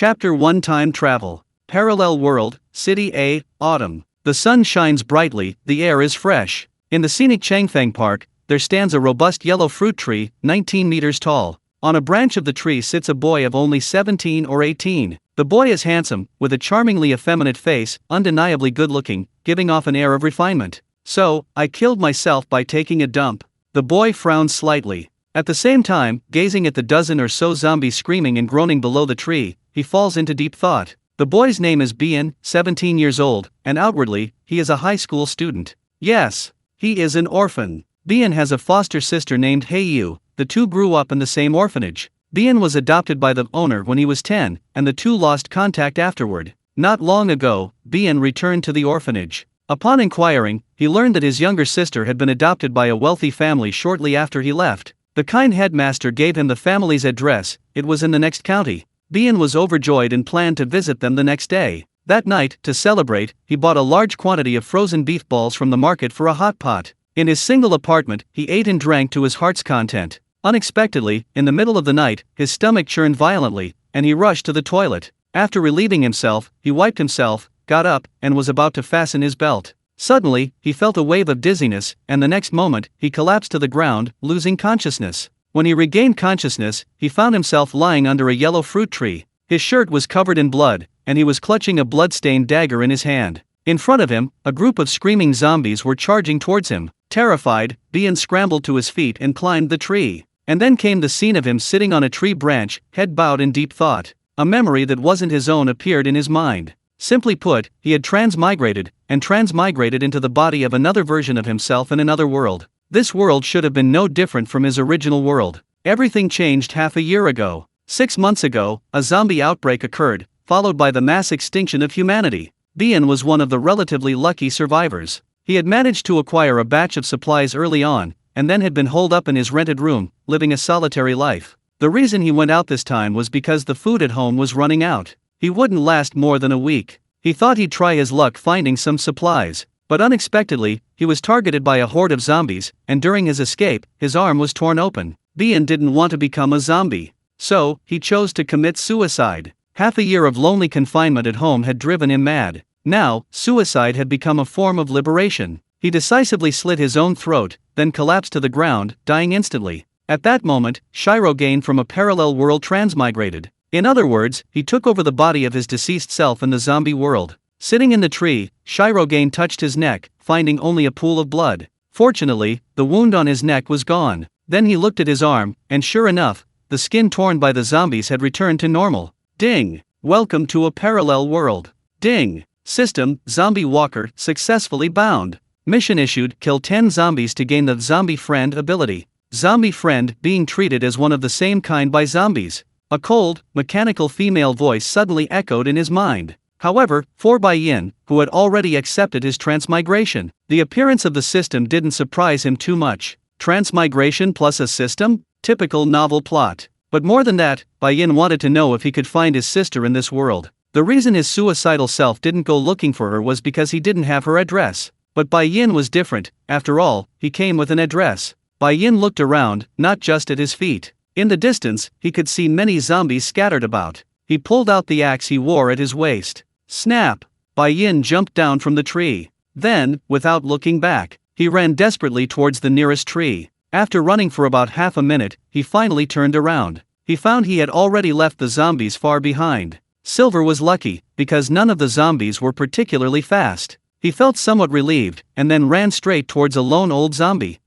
Chapter 1 Time Travel. Parallel World, City A, Autumn. The sun shines brightly, the air is fresh. In the scenic Changfeng Park, there stands a robust yellow fruit tree, 19 meters tall. On a branch of the tree sits a boy of only 17 or 18. The boy is handsome, with a charmingly effeminate face, undeniably good-looking, giving off an air of refinement. So, I killed myself by taking a dump. The boy frowns slightly. At the same time, gazing at the dozen or so zombies screaming and groaning below the tree, he falls into deep thought. The boy's name is Bian, 17 years old, and outwardly, he is a high school student. Yes, he is an orphan. Bian has a foster sister named Heiyu. The two grew up in the same orphanage. Bian was adopted by the owner when he was 10, and the two lost contact afterward. Not long ago, Bian returned to the orphanage. Upon inquiring, he learned that his younger sister had been adopted by a wealthy family shortly after he left. The kind headmaster gave him the family's address. It was in the next county. Bian was overjoyed and planned to visit them the next day. That night, to celebrate, he bought a large quantity of frozen beef balls from the market for a hot pot. In his single apartment, he ate and drank to his heart's content. Unexpectedly, in the middle of the night, his stomach churned violently, and he rushed to the toilet. After relieving himself, he wiped himself, got up, and was about to fasten his belt. Suddenly, he felt a wave of dizziness, and the next moment, he collapsed to the ground, losing consciousness. When he regained consciousness, he found himself lying under a yellow fruit tree. His shirt was covered in blood, and he was clutching a blood-stained dagger in his hand. In front of him, a group of screaming zombies were charging towards him. Terrified, Bian scrambled to his feet and climbed the tree. And then came the scene of him sitting on a tree branch, head bowed in deep thought. A memory that wasn't his own appeared in his mind. Simply put, he had transmigrated into the body of another version of himself in another world. This world should have been no different from his original world. Everything changed half a year ago. 6 months ago, a zombie outbreak occurred, followed by the mass extinction of humanity. Bian was one of the relatively lucky survivors. He had managed to acquire a batch of supplies early on, and then had been holed up in his rented room, living a solitary life. The reason he went out this time was because the food at home was running out. He wouldn't last more than a week. He thought he'd try his luck finding some supplies, but unexpectedly, he was targeted by a horde of zombies, and during his escape, his arm was torn open. Bian didn't want to become a zombie, so he chose to commit suicide. Half a year of lonely confinement at home had driven him mad. Now, suicide had become a form of liberation. He decisively slit his own throat, then collapsed to the ground, dying instantly. At that moment, Shirogane from a parallel world transmigrated. In other words, he took over the body of his deceased self in the zombie world. Sitting in the tree, Shirogane touched his neck, finding only a pool of blood. Fortunately, the wound on his neck was gone. Then he looked at his arm, and sure enough, the skin torn by the zombies had returned to normal. Ding! Welcome to a parallel world. Ding! System, Zombie Walker, successfully bound. Mission issued, kill 10 zombies to gain the Zombie Friend ability. Zombie Friend, being treated as one of the same kind by zombies. A cold, mechanical female voice suddenly echoed in his mind. However, for Bai Yin, who had already accepted his transmigration, the appearance of the system didn't surprise him too much. Transmigration plus a system? Typical novel plot. But more than that, Bai Yin wanted to know if he could find his sister in this world. The reason his suicidal self didn't go looking for her was because he didn't have her address. But Bai Yin was different. After all, he came with an address. Bai Yin looked around, not just at his feet. In the distance, he could see many zombies scattered about. He pulled out the axe he wore at his waist. Snap! Bai Yin jumped down from the tree. Then, without looking back, he ran desperately towards the nearest tree. After running for about half a minute, he finally turned around. He found he had already left the zombies far behind. Silver was lucky, because none of the zombies were particularly fast. He felt somewhat relieved, and then ran straight towards a lone old zombie.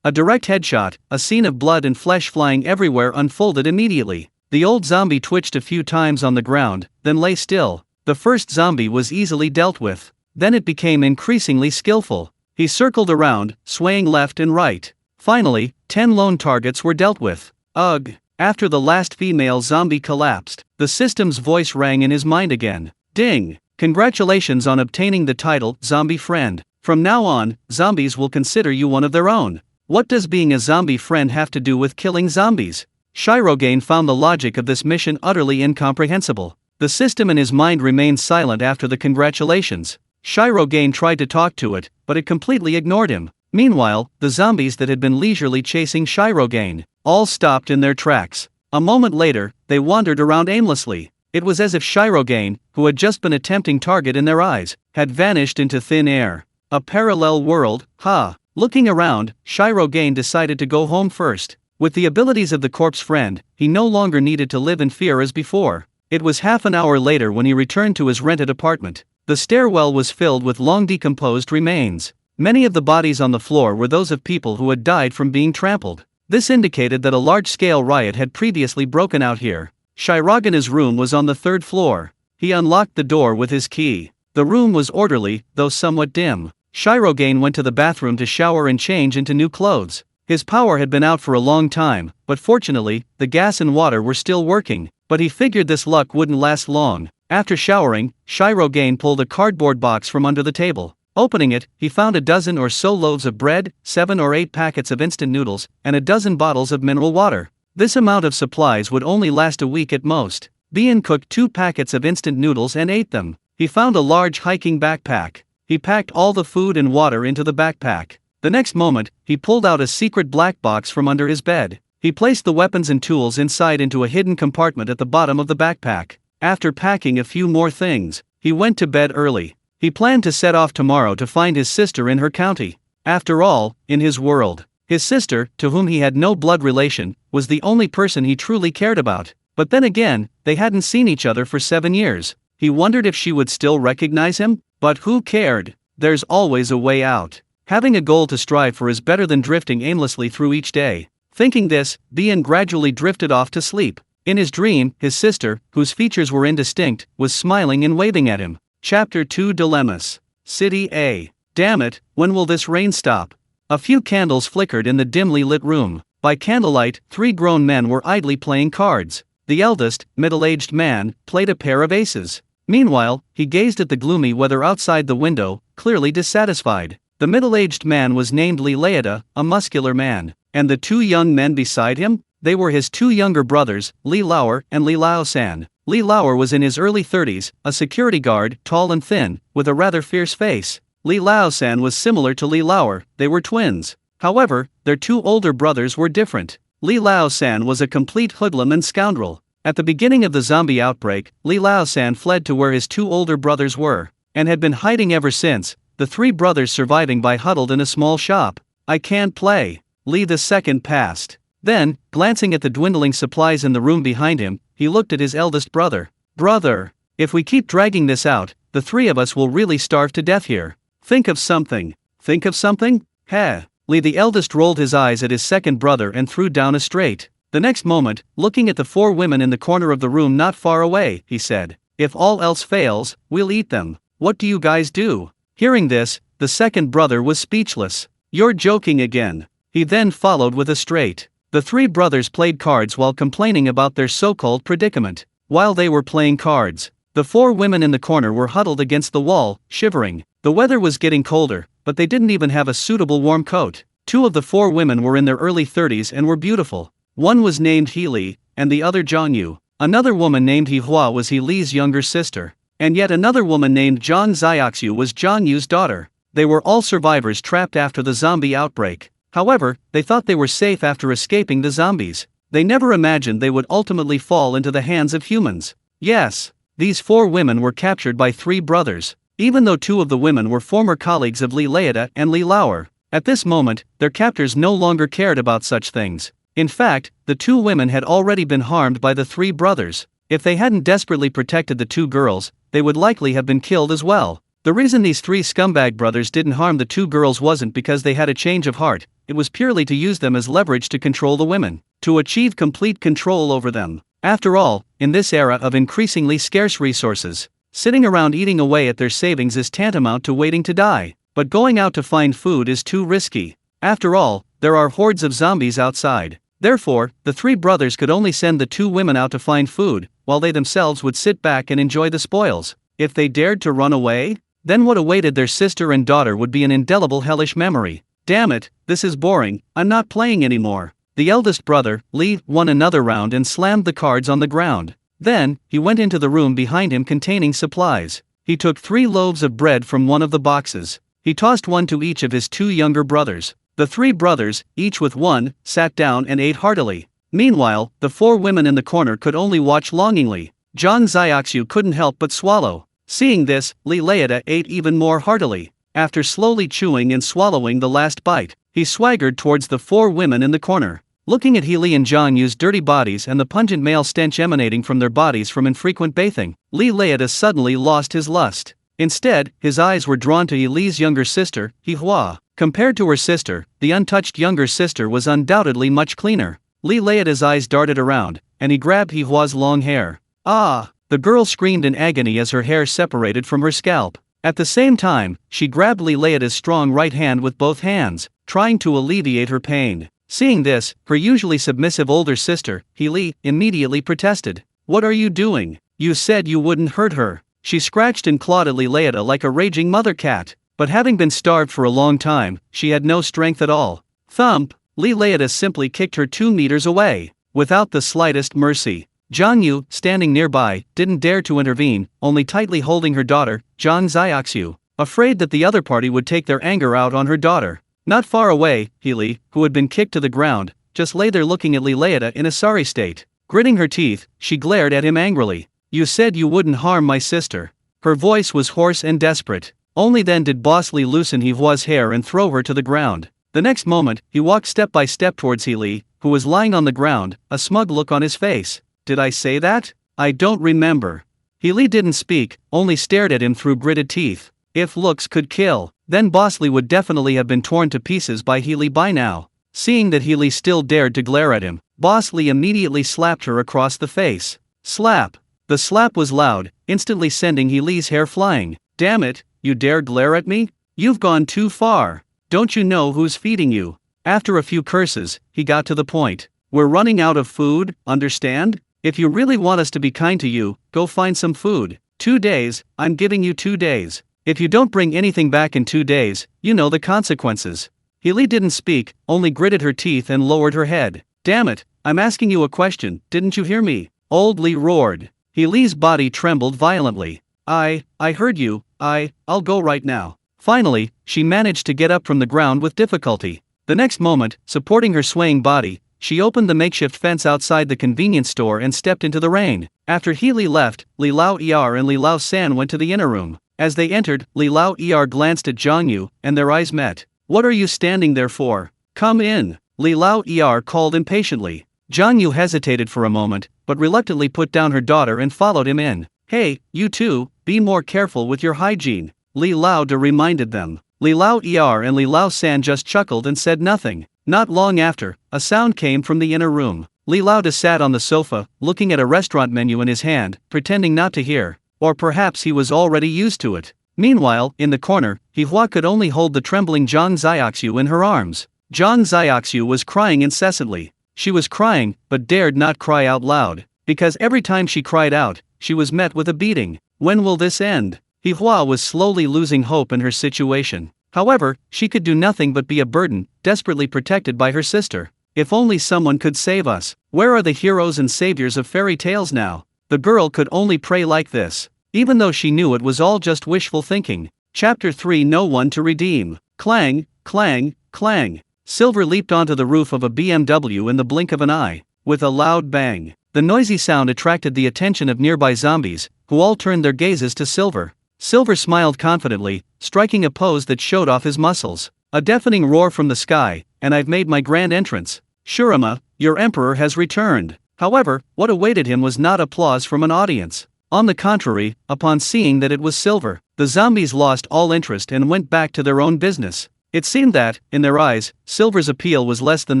A direct headshot, a scene of blood and flesh flying everywhere unfolded immediately. The old zombie twitched a few times on the ground, then lay still. The first zombie was easily dealt with. Then it became increasingly skillful. He circled around, swaying left and right. Finally, 10 lone targets were dealt with. Ugh! After the last female zombie collapsed, the system's voice rang in his mind again. Ding! Congratulations on obtaining the title, Zombie Friend. From now on, zombies will consider you one of their own. What does being a zombie friend have to do with killing zombies? Shirogane found the logic of this mission utterly incomprehensible. The system in his mind remained silent after the congratulations. Shirogane tried to talk to it, but it completely ignored him. Meanwhile, the zombies that had been leisurely chasing Shirogane all stopped in their tracks. A moment later, they wandered around aimlessly. It was as if Shirogane, who had just been a tempting target in their eyes, had vanished into thin air. A parallel world, ha! Looking around, Shirogane decided to go home first. With the abilities of the corpse friend, he no longer needed to live in fear as before. It was half an hour later when he returned to his rented apartment. The stairwell was filled with long decomposed remains. Many of the bodies on the floor were those of people who had died from being trampled. This indicated that a large-scale riot had previously broken out here. Shirogane's room was on the third floor. He unlocked the door with his key. The room was orderly, though somewhat dim. Shirogane went to the bathroom to shower and change into new clothes. His power had been out for a long time, but fortunately, the gas and water were still working. But he figured this luck wouldn't last long. After showering, Shirogane pulled a cardboard box from under the table. Opening it, he found a dozen or so loaves of bread, 7 or 8 packets of instant noodles, and a dozen bottles of mineral water. This amount of supplies would only last a week at most. Bien cooked 2 packets of instant noodles and ate them. He found a large hiking backpack. He packed all the food and water into the backpack. The next moment, he pulled out a secret black box from under his bed. He placed the weapons and tools inside into a hidden compartment at the bottom of the backpack. After packing a few more things, he went to bed early. He planned to set off tomorrow to find his sister in her county. After all, in his world, his sister, to whom he had no blood relation, was the only person he truly cared about. But then again, they hadn't seen each other for 7 years. He wondered if she would still recognize him, but who cared? There's always a way out. Having a goal to strive for is better than drifting aimlessly through each day. Thinking this, Bien gradually drifted off to sleep. In his dream, his sister, whose features were indistinct, was smiling and waving at him. Chapter 2 Dilemmas. City A. Damn it, when will this rain stop? A few candles flickered in the dimly lit room. By candlelight, 3 grown men were idly playing cards. The eldest, middle-aged man, played a pair of aces. Meanwhile, he gazed at the gloomy weather outside the window, clearly dissatisfied. The middle-aged man was named Leada, a muscular man. And the 2 young men beside him? They were his 2 younger brothers, Li Lauer and Li Lao-san. Li Lauer was in his early 30s, a security guard, tall and thin, with a rather fierce face. Li Lao-san was similar to Li Lauer, they were twins. However, their 2 older brothers were different. Li Lao-san was a complete hoodlum and scoundrel. At the beginning of the zombie outbreak, Li Lao-san fled to where his 2 older brothers were, and had been hiding ever since, the 3 brothers surviving by huddled in a small shop. I can't play. Li the second passed. Then, glancing at the dwindling supplies in the room behind him, he looked at his eldest brother. Brother, if we keep dragging this out, the 3 of us will really starve to death here. Think of something. Think of something? Heh. Li the eldest rolled his eyes at his second brother and threw down a straight. The next moment, looking at the 4 women in the corner of the room not far away, he said, if all else fails, we'll eat them. What do you guys do? Hearing this, the second brother was speechless. You're joking again. He then followed with a straight. The 3 brothers played cards while complaining about their so-called predicament. While they were playing cards, the 4 women in the corner were huddled against the wall, shivering. The weather was getting colder, but they didn't even have a suitable warm coat. 2 of the 4 women were in their early 30s and were beautiful. One was named Healy, and the other Zhangyu. Another woman named Hihua was Healy's younger sister. And yet another woman named Zhang Xiaoxiu was Zhangyu's daughter. They were all survivors trapped after the zombie outbreak. However, they thought they were safe after escaping the zombies. They never imagined they would ultimately fall into the hands of humans. Yes, these 4 women were captured by 3 brothers. Even though 2 of the women were former colleagues of Li Leada and Li Lauer, at this moment, their captors no longer cared about such things. In fact, the 2 women had already been harmed by the 3 brothers. If they hadn't desperately protected the 2 girls, they would likely have been killed as well. The reason these 3 scumbag brothers didn't harm the 2 girls wasn't because they had a change of heart, it was purely to use them as leverage to control the women, to achieve complete control over them. After all, in this era of increasingly scarce resources, sitting around eating away at their savings is tantamount to waiting to die. But going out to find food is too risky. After all, there are hordes of zombies outside. Therefore, the 3 brothers could only send the 2 women out to find food, while they themselves would sit back and enjoy the spoils. If they dared to run away, then what awaited their sister and daughter would be an indelible hellish memory. Damn it, this is boring, I'm not playing anymore. The eldest brother, Li, won another round and slammed the cards on the ground. Then, he went into the room behind him containing supplies. He took 3 loaves of bread from one of the boxes. He tossed one to each of his 2 younger brothers. The 3 brothers, each with one, sat down and ate heartily. Meanwhile, the 4 women in the corner could only watch longingly. John Xiaoxiu couldn't help but swallow. Seeing this, Li Leida ate even more heartily. After slowly chewing and swallowing the last bite, he swaggered towards the four women in the corner. Looking at Healy and John Yu's dirty bodies and the pungent male stench emanating from their bodies from infrequent bathing, Li Leida suddenly lost his lust. Instead, his eyes were drawn to Healy's younger sister, Hihua. Compared to her sister, the untouched younger sister was undoubtedly much cleaner. Li Leida's eyes darted around, and he grabbed Hihua's long hair. Ah! The girl screamed in agony as her hair separated from her scalp. At the same time, she grabbed Li Leida's strong right hand with both hands, trying to alleviate her pain. Seeing this, her usually submissive older sister, Healy, immediately protested. "What are you doing? You said you wouldn't hurt her." She scratched and clawed at Li Leida like a raging mother cat. But having been starved for a long time, she had no strength at all. Thump! Li Leida simply kicked her 2 meters away, without the slightest mercy. John Yu, standing nearby, didn't dare to intervene, only tightly holding her daughter, John Xiaoxiu, afraid that the other party would take their anger out on her daughter. Not far away, Healy, who had been kicked to the ground, just lay there looking at Li Leida in a sorry state. Gritting her teeth, she glared at him angrily. "You said you wouldn't harm my sister." Her voice was hoarse and desperate. Only then did Boss Li loosen Hihua's hair and throw her to the ground. The next moment, he walked step by step towards Healy, who was lying on the ground, a smug look on his face. "Did I say that? I don't remember." Healy didn't speak, only stared at him through gritted teeth. If looks could kill, then Bosley would definitely have been torn to pieces by Healy by now. Seeing that Healy still dared to glare at him, Bosley immediately slapped her across the face. Slap! The slap was loud, instantly sending Healy's hair flying. "Damn it, you dare glare at me? You've gone too far. Don't you know who's feeding you?" After a few curses, he got to the point. "We're running out of food, understand? If you really want us to be kind to you, go find some food. 2 days, I'm giving you 2 days. If you don't bring anything back in 2 days, you know the consequences." Healy didn't speak, only gritted her teeth and lowered her head. "Damn it, I'm asking you a question, didn't you hear me?" Old Lee roared. Healy's body trembled violently. I heard you, I'll go right now." Finally, she managed to get up from the ground with difficulty. The next moment, supporting her swaying body, she opened the makeshift fence outside the convenience store and stepped into the rain. After Healy left, Li Lao Er and Li Lao San went to the inner room. As they entered, Li Lao Er glanced at Zhang Yu, and their eyes met. "What are you standing there for? Come in," Li Lao Er called impatiently. Zhang Yu hesitated for a moment, but reluctantly put down her daughter and followed him in. "Hey, you two, be more careful with your hygiene," Li Lao De reminded them. Li Lao Er and Li Lao San just chuckled and said nothing. Not long after, a sound came from the inner room. Li Lao De sat on the sofa, looking at a restaurant menu in his hand, pretending not to hear. Or perhaps he was already used to it. Meanwhile, in the corner, Hihua could only hold the trembling Zhang Xiaoxiu in her arms. Zhang Xiaoxiu was crying incessantly. She was crying, but dared not cry out loud, because every time she cried out, she was met with a beating. When will this end? Hihua was slowly losing hope in her situation. However, she could do nothing but be a burden, desperately protected by her sister. If only someone could save us. Where are the heroes and saviors of fairy tales now? The girl could only pray like this, even though she knew it was all just wishful thinking. Chapter 3: No One to Redeem. Clang, clang, clang. Silver leaped onto the roof of a BMW in the blink of an eye. With a loud bang, the noisy sound attracted the attention of nearby zombies, who all turned their gazes to Silver. Silver smiled confidently, striking a pose that showed off his muscles. A deafening roar from the sky, and I've made my grand entrance. Shurima, your emperor has returned. However, what awaited him was not applause from an audience. On the contrary, upon seeing that it was Silver, the zombies lost all interest and went back to their own business. It seemed that, in their eyes, Silver's appeal was less than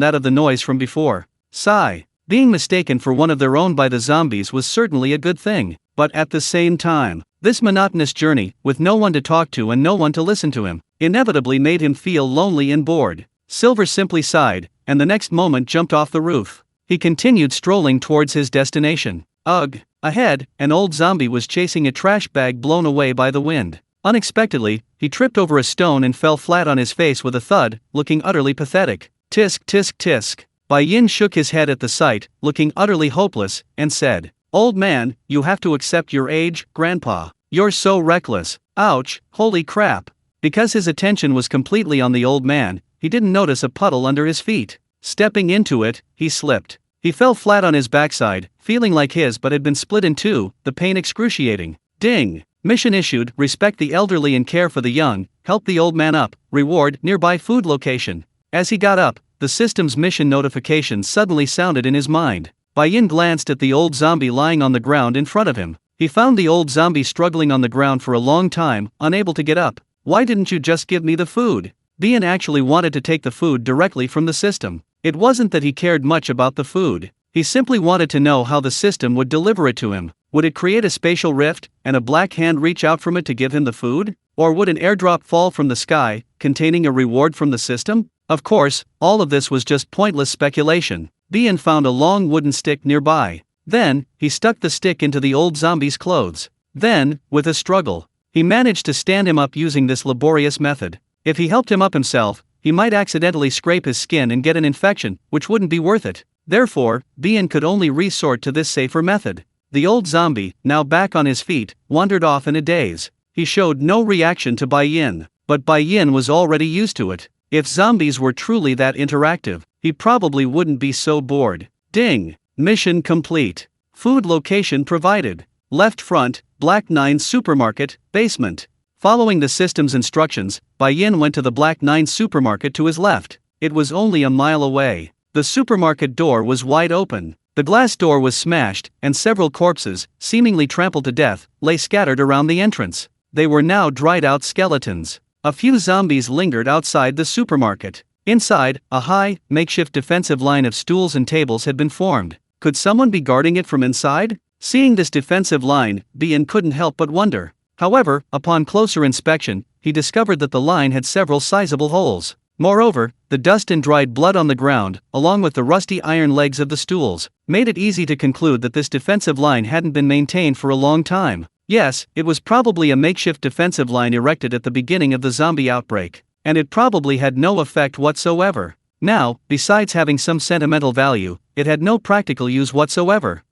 that of the noise from before. Sigh. Being mistaken for one of their own by the zombies was certainly a good thing, but at the same time, this monotonous journey, with no one to talk to and no one to listen to him, inevitably made him feel lonely and bored. Silver simply sighed, and the next moment jumped off the roof. He continued strolling towards his destination. Ugh! Ahead, an old zombie was chasing a trash bag blown away by the wind. Unexpectedly, he tripped over a stone and fell flat on his face with a thud, looking utterly pathetic. Tisk tisk tisk. Bai Yin shook his head at the sight, looking utterly hopeless, and said, "Old man, you have to accept your age, Grandpa. You're so reckless. Ouch, holy crap." Because his attention was completely on the old man, he didn't notice a puddle under his feet. Stepping into it, he slipped. He fell flat on his backside, feeling like his butt had been split in two, the pain excruciating. Ding! Mission issued, respect the elderly and care for the young, help the old man up, reward, nearby food location. As he got up, the system's mission notification suddenly sounded in his mind. Bai-yin glanced at the old zombie lying on the ground in front of him. He found the old zombie struggling on the ground for a long time, unable to get up. Why didn't you just give me the food? Bai-yin actually wanted to take the food directly from the system. It wasn't that he cared much about the food. He simply wanted to know how the system would deliver it to him. Would it create a spatial rift, and a black hand reach out from it to give him the food? Or would an airdrop fall from the sky, containing a reward from the system? Of course, all of this was just pointless speculation. Bai-yin found a long wooden stick nearby. Then, he stuck the stick into the old zombie's clothes. Then, with a struggle, he managed to stand him up using this laborious method. If he helped him up himself, he might accidentally scrape his skin and get an infection, which wouldn't be worth it. Therefore, Bai-yin could only resort to this safer method. The old zombie, now back on his feet, wandered off in a daze. He showed no reaction to Bai-yin, but Bai-yin was already used to it. If zombies were truly that interactive, he probably wouldn't be so bored. Ding! Mission complete. Food location provided. Left front, Black 9 supermarket, basement. Following the system's instructions, Bai-yin went to the Black 9 supermarket to his left. It was only a mile away. The supermarket door was wide open. The glass door was smashed, and several corpses, seemingly trampled to death, lay scattered around the entrance. They were now dried-out skeletons. A few zombies lingered outside the supermarket. Inside, a high, makeshift defensive line of stools and tables had been formed. Could someone be guarding it from inside? Seeing this defensive line, Bai-yin couldn't help but wonder. However, upon closer inspection, he discovered that the line had several sizable holes. Moreover, the dust and dried blood on the ground, along with the rusty iron legs of the stools, made it easy to conclude that this defensive line hadn't been maintained for a long time. Yes, it was probably a makeshift defensive line erected at the beginning of the zombie outbreak, and it probably had no effect whatsoever. Now, besides having some sentimental value, it had no practical use whatsoever.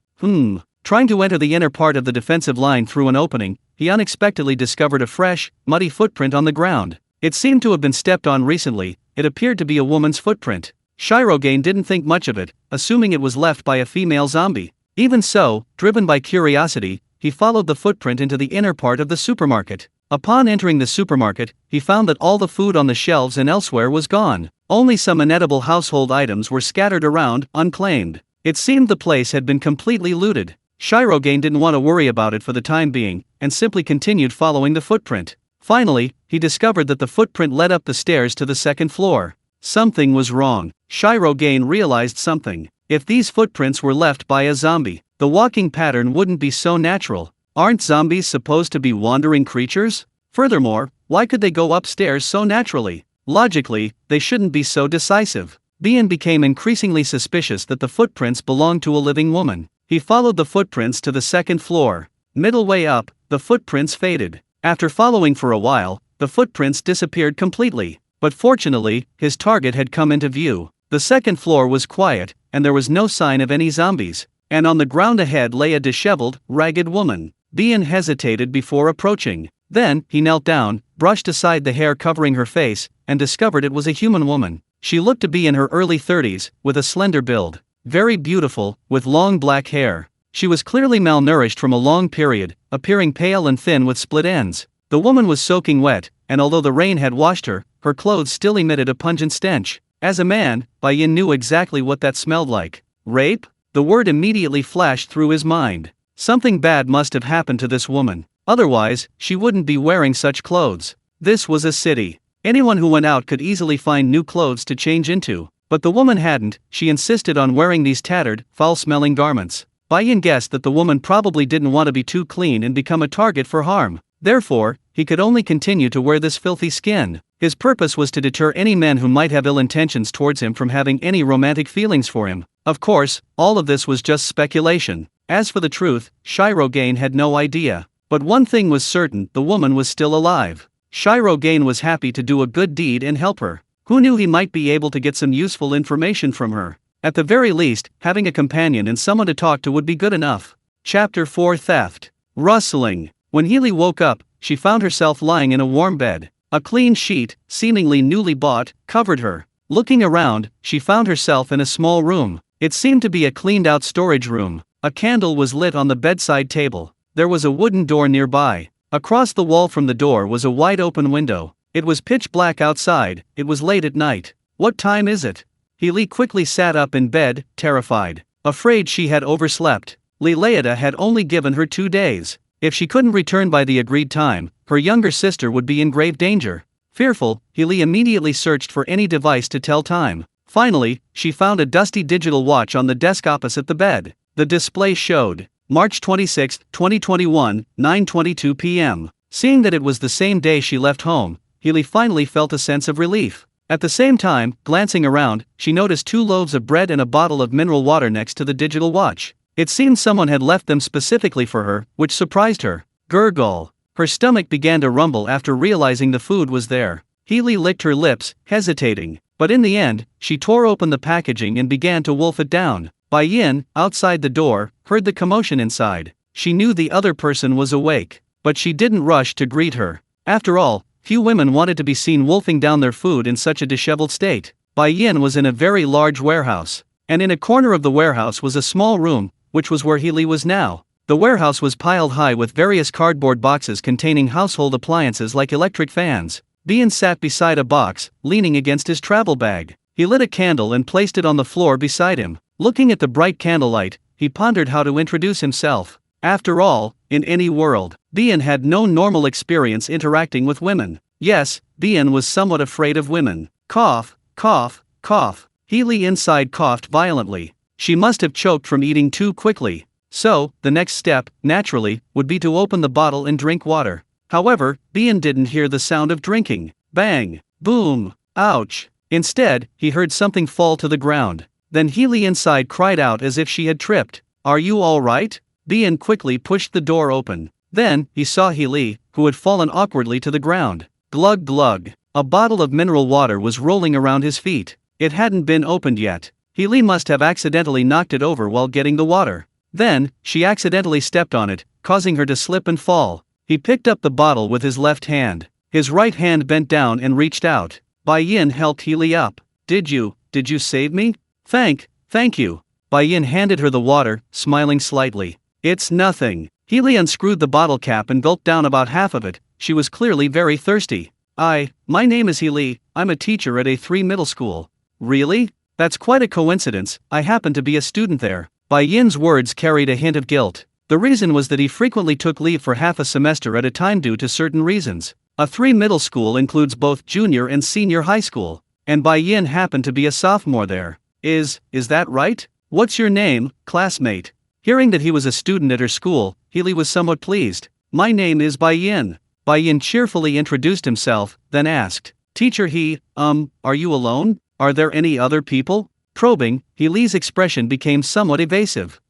Trying to enter the inner part of the defensive line through an opening, he unexpectedly discovered a fresh, muddy footprint on the ground. It seemed to have been stepped on recently. It appeared to be a woman's footprint. Shirogane didn't think much of it, assuming it was left by a female zombie. Even so, driven by curiosity, he followed the footprint into the inner part of the supermarket. Upon entering the supermarket, he found that all the food on the shelves and elsewhere was gone. Only some inedible household items were scattered around, unclaimed. It seemed the place had been completely looted. Shirogane didn't want to worry about it for the time being, and simply continued following the footprint. Finally, he discovered that the footprint led up the stairs to the second floor. Something was wrong. Shirogane realized something. If these footprints were left by a zombie, the walking pattern wouldn't be so natural. Aren't zombies supposed to be wandering creatures? Furthermore, why could they go upstairs so naturally? Logically, they shouldn't be so decisive. Bai-yin became increasingly suspicious that the footprints belonged to a living woman. He followed the footprints to the second floor. Middle way up, the footprints faded. After following for a while, the footprints disappeared completely. But fortunately, his target had come into view. The second floor was quiet, and there was no sign of any zombies. And on the ground ahead lay a disheveled, ragged woman. Bai-yin hesitated before approaching. Then, he knelt down, brushed aside the hair covering her face, and discovered it was a human woman. She looked to be in her early 30s, with a slender build. Very beautiful, with long black hair. She was clearly malnourished from a long period, appearing pale and thin with split ends. The woman was soaking wet, and although the rain had washed her, her clothes still emitted a pungent stench. As a man, Bai-yin knew exactly what that smelled like. Rape? The word immediately flashed through his mind. Something bad must have happened to this woman. Otherwise, she wouldn't be wearing such clothes. This was a city. Anyone who went out could easily find new clothes to change into. But the woman hadn't. She insisted on wearing these tattered, foul-smelling garments. Bai-yin guessed that the woman probably didn't want to be too clean and become a target for harm. Therefore, he could only continue to wear this filthy skin. His purpose was to deter any men who might have ill intentions towards him from having any romantic feelings for him. Of course, all of this was just speculation. As for the truth, Shirogane had no idea. But one thing was certain, the woman was still alive. Shirogane was happy to do a good deed and help her. Who knew he might be able to get some useful information from her? At the very least, having a companion and someone to talk to would be good enough. Chapter 4 Theft. Rustling. When Healy woke up, she found herself lying in a warm bed. A clean sheet, seemingly newly bought, covered her. Looking around, she found herself in a small room. It seemed to be a cleaned-out storage room. A candle was lit on the bedside table. There was a wooden door nearby. Across the wall from the door was a wide-open window. It was pitch black outside. It was late at night. What time is it? Healy quickly sat up in bed, terrified. Afraid she had overslept. Leida had only given her 2 days. If she couldn't return by the agreed time, her younger sister would be in grave danger. Fearful, Healy immediately searched for any device to tell time. Finally, she found a dusty digital watch on the desk opposite the bed. The display showed March 26, 2021, 9:22 p.m. Seeing that it was the same day she left home, Healy finally felt a sense of relief. At the same time, glancing around, she noticed 2 loaves of bread and a bottle of mineral water next to the digital watch. It seemed someone had left them specifically for her, which surprised her. Gurgle. Her stomach began to rumble after realizing the food was there. Healy licked her lips, hesitating. But in the end, she tore open the packaging and began to wolf it down. Bai Yin, outside the door, heard the commotion inside. She knew the other person was awake, but she didn't rush to greet her. After all, few women wanted to be seen wolfing down their food in such a disheveled state. Bai Yin was in a very large warehouse, and in a corner of the warehouse was a small room, which was where Healy was now. The warehouse was piled high with various cardboard boxes containing household appliances like electric fans. Bian sat beside a box, leaning against his travel bag. He lit a candle and placed it on the floor beside him. Looking at the bright candlelight, he pondered how to introduce himself. After all, in any world, Bian had no normal experience interacting with women. Yes, Bian was somewhat afraid of women. Cough, cough, cough. Healy inside coughed violently. She must have choked from eating too quickly. So, the next step, naturally, would be to open the bottle and drink water. However, Bian didn't hear the sound of drinking. Bang! Boom! Ouch! Instead, he heard something fall to the ground. Then Healy inside cried out as if she had tripped. Are you all right? Bian quickly pushed the door open. Then, he saw Healy, who had fallen awkwardly to the ground. Glug glug. A bottle of mineral water was rolling around his feet. It hadn't been opened yet. Healy must have accidentally knocked it over while getting the water. Then, she accidentally stepped on it, causing her to slip and fall. He picked up the bottle with his left hand. His right hand bent down and reached out. Bai Yin helped Healy up. Did you save me? Thank you. Bai Yin handed her the water, smiling slightly. It's nothing. Healy unscrewed the bottle cap and gulped down about half of it. She was clearly very thirsty. My name is Healy, I'm a teacher at A3 middle school. Really? That's quite a coincidence, I happen to be a student there. Bai Yin's words carried a hint of guilt. The reason was that he frequently took leave for half a semester at a time due to certain reasons. A3 middle school includes both junior and senior high school, and Bai Yin happened to be a sophomore there. Is that right? What's your name, classmate? Hearing that he was a student at her school, Healy was somewhat pleased. My name is Bai Yin. Bai Yin cheerfully introduced himself, then asked, Teacher are you alone? Are there any other people? Probing, Healy's expression became somewhat evasive.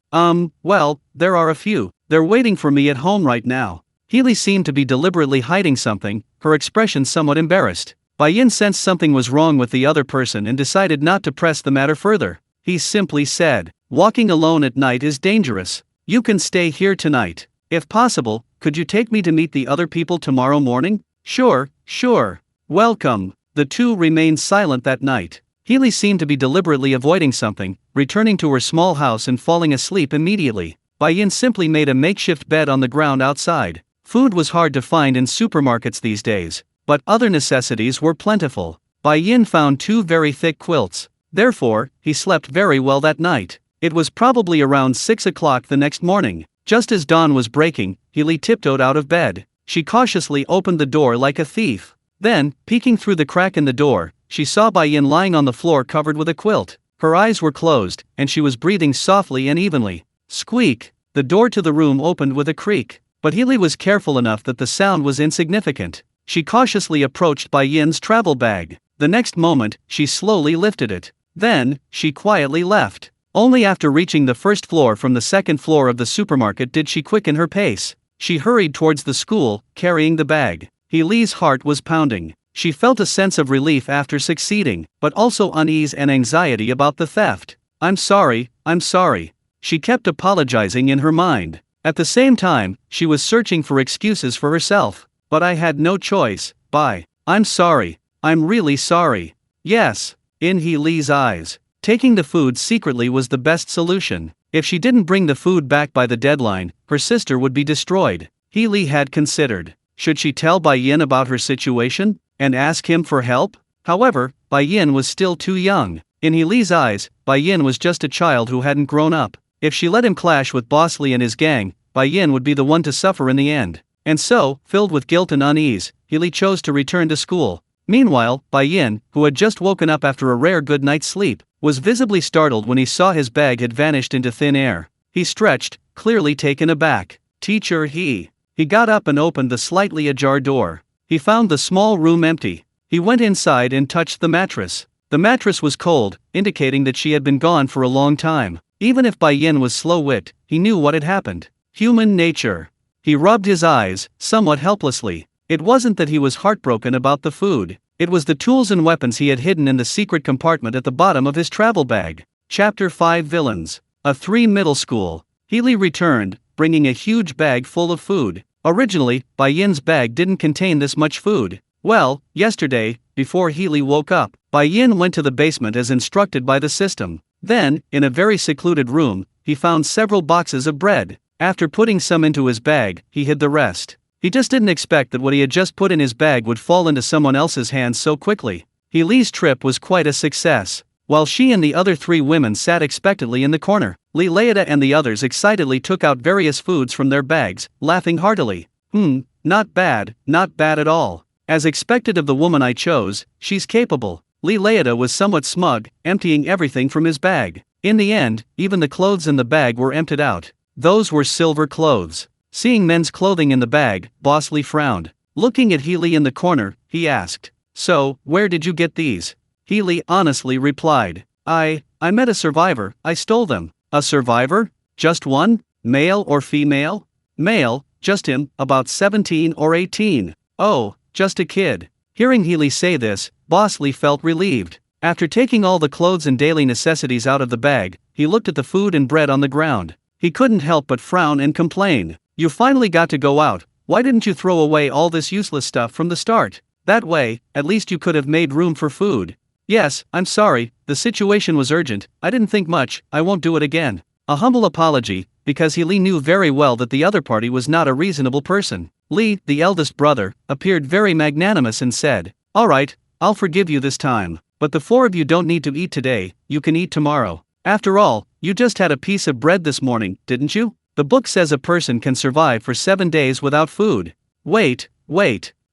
Well, there are a few. They're waiting for me at home right now. Healy seemed to be deliberately hiding something, her expression somewhat embarrassed. Bai Yin sensed something was wrong with the other person and decided not to press the matter further. He simply said, walking alone at night is dangerous. You can stay here tonight. If possible, could you take me to meet the other people tomorrow morning? Sure. Welcome. The two remained silent that night. Healy seemed to be deliberately avoiding something, returning to her small house and falling asleep immediately. Bai Yin simply made a makeshift bed on the ground outside. Food was hard to find in supermarkets these days, but other necessities were plentiful. Bai Yin found 2 very thick quilts. Therefore, he slept very well that night. It was probably around 6 o'clock the next morning. Just as dawn was breaking, Healy tiptoed out of bed. She cautiously opened the door like a thief. Then, peeking through the crack in the door, she saw Bai Yin lying on the floor covered with a quilt. Her eyes were closed, and she was breathing softly and evenly. Squeak! The door to the room opened with a creak. But Healy was careful enough that the sound was insignificant. She cautiously approached Bai Yin's travel bag. The next moment, she slowly lifted it. Then, she quietly left. Only after reaching the first floor from the second floor of the supermarket did she quicken her pace. She hurried towards the school, carrying the bag. Healy's heart was pounding. She felt a sense of relief after succeeding, but also unease and anxiety about the theft. I'm sorry. She kept apologizing in her mind. At the same time, she was searching for excuses for herself. But I had no choice. I'm sorry. I'm really sorry. Yes. In Healy's eyes, Taking the food secretly was the best solution. If she didn't bring the food back by the deadline, her sister would be destroyed. Li had considered. Should she tell Bai Yin about her situation, and ask him for help? However, Bai Yin was still too young. In Li's eyes, Bai Yin was just a child who hadn't grown up. If she let him clash with Boss Li and his gang, Bai Yin would be the one to suffer in the end. And so, filled with guilt and unease, Li chose to return to school. Meanwhile, Bai Yin, who had just woken up after a rare good night's sleep, was visibly startled when he saw his bag had vanished into thin air. He stretched, clearly taken aback. Teacher, He got up and opened the slightly ajar door. He found the small room empty. He went inside and touched the mattress. The mattress was cold, indicating that she had been gone for a long time. Even if Bai Yin was slow-witted, he knew what had happened. Human nature. He rubbed his eyes, somewhat helplessly. It wasn't that he was heartbroken about the food. It was the tools and weapons he had hidden in the secret compartment at the bottom of his travel bag. Chapter 5 Villains. A 3 middle school. Li returned, bringing a huge bag full of food. Originally, Bai Yin's bag didn't contain this much food. Well, yesterday, before Li woke up, Bai Yin went to the basement as instructed by the system. Then, in a very secluded room, he found several boxes of bread. After putting some into his bag, he hid the rest. He just didn't expect that what he had just put in his bag would fall into someone else's hands so quickly. Li's trip was quite a success. While she and the other 3 women sat expectantly in the corner, Leida and the others excitedly took out various foods from their bags, laughing heartily. Not bad at all. As expected of the woman I chose, she's capable. Leida was somewhat smug, emptying everything from his bag. In the end, even the clothes in the bag were emptied out. Those were silver clothes. Seeing men's clothing in the bag, Boss Li frowned. Looking at Li in the corner, he asked, "So, where did you get these?" Li honestly replied, I met a survivor, I stole them." "A survivor? Just one? Male or female?" "Male, just him, about 17 or 18. "Oh, just a kid." Hearing Li say this, Boss Li felt relieved. After taking all the clothes and daily necessities out of the bag, he looked at the food and bread on the ground. He couldn't help but frown and complain. "You finally got to go out, why didn't you throw away all this useless stuff from the start? That way, at least you could have made room for food." "Yes, I'm sorry, the situation was urgent, I didn't think much, I won't do it again." A humble apology, because Li knew very well that the other party was not a reasonable person. Li, the eldest brother, appeared very magnanimous and said, "Alright, I'll forgive you this time, but the 4 of you don't need to eat today, you can eat tomorrow. After all, you just had a piece of bread this morning, didn't you? The book says a person can survive for 7 days without food." Wait.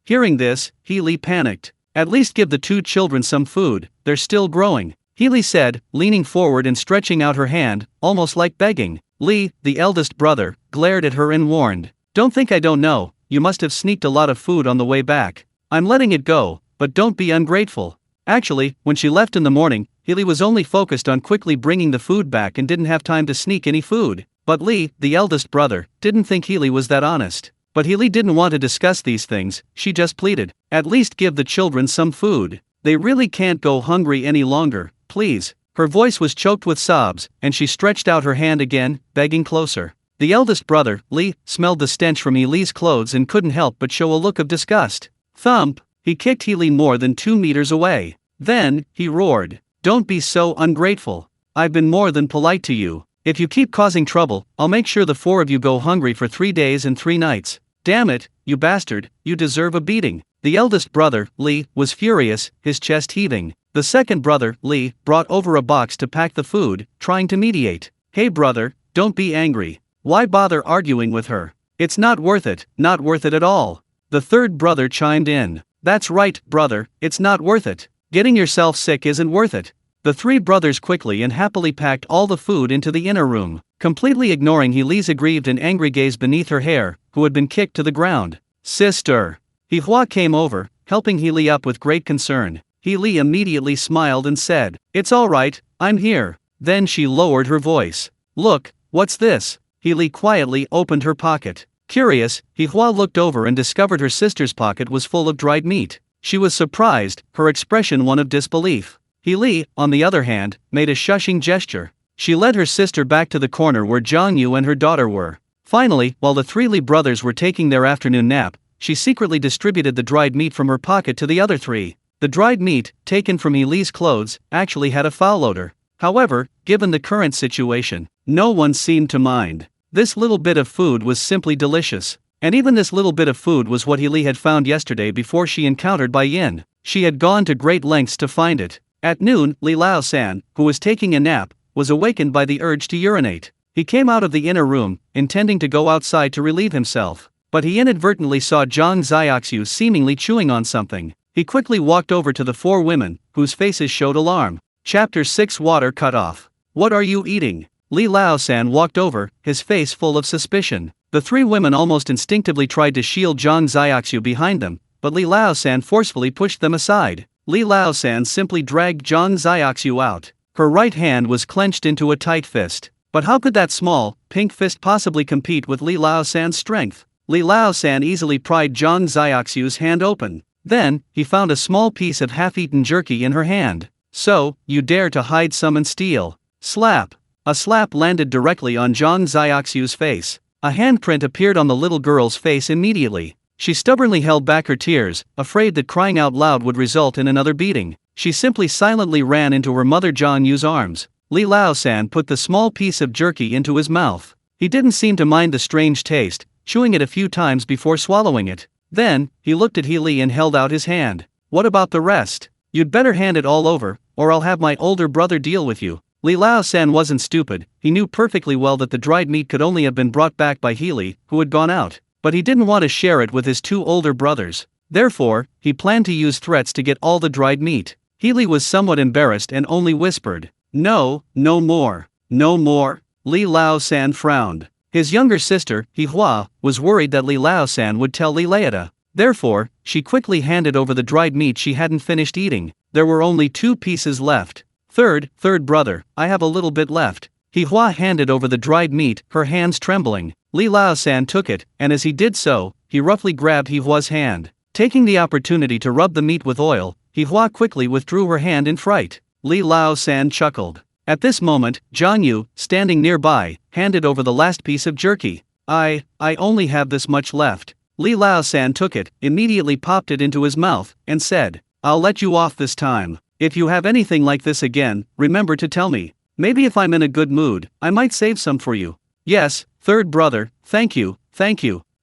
Hearing this, Li panicked. "At least give the 2 children some food, they're still growing," Li said, leaning forward and stretching out her hand, almost like begging. Li, the eldest brother, glared at her and warned, "Don't think I don't know, you must have sneaked a lot of food on the way back. I'm letting it go, but don't be ungrateful." Actually, when she left in the morning, Li was only focused on quickly bringing the food back and didn't have time to sneak any food. But Li, the eldest brother, didn't think Li was that honest. But Li didn't want to discuss these things, she just pleaded, "At least give the children some food. They really can't go hungry any longer, please." Her voice was choked with sobs, and she stretched out her hand again, begging closer. The eldest brother, Li, smelled the stench from Li's clothes and couldn't help but show a look of disgust. Thump! He kicked Li more than 2 meters away. Then, he roared, "Don't be so ungrateful. I've been more than polite to you. If you keep causing trouble, I'll make sure the 4 of you go hungry for 3 days and 3 nights. Damn it, you bastard, you deserve a beating." The eldest brother, Li, was furious, his chest heaving. The second brother, Li, brought over a box to pack the food, trying to mediate. "Hey brother, don't be angry. Why bother arguing with her? It's not worth it at all." The third brother chimed in. "That's right, brother, it's not worth it. Getting yourself sick isn't worth it." The 3 brothers quickly and happily packed all the food into the inner room, completely ignoring Li's aggrieved and angry gaze beneath her hair, who had been kicked to the ground. "Sister!" Hua came over, helping Li up with great concern. Li immediately smiled and said, "It's alright, I'm here." Then she lowered her voice. "Look, what's this?" Li quietly opened her pocket. Curious, Hua looked over and discovered her sister's pocket was full of dried meat. She was surprised, her expression one of disbelief. Li, on the other hand, made a shushing gesture. She led her sister back to the corner where Zhang Yu and her daughter were. Finally, while the 3 Li brothers were taking their afternoon nap, she secretly distributed the dried meat from her pocket to the other 3. The dried meat, taken from Li's clothes, actually had a foul odor. However, given the current situation, no one seemed to mind. This little bit of food was simply delicious. And even this little bit of food was what Healy had found yesterday before she encountered Bai Yin. She had gone to great lengths to find it. At noon, Li Lao-san, who was taking a nap, was awakened by the urge to urinate. He came out of the inner room, intending to go outside to relieve himself. But he inadvertently saw Zhang Xiaoxiu seemingly chewing on something. He quickly walked over to the four women, whose faces showed alarm. Chapter 6 Water Cut Off. What are you eating? Li Lao-san walked over, his face full of suspicion. The three women almost instinctively tried to shield Zhang Xiaoxiu behind them, but Li Lao-san forcefully pushed them aside. Li Lao-san simply dragged Zhang Xiaoxiu out. Her right hand was clenched into a tight fist. But how could that small, pink fist possibly compete with Li Lao-san's strength? Li Lao-san easily pried Zhang Xiaoxiu's hand open. Then, he found a small piece of half-eaten jerky in her hand. So, you dare to hide some and steal. Slap. A slap landed directly on Zhang Xiaoxiu's face. A handprint appeared on the little girl's face immediately. She stubbornly held back her tears, afraid that crying out loud would result in another beating. She simply silently ran into her mother Zhang Yu's arms. Li Lao-san put the small piece of jerky into his mouth. He didn't seem to mind the strange taste, chewing it a few times before swallowing it. Then, he looked at Healy and held out his hand. What about the rest? You'd better hand it all over, or I'll have my older brother deal with you. Li Lao-san wasn't stupid. He knew perfectly well that the dried meat could only have been brought back by Healy, who had gone out. But he didn't want to share it with his two older brothers. Therefore, he planned to use threats to get all the dried meat. Healy was somewhat embarrassed and only whispered, "No, no more. No more." Li Lao-san frowned. His younger sister, Hihua, was worried that Li Lao-san would tell Li Laeta. Therefore, she quickly handed over the dried meat she hadn't finished eating. There were only 2 pieces left. Third brother, I have a little bit left. Hihua handed over the dried meat, her hands trembling. Li Lao-san took it, and as he did so, he roughly grabbed Hihua's hand. Taking the opportunity to rub the meat with oil, Hihua quickly withdrew her hand in fright. Li Lao-san chuckled. At this moment, Zhang Yu, standing nearby, handed over the last piece of jerky. I only have this much left. Li Lao-san took it, immediately popped it into his mouth, and said, I'll let you off this time. If you have anything like this again, remember to tell me. Maybe if I'm in a good mood, I might save some for you. Yes, third brother, thank you.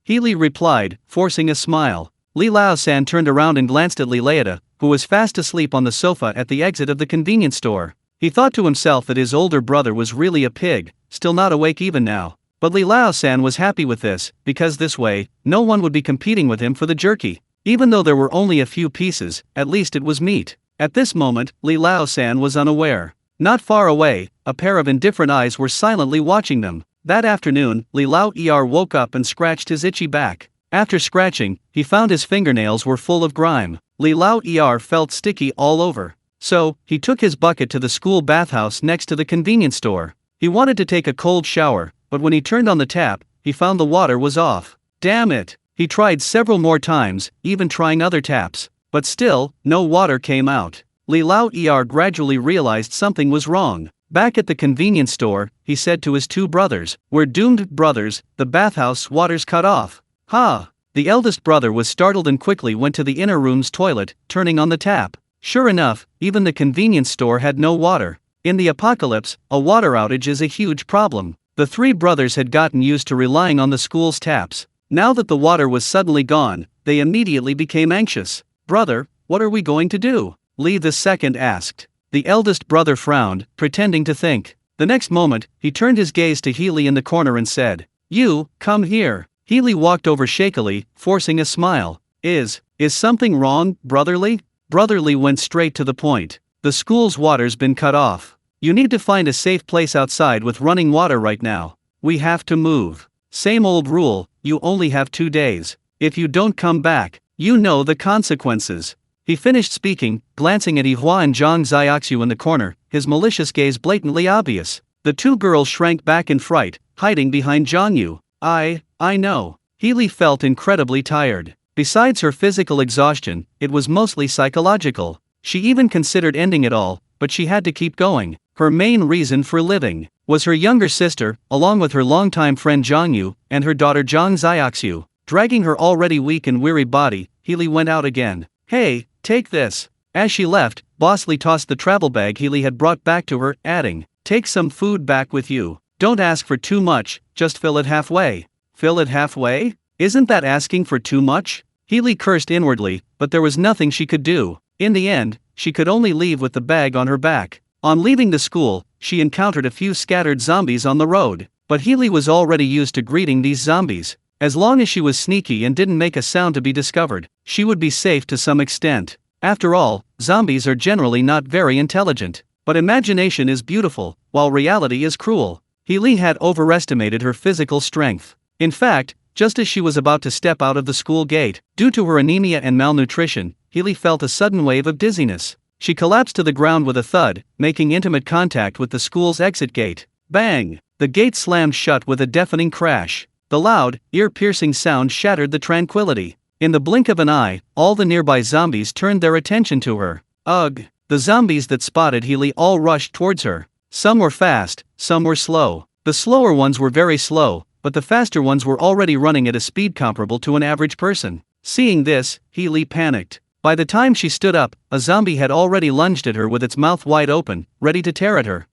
Healy replied, forcing a smile. Li Lao-san turned around and glanced at Li Laeta, who was fast asleep on the sofa at the exit of the convenience store. He thought to himself that his older brother was really a pig, still not awake even now. But Li Lao-san was happy with this, because this way, no one would be competing with him for the jerky. Even though there were only a few pieces, at least it was meat. At this moment, Li Lao-san was unaware. Not far away, a pair of indifferent eyes were silently watching them. That afternoon, Li Lao-er woke up and scratched his itchy back. After scratching, he found his fingernails were full of grime. Li Lao-er felt sticky all over. So, he took his bucket to the school bathhouse next to the convenience store. He wanted to take a cold shower, but when he turned on the tap, he found the water was off. Damn it! He tried several more times, even trying other taps. But still, no water came out. Li Lao-er gradually realized something was wrong. Back at the convenience store, he said to his 2 brothers, We're doomed, brothers, the bathhouse water's cut off. Ha! The eldest brother was startled and quickly went to the inner room's toilet, turning on the tap. Sure enough, even the convenience store had no water. In the apocalypse, a water outage is a huge problem. The 3 brothers had gotten used to relying on the school's taps. Now that the water was suddenly gone, they immediately became anxious. Brother, what are we going to do? Li the second asked. The eldest brother frowned, pretending to think. The next moment, he turned his gaze to Healy in the corner and said, You, come here. Healy walked over shakily, forcing a smile. Is something wrong, brotherly? Brotherly went straight to the point. The school's water's been cut off. You need to find a safe place outside with running water right now. We have to move. Same old rule, you only have 2 days. If you don't come back, you know the consequences. He finished speaking, glancing at Yihua and Zhang Xiaoxiu in the corner, his malicious gaze blatantly obvious. The 2 girls shrank back in fright, hiding behind Zhang Yu. I know. Healy felt incredibly tired. Besides her physical exhaustion, it was mostly psychological. She even considered ending it all, but she had to keep going. Her main reason for living was her younger sister, along with her longtime friend Zhang Yu, and her daughter Zhang Xiaoxiu. Dragging her already weak and weary body, Healy went out again. Hey, take this. As she left, Boss Lee tossed the travel bag Healy had brought back to her, adding, "Take some food back with you. Don't ask for too much, just fill it halfway." Fill it halfway? Isn't that asking for too much? Healy cursed inwardly, but there was nothing she could do. In the end, she could only leave with the bag on her back. On leaving the school, she encountered a few scattered zombies on the road, but Healy was already used to greeting these zombies. As long as she was sneaky and didn't make a sound to be discovered, she would be safe to some extent. After all, zombies are generally not very intelligent. But imagination is beautiful, while reality is cruel. Healy had overestimated her physical strength. In fact, just as she was about to step out of the school gate, due to her anemia and malnutrition, Healy felt a sudden wave of dizziness. She collapsed to the ground with a thud, making intimate contact with the school's exit gate. Bang! The gate slammed shut with a deafening crash. The loud, ear-piercing sound shattered the tranquility. In the blink of an eye, all the nearby zombies turned their attention to her. Ugh! The zombies that spotted Healy all rushed towards her. Some were fast, some were slow. The slower ones were very slow, but the faster ones were already running at a speed comparable to an average person. Seeing this, Healy panicked. By the time she stood up, a zombie had already lunged at her with its mouth wide open, ready to tear at her.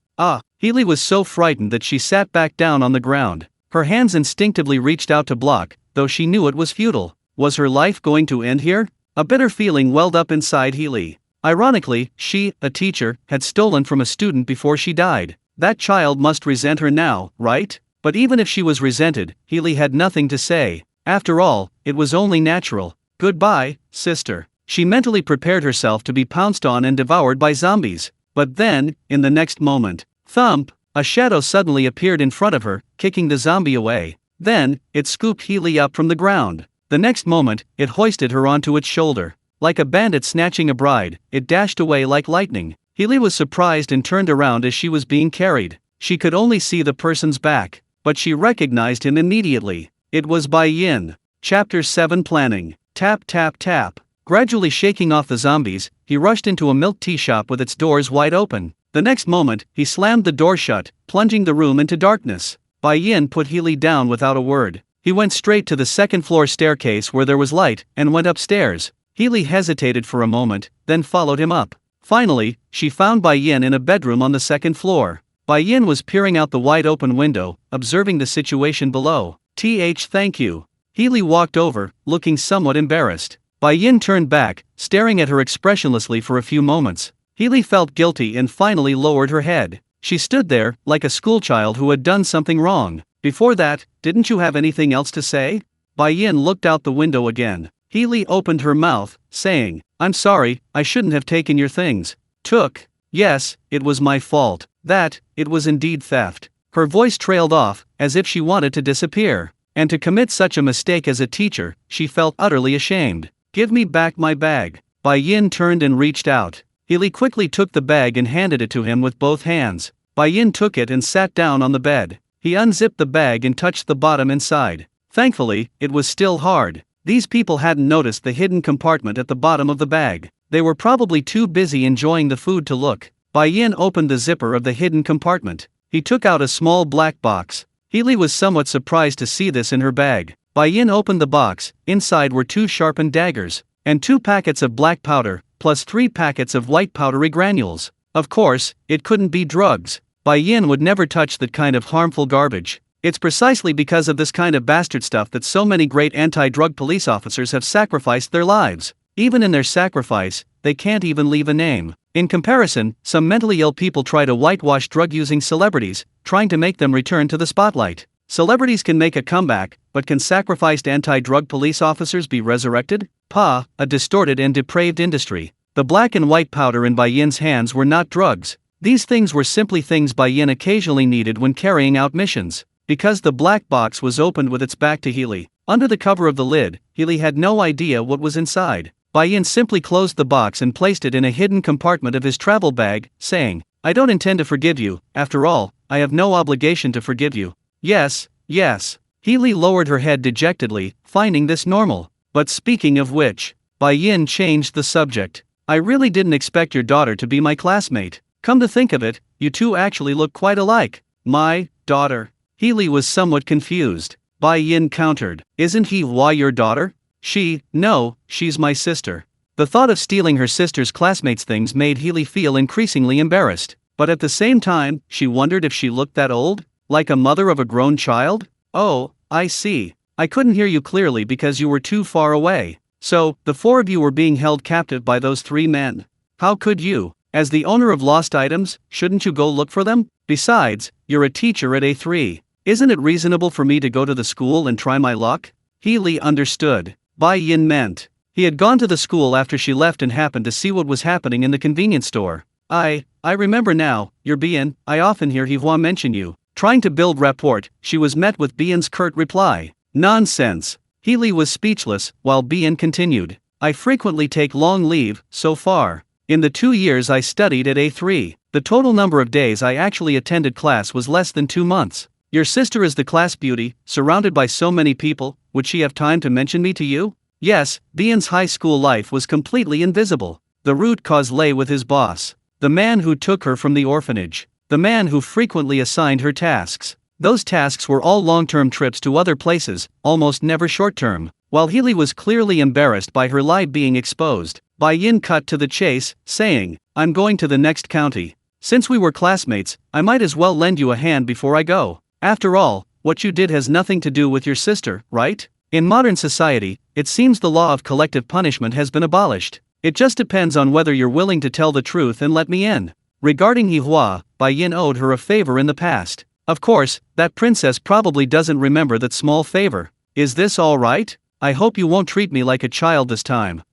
Healy was so frightened that she sat back down on the ground. Her hands instinctively reached out to block, though she knew it was futile. Was her life going to end here? A bitter feeling welled up inside Healy. Ironically, she, a teacher, had stolen from a student before she died. That child must resent her now, right? But even if she was resented, Healy had nothing to say. After all, it was only natural. Goodbye, sister. She mentally prepared herself to be pounced on and devoured by zombies. But then, in the next moment, thump, a shadow suddenly appeared in front of her, kicking the zombie away. Then, it scooped Healy up from the ground. The next moment, it hoisted her onto its shoulder. Like a bandit snatching a bride, it dashed away like lightning. Healy was surprised and turned around as she was being carried. She could only see the person's back, but she recognized him immediately. It was Bai Yin. Chapter 7 Planning. Tap tap tap. Gradually shaking off the zombies, he rushed into a milk tea shop with its doors wide open. The next moment, he slammed the door shut, plunging the room into darkness. Bai Yin put Healy down without a word. He went straight to the second-floor staircase where there was light, and went upstairs. Healy hesitated for a moment, then followed him up. Finally, she found Bai Yin in a bedroom on the second floor. Bai Yin was peering out the wide-open window, observing the situation below. Thank you. Healy walked over, looking somewhat embarrassed. Bai Yin turned back, staring at her expressionlessly for a few moments. Healy felt guilty and finally lowered her head. She stood there, like a schoolchild who had done something wrong. Before that, didn't you have anything else to say? Bai Yin looked out the window again. Healy opened her mouth, saying, I'm sorry, I shouldn't have taken your things. Took? Yes, it was my fault. It was indeed theft. Her voice trailed off, as if she wanted to disappear. And to commit such a mistake as a teacher, she felt utterly ashamed. Give me back my bag. Bai Yin turned and reached out. Healy quickly took the bag and handed it to him with both hands. Bai Yin took it and sat down on the bed. He unzipped the bag and touched the bottom inside. Thankfully, it was still hard. These people hadn't noticed the hidden compartment at the bottom of the bag. They were probably too busy enjoying the food to look. Bai Yin opened the zipper of the hidden compartment. He took out a small black box. Healy was somewhat surprised to see this in her bag. Bai Yin opened the box. Inside were 2 sharpened daggers, and 2 packets of black powder, plus 3 packets of white powdery granules. Of course, it couldn't be drugs. Bai Yin would never touch that kind of harmful garbage. It's precisely because of this kind of bastard stuff that so many great anti-drug police officers have sacrificed their lives. Even in their sacrifice, they can't even leave a name. In comparison, some mentally ill people try to whitewash drug-using celebrities, trying to make them return to the spotlight. Celebrities can make a comeback, but can sacrificed anti-drug police officers be resurrected? A distorted and depraved industry. The black and white powder in Bai Yin's hands were not drugs. These things were simply things Bai Yin occasionally needed when carrying out missions. Because the black box was opened with its back to Healy, under the cover of the lid, Healy had no idea what was inside. Bai Yin simply closed the box and placed it in a hidden compartment of his travel bag, saying, I don't intend to forgive you, after all, I have no obligation to forgive you. Yes. Healy lowered her head dejectedly, finding this normal. But speaking of which, Bai Yin changed the subject. I really didn't expect your daughter to be my classmate. Come to think of it, you two actually look quite alike. My daughter. Healy was somewhat confused. Bai Yin countered, Isn't he your daughter? No, she's my sister. The thought of stealing her sister's classmates' things made Healy feel increasingly embarrassed. But at the same time, she wondered if she looked that old? Like a mother of a grown child? Oh, I see. I couldn't hear you clearly because you were too far away. So, the four of you were being held captive by those three men. How could you? As the owner of lost items, shouldn't you go look for them? Besides, you're a teacher at A3. Isn't it reasonable for me to go to the school and try my luck? Healy understood. Bai Yin meant. He had gone to the school after she left and happened to see what was happening in the convenience store. I remember now, you're Bien. I often hear Hihua mention you. Trying to build rapport, she was met with Bien's curt reply. Nonsense. Healy was speechless, while Bien continued. I frequently take long leave, so far. In the 2 years I studied at A3, the total number of days I actually attended class was less than 2 months. Your sister is the class beauty, surrounded by so many people, would she have time to mention me to you? Yes, Bien's high school life was completely invisible. The root cause lay with his boss. The man who took her from the orphanage. The man who frequently assigned her tasks. Those tasks were all long-term trips to other places, almost never short-term. While Healy was clearly embarrassed by her lie being exposed, Bai Yin cut to the chase, saying, I'm going to the next county. Since we were classmates, I might as well lend you a hand before I go. After all, what you did has nothing to do with your sister, right? In modern society, it seems the law of collective punishment has been abolished. It just depends on whether you're willing to tell the truth and let me in. Regarding Hihua, Bai Yin owed her a favor in the past. Of course, that princess probably doesn't remember that small favor. Is this all right? I hope you won't treat me like a child this time.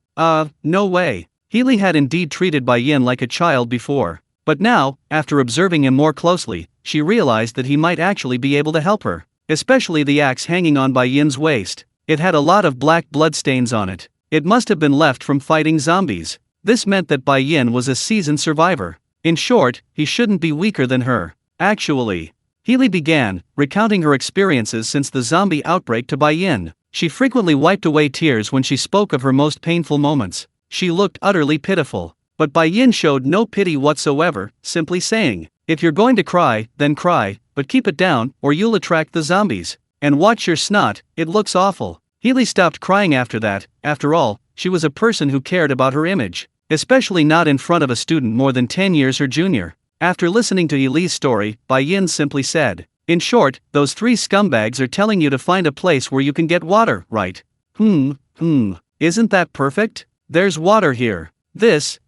No way. Healy had indeed treated Bai Yin like a child before. But now, after observing him more closely, she realized that he might actually be able to help her. Especially the axe hanging on Bai Yin's waist. It had a lot of black blood stains on it. It must have been left from fighting zombies. This meant that Bai Yin was a seasoned survivor. In short, he shouldn't be weaker than her. Actually, Healy began, recounting her experiences since the zombie outbreak to Bai Yin. She frequently wiped away tears when she spoke of her most painful moments. She looked utterly pitiful. But Bai Yin showed no pity whatsoever, simply saying, if you're going to cry, then cry, but keep it down, or you'll attract the zombies. And watch your snot, it looks awful. Healy stopped crying after that. After all, she was a person who cared about her image. Especially not in front of a student more than 10 years her junior. After listening to Healy's story, Bai Yin simply said, in short, those three scumbags are telling you to find a place where you can get water, right? Isn't that perfect? There's water here.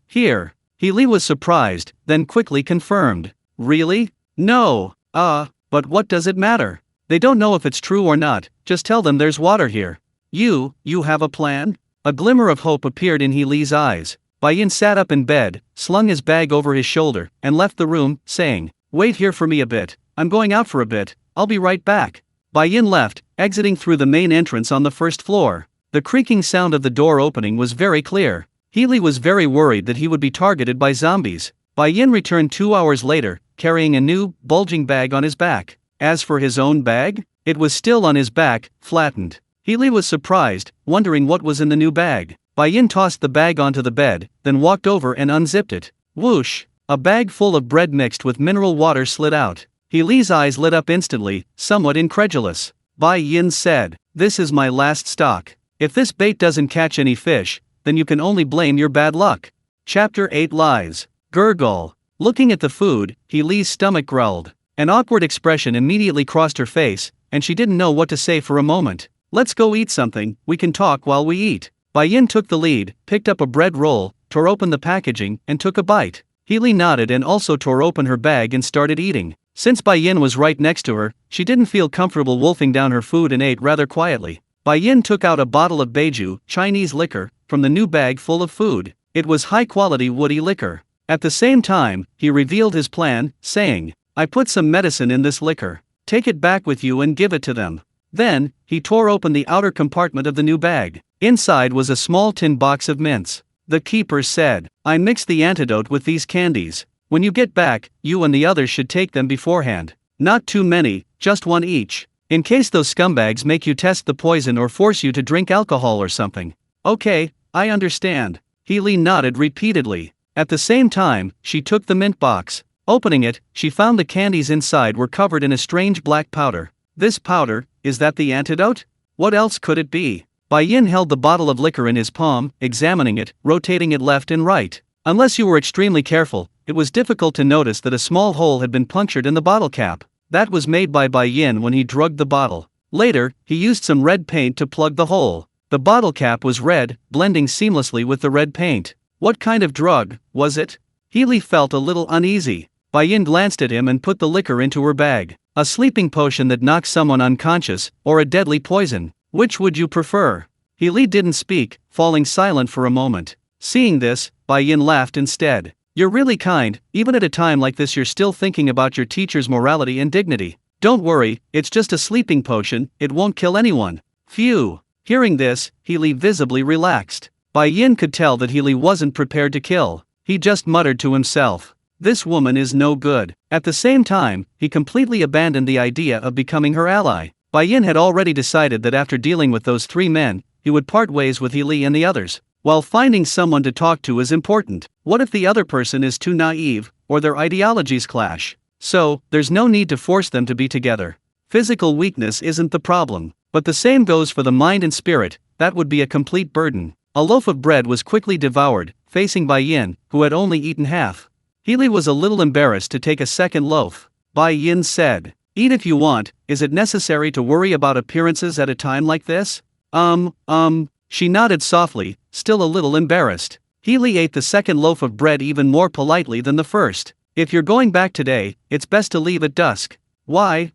Here. Healy was surprised, then quickly confirmed. Really? No. But what does it matter? They don't know if it's true or not, just tell them there's water here. You have a plan? A glimmer of hope appeared in Healy's eyes. Bai Yin sat up in bed, slung his bag over his shoulder, and left the room, saying, wait here for me a bit, I'm going out for a bit, I'll be right back. Bai Yin left, exiting through the main entrance on the first floor. The creaking sound of the door opening was very clear. Healy was very worried that he would be targeted by zombies. Bai Yin returned 2 hours later, carrying a new, bulging bag on his back. As for his own bag, it was still on his back, flattened. Healy was surprised, wondering what was in the new bag. Bai Yin tossed the bag onto the bed, then walked over and unzipped it. Whoosh! A bag full of bread mixed with mineral water slid out. Healy's eyes lit up instantly, somewhat incredulous. Bai Yin said, this is my last stock. If this bait doesn't catch any fish, then you can only blame your bad luck. Chapter 8 Lies. Gurgle. Looking at the food, Healy's stomach growled. An awkward expression immediately crossed her face, and she didn't know what to say for a moment. Let's go eat something, we can talk while we eat. Bai Yin took the lead, picked up a bread roll, tore open the packaging, and took a bite. Healy nodded and also tore open her bag and started eating. Since Bai Yin was right next to her, she didn't feel comfortable wolfing down her food and ate rather quietly. Bai Yin took out a bottle of Beiju, Chinese liquor, from the new bag full of food. It was high-quality woody liquor. At the same time, he revealed his plan, saying, I put some medicine in this liquor. Take it back with you and give it to them. Then, he tore open the outer compartment of the new bag. Inside was a small tin box of mints. The keeper said, I mixed the antidote with these candies. When you get back, you and the others should take them beforehand. Not too many, just one each. In case those scumbags make you test the poison or force you to drink alcohol or something. Okay, I understand. Healy nodded repeatedly. At the same time, she took the mint box. Opening it, she found the candies inside were covered in a strange black powder. This powder, is that the antidote? What else could it be? Bai Yin held the bottle of liquor in his palm, examining it, rotating it left and right. Unless you were extremely careful, it was difficult to notice that a small hole had been punctured in the bottle cap. That was made by Bai Yin when he drugged the bottle. Later, he used some red paint to plug the hole. The bottle cap was red, blending seamlessly with the red paint. What kind of drug was it? Healy felt a little uneasy. Bai Yin glanced at him and put the liquor into her bag. A sleeping potion that knocks someone unconscious, or a deadly poison. Which would you prefer? Healy didn't speak, falling silent for a moment. Seeing this, Bai Yin laughed instead. You're really kind, even at a time like this you're still thinking about your teacher's morality and dignity. Don't worry, it's just a sleeping potion, it won't kill anyone. Phew. Hearing this, Healy visibly relaxed. Bai Yin could tell that Healy wasn't prepared to kill. He just muttered to himself. This woman is no good. At the same time, he completely abandoned the idea of becoming her ally. Bai Yin had already decided that after dealing with those 3 men, he would part ways with Healy and the others. While finding someone to talk to is important, what if the other person is too naive, or their ideologies clash? So, there's no need to force them to be together. Physical weakness isn't the problem, but the same goes for the mind and spirit, that would be a complete burden. A loaf of bread was quickly devoured, facing Bai Yin, who had only eaten half. Healy was a little embarrassed to take a second loaf. Bai Yin said, "Eat if you want, is it necessary to worry about appearances at a time like this?" She nodded softly, still a little embarrassed. Healy ate the second loaf of bread even more politely than the first. "If you're going back today, it's best to leave at dusk." Why?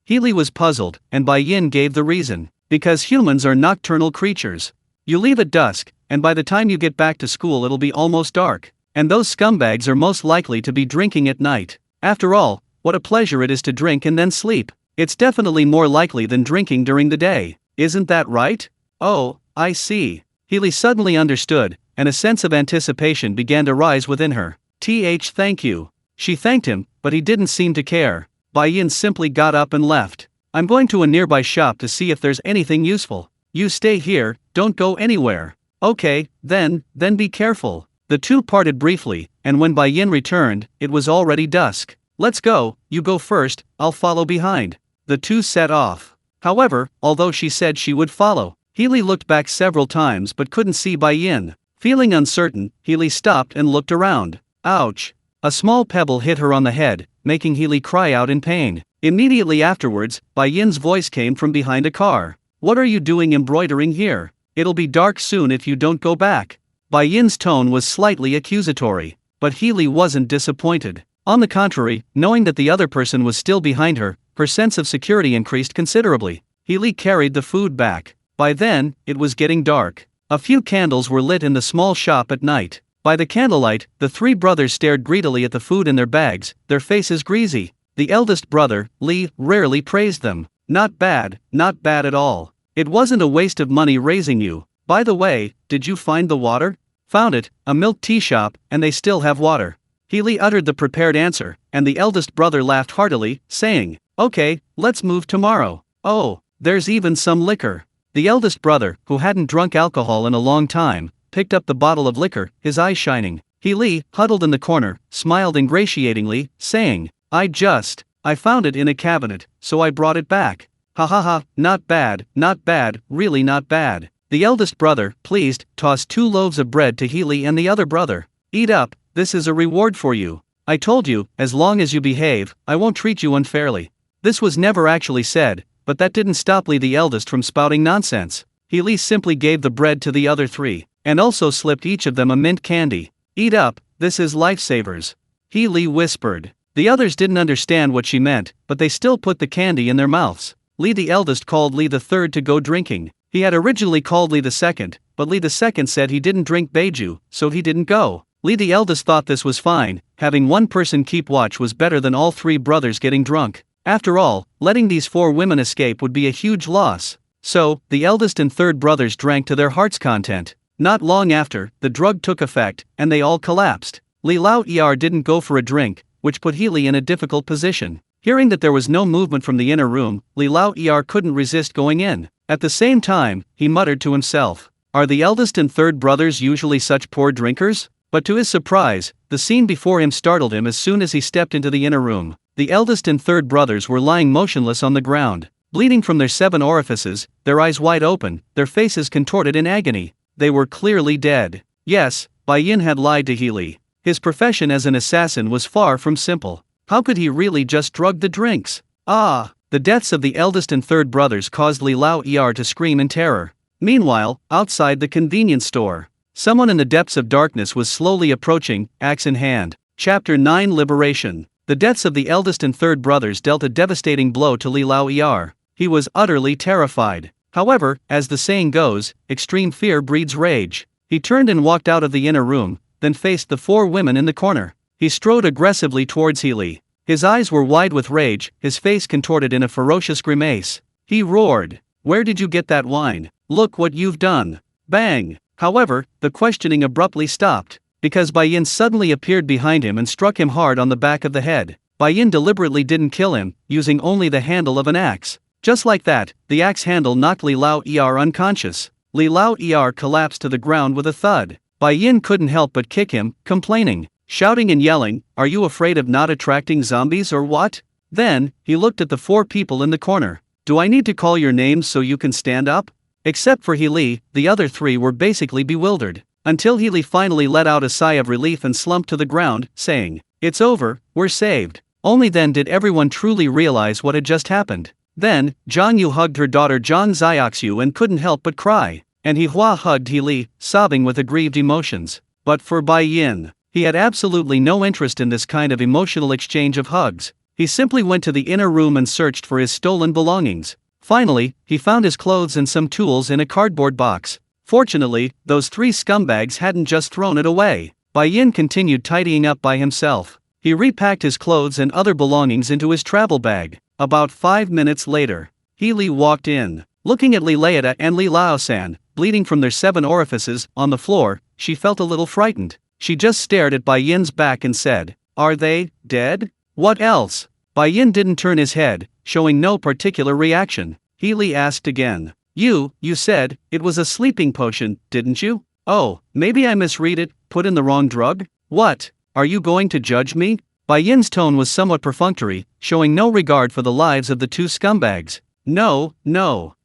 Healy was puzzled, and Bai Yin gave the reason. Because humans are nocturnal creatures. You leave at dusk, and by the time you get back to school it'll be almost dark. And those scumbags are most likely to be drinking at night. After all, what a pleasure it is to drink and then sleep. It's definitely more likely than drinking during the day. Isn't that right? Oh, I see. Healy suddenly understood, and a sense of anticipation began to rise within her. Thank you. She thanked him, but he didn't seem to care. Bai Yin simply got up and left. "I'm going to a nearby shop to see if there's anything useful. You stay here, don't go anywhere." "Okay, then be careful." The two parted briefly, and when Bai Yin returned, it was already dusk. "Let's go, you go first, I'll follow behind." The two set off. However, although she said she would follow, Healy looked back several times but couldn't see Bai Yin. Feeling uncertain, Healy stopped and looked around. Ouch! A small pebble hit her on the head, making Healy cry out in pain. Immediately afterwards, Bai Yin's voice came from behind a car. "What are you doing embroidering here? It'll be dark soon if you don't go back." Bai Yin's tone was slightly accusatory, but Healy wasn't disappointed. On the contrary, knowing that the other person was still behind her, her sense of security increased considerably. Healy carried the food back. By then, it was getting dark. A few candles were lit in the small shop at night. By the candlelight, the 3 brothers stared greedily at the food in their bags, their faces greasy. The eldest brother, Lee, rarely praised them. Not bad at all. "It wasn't a waste of money raising you. By the way, did you find the water?" "Found it, a milk tea shop, and they still have water." Healy uttered the prepared answer, and the eldest brother laughed heartily, saying, "Okay, let's move tomorrow." "Oh, there's even some liquor." The eldest brother, who hadn't drunk alcohol in a long time, picked up the bottle of liquor, his eyes shining. Healy, huddled in the corner, smiled ingratiatingly, saying, I found it in a cabinet, so I brought it back." "Ha ha ha, not bad, really not bad." The eldest brother, pleased, tossed 2 loaves of bread to Healy and the other brother. "Eat up, this is a reward for you. I told you, as long as you behave, I won't treat you unfairly." This was never actually said, but that didn't stop Lee the eldest from spouting nonsense. Healy simply gave the bread to the other 3, and also slipped each of them a mint candy. "Eat up, this is lifesavers," Healy whispered. The others didn't understand what she meant, but they still put the candy in their mouths. Lee the eldest called Lee the third to go drinking. He had originally called Lee the second, but Lee the second said he didn't drink beiju, so he didn't go. Lee the eldest thought this was fine, having one person keep watch was better than all 3 brothers getting drunk. After all, letting these 4 women escape would be a huge loss. So, the eldest and third brothers drank to their heart's content. Not long after, the drug took effect, and they all collapsed. Li Lao Er didn't go for a drink, which put Healy in a difficult position. Hearing that there was no movement from the inner room, Li Lao Er couldn't resist going in. At the same time, he muttered to himself, "Are the eldest and third brothers usually such poor drinkers?" But to his surprise, the scene before him startled him as soon as he stepped into the inner room. The eldest and third brothers were lying motionless on the ground. bleeding from their 7 orifices, their eyes wide open, their faces contorted in agony. They were clearly dead. Yes, Bai Yin had lied to Healy. His profession as an assassin was far from simple. How could he really just drug the drinks? The deaths of the eldest and third brothers caused Li Lao Er to scream in terror. Meanwhile, outside the convenience store, someone in the depths of darkness was slowly approaching, axe in hand. Chapter 9 Liberation. The deaths of the eldest and third brothers dealt a devastating blow to Li Lao Er. He was utterly terrified. However, as the saying goes, extreme fear breeds rage. He turned and walked out of the inner room, then faced the 4 women in the corner. He strode aggressively towards Healy. His eyes were wide with rage, his face contorted in a ferocious grimace. He roared, "Where did you get that wine? Look what you've done." Bang! However, the questioning abruptly stopped, because Bai Yin suddenly appeared behind him and struck him hard on the back of the head. Bai Yin deliberately didn't kill him, using only the handle of an axe. Just like that, the axe handle knocked Li Lao Er unconscious. Li Lao Er collapsed to the ground with a thud. Bai Yin couldn't help but kick him, complaining, shouting and yelling, "Are you afraid of not attracting zombies or what?" Then, he looked at the 4 people in the corner. "Do I need to call your names so you can stand up?" Except for Healy, the other 3 were basically bewildered. Until Healy finally let out a sigh of relief and slumped to the ground, saying, "It's over, we're saved." Only then did everyone truly realize what had just happened. Then, Zhang Yu hugged her daughter Zhang Xiaoxiu and couldn't help but cry. And He Hua hugged Healy, sobbing with aggrieved emotions. But for Bai Yin, he had absolutely no interest in this kind of emotional exchange of hugs. He simply went to the inner room and searched for his stolen belongings. Finally, he found his clothes and some tools in a cardboard box. Fortunately, those 3 scumbags hadn't just thrown it away. Bai Yin continued tidying up by himself. He repacked his clothes and other belongings into his travel bag. About 5 minutes later, Healy walked in. Looking at Li Laeta and Li Lao-san, bleeding from their 7 orifices, on the floor, she felt a little frightened. She just stared at Bai Yin's back and said, "Are they dead? What else?" Bai Yin didn't turn his head, showing no particular reaction. Healy asked again, You said, it was a sleeping potion, didn't you?" "Oh, maybe I misread it, put in the wrong drug?" "What? Are you going to judge me?" Bai Yin's tone was somewhat perfunctory, showing no regard for the lives of the 2 scumbags. No.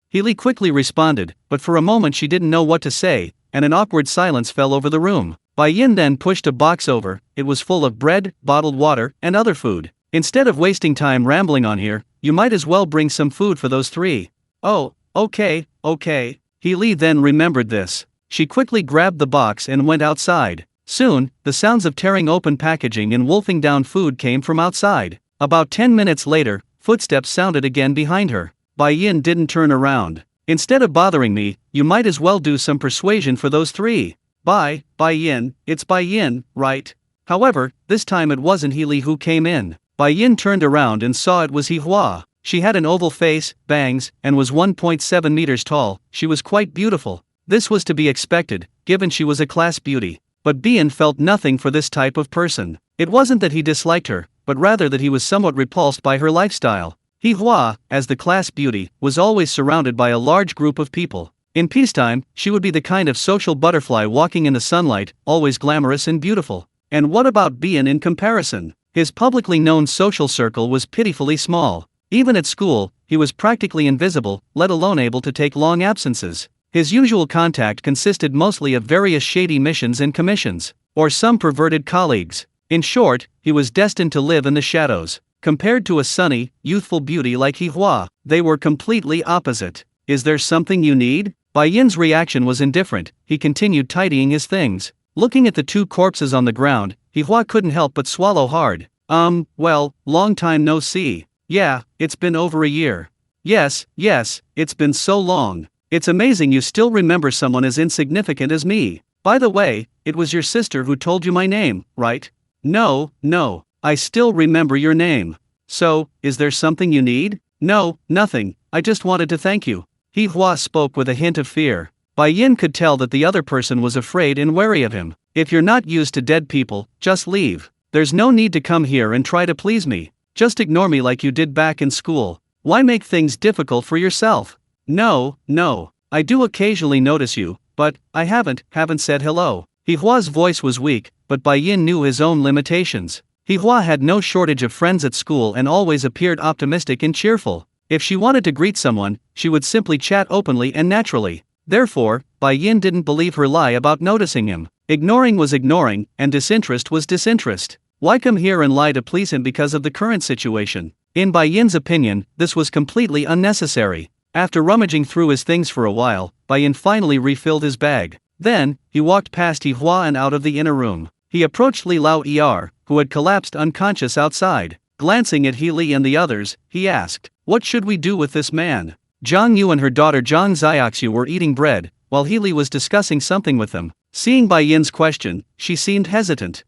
Healy quickly responded, but for a moment she didn't know what to say, and an awkward silence fell over the room. Bai Yin then pushed a box over. It was full of bread, bottled water, and other food. "Instead of wasting time rambling on here, you might as well bring some food for those 3. "Oh, okay. Healy then remembered this. She quickly grabbed the box and went outside. Soon, the sounds of tearing open packaging and wolfing down food came from outside. About 10 minutes later, footsteps sounded again behind her. Bai Yin didn't turn around. "Instead of bothering me, you might as well do some persuasion for those 3. Bai Yin, it's Bai Yin, right?" However, this time it wasn't Healy who came in. Bai Yin turned around and saw it was He Hua. She had an oval face, bangs, and was 1.7 meters tall. She was quite beautiful. This was to be expected, given she was a class beauty. But Bian felt nothing for this type of person. It wasn't that he disliked her, but rather that he was somewhat repulsed by her lifestyle. He Hua, as the class beauty, was always surrounded by a large group of people. In peacetime, she would be the kind of social butterfly walking in the sunlight, always glamorous and beautiful. And what about Bian in comparison? His publicly known social circle was pitifully small. Even at school, he was practically invisible, let alone able to take long absences. His usual contact consisted mostly of various shady missions and commissions, or some perverted colleagues. In short, he was destined to live in the shadows. Compared to a sunny, youthful beauty like He Hua, they were completely opposite. "Is there something you need?" Bai Yin's reaction was indifferent. He continued tidying his things. Looking at the 2 corpses on the ground, He Hua couldn't help but swallow hard. Well, long time no see." "Yeah, it's been over a year." Yes, it's been so long. It's amazing you still remember someone as insignificant as me. By the way, it was your sister who told you my name, right?" No, I still remember your name." "So, is there something you need?" "No, nothing, I just wanted to thank you." He Hua spoke with a hint of fear. Bai Yin could tell that the other person was afraid and wary of him. "If you're not used to dead people, just leave. There's no need to come here and try to please me. Just ignore me like you did back in school. Why make things difficult for yourself?" No, I do occasionally notice you, but I haven't said hello." He Hua's voice was weak, but Bai Yin knew his own limitations. He Hua had no shortage of friends at school and always appeared optimistic and cheerful. If she wanted to greet someone, she would simply chat openly and naturally. Therefore, Bai Yin didn't believe her lie about noticing him. Ignoring was ignoring, and disinterest was disinterest. Why come here and lie to please him because of the current situation? In Bai Yin's opinion, this was completely unnecessary. After rummaging through his things for a while, Bai Yin finally refilled his bag. Then, he walked past He Hua and out of the inner room. He approached Li Lao Er, who had collapsed unconscious outside. Glancing at He Li and the others, he asked, "What should we do with this man?" Zhang Yu and her daughter Zhang Xiaoxiu were eating bread, while He Li was discussing something with them. Seeing Bai Yin's question, she seemed hesitant.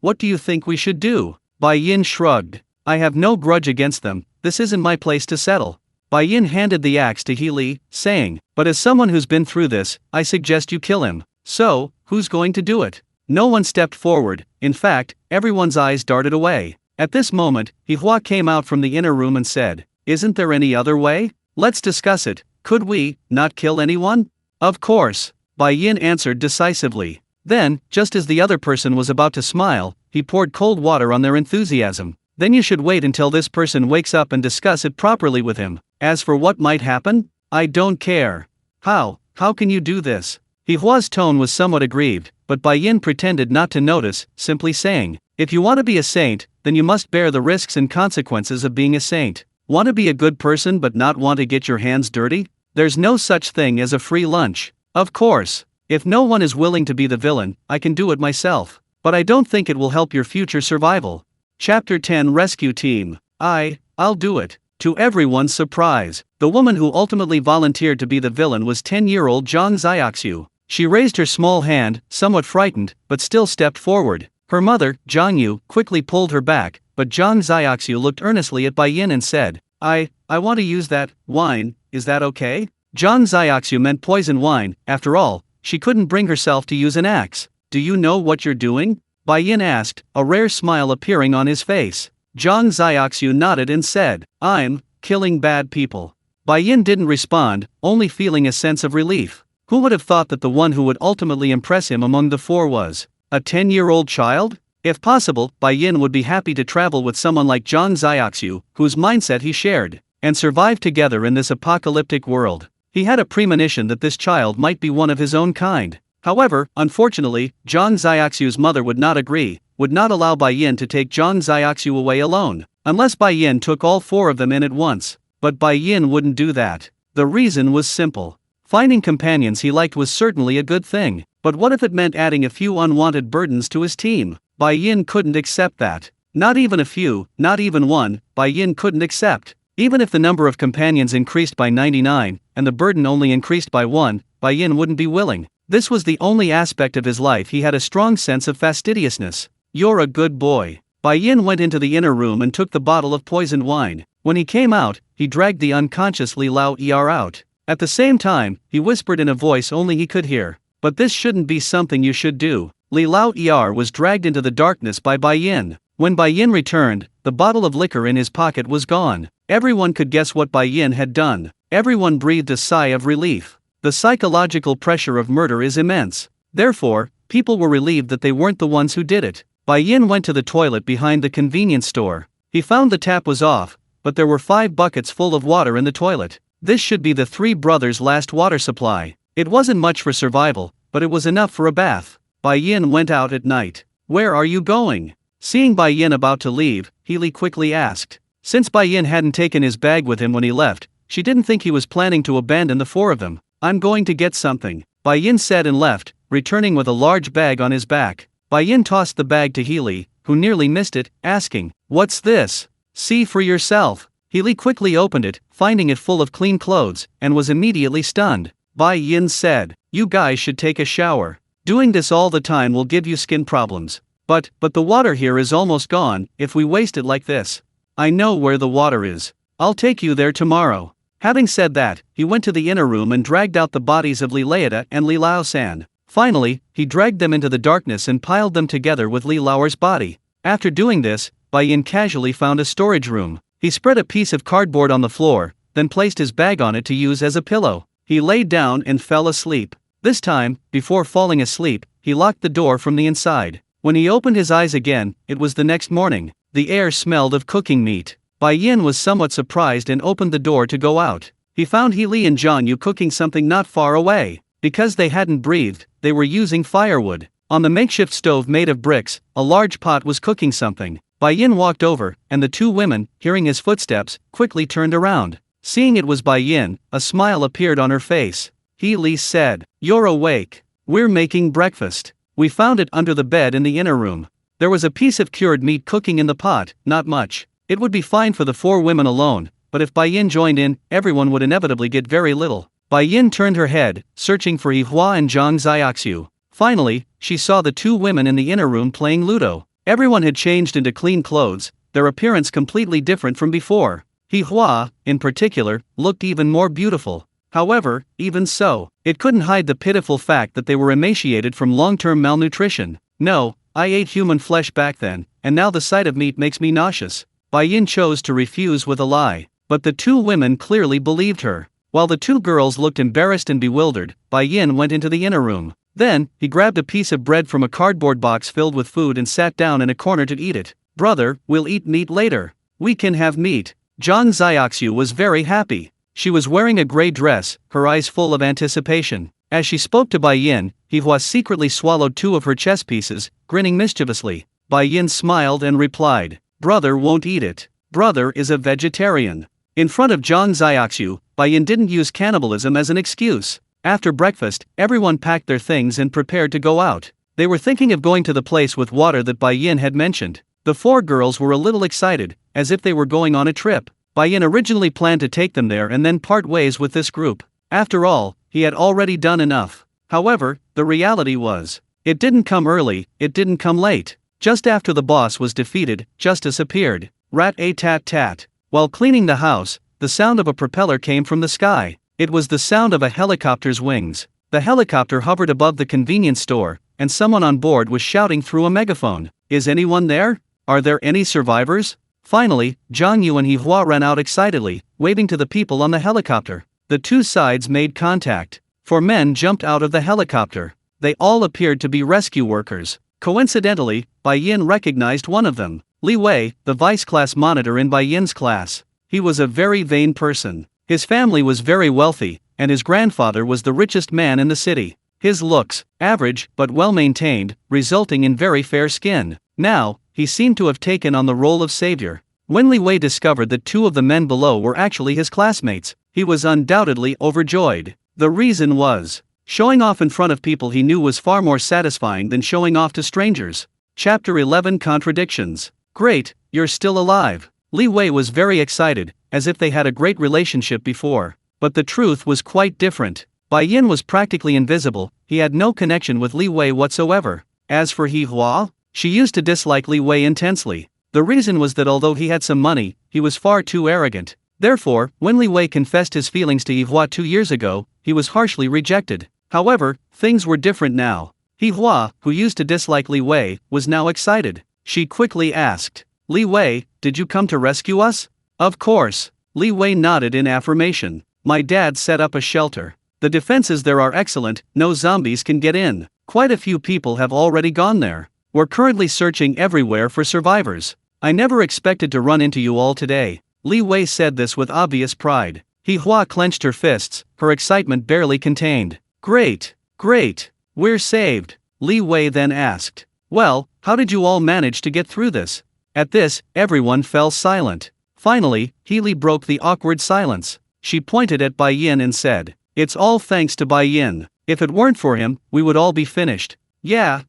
What do you think we should do?" Bai Yin shrugged. "I have no grudge against them, this isn't my place to settle." Bai Yin handed the axe to He Li, saying, "But as someone who's been through this, I suggest you kill him." "So, who's going to do it?" No one stepped forward, in fact, everyone's eyes darted away. At this moment, He Hua came out from the inner room and said, "Isn't there any other way? Let's discuss it. Could we not kill anyone?" "Of course," Bai Yin answered decisively. Then, just as the other person was about to smile, he poured cold water on their enthusiasm. "Then you should wait until this person wakes up and discuss it properly with him. As for what might happen, I don't care." How can you do this?" He Hua's tone was somewhat aggrieved, but Bai Yin pretended not to notice, simply saying, "If you want to be a saint, then you must bear the risks and consequences of being a saint. Want to be a good person but not want to get your hands dirty? There's no such thing as a free lunch. Of course, if no one is willing to be the villain, I can do it myself. But I don't think it will help your future survival." Chapter 10 Rescue Team. I'll do it. To everyone's surprise, the woman who ultimately volunteered to be the villain was 10-year-old Zhang Xiaoxiu. She raised her small hand, somewhat frightened, but still stepped forward. Her mother, Zhang Yu, quickly pulled her back, but Zhang Xiaoxiu looked earnestly at Bai Yin and said, I want to use that wine, is that okay?" Zhang Xiaoxiu meant poison wine, after all, she couldn't bring herself to use an axe. "Do you know what you're doing?" Bai Yin asked, a rare smile appearing on his face. Zhang Xiaoxiu nodded and said, "I'm killing bad people." Bai Yin didn't respond, only feeling a sense of relief. Who would have thought that the one who would ultimately impress him among the four was a 10-year-old child? If possible, Bai Yin would be happy to travel with someone like Zhang Xiaoxiu, whose mindset he shared, and survive together in this apocalyptic world. He had a premonition that this child might be one of his own kind. However, unfortunately, Zhang Xiaoxiu's mother would not agree, would not allow Bai Yin to take Zhang Xiaoxiu away alone, unless Bai Yin took all four of them in at once. But Bai Yin wouldn't do that. The reason was simple. Finding companions he liked was certainly a good thing, but what if it meant adding a few unwanted burdens to his team? Bai Yin couldn't accept that. Not even a few, not even one, Bai Yin couldn't accept. Even if the number of companions increased by 99, and the burden only increased by 1, Bai Yin wouldn't be willing. This was the only aspect of his life he had a strong sense of fastidiousness. "You're a good boy." Bai Yin went into the inner room and took the bottle of poisoned wine. When he came out, he dragged the unconscious Li Lao Er out. At the same time, he whispered in a voice only he could hear, "But this shouldn't be something you should do." Li Lao Er was dragged into the darkness by Bai Yin. When Bai Yin returned, the bottle of liquor in his pocket was gone. Everyone could guess what Bai Yin had done. Everyone breathed a sigh of relief. The psychological pressure of murder is immense. Therefore, people were relieved that they weren't the ones who did it. Bai Yin went to the toilet behind the convenience store. He found the tap was off, but there were 5 buckets full of water in the toilet. This should be the 3 brothers' last water supply. It wasn't much for survival, but it was enough for a bath. Bai Yin went out at night. "Where are you going?" Seeing Bai Yin about to leave, He Li quickly asked. Since Bai Yin hadn't taken his bag with him when he left, she didn't think he was planning to abandon the 4 of them. "I'm going to get something," Bai Yin said and left, returning with a large bag on his back. Bai Yin tossed the bag to He Li, who nearly missed it, asking, "What's this?" "See for yourself." He Li quickly opened it, finding it full of clean clothes, and was immediately stunned. Bai Yin said, "You guys should take a shower. Doing this all the time will give you skin problems. But the water here is almost gone, if we waste it like this." "I know where the water is. I'll take you there tomorrow." Having said that, he went to the inner room and dragged out the bodies of Li Laota and Li Lao San. Finally, he dragged them into the darkness and piled them together with Li Laoer's body. After doing this, Bai Yin casually found a storage room. He spread a piece of cardboard on the floor, then placed his bag on it to use as a pillow. He lay down and fell asleep. This time, before falling asleep, he locked the door from the inside. When he opened his eyes again, it was the next morning. The air smelled of cooking meat. Bai Yin was somewhat surprised and opened the door to go out. He found Healy and John Yu cooking something not far away. Because they hadn't breathed, they were using firewood. On the makeshift stove made of bricks, a large pot was cooking something. Bai Yin walked over, and the two women, hearing his footsteps, quickly turned around. Seeing it was Bai Yin, a smile appeared on her face. Healy said, "You're awake. We're making breakfast. We found it under the bed in the inner room." There was a piece of cured meat cooking in the pot, not much. It would be fine for the four women alone, but if Bai Yin joined in, everyone would inevitably get very little. Bai Yin turned her head, searching for Yihua and Zhang Xiaoxiu. Finally, she saw the two women in the inner room playing Ludo. Everyone had changed into clean clothes, their appearance completely different from before. Yihua, in particular, looked even more beautiful. However, even so, it couldn't hide the pitiful fact that they were emaciated from long-term malnutrition. "No, I ate human flesh back then, and now the sight of meat makes me nauseous." Bai Yin chose to refuse with a lie, but the two women clearly believed her. While the two girls looked embarrassed and bewildered, Bai Yin went into the inner room. Then, he grabbed a piece of bread from a cardboard box filled with food and sat down in a corner to eat it. "Brother, we'll eat meat later. We can have meat." Zhang Xiaoxiu was very happy. She was wearing a gray dress, her eyes full of anticipation. As she spoke to Bai Yin, Yihua secretly swallowed two of her chess pieces, grinning mischievously. Bai Yin smiled and replied, "Brother won't eat it. Brother is a vegetarian." In front of Zhang Xiaoxiu, Bai Yin didn't use cannibalism as an excuse. After breakfast, everyone packed their things and prepared to go out. They were thinking of going to the place with water that Bai Yin had mentioned. The four girls were a little excited, as if they were going on a trip. Bai Yin originally planned to take them there and then part ways with this group. After all, he had already done enough. However, the reality was, it didn't come early, it didn't come late. Just after the boss was defeated, justice appeared. Rat-a-tat-tat. While cleaning the house, the sound of a propeller came from the sky. It was the sound of a helicopter's wings. The helicopter hovered above the convenience store, and someone on board was shouting through a megaphone, "Is anyone there? Are there any survivors?" Finally, Zhang Yu and Yihua ran out excitedly, waving to the people on the helicopter. The two sides made contact. Four men jumped out of the helicopter. They all appeared to be rescue workers. Coincidentally, Bai Yin recognized one of them. Li Wei, the vice-class monitor in Bai Yin's class. He was a very vain person. His family was very wealthy, and his grandfather was the richest man in the city. His looks, average but well-maintained, resulting in very fair skin. Now, he seemed to have taken on the role of savior. When Li Wei discovered that two of the men below were actually his classmates, he was undoubtedly overjoyed. The reason was, showing off in front of people he knew was far more satisfying than showing off to strangers. Chapter 11 Contradictions. "Great, you're still alive." Li Wei was very excited, as if they had a great relationship before. But the truth was quite different. Bai Yin was practically invisible, he had no connection with Li Wei whatsoever. As for Yihua, she used to dislike Li Wei intensely. The reason was that although he had some money, he was far too arrogant. Therefore, when Li Wei confessed his feelings to Yihua 2 years ago, he was harshly rejected. However, things were different now. Yihua, who used to dislike Li Wei, was now excited. She quickly asked, "Li Wei, did you come to rescue us?" "Of course." Li Wei nodded in affirmation. "My dad set up a shelter. The defenses there are excellent, no zombies can get in. Quite a few people have already gone there. We're currently searching everywhere for survivors. I never expected to run into you all today." Li Wei said this with obvious pride. Yihua clenched her fists, her excitement barely contained. "Great, great, we're saved." Li Wei then asked, "Well, how did you all manage to get through this?" At this, everyone fell silent. Finally, Healy broke the awkward silence. She pointed at Bai Yin and said, "It's all thanks to Bai Yin. If it weren't for him, we would all be finished." Yeah,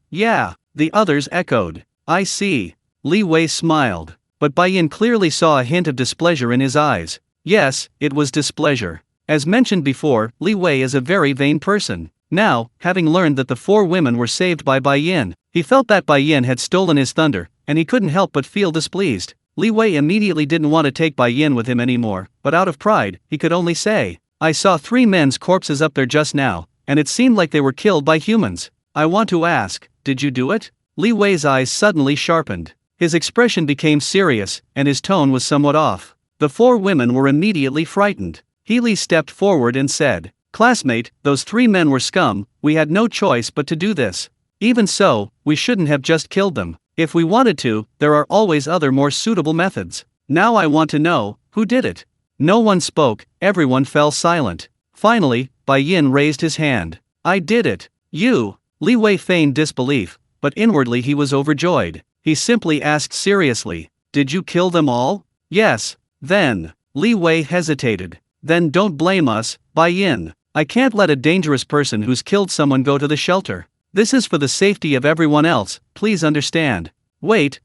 the others echoed. "I see." Li Wei smiled. But Bai Yin clearly saw a hint of displeasure in his eyes. Yes, it was displeasure. As mentioned before, Li Wei is a very vain person. Now, having learned that the four women were saved by Bai Yin, he felt that Bai Yin had stolen his thunder, and he couldn't help but feel displeased. Li Wei immediately didn't want to take Bai Yin with him anymore, but out of pride, he could only say, "I saw 3 men's corpses up there just now, and it seemed like they were killed by humans. I want to ask, did you do it?" Li Wei's eyes suddenly sharpened. His expression became serious, and his tone was somewhat off. The 4 women were immediately frightened. Healy stepped forward and said, "Classmate, those 3 men were scum, we had no choice but to do this. Even so, we shouldn't have just killed them. If we wanted to, there are always other more suitable methods." Now I want to know, who did it? No one spoke, everyone fell silent. Finally, Bai Yin raised his hand. I did it. You. Li Wei feigned disbelief, but inwardly he was overjoyed. He simply asked seriously, did you kill them all? Yes. Then. Li Wei hesitated. Then don't blame us, Bai Yin. I can't let a dangerous person who's killed someone go to the shelter. This is for the safety of everyone else, please understand. Wait,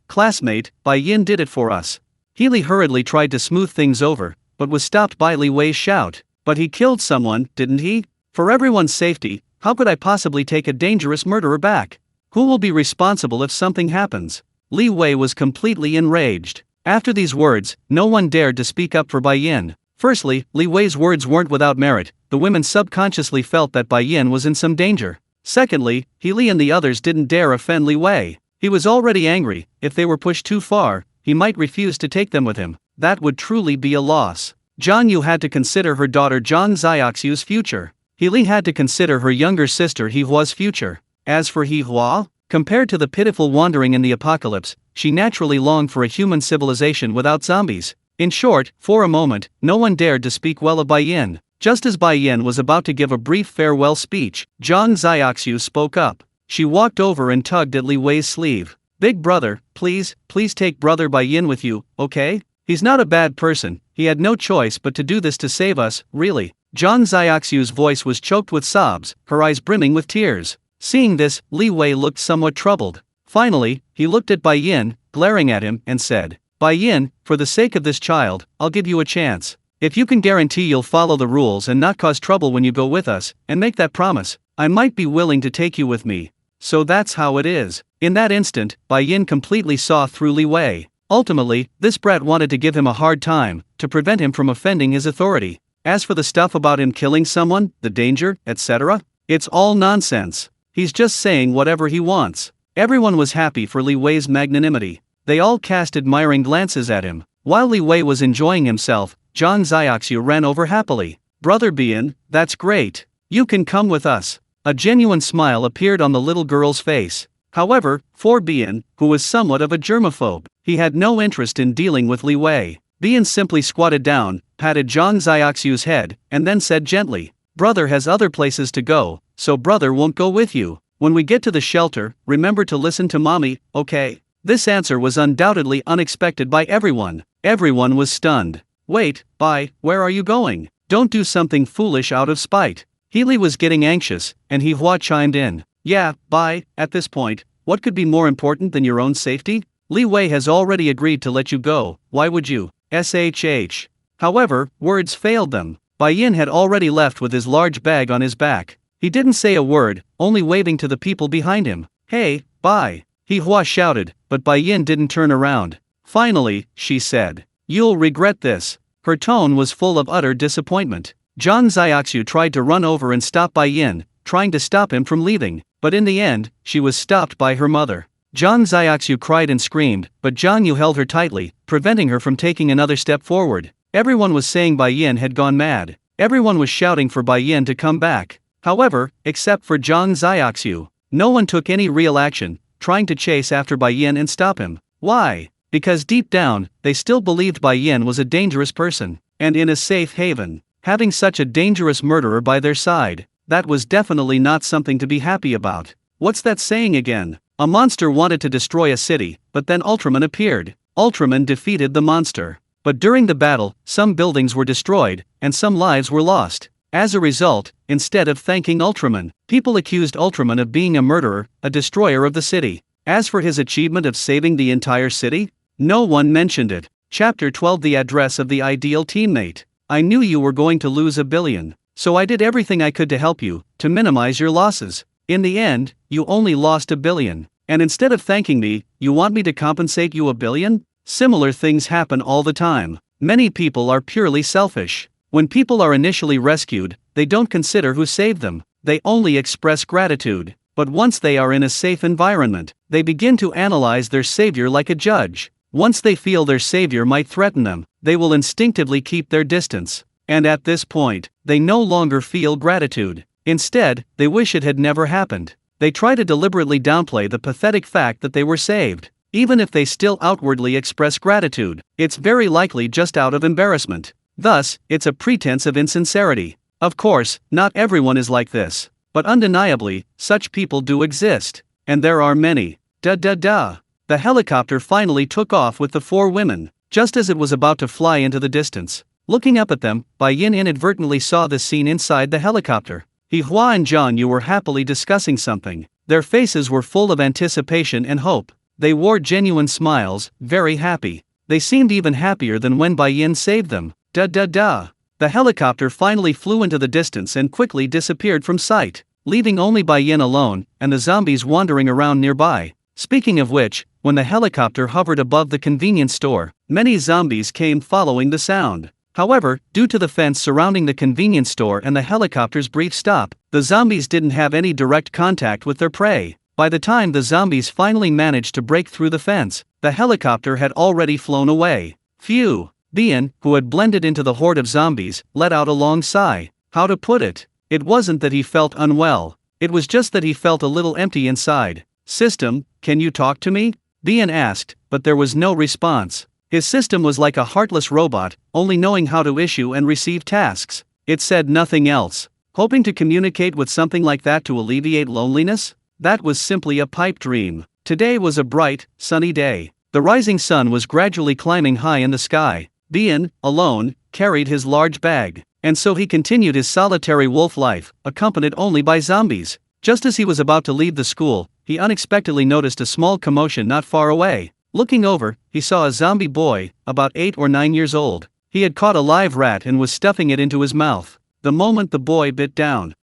classmate, Bai Yin did it for us. Healy hurriedly tried to smooth things over, but was stopped by Li Wei's shout. But he killed someone, didn't he? For everyone's safety, how could I possibly take a dangerous murderer back? Who will be responsible if something happens? Li Wei was completely enraged. After these words, no one dared to speak up for Bai Yin. Firstly, Li Wei's words weren't without merit, the women subconsciously felt that Bai Yin was in some danger. Secondly, Healy and the others didn't dare offend Li Wei. He was already angry, if they were pushed too far, he might refuse to take them with him. That would truly be a loss. Zhang Yu had to consider her daughter Zhang Xiaoxiu's future. Healy had to consider her younger sister He Hua's future. As for He Hua, compared to the pitiful wandering in the apocalypse, she naturally longed for a human civilization without zombies. In short, for a moment, no one dared to speak well of Bai Yin. Just as Bai Yin was about to give a brief farewell speech, Zhang Xiaoxiu spoke up. She walked over and tugged at Li Wei's sleeve. Big brother, please take brother Bai Yin with you, okay? He's not a bad person, he had no choice but to do this to save us, really. Zhang Xiaoxiu's voice was choked with sobs, her eyes brimming with tears. Seeing this, Li Wei looked somewhat troubled. Finally, he looked at Bai Yin, glaring at him, and said, Bai Yin, for the sake of this child, I'll give you a chance. If you can guarantee you'll follow the rules and not cause trouble when you go with us, and make that promise, I might be willing to take you with me. So that's how it is. In that instant, Bai Yin completely saw through Li Wei. Ultimately, this brat wanted to give him a hard time, to prevent him from offending his authority. As for the stuff about him killing someone, the danger, etc., it's all nonsense. He's just saying whatever he wants. Everyone was happy for Li Wei's magnanimity. They all cast admiring glances at him. While Li Wei was enjoying himself, Zhang Xiaoxiu ran over happily. Brother Bian, that's great. You can come with us. A genuine smile appeared on the little girl's face. However, for Bian, who was somewhat of a germaphobe, he had no interest in dealing with Li Wei. Bian simply squatted down, patted Zhang Xiaoxiu's head, and then said gently, Brother has other places to go, so brother won't go with you. When we get to the shelter, remember to listen to mommy, okay? This answer was undoubtedly unexpected by everyone. Everyone was stunned. Wait, Bai, where are you going? Don't do something foolish out of spite. Healy was getting anxious, and He Hua chimed in. Yeah, Bai, at this point, what could be more important than your own safety? Li Wei has already agreed to let you go, why would you? SHH. However, words failed them. Bai Yin had already left with his large bag on his back. He didn't say a word, only waving to the people behind him. Hey, Bai! He Hua shouted, but Bai Yin didn't turn around. Finally, she said, you'll regret this. Her tone was full of utter disappointment. Zhang Xiaoxiu tried to run over and stop Bai Yin, trying to stop him from leaving, but in the end, she was stopped by her mother. Zhang Xiaoxiu cried and screamed, but Zhang Yu held her tightly, preventing her from taking another step forward. Everyone was saying Bai Yin had gone mad. Everyone was shouting for Bai Yin to come back. However, except for Zhang Xiaoxiu, no one took any real action, trying to chase after Bai Yin and stop him. Why? Because deep down, they still believed Bai Yin was a dangerous person, and in a safe haven. Having such a dangerous murderer by their side, that was definitely not something to be happy about. What's that saying again? A monster wanted to destroy a city, but then Ultraman appeared. Ultraman defeated the monster. But during the battle, some buildings were destroyed, and some lives were lost. As a result, instead of thanking Ultraman, people accused Ultraman of being a murderer, a destroyer of the city. As for his achievement of saving the entire city, no one mentioned it. Chapter 12 The Address of the Ideal Teammate. I knew you were going to lose $1 billion, so I did everything I could to help you, to minimize your losses. In the end, you only lost $1 billion. And instead of thanking me, you want me to compensate you $1 billion? Similar things happen all the time. Many people are purely selfish. When people are initially rescued, they don't consider who saved them, they only express gratitude. But once they are in a safe environment, they begin to analyze their savior like a judge. Once they feel their savior might threaten them, they will instinctively keep their distance. And at this point, they no longer feel gratitude. Instead, they wish it had never happened. They try to deliberately downplay the pathetic fact that they were saved. Even if they still outwardly express gratitude, it's very likely just out of embarrassment. Thus, it's a pretense of insincerity. Of course, not everyone is like this, but undeniably, such people do exist. And there are many. The helicopter finally took off with the 4 women. Just as it was about to fly into the distance, looking up at them, Bai Yin inadvertently saw this scene inside the helicopter. He, Hua and Zhang Yu were happily discussing something. Their faces were full of anticipation and hope. They wore genuine smiles, very happy. They seemed even happier than when Bai Yin saved them. The helicopter finally flew into the distance and quickly disappeared from sight, leaving only Bai Yin alone, and the zombies wandering around nearby. Speaking of which, when the helicopter hovered above the convenience store, many zombies came following the sound. However, due to the fence surrounding the convenience store and the helicopter's brief stop, the zombies didn't have any direct contact with their prey. By the time the zombies finally managed to break through the fence, the helicopter had already flown away. Phew! Bian, who had blended into the horde of zombies, let out a long sigh. How to put it? It wasn't that he felt unwell. It was just that he felt a little empty inside. System, can you talk to me? Bian asked, but there was no response. His system was like a heartless robot, only knowing how to issue and receive tasks. It said nothing else. Hoping to communicate with something like that to alleviate loneliness? That was simply a pipe dream. Today was a bright, sunny day. The rising sun was gradually climbing high in the sky. Bian, alone, carried his large bag, and so he continued his solitary wolf life, accompanied only by zombies. Just as he was about to leave the school, he unexpectedly noticed a small commotion not far away. Looking over, he saw a zombie boy, about 8 or 9 years old. He had caught a live rat and was stuffing it into his mouth. The moment the boy bit down,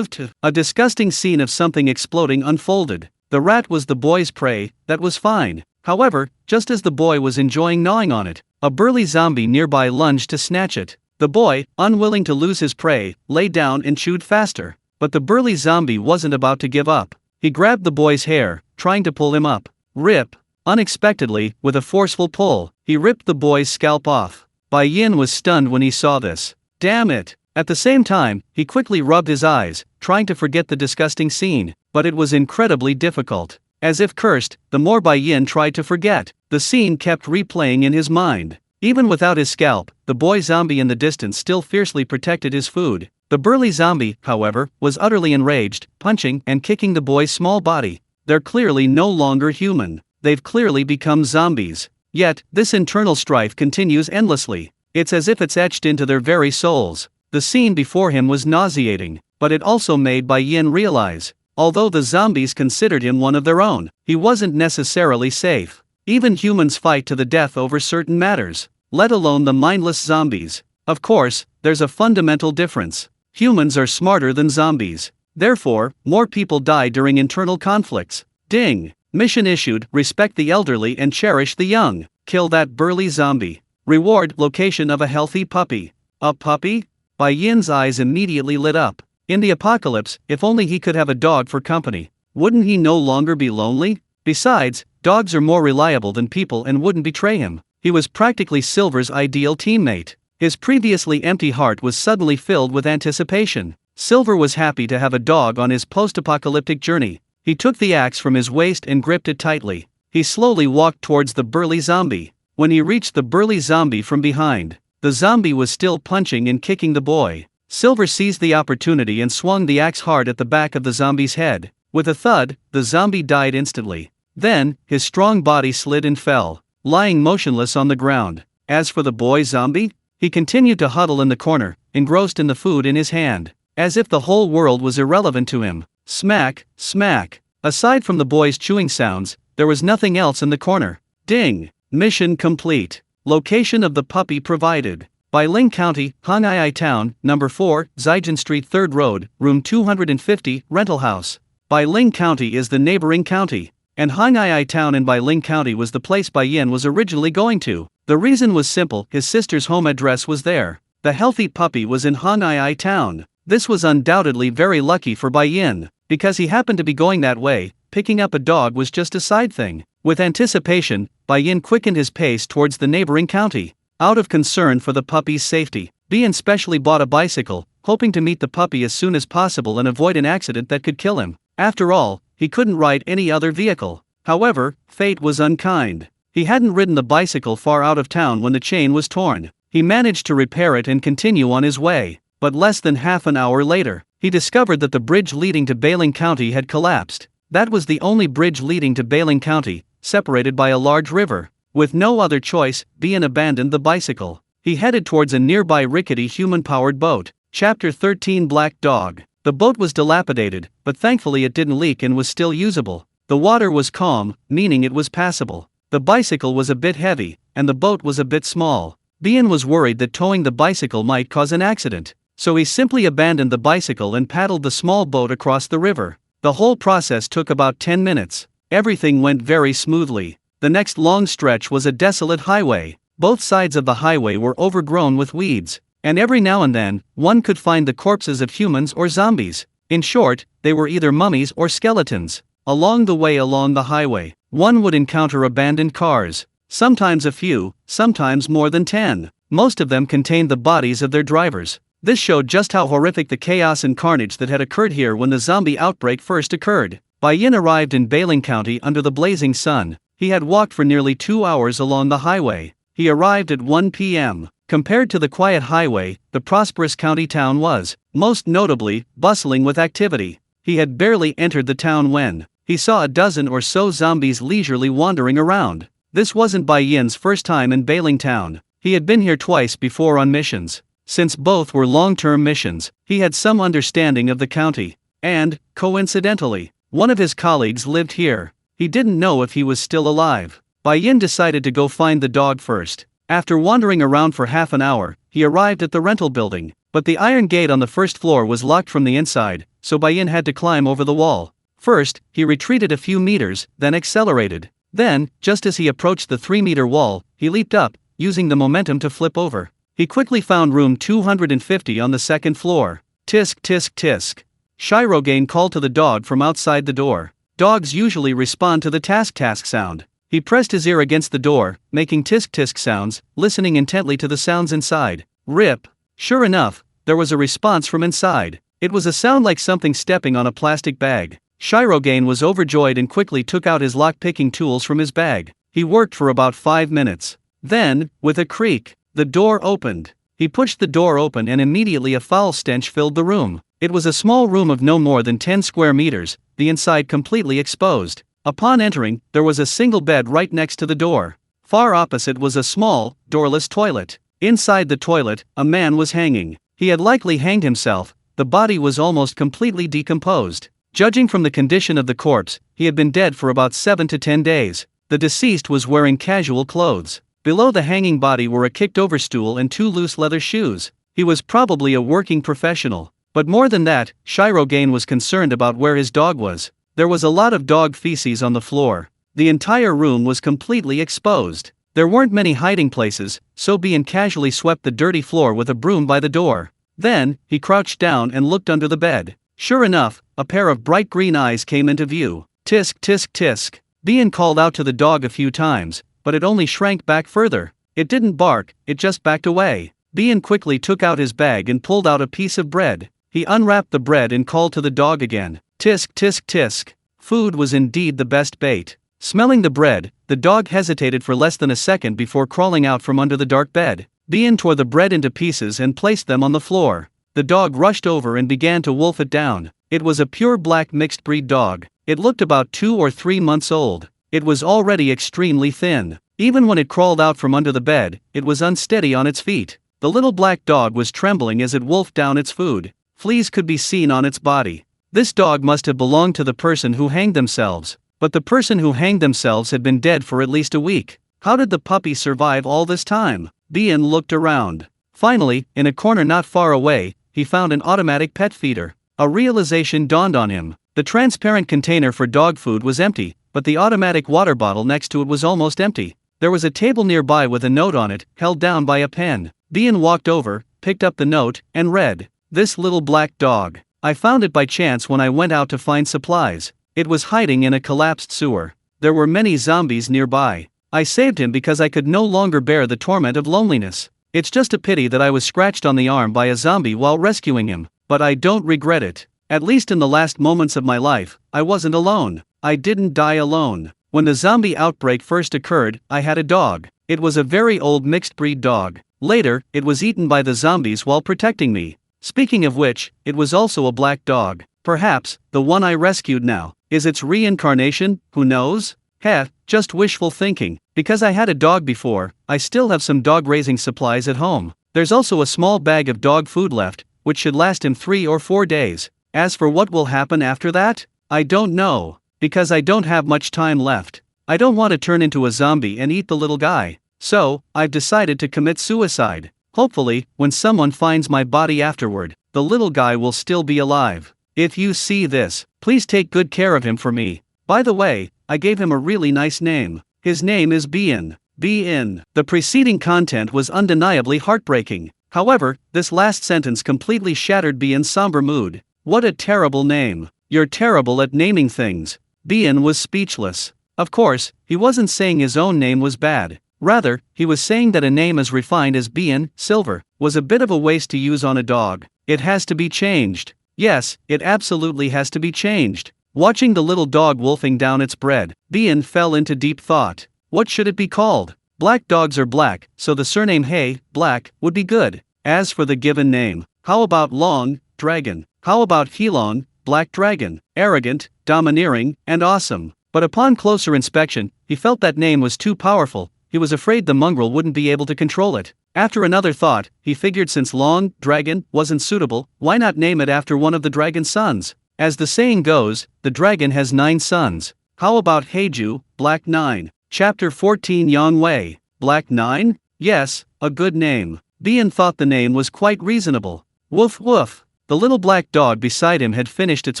a disgusting scene of something exploding unfolded. The rat was the boy's prey, that was fine. However, just as the boy was enjoying gnawing on it, a burly zombie nearby lunged to snatch it. The boy, unwilling to lose his prey, lay down and chewed faster. But the burly zombie wasn't about to give up. He grabbed the boy's hair, trying to pull him up. Rip! Unexpectedly, with a forceful pull, he ripped the boy's scalp off. Bai Yin was stunned when he saw this. Damn it! At the same time, he quickly rubbed his eyes, trying to forget the disgusting scene, but it was incredibly difficult. As if cursed, the more Bai Yin tried to forget, the scene kept replaying in his mind. Even without his scalp, the boy zombie in the distance still fiercely protected his food. The burly zombie, however, was utterly enraged, punching and kicking the boy's small body. They're clearly no longer human. They've clearly become zombies. Yet, this internal strife continues endlessly. It's as if it's etched into their very souls. The scene before him was nauseating, but it also made Bai Yin realize, although the zombies considered him one of their own, he wasn't necessarily safe. Even humans fight to the death over certain matters, let alone the mindless zombies. Of course, there's a fundamental difference. Humans are smarter than zombies. Therefore, more people die during internal conflicts. Ding! Mission issued: respect the elderly and cherish the young. Kill that burly zombie. Reward: location of a healthy puppy. A puppy? Bai Yin's eyes immediately lit up. In the apocalypse, if only he could have a dog for company. Wouldn't he no longer be lonely? Besides, dogs are more reliable than people and wouldn't betray him. He was practically Silver's ideal teammate. His previously empty heart was suddenly filled with anticipation. Silver was happy to have a dog on his post-apocalyptic journey. He took the axe from his waist and gripped it tightly. He slowly walked towards the burly zombie. When he reached the burly zombie from behind, the zombie was still punching and kicking the boy. Silver seized the opportunity and swung the axe hard at the back of the zombie's head. With a thud, the zombie died instantly. Then, his strong body slid and fell, lying motionless on the ground. As for the boy zombie, he continued to huddle in the corner, engrossed in the food in his hand, as if the whole world was irrelevant to him. Smack, smack. Aside from the boy's chewing sounds, there was nothing else in the corner. Ding! Mission complete. Location of the puppy provided. By Ling County, Hangzhou Town, No. 4, Zaijian Street 3rd Road, Room 250, rental house. By Ling County is the neighboring county, and Hangzhou Town in Bailing County was the place Bai Yin was originally going to. The reason was simple: his sister's home address was there. The healthy puppy was in Hangzhou Town. This was undoubtedly very lucky for Bai Yin, because he happened to be going that way. Picking up a dog was just a side thing. With anticipation, Bai Yin quickened his pace towards the neighboring county. Out of concern for the puppy's safety, Bian specially bought a bicycle, hoping to meet the puppy as soon as possible and avoid an accident that could kill him. After all, he couldn't ride any other vehicle. However, fate was unkind. He hadn't ridden the bicycle far out of town when the chain was torn. He managed to repair it and continue on his way, but less than half an hour later, he discovered that the bridge leading to Bailing County had collapsed. That was the only bridge leading to Bailing County, separated by a large river. With no other choice, Bien abandoned the bicycle. He headed towards a nearby rickety human-powered boat. Chapter 13 Black Dog. The boat was dilapidated, but thankfully it didn't leak and was still usable. The water was calm, meaning it was passable. The bicycle was a bit heavy, and the boat was a bit small. Bien was worried that towing the bicycle might cause an accident, so he simply abandoned the bicycle and paddled the small boat across the river. The whole process took about 10 minutes. Everything went very smoothly. The next long stretch was a desolate highway. Both sides of the highway were overgrown with weeds, and every now and then, one could find the corpses of humans or zombies. In short, they were either mummies or skeletons. Along the way along the highway, one would encounter abandoned cars, sometimes a few, sometimes more than 10. Most of them contained the bodies of their drivers. This showed just how horrific the chaos and carnage that had occurred here when the zombie outbreak first occurred. Bai-yin arrived in Bailing County under the blazing sun. He had walked for nearly 2 hours along the highway. He arrived at 1 p.m. Compared to the quiet highway, the prosperous county town was, most notably, bustling with activity. He had barely entered the town when he saw a dozen or so zombies leisurely wandering around. This wasn't Bai-yin's first time in Bailing Town. He had been here twice before on missions. Since both were long-term missions, he had some understanding of the county. And, coincidentally, one of his colleagues lived here. He didn't know if he was still alive. Bai-yin decided to go find the dog first. After wandering around for half an hour, he arrived at the rental building, but the iron gate on the first floor was locked from the inside, so Bai-yin had to climb over the wall. First, he retreated a few meters, then accelerated. Then, just as he approached the 3-meter wall, he leaped up, using the momentum to flip over. He quickly found room 250 on the second floor. Tisk tisk tisk. Shirogane called to the dog from outside the door. Dogs usually respond to the task sound. He pressed his ear against the door, making tisk tisk sounds, listening intently to the sounds inside. Rip. Sure enough, there was a response from inside. It was a sound like something stepping on a plastic bag. Shirogane was overjoyed and quickly took out his lock-picking tools from his bag. He worked for about 5 minutes. Then, with a creak, the door opened. He pushed the door open and immediately a foul stench filled the room. It was a small room of no more than 10 square meters, the inside completely exposed. Upon entering, there was a single bed right next to the door. Far opposite was a small, doorless toilet. Inside the toilet, a man was hanging. He had likely hanged himself. The body was almost completely decomposed. Judging from the condition of the corpse, he had been dead for about 7 to 10 days. The deceased was wearing casual clothes. Below the hanging body were a kicked-over stool and 2 loose leather shoes. He was probably a working professional. But more than that, Shirogane was concerned about where his dog was. There was a lot of dog feces on the floor. The entire room was completely exposed. There weren't many hiding places, so Bien casually swept the dirty floor with a broom by the door. Then, he crouched down and looked under the bed. Sure enough, a pair of bright green eyes came into view. Tisk tisk tisk. Bien called out to the dog a few times, but it only shrank back further. It didn't bark, it just backed away. Bien quickly took out his bag and pulled out a piece of bread. He unwrapped the bread and called to the dog again. Tisk tisk tisk. Food was indeed the best bait. Smelling the bread, the dog hesitated for less than a second before crawling out from under the dark bed. Bien tore the bread into pieces and placed them on the floor. The dog rushed over and began to wolf it down. It was a pure black mixed breed dog. It looked about 2 or 3 months old. It was already extremely thin. Even when it crawled out from under the bed, it was unsteady on its feet. The little black dog was trembling as it wolfed down its food. Fleas could be seen on its body. This dog must have belonged to the person who hanged themselves. But the person who hanged themselves had been dead for at least a week. How did the puppy survive all this time? Bien looked around. Finally, in a corner not far away, he found an automatic pet feeder. A realization dawned on him. The transparent container for dog food was empty, but the automatic water bottle next to it was almost empty. There was a table nearby with a note on it, held down by a pen. Bien walked over, picked up the note, and read, "This little black dog. I found it by chance when I went out to find supplies. It was hiding in a collapsed sewer. There were many zombies nearby. I saved him because I could no longer bear the torment of loneliness. It's just a pity that I was scratched on the arm by a zombie while rescuing him, but I don't regret it. At least in the last moments of my life, I wasn't alone. I didn't die alone." When the zombie outbreak first occurred, I had a dog. It was a very old mixed breed dog. Later, it was eaten by the zombies while protecting me. Speaking of which, it was also a black dog. Perhaps, the one I rescued now is its reincarnation, who knows? Heh, just wishful thinking. Because I had a dog before, I still have some dog raising supplies at home. There's also a small bag of dog food left, which should last him 3 or 4 days. As for what will happen after that, I don't know, because I don't have much time left. I don't want to turn into a zombie and eat the little guy. So, I've decided to commit suicide. Hopefully, when someone finds my body afterward, the little guy will still be alive. If you see this, please take good care of him for me. By the way, I gave him a really nice name. His name is Bien. Bien. The preceding content was undeniably heartbreaking. However, this last sentence completely shattered Bien's somber mood. What a terrible name. You're terrible at naming things. Bien was speechless. Of course, he wasn't saying his own name was bad. Rather, he was saying that a name as refined as Bien, Silver, was a bit of a waste to use on a dog. It has to be changed. Yes, it absolutely has to be changed. Watching the little dog wolfing down its bread, Bien fell into deep thought. What should it be called? Black dogs are black, so the surname Hey, Black, would be good. As for the given name, how about Long, Dragon? How about Heelong, Black Dragon? Arrogant, domineering, and awesome. But upon closer inspection, he felt that name was too powerful. He was afraid the mongrel wouldn't be able to control it. After another thought, he figured since Long, Dragon, wasn't suitable, why not name it after one of the dragon's sons? As the saying goes, the dragon has 9 sons. How about Heiju, Black 9? Chapter 14 Yang Wei, Black 9? Yes, a good name. Bien thought the name was quite reasonable. Woof woof. The little black dog beside him had finished its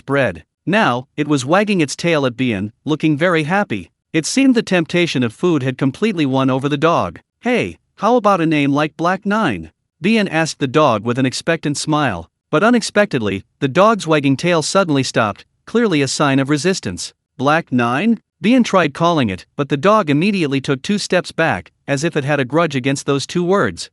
bread. Now, it was wagging its tail at Bien, looking very happy. It seemed the temptation of food had completely won over the dog. Hey, how about a name like Black 9? Bien asked the dog with an expectant smile. But unexpectedly, the dog's wagging tail suddenly stopped, clearly a sign of resistance. Black 9? Bien tried calling it, but the dog immediately took 2 steps back, as if it had a grudge against those 2 words.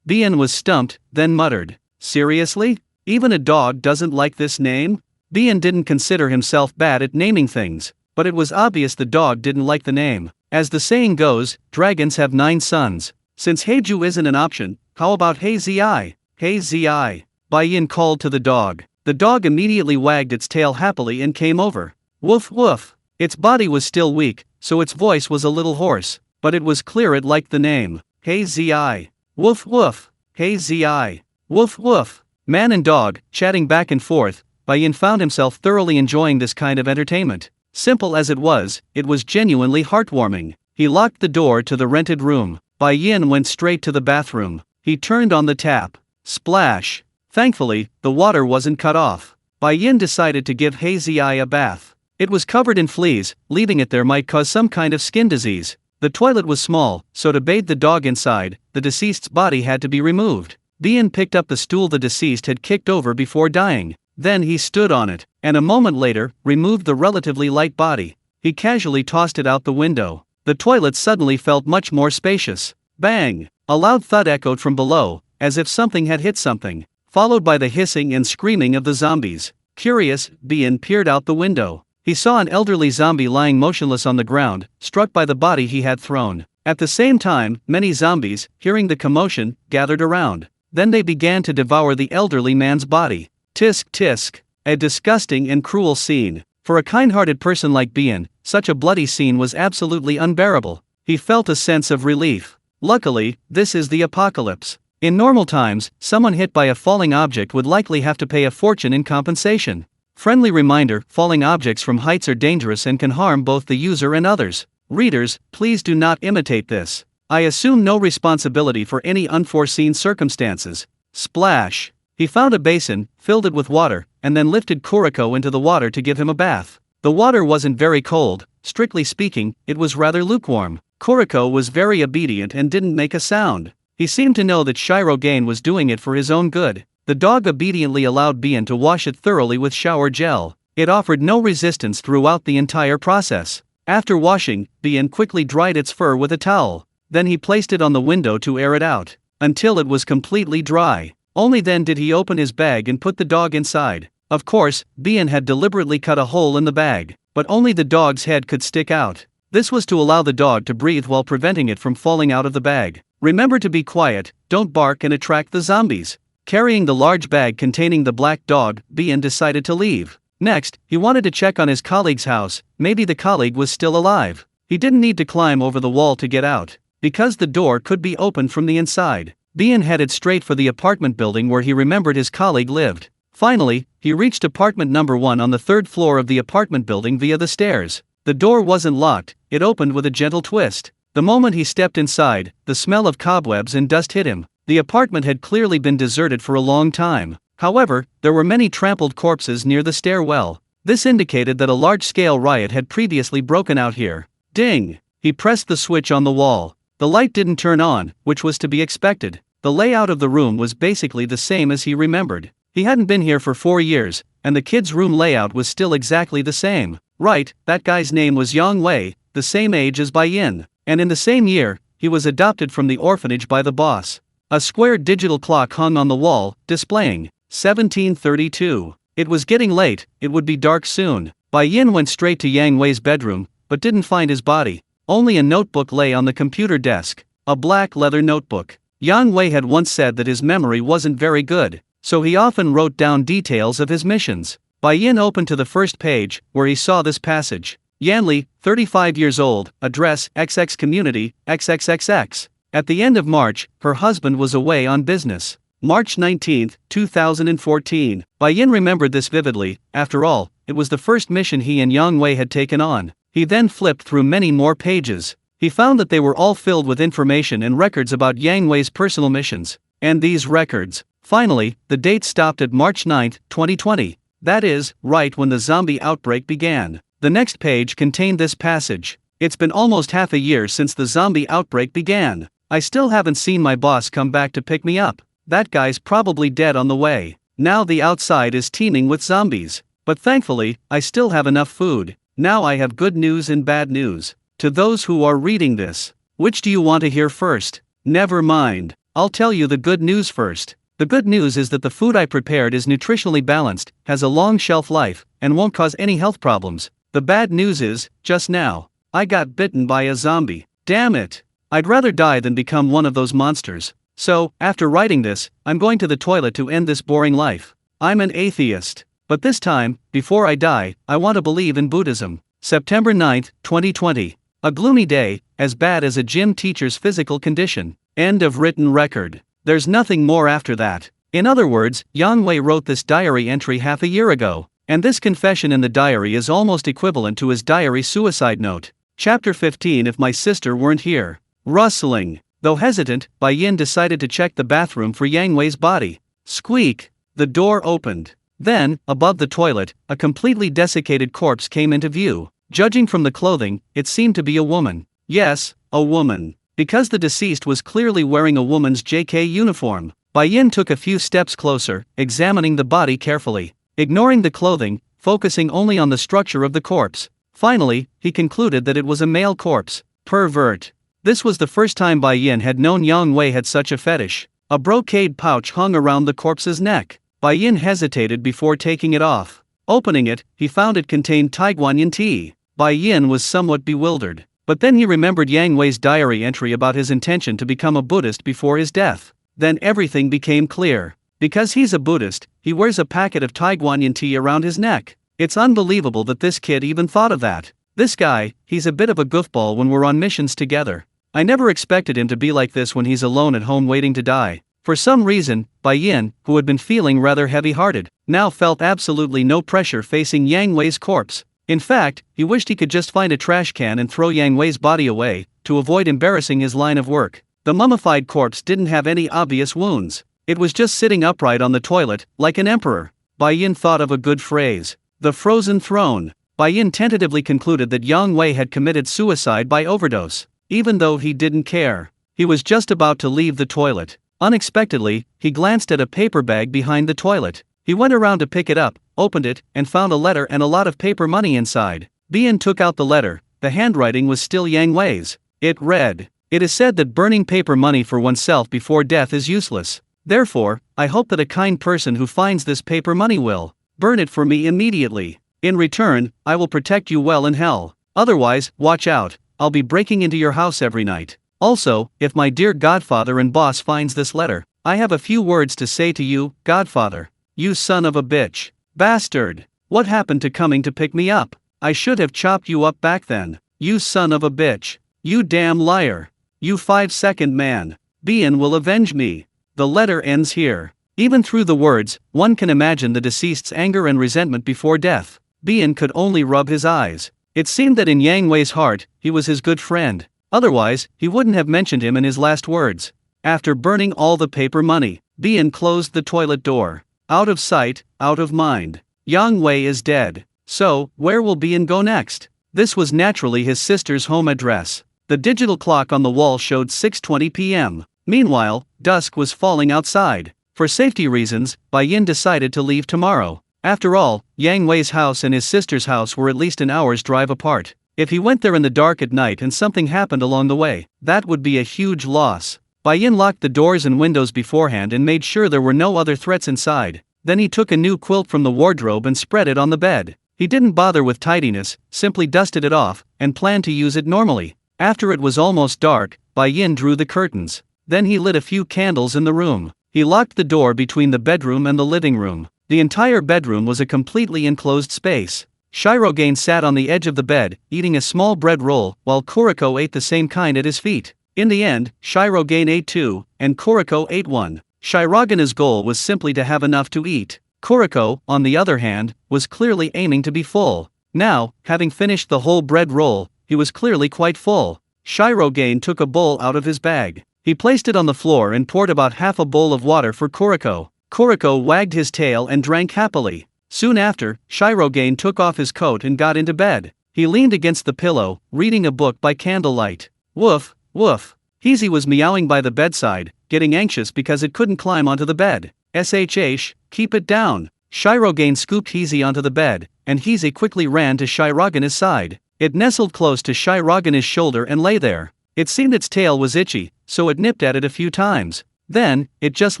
Bien was stumped, then muttered. Seriously? Even a dog doesn't like this name? Bien didn't consider himself bad at naming things, but it was obvious the dog didn't like the name. As the saying goes, dragons have 9 sons. Since Heiju isn't an option, how about Hey Zi? Hey Zi. Bai-yin called to the dog. The dog immediately wagged its tail happily and came over. Woof woof. Its body was still weak, so its voice was a little hoarse, but it was clear it liked the name. Hey Zi. Woof woof. Hey Zi. Woof woof. Man and dog, chatting back and forth, Bai-yin found himself thoroughly enjoying this kind of entertainment. Simple as it was genuinely heartwarming. He locked the door to the rented room. Bai-yin went straight to the bathroom. He turned on the tap. Splash. Thankfully, the water wasn't cut off. Bai-yin decided to give Hey Zi a bath. It was covered in fleas, leaving it there might cause some kind of skin disease. The toilet was small, so to bathe the dog inside, the deceased's body had to be removed. Bien picked up the stool the deceased had kicked over before dying. Then he stood on it, and a moment later, removed the relatively light body. He casually tossed it out the window. The toilet suddenly felt much more spacious. Bang! A loud thud echoed from below, as if something had hit something, followed by the hissing and screaming of the zombies. Curious, Bien peered out the window. He saw an elderly zombie lying motionless on the ground, struck by the body he had thrown. At the same time, many zombies, hearing the commotion, gathered around. Then they began to devour the elderly man's body. Tisk tisk. A disgusting and cruel scene. For a kind-hearted person like Bien, such a bloody scene was absolutely unbearable. He felt a sense of relief. Luckily, this is the apocalypse. In normal times, someone hit by a falling object would likely have to pay a fortune in compensation. Friendly reminder, falling objects from heights are dangerous and can harm both the user and others. Readers, please do not imitate this. I assume no responsibility for any unforeseen circumstances. Splash. He found a basin, filled it with water, and then lifted Kuriko into the water to give him a bath. The water wasn't very cold, strictly speaking, it was rather lukewarm. Kuriko was very obedient and didn't make a sound. He seemed to know that Shirogane was doing it for his own good. The dog obediently allowed Bien to wash it thoroughly with shower gel. It offered no resistance throughout the entire process. After washing, Bien quickly dried its fur with a towel. Then he placed it on the window to air it out, until it was completely dry. Only then did he open his bag and put the dog inside. Of course, Bien had deliberately cut a hole in the bag, but only the dog's head could stick out. This was to allow the dog to breathe while preventing it from falling out of the bag. Remember to be quiet, don't bark and attract the zombies. Carrying the large bag containing the black dog, Bien decided to leave. Next, he wanted to check on his colleague's house, maybe the colleague was still alive. He didn't need to climb over the wall to get out, because the door could be opened from the inside. Bien headed straight for the apartment building where he remembered his colleague lived. Finally, he reached apartment number 1 on the 3rd floor of the apartment building via the stairs. The door wasn't locked, it opened with a gentle twist. The moment he stepped inside, the smell of cobwebs and dust hit him. The apartment had clearly been deserted for a long time. However, there were many trampled corpses near the stairwell. This indicated that a large-scale riot had previously broken out here. Ding! He pressed the switch on the wall. The light didn't turn on, which was to be expected. The layout of the room was basically the same as he remembered. He hadn't been here for 4 years, and the kid's room layout was still exactly the same. Right, that guy's name was Yang Wei, the same age as Bai Yin. And in the same year, he was adopted from the orphanage by the boss. A square digital clock hung on the wall, displaying 1732. It was getting late, it would be dark soon. Bai Yin went straight to Yang Wei's bedroom, but didn't find his body. Only a notebook lay on the computer desk, a black leather notebook. Yang Wei had once said that his memory wasn't very good, so he often wrote down details of his missions. Bai Yin opened to the first page, where he saw this passage. Yanli, 35 years old, address, XX community, XXXX. At the end of March, her husband was away on business. March 19, 2014. Bai Yin remembered this vividly. After all, it was the first mission he and Yang Wei had taken on. He then flipped through many more pages. He found that they were all filled with information and records about Yang Wei's personal missions. And these records. Finally, the date stopped at March 9, 2020. That is, right when the zombie outbreak began. The next page contained this passage. It's been almost half a year since the zombie outbreak began. I still haven't seen my boss come back to pick me up. That guy's probably dead on the way. Now the outside is teeming with zombies. But thankfully, I still have enough food. Now I have good news and bad news. To those who are reading this, which do you want to hear first? Never mind. I'll tell you the good news first. The good news is that the food I prepared is nutritionally balanced, has a long shelf life, and won't cause any health problems. The bad news is, just now, I got bitten by a zombie. Damn it. I'd rather die than become one of those monsters. So, after writing this, I'm going to the toilet to end this boring life. I'm an atheist. But this time, before I die, I want to believe in Buddhism. September 9, 2020. A gloomy day, as bad as a gym teacher's physical condition. End of written record. There's nothing more after that. In other words, Yang Wei wrote this diary entry half a year ago. And this confession in the diary is almost equivalent to his diary suicide note. Chapter 15. If my sister weren't here. Rustling. Though hesitant, Bai Yin decided to check the bathroom for Yang Wei's body. Squeak. The door opened. Then, above the toilet, a completely desiccated corpse came into view. Judging from the clothing, it seemed to be a woman. Yes, a woman. Because the deceased was clearly wearing a woman's JK uniform. Bai Yin took a few steps closer, examining the body carefully. Ignoring the clothing, focusing only on the structure of the corpse. Finally, he concluded that it was a male corpse. Pervert. This was the first time Bai Yin had known Yang Wei had such a fetish. A brocade pouch hung around the corpse's neck. Bai Yin hesitated before taking it off. Opening it, he found it contained Taiguanyin tea. Bai Yin was somewhat bewildered. But then he remembered Yang Wei's diary entry about his intention to become a Buddhist before his death. Then everything became clear. Because he's a Buddhist, he wears a packet of Taiguanyin tea around his neck. It's unbelievable that this kid even thought of that. This guy, he's a bit of a goofball when we're on missions together. I never expected him to be like this when he's alone at home waiting to die. For some reason, Bai Yin, who had been feeling rather heavy-hearted, now felt absolutely no pressure facing Yang Wei's corpse. In fact, he wished he could just find a trash can and throw Yang Wei's body away, to avoid embarrassing his line of work. The mummified corpse didn't have any obvious wounds. It was just sitting upright on the toilet, like an emperor. Bai Yin thought of a good phrase. The frozen throne. Bai Yin tentatively concluded that Yang Wei had committed suicide by overdose. Even though he didn't care. He was just about to leave the toilet. Unexpectedly, he glanced at a paper bag behind the toilet. He went around to pick it up, opened it, and found a letter and a lot of paper money inside. Bien took out the letter. The handwriting was still Yang Wei's. It read, "It is said that burning paper money for oneself before death is useless. Therefore, I hope that a kind person who finds this paper money will burn it for me immediately. In return, I will protect you well in hell. Otherwise, watch out. I'll be breaking into your house every night. Also, if my dear godfather and boss finds this letter, I have a few words to say to you, godfather. You son of a bitch. Bastard. What happened to coming to pick me up? I should have chopped you up back then. You son of a bitch. You damn liar. You 5-second man. Bien will avenge me. The letter ends here. Even through the words, one can imagine the deceased's anger and resentment before death. Bien could only rub his eyes. It seemed that in Yang Wei's heart, he was his good friend. Otherwise, he wouldn't have mentioned him in his last words. After burning all the paper money, Bien closed the toilet door. Out of sight, out of mind. Yang Wei is dead. So, where will Bien go next? This was naturally his sister's home address. The digital clock on the wall showed 6:20 p.m. Meanwhile, dusk was falling outside. For safety reasons, Bai Yin decided to leave tomorrow. After all, Yang Wei's house and his sister's house were at least an hour's drive apart. If he went there in the dark at night and something happened along the way, that would be a huge loss. Bai Yin locked the doors and windows beforehand and made sure there were no other threats inside. Then he took a new quilt from the wardrobe and spread it on the bed. He didn't bother with tidiness, simply dusted it off, and planned to use it normally. After it was almost dark, Bai Yin drew the curtains. Then he lit a few candles in the room. He locked the door between the bedroom and the living room. The entire bedroom was a completely enclosed space. Shirogane sat on the edge of the bed, eating a small bread roll, while Kuriko ate the same kind at his feet. In the end, Shirogane ate 2, and Kuriko ate 1. Shirogane's goal was simply to have enough to eat. Kuriko, on the other hand, was clearly aiming to be full. Now, having finished the whole bread roll, he was clearly quite full. Shirogane took a bowl out of his bag. He placed it on the floor and poured about half a bowl of water for Kuriko. Kuriko wagged his tail and drank happily. Soon after, Shirogane took off his coat and got into bed. He leaned against the pillow, reading a book by candlelight. Woof, woof. Heezy was meowing by the bedside, getting anxious because it couldn't climb onto the bed. Shh, keep it down. Shirogane scooped Heezy onto the bed, and Heezy quickly ran to Shirogane's side. It nestled close to Shirogane's shoulder and lay there. It seemed its tail was itchy, so it nipped at it a few times. Then, it just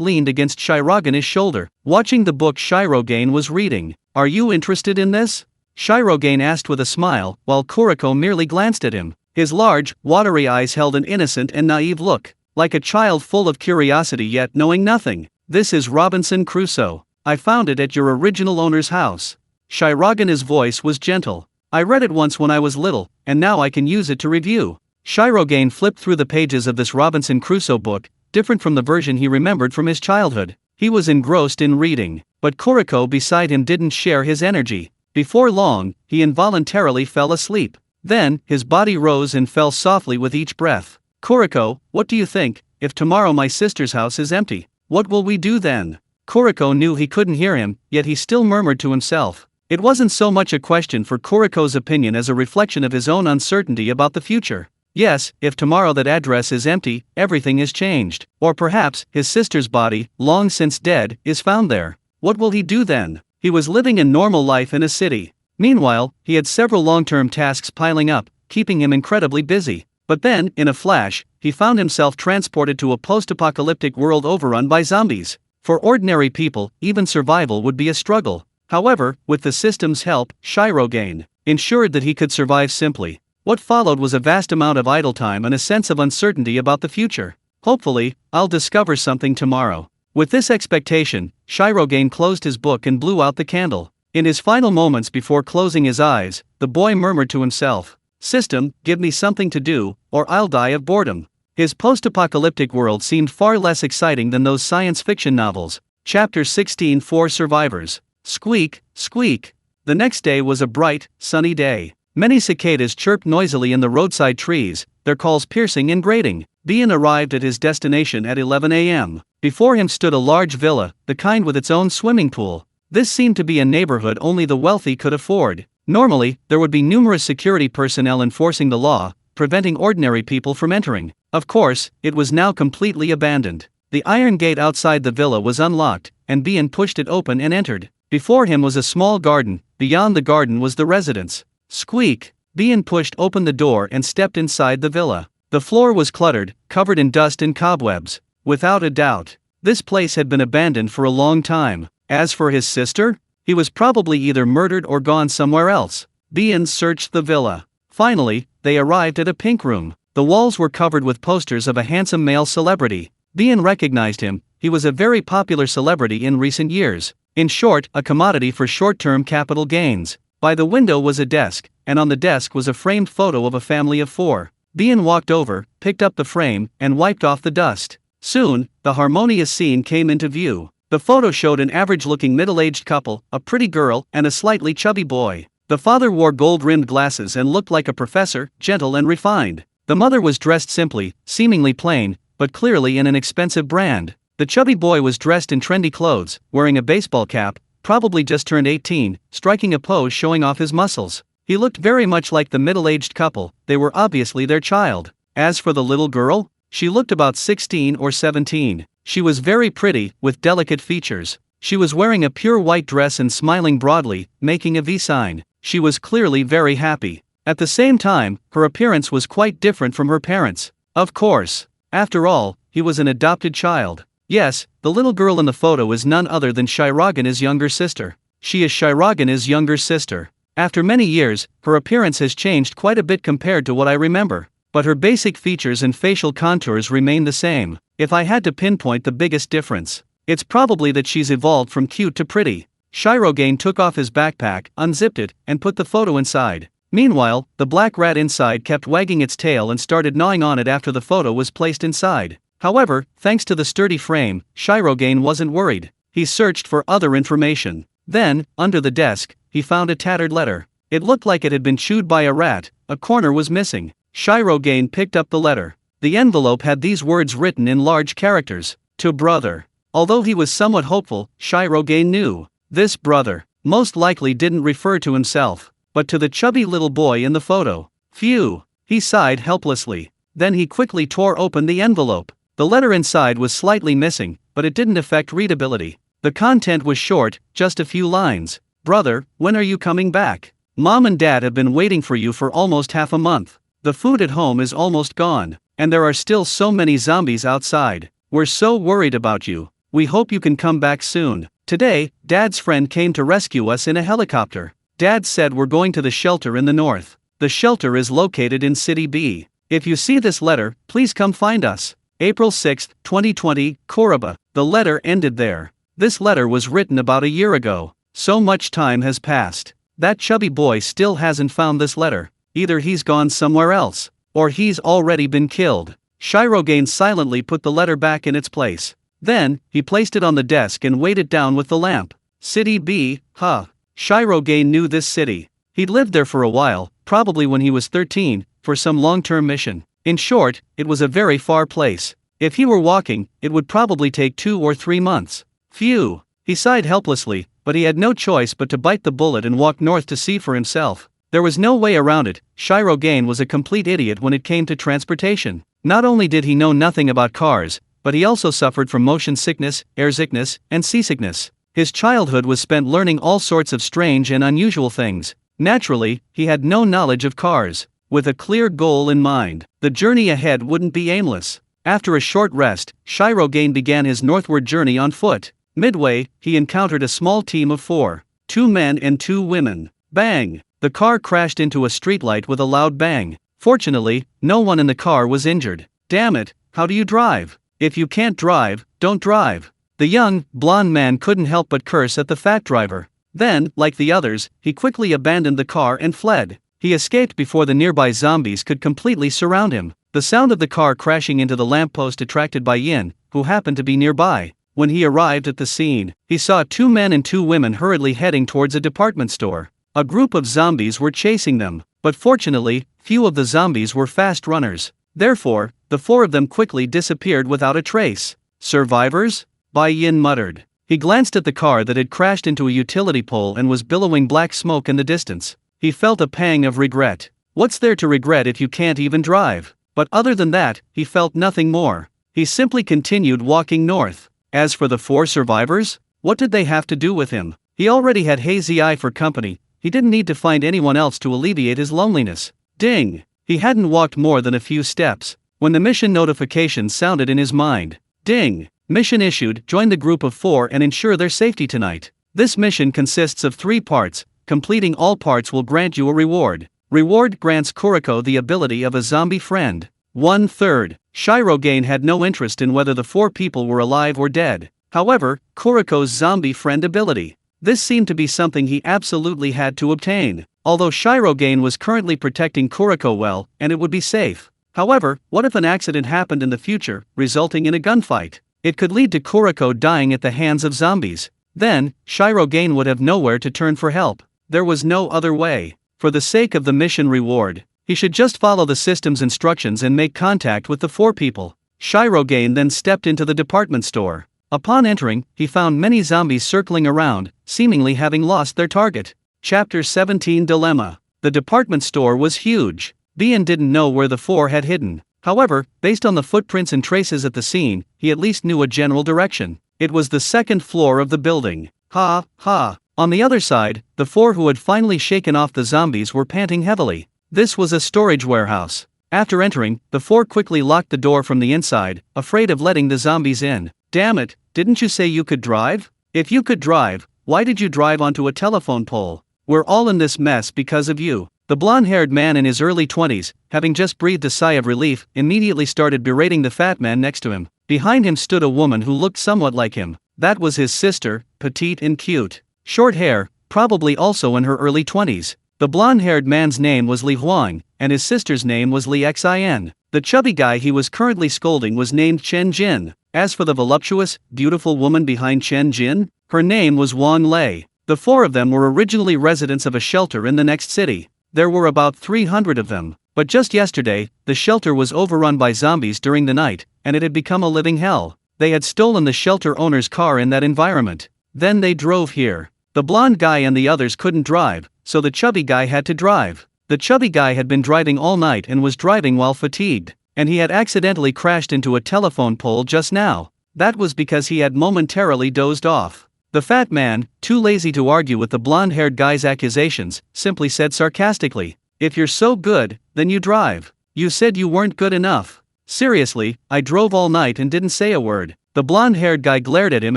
leaned against Shirogane's shoulder, watching the book Shirogane was reading. Are you interested in this? Shirogane asked with a smile, while Kuriko merely glanced at him. His large, watery eyes held an innocent and naive look, like a child full of curiosity yet knowing nothing. This is Robinson Crusoe. I found it at your original owner's house. Shirogane's voice was gentle. I read it once when I was little, and now I can use it to review. Shirogane flipped through the pages of this Robinson Crusoe book, different from the version he remembered from his childhood. He was engrossed in reading, but Kuriko beside him didn't share his energy. Before long, he involuntarily fell asleep. Then, his body rose and fell softly with each breath. Kuriko, what do you think? If tomorrow my sister's house is empty, what will we do then? Kuriko knew he couldn't hear him, yet he still murmured to himself. It wasn't so much a question for Kuriko's opinion as a reflection of his own uncertainty about the future. Yes, if tomorrow that address is empty, everything is changed. Or perhaps, his sister's body, long since dead, is found there. What will he do then? He was living a normal life in a city. Meanwhile, he had several long-term tasks piling up, keeping him incredibly busy. But then, in a flash, he found himself transported to a post-apocalyptic world overrun by zombies. For ordinary people, even survival would be a struggle. However, with the system's help, Shirogane ensured that he could survive simply. What followed was a vast amount of idle time and a sense of uncertainty about the future. Hopefully, I'll discover something tomorrow. With this expectation, Shirogane closed his book and blew out the candle. In his final moments before closing his eyes, the boy murmured to himself, "System, give me something to do, or I'll die of boredom." His post-apocalyptic world seemed far less exciting than those science fiction novels. Chapter 16 for Survivors. Squeak, squeak. The next day was a bright, sunny day. Many cicadas chirped noisily in the roadside trees, their calls piercing and grating. Bien arrived at his destination at 11 a.m. Before him stood a large villa, the kind with its own swimming pool. This seemed to be a neighborhood only the wealthy could afford. Normally, there would be numerous security personnel enforcing the law, preventing ordinary people from entering. Of course, it was now completely abandoned. The iron gate outside the villa was unlocked, and Bien pushed it open and entered. Before him was a small garden, beyond the garden was the residence. Squeak! Bien pushed open the door and stepped inside the villa. The floor was cluttered, covered in dust and cobwebs. Without a doubt, this place had been abandoned for a long time. As for his sister, he was probably either murdered or gone somewhere else. Bien searched the villa. Finally, they arrived at a pink room. The walls were covered with posters of a handsome male celebrity. Bien recognized him. He was a very popular celebrity in recent years. In short, a commodity for short-term capital gains. By the window was a desk, and on the desk was a framed photo of a family of 4. Bien walked over, picked up the frame, and wiped off the dust. Soon, the harmonious scene came into view. The photo showed an average-looking middle-aged couple, a pretty girl, and a slightly chubby boy. The father wore gold-rimmed glasses and looked like a professor, gentle and refined. The mother was dressed simply, seemingly plain, but clearly in an expensive brand. The chubby boy was dressed in trendy clothes, wearing a baseball cap, probably just turned 18, striking a pose showing off his muscles. He looked very much like the middle-aged couple. They were obviously their child. As for the little girl, she looked about 16 or 17. She was very pretty, with delicate features. She was wearing a pure white dress and smiling broadly, making a V sign. She was clearly very happy. At the same time, her appearance was quite different from her parents. Of course. After all, he was an adopted child. Yes, the little girl in the photo is none other than Shirogane's younger sister. She is Shirogane's younger sister. After many years, her appearance has changed quite a bit compared to what I remember. But her basic features and facial contours remain the same. If I had to pinpoint the biggest difference, it's probably that she's evolved from cute to pretty. Shirogane took off his backpack, unzipped it, and put the photo inside. Meanwhile, the black rat inside kept wagging its tail and started gnawing on it after the photo was placed inside. However, thanks to the sturdy frame, Shirogane wasn't worried. He searched for other information. Then, under the desk, he found a tattered letter. It looked like it had been chewed by a rat. A corner was missing. Shirogane picked up the letter. The envelope had these words written in large characters: "To brother." Although he was somewhat hopeful, Shirogane knew this brother most likely didn't refer to himself, but to the chubby little boy in the photo. Phew! He sighed helplessly. Then he quickly tore open the envelope. The letter inside was slightly missing, but it didn't affect readability. The content was short, just a few lines. "Brother, when are you coming back? Mom and Dad have been waiting for you for almost half a month. The food at home is almost gone, and there are still so many zombies outside. We're so worried about you. We hope you can come back soon. Today, Dad's friend came to rescue us in a helicopter. Dad said we're going to the shelter in the north. The shelter is located in City B. If you see this letter, please come find us. April 6, 2020, Koroba." The letter ended there. This letter was written about a year ago. So much time has passed. That chubby boy still hasn't found this letter. Either he's gone somewhere else, or he's already been killed. Shirogane silently put the letter back in its place. Then, he placed it on the desk and weighed it down with the lamp. City B, huh? Shirogane knew this city. He'd lived there for a while, probably when he was 13, for some long-term mission. In short, it was a very far place. If he were walking, it would probably take 2 or 3 months. Phew! He sighed helplessly, but he had no choice but to bite the bullet and walk north to see for himself. There was no way around it. Shirogane was a complete idiot when it came to transportation. Not only did he know nothing about cars, but he also suffered from motion sickness, air sickness, and seasickness. His childhood was spent learning all sorts of strange and unusual things. Naturally, he had no knowledge of cars. With a clear goal in mind, the journey ahead wouldn't be aimless. After a short rest, Shirogane began his northward journey on foot. Midway, he encountered a small team of 4. 2 men and 2 women. Bang! The car crashed into a streetlight with a loud bang. Fortunately, no one in the car was injured. Damn it, how do you drive? If you can't drive, don't drive. The young, blonde man couldn't help but curse at the fat driver. Then, like the others, he quickly abandoned the car and fled. He escaped before the nearby zombies could completely surround him. The sound of the car crashing into the lamppost attracted Bai Yin, who happened to be nearby. When he arrived at the scene, he saw 2 men and 2 women hurriedly heading towards a department store. A group of zombies were chasing them, but fortunately, few of the zombies were fast runners. Therefore, the 4 of them quickly disappeared without a trace. "Survivors?" Bai Yin muttered. He glanced at the car that had crashed into a utility pole and was billowing black smoke in the distance. He felt a pang of regret. What's there to regret if you can't even drive? But other than that, he felt nothing more. He simply continued walking north. As for the 4 survivors, what did they have to do with him? He already had Hazy Eye for company. He didn't need to find anyone else to alleviate his loneliness. Ding! He hadn't walked more than a few steps when the mission notification sounded in his mind. Ding! Mission issued: join the group of 4 and ensure their safety tonight. This mission consists of 3 parts. Completing all parts will grant you a reward. Reward grants Kuriko the ability of a zombie friend. 1/3. Shirogane had no interest in whether the 4 people were alive or dead. However, Kuriko's zombie friend ability. This seemed to be something he absolutely had to obtain. Although Shirogane was currently protecting Kuriko well, and it would be safe. However, what if an accident happened in the future, resulting in a gunfight? It could lead to Kuriko dying at the hands of zombies. Then, Shirogane would have nowhere to turn for help. There was no other way. For the sake of the mission reward, he should just follow the system's instructions and make contact with the 4 people. Shirogane then stepped into the department store. Upon entering, he found many zombies circling around, seemingly having lost their target. Chapter 17 Dilemma. The department store was huge. Bien didn't know where the 4 had hidden. However, based on the footprints and traces at the scene, he at least knew a general direction. It was the 2nd floor of the building. Ha, ha. On the other side, the 4 who had finally shaken off the zombies were panting heavily. This was a storage warehouse. After entering, the 4 quickly locked the door from the inside, afraid of letting the zombies in. Damn it, didn't you say you could drive? If you could drive, why did you drive onto a telephone pole? We're all in this mess because of you. The blonde-haired man in his early 20s, having just breathed a sigh of relief, immediately started berating the fat man next to him. Behind him stood a woman who looked somewhat like him. That was his sister, petite and cute. Short hair, probably also in her early 20s. The blonde-haired man's name was Li Huang, and his sister's name was Li Xin. The chubby guy he was currently scolding was named Chen Jin. As for the voluptuous, beautiful woman behind Chen Jin, her name was Wang Lei. The 4 of them were originally residents of a shelter in the next city. There were about 300 of them, but just yesterday, the shelter was overrun by zombies during the night, and it had become a living hell. They had stolen the shelter owner's car in that environment. Then they drove here. The blonde guy and the others couldn't drive, so the chubby guy had to drive. The chubby guy had been driving all night and was driving while fatigued, and he had accidentally crashed into a telephone pole just now. That was because he had momentarily dozed off. The fat man, too lazy to argue with the blonde-haired guy's accusations, simply said sarcastically, "If you're so good, then you drive. You said you weren't good enough." "Seriously, I drove all night and didn't say a word." The blonde-haired guy glared at him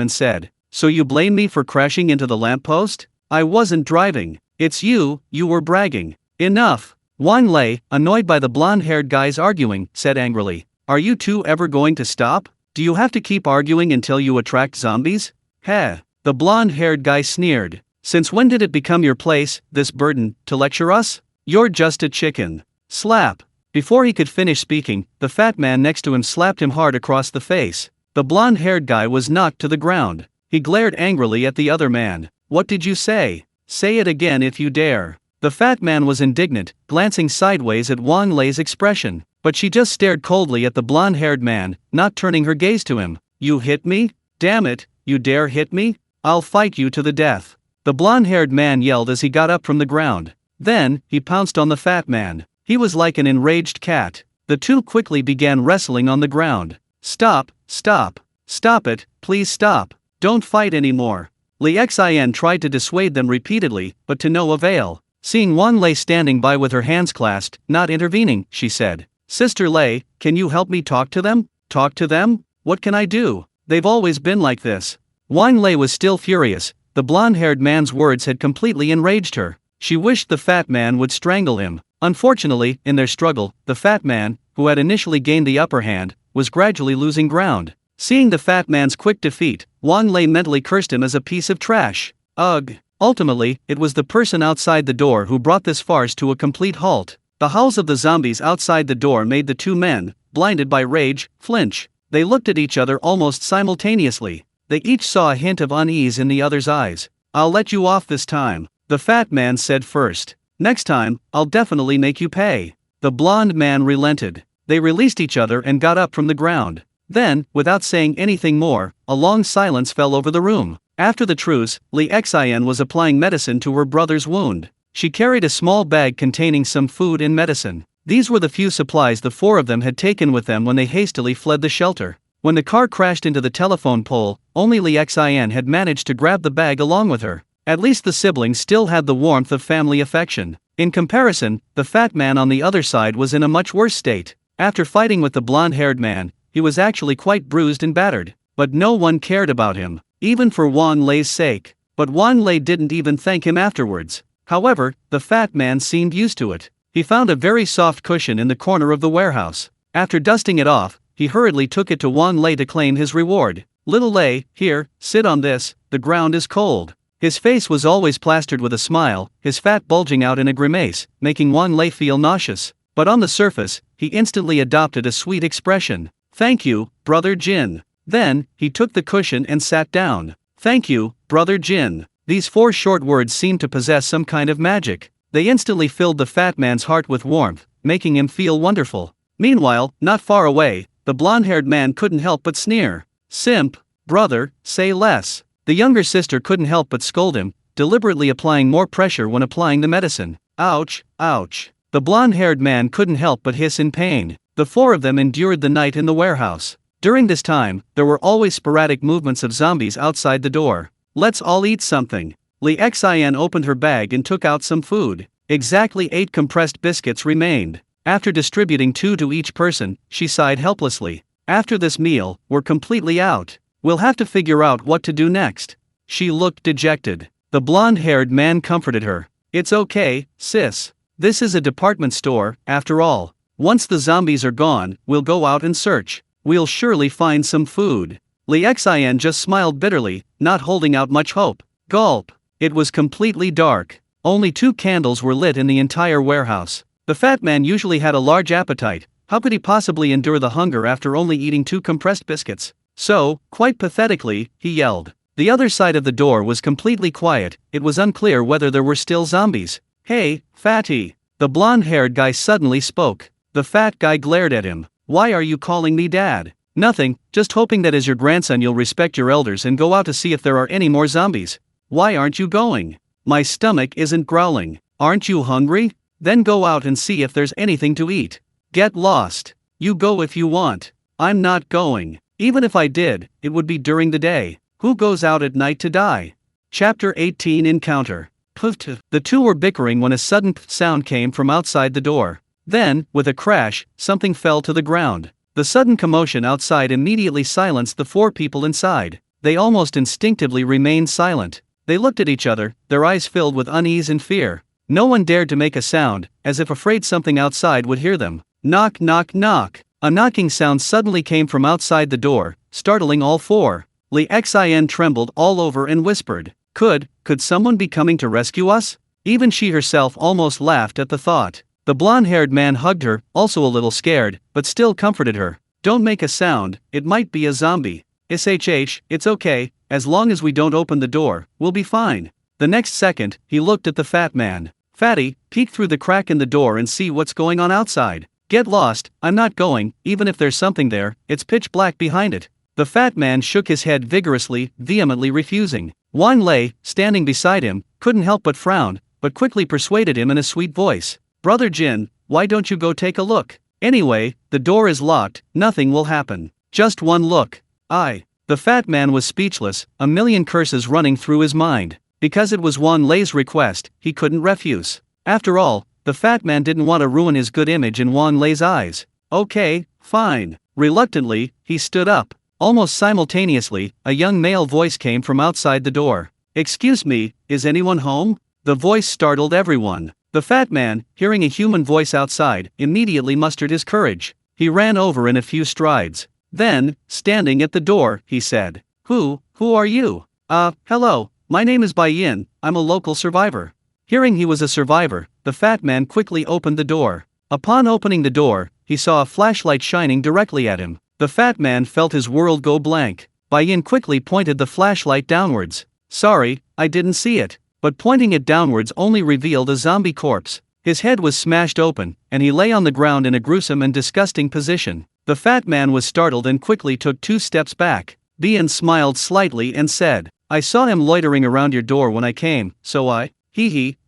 and said, "So you blame me for crashing into the lamppost? I wasn't driving. It's you were bragging." "Enough." Wang Lei, annoyed by the blonde-haired guy's arguing, said angrily, "Are you two ever going to stop? Do you have to keep arguing until you attract zombies?" "Heh." The blonde-haired guy sneered. "Since when did it become your place, this burden, to lecture us? You're just a chicken." Slap. Before he could finish speaking, the fat man next to him slapped him hard across the face. The blonde-haired guy was knocked to the ground. He glared angrily at the other man. "What did you say? Say it again if you dare." The fat man was indignant, glancing sideways at Wang Lei's expression, but she just stared coldly at the blonde-haired man, not turning her gaze to him. "You hit me? Damn it, you dare hit me? I'll fight you to the death." The blonde-haired man yelled as he got up from the ground. Then, he pounced on the fat man. He was like an enraged cat. The two quickly began wrestling on the ground. "Stop, stop, stop it, please stop. Don't fight anymore." Li Xin tried to dissuade them repeatedly, but to no avail. Seeing Wang Lei standing by with her hands clasped, not intervening, she said, "Sister Lei, can you help me talk to them?" "Talk to them? What can I do? They've always been like this." Wang Lei was still furious. The blonde-haired man's words had completely enraged her. She wished the fat man would strangle him. Unfortunately, in their struggle, the fat man, who had initially gained the upper hand, was gradually losing ground. Seeing the fat man's quick defeat, Wang Lei mentally cursed him as a piece of trash. Ugh. Ultimately, it was the person outside the door who brought this farce to a complete halt. The howls of the zombies outside the door made the two men, blinded by rage, flinch. They looked at each other almost simultaneously. They each saw a hint of unease in the other's eyes. "I'll let you off this time," the fat man said first. "Next time, I'll definitely make you pay." The blonde man relented. They released each other and got up from the ground. Then, without saying anything more, a long silence fell over the room. After the truce, Li Xin was applying medicine to her brother's wound. She carried a small bag containing some food and medicine. These were the few supplies the four of them had taken with them when they hastily fled the shelter. When the car crashed into the telephone pole, only Li Xin had managed to grab the bag along with her. At least the siblings still had the warmth of family affection. In comparison, the fat man on the other side was in a much worse state. After fighting with the blonde-haired man, he was actually quite bruised and battered. But no one cared about him, even for Wang Lei's sake. But Wang Lei didn't even thank him afterwards. However, the fat man seemed used to it. He found a very soft cushion in the corner of the warehouse. After dusting it off, he hurriedly took it to Wan Lei to claim his reward. Little Lei, here, sit on this, the ground is cold. His face was always plastered with a smile, his fat bulging out in a grimace, making Wan Lei feel nauseous. But on the surface, he instantly adopted a sweet expression. Thank you, Brother Jin. Then, he took the cushion and sat down. Thank you, Brother Jin. These 4 short words seemed to possess some kind of magic. They instantly filled the fat man's heart with warmth, making him feel wonderful. Meanwhile, not far away, the blonde-haired man couldn't help but sneer. Simp, brother, say less. The younger sister couldn't help but scold him, deliberately applying more pressure when applying the medicine. Ouch, ouch. The blonde-haired man couldn't help but hiss in pain. The 4 of them endured the night in the warehouse. During this time, there were always sporadic movements of zombies outside the door. Let's all eat something. Li Xian opened her bag and took out some food. Exactly 8 compressed biscuits remained. After distributing 2 to each person, she sighed helplessly. After this meal, we're completely out. We'll have to figure out what to do next. She looked dejected. The blonde-haired man comforted her. It's okay, sis. This is a department store, after all. Once the zombies are gone, we'll go out and search. We'll surely find some food. Li Xian just smiled bitterly, not holding out much hope. Gulp. It was completely dark. Only 2 candles were lit in the entire warehouse. The fat man usually had a large appetite. How could he possibly endure the hunger after only eating 2 compressed biscuits? So, quite pathetically, he yelled. The other side of the door was completely quiet. It was unclear whether there were still zombies. Hey, fatty. The blonde-haired guy suddenly spoke. The fat guy glared at him. Why are you calling me dad? Nothing, just hoping that as your grandson you'll respect your elders and go out to see if there are any more zombies. Why aren't you going? My stomach isn't growling. Aren't you hungry? Then go out and see if there's anything to eat. Get lost. You go if you want. I'm not going. Even if I did, it would be during the day. Who goes out at night to die? Chapter 18 Encounter. The 2 were bickering when a sudden sound came from outside the door. Then, with a crash, something fell to the ground. The sudden commotion outside immediately silenced the 4 people inside. They almost instinctively remained silent. They looked at each other, their eyes filled with unease and fear. No one dared to make a sound, as if afraid something outside would hear them. Knock, knock, knock. A knocking sound suddenly came from outside the door, startling all 4. Li Xian trembled all over and whispered, Could someone be coming to rescue us? Even she herself almost laughed at the thought. The blonde-haired man hugged her, also a little scared, but still comforted her. Don't make a sound, it might be a zombie. Shh, it's okay, as long as we don't open the door, we'll be fine. The next second, he looked at the fat man. Fatty, peek through the crack in the door and see what's going on outside. Get lost, I'm not going, even if there's something there, it's pitch black behind it. The fat man shook his head vigorously, vehemently refusing. Wan Lei, standing beside him, couldn't help but frown, but quickly persuaded him in a sweet voice. Brother Jin, why don't you go take a look? Anyway, the door is locked, nothing will happen. Just one look. The fat man was speechless, a million curses running through his mind. Because it was Wan Lei's request, he couldn't refuse. After all, the fat man didn't want to ruin his good image in Wan Lei's eyes. Okay, fine. Reluctantly, he stood up. Almost simultaneously, a young male voice came from outside the door. Excuse me, is anyone home? The voice startled everyone. The fat man, hearing a human voice outside, immediately mustered his courage. He ran over in a few strides. Then, standing at the door, he said, Who are you? Hello, my name is Bai Yin, I'm a local survivor. Hearing he was a survivor, the fat man quickly opened the door. Upon opening the door, he saw a flashlight shining directly at him. The fat man felt his world go blank. Bai Yin quickly pointed the flashlight downwards. Sorry, I didn't see it. But pointing it downwards only revealed a zombie corpse. His head was smashed open, and he lay on the ground in a gruesome and disgusting position. The fat man was startled and quickly took 2 steps back. Bai Yin smiled slightly and said, I saw him loitering around your door when I came, so I,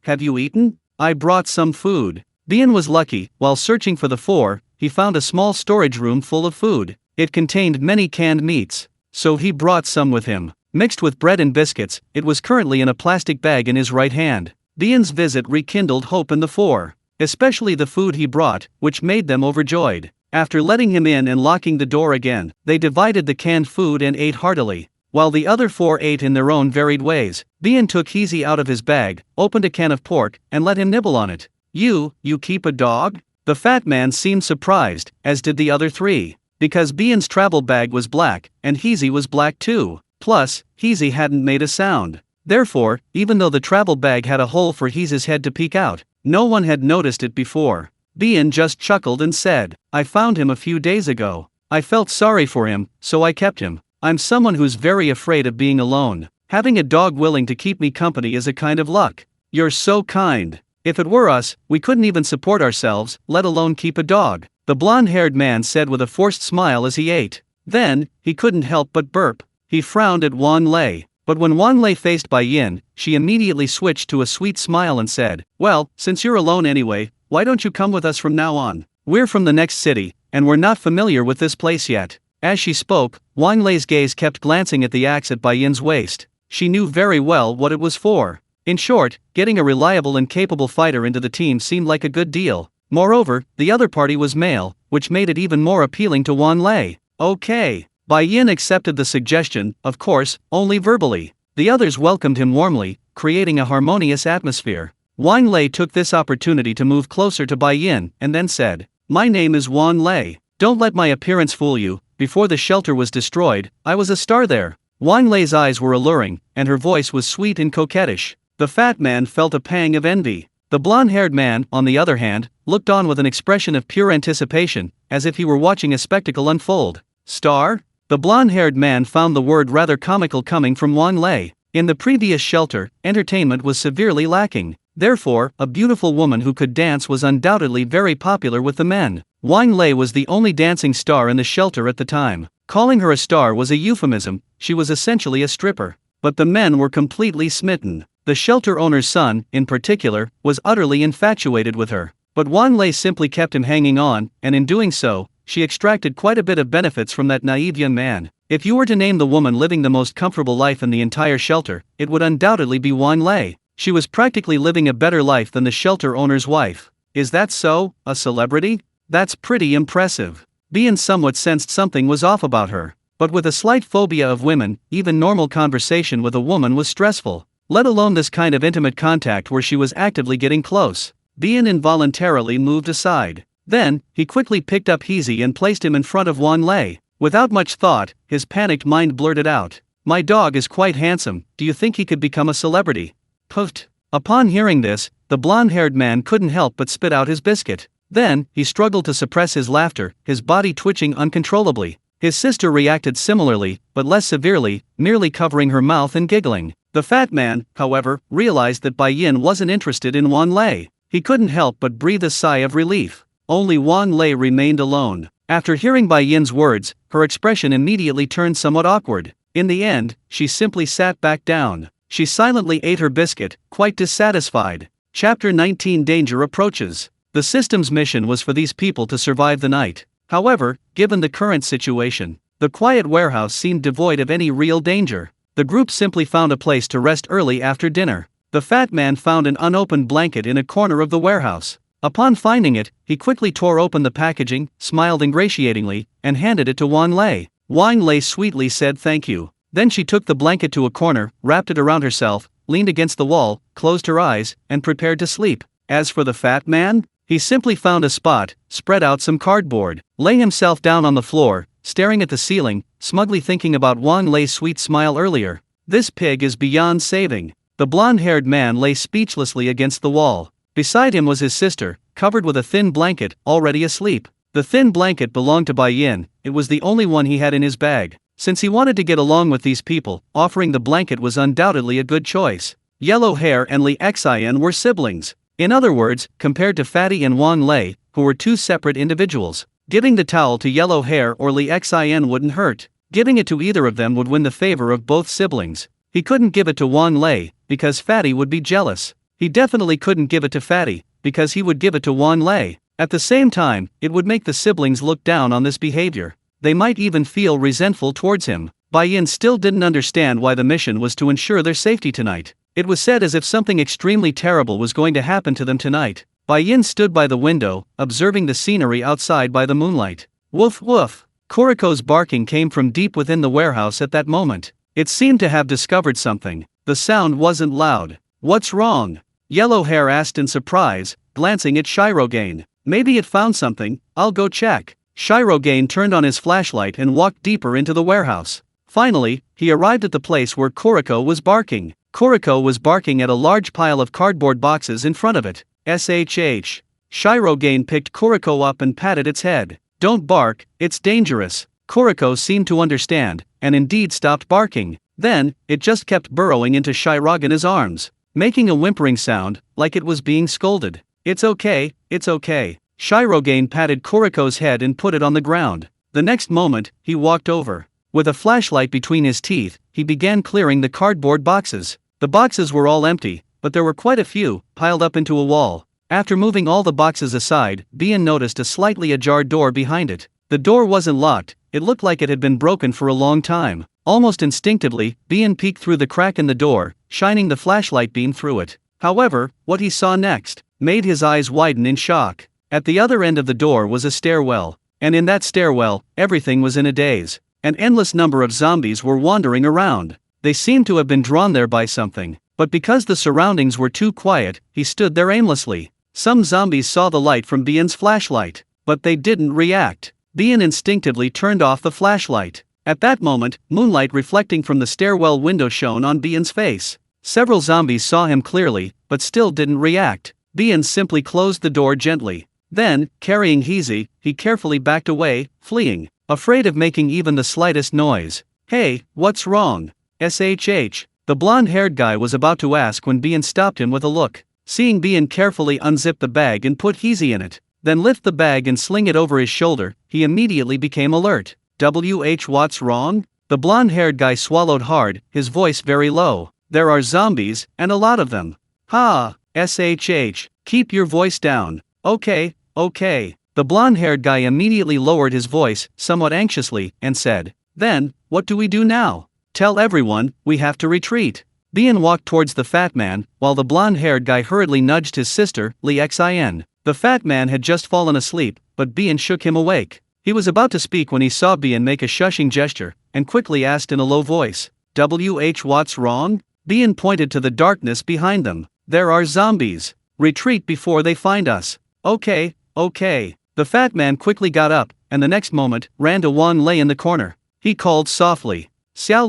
have you eaten? I brought some food. Bai Yin was lucky. While searching for the 4, he found a small storage room full of food. It contained many canned meats. So he brought some with him. Mixed with bread and biscuits, it was currently in a plastic bag in his right hand. Bai Yin's visit rekindled hope in the 4, especially the food he brought, which made them overjoyed. After letting him in and locking the door again, they divided the canned food and ate heartily. While the other 4 ate in their own varied ways, Bai Yin took Heezy out of his bag, opened a can of pork, and let him nibble on it. You keep a dog?" The fat man seemed surprised, as did the other three. Because Bian's travel bag was black, and Heezy was black too. Plus, Heezy hadn't made a sound. Therefore, even though the travel bag had a hole for Heezy's head to peek out, no one had noticed it before. Bian just chuckled and said, "I found him a few days ago. I felt sorry for him, so I kept him. I'm someone who's very afraid of being alone. Having a dog willing to keep me company is a kind of luck." "You're so kind. If it were us, we couldn't even support ourselves, let alone keep a dog," the blonde-haired man said with a forced smile as he ate. Then, he couldn't help but burp. He frowned at Wan Lei. But when Wan Lei faced Bai Yin, she immediately switched to a sweet smile and said, "Well, since you're alone anyway, why don't you come with us from now on? We're from the next city, and we're not familiar with this place yet." As she spoke, Wan Lei's gaze kept glancing at the axe at Bai Yin's waist. She knew very well what it was for. In short, getting a reliable and capable fighter into the team seemed like a good deal. Moreover, the other party was male, which made it even more appealing to Wan Lei. Okay. Bai Yin accepted the suggestion, of course, only verbally. The others welcomed him warmly, creating a harmonious atmosphere. Wan Lei took this opportunity to move closer to Bai Yin and then said, "My name is Wan Lei. Don't let my appearance fool you. Before the shelter was destroyed, I was a star there." Wan Lei's eyes were alluring, and her voice was sweet and coquettish. The fat man felt a pang of envy. The blonde-haired man, on the other hand, looked on with an expression of pure anticipation, as if he were watching a spectacle unfold. "Star?" The blonde-haired man found the word rather comical coming from Wan Lei. In the previous shelter, entertainment was severely lacking. Therefore, a beautiful woman who could dance was undoubtedly very popular with the men. Wan Lei was the only dancing star in the shelter at the time. Calling her a star was a euphemism, she was essentially a stripper. But the men were completely smitten. The shelter owner's son, in particular, was utterly infatuated with her. But Wan Lei simply kept him hanging on, and in doing so, she extracted quite a bit of benefits from that naive young man. If you were to name the woman living the most comfortable life in the entire shelter, it would undoubtedly be Wan Lei. She was practically living a better life than the shelter owner's wife. Is that so, a celebrity? That's pretty impressive. Bian somewhat sensed something was off about her. But with a slight phobia of women, even normal conversation with a woman was stressful. Let alone this kind of intimate contact where she was actively getting close. Bian involuntarily moved aside. Then, he quickly picked up Heezy and placed him in front of Wan Lei. Without much thought, his panicked mind blurted out, "My dog is quite handsome, do you think he could become a celebrity?" Puffed. Upon hearing this, the blonde-haired man couldn't help but spit out his biscuit. Then, he struggled to suppress his laughter, his body twitching uncontrollably. His sister reacted similarly, but less severely, merely covering her mouth and giggling. The fat man, however, realized that Bai Yin wasn't interested in Wan Lei. He couldn't help but breathe a sigh of relief. Only Wan Lei remained alone. After hearing Bai Yin's words, her expression immediately turned somewhat awkward. In the end, she simply sat back down. She silently ate her biscuit, quite dissatisfied. Chapter 19 Danger Approaches. The system's mission was for these people to survive the night. However, given the current situation, the quiet warehouse seemed devoid of any real danger. The group simply found a place to rest early after dinner. The fat man found an unopened blanket in a corner of the warehouse. Upon finding it, he quickly tore open the packaging, smiled ingratiatingly, and handed it to Wan Lei. Wan Lei sweetly said thank you. Then she took the blanket to a corner, wrapped it around herself, leaned against the wall, closed her eyes, and prepared to sleep. As for the fat man, he simply found a spot, spread out some cardboard, laying himself down on the floor, staring at the ceiling, smugly thinking about Wan Lei's sweet smile earlier. This pig is beyond saving. The blonde-haired man lay speechlessly against the wall. Beside him was his sister, covered with a thin blanket, already asleep. The thin blanket belonged to Bai Yin, it was the only one he had in his bag. Since he wanted to get along with these people, offering the blanket was undoubtedly a good choice. Yellow Hair and Li Xian were siblings. In other words, compared to Fatty and Wan Lei, who were two separate individuals, giving the towel to Yellow Hair or Li Xian wouldn't hurt. Giving it to either of them would win the favor of both siblings. He couldn't give it to Wan Lei, because Fatty would be jealous. He definitely couldn't give it to Fatty, because he would give it to Wan Lei. At the same time, it would make the siblings look down on this behavior. They might even feel resentful towards him. Bai Yin still didn't understand why the mission was to ensure their safety tonight. It was said as if something extremely terrible was going to happen to them tonight. Bai Yin stood by the window, observing the scenery outside by the moonlight. Woof woof. Kuriko's barking came from deep within the warehouse at that moment. It seemed to have discovered something. The sound wasn't loud. What's wrong? Yellow Hair asked in surprise, glancing at Shirogane. Maybe it found something, I'll go check. Shirogane turned on his flashlight and walked deeper into the warehouse. Finally, he arrived at the place where Kuriko was barking. Kuriko was barking at a large pile of cardboard boxes in front of it. SHH. Shirogane picked Kuriko up and patted its head. Don't bark, it's dangerous. Kuriko seemed to understand, and indeed stopped barking. Then, it just kept burrowing into Shirogane's arms, making a whimpering sound, like it was being scolded. It's okay, it's okay. Shirogane patted Kuriko's head and put it on the ground. The next moment, he walked over. With a flashlight between his teeth, he began clearing the cardboard boxes. The boxes were all empty, but there were quite a few, piled up into a wall. After moving all the boxes aside, Bien noticed a slightly ajar door behind it. The door wasn't locked, it looked like it had been broken for a long time. Almost instinctively, Bien peeked through the crack in the door, shining the flashlight beam through it. However, what he saw next made his eyes widen in shock. At the other end of the door was a stairwell, and in that stairwell, everything was in a daze. An endless number of zombies were wandering around. They seemed to have been drawn there by something, but because the surroundings were too quiet, he stood there aimlessly. Some zombies saw the light from Bien's flashlight, but they didn't react. Bien instinctively turned off the flashlight. At that moment, moonlight reflecting from the stairwell window shone on Bien's face. Several zombies saw him clearly, but still didn't react. Bien simply closed the door gently. Then, carrying Heezy, he carefully backed away, fleeing, afraid of making even the slightest noise. Hey, what's wrong? SHH. The blonde-haired guy was about to ask when Bien stopped him with a look. Seeing Bien carefully unzip the bag and put Heezy in it, then lift the bag and sling it over his shoulder, he immediately became alert. What's wrong? The blonde-haired guy swallowed hard, his voice very low. There are zombies, and a lot of them. Ha! SHH. Keep your voice down. Okay. The blonde-haired guy immediately lowered his voice, somewhat anxiously, and said, Then, what do we do now? Tell everyone, we have to retreat. Bien walked towards the fat man, while the blonde-haired guy hurriedly nudged his sister, Xin. The fat man had just fallen asleep, but Bien shook him awake. He was about to speak when he saw Bien make a shushing gesture, and quickly asked in a low voice, what's wrong? Bien pointed to the darkness behind them. There are zombies. Retreat before they find us. Okay. The fat man quickly got up, and the next moment, ran to Wang Lei in the corner. He called softly, Xiao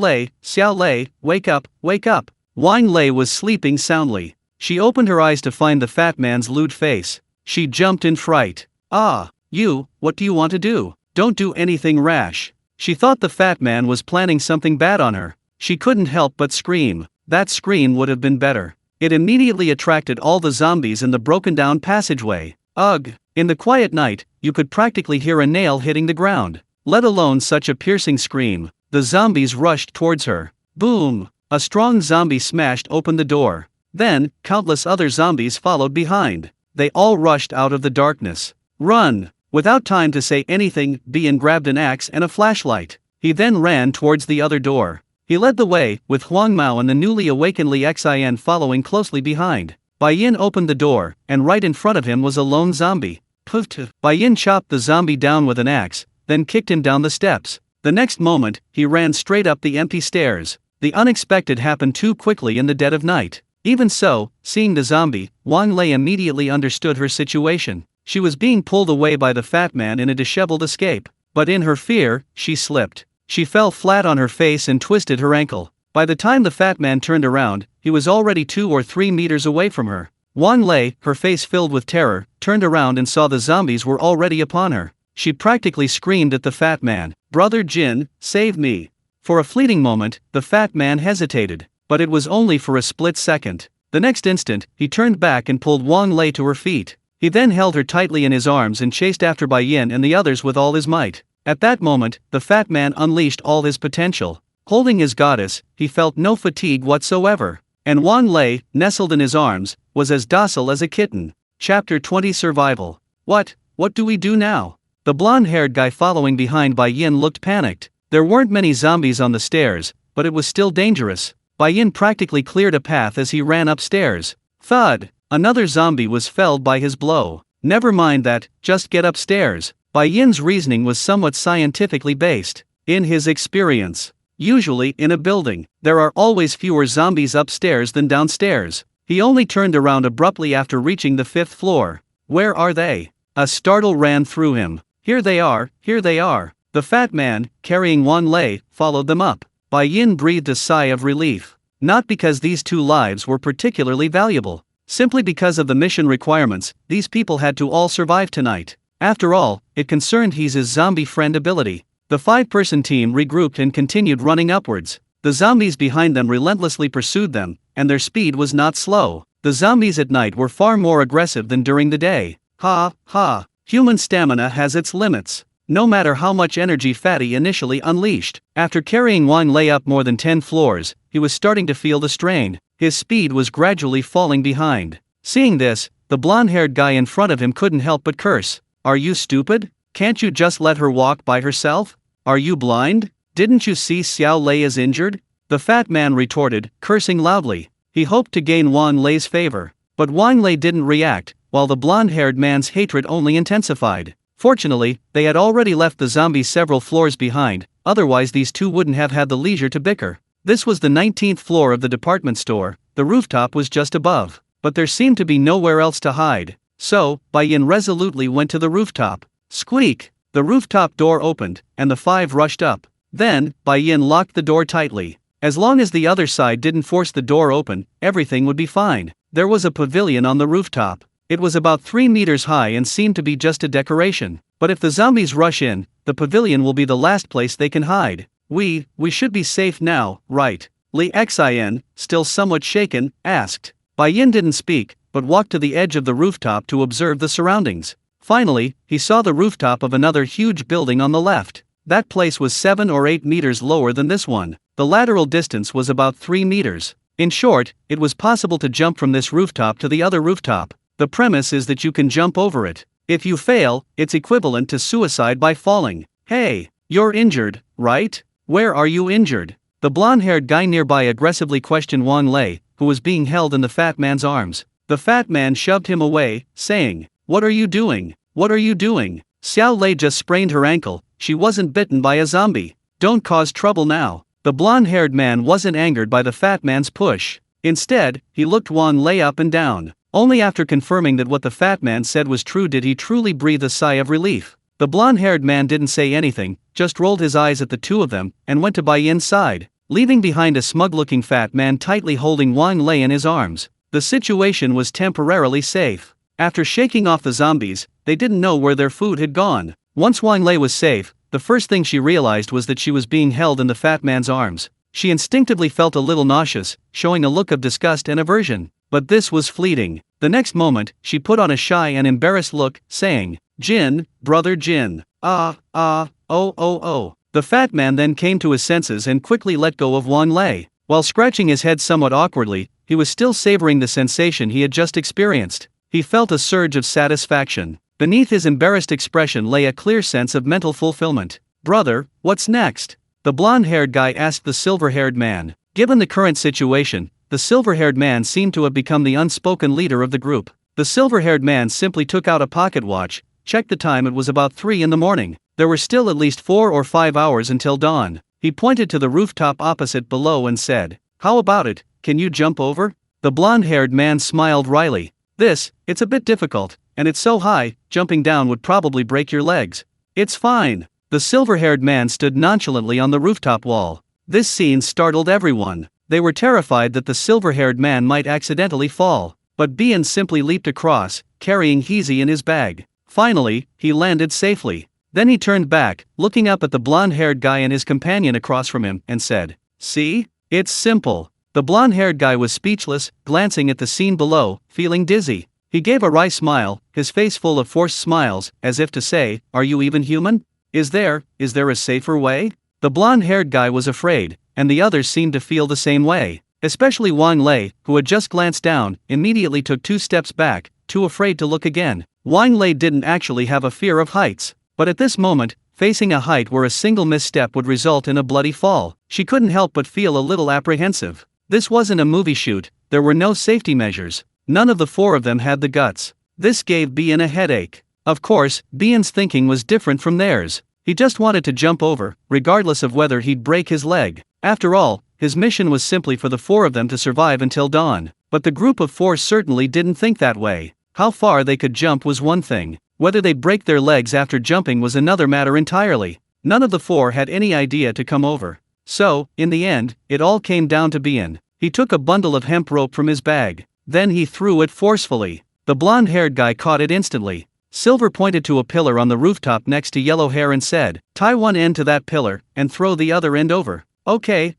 Lei, wake up. Wang Lei was sleeping soundly. She opened her eyes to find the fat man's lewd face. She jumped in fright. You, what do you want to do? Don't do anything rash. She thought the fat man was planning something bad on her. She couldn't help but scream. That scream would have been better. It immediately attracted all the zombies in the broken-down passageway. Ugh! In the quiet night, you could practically hear a nail hitting the ground, let alone such a piercing scream. The zombies rushed towards her. Boom! A strong zombie smashed open the door. Then, countless other zombies followed behind. They all rushed out of the darkness. Run! Without time to say anything, Bien grabbed an axe and a flashlight. He then ran towards the other door. He led the way, with Huang Mao and the newly awakened Xin following closely behind. Bai Yin opened the door, and right in front of him was a lone zombie. Puff! Bai Yin chopped the zombie down with an axe, then kicked him down the steps. The next moment, he ran straight up the empty stairs. The unexpected happened too quickly in the dead of night. Even so, seeing the zombie, Wang Lei immediately understood her situation. She was being pulled away by the fat man in a disheveled escape. But in her fear, she slipped. She fell flat on her face and twisted her ankle. By the time the fat man turned around, he was already 2 or 3 meters away from her. Wang Lei, her face filled with terror, turned around and saw the zombies were already upon her. She practically screamed at the fat man, Brother Jin, save me. For a fleeting moment, the fat man hesitated, but it was only for a split second. The next instant, he turned back and pulled Wang Lei to her feet. He then held her tightly in his arms and chased after Bai Yin and the others with all his might. At that moment, the fat man unleashed all his potential. Holding his goddess, he felt no fatigue whatsoever. And Wang Lei, nestled in his arms, was as docile as a kitten. Chapter 20 Survival. What do we do now? The blonde-haired guy following behind Bai Yin looked panicked. There weren't many zombies on the stairs, but it was still dangerous. Bai Yin practically cleared a path as he ran upstairs. Thud! Another zombie was felled by his blow. Never mind that, just get upstairs. Bai Yin's reasoning was somewhat scientifically based. In his experience, usually in a building, there are always fewer zombies upstairs than downstairs. He only turned around abruptly after reaching the 5th floor. Where are they? A startle ran through him. Here they are, here they are. The fat man, carrying Wan Lei, followed them up. Bai Yin breathed a sigh of relief. Not because these 2 lives were particularly valuable. Simply because of the mission requirements, these people had to all survive tonight. After all, it concerned his zombie friend ability. The 5-person team regrouped and continued running upwards. The zombies behind them relentlessly pursued them, and their speed was not slow. The zombies at night were far more aggressive than during the day. Ha, ha. Human stamina has its limits. No matter how much energy Fatty initially unleashed, after carrying Wan Lei up more than 10 floors, he was starting to feel the strain. His speed was gradually falling behind. Seeing this, the blonde-haired guy in front of him couldn't help but curse. Are you stupid? Can't you just let her walk by herself? Are you blind? Didn't you see Xiao Lei is injured? The fat man retorted, cursing loudly. He hoped to gain Wan Lei's favor. But Wan Lei didn't react, while the blonde-haired man's hatred only intensified. Fortunately, they had already left the zombies several floors behind, otherwise these 2 wouldn't have had the leisure to bicker. This was the 19th floor of the department store. The rooftop was just above. But there seemed to be nowhere else to hide. So, Bai Yin resolutely went to the rooftop. Squeak! The rooftop door opened, and the 5 rushed up. Then, Bai Yin locked the door tightly. As long as the other side didn't force the door open, everything would be fine. There was a pavilion on the rooftop. It was about 3 meters high and seemed to be just a decoration. But if the zombies rush in, the pavilion will be the last place they can hide. We should be safe now, right? Li Xin, still somewhat shaken, asked. Bai Yin didn't speak, but walked to the edge of the rooftop to observe the surroundings. Finally, he saw the rooftop of another huge building on the left. That place was 7 or 8 meters lower than this one. The lateral distance was about 3 meters. In short, it was possible to jump from this rooftop to the other rooftop. The premise is that you can jump over it. If you fail, it's equivalent to suicide by falling. Hey, you're injured, right? Where are you injured? The blonde-haired guy nearby aggressively questioned Wan Lei, who was being held in the fat man's arms. The fat man shoved him away, saying, "What are you doing? What are you doing? Xiao Lei just sprained her ankle, she wasn't bitten by a zombie. Don't cause trouble now." The blonde-haired man wasn't angered by the fat man's push. Instead, he looked Wan Lei up and down. Only after confirming that what the fat man said was true did he truly breathe a sigh of relief. The blonde-haired man didn't say anything, just rolled his eyes at the 2 of them, and went to Bai Yin's side, leaving behind a smug-looking fat man tightly holding Wan Lei in his arms. The situation was temporarily safe. After shaking off the zombies, they didn't know where their food had gone. Once Wan Lei was safe, the first thing she realized was that she was being held in the fat man's arms. She instinctively felt a little nauseous, showing a look of disgust and aversion. But this was fleeting. The next moment, she put on a shy and embarrassed look, saying, "Jin, brother Jin. Oh. The fat man then came to his senses and quickly let go of Wan Lei. While scratching his head somewhat awkwardly, he was still savoring the sensation he had just experienced. He felt a surge of satisfaction. Beneath his embarrassed expression lay a clear sense of mental fulfillment. "Brother, what's next?" the blonde-haired guy asked the silver-haired man. Given the current situation, the silver-haired man seemed to have become the unspoken leader of the group. The silver-haired man simply took out a pocket watch, checked the time. It was about 3 in the morning. There were still at least 4 or 5 hours until dawn. He pointed to the rooftop opposite below and said, "How about it, can you jump over?" The blonde-haired man smiled wryly. It's a bit difficult, and it's so high, jumping down would probably break your legs." "It's fine." The silver-haired man stood nonchalantly on the rooftop wall. This scene startled everyone. They were terrified that the silver-haired man might accidentally fall. But Bian simply leaped across, carrying Heezy in his bag. Finally, he landed safely. Then he turned back, looking up at the blonde-haired guy and his companion across from him, and said, "See? It's simple." The blonde-haired guy was speechless, glancing at the scene below, feeling dizzy. He gave a wry smile, his face full of forced smiles, as if to say, "Are you even human? Is there a safer way?" The blonde-haired guy was afraid, and the others seemed to feel the same way. Especially Wan Lei, who had just glanced down, immediately took 2 steps back, too afraid to look again. Wan Lei didn't actually have a fear of heights. But at this moment, facing a height where a single misstep would result in a bloody fall, she couldn't help but feel a little apprehensive. This wasn't a movie shoot, there were no safety measures. None of the 4 of them had the guts. This gave Bian a headache. Of course, Bian's thinking was different from theirs. He just wanted to jump over, regardless of whether he'd break his leg. After all, his mission was simply for the four of them to survive until dawn. But the group of four certainly didn't think that way. How far they could jump was one thing. Whether they'd break their legs after jumping was another matter entirely. None of the four had any idea to come over. So, in the end, it all came down to Bien. He took a bundle of hemp rope from his bag. Then he threw it forcefully. The blonde-haired guy caught it instantly. Silver pointed to a pillar on the rooftop next to Yellow Hair and said, "Tie one end to that pillar, and throw the other end over." Okay.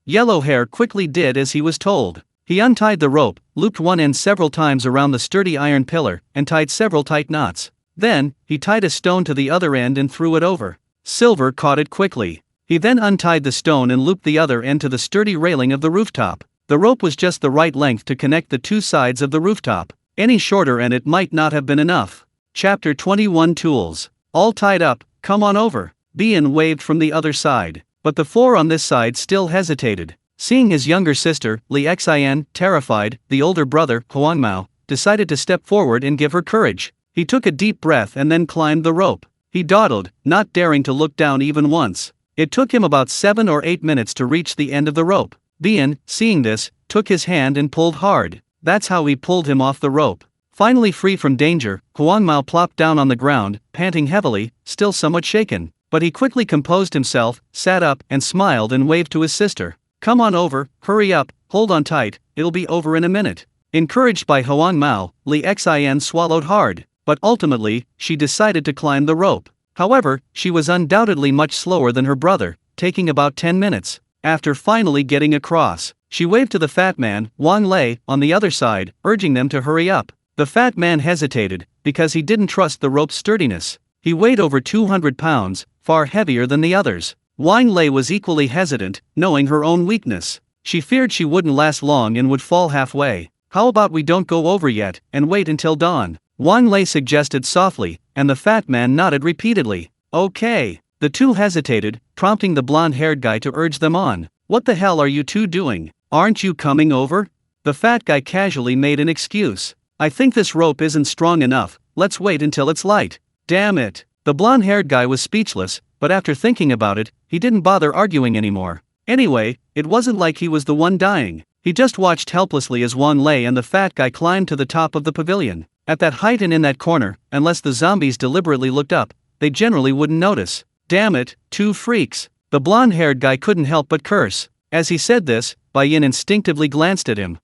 Yellow Hair quickly did as he was told. He untied the rope, looped one end several times around the sturdy iron pillar, and tied several tight knots. Then, he tied a stone to the other end and threw it over. Silver caught it quickly. He then untied the stone and looped the other end to the sturdy railing of the rooftop. The rope was just the right length to connect the two sides of the rooftop. Any shorter and it might not have been enough. Chapter 21 Tools. All tied up, come on over. Bien waved from the other side. But the four on this side still hesitated. Seeing his younger sister, Li Xian, terrified, the older brother, Huang Mao, decided to step forward and give her courage. He took a deep breath and then climbed the rope. He dawdled, not daring to look down even once. It took him about 7 or 8 minutes to reach the end of the rope. Bien, seeing this, took his hand and pulled hard. That's how he pulled him off the rope. Finally free from danger, Huang Mao plopped down on the ground, panting heavily, still somewhat shaken. But he quickly composed himself, sat up, and smiled and waved to his sister. "Come on over, hurry up, hold on tight, it'll be over in a minute." Encouraged by Huang Mao, Li Xian swallowed hard. But ultimately, she decided to climb the rope. However, she was undoubtedly much slower than her brother, taking about 10 minutes. After finally getting across, she waved to the fat man, Wang Lei, on the other side, urging them to hurry up. The fat man hesitated, because he didn't trust the rope's sturdiness. He weighed over 200 pounds, far heavier than the others. Wang Lei was equally hesitant, knowing her own weakness. She feared she wouldn't last long and would fall halfway. "How about we don't go over yet, and wait until dawn?" Wang Lei suggested softly, and the fat man nodded repeatedly. "Okay." The two hesitated, prompting the blonde-haired guy to urge them on. "What the hell are you two doing? Aren't you coming over?" The fat guy casually made an excuse. "I think this rope isn't strong enough, let's wait until it's light." Damn it. The blonde-haired guy was speechless, but after thinking about it, he didn't bother arguing anymore. Anyway, it wasn't like he was the one dying. He just watched helplessly as Wang Lei and the fat guy climbed to the top of the pavilion. At that height and in that corner, unless the zombies deliberately looked up, they generally wouldn't notice. Damn it, two freaks. The blonde-haired guy couldn't help but curse. As he said this, Bai-yin instinctively glanced at him.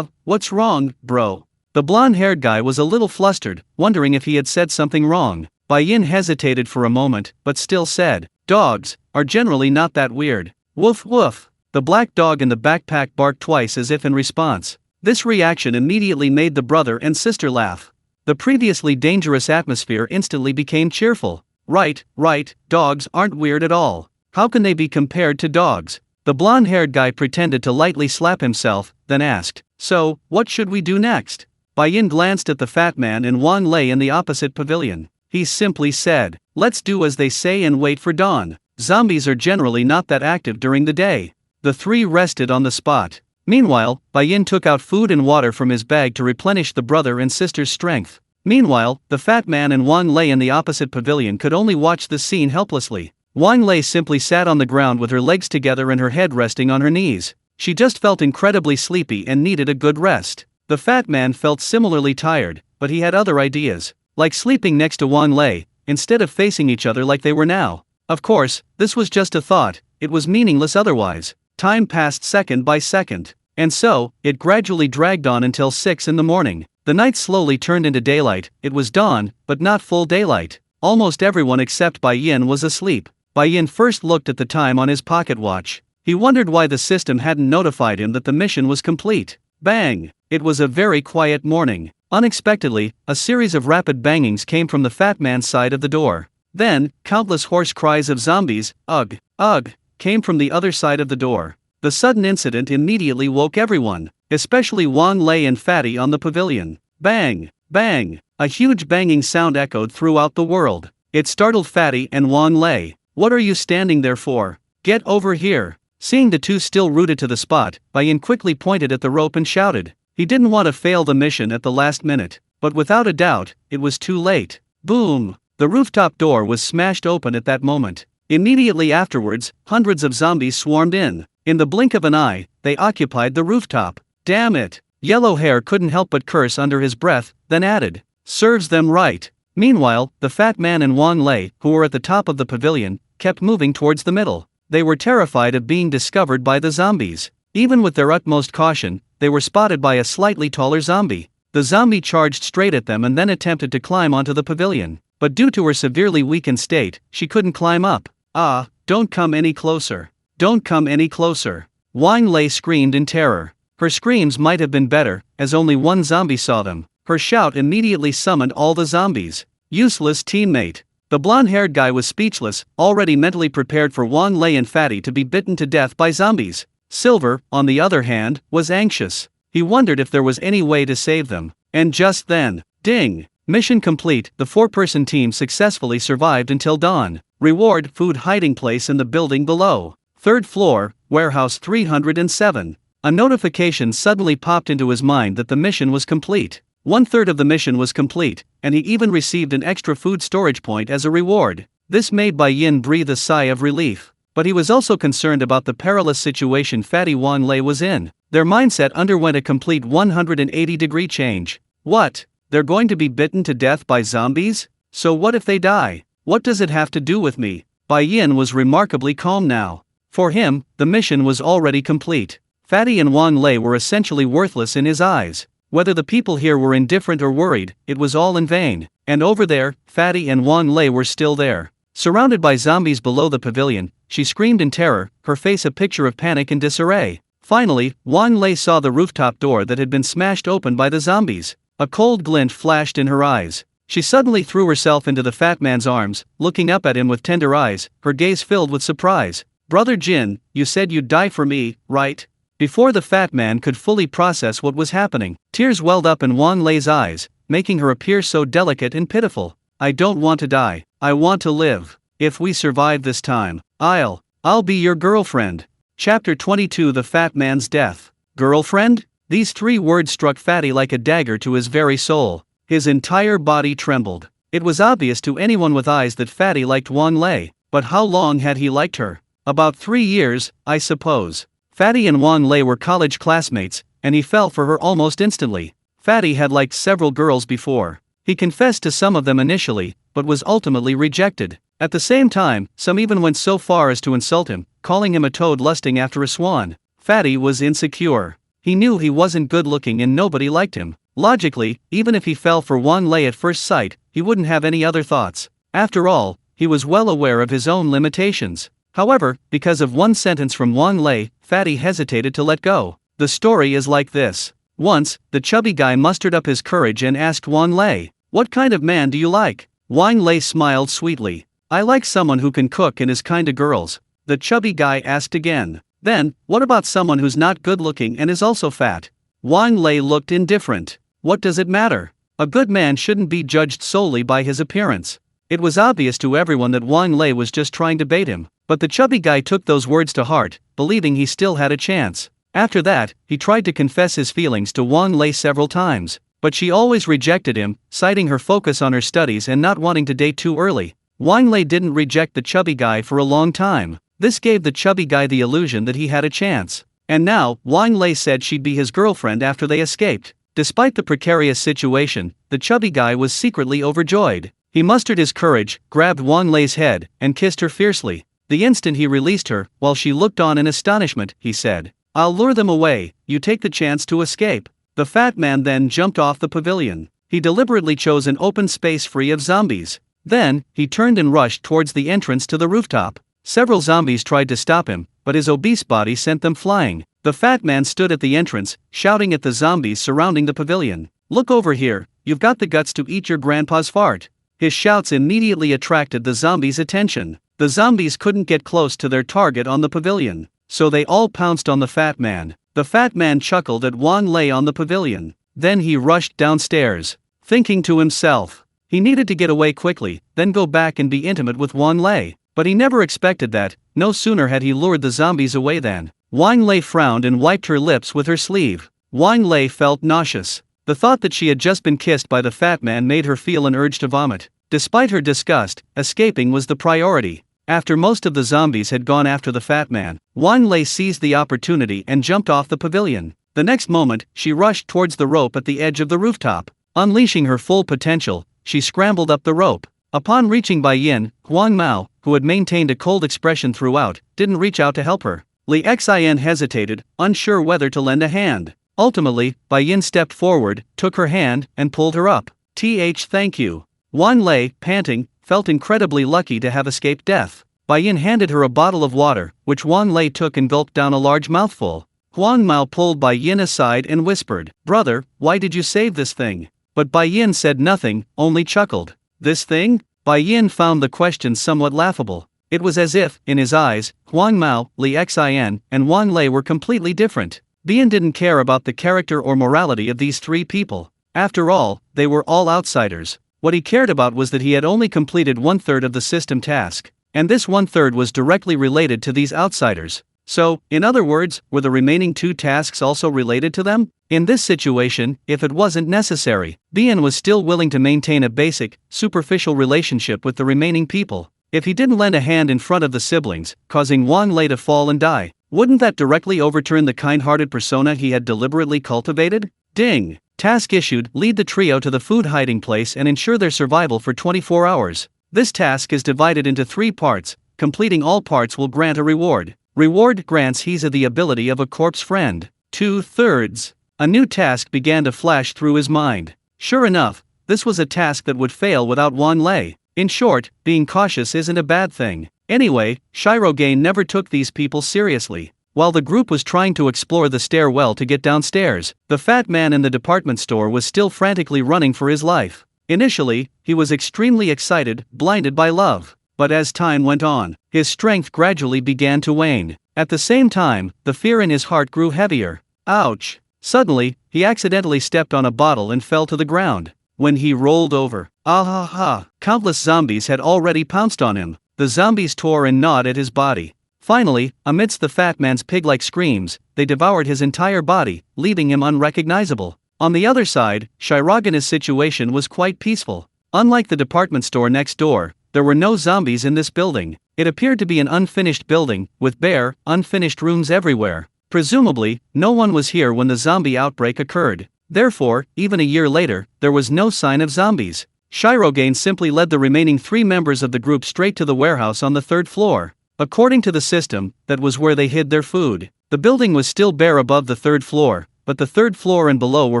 What's wrong, bro?" The blonde-haired guy was a little flustered, wondering if he had said something wrong. Bai-yin hesitated for a moment, but still said, "Dogs are generally not that weird." Woof woof. The black dog in the backpack barked twice as if in response. This reaction immediately made the brother and sister laugh. The previously dangerous atmosphere instantly became cheerful. Right, dogs aren't weird at all. How can they be compared to dogs? The blonde-haired guy pretended to lightly slap himself, then asked, "So, what should we do next?" Bai-yin glanced at the fat man and Wang Lei in the opposite pavilion. He simply said, "Let's do as they say and wait for dawn. Zombies are generally not that active during the day." The three rested on the spot. Meanwhile, Bai-yin took out food and water from his bag to replenish the brother and sister's strength. Meanwhile, the fat man and Wang Lei in the opposite pavilion could only watch the scene helplessly. Wang Lei simply sat on the ground with her legs together and her head resting on her knees. She just felt incredibly sleepy and needed a good rest. The fat man felt similarly tired, but he had other ideas. Like sleeping next to Wang Lei, instead of facing each other like they were now. Of course, this was just a thought, it was meaningless otherwise. Time passed second by second. And so, it gradually dragged on until 6 in the morning. The night slowly turned into daylight. It was dawn, but not full daylight. Almost everyone except Bai-yin was asleep. Bai-yin first looked at the time on his pocket watch. He wondered why the system hadn't notified him that the mission was complete. Bang! It was a very quiet morning. Unexpectedly, a series of rapid bangings came from the fat man's side of the door. Then, countless hoarse cries of zombies, ugh, ugh, came from the other side of the door. The sudden incident immediately woke everyone, especially Wang Lei and Fatty on the pavilion. Bang! Bang! A huge banging sound echoed throughout the world. It startled Fatty and Wang Lei. "What are you standing there for? Get over here!" Seeing the two still rooted to the spot, Bai-yin quickly pointed at the rope and shouted. He didn't want to fail the mission at the last minute, but without a doubt, it was too late. Boom! The rooftop door was smashed open at that moment. Immediately afterwards, hundreds of zombies swarmed in. In the blink of an eye, they occupied the rooftop. Damn it! Yellow Hair couldn't help but curse under his breath, then added, "Serves them right." Meanwhile, the fat man and Wang Lei, who were at the top of the pavilion, kept moving towards the middle. They were terrified of being discovered by the zombies. Even with their utmost caution, they were spotted by a slightly taller zombie. The zombie charged straight at them and then attempted to climb onto the pavilion. But due to her severely weakened state, she couldn't climb up. "Ah, don't come any closer. Don't come any closer." Wang Lei screamed in terror. Her screams might have been better, as only one zombie saw them. Her shout immediately summoned all the zombies. Useless teammate. The blonde-haired guy was speechless, already mentally prepared for Wang Lei and Fatty to be bitten to death by zombies. Silver, on the other hand, was anxious. He wondered if there was any way to save them. And just then, ding! Mission complete. The four-person team successfully survived until dawn. Reward: food hiding place in the building below. 3rd floor, warehouse 307. A notification suddenly popped into his mind that the mission was complete. 1/3 of the mission was complete, and he even received an extra food storage point as a reward. This made Bai Yin breathe a sigh of relief. But he was also concerned about the perilous situation Fatty Wang Lei was in. Their mindset underwent a complete 180-degree change. What? They're going to be bitten to death by zombies? So what if they die? What does it have to do with me? Bai Yin was remarkably calm now. For him, the mission was already complete. Fatty and Wang Lei were essentially worthless in his eyes. Whether the people here were indifferent or worried, it was all in vain. And over there, Fatty and Wang Lei were still there. Surrounded by zombies below the pavilion, she screamed in terror, her face a picture of panic and disarray. Finally, Wang Lei saw the rooftop door that had been smashed open by the zombies. A cold glint flashed in her eyes. She suddenly threw herself into the fat man's arms, looking up at him with tender eyes, her gaze filled with surprise. "Brother Jin, you said you'd die for me, right?" Before the fat man could fully process what was happening, tears welled up in Wang Lei's eyes, making her appear so delicate and pitiful. "I don't want to die. I want to live. If we survive this time, I'll be your girlfriend." Chapter 22: The Fat Man's Death. Girlfriend? These 3 words struck Fatty like a dagger to his very soul. His entire body trembled. It was obvious to anyone with eyes that Fatty liked Wang Lei, but how long had he liked her? About 3 years, I suppose. Fatty and Wang Lei were college classmates, and he fell for her almost instantly. Fatty had liked several girls before. He confessed to some of them initially, but was ultimately rejected. At the same time, some even went so far as to insult him, calling him a toad lusting after a swan. Fatty was insecure. He knew he wasn't good-looking and nobody liked him. Logically, even if he fell for Wang Lei at first sight, he wouldn't have any other thoughts. After all, he was well aware of his own limitations. However, because of one sentence from Wang Lei, Fatty hesitated to let go. The story is like this. Once, the chubby guy mustered up his courage and asked Wang Lei, "What kind of man do you like?" Wang Lei smiled sweetly. "I like someone who can cook and is kind to girls." The chubby guy asked again. "Then, what about someone who's not good-looking and is also fat?" Wang Lei looked indifferent. "What does it matter? A good man shouldn't be judged solely by his appearance." It was obvious to everyone that Wang Lei was just trying to bait him. But the chubby guy took those words to heart, believing he still had a chance. After that, he tried to confess his feelings to Wang Lei several times. But she always rejected him, citing her focus on her studies and not wanting to date too early. Wang Lei didn't reject the chubby guy for a long time. This gave the chubby guy the illusion that he had a chance. And now, Wang Lei said she'd be his girlfriend after they escaped. Despite the precarious situation, the chubby guy was secretly overjoyed. He mustered his courage, grabbed Wang Lei's head, and kissed her fiercely. The instant he released her, while she looked on in astonishment, he said, "I'll lure them away, you take the chance to escape." The fat man then jumped off the pavilion. He deliberately chose an open space free of zombies. Then, he turned and rushed towards the entrance to the rooftop. Several zombies tried to stop him, but his obese body sent them flying. The fat man stood at the entrance, shouting at the zombies surrounding the pavilion. "Look over here, you've got the guts to eat your grandpa's fart." His shouts immediately attracted the zombies' attention. The zombies couldn't get close to their target on the pavilion, so they all pounced on the fat man. The fat man chuckled at Wang Lei on the pavilion. Then he rushed downstairs, thinking to himself, he needed to get away quickly, then go back and be intimate with Wang Lei. But he never expected that. No sooner had he lured the zombies away than Wang Lei frowned and wiped her lips with her sleeve. Wang Lei felt nauseous. The thought that she had just been kissed by the fat man made her feel an urge to vomit. Despite her disgust, escaping was the priority. After most of the zombies had gone after the fat man, Wang Lei seized the opportunity and jumped off the pavilion. The next moment, she rushed towards the rope at the edge of the rooftop. Unleashing her full potential, she scrambled up the rope. Upon reaching Bai Yin, Huang Mao, who had maintained a cold expression throughout, didn't reach out to help her. Li Xin hesitated, unsure whether to lend a hand. Ultimately, Bai Yin stepped forward, took her hand, and pulled her up. Thank you. Wang Lei, panting, felt incredibly lucky to have escaped death. Bai Yin handed her a bottle of water, which Wang Lei took and gulped down a large mouthful. Huang Mao pulled Bai Yin aside and whispered, "Brother, why did you save this thing?" But Bai Yin said nothing, only chuckled. "This thing?" Bai Yin found the question somewhat laughable. It was as if, in his eyes, Huang Mao, Li Xin, and Wang Lei were completely different. Bai Yin didn't care about the character or morality of these three people. After all, they were all outsiders. What he cared about was that he had only completed 1/3 of the system task, and this 1/3 was directly related to these outsiders. So, in other words, were the remaining 2 tasks also related to them? In this situation, if it wasn't necessary, Bai Yin was still willing to maintain a basic, superficial relationship with the remaining people. If he didn't lend a hand in front of the siblings, causing Wang Lei to fall and die, wouldn't that directly overturn the kind-hearted persona he had deliberately cultivated? Ding! Task issued: lead the trio to the food hiding place and ensure their survival for 24 hours. This task is divided into 3 parts. Completing all parts will grant a reward. Reward grants he's the ability of a corpse friend. 2/3. A new task began to flash through his mind. Sure enough, this was a task that would fail without Wang Lei. In short, being cautious isn't a bad thing. Anyway, Shirogane never took these people seriously. While the group was trying to explore the stairwell to get downstairs, the fat man in the department store was still frantically running for his life. Initially, he was extremely excited, blinded by love. But as time went on, his strength gradually began to wane. At the same time, the fear in his heart grew heavier. Ouch! Suddenly, he accidentally stepped on a bottle and fell to the ground. When he rolled over, countless zombies had already pounced on him. The zombies tore and gnawed at his body. Finally, amidst the fat man's pig-like screams, they devoured his entire body, leaving him unrecognizable. On the other side, Shirogane's situation was quite peaceful. Unlike the department store next door, there were no zombies in this building. It appeared to be an unfinished building, with bare, unfinished rooms everywhere. Presumably, no one was here when the zombie outbreak occurred. Therefore, even a year later, there was no sign of zombies. Shirogane simply led the remaining 3 members of the group straight to the warehouse on the 3rd floor. According to the system, that was where they hid their food. The building was still bare above the 3rd floor, but the 3rd floor and below were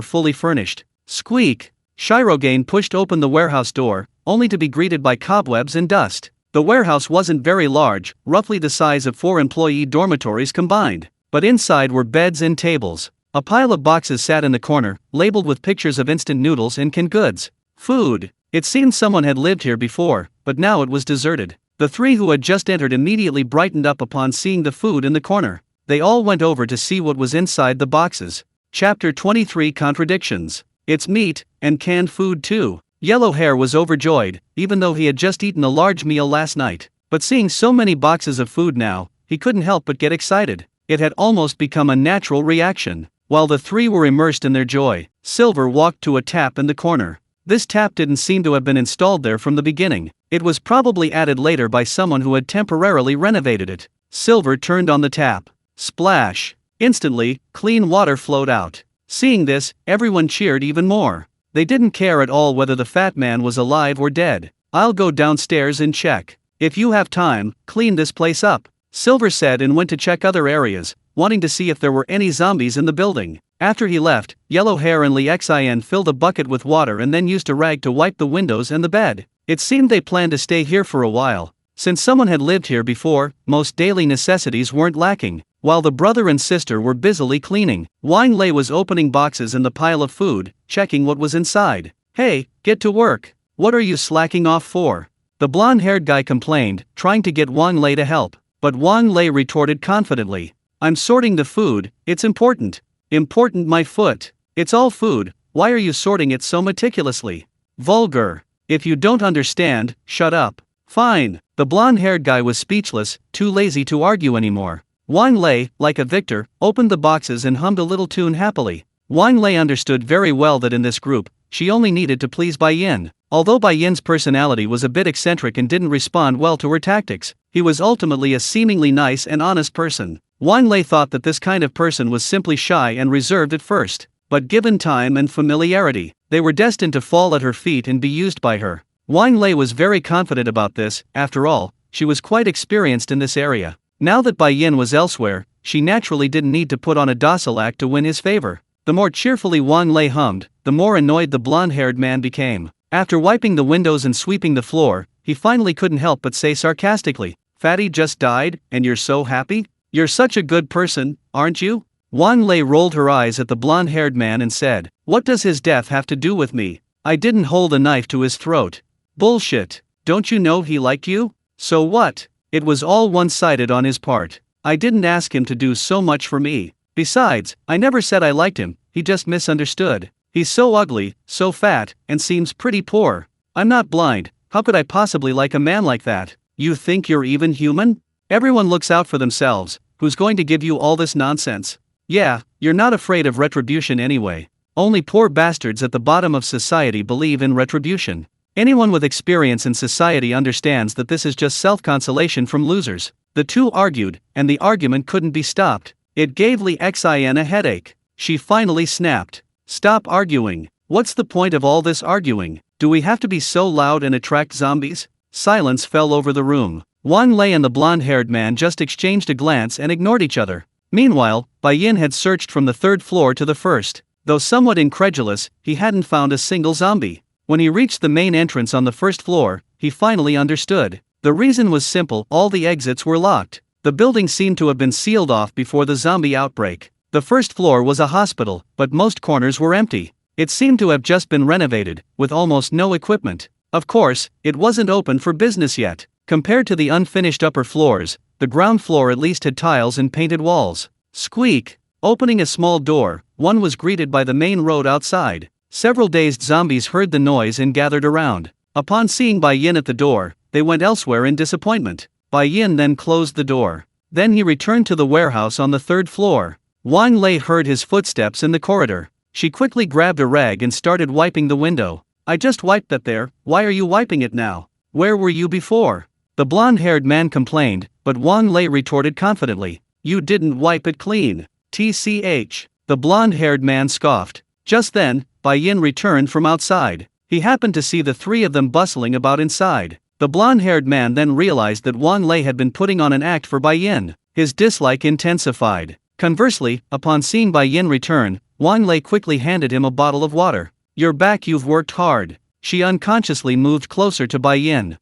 fully furnished. Squeak! Shirogane pushed open the warehouse door, only to be greeted by cobwebs and dust. The warehouse wasn't very large, roughly the size of 4 employee dormitories combined. But inside were beds and tables. A pile of boxes sat in the corner, labeled with pictures of instant noodles and canned goods. Food. It seemed someone had lived here before, but now it was deserted. The 3 who had just entered immediately brightened up upon seeing the food in the corner. They all went over to see what was inside the boxes. Chapter 23: Contradictions. It's meat, and canned food too. Yellow Hair was overjoyed, even though he had just eaten a large meal last night. But seeing so many boxes of food now, he couldn't help but get excited. It had almost become a natural reaction. While the 3 were immersed in their joy, Silver walked to a tap in the corner. This tap didn't seem to have been installed there from the beginning. It was probably added later by someone who had temporarily renovated it. Silver turned on the tap. Splash! Instantly, clean water flowed out. Seeing this, everyone cheered even more. They didn't care at all whether the fat man was alive or dead. "I'll go downstairs and check. If you have time, clean this place up," Silver said and went to check other areas, wanting to see if there were any zombies in the building. After he left, Yellow Hair and Li Xin filled a bucket with water and then used a rag to wipe the windows and the bed. It seemed they planned to stay here for a while. Since someone had lived here before, most daily necessities weren't lacking. While the brother and sister were busily cleaning, Wang Lei was opening boxes in the pile of food, checking what was inside. "Hey, get to work. What are you slacking off for?" The blonde-haired guy complained, trying to get Wang Lei to help. But Wang Lei retorted confidently, "I'm sorting the food, it's important." "Important my foot. It's all food, why are you sorting it so meticulously?" "Vulgar. If you don't understand, shut up." "Fine." The blonde-haired guy was speechless, too lazy to argue anymore. Wang Lei, like a victor, opened the boxes and hummed a little tune happily. Wang Lei understood very well that in this group, she only needed to please Bai Yin. Although Bai Yin's personality was a bit eccentric and didn't respond well to her tactics, he was ultimately a seemingly nice and honest person. Wang Lei thought that this kind of person was simply shy and reserved at first, but given time and familiarity, they were destined to fall at her feet and be used by her. Wang Lei was very confident about this. After all, she was quite experienced in this area. Now that Bai Yin was elsewhere, she naturally didn't need to put on a docile act to win his favor. The more cheerfully Wang Lei hummed, the more annoyed the blonde-haired man became. After wiping the windows and sweeping the floor, he finally couldn't help but say sarcastically, "Fatty just died, and you're so happy? You're such a good person, aren't you?" Wang Lei rolled her eyes at the blonde-haired man and said, "What does his death have to do with me? I didn't hold a knife to his throat." "Bullshit. Don't you know he liked you? So what? It was all one-sided on his part. I didn't ask him to do so much for me. Besides, I never said I liked him, he just misunderstood. He's so ugly, so fat, and seems pretty poor. I'm not blind, how could I possibly like a man like that? You think you're even human? Everyone looks out for themselves, who's going to give you all this nonsense? Yeah, you're not afraid of retribution anyway. Only poor bastards at the bottom of society believe in retribution. Anyone with experience in society understands that this is just self-consolation from losers." The two argued, and the argument couldn't be stopped. It gave Li Xin a headache. She finally snapped. "Stop arguing. What's the point of all this arguing? Do we have to be so loud and attract zombies?" Silence fell over the room. Wang Lei and the blonde-haired man just exchanged a glance and ignored each other. Meanwhile, Bai Yin had searched from the third floor to the first. Though somewhat incredulous, he hadn't found a single zombie. When he reached the main entrance on the first floor, he finally understood. The reason was simple: all the exits were locked. The building seemed to have been sealed off before the zombie outbreak. The first floor was a hospital, but most corners were empty. It seemed to have just been renovated, with almost no equipment. Of course, it wasn't open for business yet. Compared to the unfinished upper floors, the ground floor at least had tiles and painted walls. Squeak! Opening a small door, one was greeted by the main road outside. Several dazed zombies heard the noise and gathered around. Upon seeing Bai Yin at the door, they went elsewhere in disappointment. Bai Yin then closed the door. Then he returned to the warehouse on the third floor. Wang Lei heard his footsteps in the corridor. She quickly grabbed a rag and started wiping the window. "I just wiped that there, why are you wiping it now? Where were you before?" The blonde-haired man complained, but Wang Lei retorted confidently, "You didn't wipe it clean. TCH. The blonde-haired man scoffed. Just then, Bai Yin returned from outside. He happened to see the three of them bustling about inside. The blonde-haired man then realized that Wang Lei had been putting on an act for Bai Yin. His dislike intensified. Conversely, upon seeing Bai Yin return, Wang Lei quickly handed him a bottle of water. "You're back, you've worked hard." She unconsciously moved closer to Bai Yin.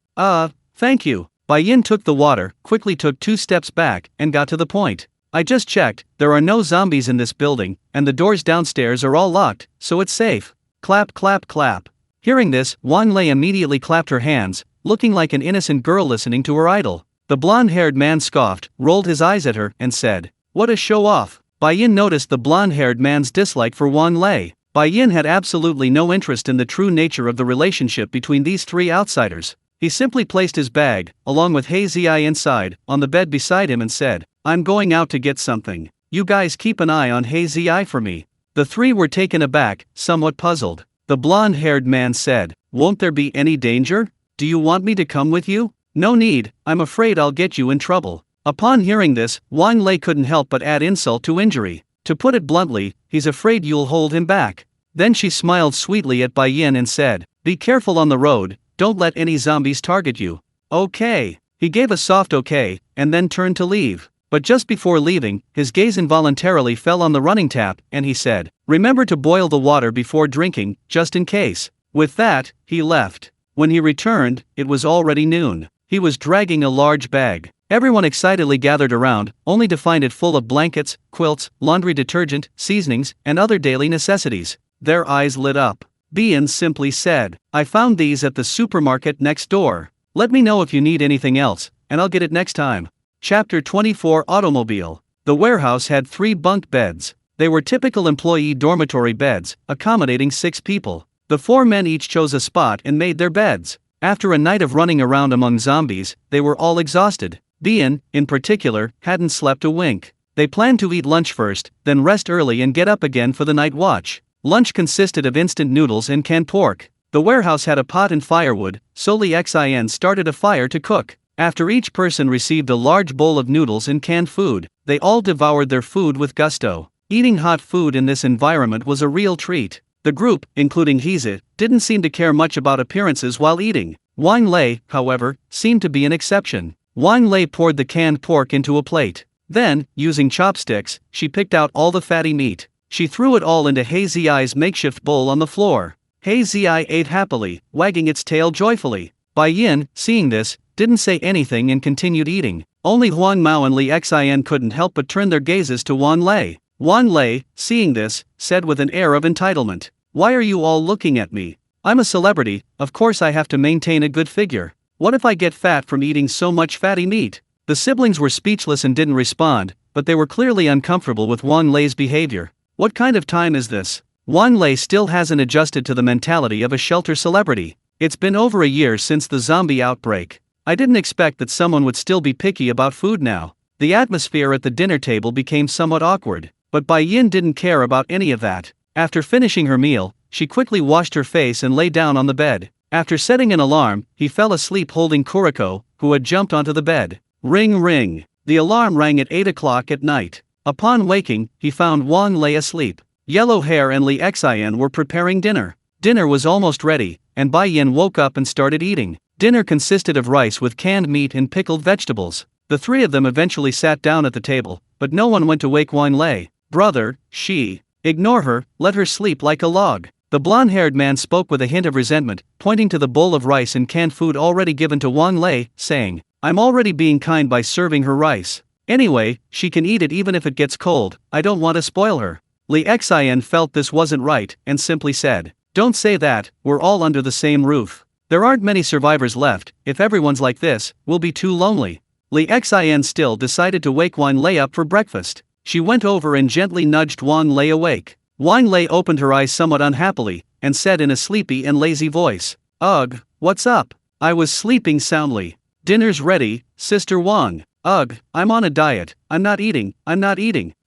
Thank you." Bai Yin took the water, quickly took 2 steps back, and got to the point. "I just checked, there are no zombies in this building, and the doors downstairs are all locked, so it's safe." Clap clap clap. Hearing this, Wang Lei immediately clapped her hands, looking like an innocent girl listening to her idol. The blonde-haired man scoffed, rolled his eyes at her, and said, "What a show-off." Bai Yin noticed the blonde-haired man's dislike for Wang Lei. Bai Yin had absolutely no interest in the true nature of the relationship between these three outsiders. He simply placed his bag, along with He Ziai inside, on the bed beside him and said, "I'm going out to get something. You guys keep an eye on He Ziai for me." The three were taken aback, somewhat puzzled. The blonde-haired man said, "Won't there be any danger? Do you want me to come with you?" "No need, I'm afraid I'll get you in trouble." Upon hearing this, Wang Lei couldn't help but add insult to injury. To put it bluntly, he's afraid you'll hold him back. Then she smiled sweetly at Bai Yin and said, "Be careful on the road, don't let any zombies target you." "Okay." He gave a soft okay, and then turned to leave. But just before leaving, his gaze involuntarily fell on the running tap, and he said, "Remember to boil the water before drinking, just in case." With that, he left. When he returned, it was already noon. He was dragging a large bag. Everyone excitedly gathered around, only to find it full of blankets, quilts, laundry detergent, seasonings, and other daily necessities. Their eyes lit up. Bian simply said, "I found these at the supermarket next door. Let me know if you need anything else, and I'll get it next time." Chapter 24 Automobile. The warehouse had 3 bunk beds. They were typical employee dormitory beds, accommodating 6 people. The 4 men each chose a spot and made their beds. After a night of running around among zombies, they were all exhausted. Bian, in particular, hadn't slept a wink. They planned to eat lunch first, then rest early and get up again for the night watch. Lunch consisted of instant noodles and canned pork. The warehouse had a pot and firewood, so Li Xin started a fire to cook. After each person received a large bowl of noodles and canned food, they all devoured their food with gusto. Eating hot food in this environment was a real treat. The group, including Heze, didn't seem to care much about appearances while eating. Wang Lei, however, seemed to be an exception. Wang Lei poured the canned pork into a plate. Then, using chopsticks, she picked out all the fatty meat. She threw it all into Heizei's makeshift bowl on the floor. Heizei ate happily, wagging its tail joyfully. Bai Yin, seeing this, didn't say anything and continued eating. Only Huang Mao and Li Xian couldn't help but turn their gazes to Wang Lei. Wang Lei, seeing this, said with an air of entitlement, "Why are you all looking at me? I'm a celebrity, of course I have to maintain a good figure. What if I get fat from eating so much fatty meat?" The siblings were speechless and didn't respond, but they were clearly uncomfortable with Wang Lei's behavior. What kind of time is this? Wang Lei still hasn't adjusted to the mentality of a shelter celebrity. It's been over a year since the zombie outbreak. I didn't expect that someone would still be picky about food now. The atmosphere at the dinner table became somewhat awkward, but Bai Yin didn't care about any of that. After finishing her meal, she quickly washed her face and lay down on the bed. After setting an alarm, he fell asleep holding Kuriko, who had jumped onto the bed. Ring ring. The alarm rang at 8 o'clock at night. Upon waking, he found Wang Lei asleep. Yellow Hair and Li Xian were preparing dinner. Dinner was almost ready, and Bai Yin woke up and started eating. Dinner consisted of rice with canned meat and pickled vegetables. The three of them eventually sat down at the table, but no one went to wake Wang Lei. "Brother, she. Ignore her, let her sleep like a log." The blonde-haired man spoke with a hint of resentment, pointing to the bowl of rice and canned food already given to Wang Lei, saying, "I'm already being kind by serving her rice. Anyway, she can eat it even if it gets cold, I don't want to spoil her." Li Xian felt this wasn't right, and simply said, "Don't say that, we're all under the same roof. There aren't many survivors left, if everyone's like this, we'll be too lonely." Li Xian still decided to wake Wang Lei up for breakfast. She went over and gently nudged Wang Lei awake. Wang Lei opened her eyes somewhat unhappily, and said in a sleepy and lazy voice, "Ugh, what's up? I was sleeping soundly. Dinner's ready, Sister Wang." "Ugh, I'm on a diet, I'm not eating.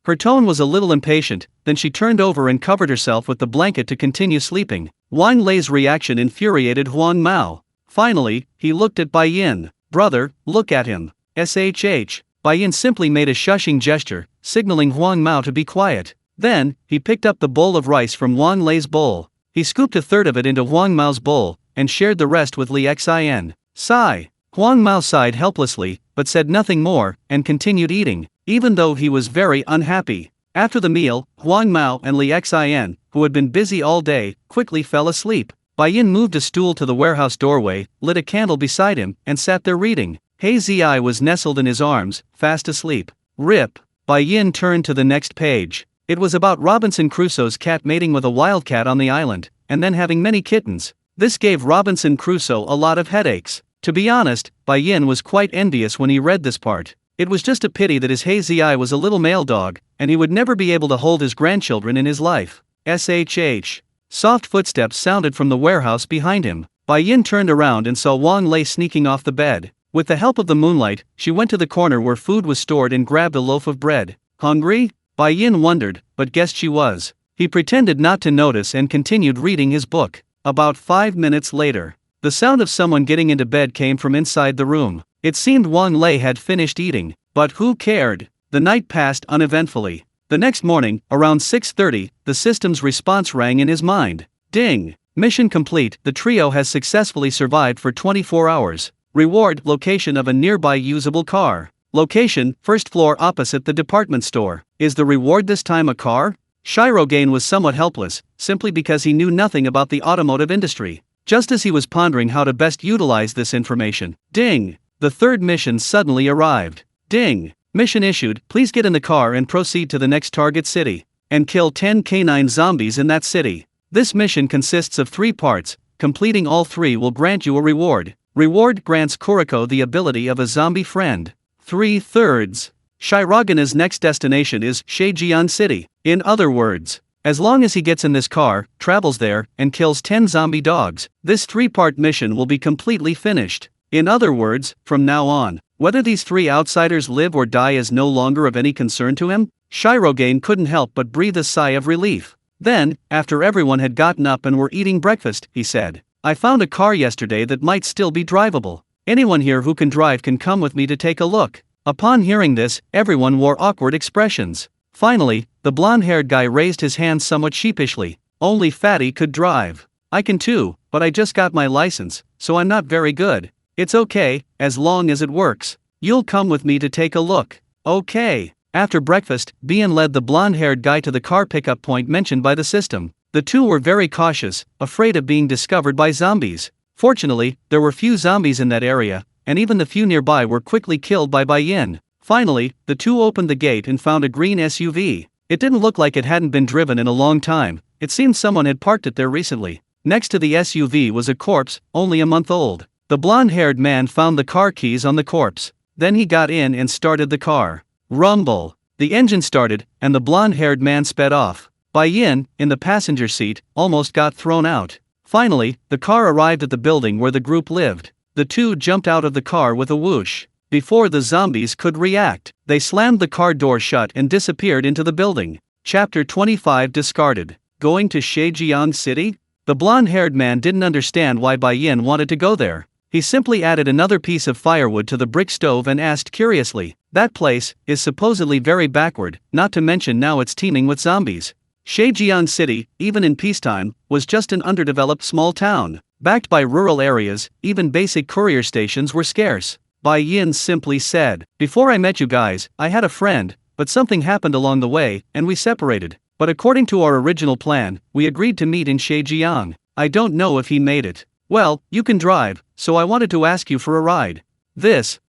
Her tone was a little impatient, then she turned over and covered herself with the blanket to continue sleeping. Wang Lei's reaction infuriated Huang Mao. Finally, he looked at Bai Yin. "Brother, look at him. Shh." Bai Yin simply made a shushing gesture, signaling Huang Mao to be quiet. Then, he picked up the bowl of rice from Wang Lei's bowl. He scooped a third of it into Huang Mao's bowl, and shared the rest with Li Xian. Sigh. Huang Mao sighed helplessly, but said nothing more, and continued eating, even though he was very unhappy. After the meal, Huang Mao and Li Xian, who had been busy all day, quickly fell asleep. Bai Yin moved a stool to the warehouse doorway, lit a candle beside him, and sat there reading. Heizei was nestled in his arms, fast asleep. Rip. Bai Yin turned to the next page. It was about Robinson Crusoe's cat mating with a wildcat on the island, and then having many kittens. This gave Robinson Crusoe a lot of headaches. To be honest, Bai Yin was quite envious when he read this part. It was just a pity that his Heizei was a little male dog, and he would never be able to hold his grandchildren in his life. Shh. Soft footsteps sounded from the warehouse behind him. Bai Yin turned around and saw Wang Lei sneaking off the bed. With the help of the moonlight, she went to the corner where food was stored and grabbed a loaf of bread. "Hungry?" Bai Yin wondered, but guessed she was. He pretended not to notice and continued reading his book. About 5 minutes later, the sound of someone getting into bed came from inside the room. It seemed Wang Lei had finished eating, but who cared? The night passed uneventfully. The next morning, around 6:30, the system's response rang in his mind. Ding! Mission complete. The trio has successfully survived for 24 hours. Reward: location of a nearby usable car. Location: first floor opposite the department store. Is the reward this time a car? Shirogane was somewhat helpless, simply because he knew nothing about the automotive industry. Just as he was pondering how to best utilize this information, ding! The third mission suddenly arrived. Ding! Mission issued, please get in the car and proceed to the next target city, and kill 10 canine zombies in that city. This mission consists of 3 parts, completing all 3 will grant you a reward. Reward grants Kuriko the ability of a zombie friend. 3/3. Shirogane's next destination is Sheijian City. In other words, as long as he gets in this car, travels there, and kills 10 zombie dogs, this 3-part mission will be completely finished. In other words, from now on, whether these 3 outsiders live or die is no longer of any concern to him. Shirogane couldn't help but breathe a sigh of relief. Then, after everyone had gotten up and were eating breakfast, he said, I found a car yesterday that might still be drivable. Anyone here who can drive can come with me to take a look." Upon hearing this, everyone wore awkward expressions. Finally, the blonde-haired guy raised his hand somewhat sheepishly. "Only Fatty could drive. I can too, but I just got my license, so I'm not very good." "It's okay, as long as it works. You'll come with me to take a look." "Okay." After breakfast, Bien led the blonde-haired guy to the car pickup point mentioned by the system. The two were very cautious, afraid of being discovered by zombies. Fortunately, there were few zombies in that area, and even the few nearby were quickly killed by Bien. Finally, the two opened the gate and found a green SUV. It didn't look like it hadn't been driven in a long time. It seemed someone had parked it there recently. Next to the SUV was a corpse, only a month old. The blonde-haired man found the car keys on the corpse. Then he got in and started the car. Rumble. The engine started, and the blonde-haired man sped off. Bien, in the passenger seat, almost got thrown out. Finally, the car arrived at the building where the group lived. The two jumped out of the car with a whoosh. Before the zombies could react, they slammed the car door shut and disappeared into the building. Chapter 25 Discarded. Going to Shirogane City? The blonde-haired man didn't understand why Bien wanted to go there. He simply added another piece of firewood to the brick stove and asked curiously, "That place is supposedly very backward, not to mention now it's teeming with zombies." Shirogane City, even in peacetime, was just an underdeveloped small town. Backed by rural areas, even basic courier stations were scarce. Bien simply said, "Before I met you guys, I had a friend, but something happened along the way, and we separated. But according to our original plan, we agreed to meet in Shirogane. I don't know if he made it. Well, you can drive, so I wanted to ask you for a ride.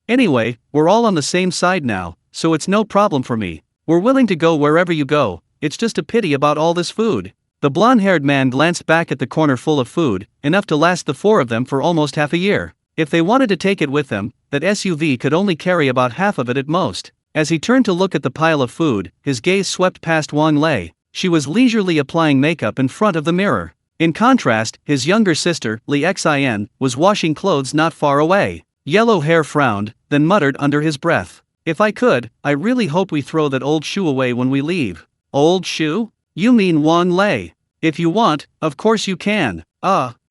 Anyway, we're all on the same side now, so it's no problem for me. We're willing to go wherever you go, it's just a pity about all this food." The blonde-haired man glanced back at the corner full of food, enough to last the four of them for almost half a year. If they wanted to take it with them, that SUV could only carry about half of it at most. As he turned to look at the pile of food, his gaze swept past Wang Lei. She was leisurely applying makeup in front of the mirror. In contrast, his younger sister, Li Xin, was washing clothes not far away. Yellow Hair frowned, then muttered under his breath, "If I could, I really hope we throw that old shoe away when we leave." "Old shoe? You mean Wang Lei? If you want, of course you can."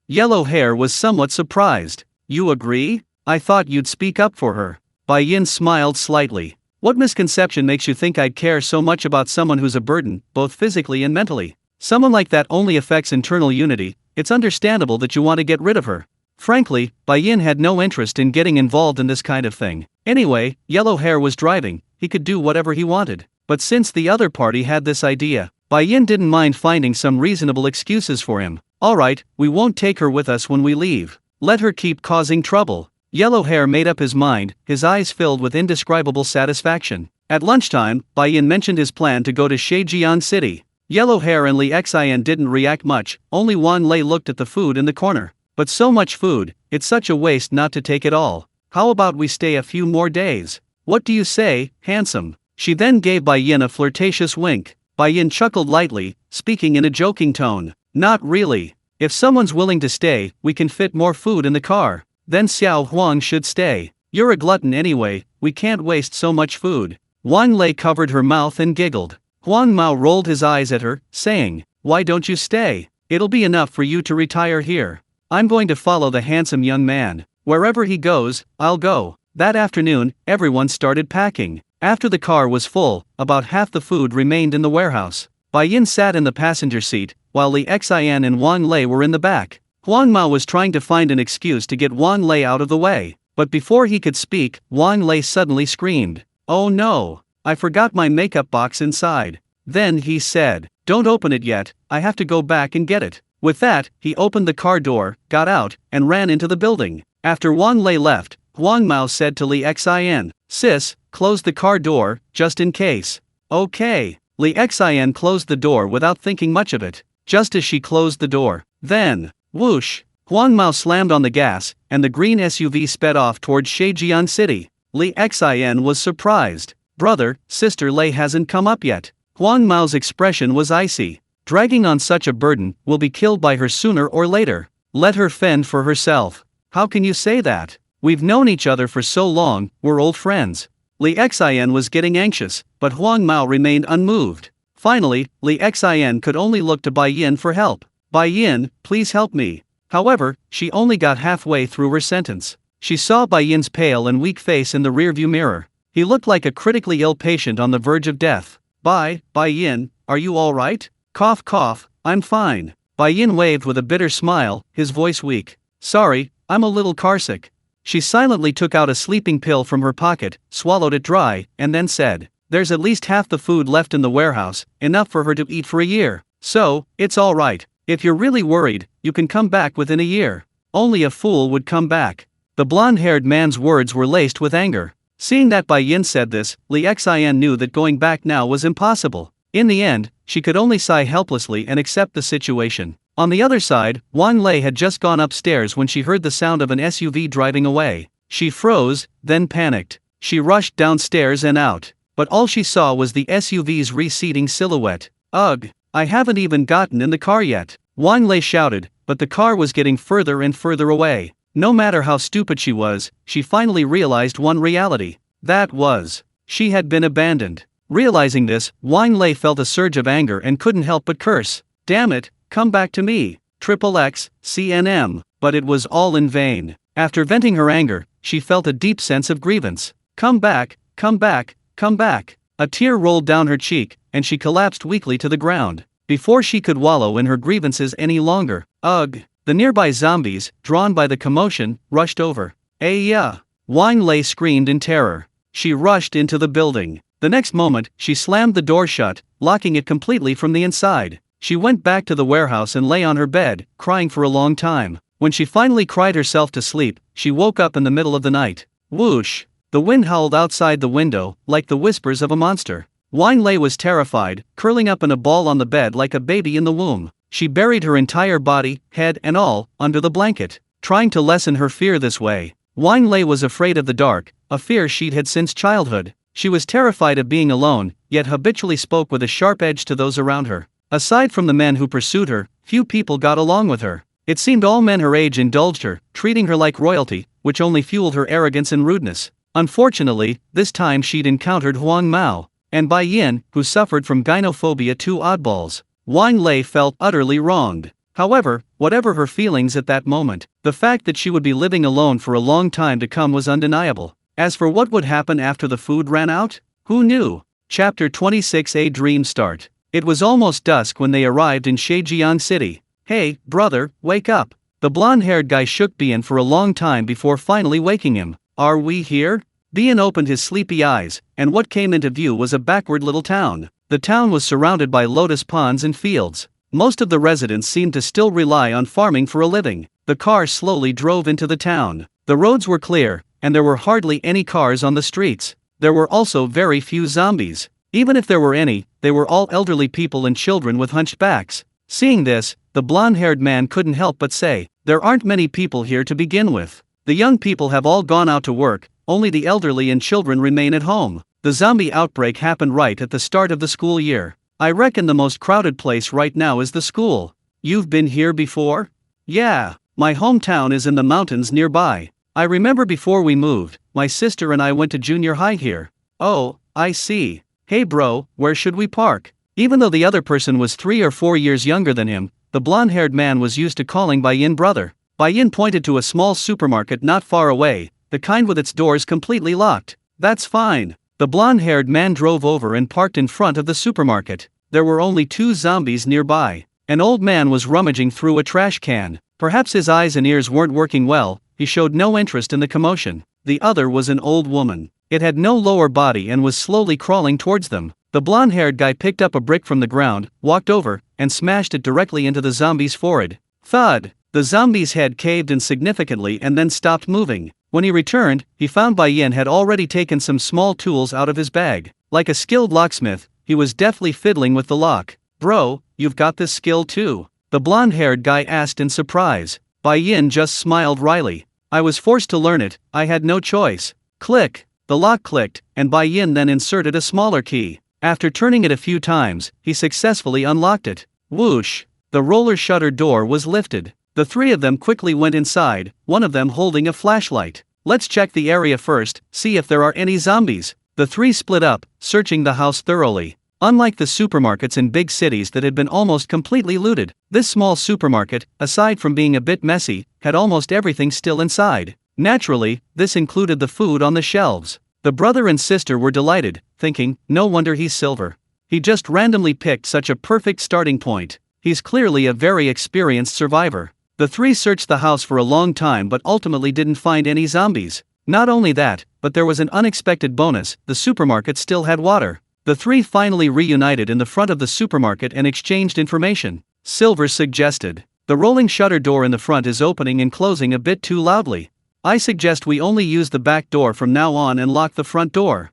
Yellow Hair was somewhat surprised. "You agree? I thought you'd speak up for her." Bien smiled slightly. "What misconception makes you think I'd care so much about someone who's a burden, both physically and mentally? Someone like that only affects internal unity. It's understandable that you want to get rid of her." Frankly, Bien had no interest in getting involved in this kind of thing. Anyway, Yellow Hair was driving, he could do whatever he wanted. But since the other party had this idea, Bien didn't mind finding some reasonable excuses for him. "Alright, we won't take her with us when we leave. Let her keep causing trouble." Yellow Hair made up his mind, his eyes filled with indescribable satisfaction. At lunchtime, Bien mentioned his plan to go to Shirogane City. Yellow Hair and Li Xin didn't react much, only Wang Lei looked at the food in the corner. "But so much food, it's such a waste not to take it all. How about we stay a few more days? What do you say, handsome?" She then gave Bien a flirtatious wink. Bien chuckled lightly, speaking in a joking tone. "Not really. If someone's willing to stay, we can fit more food in the car. Then Xiao Huang should stay. You're a glutton anyway, we can't waste so much food." Wang Lei covered her mouth and giggled. Huang Mao rolled his eyes at her, saying, "Why don't you stay? It'll be enough for you to retire here. I'm going to follow the handsome young man. Wherever he goes, I'll go." That afternoon, everyone started packing. After the car was full, about half the food remained in the warehouse. Bien sat in the passenger seat, while Li Xin and Wang Lei were in the back. Huang Mao was trying to find an excuse to get Wang Lei out of the way. But before he could speak, Wang Lei suddenly screamed, "Oh no! I forgot my makeup box inside." Then he said, "Don't open it yet, I have to go back and get it." With that, he opened the car door, got out, and ran into the building. After Wang Lei left, Huang Mao said to Li Xin, "Sis, close the car door, just in case." "Okay." Li Xin closed the door without thinking much of it. Just as she closed the door, then, whoosh, Huang Mao slammed on the gas, and the green SUV sped off towards Shirogane City. Li Xin was surprised. "Brother, Sister Lei hasn't come up yet." Huang Mao's expression was icy. "Dragging on such a burden will be killed by her sooner or later. Let her fend for herself." "How can you say that? We've known each other for so long, we're old friends." Li Xin was getting anxious, but Huang Mao remained unmoved. Finally, Li Xin could only look to Bien for help. "Bien, please help me." However, she only got halfway through her sentence. She saw Bai Yin's pale and weak face in the rearview mirror. He looked like a critically ill patient on the verge of death. Bai Yin, are you all right? Cough cough, I'm fine. Bai Yin waved with a bitter smile, his voice weak. Sorry, I'm a little carsick. She silently took out a sleeping pill from her pocket, swallowed it dry, and then said, there's at least half the food left in the warehouse, enough for her to eat for a year. So, it's all right. If you're really worried, you can come back within a year. Only a fool would come back. The blonde-haired man's words were laced with anger. Seeing that Bai Yin said this, Li Xian knew that going back now was impossible. In the end, she could only sigh helplessly and accept the situation. On the other side, Wang Lei had just gone upstairs when she heard the sound of an SUV driving away. She froze, then panicked. She rushed downstairs and out. But all she saw was the SUV's receding silhouette. Ugh, I haven't even gotten in the car yet. Wang Lei shouted, but the car was getting further and further away. No matter how stupid she was, she finally realized one reality. That was, she had been abandoned. Realizing this, Wang Lei felt a surge of anger and couldn't help but curse. Damn it, come back to me, XXX, CNM. But it was all in vain. After venting her anger, she felt a deep sense of grievance. Come back, come back, come back. A tear rolled down her cheek, and she collapsed weakly to the ground. Before she could wallow in her grievances any longer, ugh! The nearby zombies, drawn by the commotion, rushed over. Yeah! Wang Lei screamed in terror. She rushed into the building. The next moment, she slammed the door shut, locking it completely from the inside. She went back to the warehouse and lay on her bed, crying for a long time. When she finally cried herself to sleep, she woke up in the middle of the night. Whoosh! The wind howled outside the window, like the whispers of a monster. Wang Lei was terrified, curling up in a ball on the bed like a baby in the womb. She buried her entire body, head and all, under the blanket, trying to lessen her fear this way. Wang Lei was afraid of the dark, a fear she'd had since childhood. She was terrified of being alone, yet habitually spoke with a sharp edge to those around her. Aside from the men who pursued her, few people got along with her. It seemed all men her age indulged her, treating her like royalty, which only fueled her arrogance and rudeness. Unfortunately, this time she'd encountered Huang Mao and Bai Yin, who suffered from gynophobia, two oddballs. Wang Lei felt utterly wronged. However, whatever her feelings at that moment, the fact that she would be living alone for a long time to come was undeniable. As for what would happen after the food ran out, who knew? Chapter 26, A Dream Start. It was almost dusk when they arrived in Shejiang City. Hey, brother, wake up. The blonde-haired guy shook Bian for a long time before finally waking him. Are we here? Bian opened his sleepy eyes, and what came into view was a backward little town. The town was surrounded by lotus ponds and fields. Most of the residents seemed to still rely on farming for a living. The car slowly drove into the town. The roads were clear, and there were hardly any cars on the streets. There were also very few zombies. Even if there were any, they were all elderly people and children with hunched backs. Seeing this, the blonde-haired man couldn't help but say, there aren't many people here to begin with. The young people have all gone out to work, only the elderly and children remain at home. The zombie outbreak happened right at the start of the school year. I reckon the most crowded place right now is the school. You've been here before? Yeah, my hometown is in the mountains nearby. I remember before we moved, my sister and I went to junior high here. Oh, I see. Hey bro, where should we park? Even though the other person was 3 or 4 years younger than him, the blonde-haired man was used to calling Bai Yin brother. Bai Yin pointed to a small supermarket not far away, the kind with its doors completely locked. That's fine. The blonde-haired man drove over and parked in front of the supermarket. There were only 2 zombies nearby. An old man was rummaging through a trash can. Perhaps his eyes and ears weren't working well, he showed no interest in the commotion. The other was an old woman. It had no lower body and was slowly crawling towards them. The blonde-haired guy picked up a brick from the ground, walked over, and smashed it directly into the zombie's forehead. Thud! The zombie's head caved in significantly and then stopped moving. When he returned, he found Bai Yin had already taken some small tools out of his bag. Like a skilled locksmith, he was deftly fiddling with the lock. Bro, you've got this skill too? The blonde-haired guy asked in surprise. Bai Yin just smiled wryly. I was forced to learn it, I had no choice. Click! The lock clicked, and Bai Yin then inserted a smaller key. After turning it a few times, he successfully unlocked it. Whoosh! The roller shutter door was lifted. The 3 of them quickly went inside, one of them holding a flashlight. Let's check the area first, see if there are any zombies. The 3 split up, searching the house thoroughly. Unlike the supermarkets in big cities that had been almost completely looted, this small supermarket, aside from being a bit messy, had almost everything still inside. Naturally, this included the food on the shelves. The brother and sister were delighted, thinking, no wonder he's silver. He just randomly picked such a perfect starting point. He's clearly a very experienced survivor. The three searched the house for a long time but ultimately didn't find any zombies. Not only that, but there was an unexpected bonus: the supermarket still had water. The three finally reunited in the front of the supermarket and exchanged information. Silver suggested, "The rolling shutter door in the front is opening and closing a bit too loudly. I suggest we only use the back door from now on and lock the front door."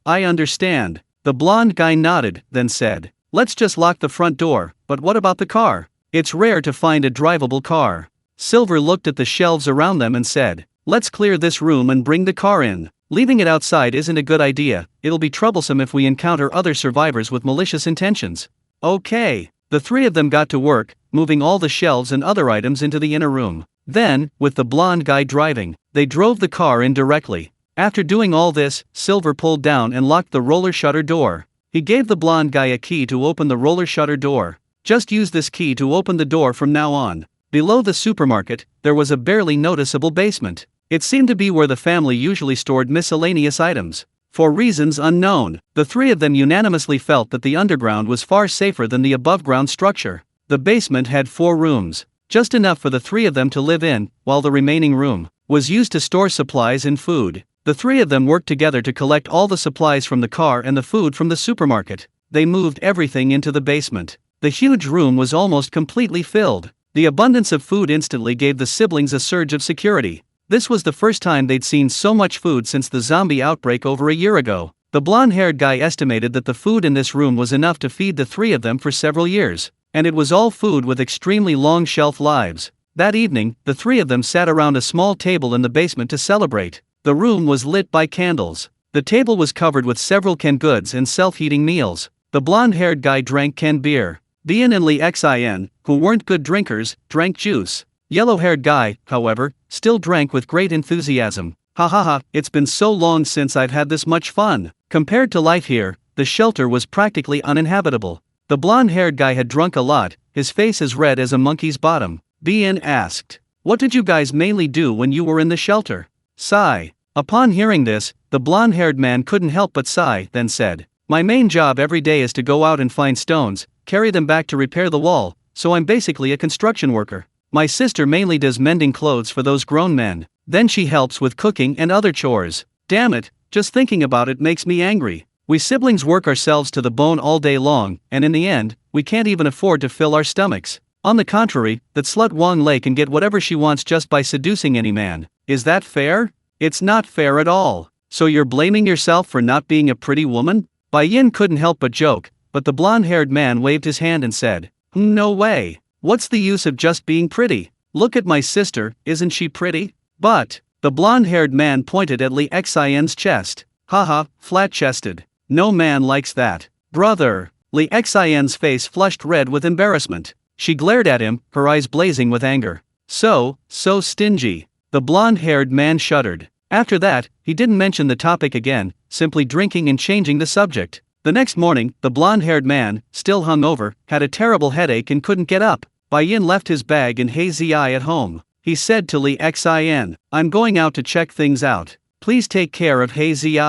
I understand. The blonde guy nodded, then said, "Let's just lock the front door, but what about the car? It's rare to find a drivable car." Silver looked at the shelves around them and said, "Let's clear this room and bring the car in. Leaving it outside isn't a good idea. It'll be troublesome if we encounter other survivors with malicious intentions." Okay. The three of them got to work, moving all the shelves and other items into the inner room. Then, with the blonde guy driving, they drove the car in directly. After doing all this, Silver pulled down and locked the roller shutter door. He gave the blonde guy a key to open the roller shutter door. "Just use this key to open the door from now on." Below the supermarket, there was a barely noticeable basement. It seemed to be where the family usually stored miscellaneous items. For reasons unknown, the three of them unanimously felt that the underground was far safer than the above-ground structure. The basement had 4 rooms, just enough for the three of them to live in, while the remaining room was used to store supplies and food. The three of them worked together to collect all the supplies from the car and the food from the supermarket. They moved everything into the basement. The huge room was almost completely filled. The abundance of food instantly gave the siblings a surge of security. This was the first time they'd seen so much food since the zombie outbreak over a year ago. The blonde-haired guy estimated that the food in this room was enough to feed the three of them for several years. And it was all food with extremely long shelf lives. That evening, the three of them sat around a small table in the basement to celebrate. The room was lit by candles. The table was covered with several canned goods and self-heating meals. The blonde-haired guy drank canned beer. Bien and Lee Xin, who weren't good drinkers, drank juice. Yellow-haired guy, however, still drank with great enthusiasm. "Ha ha ha, it's been so long since I've had this much fun." Compared to life here, the shelter was practically uninhabitable. The blonde-haired guy had drunk a lot, his face as red as a monkey's bottom. Bien asked, "What did you guys mainly do when you were in the shelter?" Sigh. Upon hearing this, the blonde-haired man couldn't help but sigh, then said, "My main job every day is to go out and find stones, carry them back to repair the wall, so I'm basically a construction worker. My sister mainly does mending clothes for those grown men. Then she helps with cooking and other chores. Damn it, just thinking about it makes me angry. We siblings work ourselves to the bone all day long, and in the end, we can't even afford to fill our stomachs. On the contrary, that slut Wang Lei can get whatever she wants just by seducing any man. Is that fair? It's not fair at all. So you're blaming yourself for not being a pretty woman?" Bai Yin couldn't help but joke, but the blonde-haired man waved his hand and said, "No way. What's the use of just being pretty? Look at my sister, isn't she pretty?" "But," the blonde-haired man pointed at Lee Xin's chest. "Haha, flat-chested. No man likes that." "Brother." Lee Xin's face flushed red with embarrassment. She glared at him, her eyes blazing with anger. So stingy." The blonde-haired man shuddered. After that, he didn't mention the topic again, simply drinking and changing the subject. The next morning, the blonde-haired man, still hungover, had a terrible headache and couldn't get up. Bai Yin left his bag and Hazy at home. He said to Lee Xin, "I'm going out to check things out. Please take care of Hazy.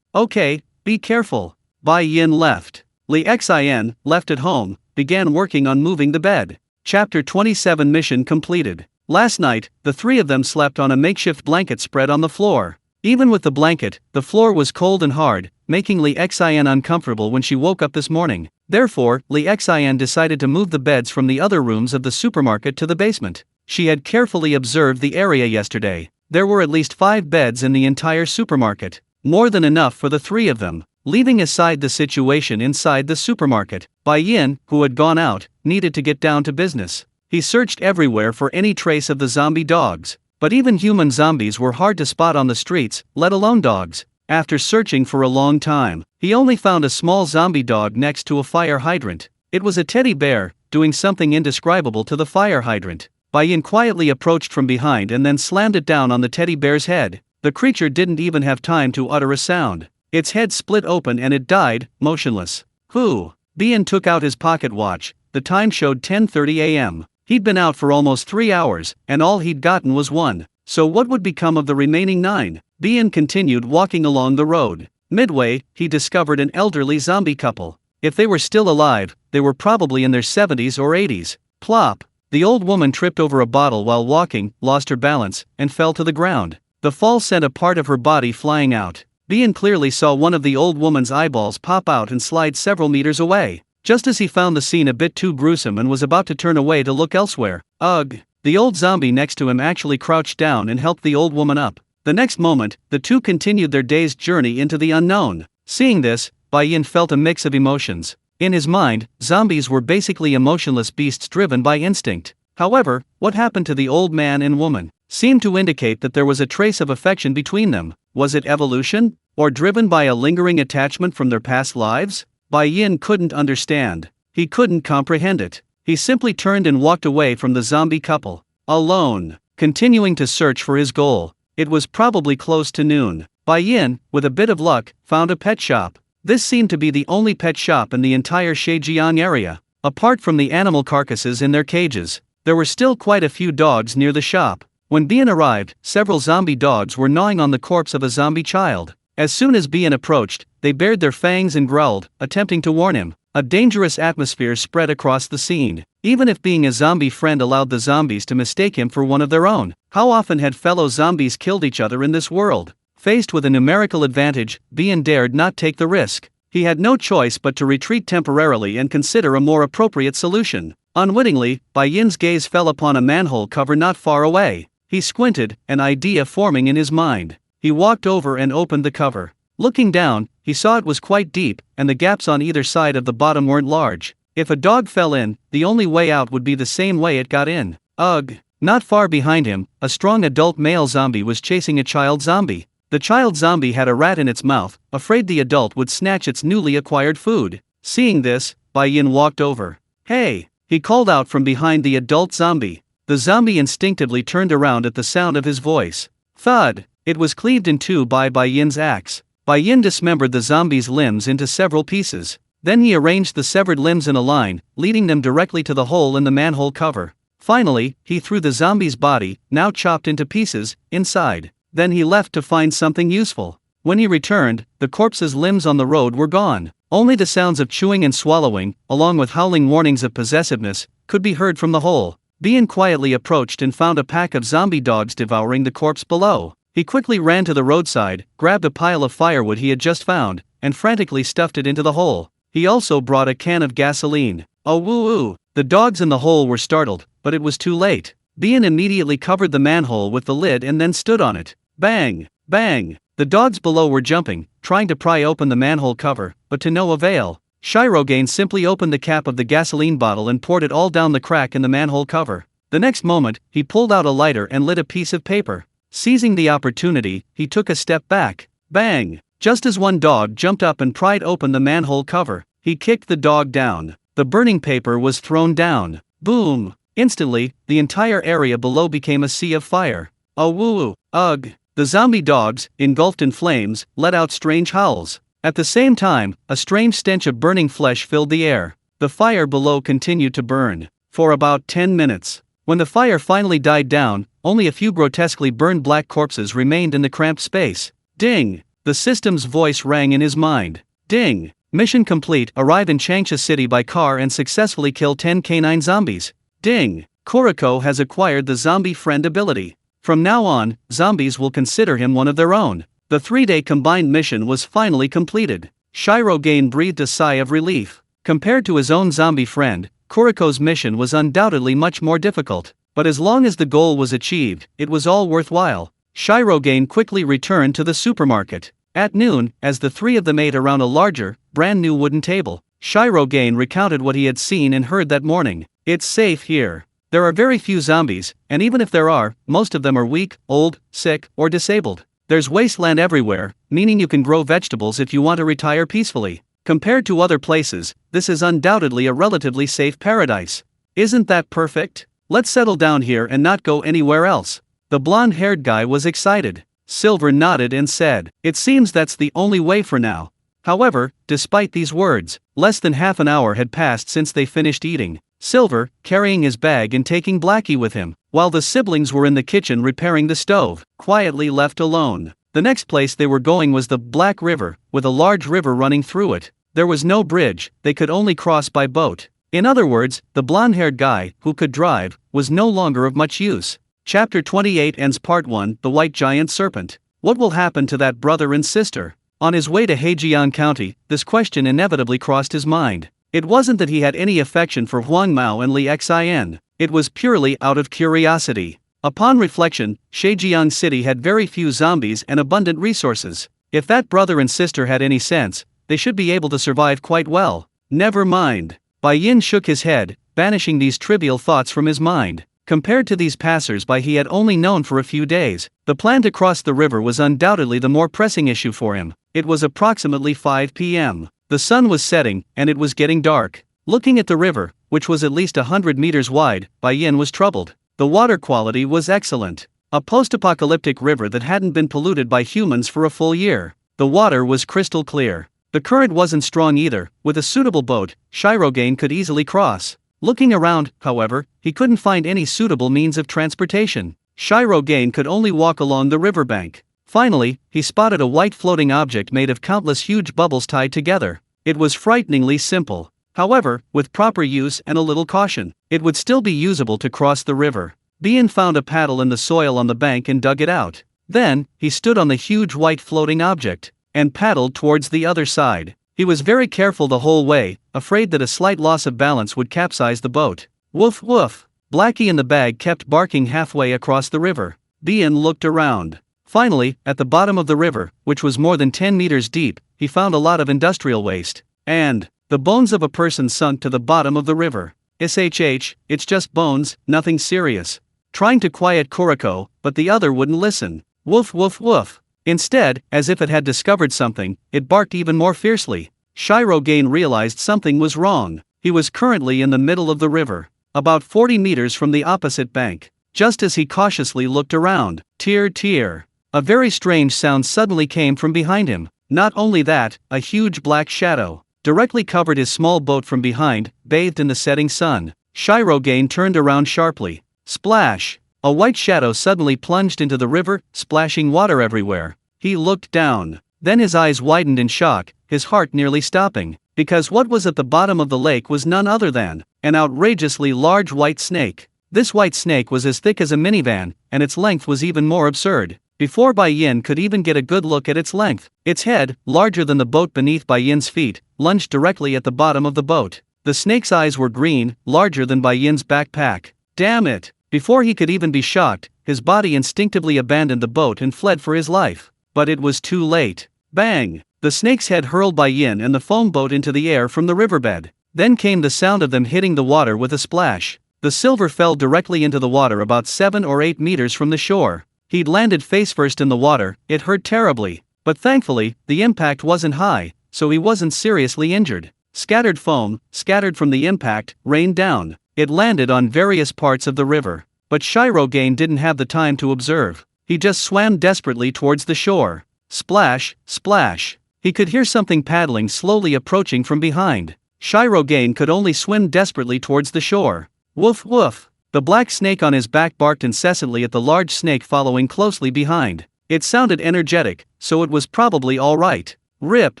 "Okay, be careful." Bai Yin left. Lee Xin, left at home, began working on moving the bed. Chapter 27 mission completed. Last night, the three of them slept on a makeshift blanket spread on the floor. Even with the blanket, the floor was cold and hard, making Lee Xin uncomfortable when she woke up this morning. Therefore, Lee Xin decided to move the beds from the other rooms of the supermarket to the basement. She had carefully observed the area yesterday. There were at least 5 beds in the entire supermarket, more than enough for the three of them. Leaving aside the situation inside the supermarket, Bai Yin, who had gone out, needed to get down to business. He searched everywhere for any trace of the zombie dogs, but even human zombies were hard to spot on the streets, let alone dogs. After searching for a long time, he only found a small zombie dog next to a fire hydrant. It was a teddy bear, doing something indescribable to the fire hydrant. Bai Yin quietly approached from behind and then slammed it down on the teddy bear's head. The creature didn't even have time to utter a sound. Its head split open and it died, motionless. Who? Bien took out his pocket watch. The time showed 10:30 a.m. He'd been out for almost 3 hours, and all he'd gotten was 1 So what would become of the remaining 9? Bien continued walking along the road. Midway, he discovered an elderly zombie couple. If they were still alive, they were probably in their 70s or 80s. Plop! The old woman tripped over a bottle while walking, lost her balance, and fell to the ground. The fall sent a part of her body flying out. Bien clearly saw one of the old woman's eyeballs pop out and slide several meters away. Just as he found the scene a bit too gruesome and was about to turn away to look elsewhere, ugh! The old zombie next to him actually crouched down and helped the old woman up. The next moment, the two continued their dazed journey into the unknown. Seeing this, Bai felt a mix of emotions. In his mind, zombies were basically emotionless beasts driven by instinct. However, what happened to the old man and woman seemed to indicate that there was a trace of affection between them. Was it evolution? Or driven by a lingering attachment from their past lives? Bai couldn't understand. He couldn't comprehend it. He simply turned and walked away from the zombie couple. Alone. Continuing to search for his goal. It was probably close to noon. Bai, with a bit of luck, found a pet shop. This seemed to be the only pet shop in the entire Shirogane area. Apart from the animal carcasses in their cages, there were still quite a few dogs near the shop. When Bien arrived, several zombie dogs were gnawing on the corpse of a zombie child. As soon as Bien approached, they bared their fangs and growled, attempting to warn him. A dangerous atmosphere spread across the scene. Even if being a zombie friend allowed the zombies to mistake him for one of their own, how often had fellow zombies killed each other in this world? Faced with a numerical advantage, Bien dared not take the risk. He had no choice but to retreat temporarily and consider a more appropriate solution. Unwittingly, Bai's gaze fell upon a manhole cover not far away. He squinted, an idea forming in his mind. He walked over and opened the cover. Looking down, he saw it was quite deep, and the gaps on either side of the bottom weren't large. If a dog fell in, the only way out would be the same way it got in. Ugh! Not far behind him, a strong adult male zombie was chasing a child zombie. The child zombie had a rat in its mouth, afraid the adult would snatch its newly acquired food. Seeing this, Bai walked over. Hey! He called out from behind the adult zombie. The zombie instinctively turned around at the sound of his voice. Thud! It was cleaved in two by Bai's axe. Bai dismembered the zombie's limbs into several pieces. Then he arranged the severed limbs in a line, leading them directly to the hole in the manhole cover. Finally, he threw the zombie's body, now chopped into pieces, inside. Then he left to find something useful. When he returned, the corpse's limbs on the road were gone. Only the sounds of chewing and swallowing, along with howling warnings of possessiveness, could be heard from the hole. Bien quietly approached and found a pack of zombie dogs devouring the corpse below. He quickly ran to the roadside, grabbed a pile of firewood he had just found, and frantically stuffed it into the hole. He also brought a can of gasoline. Oh woo-woo! The dogs in the hole were startled, but it was too late. Bien immediately covered the manhole with the lid and then stood on it. Bang! Bang! The dogs below were jumping, trying to pry open the manhole cover, but to no avail. Shirogane simply opened the cap of the gasoline bottle and poured it all down the crack in the manhole cover. The next moment, he pulled out a lighter and lit a piece of paper. Seizing the opportunity, he took a step back. Bang! Just as one dog jumped up and pried open the manhole cover, he kicked the dog down. The burning paper was thrown down. Boom! Instantly, the entire area below became a sea of fire. Oh woo! Ugh! The zombie dogs, engulfed in flames, let out strange howls. At the same time, a strange stench of burning flesh filled the air. The fire below continued to burn for about 10 minutes. When the fire finally died down, only a few grotesquely burned black corpses remained in the cramped space. Ding! The system's voice rang in his mind. Ding! Mission complete. Arrive in Changsha City by car and successfully kill 10 canine zombies. Ding! Kuriko has acquired the zombie friend ability. From now on, zombies will consider him one of their own. The 3-day combined mission was finally completed. Shirogane breathed a sigh of relief. Compared to his own zombie friend, Kuriko's mission was undoubtedly much more difficult, but as long as the goal was achieved, it was all worthwhile. Shirogane quickly returned to the supermarket. At noon, as the three of them ate around a larger, brand new wooden table, Shirogane recounted what he had seen and heard that morning. It's safe here. There are very few zombies, and even if there are, most of them are weak, old, sick, or disabled. There's wasteland everywhere, meaning you can grow vegetables if you want to retire peacefully. Compared to other places, this is undoubtedly a relatively safe paradise. Isn't that perfect? Let's settle down here and not go anywhere else. The blonde-haired guy was excited. Silver nodded and said, "It seems that's the only way for now." However, despite these words, less than half an hour had passed since they finished eating. Silver, carrying his bag and taking Blackie with him, while the siblings were in the kitchen repairing the stove, quietly left alone. The next place they were going was the Black River, with a large river running through it. There was no bridge, they could only cross by boat. In other words, the blonde-haired guy, who could drive, was no longer of much use. Chapter 28 ends Part 1, The White Giant Serpent. What will happen to that brother and sister? On his way to Heijian County, this question inevitably crossed his mind. It wasn't that he had any affection for Huang Mao and Li Xin. It was purely out of curiosity. Upon reflection, Sheijiang City had very few zombies and abundant resources. If that brother and sister had any sense, they should be able to survive quite well. Never mind. Bai Yin shook his head, banishing these trivial thoughts from his mind. Compared to these passers-by he had only known for a few days, the plan to cross the river was undoubtedly the more pressing issue for him. It was approximately 5 p.m. The sun was setting, and it was getting dark. Looking at the river, which was at least 100 meters wide, Bai Yin was troubled. The water quality was excellent. A post-apocalyptic river that hadn't been polluted by humans for a full year. The water was crystal clear. The current wasn't strong either. With a suitable boat, Shirogane could easily cross. Looking around, however, he couldn't find any suitable means of transportation. Shirogane could only walk along the riverbank. Finally, he spotted a white floating object made of countless huge bubbles tied together. It was frighteningly simple. However, with proper use and a little caution, it would still be usable to cross the river. Bien found a paddle in the soil on the bank and dug it out. Then, he stood on the huge white floating object and paddled towards the other side. He was very careful the whole way, afraid that a slight loss of balance would capsize the boat. Woof woof! Blackie in the bag kept barking halfway across the river. Bien looked around. Finally, at the bottom of the river, which was more than 10 meters deep, he found a lot of industrial waste. And the bones of a person sunk to the bottom of the river. Shh, it's just bones, nothing serious. Trying to quiet Kuriko, but the other wouldn't listen. Woof woof woof. Instead, as if it had discovered something, it barked even more fiercely. Shirogane realized something was wrong. He was currently in the middle of the river, about 40 meters from the opposite bank. Just as he cautiously looked around, tear. A very strange sound suddenly came from behind him. Not only that, a huge black shadow directly covered his small boat from behind, bathed in the setting sun. Shirogane turned around sharply. Splash! A white shadow suddenly plunged into the river, splashing water everywhere. He looked down. Then his eyes widened in shock, his heart nearly stopping, because what was at the bottom of the lake was none other than an outrageously large white snake. This white snake was as thick as a minivan, and its length was even more absurd. Before Bai Yin could even get a good look at its length, its head, larger than the boat beneath Bai Yin's feet, lunged directly at the bottom of the boat. The snake's eyes were green, larger than Bai Yin's backpack. Damn it! Before he could even be shocked, his body instinctively abandoned the boat and fled for his life. But it was too late. Bang! The snake's head hurled Bai Yin and the foam boat into the air from the riverbed. Then came the sound of them hitting the water with a splash. The silver fell directly into the water about 7 or 8 meters from the shore. He'd landed face first in the water. It hurt terribly. But thankfully, the impact wasn't high, so he wasn't seriously injured. Scattered foam, scattered from the impact, rained down. It landed on various parts of the river. But Shirogane didn't have the time to observe. He just swam desperately towards the shore. Splash, splash. He could hear something paddling slowly approaching from behind. Shirogane could only swim desperately towards the shore. Woof woof. The black snake on his back barked incessantly at the large snake following closely behind. It sounded energetic, so it was probably all right. Rip!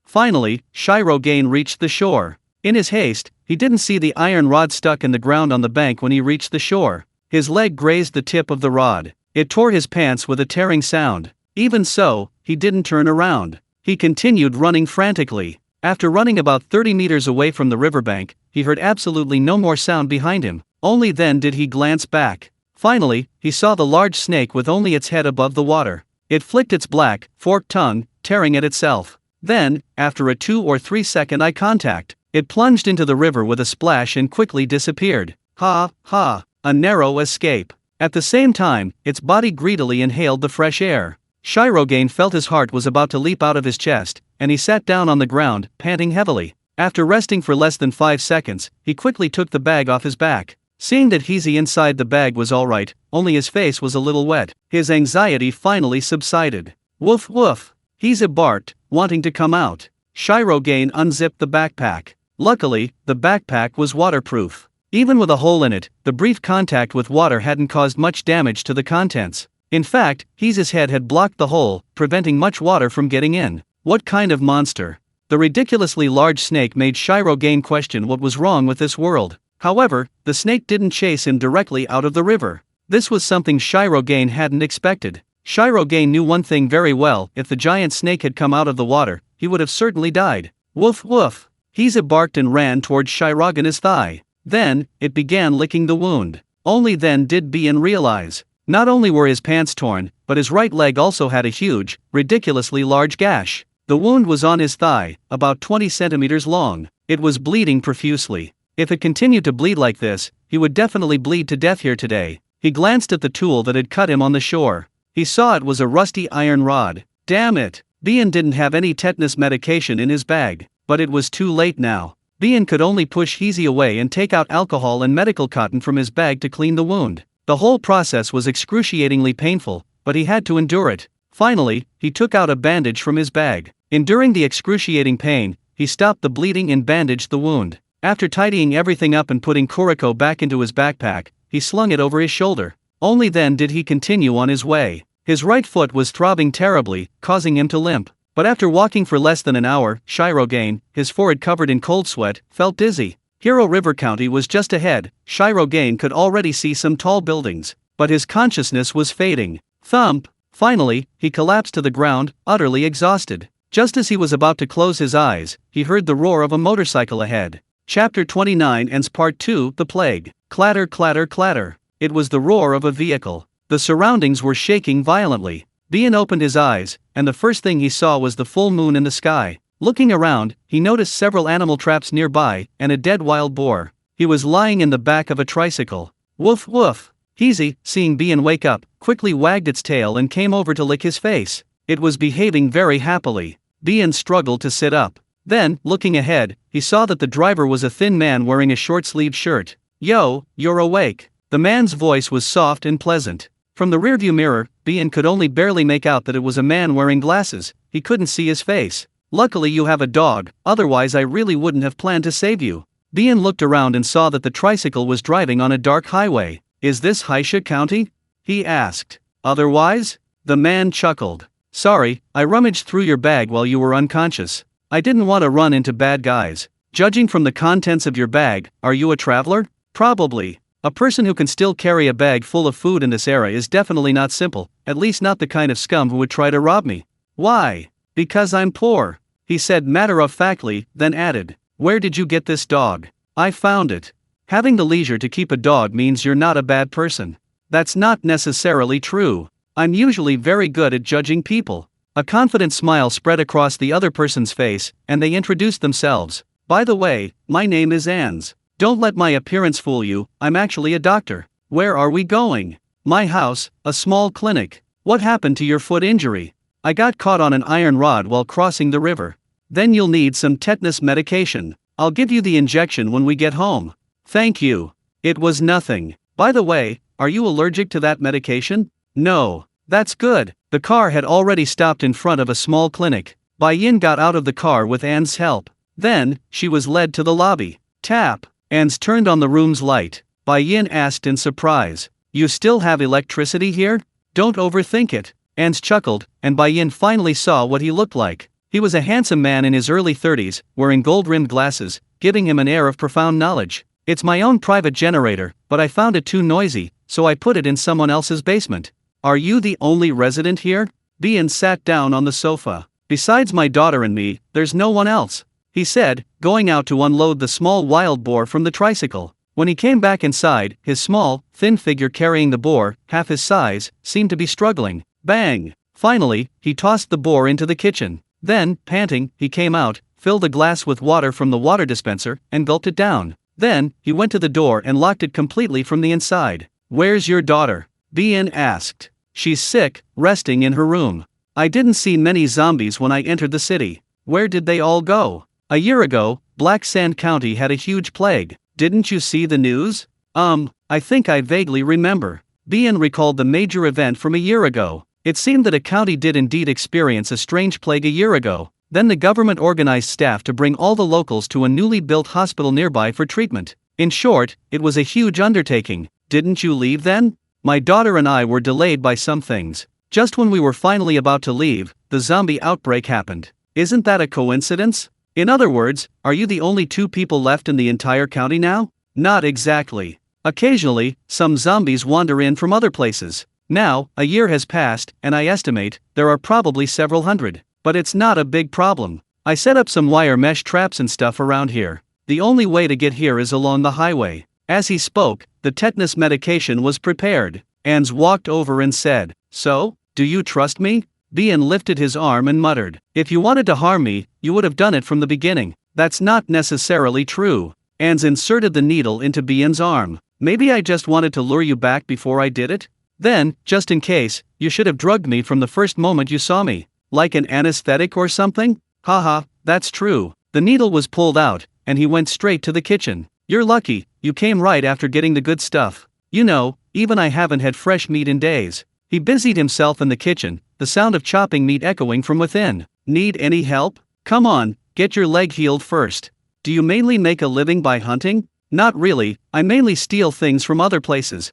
Finally, Shirogane reached the shore. In his haste, he didn't see the iron rod stuck in the ground on the bank when he reached the shore. His leg grazed the tip of the rod. It tore his pants with a tearing sound. Even so, he didn't turn around. He continued running frantically. After running about 30 meters away from the riverbank, he heard absolutely no more sound behind him. Only then did he glance back. Finally, he saw the large snake with only its head above the water. It flicked its black, forked tongue, tearing at itself. Then, after a 2 or 3 second eye contact, it plunged into the river with a splash and quickly disappeared. Ha, ha, a narrow escape. At the same time, its body greedily inhaled the fresh air. Shirogane felt his heart was about to leap out of his chest, and he sat down on the ground, panting heavily. After resting for less than 5 seconds, he quickly took the bag off his back. Seeing that Heezy inside the bag was alright, only his face was a little wet, his anxiety finally subsided. Woof woof! Heezy barked, wanting to come out. Shirogane unzipped the backpack. Luckily, the backpack was waterproof. Even with a hole in it, the brief contact with water hadn't caused much damage to the contents. In fact, Heese's head had blocked the hole, preventing much water from getting in. What kind of monster? The ridiculously large snake made Shirogane question what was wrong with this world. However, the snake didn't chase him directly out of the river. This was something Shirogane hadn't expected. Shirogane knew one thing very well: if the giant snake had come out of the water, he would have certainly died. Woof woof. Heese barked and ran towards Shirogane's thigh. Then, it began licking the wound. Only then did Bien realize. Not only were his pants torn, but his right leg also had a huge, ridiculously large gash. The wound was on his thigh, about 20 centimeters long. It was bleeding profusely. If it continued to bleed like this, he would definitely bleed to death here today. He glanced at the tool that had cut him on the shore. He saw it was a rusty iron rod. Damn it! Bien didn't have any tetanus medication in his bag. But it was too late now. Bien could only push Heese away and take out alcohol and medical cotton from his bag to clean the wound. The whole process was excruciatingly painful, but he had to endure it. Finally, he took out a bandage from his bag. Enduring the excruciating pain, he stopped the bleeding and bandaged the wound. After tidying everything up and putting Kuriko back into his backpack, he slung it over his shoulder. Only then did he continue on his way. His right foot was throbbing terribly, causing him to limp. But after walking for less than an hour, Shirogane, his forehead covered in cold sweat, felt dizzy. Hero River County was just ahead. Shirogane could already see some tall buildings, but his consciousness was fading. Thump! Finally, he collapsed to the ground, utterly exhausted. Just as he was about to close his eyes, he heard the roar of a motorcycle ahead. Chapter 29 ends Part 2, The Plague. Clatter, clatter, clatter. It was the roar of a vehicle. The surroundings were shaking violently. Bien opened his eyes, and the first thing he saw was the full moon in the sky. Looking around, he noticed several animal traps nearby, and a dead wild boar. He was lying in the back of a tricycle. Woof woof. Heese, seeing Bien wake up, quickly wagged its tail and came over to lick his face. It was behaving very happily. Bien struggled to sit up. Then, looking ahead, he saw that the driver was a thin man wearing a short-sleeved shirt. Yo, you're awake. The man's voice was soft and pleasant. From the rearview mirror, Bien could only barely make out that it was a man wearing glasses. He couldn't see his face. Luckily you have a dog, otherwise I really wouldn't have planned to save you. Bien looked around and saw that the tricycle was driving on a dark highway. Is this Haisha County? He asked. Otherwise? The man chuckled. Sorry, I rummaged through your bag while you were unconscious. I didn't want to run into bad guys. Judging from the contents of your bag, are you a traveler? Probably. A person who can still carry a bag full of food in this era is definitely not simple, at least not the kind of scum who would try to rob me. Why? Because I'm poor, he said matter-of-factly, then added, where did you get this dog? I found it. Having the leisure to keep a dog means you're not a bad person. That's not necessarily true. I'm usually very good at judging people. A confident smile spread across the other person's face, and they introduced themselves. By the way, my name is Ans. Don't let my appearance fool you, I'm actually a doctor. Where are we going? My house, a small clinic. What happened to your foot injury? I got caught on an iron rod while crossing the river. Then you'll need some tetanus medication. I'll give you the injection when we get home. Thank you. It was nothing. By the way, are you allergic to that medication? No. That's good. The car had already stopped in front of a small clinic. Bai Yin got out of the car with Anne's help. Then, she was led to the lobby. Tap. Anne's turned on the room's light. Bai Yin asked in surprise. You still have electricity here? Don't overthink it. Anne's chuckled, and Bai Yin finally saw what he looked like. He was a handsome man in his early 30s, wearing gold-rimmed glasses, giving him an air of profound knowledge. It's my own private generator, but I found it too noisy, so I put it in someone else's basement. Are you the only resident here? Bien sat down on the sofa. Besides my daughter and me, there's no one else, he said, going out to unload the small wild boar from the tricycle. When he came back inside, his small, thin figure carrying the boar, half his size, seemed to be struggling. Bang! Finally, he tossed the boar into the kitchen. Then, panting, he came out, filled a glass with water from the water dispenser, and gulped it down. Then, he went to the door and locked it completely from the inside. Where's your daughter? Bien asked. She's sick, resting in her room. I didn't see many zombies when I entered the city. Where did they all go? A year ago, Black Sand County had a huge plague. Didn't you see the news? I think I vaguely remember. Bien recalled the major event from a year ago. It seemed that a county did indeed experience a strange plague a year ago. Then the government organized staff to bring all the locals to a newly built hospital nearby for treatment. In short, it was a huge undertaking. Didn't you leave then? My daughter and I were delayed by some things. Just when we were finally about to leave, the zombie outbreak happened. Isn't that a coincidence? In other words, are you the only two people left in the entire county now? Not exactly. Occasionally, some zombies wander in from other places. Now, a year has passed, and I estimate there are probably several hundred. But it's not a big problem. I set up some wire mesh traps and stuff around here. The only way to get here is along the highway. As he spoke, the tetanus medication was prepared. Ans walked over and said, "So, do you trust me?" Bien lifted his arm and muttered, "If you wanted to harm me, you would have done it from the beginning." That's not necessarily true. Ans inserted the needle into Bien's arm. "Maybe I just wanted to lure you back before I did it? Then, just in case, you should have drugged me from the first moment you saw me. Like an anesthetic or something?" "Haha, that's true." The needle was pulled out, and he went straight to the kitchen. "You're lucky, you came right after getting the good stuff. You know, even I haven't had fresh meat in days." He busied himself in the kitchen, the sound of chopping meat echoing from within. "Need any help? Come on, get your leg healed first. Do you mainly make a living by hunting?" "Not really, I mainly steal things from other places."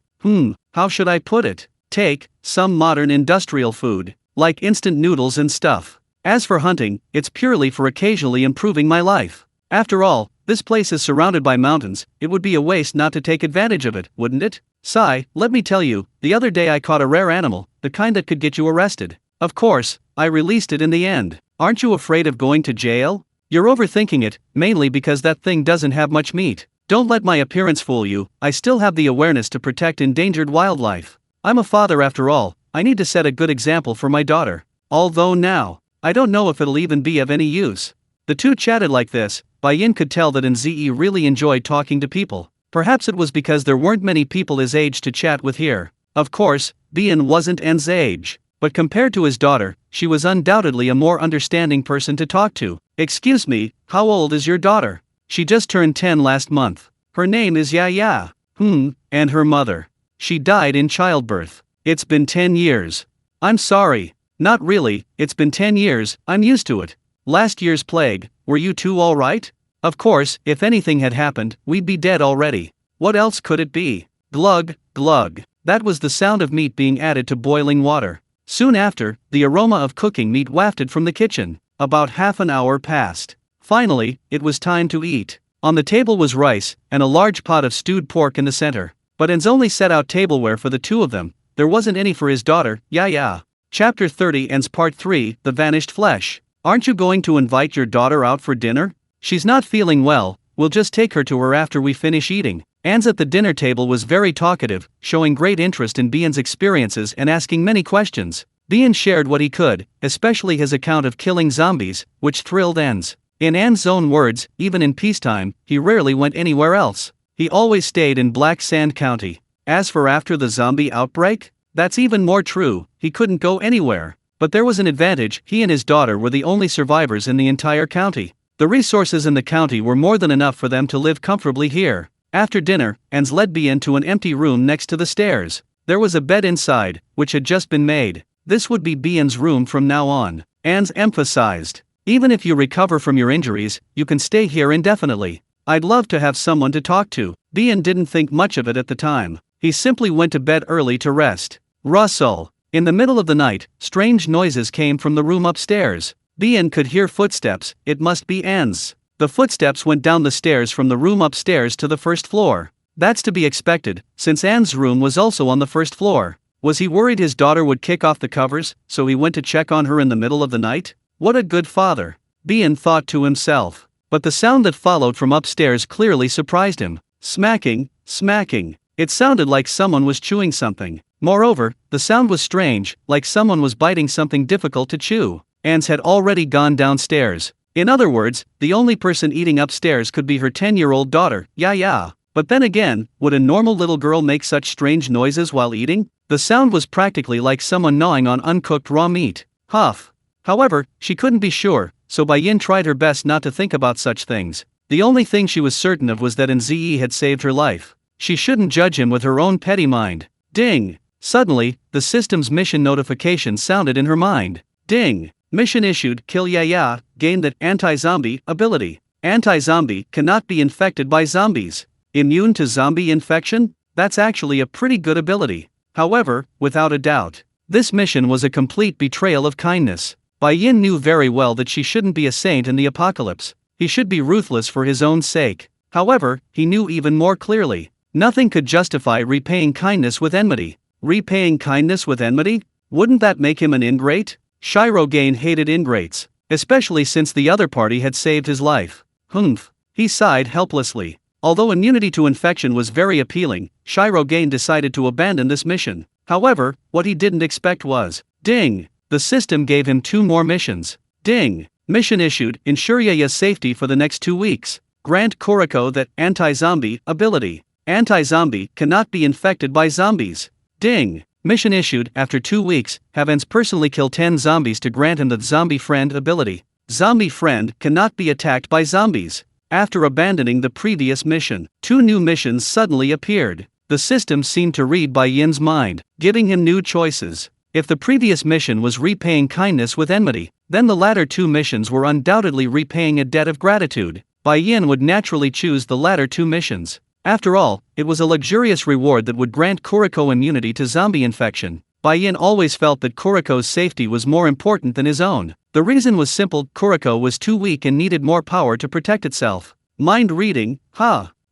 How should I put it? Take some modern industrial food, like instant noodles and stuff. As for hunting, it's purely for occasionally improving my life. After all, this place is surrounded by mountains, it would be a waste not to take advantage of it, wouldn't it? Sigh, let me tell you, the other day I caught a rare animal, the kind that could get you arrested. Of course, I released it in the end. Aren't you afraid of going to jail? You're overthinking it, mainly because that thing doesn't have much meat. Don't let my appearance fool you, I still have the awareness to protect endangered wildlife. I'm a father after all, I need to set a good example for my daughter. Although now, I don't know if it'll even be of any use. The two chatted like this. Bayin could tell that Nze really enjoyed talking to people. Perhaps it was because there weren't many people his age to chat with here. Of course, Bien wasn't N's age, but compared to his daughter, she was undoubtedly a more understanding person to talk to. "Excuse me, how old is your daughter?" "She just turned 10 last month. Her name is Yaya." And her mother?" "She died in childbirth." "It's been 10 years. I'm sorry." "Not really, it's been 10 years, I'm used to it. Last year's plague, were you two alright?" "Of course, if anything had happened, we'd be dead already. What else could it be?" Glug, glug. That was the sound of meat being added to boiling water. Soon after, the aroma of cooking meat wafted from the kitchen. About half an hour passed. Finally, it was time to eat. On the table was rice, and a large pot of stewed pork in the center. But Ens only set out tableware for the two of them, there wasn't any for his daughter, Yaya. Chapter 30 ends Part 3, The Vanished Flesh. "Aren't you going to invite your daughter out for dinner?" "She's not feeling well, we'll just take her to her after we finish eating." Ans at the dinner table was very talkative, showing great interest in Bien's experiences and asking many questions. Bien shared what he could, especially his account of killing zombies, which thrilled Ans. In Ans's own words, even in peacetime, he rarely went anywhere else. He always stayed in Black Sand County. As for after the zombie outbreak, that's even more true, he couldn't go anywhere. But there was an advantage, he and his daughter were the only survivors in the entire county. The resources in the county were more than enough for them to live comfortably here. After dinner, Ans led Bien to an empty room next to the stairs. There was a bed inside, which had just been made. This would be Bien's room from now on. Ans emphasized. "Even if you recover from your injuries, you can stay here indefinitely. I'd love to have someone to talk to." Bien didn't think much of it at the time. He simply went to bed early to rest. Rustle. In the middle of the night, strange noises came from the room upstairs. Bien could hear footsteps, it must be Ans. The footsteps went down the stairs from the room upstairs to the first floor. That's to be expected, since Ans's room was also on the first floor. Was he worried his daughter would kick off the covers, so he went to check on her in the middle of the night? What a good father, Bien thought to himself. But the sound that followed from upstairs clearly surprised him. Smacking, smacking. It sounded like someone was chewing something. Moreover, the sound was strange, like someone was biting something difficult to chew. Ans had already gone downstairs. In other words, the only person eating upstairs could be her 10-year-old daughter, Yaya. But then again, would a normal little girl make such strange noises while eating? The sound was practically like someone gnawing on uncooked raw meat. Huff. However, she couldn't be sure, so Bayin tried her best not to think about such things. The only thing she was certain of was that Nze had saved her life. She shouldn't judge him with her own petty mind. Ding! Suddenly, the system's mission notification sounded in her mind. Ding! Mission issued, kill Yaya, gain the anti-zombie ability. Anti-zombie cannot be infected by zombies. Immune to zombie infection? That's actually a pretty good ability. However, without a doubt, this mission was a complete betrayal of kindness. Bai Yin knew very well that she shouldn't be a saint in the apocalypse. He should be ruthless for his own sake. However, he knew even more clearly. Nothing could justify repaying kindness with enmity. Repaying kindness with enmity? Wouldn't that make him an ingrate? Shirogane hated ingrates, especially since the other party had saved his life. Humph. He sighed helplessly. Although immunity to infection was very appealing, Shirogane decided to abandon this mission. However, what he didn't expect was, ding! The system gave him 2 more missions. Ding! Mission issued, ensure Yaya's safety for the next 2 weeks. Grant Kuriko the anti-zombie ability. Anti-zombie cannot be infected by zombies. Ding! Mission issued, after 2 weeks, have Ens personally kill 10 zombies to grant him the zombie friend ability. Zombie friend cannot be attacked by zombies. After abandoning the previous mission, 2 new missions suddenly appeared. The system seemed to read Bai Yin's mind, giving him new choices. If the previous mission was repaying kindness with enmity, then the latter 2 missions were undoubtedly repaying a debt of gratitude. Bai Yin would naturally choose the latter 2 missions. After all, it was a luxurious reward that would grant Kuriko immunity to zombie infection. Bai Yin always felt that Kuriko's safety was more important than his own. The reason was simple: Kuriko was too weak and needed more power to protect itself. Mind reading,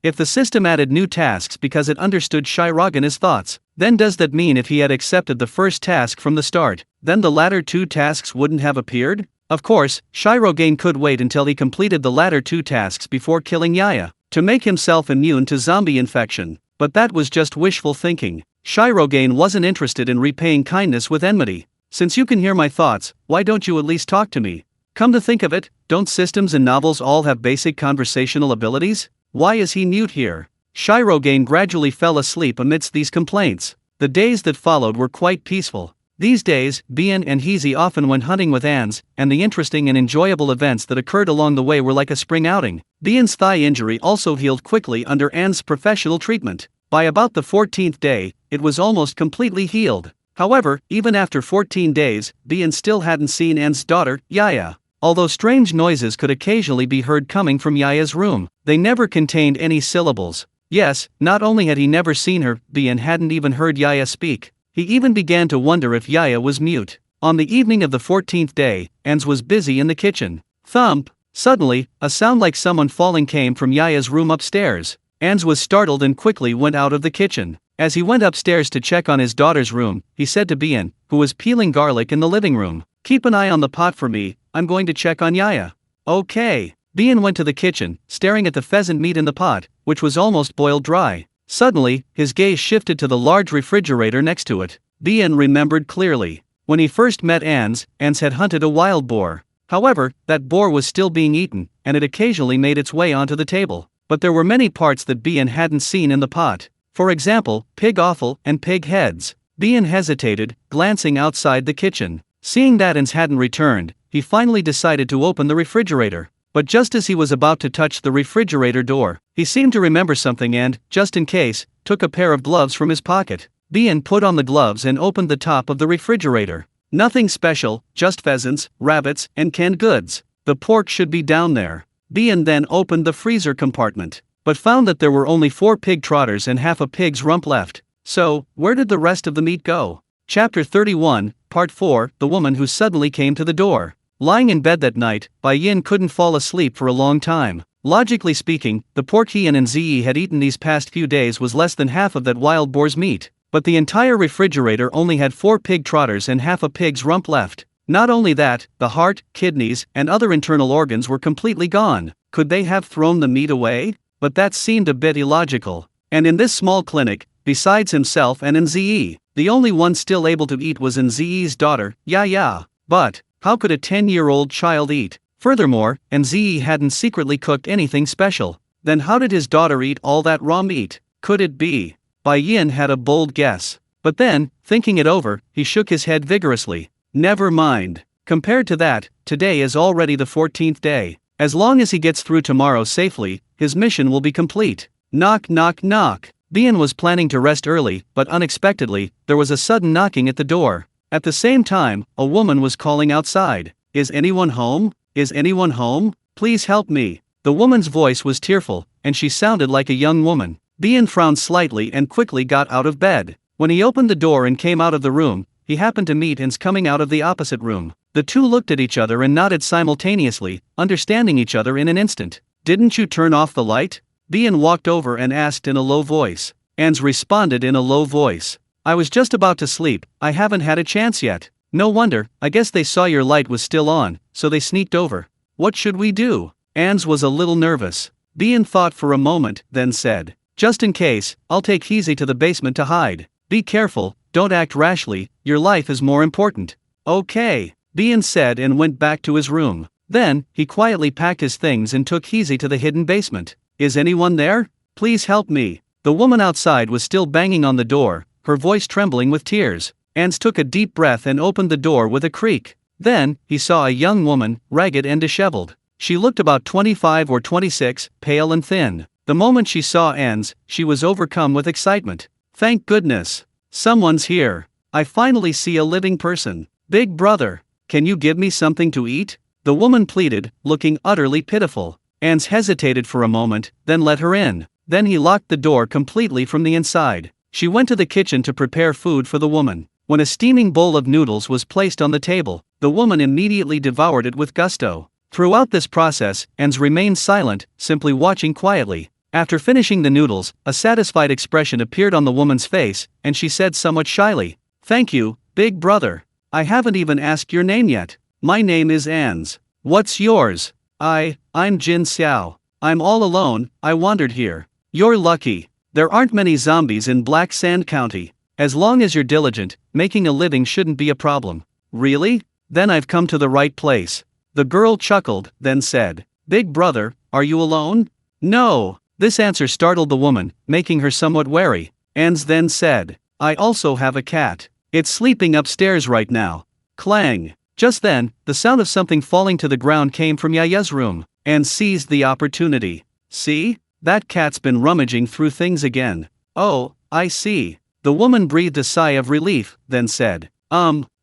If the system added new tasks because it understood Shirogane's thoughts, then does that mean if he had accepted the first task from the start, then the latter 2 tasks wouldn't have appeared? Of course, Shirogane could wait until he completed the latter 2 tasks before killing Yaya, to make himself immune to zombie infection. But that was just wishful thinking. Shirogane wasn't interested in repaying kindness with enmity. Since you can hear my thoughts, why don't you at least talk to me? Come to think of it, don't systems and novels all have basic conversational abilities? Why is he mute here? Shirogane gradually fell asleep amidst these complaints. The days that followed were quite peaceful. These days, Bien and Heezy often went hunting with Ans, and the interesting and enjoyable events that occurred along the way were like a spring outing. Bien's thigh injury also healed quickly under Ans' professional treatment. By about the 14th day, it was almost completely healed. However, even after 14 days, Bien still hadn't seen Ans' daughter, Yaya. Although strange noises could occasionally be heard coming from Yaya's room, they never contained any syllables. Yes, not only had he never seen her, Bien hadn't even heard Yaya speak. He even began to wonder if Yaya was mute. On the evening of the 14th day, Ans was busy in the kitchen. Thump! Suddenly, a sound like someone falling came from Yaya's room upstairs. Ans was startled and quickly went out of the kitchen. As he went upstairs to check on his daughter's room, he said to Bien, who was peeling garlic in the living room, "Keep an eye on the pot for me, I'm going to check on Yaya." Okay. Bien went to the kitchen, staring at the pheasant meat in the pot, which was almost boiled dry. Suddenly, his gaze shifted to the large refrigerator next to it. Bien remembered clearly. When he first met Ans had hunted a wild boar. However, that boar was still being eaten, and it occasionally made its way onto the table. But there were many parts that Bien hadn't seen in the pot. For example, pig offal and pig heads. Bien hesitated, glancing outside the kitchen. Seeing that Ans hadn't returned, he finally decided to open the refrigerator. But just as he was about to touch the refrigerator door, he seemed to remember something and, just in case, took a pair of gloves from his pocket. Bien put on the gloves and opened the top of the refrigerator. Nothing special, just pheasants, rabbits, and canned goods. The pork should be down there. Bien then opened the freezer compartment, but found that there were only 4 pig trotters and half a pig's rump left. So, where did the rest of the meat go? Chapter 31, Part 4, The Woman Who Suddenly Came to the Door. Lying in bed that night, Bai Yin couldn't fall asleep for a long time. Logically speaking, the pork he and Nze had eaten these past few days was less than half of that wild boar's meat. But the entire refrigerator only had 4 pig trotters and half a pig's rump left. Not only that, the heart, kidneys, and other internal organs were completely gone. Could they have thrown the meat away? But that seemed a bit illogical. And in this small clinic, besides himself and Nze, the only one still able to eat was Nze's daughter, Yaya. But how could a 10-year-old child eat? Furthermore, Nze hadn't secretly cooked anything special. Then how did his daughter eat all that raw meat? Could it be? Bai Yin had a bold guess. But then, thinking it over, he shook his head vigorously. Never mind. Compared to that, today is already the 14th day. As long as he gets through tomorrow safely, his mission will be complete. Knock knock knock. Bien was planning to rest early, but unexpectedly, there was a sudden knocking at the door. At the same time, a woman was calling outside. "Is anyone home? Is anyone home? Please help me." The woman's voice was tearful, and she sounded like a young woman. Bien frowned slightly and quickly got out of bed. When he opened the door and came out of the room, he happened to meet Ans coming out of the opposite room. The two looked at each other and nodded simultaneously, understanding each other in an instant. "Didn't you turn off the light?" Bien walked over and asked in a low voice. Ans responded in a low voice. "I was just about to sleep, I haven't had a chance yet." "No wonder, I guess they saw your light was still on, so they sneaked over." "What should we do?" Ans was a little nervous. Bien thought for a moment, then said, "Just in case, I'll take Heezy to the basement to hide. Be careful, don't act rashly, your life is more important." "Okay," Bien said and went back to his room. Then, he quietly packed his things and took Heezy to the hidden basement. "Is anyone there? Please help me." The woman outside was still banging on the door, her voice trembling with tears. Ans took a deep breath and opened the door with a creak. Then, he saw a young woman, ragged and disheveled. She looked about 25 or 26, pale and thin. The moment she saw Ans, she was overcome with excitement. "Thank goodness! Someone's here. I finally see a living person. Big brother, can you give me something to eat?" The woman pleaded, looking utterly pitiful. Ans hesitated for a moment, then let her in. Then he locked the door completely from the inside. She went to the kitchen to prepare food for the woman. When a steaming bowl of noodles was placed on the table, the woman immediately devoured it with gusto. Throughout this process, Ans remained silent, simply watching quietly. After finishing the noodles, a satisfied expression appeared on the woman's face, and she said somewhat shyly, "Thank you, big brother. I haven't even asked your name yet." "My name is Ans. What's yours?" I'm Jin Xiao. I'm all alone, I wandered here." "You're lucky. There aren't many zombies in Black Sand County. As long as you're diligent, making a living shouldn't be a problem." "Really? Then I've come to the right place." The girl chuckled, then said, "Big brother, are you alone?" "No." This answer startled the woman, making her somewhat wary. Ans then said, "I also have a cat. It's sleeping upstairs right now." Clang! Just then, the sound of something falling to the ground came from Yaya's room. Ans seized the opportunity. "See? That cat's been rummaging through things again." "Oh, I see." The woman breathed a sigh of relief, then said,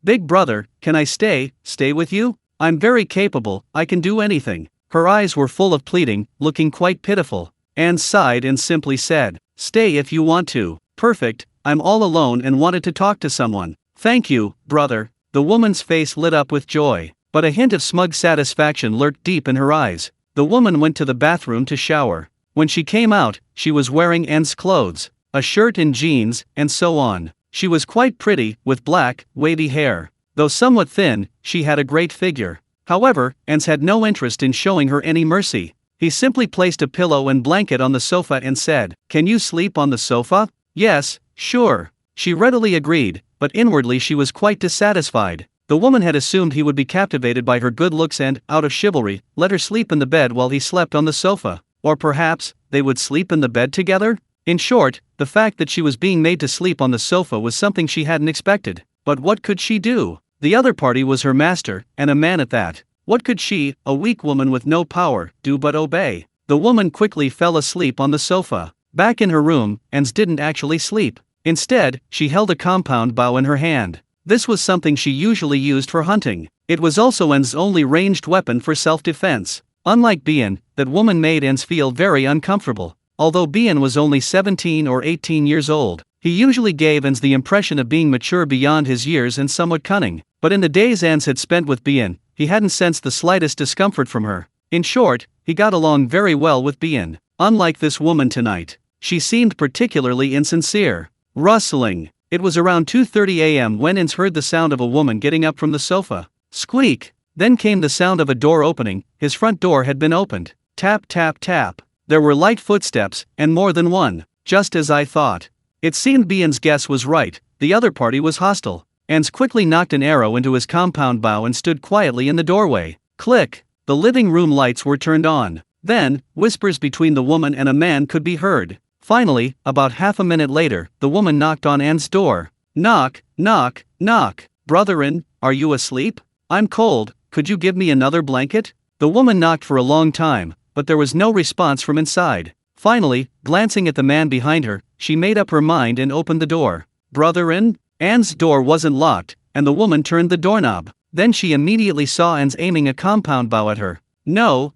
Big brother, can I stay with you? I'm very capable, I can do anything." Her eyes were full of pleading, looking quite pitiful. Ans sighed and simply said, "Stay if you want to." "Perfect, I'm all alone and wanted to talk to someone." "Thank you, brother." The woman's face lit up with joy, but a hint of smug satisfaction lurked deep in her eyes. The woman went to the bathroom to shower. When she came out, she was wearing Ans' clothes, a shirt and jeans, and so on. She was quite pretty, with black, wavy hair. Though somewhat thin, she had a great figure. However, Ans had no interest in showing her any mercy. He simply placed a pillow and blanket on the sofa and said, "Can you sleep on the sofa?" "Yes, sure." She readily agreed, but inwardly she was quite dissatisfied. The woman had assumed he would be captivated by her good looks and, out of chivalry, let her sleep in the bed while he slept on the sofa. Or perhaps, they would sleep in the bed together? In short, the fact that she was being made to sleep on the sofa was something she hadn't expected. But what could she do? The other party was her master, and a man at that. What could she, a weak woman with no power, do but obey? The woman quickly fell asleep on the sofa. Back in her room, Ans didn't actually sleep. Instead, she held a compound bow in her hand. This was something she usually used for hunting. It was also Ans' only ranged weapon for self-defense. Unlike Bien, that woman made Ans feel very uncomfortable. Although Bien was only 17 or 18 years old, he usually gave Ans the impression of being mature beyond his years and somewhat cunning. But in the days Ans had spent with Bien, he hadn't sensed the slightest discomfort from her. In short, he got along very well with Bien. Unlike this woman tonight, she seemed particularly insincere. Rustling. It was around 2:30 a.m. when Ans heard the sound of a woman getting up from the sofa. Squeak! Then came the sound of a door opening. His front door had been opened. Tap tap tap. There were light footsteps, and more than one. Just as I thought. It seemed Bien's guess was right, the other party was hostile. Ans quickly knocked an arrow into his compound bow and stood quietly in the doorway. Click! The living room lights were turned on. Then, whispers between the woman and a man could be heard. Finally, about half a minute later, the woman knocked on Ans' door. Knock, knock, knock. Brotherin, are you asleep? I'm cold, could you give me another blanket? The woman knocked for a long time, but there was no response from inside. Finally, glancing at the man behind her, she made up her mind and opened the door. Brotherin? Ans' door wasn't locked, and the woman turned the doorknob. Then she immediately saw Ans aiming a compound bow at her. No,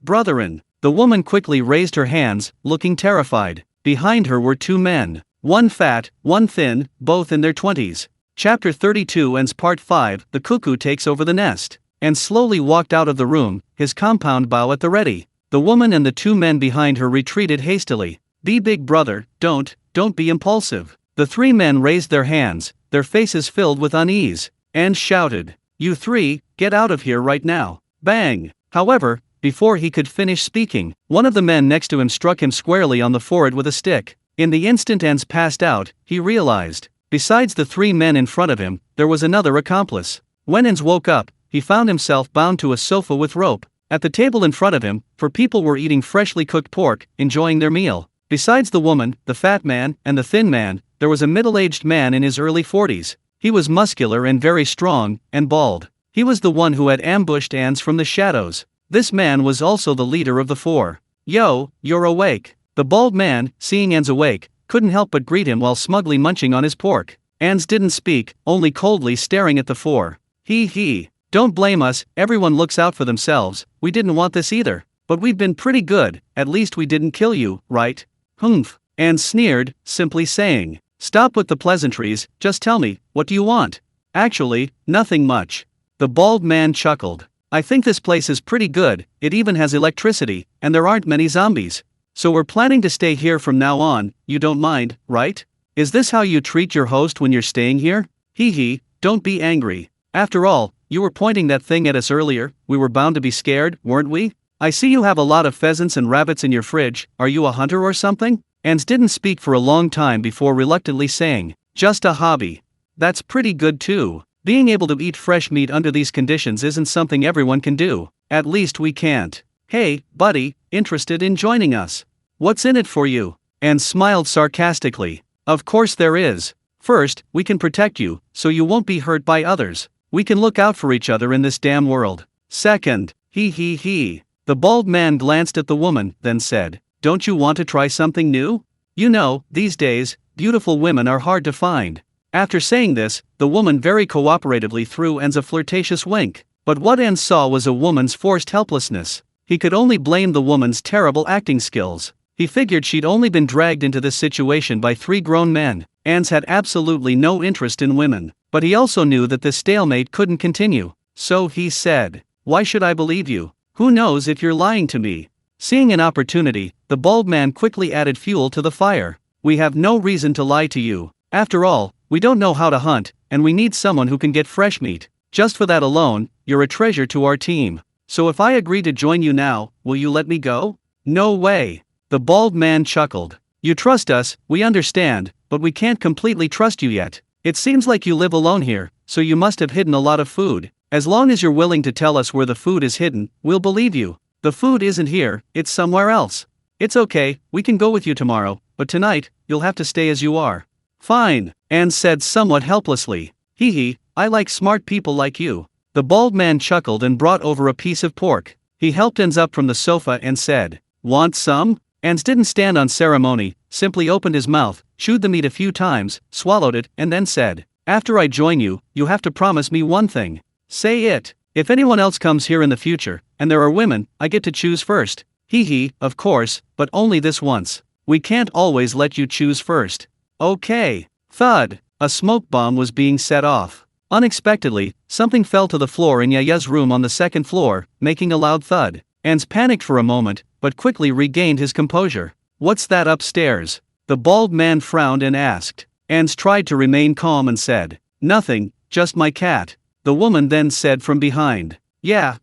brotherin. The woman quickly raised her hands, looking terrified. Behind her were two men. One fat, one thin, both in their 20s. Chapter 32 ends Part 5. The cuckoo takes over the nest. And slowly walked out of the room, his compound bow at the ready. The woman and the two men behind her retreated hastily. Be big brother, don't be impulsive. The three men raised their hands, their faces filled with unease, and shouted, "You three, get out of here right now." Bang! However, before he could finish speaking, one of the men next to him struck him squarely on the forehead with a stick. In the instant Ens passed out, he realized, besides the three men in front of him, there was another accomplice. When Ens woke up, he found himself bound to a sofa with rope. At the table in front of him, four people were eating freshly cooked pork, enjoying their meal. Besides the woman, the fat man, and the thin man, there was a middle-aged man in his early 40s. He was muscular and very strong, and bald. He was the one who had ambushed Ans from the shadows. This man was also the leader of the four. "Yo, you're awake." The bald man, seeing Ans awake, couldn't help but greet him while smugly munching on his pork. Ans didn't speak, only coldly staring at the four. He. Don't blame us, everyone looks out for themselves, we didn't want this either. But we've been pretty good, at least we didn't kill you, right? Humph. Ans sneered, simply saying, "Stop with the pleasantries, just tell me, what do you want?" "Actually, nothing much." The bald man chuckled. "I think this place is pretty good, it even has electricity, and there aren't many zombies. So we're planning to stay here from now on, you don't mind, right? Is this how you treat your host when you're staying here?" He, don't be angry. After all, you were pointing that thing at us earlier, we were bound to be scared, weren't we? I see you have a lot of pheasants and rabbits in your fridge, are you a hunter or something? Ans didn't speak for a long time before reluctantly saying, "Just a hobby." That's pretty good too. Being able to eat fresh meat under these conditions isn't something everyone can do. At least we can't. "Hey, buddy, interested in joining us? What's in it for you?" Ans smiled sarcastically. "Of course there is. First, we can protect you, so you won't be hurt by others. We can look out for each other in this damn world. Second, he. The bald man glanced at the woman, then said, "Don't you want to try something new? You know, these days, beautiful women are hard to find." After saying this, the woman very cooperatively threw Ans a flirtatious wink. But what Ans saw was a woman's forced helplessness. He could only blame the woman's terrible acting skills. He figured she'd only been dragged into this situation by three grown men. Ans had absolutely no interest in women. But he also knew that this stalemate couldn't continue. So he said, "Why should I believe you? Who knows if you're lying to me?" Seeing an opportunity, the bald man quickly added fuel to the fire. "We have no reason to lie to you. After all, we don't know how to hunt, and we need someone who can get fresh meat. Just for that alone, you're a treasure to our team. So if I agree to join you now, will you let me go?" "No way." The bald man chuckled. "You trust us, we understand, but we can't completely trust you yet. It seems like you live alone here, so you must have hidden a lot of food. As long as you're willing to tell us where the food is hidden, we'll believe you. The food isn't here, it's somewhere else. It's okay, we can go with you tomorrow, but tonight, you'll have to stay as you are." "Fine," Ans said somewhat helplessly. I like smart people like you." The bald man chuckled and brought over a piece of pork. He helped Ans up from the sofa and said, "Want some?" Ans didn't stand on ceremony, simply opened his mouth, chewed the meat a few times, swallowed it, and then said, "After I join you, you have to promise me one thing." "Say it." "If anyone else comes here in the future, and there are women, I get to choose first." Of course, but only this once. We can't always let you choose first." "Okay." Thud. A smoke bomb was being set off. Unexpectedly, something fell to the floor in Yaya's room on the second floor, making a loud thud. Ans panicked for a moment, but quickly regained his composure. "What's that upstairs?" The bald man frowned and asked. Ans tried to remain calm and said, "Nothing, just my cat." The woman then said from behind, Yeah,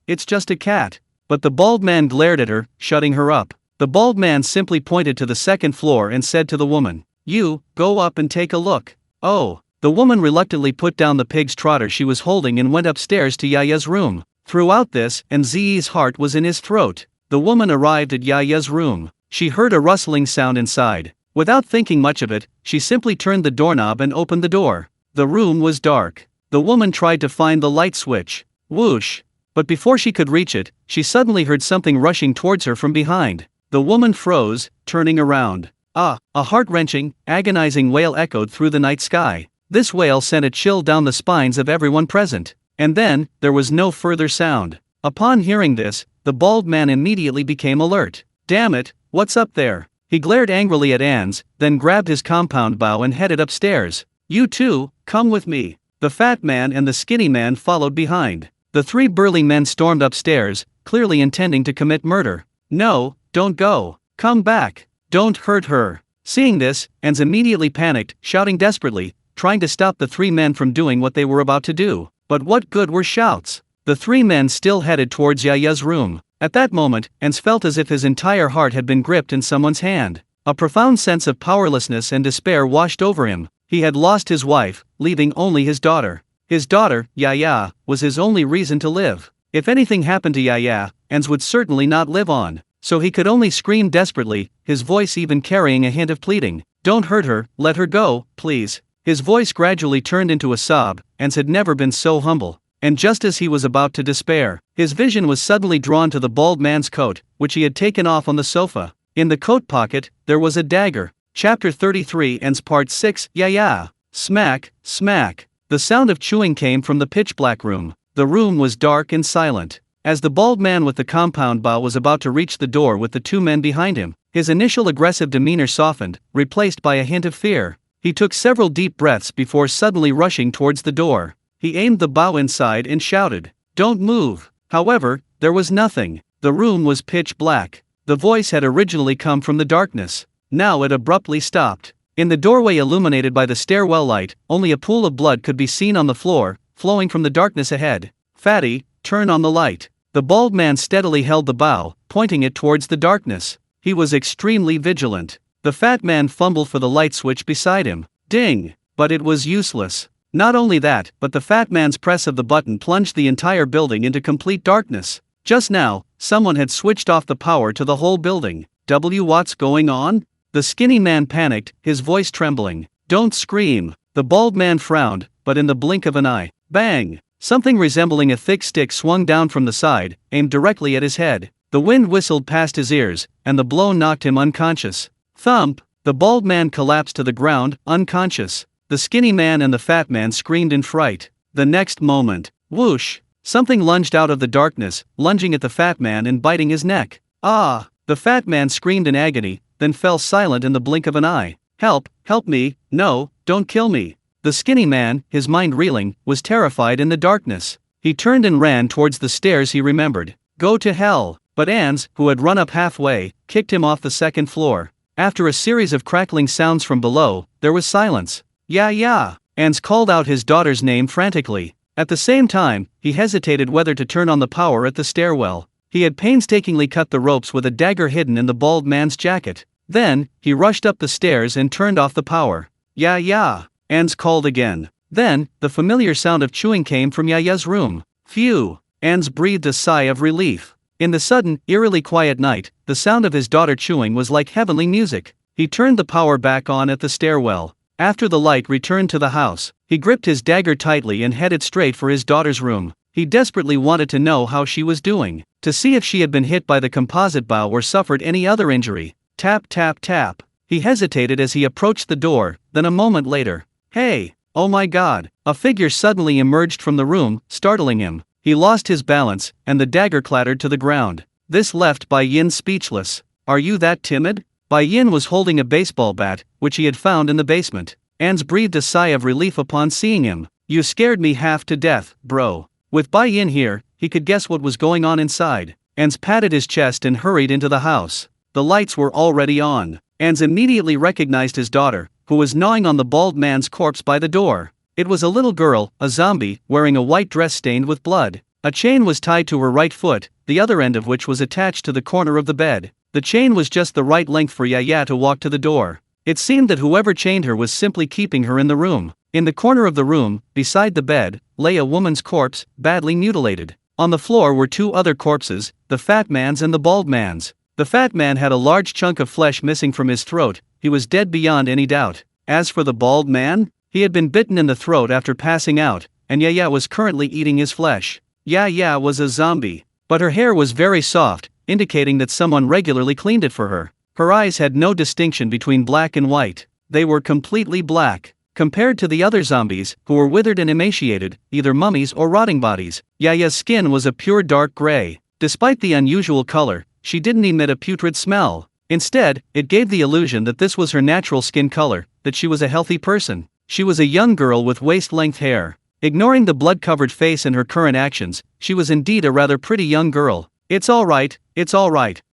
it's just a cat." But the bald man glared at her, shutting her up. The bald man simply pointed to the second floor and said to the woman, "You, go up and take a look." "Oh." The woman reluctantly put down the pig's trotter she was holding and went upstairs to Yaya's room. Throughout this, Mzi's heart was in his throat. The woman arrived at Yaya's room. She heard a rustling sound inside. Without thinking much of it, she simply turned the doorknob and opened the door. The room was dark. The woman tried to find the light switch. Whoosh! But before she could reach it, she suddenly heard something rushing towards her from behind. The woman froze, turning around. A heart-wrenching, agonizing wail echoed through the night sky. This wail sent a chill down the spines of everyone present. And then, there was no further sound. Upon hearing this, the bald man immediately became alert. Damn it, what's up there? He glared angrily at Ans, then grabbed his compound bow and headed upstairs. You two, come with me. The fat man and the skinny man followed behind. The three burly men stormed upstairs, clearly intending to commit murder. No, don't go. Come back. Don't hurt her. Seeing this, Ans immediately panicked, shouting desperately, trying to stop the three men from doing what they were about to do. But what good were shouts? The three men still headed towards Yaya's room. At that moment, Ans felt as if his entire heart had been gripped in someone's hand. A profound sense of powerlessness and despair washed over him. He had lost his wife, leaving only his daughter. His daughter, Yaya, was his only reason to live. If anything happened to Yaya, Ans would certainly not live on. So he could only scream desperately, his voice even carrying a hint of pleading. Don't hurt her, let her go, please. His voice gradually turned into a sob. Ans had never been so humble. And just as he was about to despair, his vision was suddenly drawn to the bald man's coat, which he had taken off on the sofa. In the coat pocket, there was a dagger. Chapter 33 ends Part 6. Yaya. Smack, smack. The sound of chewing came from the pitch-black room. The room was dark and silent. As the bald man with the compound bow was about to reach the door with the two men behind him, his initial aggressive demeanor softened, replaced by a hint of fear. He took several deep breaths before suddenly rushing towards the door. He aimed the bow inside and shouted, "Don't move." However, there was nothing. The room was pitch black. The voice had originally come from the darkness. Now it abruptly stopped. In the doorway illuminated by the stairwell light, only a pool of blood could be seen on the floor, flowing from the darkness ahead. Fatty, turn on the light. The bald man steadily held the bow, pointing it towards the darkness. He was extremely vigilant. The fat man fumbled for the light switch beside him. Ding! But it was useless. Not only that, but the fat man's press of the button plunged the entire building into complete darkness. Just now, someone had switched off the power to the whole building. What's going on? The skinny man panicked, his voice trembling. Don't scream. The bald man frowned, but in the blink of an eye, bang! Something resembling a thick stick swung down from the side, aimed directly at his head. The wind whistled past his ears, and the blow knocked him unconscious. Thump! The bald man collapsed to the ground, unconscious. The skinny man and the fat man screamed in fright. The next moment, whoosh! Something lunged out of the darkness, lunging at the fat man and biting his neck. Ah! The fat man screamed in agony, then fell silent in the blink of an eye. Help! Help me! No, don't kill me! The skinny man, his mind reeling, was terrified in the darkness. He turned and ran towards the stairs he remembered. Go to hell! But Ans, who had run up halfway, kicked him off the second floor. After a series of crackling sounds from below, there was silence. Yeah. Ans called out his daughter's name frantically. At the same time, he hesitated whether to turn on the power at the stairwell. He had painstakingly cut the ropes with a dagger hidden in the bald man's jacket. Then, he rushed up the stairs and turned off the power. Yeah, Ans called again. Then, the familiar sound of chewing came from Yaya's room. Phew! Ans breathed a sigh of relief. In the sudden, eerily quiet night, the sound of his daughter chewing was like heavenly music. He turned the power back on at the stairwell. After the light returned to the house, he gripped his dagger tightly and headed straight for his daughter's room. He desperately wanted to know how she was doing, to see if she had been hit by the composite bow or suffered any other injury. Tap tap tap. He hesitated as he approached the door, then a moment later. Hey! Oh my god! A figure suddenly emerged from the room, startling him. He lost his balance, and the dagger clattered to the ground. This left Bai Yin speechless. Are you that timid? Bai Yin was holding a baseball bat, which he had found in the basement. Ans breathed a sigh of relief upon seeing him. You scared me half to death, bro. With Bai Yin here, he could guess what was going on inside. Ans patted his chest and hurried into the house. The lights were already on. Ans immediately recognized his daughter, who was gnawing on the bald man's corpse by the door. It was a little girl, a zombie, wearing a white dress stained with blood. A chain was tied to her right foot, the other end of which was attached to the corner of the bed. The chain was just the right length for Yaya to walk to the door. It seemed that whoever chained her was simply keeping her in the room. In the corner of the room, beside the bed, lay a woman's corpse, badly mutilated. On the floor were two other corpses, the fat man's and the bald man's. The fat man had a large chunk of flesh missing from his throat. He was dead beyond any doubt. As for the bald man, he had been bitten in the throat after passing out, and Yaya was currently eating his flesh. Yaya was a zombie, but her hair was very soft, indicating that someone regularly cleaned it for her. Her eyes had no distinction between black and white. They were completely black. Compared to the other zombies, who were withered and emaciated, either mummies or rotting bodies, Yaya's skin was a pure dark gray. Despite the unusual color, she didn't emit a putrid smell. Instead, it gave the illusion that this was her natural skin color, that she was a healthy person. She was a young girl with waist-length hair. Ignoring the blood-covered face and her current actions, she was indeed a rather pretty young girl. It's all right,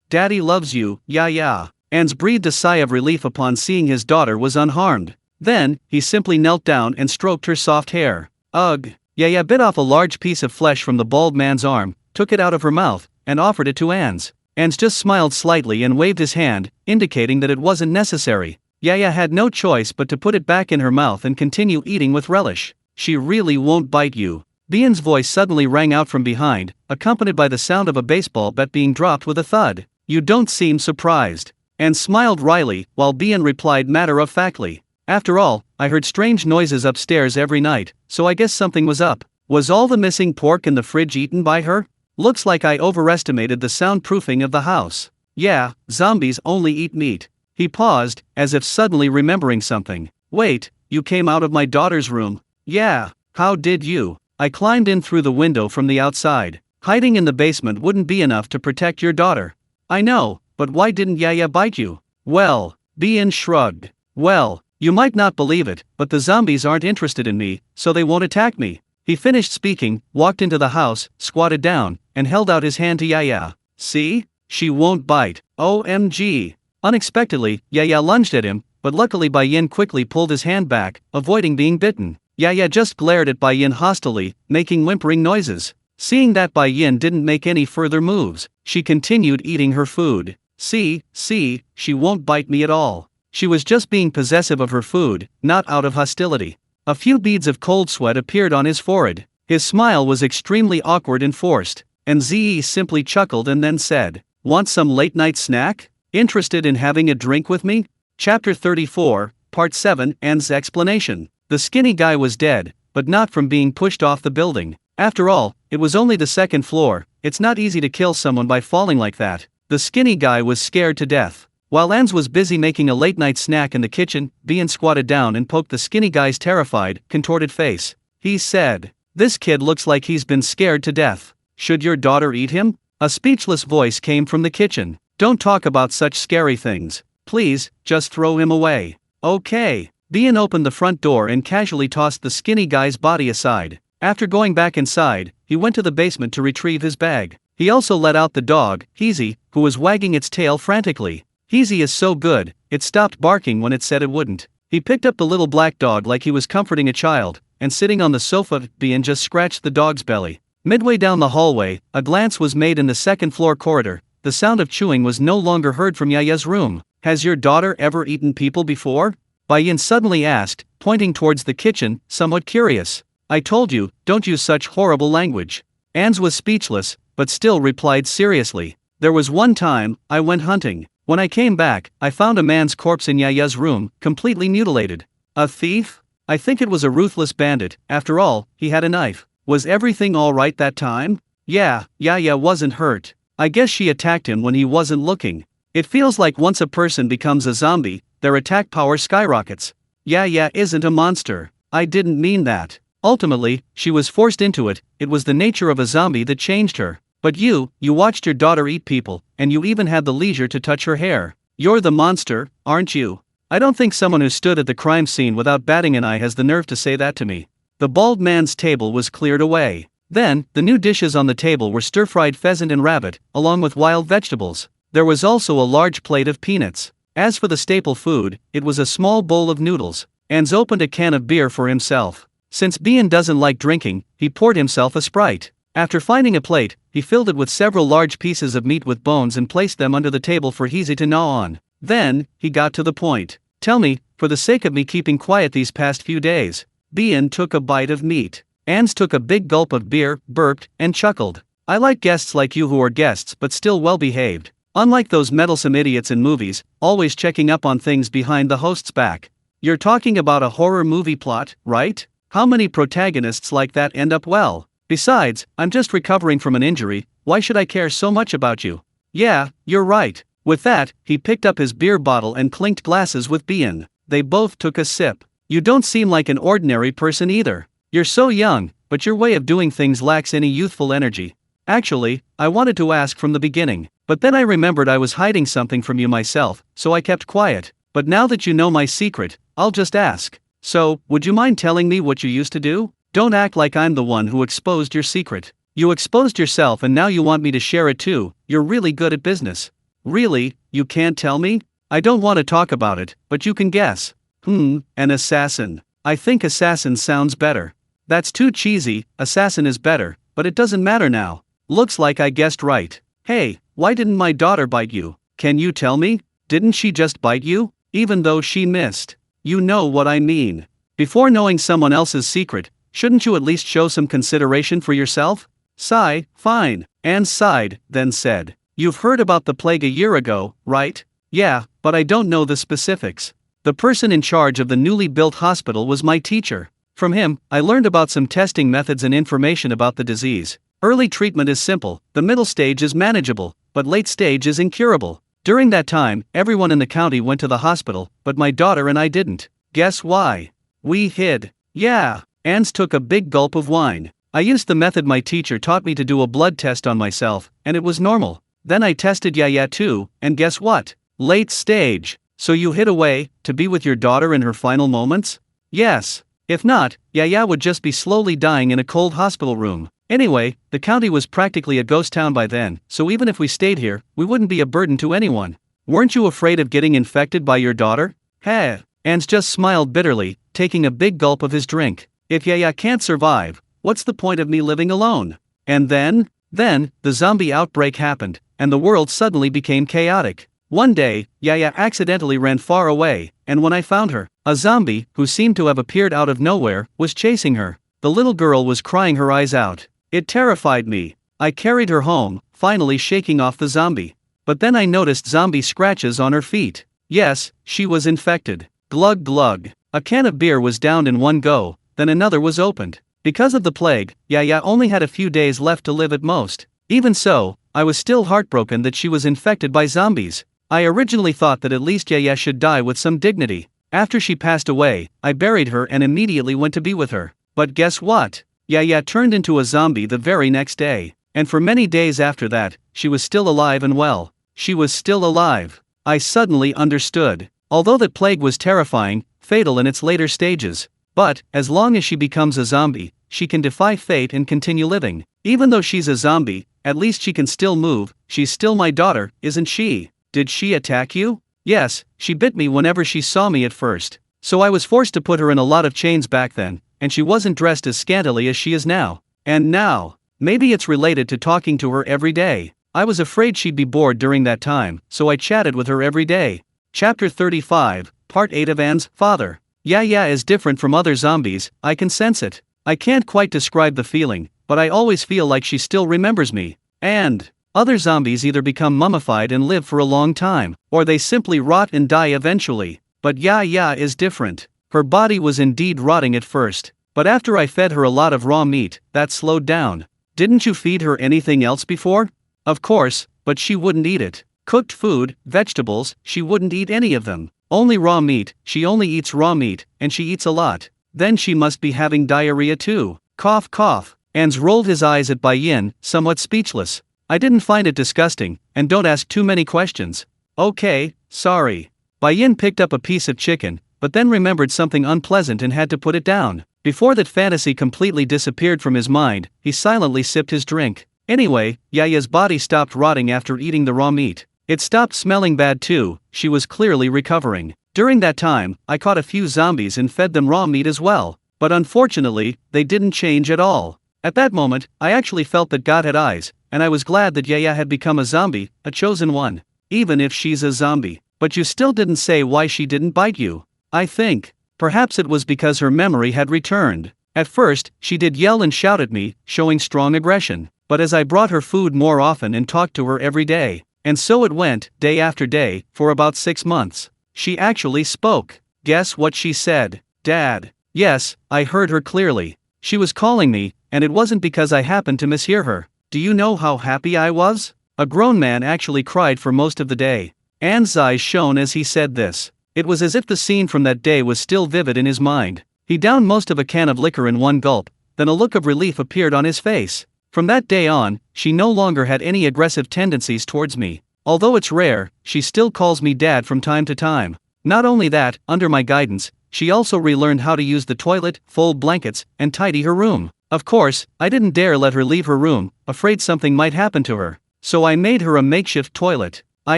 Daddy loves you, yeah. Ans breathed a sigh of relief upon seeing his daughter was unharmed. Then, he simply knelt down and stroked her soft hair. Ugh. Yaya bit off a large piece of flesh from the bald man's arm, took it out of her mouth, and offered it to Ans. Ans just smiled slightly and waved his hand, indicating that it wasn't necessary. Yaya had no choice but to put it back in her mouth and continue eating with relish. She really won't bite you. Bian's voice suddenly rang out from behind, accompanied by the sound of a baseball bat being dropped with a thud. You don't seem surprised. Ans smiled wryly, while Bian replied matter-of-factly. After all, I heard strange noises upstairs every night, so I guess something was up. Was all the missing pork in the fridge eaten by her? Looks like I overestimated the soundproofing of the house. Yeah, zombies only eat meat. He paused, as if suddenly remembering something. Wait, you came out of my daughter's room? Yeah, how did you? I climbed in through the window from the outside. Hiding in the basement wouldn't be enough to protect your daughter. I know, but why didn't Yaya bite you? Well, Bian shrugged. Well, you might not believe it, but the zombies aren't interested in me, so they won't attack me. He finished speaking, walked into the house, squatted down, and held out his hand to Yaya. See? She won't bite. OMG. Unexpectedly, Yaya lunged at him, but luckily Bai Yin quickly pulled his hand back, avoiding being bitten. Yaya just glared at Bai Yin hostilely, making whimpering noises. Seeing that Bai Yin didn't make any further moves, she continued eating her food. See, she won't bite me at all. She was just being possessive of her food, not out of hostility. A few beads of cold sweat appeared on his forehead. His smile was extremely awkward and forced, and Zi simply chuckled and then said, "Want some late-night snack? Interested in having a drink with me?" Chapter 34, Part 7, Ans explanation. The skinny guy was dead, but not from being pushed off the building. After all, it was only the second floor. It's not easy to kill someone by falling like that. The skinny guy was scared to death. While Ans was busy making a late-night snack in the kitchen, Bian squatted down and poked the skinny guy's terrified, contorted face. He said, "This kid looks like he's been scared to death. Should your daughter eat him?" A speechless voice came from the kitchen. "Don't talk about such scary things. Please, just throw him away." Okay. Bian opened the front door and casually tossed the skinny guy's body aside. After going back inside, he went to the basement to retrieve his bag. He also let out the dog, Heezy, who was wagging its tail frantically. Heezy is so good, it stopped barking when it said it wouldn't. He picked up the little black dog like he was comforting a child, and sitting on the sofa, Bian just scratched the dog's belly. Midway down the hallway, a glance was made in the second-floor corridor. The sound of chewing was no longer heard from Yaya's room. "Has your daughter ever eaten people before?" Bai Yin suddenly asked, pointing towards the kitchen, somewhat curious. "I told you, don't use such horrible language." Ans was speechless, but still replied seriously. "There was one time, I went hunting. When I came back, I found a man's corpse in Yaya's room, completely mutilated." "A thief?" "I think it was a ruthless bandit. After all, he had a knife." "Was everything all right that time?" "Yeah, Yaya wasn't hurt. I guess she attacked him when he wasn't looking." It feels like once a person becomes a zombie, their attack power skyrockets. Yaya isn't a monster. I didn't mean that. Ultimately, she was forced into it. It was the nature of a zombie that changed her. But you watched your daughter eat people, and you even had the leisure to touch her hair. You're the monster, aren't you? I don't think someone who stood at the crime scene without batting an eye has the nerve to say that to me. The bald man's table was cleared away. Then, the new dishes on the table were stir-fried pheasant and rabbit, along with wild vegetables. There was also a large plate of peanuts. As for the staple food, it was a small bowl of noodles. Ans opened a can of beer for himself. Since Bian doesn't like drinking, he poured himself a Sprite. After finding a plate, he filled it with several large pieces of meat with bones and placed them under the table for Heezy to gnaw on. Then, he got to the point. "Tell me, for the sake of me keeping quiet these past few days." Bian took a bite of meat. Ans took a big gulp of beer, burped, and chuckled. "I like guests like you who are guests but still well-behaved. Unlike those meddlesome idiots in movies, always checking up on things behind the host's back." "You're talking about a horror movie plot, right? How many protagonists like that end up well? Besides, I'm just recovering from an injury. Why should I care so much about you?" "Yeah, you're right." With that, he picked up his beer bottle and clinked glasses with Bian. They both took a sip. "You don't seem like an ordinary person either. You're so young, but your way of doing things lacks any youthful energy." Actually, I wanted to ask from the beginning, but then I remembered I was hiding something from you myself, so I kept quiet. But now that you know my secret, I'll just ask. So, would you mind telling me what you used to do? Don't act like I'm the one who exposed your secret. You exposed yourself and now you want me to share it too. You're really good at business. Really, you can't tell me? I don't want to talk about it, but you can guess. An assassin. I think assassin sounds better. That's too cheesy, assassin is better, but it doesn't matter now. Looks like I guessed right. Hey, why didn't my daughter bite you? Can you tell me? Didn't she just bite you? Even though she missed. You know what I mean. Before knowing someone else's secret, shouldn't you at least show some consideration for yourself? Sigh, fine. Anne sighed, then said, "You've heard about the plague a year ago, right?" "Yeah, but I don't know the specifics." The person in charge of the newly built hospital was my teacher. From him, I learned about some testing methods and information about the disease. Early treatment is simple, the middle stage is manageable, but late stage is incurable. During that time, everyone in the county went to the hospital, but my daughter and I didn't. Guess why? We hid. Yeah. Anne took a big gulp of wine. I used the method my teacher taught me to do a blood test on myself, and it was normal. Then I tested Yaya too, and guess what? Late stage. So you hid away, to be with your daughter in her final moments? Yes. If not, Yaya would just be slowly dying in a cold hospital room. Anyway, the county was practically a ghost town by then, so even if we stayed here, we wouldn't be a burden to anyone. Weren't you afraid of getting infected by your daughter? Heh. Ans just smiled bitterly, taking a big gulp of his drink. If Yaya can't survive, what's the point of me living alone? And then, the zombie outbreak happened, and the world suddenly became chaotic. One day, Yaya accidentally ran far away, and when I found her, a zombie, who seemed to have appeared out of nowhere, was chasing her. The little girl was crying her eyes out. It terrified me. I carried her home, finally shaking off the zombie. But then I noticed zombie scratches on her feet. Yes, she was infected. Glug glug. A can of beer was downed in one go, then another was opened. Because of the plague, Yaya only had a few days left to live at most. Even so, I was still heartbroken that she was infected by zombies. I originally thought that at least Yaya should die with some dignity. After she passed away, I buried her and immediately went to be with her. But guess what? Yaya turned into a zombie the very next day. And for many days after that, she was still alive and well. She was still alive. I suddenly understood. Although that plague was terrifying, fatal in its later stages. But, as long as she becomes a zombie, she can defy fate and continue living. Even though she's a zombie, at least she can still move. She's still my daughter, isn't she? Did she attack you? Yes, she bit me whenever she saw me at first. So I was forced to put her in a lot of chains back then, and she wasn't dressed as scantily as she is now. And now, maybe it's related to talking to her every day. I was afraid she'd be bored during that time, so I chatted with her every day. Chapter 35, Part 8 of Anne's father. Yaya is different from other zombies, I can sense it. I can't quite describe the feeling, but I always feel like she still remembers me. And other zombies either become mummified and live for a long time, or they simply rot and die eventually. But Yaya is different. Her body was indeed rotting at first, but after I fed her a lot of raw meat, that slowed down. Didn't you feed her anything else before? Of course, but she wouldn't eat it. Cooked food, vegetables, she wouldn't eat any of them. Only raw meat, she only eats raw meat, and she eats a lot. Then she must be having diarrhea too. Cough cough. Ans rolled his eyes at Bai-yin, somewhat speechless. I didn't find it disgusting, and don't ask too many questions. Okay, sorry. Bai-yin picked up a piece of chicken, but then remembered something unpleasant and had to put it down. Before that fantasy completely disappeared from his mind, he silently sipped his drink. Anyway, Yaya's body stopped rotting after eating the raw meat. It stopped smelling bad too, she was clearly recovering. During that time, I caught a few zombies and fed them raw meat as well. But unfortunately, they didn't change at all. At that moment, I actually felt that God had eyes, and I was glad that Yaya had become a zombie, a chosen one. Even if she's a zombie. But you still didn't say why she didn't bite you. I think, perhaps it was because her memory had returned. At first, she did yell and shout at me, showing strong aggression. But as I brought her food more often and talked to her every day, and so it went, day after day, for about 6 months. She actually spoke. Guess what she said? Dad. Yes, I heard her clearly. She was calling me, and it wasn't because I happened to mishear her. Do you know how happy I was? A grown man actually cried for most of the day. Anne's eyes shone as he said this. It was as if the scene from that day was still vivid in his mind. He downed most of a can of liquor in one gulp, then a look of relief appeared on his face. From that day on, she no longer had any aggressive tendencies towards me. Although it's rare, she still calls me dad from time to time. Not only that, under my guidance, she also relearned how to use the toilet, fold blankets, and tidy her room. Of course, I didn't dare let her leave her room, afraid something might happen to her. So I made her a makeshift toilet. I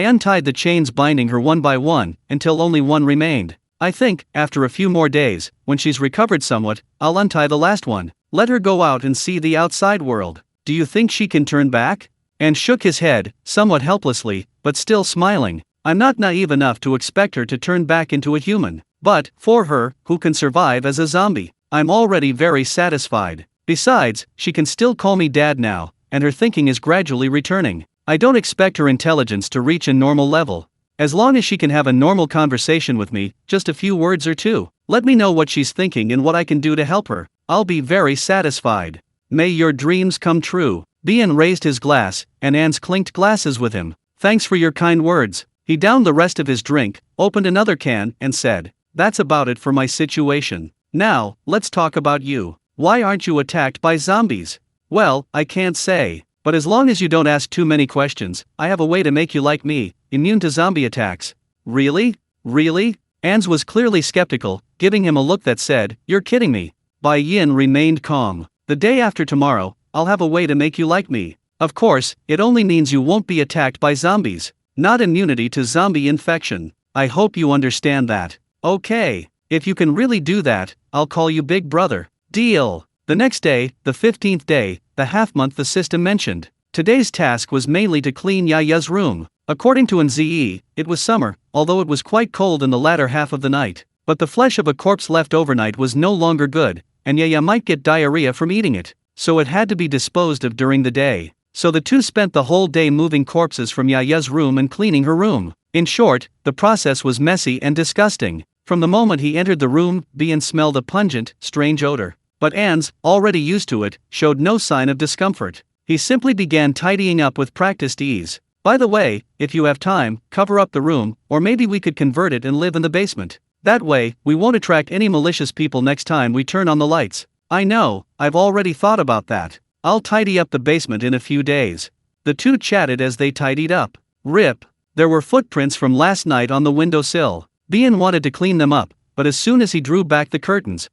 untied the chains binding her one by one, until only one remained. I think, after a few more days, when she's recovered somewhat, I'll untie the last one. Let her go out and see the outside world. Do you think she can turn back? And shook his head, somewhat helplessly, but still smiling. I'm not naive enough to expect her to turn back into a human. But, for her, who can survive as a zombie, I'm already very satisfied. Besides, she can still call me dad now, and her thinking is gradually returning. I don't expect her intelligence to reach a normal level. As long as she can have a normal conversation with me, just a few words or two, let me know what she's thinking and what I can do to help her. I'll be very satisfied. May your dreams come true. Bien raised his glass, and Ans clinked glasses with him. Thanks for your kind words. He downed the rest of his drink, opened another can, and said, that's about it for my situation. Now, let's talk about you. Why aren't you attacked by zombies? Well, I can't say. But as long as you don't ask too many questions, I have a way to make you like me, immune to zombie attacks. Really? Really? Ans was clearly skeptical, giving him a look that said, you're kidding me. Bai Yin remained calm. The day after tomorrow, I'll have a way to make you like me. Of course, it only means you won't be attacked by zombies. Not immunity to zombie infection. I hope you understand that. Okay. If you can really do that, I'll call you Big Brother. Deal. The next day, the 15th day, the half-month the system mentioned. Today's task was mainly to clean Yaya's room. According to NZE, it was summer, although it was quite cold in the latter half of the night. But the flesh of a corpse left overnight was no longer good, and Yaya might get diarrhea from eating it, so it had to be disposed of during the day. So the two spent the whole day moving corpses from Yaya's room and cleaning her room. In short, the process was messy and disgusting. From the moment he entered the room, Bien smelled a pungent, strange odor. But Ans, already used to it, showed no sign of discomfort. He simply began tidying up with practiced ease. By the way, if you have time, cover up the room, or maybe we could convert it and live in the basement. That way, we won't attract any malicious people next time we turn on the lights. I know, I've already thought about that. I'll tidy up the basement in a few days. The two chatted as they tidied up. Rip. There were footprints from last night on the windowsill. Bien wanted to clean them up, but as soon as he drew back the curtains,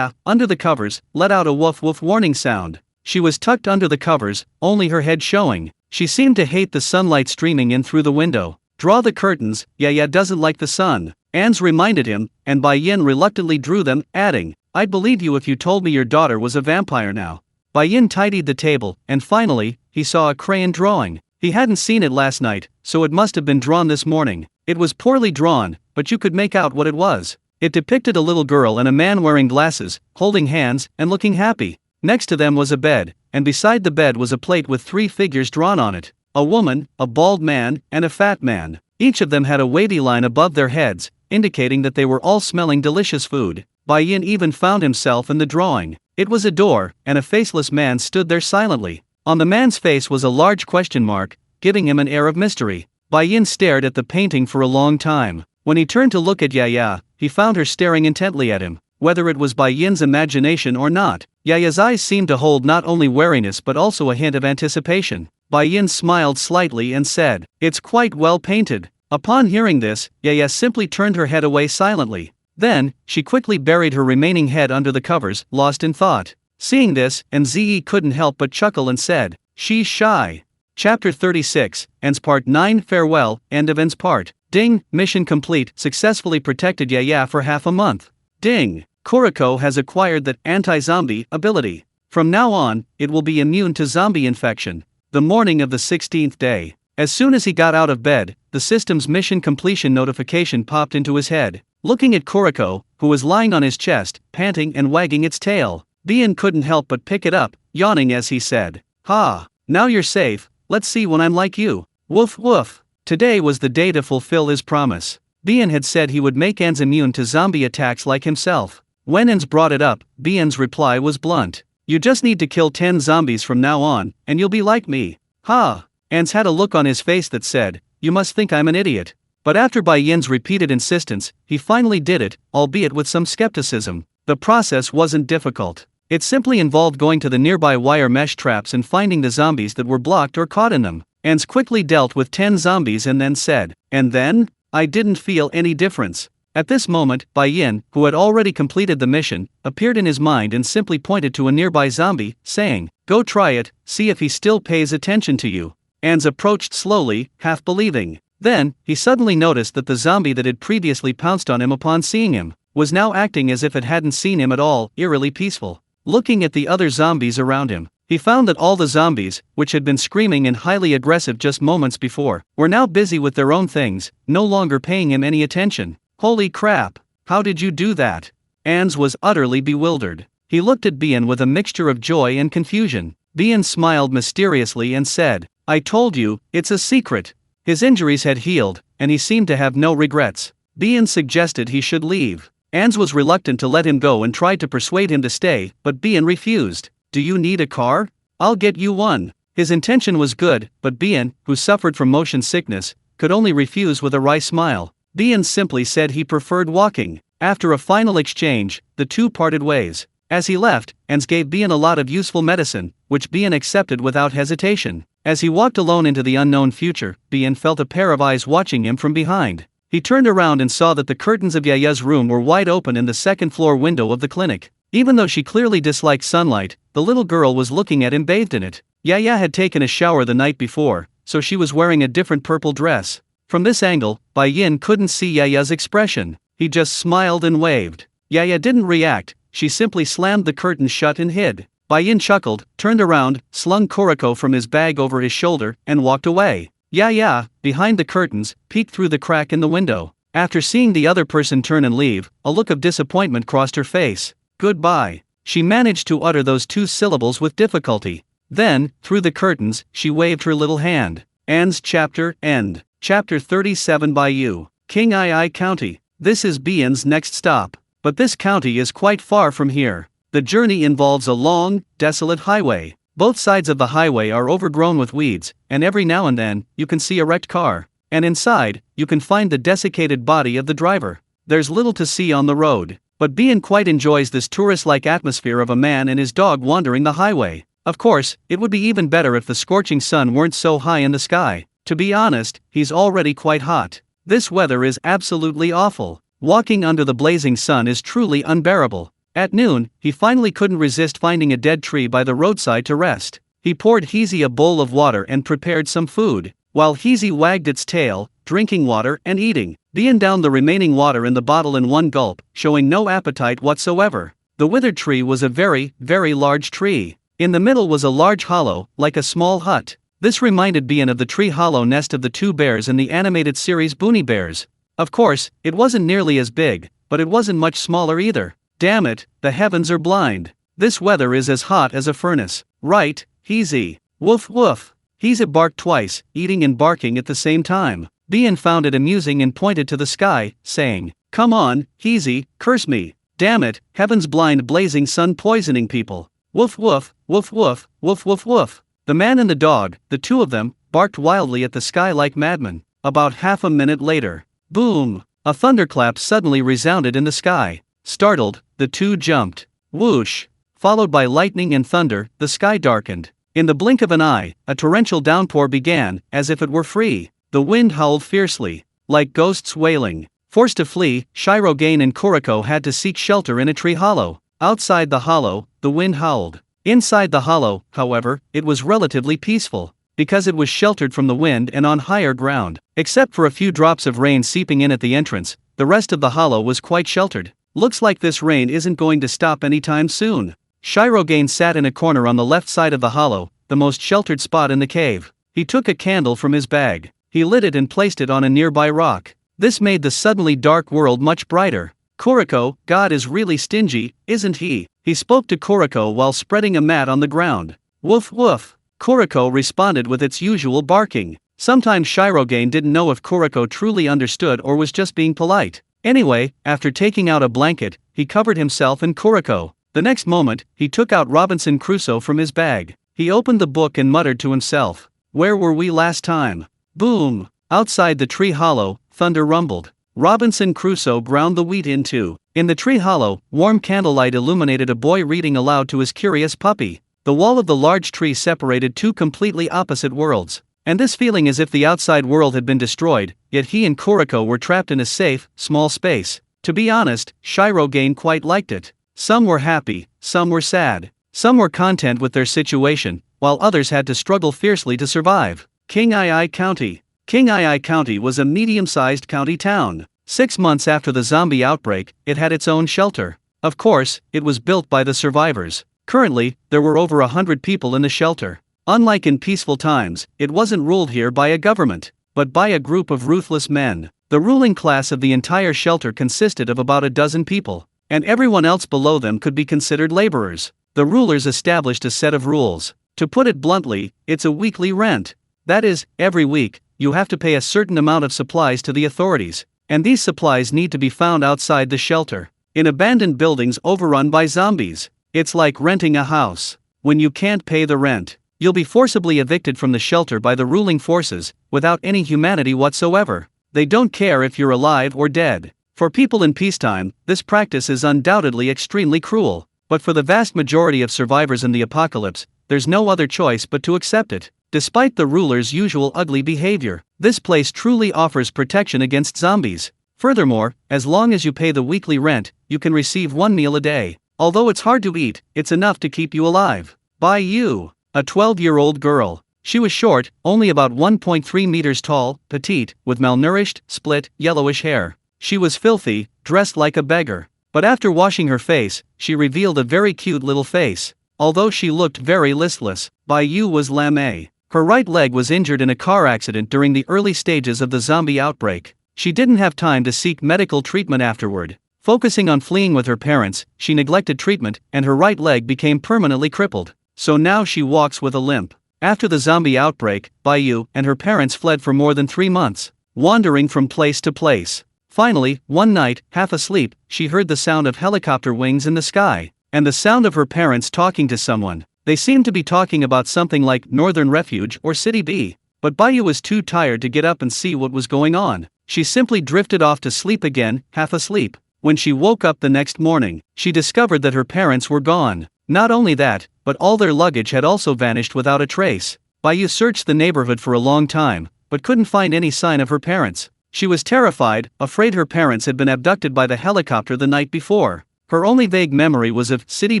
under the covers, let out a woof woof warning sound. She was tucked under the covers, only her head showing. She seemed to hate the sunlight streaming in through the window. Draw the curtains, Yaya doesn't like the sun. Ans reminded him, and Bai Yin reluctantly drew them, adding, I'd believe you if you told me your daughter was a vampire now. Bai Yin tidied the table, and finally, he saw a crayon drawing. He hadn't seen it last night, so it must have been drawn this morning. It was poorly drawn, but you could make out what it was. It depicted a little girl and a man wearing glasses, holding hands, and looking happy. Next to them was a bed, and beside the bed was a plate with 3 figures drawn on it. A woman, a bald man, and a fat man. Each of them had a wavy line above their heads, indicating that they were all smelling delicious food. Bai Yin even found himself in the drawing. It was a door, and a faceless man stood there silently. On the man's face was a large question mark, giving him an air of mystery. Bai Yin stared at the painting for a long time. When he turned to look at Yaya, he found her staring intently at him. Whether it was Bai Yin's imagination or not, Yaya's eyes seemed to hold not only wariness but also a hint of anticipation. Bai Yin smiled slightly and said, It's quite well painted. Upon hearing this, Yaya simply turned her head away silently. Then, she quickly buried her remaining head under the covers, lost in thought. Seeing this, NZE couldn't help but chuckle and said, She's shy. Chapter 36, Ends Part 9 Farewell, End of Ends Part. Ding, mission complete, successfully protected Yaya for half a month. Ding, Kuriko has acquired the anti-zombie ability. From now on, it will be immune to zombie infection. The morning of the 16th day. As soon as he got out of bed, the system's mission completion notification popped into his head. Looking at Kuriko, who was lying on his chest, panting and wagging its tail, Bien couldn't help but pick it up, yawning as he said, Ha, now you're safe, let's see when I'm like you. Woof woof. Today was the day to fulfill his promise. Bien had said he would make Ans immune to zombie attacks like himself. When Ans brought it up, Bien's reply was blunt. You just need to kill 10 zombies from now on, and you'll be like me. Ha! Ans had a look on his face that said, You must think I'm an idiot. But after Bai Yin's repeated insistence, he finally did it, albeit with some skepticism. The process wasn't difficult. It simply involved going to the nearby wire mesh traps and finding the zombies that were blocked or caught in them. Ans quickly dealt with 10 zombies and then said, "And then? I didn't feel any difference." At this moment, Bai Yin, who had already completed the mission, appeared in his mind and simply pointed to a nearby zombie, saying, "Go try it, see if he still pays attention to you." Ans approached slowly, half believing. Then, he suddenly noticed that the zombie that had previously pounced on him upon seeing him, was now acting as if it hadn't seen him at all, eerily peaceful. Looking at the other zombies around him, he found that all the zombies, which had been screaming and highly aggressive just moments before, were now busy with their own things, no longer paying him any attention. "Holy crap! How did you do that?" Ans was utterly bewildered. He looked at Bian with a mixture of joy and confusion. Bian smiled mysteriously and said, "I told you, it's a secret." His injuries had healed, and he seemed to have no regrets. Bian suggested he should leave. Ans was reluctant to let him go and tried to persuade him to stay, but Bian refused. "Do you need a car? I'll get you one." His intention was good, but Bian, who suffered from motion sickness, could only refuse with a wry smile. Bian simply said he preferred walking. After a final exchange, the two parted ways. As he left, Ans gave Bian a lot of useful medicine, which Bian accepted without hesitation. As he walked alone into the unknown future, Bian felt a pair of eyes watching him from behind. He turned around and saw that the curtains of Yaya's room were wide open in the second-floor window of the clinic. Even though she clearly disliked sunlight, the little girl was looking at him bathed in it. Yaya had taken a shower the night before, so she was wearing a different purple dress. From this angle, Bai Yin couldn't see Yaya's expression. He just smiled and waved. Yaya didn't react, she simply slammed the curtain shut and hid. Bai Yin chuckled, turned around, slung Kuriko from his bag over his shoulder, and walked away. Yaya, behind the curtains, peeked through the crack in the window. After seeing the other person turn and leave, a look of disappointment crossed her face. "Goodbye." She managed to utter those two syllables with difficulty. Then, through the curtains, she waved her little hand. Ends chapter, end. Chapter 37 by you. King Ai County. This is Bian's next stop. But this county is quite far from here. The journey involves a long, desolate highway. Both sides of the highway are overgrown with weeds, and every now and then, you can see a wrecked car. And inside, you can find the desiccated body of the driver. There's little to see on the road. But Bian quite enjoys this tourist-like atmosphere of a man and his dog wandering the highway. Of course, it would be even better if the scorching sun weren't so high in the sky. To be honest, he's already quite hot. This weather is absolutely awful. Walking under the blazing sun is truly unbearable. At noon, he finally couldn't resist finding a dead tree by the roadside to rest. He poured Heezy a bowl of water and prepared some food. While Heezy wagged its tail, drinking water and eating, Bian downed the remaining water in the bottle in one gulp, showing no appetite whatsoever. The withered tree was a very, very large tree. In the middle was a large hollow, like a small hut. This reminded Bian of the tree hollow nest of the two bears in the animated series Boonie Bears. Of course, it wasn't nearly as big, but it wasn't much smaller either. Damn it, the heavens are blind. This weather is as hot as a furnace. Right, Heezy. Woof woof. Heezy barked twice, eating and barking at the same time. Bian found it amusing and pointed to the sky, saying, "Come on, Heezy, curse me. Damn it, heaven's blind blazing sun poisoning people." Woof woof, woof woof, woof woof woof. The man and the dog, the two of them, barked wildly at the sky like madmen. About half a minute later, boom! A thunderclap suddenly resounded in the sky. Startled, the two jumped. Whoosh! Followed by lightning and thunder, the sky darkened. In the blink of an eye, a torrential downpour began, as if it were free. The wind howled fiercely, like ghosts wailing. Forced to flee, Shirogane and Kuriko had to seek shelter in a tree hollow. Outside the hollow, the wind howled. Inside the hollow, however, it was relatively peaceful, because it was sheltered from the wind and on higher ground. Except for a few drops of rain seeping in at the entrance, the rest of the hollow was quite sheltered. Looks like this rain isn't going to stop anytime soon. Shirogane sat in a corner on the left side of the hollow, the most sheltered spot in the cave. He took a candle from his bag. He lit it and placed it on a nearby rock. This made the suddenly dark world much brighter. "Kuriko, God is really stingy, isn't he?" He spoke to Kuriko while spreading a mat on the ground. Woof woof. Kuriko responded with its usual barking. Sometimes Shirogane didn't know if Kuriko truly understood or was just being polite. Anyway, after taking out a blanket, he covered himself and Kuriko. The next moment, he took out Robinson Crusoe from his bag. He opened the book and muttered to himself, "Where were we last time?" Boom! Outside the tree hollow, thunder rumbled. Robinson Crusoe ground the wheat in two. In the tree hollow, warm candlelight illuminated a boy reading aloud to his curious puppy. The wall of the large tree separated two completely opposite worlds. And this feeling as if the outside world had been destroyed, yet he and Kuriko were trapped in a safe, small space. To be honest, Shirogane quite liked it. Some were happy, some were sad. Some were content with their situation, while others had to struggle fiercely to survive. King-Ai County. King-Ai County was a medium-sized county town. 6 months after the zombie outbreak, it had its own shelter. Of course, it was built by the survivors. Currently, there were over 100 people in the shelter. Unlike in peaceful times, it wasn't ruled here by a government, but by a group of ruthless men. The ruling class of the entire shelter consisted of about a dozen people, and everyone else below them could be considered laborers. The rulers established a set of rules. To put it bluntly, it's a weekly rent. That is, every week, you have to pay a certain amount of supplies to the authorities, and these supplies need to be found outside the shelter, in abandoned buildings overrun by zombies. It's like renting a house. When you can't pay the rent, you'll be forcibly evicted from the shelter by the ruling forces, without any humanity whatsoever. They don't care if you're alive or dead. For people in peacetime, this practice is undoubtedly extremely cruel, but for the vast majority of survivors in the apocalypse, there's no other choice but to accept it. Despite the ruler's usual ugly behavior, this place truly offers protection against zombies. Furthermore, as long as you pay the weekly rent, you can receive one meal a day. Although it's hard to eat, it's enough to keep you alive. By you, a 12-year-old girl. She was short, only about 1.3 meters tall, petite, with malnourished, split, yellowish hair. She was filthy, dressed like a beggar. But after washing her face, she revealed a very cute little face. Although she looked very listless, Bai-Yu was lame. Her right leg was injured in a car accident during the early stages of the zombie outbreak. She didn't have time to seek medical treatment afterward. Focusing on fleeing with her parents, she neglected treatment, and her right leg became permanently crippled. So now she walks with a limp. After the zombie outbreak, Bai-Yu and her parents fled for more than 3 months, wandering from place to place. Finally, one night, half asleep, she heard the sound of helicopter wings in the sky, and the sound of her parents talking to someone. They seemed to be talking about something like Northern Refuge or City B, but Bai-Yu was too tired to get up and see what was going on. She simply drifted off to sleep again, half asleep. When she woke up the next morning, she discovered that her parents were gone. Not only that, but all their luggage had also vanished without a trace. Bai-Yu searched the neighborhood for a long time, but couldn't find any sign of her parents. She was terrified, afraid her parents had been abducted by the helicopter the night before. Her only vague memory was of City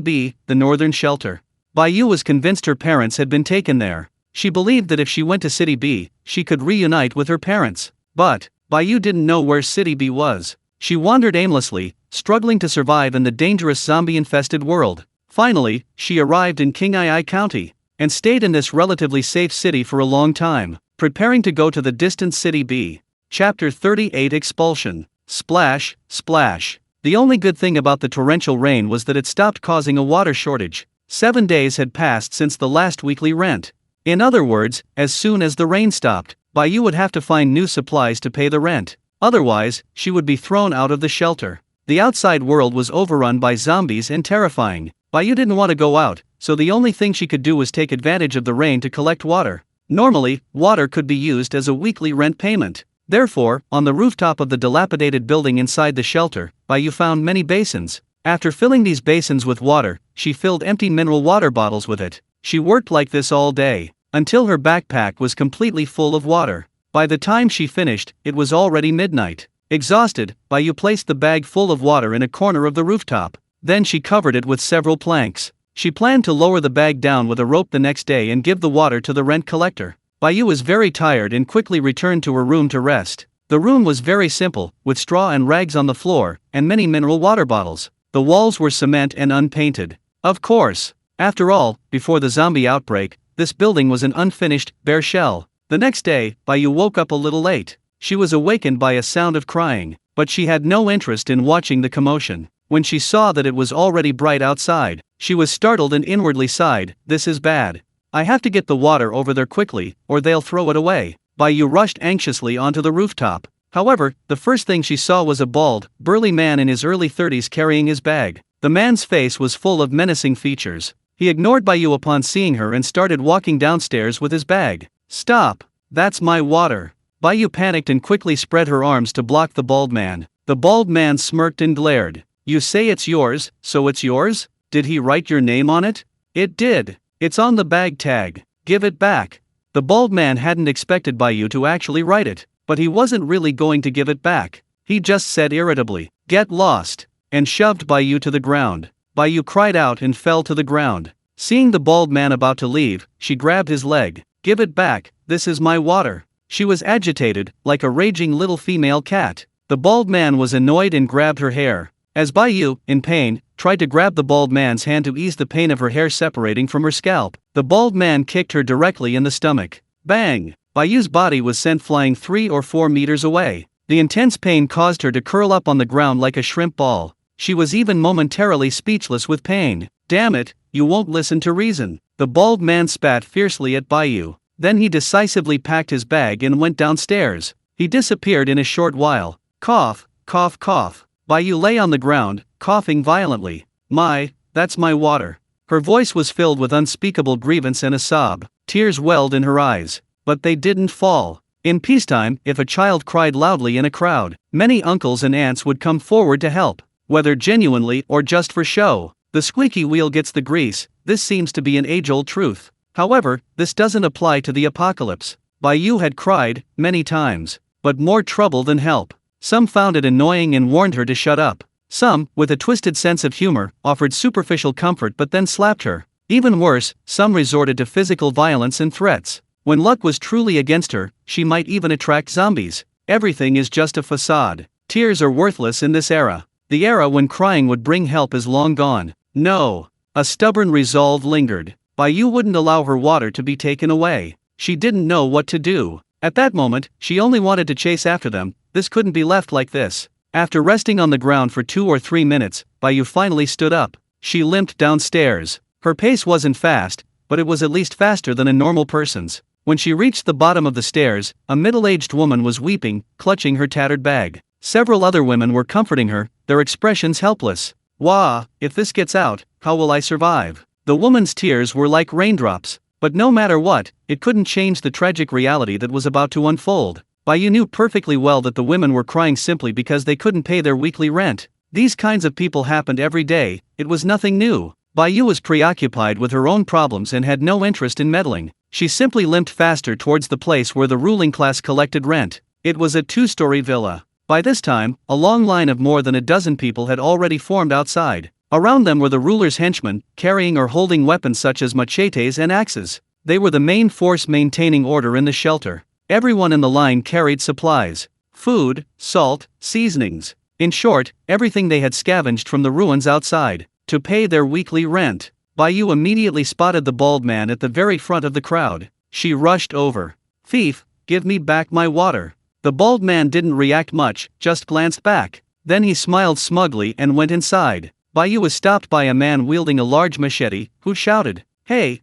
B, the northern shelter. Bai-Yu was convinced her parents had been taken there. She believed that if she went to City B, she could reunite with her parents. But Bai-Yu didn't know where City B was. She wandered aimlessly, struggling to survive in the dangerous zombie-infested world. Finally, she arrived in King-Ai County, and stayed in this relatively safe city for a long time, preparing to go to the distant City B. Chapter 38 Expulsion. Splash, splash. The only good thing about the torrential rain was that it stopped causing a water shortage. 7 days had passed since the last weekly rent. In other words, as soon as the rain stopped, Bai-Yu would have to find new supplies to pay the rent. Otherwise, she would be thrown out of the shelter. The outside world was overrun by zombies and terrifying. Bai-Yu didn't want to go out, so the only thing she could do was take advantage of the rain to collect water. Normally, water could be used as a weekly rent payment. Therefore, on the rooftop of the dilapidated building inside the shelter, Bai-Yu found many basins. After filling these basins with water, she filled empty mineral water bottles with it. She worked like this all day, until her backpack was completely full of water. By the time she finished, it was already midnight. Exhausted, Bai-Yu placed the bag full of water in a corner of the rooftop. Then she covered it with several planks. She planned to lower the bag down with a rope the next day and give the water to the rent collector. Bai-Yu was very tired and quickly returned to her room to rest. The room was very simple, with straw and rags on the floor, and many mineral water bottles. The walls were cement and unpainted. Of course. After all, before the zombie outbreak, this building was an unfinished, bare shell. The next day, Bai-Yu woke up a little late. She was awakened by a sound of crying, but she had no interest in watching the commotion. When she saw that it was already bright outside, she was startled and inwardly sighed, "This is bad. I have to get the water over there quickly, or they'll throw it away." Bai-Yu rushed anxiously onto the rooftop. However, the first thing she saw was a bald, burly man in his early 30s carrying his bag. The man's face was full of menacing features. He ignored Bai-Yu upon seeing her and started walking downstairs with his bag. "Stop! That's my water." Baiyu panicked and quickly spread her arms to block the bald man. The bald man smirked and glared. You say it's yours, so it's yours? Did he write your name on it? It did. It's on the bag tag. Give it back. The bald man hadn't expected Baiyu to actually write it, but he wasn't really going to give it back. He just said irritably, "Get lost," and shoved Baiyu to the ground. Baiyu cried out and fell to the ground. Seeing the bald man about to leave, she grabbed his leg. "Give it back, this is my water." She was agitated, like a raging little female cat. The bald man was annoyed and grabbed her hair. As Baiyu, in pain, tried to grab the bald man's hand to ease the pain of her hair separating from her scalp, the bald man kicked her directly in the stomach. Bang! Baiyu's body was sent flying 3 or 4 meters away. The intense pain caused her to curl up on the ground like a shrimp ball. She was even momentarily speechless with pain. Damn it, you won't listen to reason. The bald man spat fiercely at Baiyu. Then he decisively packed his bag and went downstairs. He disappeared in a short while. Cough, cough, cough. Baiyu lay on the ground, coughing violently. That's my water. Her voice was filled with unspeakable grievance and a sob. Tears welled in her eyes. But they didn't fall. In peacetime, if a child cried loudly in a crowd, many uncles and aunts would come forward to help, whether genuinely or just for show. The squeaky wheel gets the grease. This seems to be an age-old truth. However, this doesn't apply to the apocalypse. Baiyu had cried, many times, but more trouble than help. Some found it annoying and warned her to shut up. Some, with a twisted sense of humor, offered superficial comfort but then slapped her. Even worse, some resorted to physical violence and threats. When luck was truly against her, she might even attract zombies. Everything is just a facade. Tears are worthless in this era. The era when crying would bring help is long gone. No. A stubborn resolve lingered. Baiyu wouldn't allow her water to be taken away. She didn't know what to do. At that moment, she only wanted to chase after them. This couldn't be left like this. After resting on the ground for 2 or 3 minutes, Baiyu finally stood up. She limped downstairs. Her pace wasn't fast, but it was at least faster than a normal person's. When she reached the bottom of the stairs, a middle-aged woman was weeping, clutching her tattered bag. Several other women were comforting her, their expressions helpless. Wah, if this gets out, how will I survive? The woman's tears were like raindrops. But no matter what, it couldn't change the tragic reality that was about to unfold. Baiyu knew perfectly well that the women were crying simply because they couldn't pay their weekly rent. These kinds of people happened every day, it was nothing new. Baiyu was preoccupied with her own problems and had no interest in meddling. She simply limped faster towards the place where the ruling class collected rent. It was a 2-story villa. By this time, a long line of more than a dozen people had already formed outside. Around them were the ruler's henchmen, carrying or holding weapons such as machetes and axes. They were the main force maintaining order in the shelter. Everyone in the line carried supplies: food, salt, seasonings. In short, everything they had scavenged from the ruins outside, to pay their weekly rent. Baiyu immediately spotted the bald man at the very front of the crowd. She rushed over. "Thief, give me back my water." The bald man didn't react much, just glanced back. Then he smiled smugly and went inside. Baiyu was stopped by a man wielding a large machete, who shouted, Hey,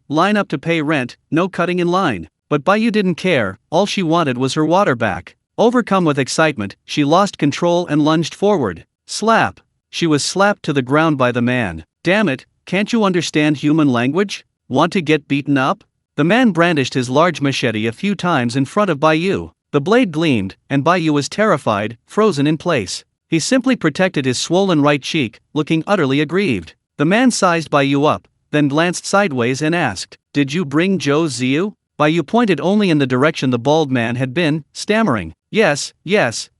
line up to pay rent, no cutting in line." But Baiyu didn't care, all she wanted was her water back. Overcome with excitement, she lost control and lunged forward. Slap! She was slapped to the ground by the man. "Damn it, can't you understand human language? Want to get beaten up?" The man brandished his large machete a few times in front of Baiyu. The blade gleamed, and Baiyu was terrified, frozen in place. He simply protected his swollen right cheek, looking utterly aggrieved. The man sized Baiyu up, then glanced sideways and asked, "Did you bring Zhou Ziyu?" Baiyu pointed only in the direction the bald man had been, stammering, Yes,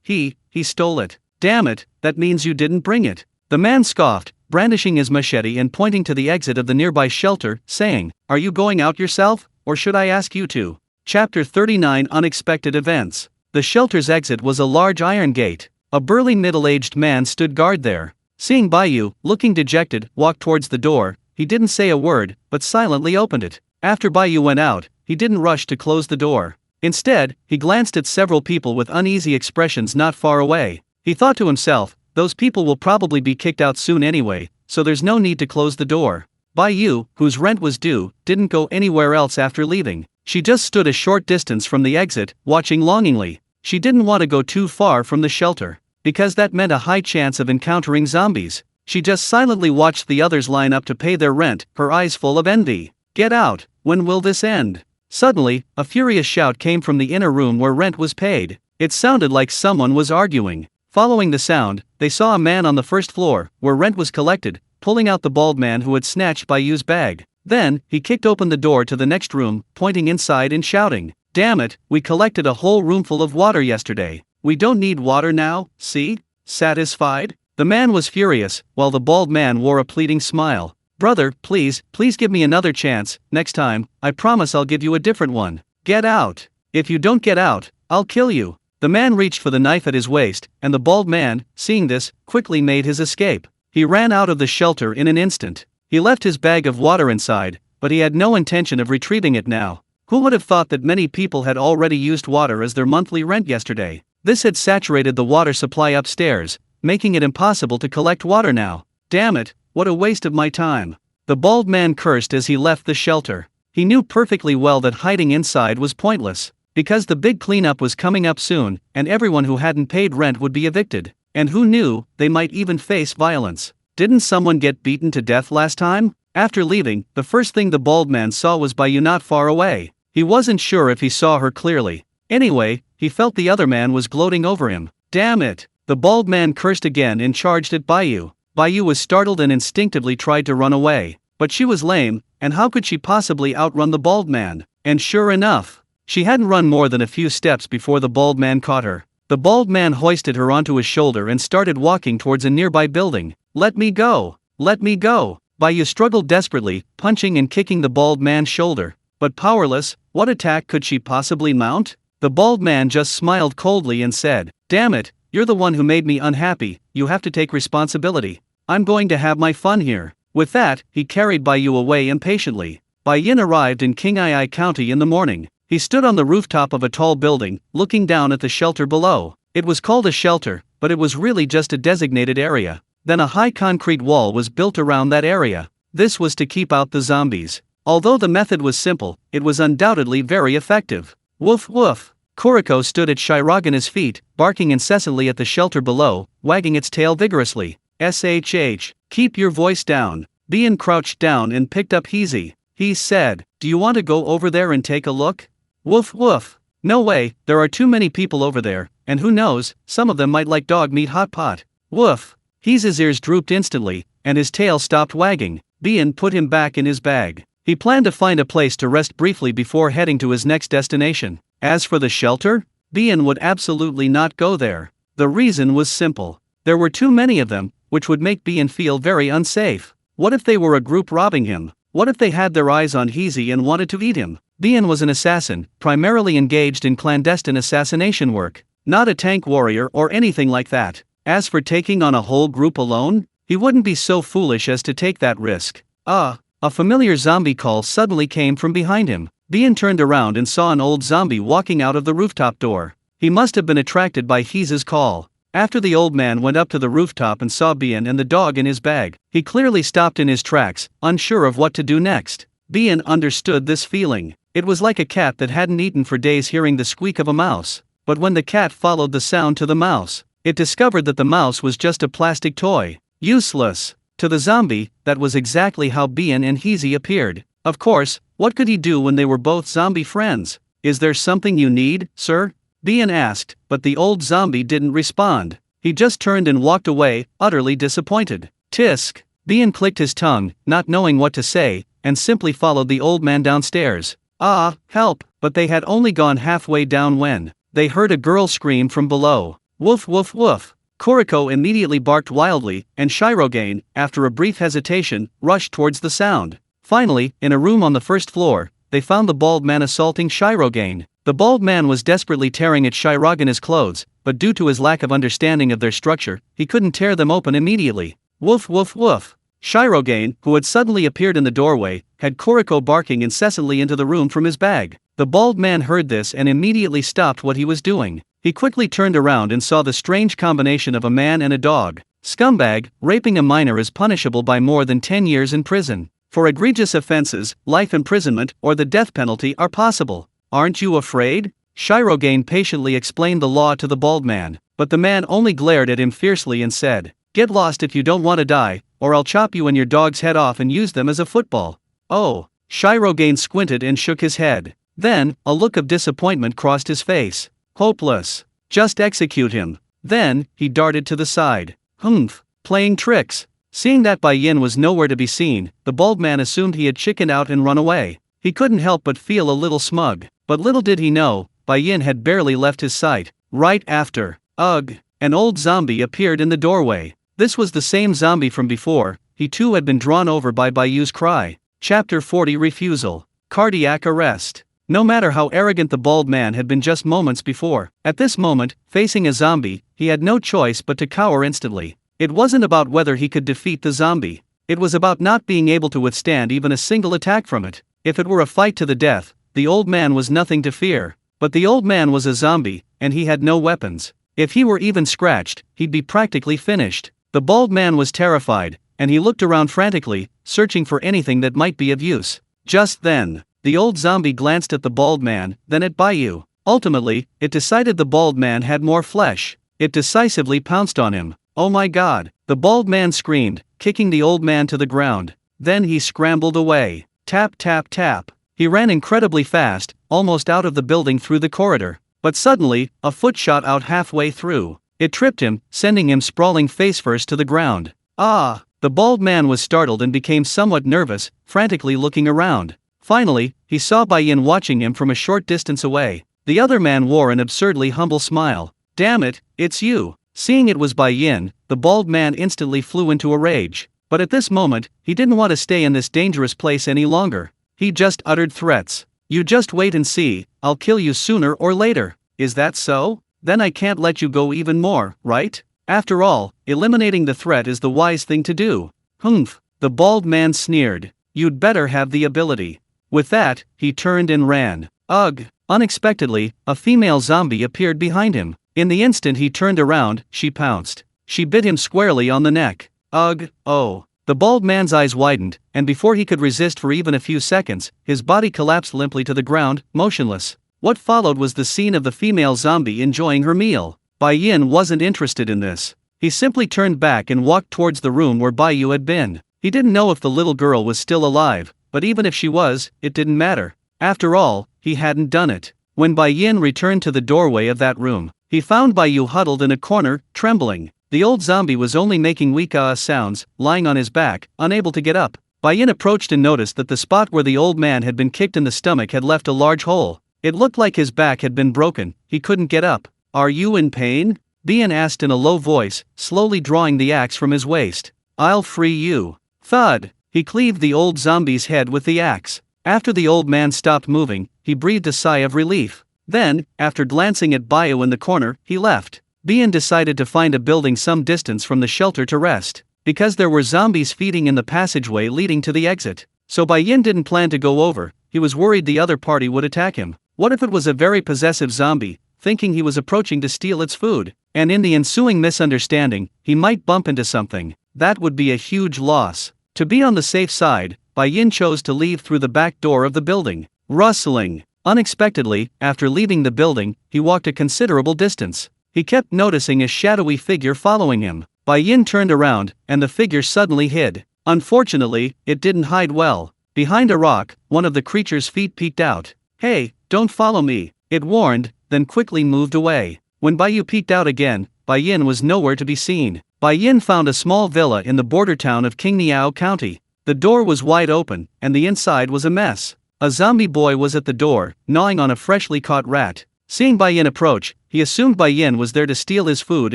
he stole it." "Damn it, that means you didn't bring it." The man scoffed, brandishing his machete and pointing to the exit of the nearby shelter, saying, "Are you going out yourself, or should I ask you to?" Chapter 39 Unexpected Events. The shelter's exit was a large iron gate. A burly middle-aged man stood guard there. Seeing Baiyu, looking dejected, walk towards the door, he didn't say a word, but silently opened it. After Baiyu went out, he didn't rush to close the door. Instead, he glanced at several people with uneasy expressions not far away. He thought to himself, those people will probably be kicked out soon anyway, so there's no need to close the door. Baiyu, whose rent was due, didn't go anywhere else after leaving. She just stood a short distance from the exit, watching longingly. She didn't want to go too far from the shelter, because that meant a high chance of encountering zombies. She just silently watched the others line up to pay their rent, her eyes full of envy. "Get out, when will this end?" Suddenly, a furious shout came from the inner room where rent was paid. It sounded like someone was arguing. Following the sound, they saw a man on the first floor, where rent was collected, pulling out the bald man who had snatched Bayu's bag. Then, he kicked open the door to the next room, pointing inside and shouting, "Damn it, we collected a whole roomful of water yesterday. We don't need water now, see? Satisfied?" The man was furious, while the bald man wore a pleading smile. "Brother, please give me another chance. Next time, I promise I'll give you a different one. Get out. If you don't get out, I'll kill you." The man reached for the knife at his waist, and the bald man, seeing this, quickly made his escape. He ran out of the shelter in an instant. He left his bag of water inside, but he had no intention of retrieving it now. Who would have thought that many people had already used water as their monthly rent yesterday? This had saturated the water supply upstairs, making it impossible to collect water now. Damn it, what a waste of my time. The bald man cursed as he left the shelter. He knew perfectly well that hiding inside was pointless, because the big cleanup was coming up soon, and everyone who hadn't paid rent would be evicted. And who knew, they might even face violence. Didn't someone get beaten to death last time? After leaving, the first thing the bald man saw was Bayu not far away. He wasn't sure if he saw her clearly. Anyway, he felt the other man was gloating over him. Damn it! The bald man cursed again and charged at Bayu. Bayu was startled and instinctively tried to run away. But she was lame, and how could she possibly outrun the bald man? And sure enough, she hadn't run more than a few steps before the bald man caught her. The bald man hoisted her onto his shoulder and started walking towards a nearby building. "Let me go! Let me go!" Bayu struggled desperately, punching and kicking the bald man's shoulder. But powerless, what attack could she possibly mount? The bald man just smiled coldly and said, "Damn it, you're the one who made me unhappy, you have to take responsibility. I'm going to have my fun here." With that, he carried Bayu away impatiently. Bayin arrived in Qinghai County in the morning. He stood on the rooftop of a tall building, looking down at the shelter below. It was called a shelter, but it was really just a designated area. Then a high concrete wall was built around that area. This was to keep out the zombies. Although the method was simple, it was undoubtedly very effective. Woof woof. Kuriko stood at Shirogane's feet, barking incessantly at the shelter below, wagging its tail vigorously. "Shh, keep your voice down." Bien crouched down and picked up Heezy. He said, "Do you want to go over there and take a look?" Woof woof. "No way, there are too many people over there, and who knows, some of them might like dog meat hot pot." Woof. Heezy's ears drooped instantly, and his tail stopped wagging. Bien put him back in his bag. He planned to find a place to rest briefly before heading to his next destination. As for the shelter, Bien would absolutely not go there. The reason was simple. There were too many of them, which would make Bien feel very unsafe. What if they were a group robbing him? What if they had their eyes on Heezy and wanted to eat him? Bien was an assassin, primarily engaged in clandestine assassination work, not a tank warrior or anything like that. As for taking on a whole group alone, he wouldn't be so foolish as to take that risk. A familiar zombie call suddenly came from behind him. Bien turned around and saw an old zombie walking out of the rooftop door. He must have been attracted by Heezy's call. After the old man went up to the rooftop and saw Bien and the dog in his bag, he clearly stopped in his tracks, unsure of what to do next. Bien understood this feeling. It was like a cat that hadn't eaten for days hearing the squeak of a mouse. But when the cat followed the sound to the mouse, it discovered that the mouse was just a plastic toy. Useless. To the zombie, that was exactly how Bien and Heezy appeared. Of course, what could he do when they were both zombie friends? "Is there something you need, sir?" Bien asked, but the old zombie didn't respond. He just turned and walked away, utterly disappointed. Tisk. Bien clicked his tongue, not knowing what to say, and simply followed the old man downstairs. Help! But they had only gone halfway down when they heard a girl scream from below. Woof woof woof. Kuriko immediately barked wildly, and Shirogane, after a brief hesitation, rushed towards the sound. Finally, in a room on the first floor, they found the bald man assaulting Shirogane. The bald man was desperately tearing at Shirogane's clothes, but due to his lack of understanding of their structure, he couldn't tear them open immediately. Woof woof woof. Shirogane, who had suddenly appeared in the doorway, had Kuriko barking incessantly into the room from his bag. The bald man heard this and immediately stopped what he was doing. He quickly turned around and saw the strange combination of a man and a dog. Scumbag, raping a minor is punishable by more than 10 years in prison. For egregious offenses, life imprisonment or the death penalty are possible. Aren't you afraid? Shirogane patiently explained the law to the bald man, but the man only glared at him fiercely and said, "Get lost if you don't want to die, or I'll chop you and your dog's head off and use them as a football." Oh, Shirogane squinted and shook his head. Then, a look of disappointment crossed his face. Hopeless. Just execute him. Then, he darted to the side. Humph. Playing tricks. Seeing that Bai Yin was nowhere to be seen, the bald man assumed he had chickened out and run away. He couldn't help but feel a little smug. But little did he know, Bai Yin had barely left his sight. Right after. Ugh. An old zombie appeared in the doorway. This was the same zombie from before. He too had been drawn over by Bai Yu's cry. Chapter 40 Refusal. Cardiac arrest. No matter how arrogant the bald man had been just moments before, at this moment, facing a zombie, he had no choice but to cower instantly. It wasn't about whether he could defeat the zombie. It was about not being able to withstand even a single attack from it. If it were a fight to the death, the old man was nothing to fear. But the old man was a zombie, and he had no weapons. If he were even scratched, he'd be practically finished. The bald man was terrified, and he looked around frantically, searching for anything that might be of use. Just then, the old zombie glanced at the bald man, then at Bai Yu. Ultimately, it decided the bald man had more flesh. It decisively pounced on him. Oh my God! The bald man screamed, kicking the old man to the ground. Then he scrambled away. Tap tap tap. He ran incredibly fast, almost out of the building through the corridor. But suddenly, a foot shot out halfway through. It tripped him, sending him sprawling face-first to the ground. Ah! The bald man was startled and became somewhat nervous, frantically looking around. Finally, he saw Bai Yin watching him from a short distance away. The other man wore an absurdly humble smile. Damn it, it's you! Seeing it was Bai Yin, the bald man instantly flew into a rage. But at this moment, he didn't want to stay in this dangerous place any longer. He just uttered threats. You just wait and see, I'll kill you sooner or later. Is that so? Then I can't let you go even more, right? After all, eliminating the threat is the wise thing to do. Humph, the bald man sneered. You'd better have the ability. With that, he turned and ran. Ugh! Unexpectedly, a female zombie appeared behind him. In the instant he turned around, she pounced. She bit him squarely on the neck. Ugh, oh. The bald man's eyes widened, and before he could resist for even a few seconds, his body collapsed limply to the ground, motionless. What followed was the scene of the female zombie enjoying her meal. Bai Yin wasn't interested in this. He simply turned back and walked towards the room where Bai Yu had been. He didn't know if the little girl was still alive, but even if she was, it didn't matter. After all, he hadn't done it. When Bai Yin returned to the doorway of that room, he found Bai Yu huddled in a corner, trembling. The old zombie was only making weak sounds, lying on his back, unable to get up. Bai Yin approached and noticed that the spot where the old man had been kicked in the stomach had left a large hole. It looked like his back had been broken. He couldn't get up. Are you in pain? Bian asked in a low voice, slowly drawing the axe from his waist. I'll free you. Thud! He cleaved the old zombie's head with the axe. After the old man stopped moving, he breathed a sigh of relief. Then, after glancing at Bai Yu in the corner, he left. Bian decided to find a building some distance from the shelter to rest. Because there were zombies feeding in the passageway leading to the exit. So Bai Yin didn't plan to go over. He was worried the other party would attack him. What if it was a very possessive zombie, thinking he was approaching to steal its food? And in the ensuing misunderstanding, he might bump into something. That would be a huge loss. To be on the safe side, Bai Yin chose to leave through the back door of the building. Rustling. Unexpectedly, after leaving the building, he walked a considerable distance. He kept noticing a shadowy figure following him. Bai Yin turned around, and the figure suddenly hid. Unfortunately, it didn't hide well. Behind a rock, one of the creature's feet peeked out. Hey, don't follow me, it warned, then quickly moved away. When Bai Yu peeked out again, Bai Yin was nowhere to be seen. Bai Yin found a small villa in the border town of Qingyao County. The door was wide open, and the inside was a mess. A zombie boy was at the door, gnawing on a freshly caught rat. Seeing Bai Yin approach, he assumed Bai Yin was there to steal his food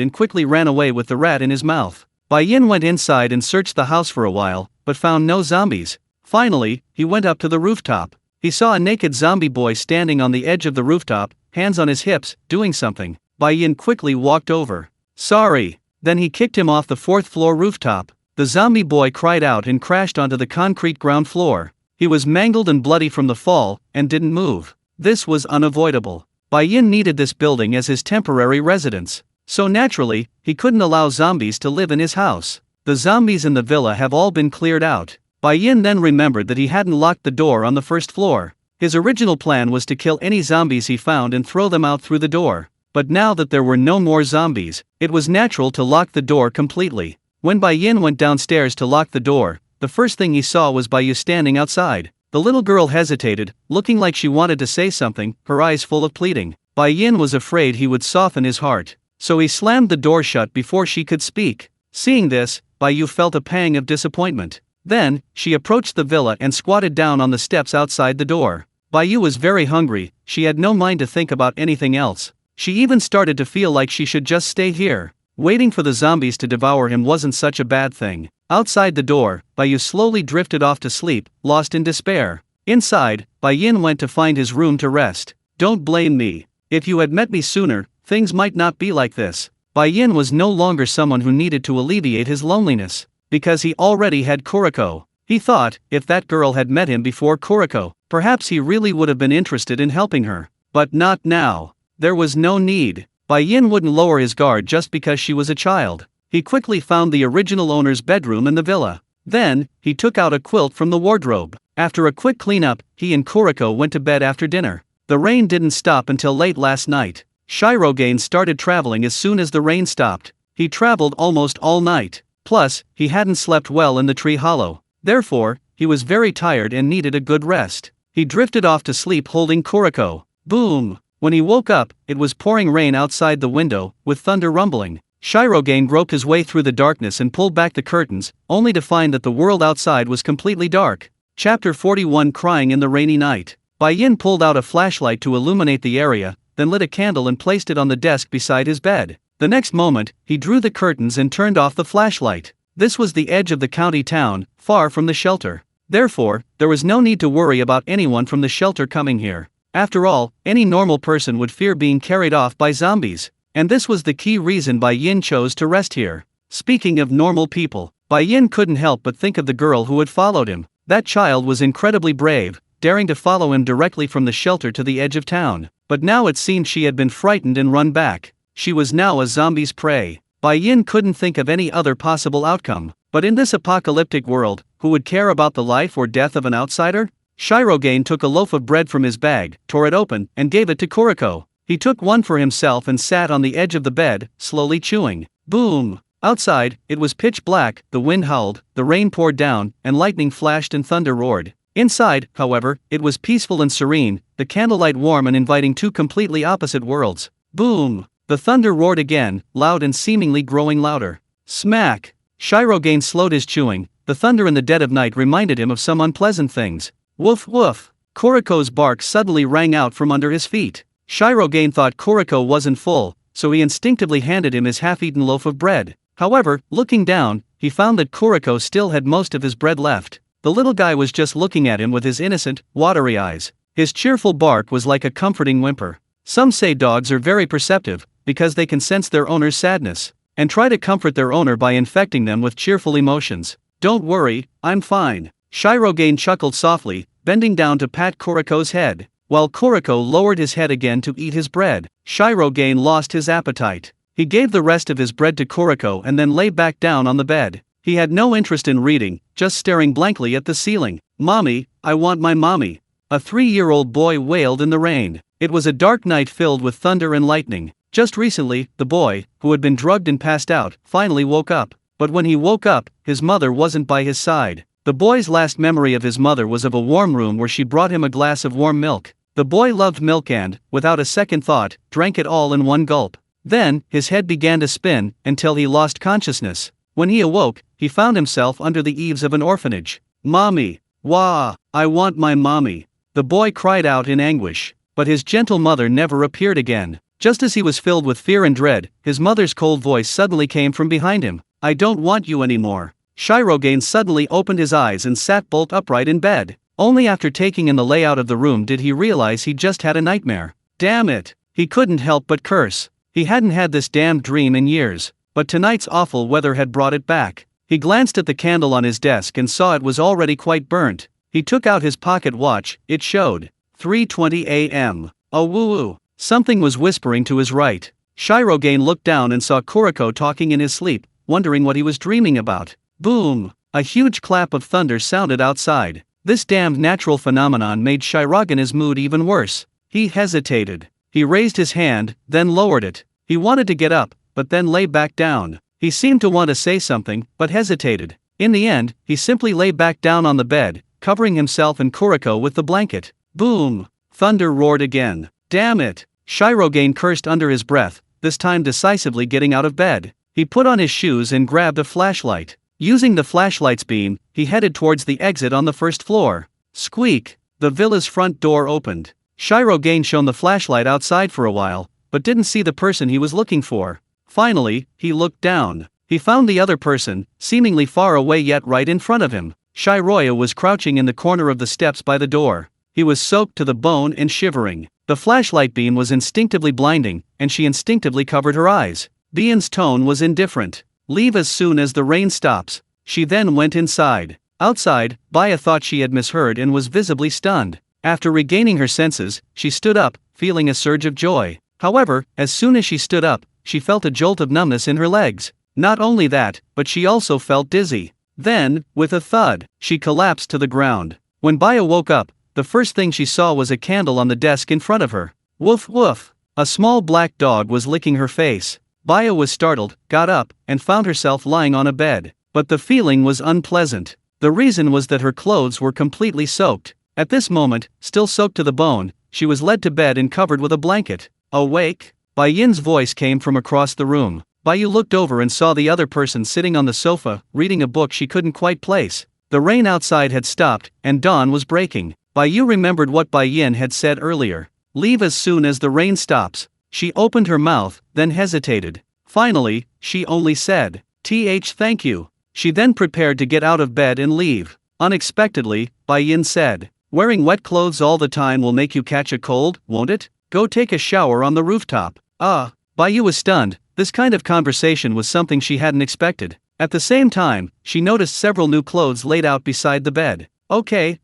and quickly ran away with the rat in his mouth. Bai Yin went inside and searched the house for a while, but found no zombies. Finally, he went up to the rooftop. He saw a naked zombie boy standing on the edge of the rooftop, hands on his hips, doing something. Bai Yin quickly walked over. Sorry. Then he kicked him off the fourth-floor rooftop. The zombie boy cried out and crashed onto the concrete ground floor. He was mangled and bloody from the fall, and didn't move. This was unavoidable. Bai Yin needed this building as his temporary residence. So naturally, he couldn't allow zombies to live in his house. The zombies in the villa have all been cleared out. Bai Yin then remembered that he hadn't locked the door on the first floor. His original plan was to kill any zombies he found and throw them out through the door. But now that there were no more zombies, it was natural to lock the door completely. When Bai Yin went downstairs to lock the door, the first thing he saw was Bai Yu standing outside. The little girl hesitated, looking like she wanted to say something, her eyes full of pleading. Bai Yin was afraid he would soften his heart, so he slammed the door shut before she could speak. Seeing this, Bai Yu felt a pang of disappointment. Then, she approached the villa and squatted down on the steps outside the door. Bai Yu was very hungry, she had no mind to think about anything else. She even started to feel like she should just stay here. Waiting for the zombies to devour him wasn't such a bad thing. Outside the door, Bai Yu slowly drifted off to sleep, lost in despair. Inside, Bai Yin went to find his room to rest. Don't blame me. If you had met me sooner, things might not be like this. Bai Yin was no longer someone who needed to alleviate his loneliness, because he already had Kuriko. He thought, if that girl had met him before Kuriko, perhaps he really would have been interested in helping her. But not now. There was no need. Bai Yin wouldn't lower his guard just because she was a child. He quickly found the original owner's bedroom in the villa. Then, he took out a quilt from the wardrobe. After a quick cleanup, he and Kuriko went to bed after dinner. The rain didn't stop until late last night. Shirogane started traveling as soon as the rain stopped. He traveled almost all night. Plus, he hadn't slept well in the tree hollow. Therefore, he was very tired and needed a good rest. He drifted off to sleep holding Kuriko. Boom! When he woke up, it was pouring rain outside the window, with thunder rumbling. Shirogane groped his way through the darkness and pulled back the curtains, only to find that the world outside was completely dark. Chapter 41 Crying in the Rainy Night. Bai Yin pulled out a flashlight to illuminate the area, then lit a candle and placed it on the desk beside his bed. The next moment, he drew the curtains and turned off the flashlight. This was the edge of the county town, far from the shelter. Therefore, there was no need to worry about anyone from the shelter coming here. After all, any normal person would fear being carried off by zombies. And this was the key reason Bai Yin chose to rest here. Speaking of normal people, Bai Yin couldn't help but think of the girl who had followed him. That child was incredibly brave, daring to follow him directly from the shelter to the edge of town. But now it seemed she had been frightened and run back. She was now a zombie's prey. Bai Yin couldn't think of any other possible outcome. But in this apocalyptic world, who would care about the life or death of an outsider? Shirogane took a loaf of bread from his bag, tore it open, and gave it to Kuriko. He took one for himself and sat on the edge of the bed, slowly chewing. Boom! Outside, it was pitch black, the wind howled, the rain poured down, and lightning flashed and thunder roared. Inside, however, it was peaceful and serene, the candlelight warm and inviting two completely opposite worlds. Boom! The thunder roared again, loud and seemingly growing louder. Smack! Shirogane slowed his chewing. The thunder in the dead of night reminded him of some unpleasant things. Woof woof! Kuriko's bark suddenly rang out from under his feet. Shirogane thought Kuriko wasn't full, so he instinctively handed him his half-eaten loaf of bread. However, looking down, he found that Kuriko still had most of his bread left. The little guy was just looking at him with his innocent, watery eyes. His cheerful bark was like a comforting whimper. Some say dogs are very perceptive, because they can sense their owner's sadness, and try to comfort their owner by infecting them with cheerful emotions. Don't worry, I'm fine. Shirogane chuckled softly, bending down to pat Kuriko's head. While Kuriko lowered his head again to eat his bread, Shirogane lost his appetite. He gave the rest of his bread to Kuriko and then lay back down on the bed. He had no interest in reading, just staring blankly at the ceiling. Mommy, I want my mommy. A 3-year-old boy wailed in the rain. It was a dark night filled with thunder and lightning. Just recently, the boy, who had been drugged and passed out, finally woke up. But when he woke up, his mother wasn't by his side. The boy's last memory of his mother was of a warm room where she brought him a glass of warm milk. The boy loved milk and, without a second thought, drank it all in one gulp. Then, his head began to spin, until he lost consciousness. When he awoke, he found himself under the eaves of an orphanage. Mommy! Wah! I want my mommy! The boy cried out in anguish. But his gentle mother never appeared again. Just as he was filled with fear and dread, his mother's cold voice suddenly came from behind him. I don't want you anymore. Shirogane suddenly opened his eyes and sat bolt upright in bed. Only after taking in the layout of the room did he realize he just had a nightmare. Damn it! He couldn't help but curse. He hadn't had this damned dream in years. But tonight's awful weather had brought it back. He glanced at the candle on his desk and saw it was already quite burnt. He took out his pocket watch. It showed 3:20 a.m. Oh woo-woo. Something was whispering to his right. Shirogane looked down and saw Kuriko talking in his sleep, wondering what he was dreaming about. Boom! A huge clap of thunder sounded outside. This damned natural phenomenon made Shirogane's mood even worse. He hesitated. He raised his hand, then lowered it. He wanted to get up, but then lay back down. He seemed to want to say something, but hesitated. In the end, he simply lay back down on the bed, covering himself and Kuriko with the blanket. Boom! Thunder roared again. Damn it! Shirogane cursed under his breath, this time decisively getting out of bed. He put on his shoes and grabbed a flashlight. Using the flashlight's beam, he headed towards the exit on the first floor. Squeak! The villa's front door opened. Shirogane shone the flashlight outside for a while, but didn't see the person he was looking for. Finally, he looked down. He found the other person, seemingly far away yet right in front of him. Shiroya was crouching in the corner of the steps by the door. He was soaked to the bone and shivering. The flashlight beam was instinctively blinding, and she instinctively covered her eyes. Bian's tone was indifferent. Leave as soon as the rain stops. She then went inside. Outside, Baya thought she had misheard and was visibly stunned. After regaining her senses, she stood up, feeling a surge of joy. However, as soon as she stood up, she felt a jolt of numbness in her legs. Not only that, but she also felt dizzy. Then, with a thud, she collapsed to the ground. When Baya woke up, the first thing she saw was a candle on the desk in front of her. Woof woof! A small black dog was licking her face. Baya was startled, got up, and found herself lying on a bed. But the feeling was unpleasant. The reason was that her clothes were completely soaked. At this moment, still soaked to the bone, she was led to bed and covered with a blanket. Awake? Bai Yin's voice came from across the room. Baiyu looked over and saw the other person sitting on the sofa, reading a book she couldn't quite place. The rain outside had stopped, and dawn was breaking. Baiyu remembered what Bai Yin had said earlier. Leave as soon as the rain stops. She opened her mouth, then hesitated. Finally, she only said, thank you. She then prepared to get out of bed and leave. Unexpectedly, Bai Yin said, wearing wet clothes all the time will make you catch a cold, won't it? Go take a shower on the rooftop. Baiyu was stunned. This kind of conversation was something she hadn't expected. At the same time, she noticed several new clothes laid out beside the bed. Okay.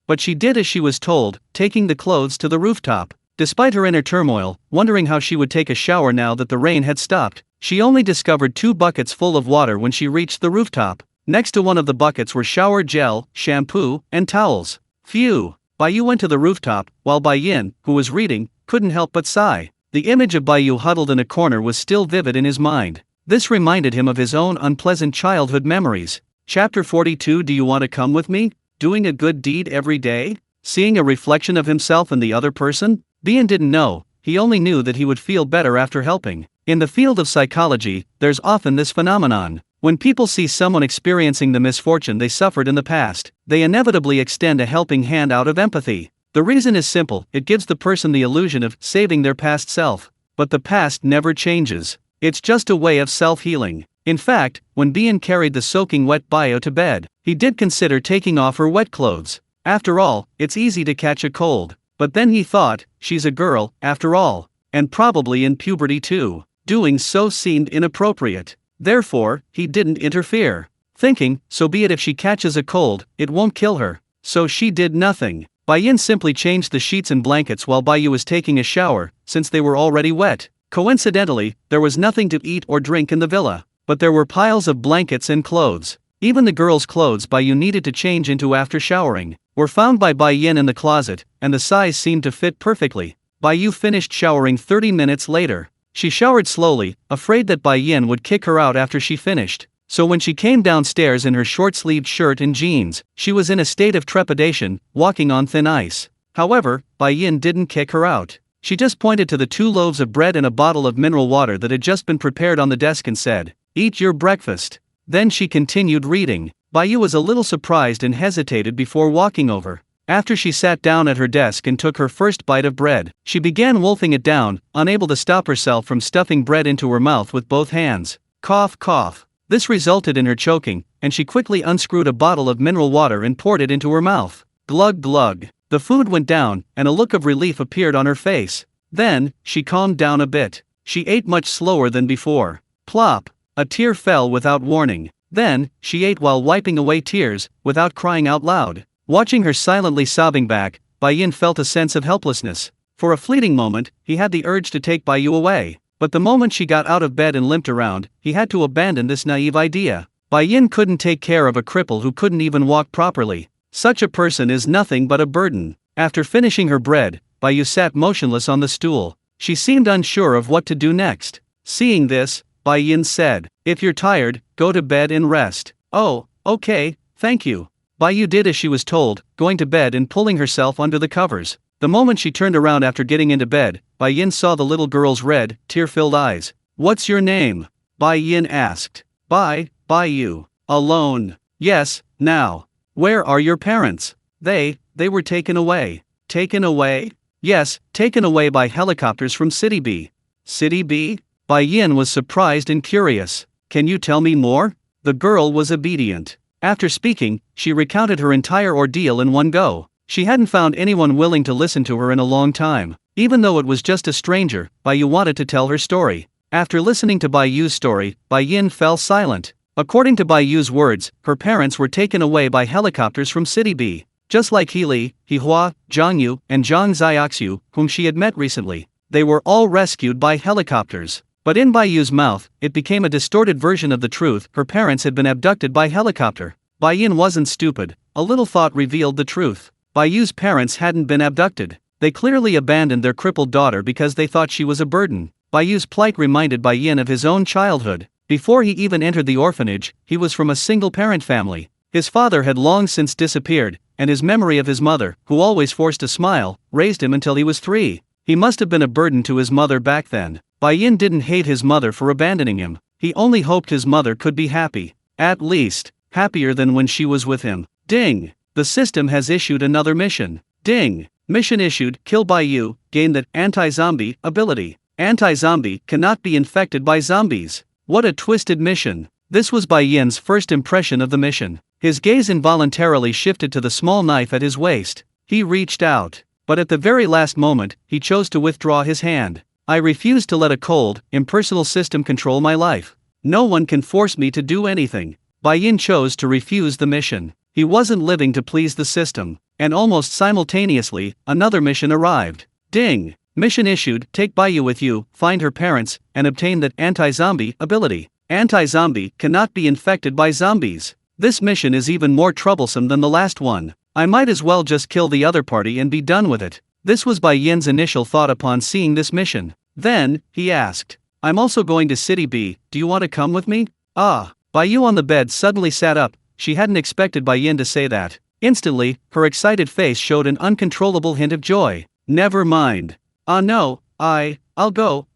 But she did as she was told, taking the clothes to the rooftop. Despite her inner turmoil, wondering how she would take a shower now that the rain had stopped, she only discovered 2 buckets full of water when she reached the rooftop. Next to one of the buckets were shower gel, shampoo, and towels. Phew! Baiyu went to the rooftop, while Bai Yin, who was reading, couldn't help but sigh. The image of Baiyu huddled in a corner was still vivid in his mind. This reminded him of his own unpleasant childhood memories. Chapter 42. Do you want to come with me? Doing a good deed every day? Seeing a reflection of himself in the other person? Bian didn't know, he only knew that he would feel better after helping. In the field of psychology, there's often this phenomenon. When people see someone experiencing the misfortune they suffered in the past, they inevitably extend a helping hand out of empathy. The reason is simple, it gives the person the illusion of saving their past self. But the past never changes. It's just a way of self-healing. In fact, when Bian carried the soaking wet Bio to bed, he did consider taking off her wet clothes. After all, it's easy to catch a cold. But then he thought, she's a girl, after all. And probably in puberty too. Doing so seemed inappropriate. Therefore, he didn't interfere. Thinking, so be it if she catches a cold, it won't kill her. So she did nothing. Bai Yin simply changed the sheets and blankets while Baiyu was taking a shower, since they were already wet. Coincidentally, there was nothing to eat or drink in the villa. But there were piles of blankets and clothes. Even the girl's clothes Baiyu needed to change into after showering were found by Bai Yin in the closet, and the size seemed to fit perfectly. Baiyu finished showering 30 minutes later. She showered slowly, afraid that Bai Yin would kick her out after she finished. So when she came downstairs in her short-sleeved shirt and jeans, she was in a state of trepidation, walking on thin ice. However, Bai Yin didn't kick her out. She just pointed to the 2 loaves of bread and a bottle of mineral water that had just been prepared on the desk and said, "Eat your breakfast." Then she continued reading. Baiyu was a little surprised and hesitated before walking over. After she sat down at her desk and took her first bite of bread, she began wolfing it down, unable to stop herself from stuffing bread into her mouth with both hands. Cough, cough. This resulted in her choking, and she quickly unscrewed a bottle of mineral water and poured it into her mouth. Glug glug. The food went down, and a look of relief appeared on her face. Then, she calmed down a bit. She ate much slower than before. Plop. A tear fell without warning. Then, she ate while wiping away tears, without crying out loud. Watching her silently sobbing back, Bai Yin felt a sense of helplessness. For a fleeting moment, he had the urge to take Baiyu away. But the moment she got out of bed and limped around, he had to abandon this naive idea. Bai Yin couldn't take care of a cripple who couldn't even walk properly. Such a person is nothing but a burden. After finishing her bread, Baiyu sat motionless on the stool. She seemed unsure of what to do next. Seeing this, Bai Yin said, "If you're tired, go to bed and rest." "Oh, okay, thank you." Bai Yu did as she was told, going to bed and pulling herself under the covers. The moment she turned around after getting into bed, Bai Yin saw the little girl's red, tear-filled eyes. "What's your name?" Bai Yin asked. Bai Yu. "Alone." "Yes, now. Where are your parents?" They were taken away." "Taken away?" "Yes, taken away by helicopters from City B." "City B?" Bai Yin was surprised and curious. "Can you tell me more?" The girl was obedient. After speaking, she recounted her entire ordeal in one go. She hadn't found anyone willing to listen to her in a long time. Even though it was just a stranger, Bai Yu wanted to tell her story. After listening to Bai Yu's story, Bai Yin fell silent. According to Bai Yu's words, her parents were taken away by helicopters from City B. Just like He Li, He Hua, Zhang Yu, and Zhang Xiaoxiu, whom she had met recently. They were all rescued by helicopters. But in Bai Yu's mouth, it became a distorted version of the truth. Her parents had been abducted by helicopter. Bai Yin wasn't stupid. A little thought revealed the truth. Bai Yu's parents hadn't been abducted. They clearly abandoned their crippled daughter because they thought she was a burden. Bai Yu's plight reminded Bai Yin of his own childhood. Before he even entered the orphanage, he was from a single-parent family. His father had long since disappeared, and his memory of his mother, who always forced a smile, raised him until he was 3. He must have been a burden to his mother back then. Bai Yin didn't hate his mother for abandoning him. He only hoped his mother could be happy. At least, happier than when she was with him. Ding! The system has issued another mission. Ding! Mission issued, kill Bai Yu, gain the anti-zombie ability. Anti-zombie cannot be infected by zombies. What a twisted mission. This was Bai Yin's first impression of the mission. His gaze involuntarily shifted to the small knife at his waist. He reached out. But at the very last moment, he chose to withdraw his hand. I refuse to let a cold, impersonal system control my life. No one can force me to do anything. Bai Yin chose to refuse the mission. He wasn't living to please the system. And almost simultaneously, another mission arrived. Ding! Mission issued, take Bai Yu with you, find her parents, and obtain the anti-zombie ability. Anti-zombie cannot be infected by zombies. This mission is even more troublesome than the last one. I might as well just kill the other party and be done with it. This was Bai Yin's initial thought upon seeing this mission. Then, he asked, I'm also going to City B, do you want to come with me? Ah, Bai Yu on the bed suddenly sat up. She hadn't expected Bai Yin to say that. Instantly, her excited face showed an uncontrollable hint of joy. Never mind. No, I'll go.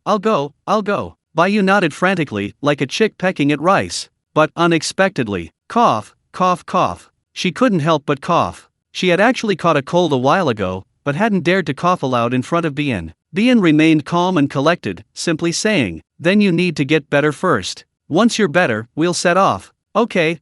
Bai Yu nodded frantically, like a chick pecking at rice. But unexpectedly, cough, cough, cough. She couldn't help but cough. She had actually caught a cold a while ago, but hadn't dared to cough aloud in front of Bian. Bian remained calm and collected, simply saying, then you need to get better first. Once you're better, we'll set off. Okay,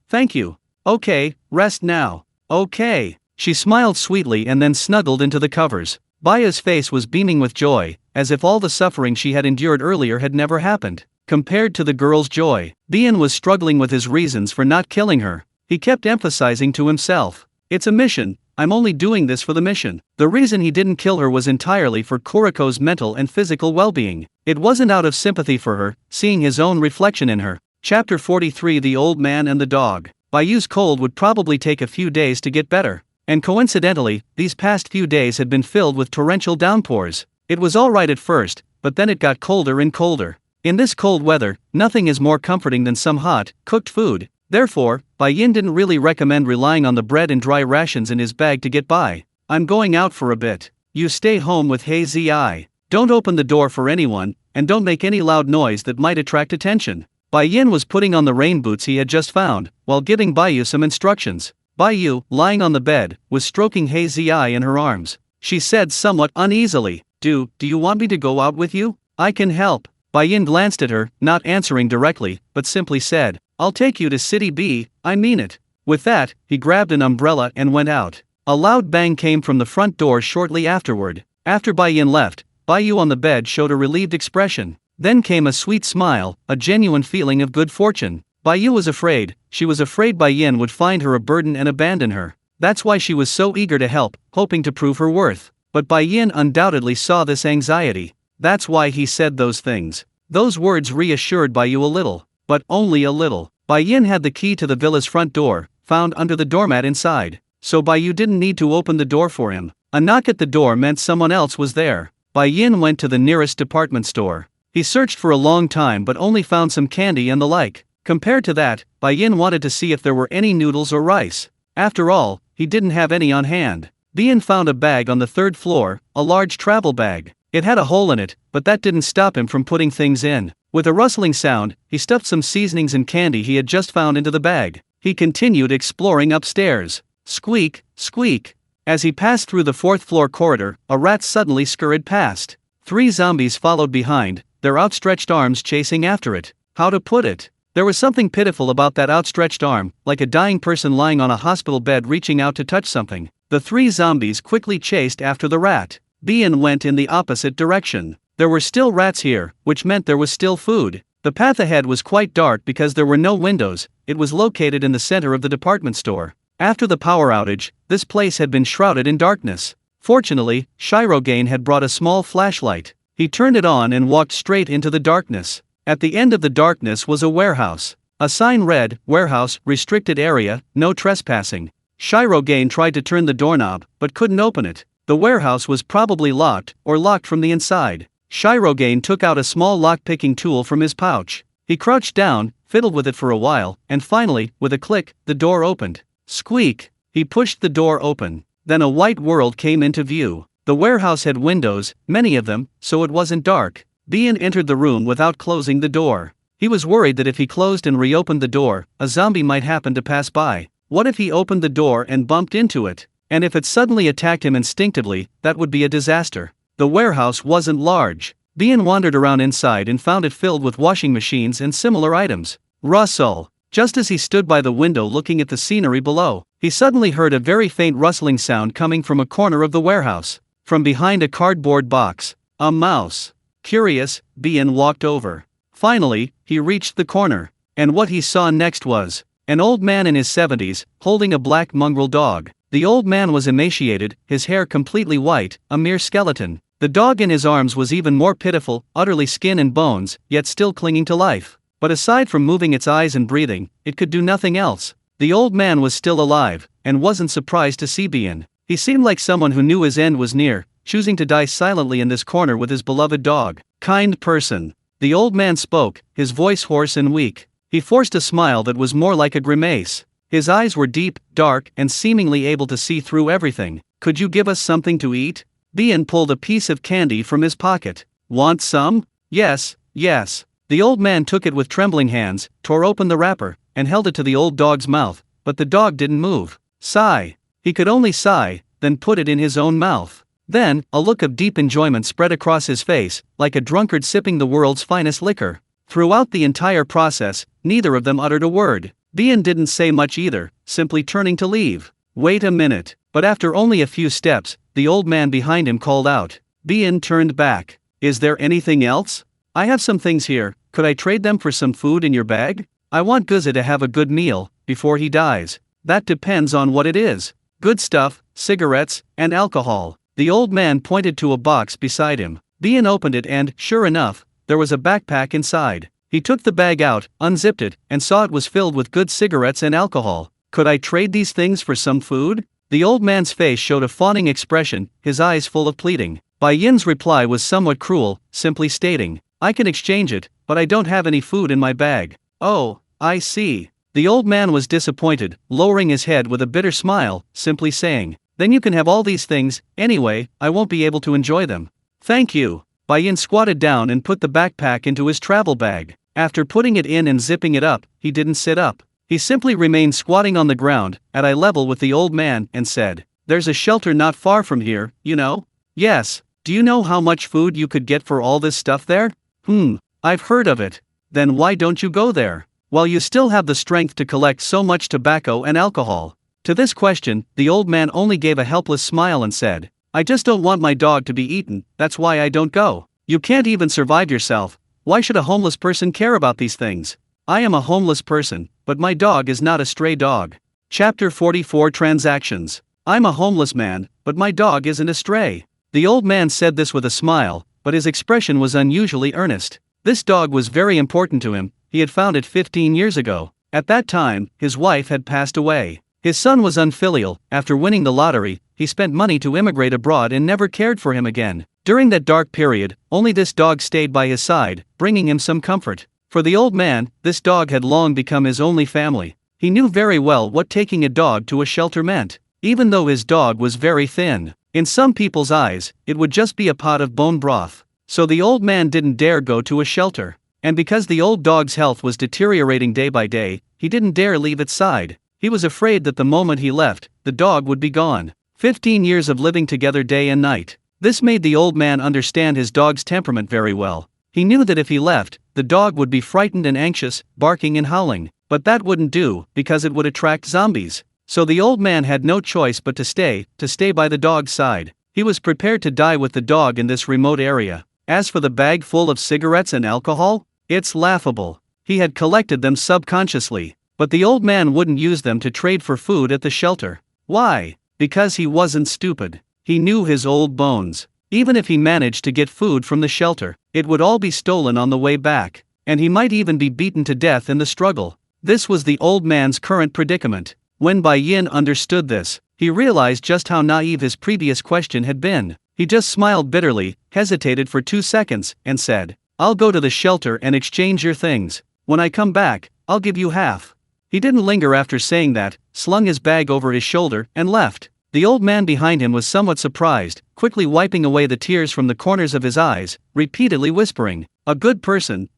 thank you. Okay, rest now. Okay. She smiled sweetly and then snuggled into the covers. Baya's face was beaming with joy, as if all the suffering she had endured earlier had never happened. Compared to the girl's joy, Bian was struggling with his reasons for not killing her. He kept emphasizing to himself, it's a mission, I'm only doing this for the mission. The reason he didn't kill her was entirely for Kuriko's mental and physical well-being. It wasn't out of sympathy for her, seeing his own reflection in her. Chapter 43 The Old Man and the Dog. Bai Yu's cold would probably take a few days to get better. And coincidentally, these past few days had been filled with torrential downpours. It was alright at first, but then it got colder and colder. In this cold weather, nothing is more comforting than some hot, cooked food. Therefore, Bai Yin didn't really recommend relying on the bread and dry rations in his bag to get by. I'm going out for a bit. You stay home with Hei Zi. Don't open the door for anyone, and don't make any loud noise that might attract attention. Bai Yin was putting on the rain boots he had just found, while giving Bai Yu some instructions. Bai Yu, lying on the bed, was stroking Hei Zi in her arms. She said somewhat uneasily, Do you want me to go out with you? I can help. Bai Yin glanced at her, not answering directly, but simply said, I'll take you to City B, I mean it. With that, he grabbed an umbrella and went out. A loud bang came from the front door shortly afterward. After Bai Yin left, Bai Yu on the bed showed a relieved expression. Then came a sweet smile, a genuine feeling of good fortune. Bai Yu was afraid. She was afraid Bai Yin would find her a burden and abandon her. That's why she was so eager to help, hoping to prove her worth. But Bai Yin undoubtedly saw this anxiety. That's why he said those things. Those words reassured Bai Yu a little. But only a little. Bai Yin had the key to the villa's front door, found under the doormat inside. So Bai Yu didn't need to open the door for him. A knock at the door meant someone else was there. Bai Yin went to the nearest department store. He searched for a long time but only found some candy and the like. Compared to that, Bai Yin wanted to see if there were any noodles or rice. After all, he didn't have any on hand. Bien found a bag on the third floor, a large travel bag. It had a hole in it, but that didn't stop him from putting things in. With a rustling sound, he stuffed some seasonings and candy he had just found into the bag. He continued exploring upstairs. Squeak, squeak. As he passed through the fourth-floor corridor, a rat suddenly scurried past. 3 zombies followed behind, their outstretched arms chasing after it. How to put it? There was something pitiful about that outstretched arm, like a dying person lying on a hospital bed reaching out to touch something. The 3 zombies quickly chased after the rat. Bien went in the opposite direction. There were still rats here, which meant there was still food. The path ahead was quite dark because there were no windows. It was located in the center of the department store. After the power outage, this place had been shrouded in darkness. Fortunately, Shirogane had brought a small flashlight. He turned it on and walked straight into the darkness. At the end of the darkness was a warehouse. A sign read, "Warehouse, restricted area, no trespassing." Shirogane tried to turn the doorknob, but couldn't open it. The warehouse was probably locked, or locked from the inside. Shirogane took out a small lock-picking tool from his pouch. He crouched down, fiddled with it for a while, and finally, with a click, the door opened. Squeak! He pushed the door open. Then a white world came into view. The warehouse had windows, many of them, so it wasn't dark. Bien entered the room without closing the door. He was worried that if he closed and reopened the door, a zombie might happen to pass by. What if he opened the door and bumped into it? And if it suddenly attacked him instinctively, that would be a disaster. The warehouse wasn't large. Bien wandered around inside and found it filled with washing machines and similar items. Rustle! Just as he stood by the window looking at the scenery below, he suddenly heard a very faint rustling sound coming from a corner of the warehouse. From behind a cardboard box, a mouse. Curious, Bien walked over. Finally, he reached the corner. And what he saw next was an old man in his 70s, holding a black mongrel dog. The old man was emaciated, his hair completely white, a mere skeleton. The dog in his arms was even more pitiful, utterly skin and bones, yet still clinging to life. But aside from moving its eyes and breathing, it could do nothing else. The old man was still alive, and wasn't surprised to see Bien. He seemed like someone who knew his end was near, choosing to die silently in this corner with his beloved dog. Kind person. The old man spoke, his voice hoarse and weak. He forced a smile that was more like a grimace. His eyes were deep, dark, and seemingly able to see through everything. Could you give us something to eat? Bien pulled a piece of candy from his pocket. Want some? Yes, yes. The old man took it with trembling hands, tore open the wrapper, and held it to the old dog's mouth, but the dog didn't move. Sigh. He could only sigh, then put it in his own mouth. Then, a look of deep enjoyment spread across his face, like a drunkard sipping the world's finest liquor. Throughout the entire process, neither of them uttered a word. Bien didn't say much either, simply turning to leave. Wait a minute. But after only a few steps, the old man behind him called out. Bien turned back. Is there anything else? I have some things here, could I trade them for some food in your bag? I want Guza to have a good meal, before he dies. That depends on what it is. Good stuff, cigarettes, and alcohol. The old man pointed to a box beside him. Bien opened it and, sure enough, there was a backpack inside. He took the bag out, unzipped it, and saw it was filled with good cigarettes and alcohol. Could I trade these things for some food? The old man's face showed a fawning expression, his eyes full of pleading. Bai Yin's reply was somewhat cruel, simply stating, I can exchange it, but I don't have any food in my bag. Oh, I see. The old man was disappointed, lowering his head with a bitter smile, simply saying, then you can have all these things, anyway, I won't be able to enjoy them. Thank you. Bai Yin squatted down and put the backpack into his travel bag. After putting it in and zipping it up, he didn't sit up. He simply remained squatting on the ground, at eye level with the old man, and said, there's a shelter not far from here, you know? Yes. Do you know how much food you could get for all this stuff there? I've heard of it. Then why don't you go there? While you still have the strength to collect so much tobacco and alcohol. To this question, the old man only gave a helpless smile and said, I just don't want my dog to be eaten, that's why I don't go. You can't even survive yourself. Why should a homeless person care about these things? I am a homeless person, but my dog is not a stray dog. Chapter 44 Transactions. I'm a homeless man, but my dog isn't a stray. The old man said this with a smile, but his expression was unusually earnest. This dog was very important to him. He had found it 15 years ago. At that time, his wife had passed away. His son was unfilial. After winning the lottery, he spent money to immigrate abroad and never cared for him again. During that dark period, only this dog stayed by his side, bringing him some comfort. For the old man, this dog had long become his only family. He knew very well what taking a dog to a shelter meant, even though his dog was very thin. In some people's eyes, it would just be a pot of bone broth. So the old man didn't dare go to a shelter. And because the old dog's health was deteriorating day by day, he didn't dare leave its side. He was afraid that the moment he left, the dog would be gone. 15 years of living together day and night. This made the old man understand his dog's temperament very well. He knew that if he left, the dog would be frightened and anxious, barking and howling. But that wouldn't do, because it would attract zombies. So the old man had no choice but to stay by the dog's side. He was prepared to die with the dog in this remote area. As for the bag full of cigarettes and alcohol, it's laughable. He had collected them subconsciously. But the old man wouldn't use them to trade for food at the shelter. Why? Because he wasn't stupid. He knew his old bones. Even if he managed to get food from the shelter, it would all be stolen on the way back. And he might even be beaten to death in the struggle. This was the old man's current predicament. When Bai Yin understood this, he realized just how naive his previous question had been. He just smiled bitterly, hesitated for 2 seconds, and said, "I'll go to the shelter and exchange your things. When I come back, I'll give you half." He didn't linger after saying that, slung his bag over his shoulder, and left. The old man behind him was somewhat surprised, quickly wiping away the tears from the corners of his eyes, repeatedly whispering, a good person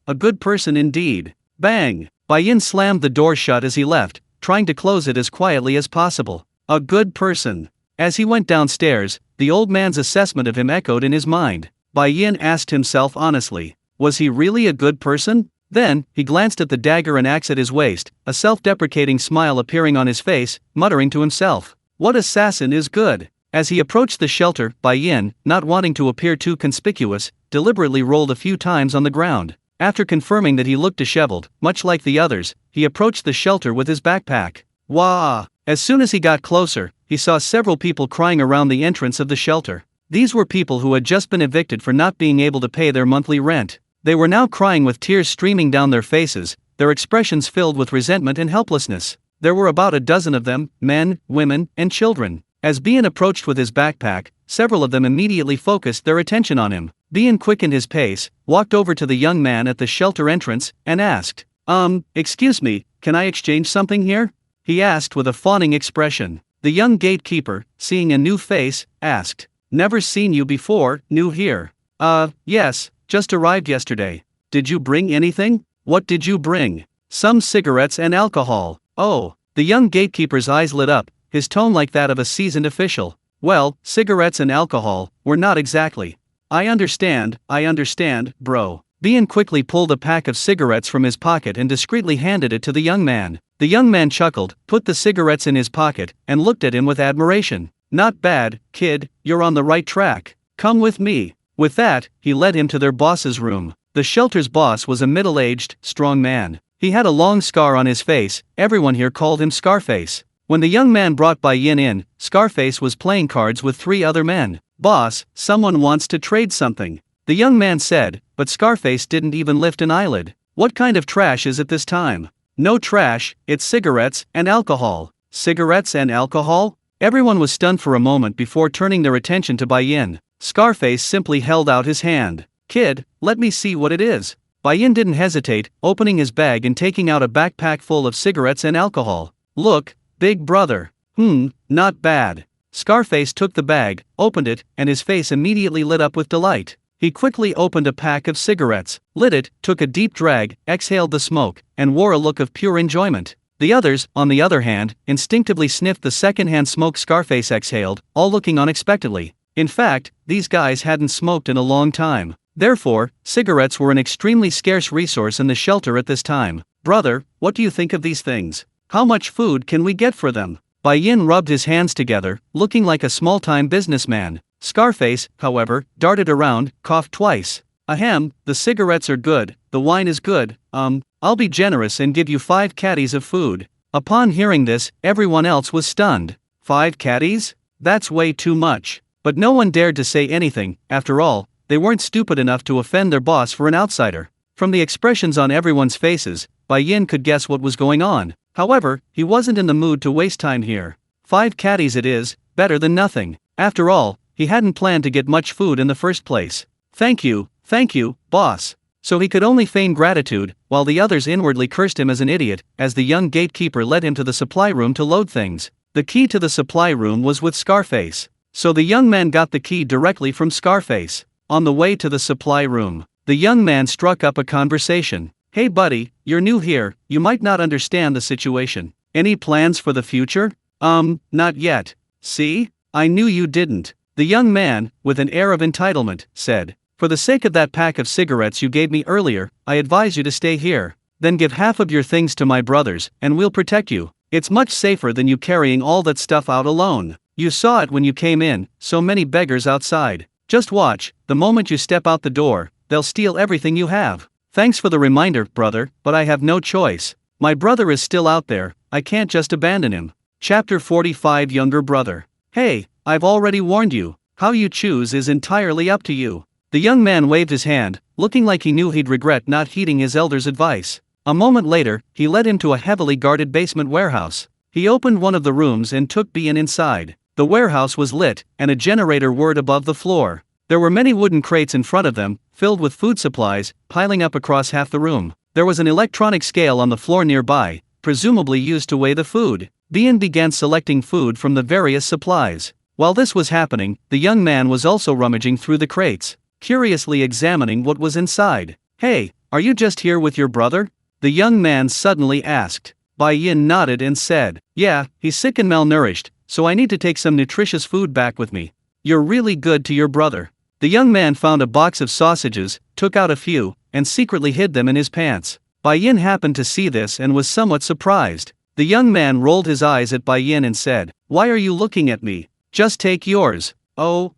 indeed." Bang! Bai Yin slammed the door shut as he left, trying to close it as quietly as possible. A good person. As he went downstairs, the old man's assessment of him echoed in his mind. Bai Yin asked himself honestly, was he really a good person? Then, he glanced at the dagger and axe at his waist, a self-deprecating smile appearing on his face, muttering to himself, "What assassin is good?" As he approached the shelter, Bai Yin, not wanting to appear too conspicuous, deliberately rolled a few times on the ground. After confirming that he looked disheveled, much like the others, he approached the shelter with his backpack. Wah! As soon as he got closer, he saw several people crying around the entrance of the shelter. These were people who had just been evicted for not being able to pay their monthly rent. They were now crying with tears streaming down their faces, their expressions filled with resentment and helplessness. There were about a dozen of them, men, women, and children. As Bian approached with his backpack, several of them immediately focused their attention on him. Bian quickened his pace, walked over to the young man at the shelter entrance, and asked, "Excuse me, can I exchange something here?" He asked with a fawning expression. The young gatekeeper, seeing a new face, asked, "Never seen you before, new here?" Yes, just arrived yesterday. Did you bring anything?" "What did you bring?" "Some cigarettes and alcohol." "Oh." The young gatekeeper's eyes lit up, his tone like that of a seasoned official. "Well, cigarettes and alcohol, we're not exactly." I understand, bro." Bian quickly pulled a pack of cigarettes from his pocket and discreetly handed it to the young man. The young man chuckled, put the cigarettes in his pocket, and looked at him with admiration. "Not bad, kid, you're on the right track. Come with me." With that, he led him to their boss's room. The shelter's boss was a middle-aged, strong man. He had a long scar on his face, everyone here called him Scarface. When the young man brought Bai Yin in, Scarface was playing cards with 3 other men. "Boss, someone wants to trade something," the young man said, but Scarface didn't even lift an eyelid. "What kind of trash is it this time?" "No trash, it's cigarettes and alcohol." "Cigarettes and alcohol?" Everyone was stunned for a moment before turning their attention to Bai Yin. Scarface simply held out his hand. "Kid, let me see what it is." Bai Yin didn't hesitate, opening his bag and taking out a backpack full of cigarettes and alcohol. "Look, big brother. Not bad." Scarface took the bag, opened it, and his face immediately lit up with delight. He quickly opened a pack of cigarettes, lit it, took a deep drag, exhaled the smoke, and wore a look of pure enjoyment. The others, on the other hand, instinctively sniffed the secondhand smoke Scarface exhaled, all looking unexpectedly. In fact, these guys hadn't smoked in a long time. Therefore, cigarettes were an extremely scarce resource in the shelter at this time. "Brother, what do you think of these things? How much food can we get for them?" Bai Yin rubbed his hands together, looking like a small-time businessman. Scarface, however, darted around, coughed twice. "Ahem, the cigarettes are good, the wine is good, I'll be generous and give you 5 caddies of food." Upon hearing this, everyone else was stunned. 5 caddies? That's way too much. But no one dared to say anything. After all, they weren't stupid enough to offend their boss for an outsider. From the expressions on everyone's faces, Bai Yin could guess what was going on. However, he wasn't in the mood to waste time here. 5 caddies it is, better than nothing. After all, he hadn't planned to get much food in the first place. Thank you, boss." so he could only feign gratitude, while the others inwardly cursed him as an idiot, as the young gatekeeper led him to the supply room to load things. The key to the supply room was with Scarface, so the young man got the key directly from Scarface. On the way to the supply room, the young man struck up a conversation. "Hey buddy, you're new here, you might not understand the situation. Any plans for the future?" Not yet. See? I knew you didn't. The young man, with an air of entitlement, said, "For the sake of that pack of cigarettes you gave me earlier, I advise you to stay here. Then give half of your things to my brothers, and we'll protect you. It's much safer than you carrying all that stuff out alone. You saw it when you came in, so many beggars outside. Just watch, the moment you step out the door, they'll steal everything you have." "Thanks for the reminder, brother, but I have no choice. My brother is still out there, I can't just abandon him." Chapter 45 Younger Brother. "Hey, I've already warned you. How you choose is entirely up to you." The young man waved his hand, looking like he knew he'd regret not heeding his elder's advice. A moment later, he led him to a heavily guarded basement warehouse. He opened one of the rooms and took Bien inside. The warehouse was lit, and a generator whirred above the floor. There were many wooden crates in front of them, filled with food supplies, piling up across half the room. There was an electronic scale on the floor nearby, presumably used to weigh the food. Bien began selecting food from the various supplies. While this was happening, the young man was also rummaging through the crates, curiously examining what was inside. "Hey, are you just here with your brother?" the young man suddenly asked. Bien nodded and said, "Yeah, he's sick and malnourished, so I need to take some nutritious food back with me." "You're really good to your brother." The young man found a box of sausages, took out a few, and secretly hid them in his pants. Bien happened to see this and was somewhat surprised. The young man rolled his eyes at Bien and said, "Why are you looking at me? Just take yours." Oh.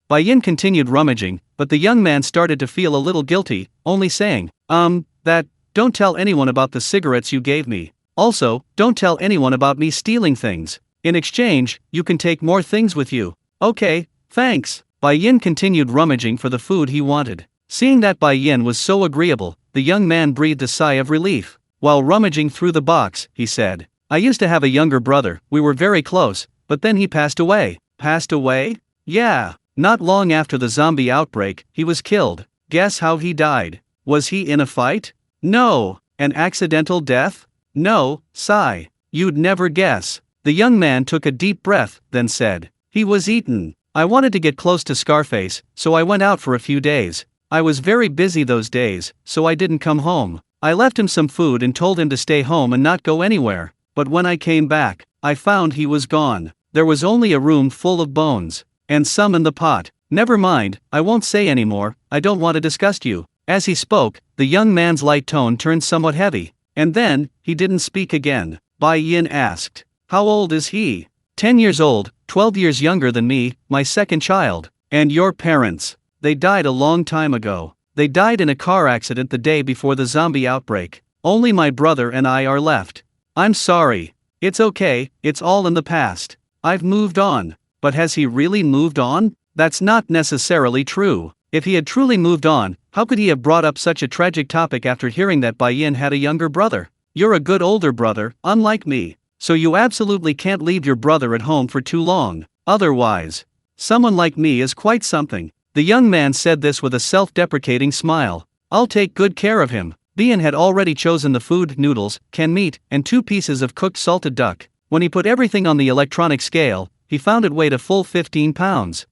Bien continued rummaging, but the young man started to feel a little guilty, only saying, don't tell anyone about the cigarettes you gave me. Also, don't tell anyone about me stealing things. In exchange, you can take more things with you." "Okay, thanks." Bien continued rummaging for the food he wanted. Seeing that Bien was so agreeable, the young man breathed a sigh of relief. While rummaging through the box, he said, "I used to have a younger brother, we were very close, but then he passed away." "Passed away?" "Yeah. Not long after the zombie outbreak, he was killed. Guess how he died? Was he in a fight? No. An accidental death? No. Sigh. You'd never guess." The young man took a deep breath, then said, "He was eaten. I wanted to get close to Scarface, so I went out for a few days. I was very busy those days, so I didn't come home. I left him some food and told him to stay home and not go anywhere. But when I came back, I found he was gone. There was only a room full of bones. And some in the pot. Never mind, I won't say any more, I don't want to disgust you." As he spoke, the young man's light tone turned somewhat heavy. And then, he didn't speak again. Bien asked, "How old is he?" 10 years old, 12 years younger than me, my second child." "And your parents?" "They died a long time ago. They died in a car accident the day before the zombie outbreak. Only my brother and I are left." "I'm sorry." "It's okay, it's all in the past. I've moved on." "But has he really moved on?" "That's not necessarily true. If he had truly moved on, how could he have brought up such a tragic topic after hearing that Bien had a younger brother? You're a good older brother, unlike me. So you absolutely can't leave your brother at home for too long. Otherwise, someone like me is quite something." The young man said this with a self-deprecating smile. "I'll take good care of him." Bien had already chosen the food, noodles, canned meat, and 2 pieces of cooked salted duck. When he put everything on the electronic scale, he found it weighed a full 15 pounds.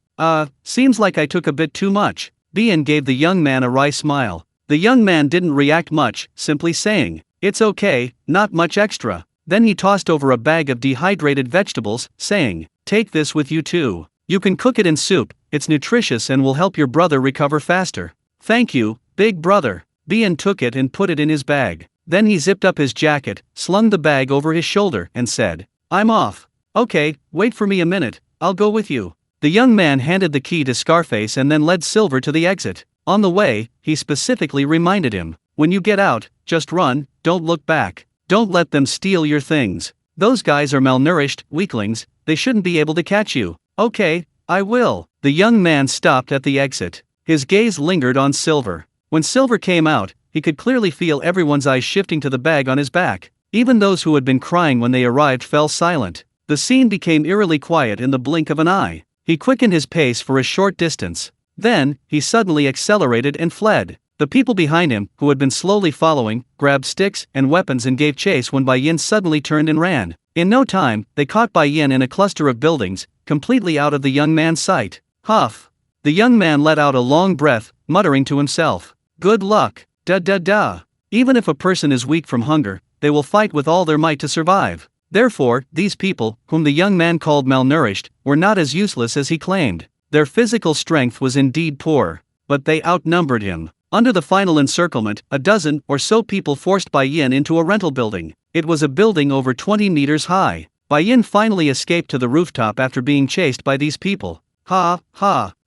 Seems like I took a bit too much." Bien gave the young man a wry smile. The young man didn't react much, simply saying, "It's okay, not much extra." Then he tossed over a bag of dehydrated vegetables, saying, "Take this with you too. You can cook it in soup, it's nutritious and will help your brother recover faster." "Thank you, big brother." Bien took it and put it in his bag. Then he zipped up his jacket, slung the bag over his shoulder, and said, "I'm off." "Okay, wait for me a minute, I'll go with you." The young man handed the key to Scarface and then led Silver to the exit. On the way, he specifically reminded him, "When you get out, just run, don't look back. Don't let them steal your things. Those guys are malnourished, weaklings, they shouldn't be able to catch you." "Okay, I will." The young man stopped at the exit. His gaze lingered on Silver. When Silver came out, he could clearly feel everyone's eyes shifting to the bag on his back. Even those who had been crying when they arrived fell silent. The scene became eerily quiet in the blink of an eye. He quickened his pace for a short distance. Then, he suddenly accelerated and fled. The people behind him, who had been slowly following, grabbed sticks and weapons and gave chase when Bai Yin suddenly turned and ran. In no time, they caught Bai Yin in a cluster of buildings, completely out of the young man's sight. Huff! The young man let out a long breath, muttering to himself, "Good luck, da. Even if a person is weak from hunger, they will fight with all their might to survive." Therefore, these people, whom the young man called malnourished, were not as useless as he claimed. Their physical strength was indeed poor, but they outnumbered him. Under the final encirclement, a dozen or so people forced Bai Yin into a rental building. It was a building over 20 meters high. Bai Yin finally escaped to the rooftop after being chased by these people. Ha!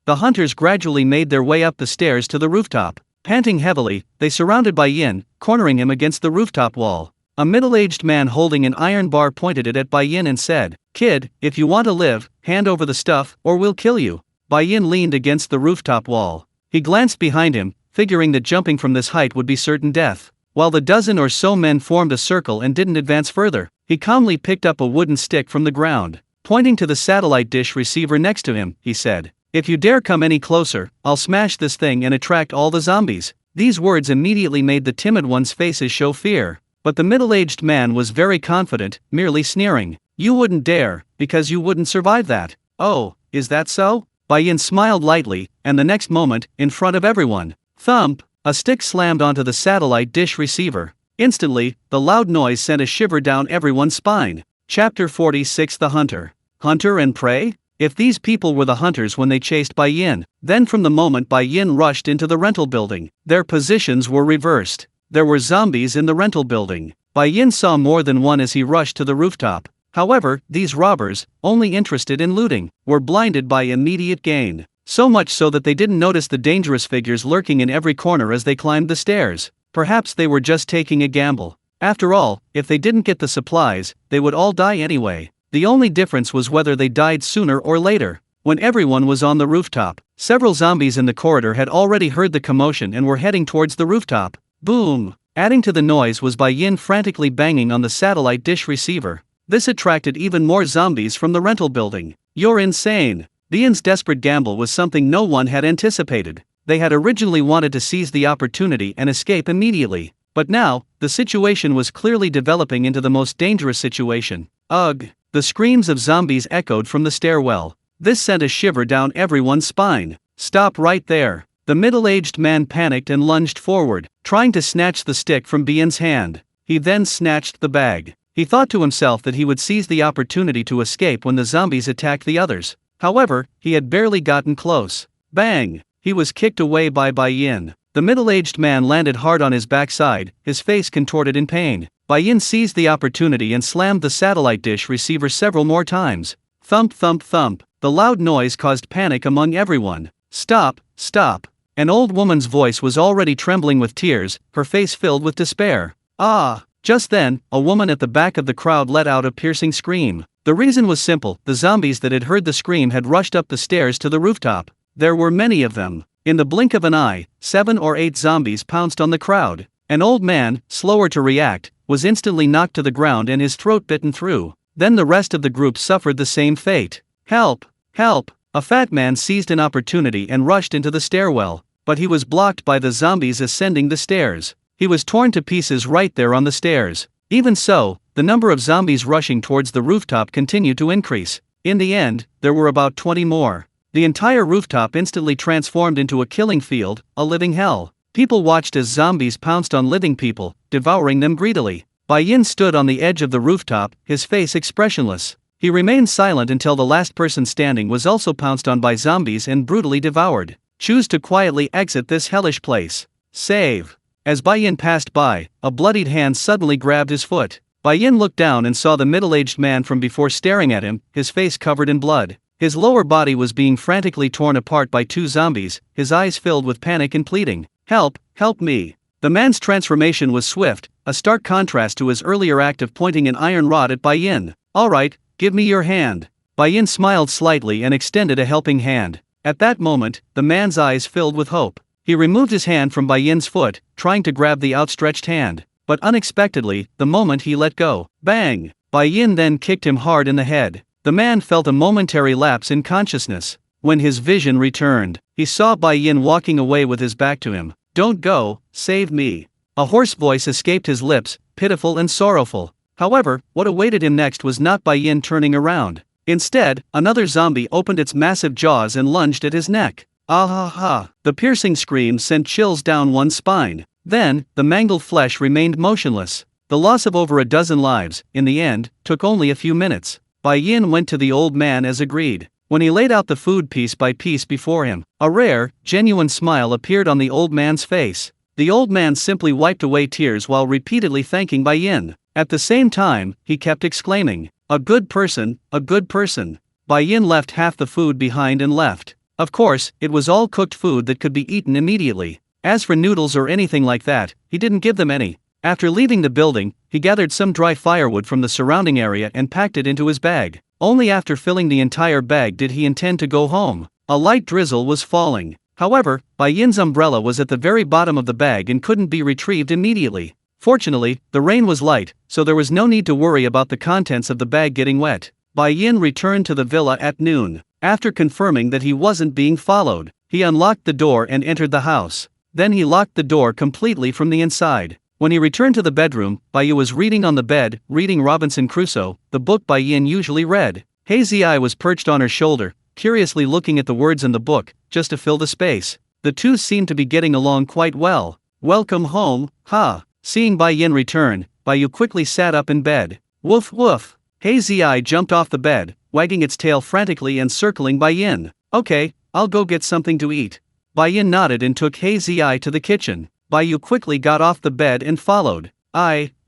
The hunters gradually made their way up the stairs to the rooftop. Panting heavily, they surrounded Bai Yin, cornering him against the rooftop wall. A middle-aged man holding an iron bar pointed it at Bai Yin and said, "Kid, if you want to live, hand over the stuff, or we'll kill you." Bai Yin leaned against the rooftop wall. He glanced behind him, figuring that jumping from this height would be certain death. While the dozen or so men formed a circle and didn't advance further, he calmly picked up a wooden stick from the ground. Pointing to the satellite dish receiver next to him, he said, "If you dare come any closer, I'll smash this thing and attract all the zombies." These words immediately made the timid ones' faces show fear. But the middle-aged man was very confident, merely sneering. "You wouldn't dare, because you wouldn't survive that." "Oh, is that so?" Bai Yin smiled lightly, and the next moment, in front of everyone, thump! A stick slammed onto the satellite dish receiver. Instantly, the loud noise sent a shiver down everyone's spine. Chapter 46. The Hunter. Hunter and prey? If these people were the hunters when they chased Bai Yin, then from the moment Bai Yin rushed into the rental building, their positions were reversed. There were zombies in the rental building. Bai Yin saw more than one as he rushed to the rooftop. However, these robbers, only interested in looting, were blinded by immediate gain. So much so that they didn't notice the dangerous figures lurking in every corner as they climbed the stairs. Perhaps they were just taking a gamble. After all, if they didn't get the supplies, they would all die anyway. The only difference was whether they died sooner or later. When everyone was on the rooftop, several zombies in the corridor had already heard the commotion and were heading towards the rooftop. Boom! Adding to the noise was Bai Yin frantically banging on the satellite dish receiver. This attracted even more zombies from the rental building. "You're insane!" Bai Yin's desperate gamble was something no one had anticipated. They had originally wanted to seize the opportunity and escape immediately. But now, the situation was clearly developing into the most dangerous situation. Ugh! The screams of zombies echoed from the stairwell. This sent a shiver down everyone's spine. "Stop right there!" The middle-aged man panicked and lunged forward, trying to snatch the stick from Bai Yin's hand. He then snatched the bag. He thought to himself that he would seize the opportunity to escape when the zombies attacked the others. However, he had barely gotten close. Bang! He was kicked away by Bai Yin. The middle-aged man landed hard on his backside, his face contorted in pain. Bai Yin seized the opportunity and slammed the satellite dish receiver several more times. Thump thump thump. The loud noise caused panic among everyone. "Stop! Stop!" An old woman's voice was already trembling with tears, her face filled with despair. "Ah!" Just then, a woman at the back of the crowd let out a piercing scream. The reason was simple: the zombies that had heard the scream had rushed up the stairs to the rooftop. There were many of them. In the blink of an eye, 7 or 8 zombies pounced on the crowd. An old man, slower to react, was instantly knocked to the ground and his throat bitten through. Then the rest of the group suffered the same fate. "Help! Help!" A fat man seized an opportunity and rushed into the stairwell, but he was blocked by the zombies ascending the stairs. He was torn to pieces right there on the stairs. Even so, the number of zombies rushing towards the rooftop continued to increase. In the end, there were about 20 more. The entire rooftop instantly transformed into a killing field, a living hell. People watched as zombies pounced on living people, devouring them greedily. Bai Yin stood on the edge of the rooftop, his face expressionless. He remained silent until the last person standing was also pounced on by zombies and brutally devoured. Choose to quietly exit this hellish place. Save. As Bai Yin passed by, a bloodied hand suddenly grabbed his foot. Bai Yin looked down and saw the middle-aged man from before staring at him, his face covered in blood. His lower body was being frantically torn apart by 2 zombies, his eyes filled with panic and pleading. "Help, help me." The man's transformation was swift, a stark contrast to his earlier act of pointing an iron rod at Bai Yin. "All right, give me your hand." Bai Yin smiled slightly and extended a helping hand. At that moment, the man's eyes filled with hope. He removed his hand from Bai Yin's foot, trying to grab the outstretched hand. But unexpectedly, the moment he let go, bang! Bai Yin then kicked him hard in the head. The man felt a momentary lapse in consciousness. When his vision returned, he saw Bai Yin walking away with his back to him. Don't go, save me. A hoarse voice escaped his lips, pitiful and sorrowful. However, what awaited him next was not Bai Yin turning around. Instead, another zombie opened its massive jaws and lunged at his neck. Ah ha ha! The piercing scream sent chills down one's spine. Then, the mangled flesh remained motionless. The loss of over a dozen lives, in the end, took only a few minutes. Bai Yin went to the old man as agreed. When he laid out the food piece by piece before him, a rare, genuine smile appeared on the old man's face. The old man simply wiped away tears while repeatedly thanking Bai Yin. At the same time, he kept exclaiming, "A good person, a good person." Bai Yin left half the food behind and left. Of course, it was all cooked food that could be eaten immediately. As for noodles or anything like that, he didn't give them any. After leaving the building, he gathered some dry firewood from the surrounding area and packed it into his bag. Only after filling the entire bag did he intend to go home. A light drizzle was falling. However, Bai Yin's umbrella was at the very bottom of the bag and couldn't be retrieved immediately. Fortunately, the rain was light, so there was no need to worry about the contents of the bag getting wet. Bai Yin returned to the villa at noon. After confirming that he wasn't being followed, he unlocked the door and entered the house. Then he locked the door completely from the inside. When he returned to the bedroom, Bai Yu was reading on the bed, reading Robinson Crusoe, the book Bai Yin usually read. Hazy Eye was perched on her shoulder, curiously looking at the words in the book, just to fill the space. The two seemed to be getting along quite well. "Welcome home, ha." Seeing Bai Yin return, Bai Yu quickly sat up in bed. "Woof woof." Hazy Eye jumped off the bed, wagging its tail frantically and circling Bai Yin. "Okay, I'll go get something to eat." Bai Yin nodded and took Hazy Eye to the kitchen. Bai Yu quickly got off the bed and followed.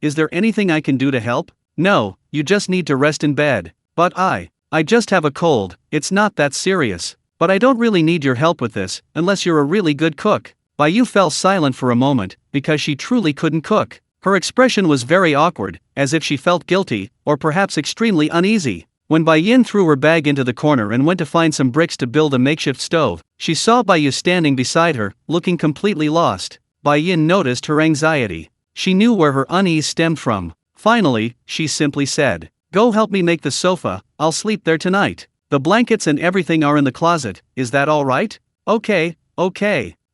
Is there anything I can do to help?" "No, you just need to rest in bed." "But I just have a cold, it's not that serious." "But I don't really need your help with this, unless you're a really good cook." Bai Yu fell silent for a moment, because she truly couldn't cook. Her expression was very awkward, as if she felt guilty, or perhaps extremely uneasy. When Bai Yin threw her bag into the corner and went to find some bricks to build a makeshift stove, she saw Bai Yu standing beside her, looking completely lost. Bai Yin noticed her anxiety. She knew where her unease stemmed from. Finally, she simply said, "Go help me make the sofa, I'll sleep there tonight. The blankets and everything are in the closet, is that all right?" Okay.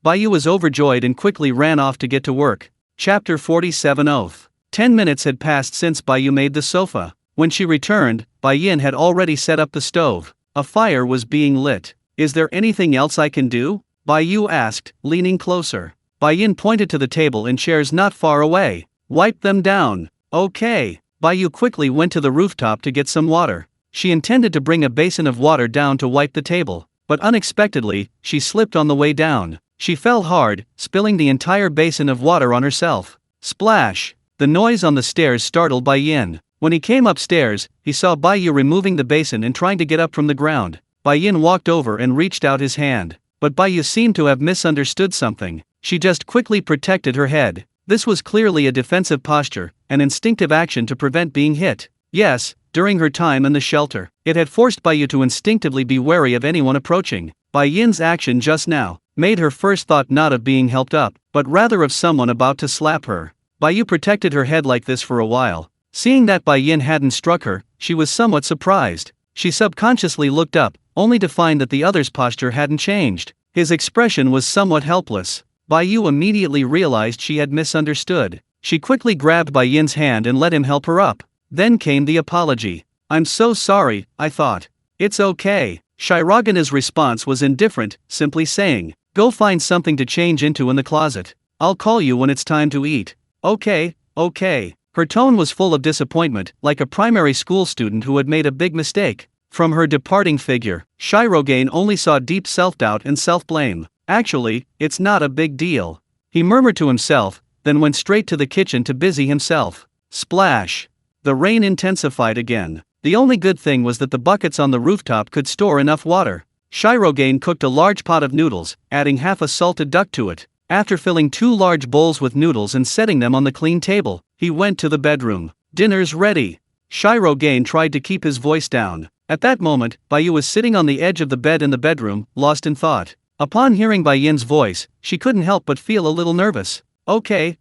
Bai Yu was overjoyed and quickly ran off to get to work. Chapter 47 Oath. 10 minutes had passed since Bai Yu made the sofa. When she returned, Bai Yin had already set up the stove. A fire was being lit. "Is there anything else I can do?" Bai Yu asked, leaning closer. Bai Yin pointed to the table and chairs not far away. "Wipe them down." "Okay." Bai Yu quickly went to the rooftop to get some water. She intended to bring a basin of water down to wipe the table, but unexpectedly, she slipped on the way down. She fell hard, spilling the entire basin of water on herself. Splash! The noise on the stairs startled Bai Yin. When he came upstairs, he saw Bai Yu removing the basin and trying to get up from the ground. Bai Yin walked over and reached out his hand. But Bai Yu seemed to have misunderstood something. She just quickly protected her head. This was clearly a defensive posture, an instinctive action to prevent being hit. Yes, during her time in the shelter, it had forced Bai Yu to instinctively be wary of anyone approaching. Bai Yin's action just now made her first thought not of being helped up, but rather of someone about to slap her. Bai Yu protected her head like this for a while. Seeing that Bai Yin hadn't struck her, she was somewhat surprised. She subconsciously looked up, only to find that the other's posture hadn't changed. His expression was somewhat helpless. Bai Yu immediately realized she had misunderstood. She quickly grabbed Bai Yin's hand and let him help her up. Then came the apology. "I'm so sorry, I thought." "It's okay." Shirogane's response was indifferent, simply saying, "Go find something to change into in the closet. I'll call you when it's time to eat." Okay. Her tone was full of disappointment, like a primary school student who had made a big mistake. From her departing figure, Shirogane only saw deep self-doubt and self-blame. "Actually, it's not a big deal," he murmured to himself, then went straight to the kitchen to busy himself. Splash! The rain intensified again. The only good thing was that the buckets on the rooftop could store enough water. Shirogane cooked a large pot of noodles, adding half a salted duck to it. After filling 2 large bowls with noodles and setting them on the clean table, he went to the bedroom. "Dinner's ready." Shirogane tried to keep his voice down. At that moment, Bai Yu was sitting on the edge of the bed in the bedroom, lost in thought. Upon hearing Bai Yin's voice, she couldn't help but feel a little nervous. Okay.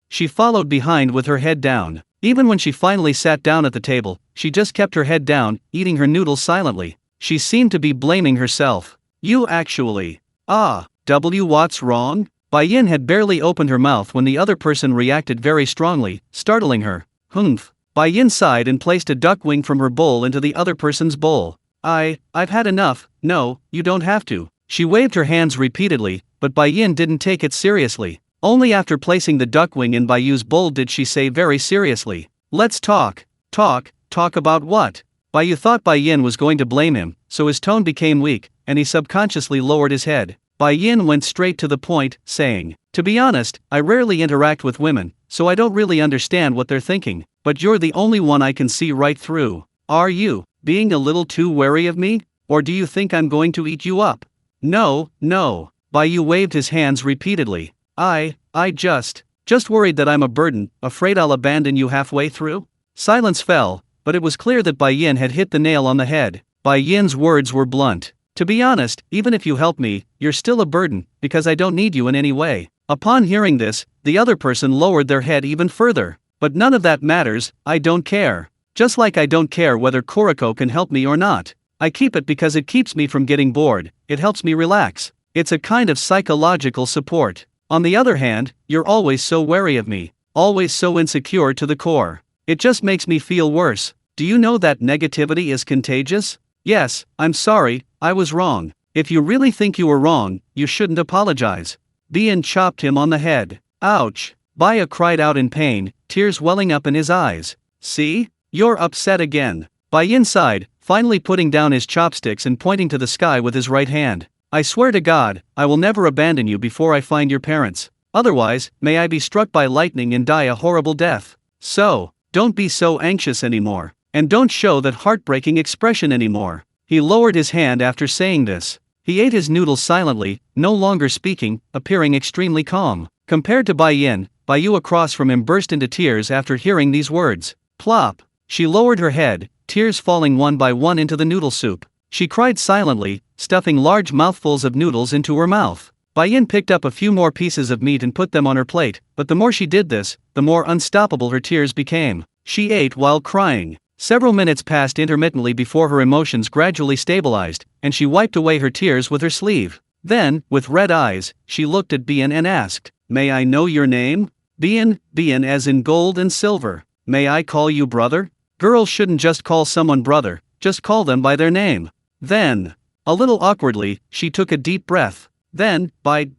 She followed behind with her head down. Even when she finally sat down at the table, she just kept her head down, eating her noodles silently. She seemed to be blaming herself. "You actually. What's wrong?" Bai Yin had barely opened her mouth when the other person reacted very strongly, startling her. Humph. Bai Yin sighed and placed a duck wing from her bowl into the other person's bowl. I've had enough. No, you don't have to. She waved her hands repeatedly, but Bai Yin didn't take it seriously. Only after placing the duck wing in Bai Yu's bowl did she say very seriously, "Let's talk." Talk about what? Bai Yu thought Bai Yin was going to blame him, so his tone became weak, and he subconsciously lowered his head. Bai Yin went straight to the point, saying, "To be honest, I rarely interact with women, so I don't really understand what they're thinking, but you're the only one I can see right through. Are you being a little too wary of me? Or do you think I'm going to eat you up?" No. Bai Yu waved his hands repeatedly. I just worried that I'm a burden, afraid I'll abandon you halfway through." Silence fell, but it was clear that Bai Yin had hit the nail on the head. Bai Yin's words were blunt. "To be honest, even if you help me, you're still a burden, because I don't need you in any way." Upon hearing this, the other person lowered their head even further. "But none of that matters, I don't care. Just like I don't care whether Kuriko can help me or not. I keep it because it keeps me from getting bored, it helps me relax. It's a kind of psychological support. On the other hand, you're always so wary of me, always so insecure to the core. It just makes me feel worse. Do you know that negativity is contagious?" "Yes, I'm sorry, I was wrong." "If you really think you were wrong, you shouldn't apologize." Bien chopped him on the head. "Ouch." Baya cried out in pain, tears welling up in his eyes. "See? You're upset again." Bai Yin sighed, finally putting down his chopsticks and pointing to the sky with his right hand. "I swear to God, I will never abandon you before I find your parents. Otherwise, may I be struck by lightning and die a horrible death. So, don't be so anxious anymore. And don't show that heartbreaking expression anymore." He lowered his hand after saying this. He ate his noodles silently, no longer speaking, appearing extremely calm. Compared to Bai Yin, Bai Yu across from him burst into tears after hearing these words. Plop! She lowered her head, tears falling one by one into the noodle soup. She cried silently, stuffing large mouthfuls of noodles into her mouth. Bai Yin picked up a few more pieces of meat and put them on her plate, but the more she did this, the more unstoppable her tears became. She ate while crying. Several minutes passed intermittently before her emotions gradually stabilized, and she wiped away her tears with her sleeve. Then, with red eyes, she looked at Bien and asked, "May I know your name?" Bien as in gold and silver. "May I call you brother?" Girls shouldn't just call someone brother, just call them by their name. Then, a little awkwardly, she took a deep breath. Then,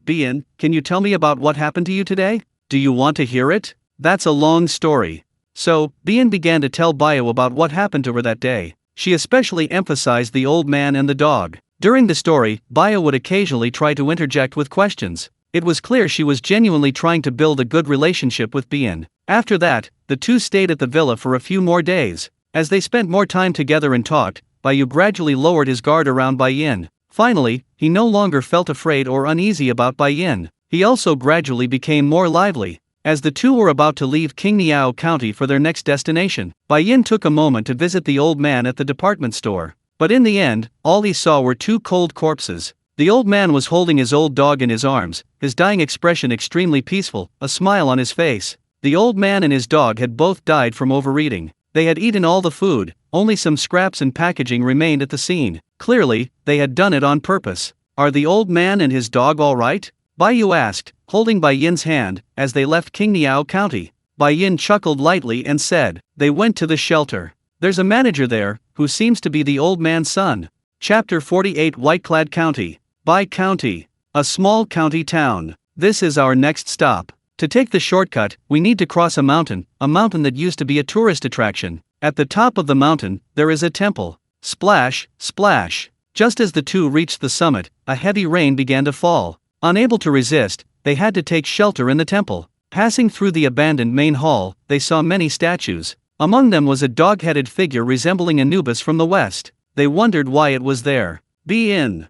Bien, can you tell me about what happened to you today? Do you want to hear it? That's a long story. So, Bien began to tell Bio about what happened to her that day. She especially emphasized the old man and the dog. During the story, Bio would occasionally try to interject with questions. It was clear she was genuinely trying to build a good relationship with Bien. After that, the two stayed at the villa for a few more days. As they spent more time together and talked, Baiyu gradually lowered his guard around Bai Yin. Finally, he no longer felt afraid or uneasy about Bai Yin. He also gradually became more lively. As the two were about to leave Qingyao County for their next destination, Bai Yin took a moment to visit the old man at the department store. But in the end, all he saw were two cold corpses. The old man was holding his old dog in his arms, his dying expression extremely peaceful, a smile on his face. The old man and his dog had both died from overeating. They had eaten all the food, only some scraps and packaging remained at the scene. Clearly, they had done it on purpose. "Are the old man and his dog all right?" Bai Yu asked, holding Bai Yin's hand, as they left Qingyao County. Bai Yin chuckled lightly and said, "They went to the shelter. There's a manager there, who seems to be the old man's son." Chapter 48 Whiteclad County. Bai County. A small county town. This is our next stop. To take the shortcut, we need to cross a mountain that used to be a tourist attraction. At the top of the mountain, there is a temple. Splash, splash. Just as the two reached the summit, a heavy rain began to fall. Unable to resist, they had to take shelter in the temple. Passing through the abandoned main hall, they saw many statues. Among them was a dog-headed figure resembling Anubis from the west. They wondered why it was there. Bien.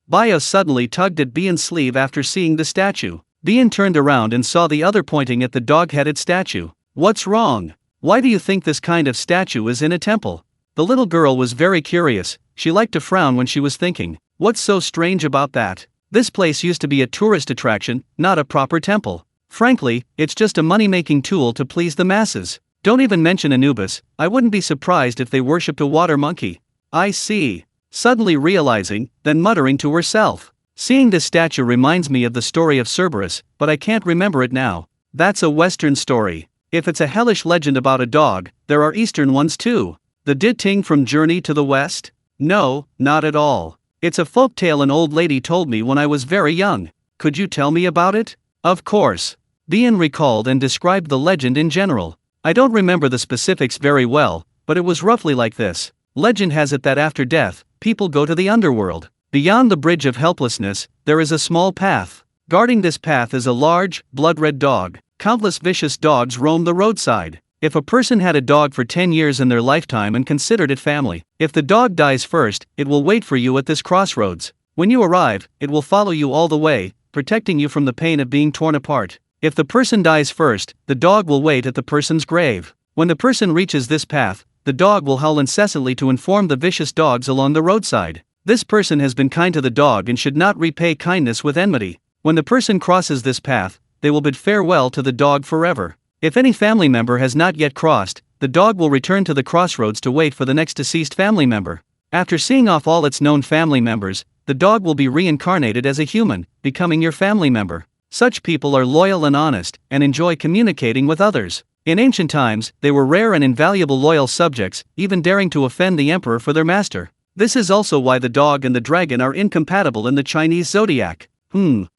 Bio suddenly tugged at Bien's sleeve after seeing the statue. Bien turned around and saw the other pointing at the dog-headed statue. "What's wrong? Why do you think this kind of statue is in a temple?" The little girl was very curious. She liked to frown when she was thinking, "What's so strange about that? This place used to be a tourist attraction, not a proper temple. Frankly, it's just a money-making tool to please the masses. Don't even mention Anubis, I wouldn't be surprised if they worshipped a water monkey." "I see." Suddenly realizing, then muttering to herself, Seeing this statue reminds me of the story of Cerberus, but I can't remember it now. That's a Western story. If it's a hellish legend about a dog, there are Eastern ones too. The Ditting from Journey to the West? No, not at all. It's a folk tale an old lady told me when I was very young. Could you tell me about it? Of course. Bian recalled and described the legend in general. I don't remember the specifics very well, but it was roughly like this. Legend has it that after death, people go to the underworld. Beyond the bridge of helplessness, there is a small path. Guarding this path is a large, blood-red dog. Countless vicious dogs roam the roadside. If a person had a dog for 10 years in their lifetime and considered it family, if the dog dies first, it will wait for you at this crossroads. When you arrive, it will follow you all the way, protecting you from the pain of being torn apart. If the person dies first, the dog will wait at the person's grave. When the person reaches this path, the dog will howl incessantly to inform the vicious dogs along the roadside. This person has been kind to the dog and should not repay kindness with enmity. When the person crosses this path, they will bid farewell to the dog forever. If any family member has not yet crossed, the dog will return to the crossroads to wait for the next deceased family member. After seeing off all its known family members, the dog will be reincarnated as a human, becoming your family member. Such people are loyal and honest, and enjoy communicating with others. In ancient times, they were rare and invaluable loyal subjects, even daring to offend the emperor for their master. This is also why the dog and the dragon are incompatible in the Chinese zodiac.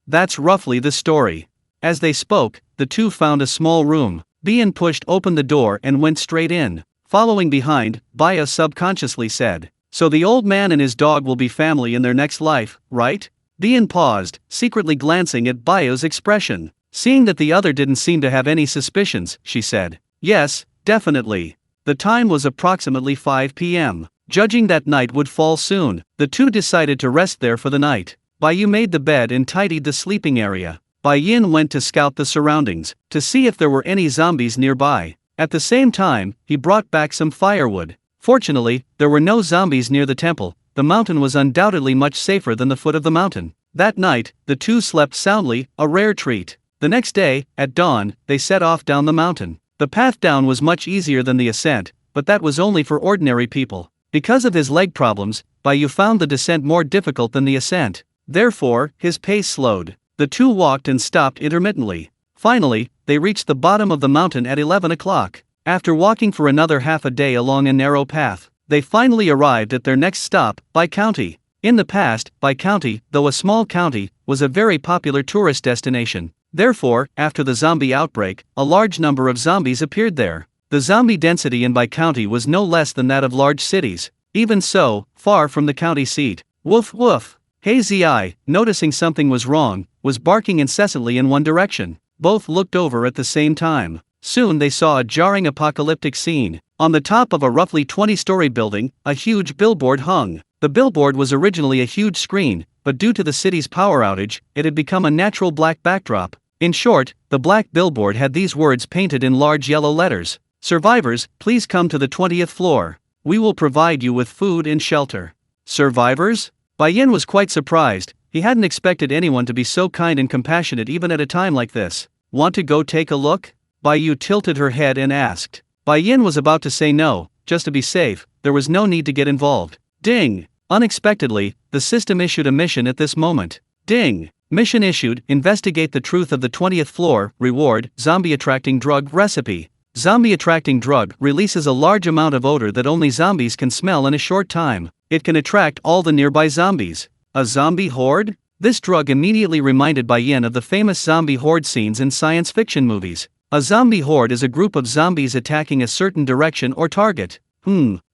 That's roughly the story. As they spoke, the two found a small room. Bian pushed open the door and went straight in. Following behind, Baya subconsciously said, "So the old man and his dog will be family in their next life, right?" Bian paused, secretly glancing at Baya's expression. Seeing that the other didn't seem to have any suspicions, she said, "Yes, definitely." The time was approximately 5 p.m. Judging that night would fall soon, the two decided to rest there for the night. Baiyu made the bed and tidied the sleeping area. Bai Yin went to scout the surroundings, to see if there were any zombies nearby. At the same time, he brought back some firewood. Fortunately, there were no zombies near the temple. The mountain was undoubtedly much safer than the foot of the mountain. That night, the two slept soundly, a rare treat. The next day, at dawn, they set off down the mountain. The path down was much easier than the ascent, but that was only for ordinary people. Because of his leg problems, Baiyu found the descent more difficult than the ascent. Therefore, his pace slowed. The two walked and stopped intermittently. Finally, they reached the bottom of the mountain at 11 o'clock. After walking for another half a day along a narrow path, they finally arrived at their next stop, Bai County. In the past, Bai County, though a small county, was a very popular tourist destination. Therefore, after the zombie outbreak, a large number of zombies appeared there. The zombie density in Bai County was no less than that of large cities. Even so, far from the county seat, woof woof. Hey Zi, noticing something was wrong, was barking incessantly in one direction. Both looked over at the same time. Soon they saw a jarring apocalyptic scene. On the top of a roughly 20-story building, a huge billboard hung. The billboard was originally a huge screen, but due to the city's power outage, it had become a natural black backdrop. In short, the black billboard had these words painted in large yellow letters. "Survivors, please come to the 20th floor. We will provide you with food and shelter." Survivors? Bai Yin was quite surprised. He hadn't expected anyone to be so kind and compassionate even at a time like this. "Want to go take a look?" Baiyu tilted her head and asked. Bai Yin was about to say no, just to be safe. There was no need to get involved. Ding! Unexpectedly, the system issued a mission at this moment. Ding! Mission issued, investigate the truth of the 20th floor, reward, zombie-attracting drug recipe. Zombie-attracting drug releases a large amount of odor that only zombies can smell in a short time. It can attract all the nearby zombies. A zombie horde? This drug immediately reminded Bai Yin of the famous zombie horde scenes in science fiction movies. A zombie horde is a group of zombies attacking a certain direction or target.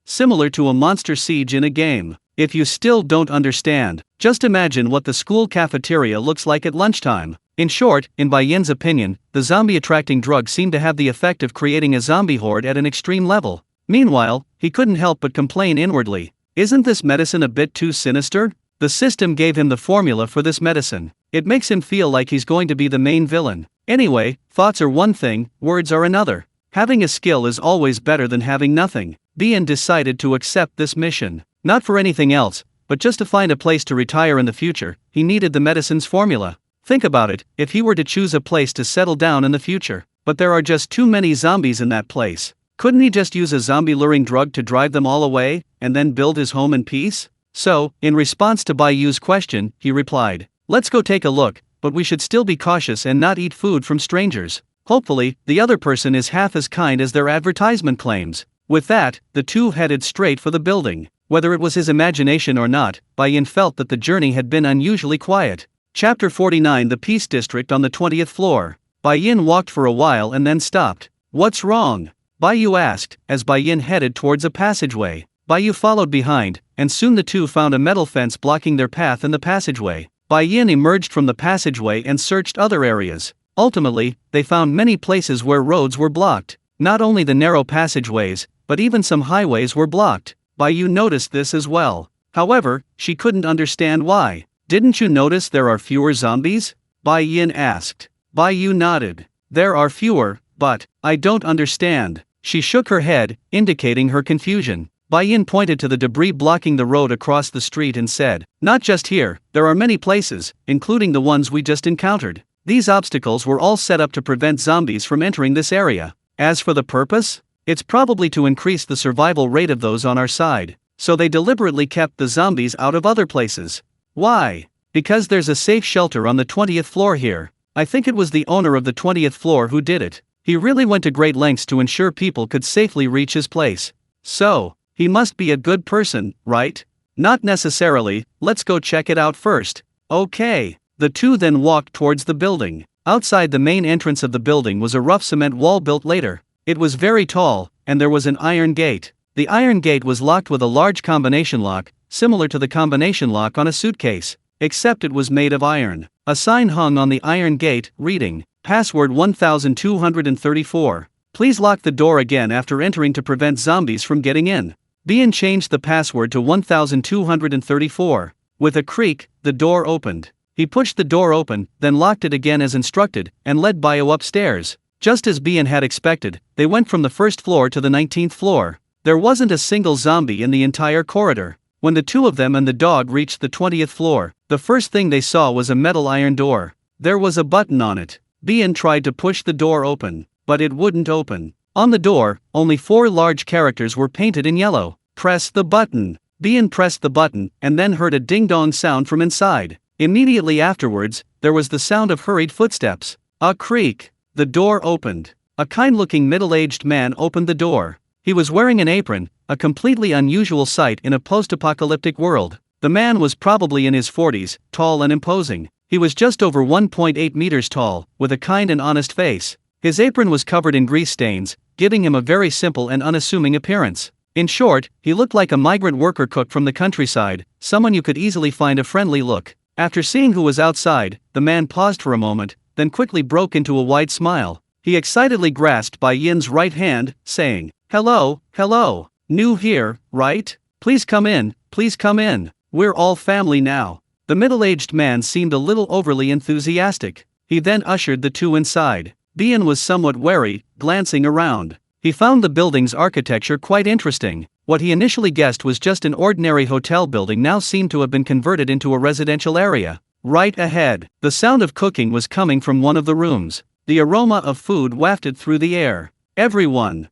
Similar to a monster siege in a game. If you still don't understand, just imagine what the school cafeteria looks like at lunchtime. In short, in Bai Yin's opinion, the zombie-attracting drug seemed to have the effect of creating a zombie horde at an extreme level. Meanwhile, he couldn't help but complain inwardly. Isn't this medicine a bit too sinister? The system gave him the formula for this medicine. It makes him feel like he's going to be the main villain. Anyway, thoughts are one thing, words are another. Having a skill is always better than having nothing. Bian decided to accept this mission. Not for anything else, but just to find a place to retire in the future, he needed the medicine's formula. Think about it, if he were to choose a place to settle down in the future, but there are just too many zombies in that place. Couldn't he just use a zombie-luring drug to drive them all away, and then build his home in peace? So, in response to Baiyu's question, he replied, Let's go take a look, but we should still be cautious and not eat food from strangers. Hopefully, the other person is half as kind as their advertisement claims. With that, the two headed straight for the building. Whether it was his imagination or not, Bai Yin felt that the journey had been unusually quiet. Chapter 49 The Peace District on the 20th floor. Bai Yin walked for a while and then stopped. What's wrong? Bai Yu asked, as Bai Yin headed towards a passageway. Bai Yu followed behind, and soon the two found a metal fence blocking their path in the passageway. Bai Yin emerged from the passageway and searched other areas. Ultimately, they found many places where roads were blocked. Not only the narrow passageways, but even some highways were blocked. Bai Yu noticed this as well. However, she couldn't understand why. Didn't you notice there are fewer zombies? Bai Yin asked. Bai Yu nodded. There are fewer, but I don't understand. She shook her head, indicating her confusion. Bai Yin pointed to the debris blocking the road across the street and said, Not just here, there are many places, including the ones we just encountered. These obstacles were all set up to prevent zombies from entering this area. As for the purpose? It's probably to increase the survival rate of those on our side, so they deliberately kept the zombies out of other places. Why? Because there's a safe shelter on the 20th floor here. I think it was the owner of the 20th floor who did it. He really went to great lengths to ensure people could safely reach his place. So, he must be a good person, right? Not necessarily, let's go check it out first. Okay. The two then walked towards the building. Outside the main entrance of the building was a rough cement wall built later. It was very tall, and there was an iron gate. The iron gate was locked with a large combination lock, similar to the combination lock on a suitcase, except it was made of iron. A sign hung on the iron gate, reading, Password 1234. Please lock the door again after entering to prevent zombies from getting in. Bian changed the password to 1234. With a creak, the door opened. He pushed the door open, then locked it again as instructed, and led Bio upstairs. Just as Bian had expected, they went from the first floor to the 19th floor. There wasn't a single zombie in the entire corridor. When the two of them and the dog reached the 20th floor, the first thing they saw was a metal iron door. There was a button on it. Bian tried to push the door open, but it wouldn't open. On the door, only 4 large characters were painted in yellow. Press the button. Bian pressed the button, and then heard a ding-dong sound from inside. Immediately afterwards, there was the sound of hurried footsteps. A creak. The door opened. A kind-looking middle-aged man opened the door. He was wearing an apron, a completely unusual sight in a post-apocalyptic world. The man was probably in his 40s, tall and imposing. He was just over 1.8 meters tall, with a kind and honest face. His apron was covered in grease stains, giving him a very simple and unassuming appearance. In short, he looked like a migrant worker cook from the countryside, someone you could easily find a friendly look. After seeing who was outside, the man paused for a moment, then quickly broke into a wide smile. He excitedly grasped Bai Yin's right hand, saying, Hello, hello. New here, right? Please come in, please come in. We're all family now. The middle-aged man seemed a little overly enthusiastic. He then ushered the two inside. Bian was somewhat wary, glancing around. He found the building's architecture quite interesting. What he initially guessed was just an ordinary hotel building now seemed to have been converted into a residential area. Right ahead, the sound of cooking was coming from one of the rooms. The aroma of food wafted through the air. Everyone,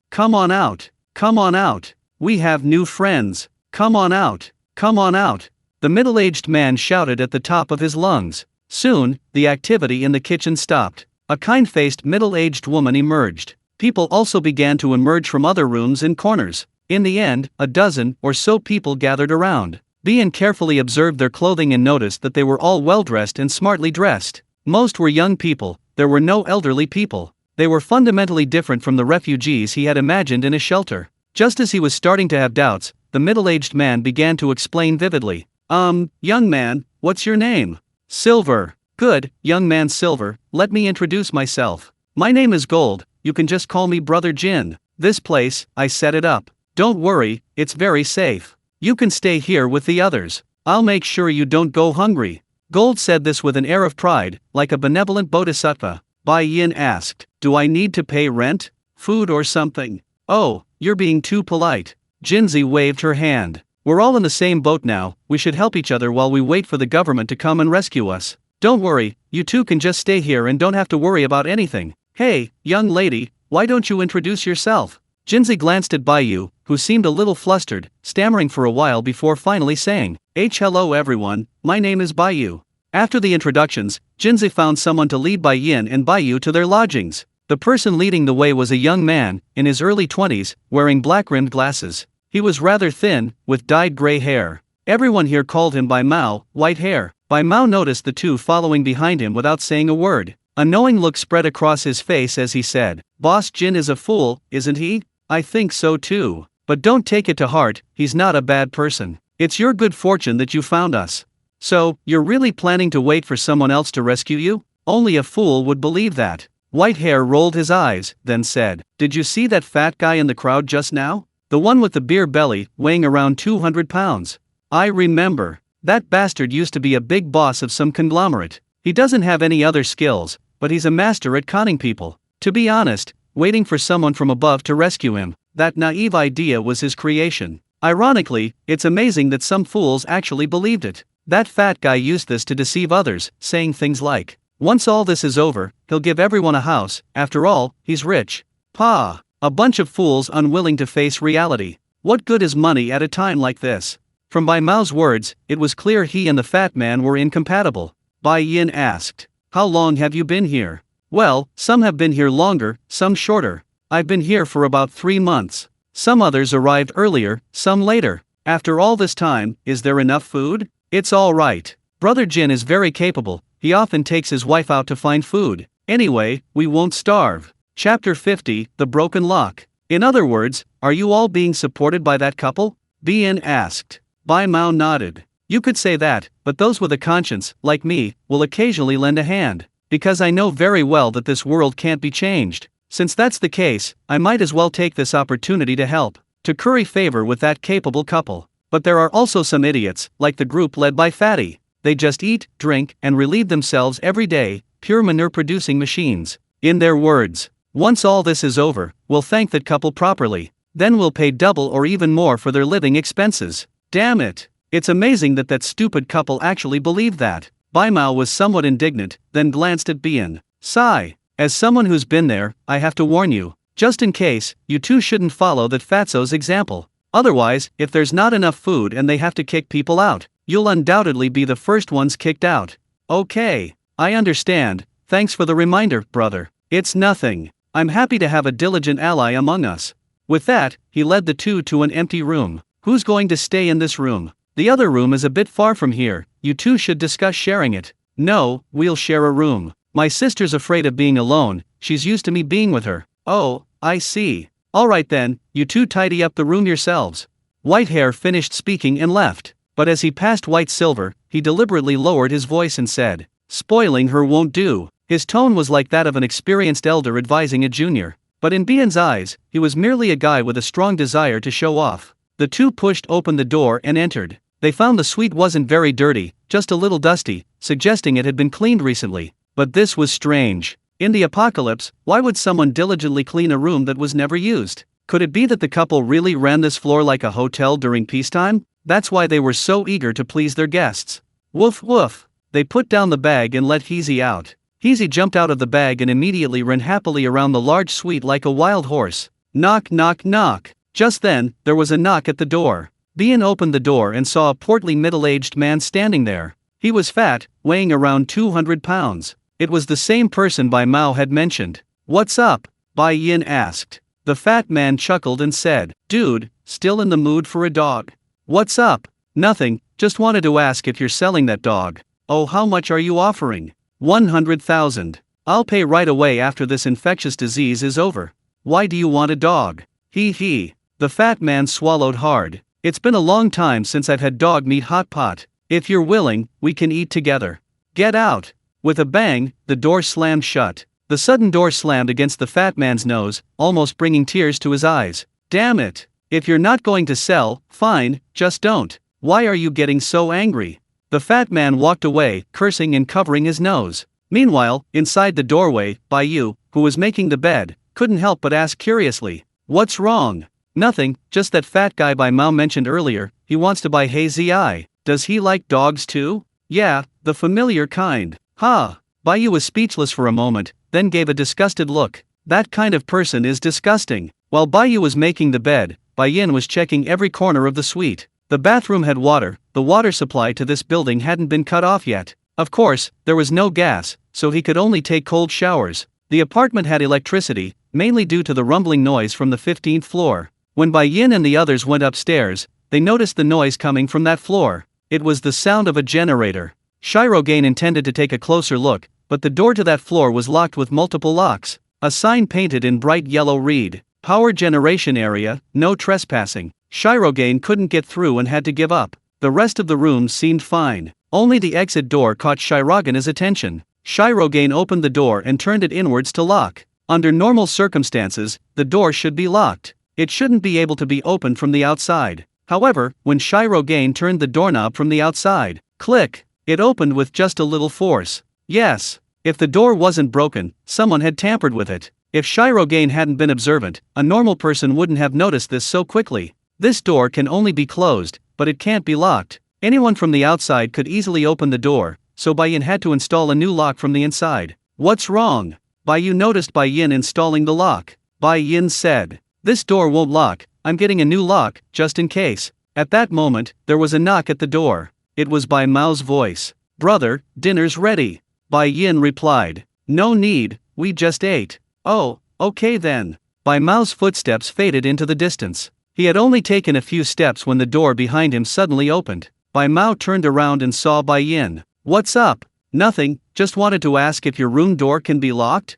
come on out, come on out. We have new friends. Come on out, come on out. The middle-aged man shouted at the top of his lungs. Soon, the activity in the kitchen stopped. A kind-faced middle-aged woman emerged. People also began to emerge from other rooms and corners. In the end, a dozen or so people gathered around. Bian carefully observed their clothing and noticed that they were all well-dressed and smartly dressed. Most were young people, there were no elderly people. They were fundamentally different from the refugees he had imagined in a shelter. Just as he was starting to have doubts, the middle-aged man began to explain vividly. Young man, what's your name? Silver. Good, young man Silver, let me introduce myself. My name is Gold, you can just call me Brother Jin. This place, I set it up. Don't worry, it's very safe. You can stay here with the others. I'll make sure you don't go hungry. Gold said this with an air of pride, like a benevolent bodhisattva. Bai Yin asked, do I need to pay rent, food or something? Oh, you're being too polite. Jinzi waved her hand. We're all in the same boat now, we should help each other while we wait for the government to come and rescue us. Don't worry, you two can just stay here and don't have to worry about anything. Hey, young lady, why don't you introduce yourself? Jinzi glanced at Bai Yu, who who seemed a little flustered, stammering for a while before finally saying, Hello everyone, my name is Baiyu. After the introductions, Jinzi found someone to lead Bai Yin and Baiyu to their lodgings. The person leading the way was a young man, in his early 20s, wearing black-rimmed glasses. He was rather thin, with dyed gray hair. Everyone here called him Bai Mao, white hair. Bai Mao noticed the two following behind him without saying a word. A knowing look spread across his face as he said, Boss Jin is a fool, isn't he? I think so too. But don't take it to heart, he's not a bad person. It's your good fortune that you found us. So, you're really planning to wait for someone else to rescue you? Only a fool would believe that. White hair rolled his eyes, then said, Did you see that fat guy in the crowd just now? The one with the beer belly, weighing around 200 pounds. I remember. That bastard used to be a big boss of some conglomerate. He doesn't have any other skills, but he's a master at conning people. To be honest, waiting for someone from above to rescue him, that naive idea was his creation. Ironically, it's amazing that some fools actually believed it. That fat guy used this to deceive others, saying things like, once all this is over, he'll give everyone a house, after all, he's rich. Pa! A bunch of fools unwilling to face reality. What good is money at a time like this? From Bai Mao's words, it was clear he and the fat man were incompatible. Bai Yin asked, How long have you been here? Well, some have been here longer, some shorter. I've been here for about 3 months. Some others arrived earlier, some later. After all this time, is there enough food? It's all right. Brother Jin is very capable. He often takes his wife out to find food. Anyway, we won't starve. Chapter 50, The Broken Lock. In other words, are you all being supported by that couple? Bien asked. Bai Mao nodded. You could say that, but those with a conscience, like me, will occasionally lend a hand. Because I know very well that this world can't be changed. Since that's the case, I might as well take this opportunity to help, to curry favor with that capable couple. But there are also some idiots, like the group led by Fatty. They just eat, drink, and relieve themselves every day, pure manure-producing machines. In their words, once all this is over, we'll thank that couple properly. Then we'll pay double or even more for their living expenses. Damn it! It's amazing that that stupid couple actually believed that. Bai Mao was somewhat indignant, then glanced at Bien. Sigh. As someone who's been there, I have to warn you. Just in case, you two shouldn't follow that fatso's example. Otherwise, if there's not enough food and they have to kick people out, you'll undoubtedly be the first ones kicked out. Okay. I understand. Thanks for the reminder, brother. It's nothing. I'm happy to have a diligent ally among us. With that, he led the two to an empty room. Who's going to stay in this room? The other room is a bit far from here. You two should discuss sharing it. No, we'll share a room. My sister's afraid of being alone. She's used to me being with her. Oh, I see. Alright then, you two tidy up the room yourselves. White hair finished speaking and left. But as he passed White Silver, he deliberately lowered his voice and said, Spoiling her won't do. His tone was like that of an experienced elder advising a junior. But in Bian's eyes, he was merely a guy with a strong desire to show off. The two pushed open the door and entered. They found the suite wasn't very dirty, just a little dusty, suggesting it had been cleaned recently. But this was strange. In the apocalypse, why would someone diligently clean a room that was never used? Could it be that the couple really ran this floor like a hotel during peacetime? That's why they were so eager to please their guests. Woof woof. They put down the bag and let Heezy out. Heezy jumped out of the bag and immediately ran happily around the large suite like a wild horse. Knock knock knock. Just then, there was a knock at the door. Bien opened the door and saw a portly middle-aged man standing there. He was fat, weighing around 200 pounds. It was the same person Bai Mao had mentioned. What's up? Bai Yin asked. The fat man chuckled and said, Dude, still in the mood for a dog? What's up? Nothing, just wanted to ask if you're selling that dog. Oh, how much are you offering? 100,000. I'll pay right away after this infectious disease is over. Why do you want a dog? Hee hee. The fat man swallowed hard. It's been a long time since I've had dog meat hot pot. If you're willing, we can eat together. Get out. With a bang, the door slammed shut. The sudden door slammed against the fat man's nose, almost bringing tears to his eyes. Damn it. If you're not going to sell, fine, just don't. Why are you getting so angry? The fat man walked away, cursing and covering his nose. Meanwhile, inside the doorway, Baiyu, who was making the bed, couldn't help but ask curiously, What's wrong? Nothing, just that fat guy Bai Mao mentioned earlier. He wants to buy Hazy. Does he like dogs too? Yeah, the familiar kind. Ha! Baiyu was speechless for a moment, then gave a disgusted look. That kind of person is disgusting. While Baiyu was making the bed, Bai Yin was checking every corner of the suite. The bathroom had water, the water supply to this building hadn't been cut off yet. Of course, there was no gas, so he could only take cold showers. The apartment had electricity, mainly due to the rumbling noise from the 15th floor. When Bai Yin and the others went upstairs, they noticed the noise coming from that floor. It was the sound of a generator. Shirogane intended to take a closer look, but the door to that floor was locked with multiple locks. A sign painted in bright yellow read, "Power generation area, no trespassing." Shirogane couldn't get through and had to give up. The rest of the rooms seemed fine. Only the exit door caught Shirogane's attention. Shirogane opened the door and turned it inwards to lock. Under normal circumstances, the door should be locked. It shouldn't be able to be opened from the outside. However, when Shirogane turned the doorknob from the outside, click, it opened with just a little force. Yes. If the door wasn't broken, someone had tampered with it. If Shirogane hadn't been observant, a normal person wouldn't have noticed this so quickly. This door can only be closed, but it can't be locked. Anyone from the outside could easily open the door, so Bai Yin had to install a new lock from the inside. What's wrong? Bai Yin noticed Bai Yin installing the lock. Bai Yin said, "This door won't lock, I'm getting a new lock, just in case." At that moment, there was a knock at the door. It was Bai Mao's voice. "Brother, dinner's ready." Bai Yin replied, "No need, we just ate." "Oh, okay then." Bai Mao's footsteps faded into the distance. He had only taken a few steps when the door behind him suddenly opened. Bai Mao turned around and saw Bai Yin. "What's up?" "Nothing, just wanted to ask if your room door can be locked?"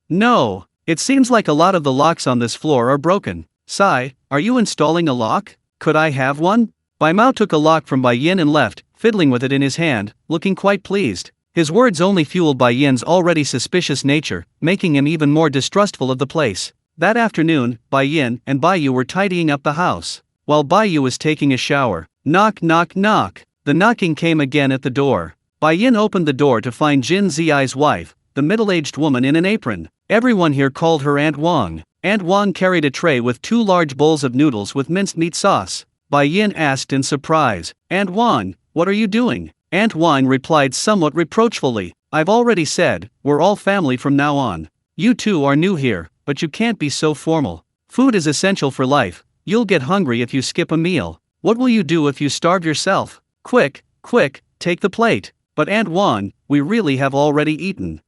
No. It seems like a lot of the locks on this floor are broken." "Sai, are you installing a lock? Could I have one?" Bai Mao took a lock from Bai Yin and left, fiddling with it in his hand, looking quite pleased. His words only fueled Bai Yin's already suspicious nature, making him even more distrustful of the place. That afternoon, Bai Yin and Bai Yu were tidying up the house. While Bai Yu was taking a shower, knock knock knock, the knocking came again at the door. Bai Yin opened the door to find Jin Ziai's wife, the middle-aged woman in an apron. Everyone here called her Aunt Wang. Aunt Wang carried a tray with 2 large bowls of noodles with minced meat sauce. Bai Yin asked in surprise, "Aunt Wang, what are you doing?" Aunt Wang replied somewhat reproachfully, "I've already said, we're all family from now on. You two are new here, but you can't be so formal. Food is essential for life, you'll get hungry if you skip a meal. What will you do if you starve yourself? Quick, quick, take the plate." "But Aunt Wang, we really have already eaten."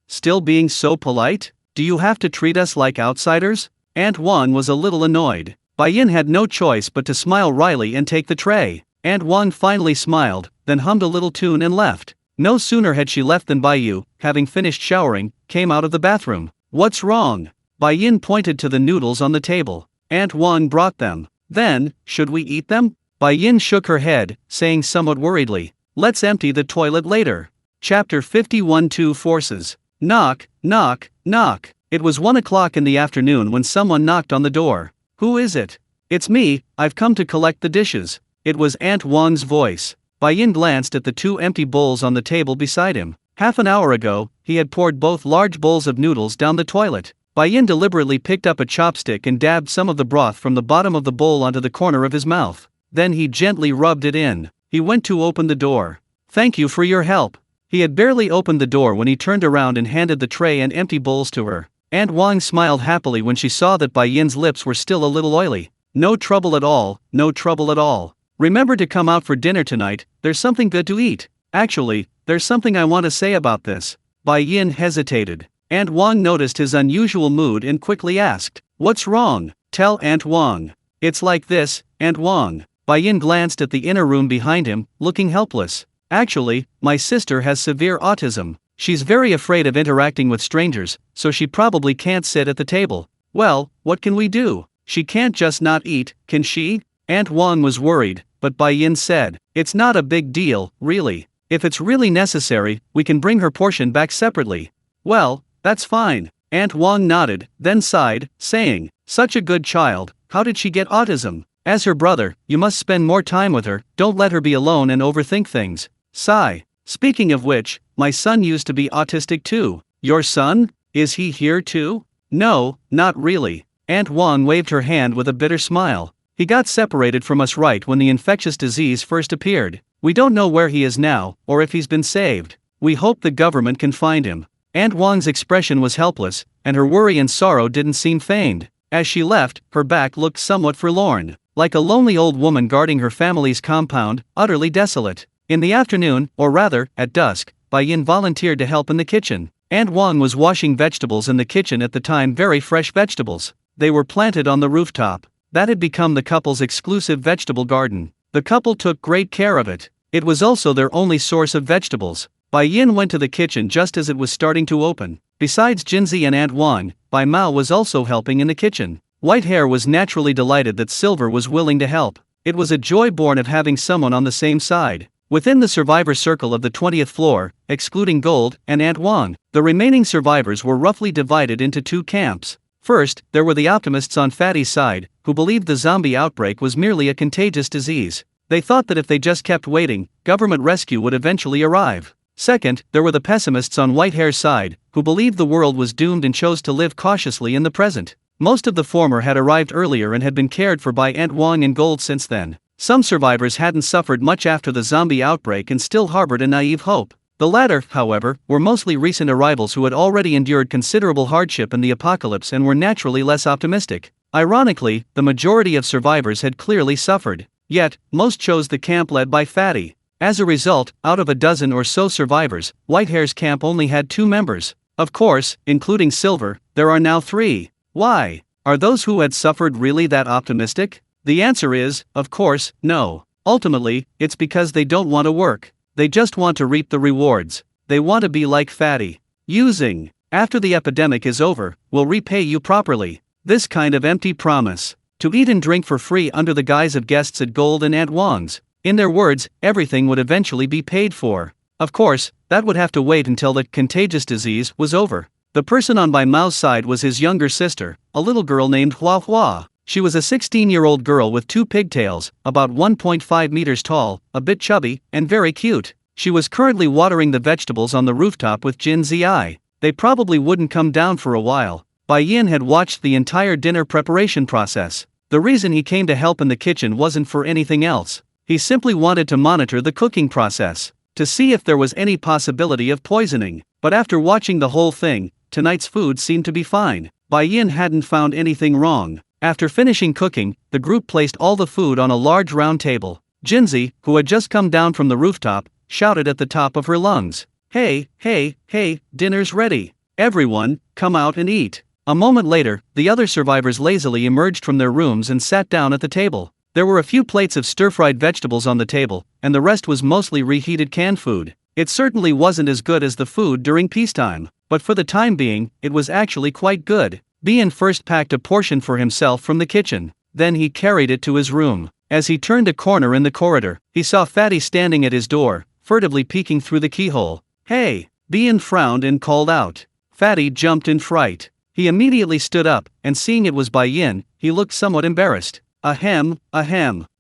Still being so polite? Do you have to treat us like outsiders?" Aunt Wang was a little annoyed. Bai Yin had no choice but to smile wryly and take the tray. Aunt Wang finally smiled, then hummed a little tune and left. No sooner had she left than Bai Yu, having finished showering, came out of the bathroom. "What's wrong?" Bai Yin pointed to the noodles on the table. Aunt Wang brought them. "Then, should we eat them?" Bai Yin shook her head, saying somewhat worriedly, "Let's empty the toilet later." Chapter 51. Two Forces. Knock, knock, knock. It was 1 o'clock in the afternoon when someone knocked on the door. "Who is it?" "It's me, I've come to collect the dishes." It was Aunt Wang's voice. Bai Yin glanced at the 2 empty bowls on the table beside him. Half an hour ago, he had poured both large bowls of noodles down the toilet. Bai Yin deliberately picked up a chopstick and dabbed some of the broth from the bottom of the bowl onto the corner of his mouth. Then he gently rubbed it in. He went to open the door. "Thank you for your help." He had barely opened the door when he turned around and handed the tray and empty bowls to her. Aunt Wang smiled happily when she saw that Bai Yin's lips were still a little oily. "No trouble at all, no trouble at all. Remember to come out for dinner tonight, there's something good to eat. Actually, there's something I want to say about this." Bai Yin hesitated. Aunt Wang noticed his unusual mood and quickly asked, "What's wrong? Tell Aunt Wang." "It's like this, Aunt Wang." Bai Yin glanced at the inner room behind him, looking helpless. "Actually, my sister has severe autism. She's very afraid of interacting with strangers, so she probably can't sit at the table." "Well, what can we do? She can't just not eat, can she?" Aunt Wang was worried, but Bai Yin said, "It's not a big deal, really. If it's really necessary, we can bring her portion back separately." "Well, that's fine." Aunt Wang nodded, then sighed, saying, "Such a good child, how did she get autism? As her brother, you must spend more time with her, don't let her be alone and overthink things." Sigh. "Speaking of which, my son used to be autistic too." "Your son? Is he here too?" "No, not really." Aunt Wang waved her hand with a bitter smile. "He got separated from us right when the infectious disease first appeared. We don't know where he is now, or if he's been saved. We hope the government can find him." Aunt Wang's expression was helpless, and her worry and sorrow didn't seem feigned. As she left, her back looked somewhat forlorn, like a lonely old woman guarding her family's compound, utterly desolate. In the afternoon, or rather, at dusk, Bai Yin volunteered to help in the kitchen. Aunt Wang was washing vegetables in the kitchen at the time, very fresh vegetables. They were planted on the rooftop. That had become the couple's exclusive vegetable garden. The couple took great care of it. It was also their only source of vegetables. Bai Yin went to the kitchen just as it was starting to open. Besides Jinzi and Aunt Wang, Bai Mao was also helping in the kitchen. White Hair was naturally delighted that Silver was willing to help. It was a joy born of having someone on the same side. Within the survivor circle of the 20th floor, excluding Gold and Aunt Wang, the remaining survivors were roughly divided into two camps. First, there were the optimists on Fatty's side, who believed the zombie outbreak was merely a contagious disease. They thought that if they just kept waiting, government rescue would eventually arrive. Second, there were the pessimists on White Hair's side, who believed the world was doomed and chose to live cautiously in the present. Most of the former had arrived earlier and had been cared for by Aunt Wang and Gold since then. Some survivors hadn't suffered much after the zombie outbreak and still harbored a naive hope. The latter, however, were mostly recent arrivals who had already endured considerable hardship in the apocalypse and were naturally less optimistic. Ironically, the majority of survivors had clearly suffered. Yet, most chose the camp led by Fatty. As a result, out of a dozen or so survivors, White Hair's camp only had 2 members. Of course, including Silver, there are now 3. Why? Are those who had suffered really that optimistic? The answer is, of course, no. Ultimately, it's because they don't want to work. They just want to reap the rewards. They want to be like Fatty. Using, after the epidemic is over, will repay you properly. This kind of empty promise. To eat and drink for free under the guise of guests at Gold and Aunt Wang's. In their words, everything would eventually be paid for. Of course, that would have to wait until the contagious disease was over. The person on Bai Mao's side was his younger sister, a little girl named Hua Hua. She was a 16-year-old girl with 2 pigtails, about 1.5 meters tall, a bit chubby, and very cute. She was currently watering the vegetables on the rooftop with Jin Zi. They probably wouldn't come down for a while. Bai Yin had watched the entire dinner preparation process. The reason he came to help in the kitchen wasn't for anything else. He simply wanted to monitor the cooking process, to see if there was any possibility of poisoning. But after watching the whole thing, tonight's food seemed to be fine. Bai Yin hadn't found anything wrong. After finishing cooking, the group placed all the food on a large round table. Jinzi, who had just come down from the rooftop, shouted at the top of her lungs, "Hey, hey, hey, dinner's ready. Everyone, come out and eat." A moment later, the other survivors lazily emerged from their rooms and sat down at the table. There were a few plates of stir-fried vegetables on the table, and the rest was mostly reheated canned food. It certainly wasn't as good as the food during peacetime, but for the time being, it was actually quite good. Bian first packed a portion for himself from the kitchen. Then he carried it to his room. As he turned a corner in the corridor, he saw Fatty standing at his door, furtively peeking through the keyhole. "Hey!" Bian frowned and called out. Fatty jumped in fright. He immediately stood up, and seeing it was Bai Yin, he looked somewhat embarrassed. Ahem.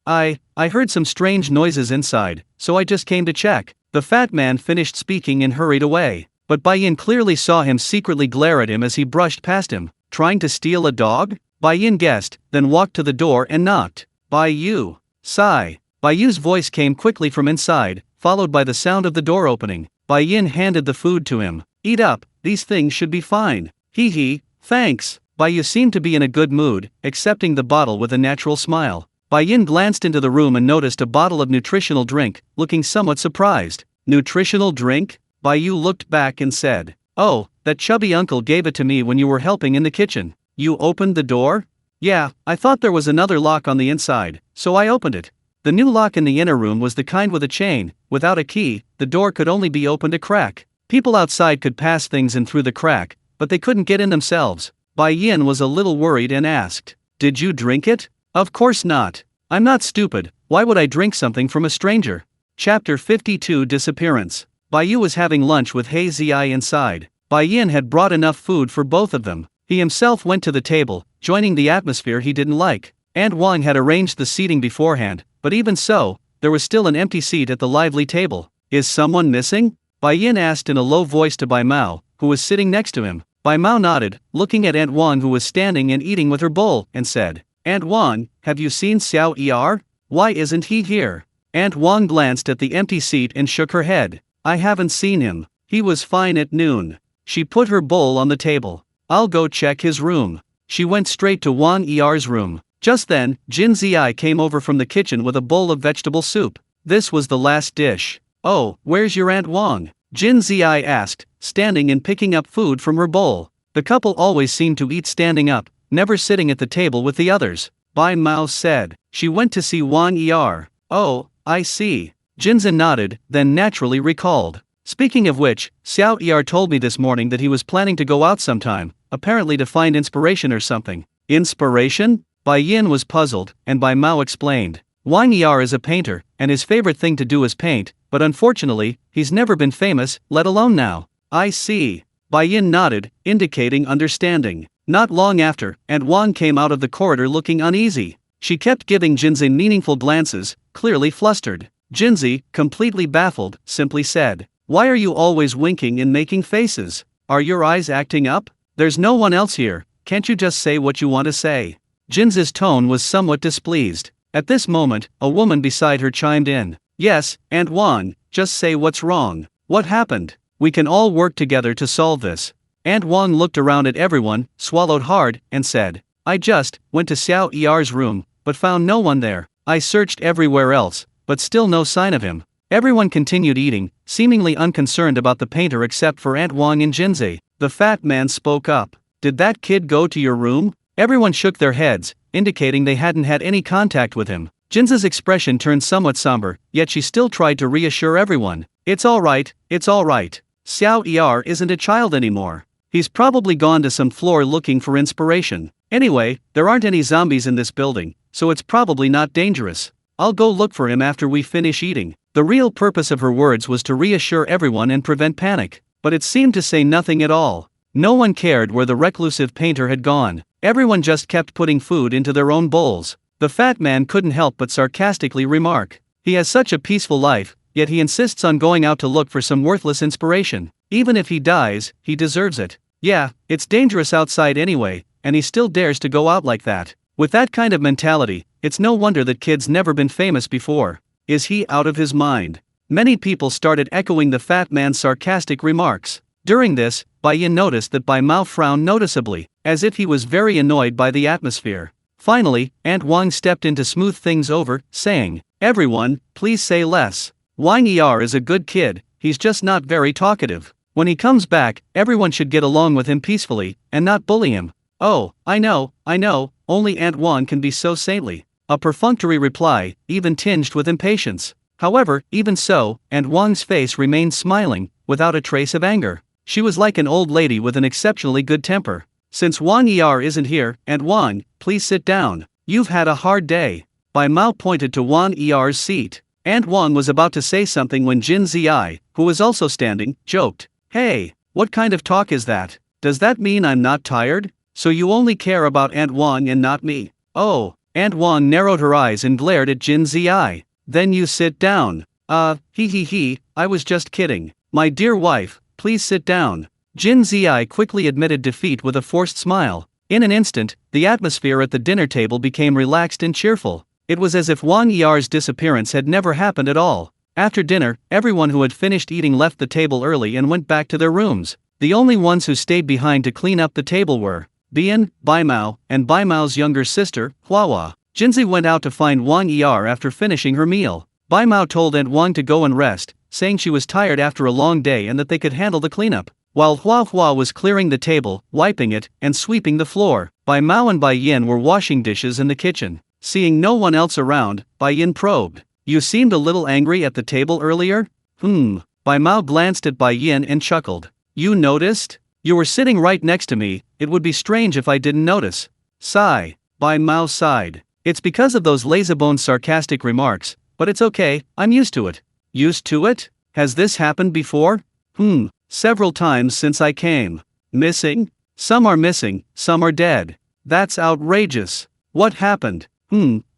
I heard some strange noises inside, so I just came to check." The fat man finished speaking and hurried away. But Bai Yin clearly saw him secretly glare at him as he brushed past him. Trying to steal a dog? Bai Yin guessed, then walked to the door and knocked. "Bai Yu." Sigh. Bai Yu's voice came quickly from inside, followed by the sound of the door opening. Bai Yin handed the food to him. "Eat up, these things should be fine." "Hee hee, thanks." Bai Yu seemed to be in a good mood, accepting the bottle with a natural smile. Bai Yin glanced into the room and noticed a bottle of nutritional drink, looking somewhat surprised. "Nutritional drink?" Bai Yu looked back and said, "Oh, that chubby uncle gave it to me when you were helping in the kitchen." "You opened the door?" "Yeah, I thought there was another lock on the inside, so I opened it." The new lock in the inner room was the kind with a chain. Without a key, the door could only be opened a crack. People outside could pass things in through the crack, but they couldn't get in themselves. Bai Yin was a little worried and asked, "Did you drink it?" "Of course not. I'm not stupid. Why would I drink something from a stranger?" Chapter 52 Disappearance. Bai Yu was having lunch with He Ziai inside. Bai Yin had brought enough food for both of them. He himself went to the table, joining the atmosphere he didn't like. Aunt Wang had arranged the seating beforehand, but even so, there was still an empty seat at the lively table. "Is someone missing?" Bai Yin asked in a low voice to Bai Mao, who was sitting next to him. Bai Mao nodded, looking at Aunt Wang, who was standing and eating with her bowl, and said, "Aunt Wang, have you seen Xiao Er? Why isn't he here?" Aunt Wang glanced at the empty seat and shook her head. "I haven't seen him. He was fine at noon." She put her bowl on the table. "I'll go check his room." She went straight to Wang Er's room. Just then, Jin Zi came over from the kitchen with a bowl of vegetable soup. This was the last dish. "Oh, where's your Aunt Wang?" Jin Zi asked, standing and picking up food from her bowl. The couple always seemed to eat standing up, never sitting at the table with the others. Bai Mao said. She went to see Wang Er. "Oh, I see." Jinzin nodded, then naturally recalled. "Speaking of which, Xiao Er told me this morning that he was planning to go out sometime, apparently to find inspiration or something." Inspiration? Bai Yin was puzzled, and Bai Mao explained. Wang Er is a painter, and his favorite thing to do is paint, but unfortunately, he's never been famous, let alone now. I see. Bai Yin nodded, indicating understanding. Not long after, Aunt Wang came out of the corridor looking uneasy. She kept giving Jinzi meaningful glances, clearly flustered. Jinzi, completely baffled, simply said, "Why are you always winking and making faces? Are your eyes acting up? There's no one else here, can't you just say what you want to say?" Jinzi's tone was somewhat displeased. At this moment, a woman beside her chimed in. "Yes, Aunt Wang, just say what's wrong. What happened? We can all work together to solve this." Aunt Wang looked around at everyone, swallowed hard, and said, "I just went to Xiao Er's room, but found no one there. I searched everywhere else, but still no sign of him." Everyone continued eating, seemingly unconcerned about the painter except for Aunt Wang and Jinzi. The fat man spoke up. "Did that kid go to your room?" Everyone shook their heads, indicating they hadn't had any contact with him. Jinzi's expression turned somewhat somber, yet she still tried to reassure everyone. "It's all right, it's all right. Xiao Er isn't a child anymore. He's probably gone to some floor looking for inspiration. Anyway, there aren't any zombies in this building, so it's probably not dangerous. I'll go look for him after we finish eating." The real purpose of her words was to reassure everyone and prevent panic, but it seemed to say nothing at all. No one cared where the reclusive painter had gone. Everyone just kept putting food into their own bowls. The fat man couldn't help but sarcastically remark, "He has such a peaceful life, yet he insists on going out to look for some worthless inspiration. Even if he dies, he deserves it. Yeah, it's dangerous outside anyway, and he still dares to go out like that. With that kind of mentality, it's no wonder that kid's never been famous before. Is he out of his mind?" Many people started echoing the fat man's sarcastic remarks. During this, Bai Yin noticed that Bai Mao frowned noticeably, as if he was very annoyed by the atmosphere. Finally, Aunt Wang stepped in to smooth things over, saying, "Everyone, please say less. Wang Er is a good kid, he's just not very talkative. When he comes back, everyone should get along with him peacefully, and not bully him." "Oh, I know, only Aunt Wang can be so saintly." A perfunctory reply, even tinged with impatience. However, even so, Aunt Wang's face remained smiling, without a trace of anger. She was like an old lady with an exceptionally good temper. "Since Wang Er isn't here, Aunt Wang, please sit down. You've had a hard day." Bai Mao pointed to Wang Er's seat. Aunt Wang was about to say something when Jin Zi, who was also standing, joked. "Hey, what kind of talk is that? Does that mean I'm not tired? So you only care about Aunt Wang and not me?" "Oh." Aunt Wang narrowed her eyes and glared at Jin Zi. "Then you sit down." I was just kidding. My dear wife, please sit down." Jin Zi quickly admitted defeat with a forced smile. In an instant, the atmosphere at the dinner table became relaxed and cheerful. It was as if Wang Er's disappearance had never happened at all. After dinner, everyone who had finished eating left the table early and went back to their rooms. The only ones who stayed behind to clean up the table were Bian, Bai Mao, and Bai Mao's younger sister, Huahua. Jinzi went out to find Wang Er after finishing her meal. Bai Mao told Aunt Wang to go and rest, saying she was tired after a long day and that they could handle the cleanup. While Huahua was clearing the table, wiping it, and sweeping the floor, Bai Mao and Bai Yin were washing dishes in the kitchen. Seeing no one else around, Bai Yin probed, "You seemed a little angry at the table earlier?" Bai Mao glanced at Bai Yin and chuckled. "You noticed? You were sitting right next to me, it would be strange if I didn't notice." Sigh. Bai Mao sighed. "It's because of those lazybones sarcastic remarks, but it's okay, I'm used to it." "Used to it? Has this happened before?" Several times since I came. Missing? Some are missing, some are dead. That's outrageous. What happened?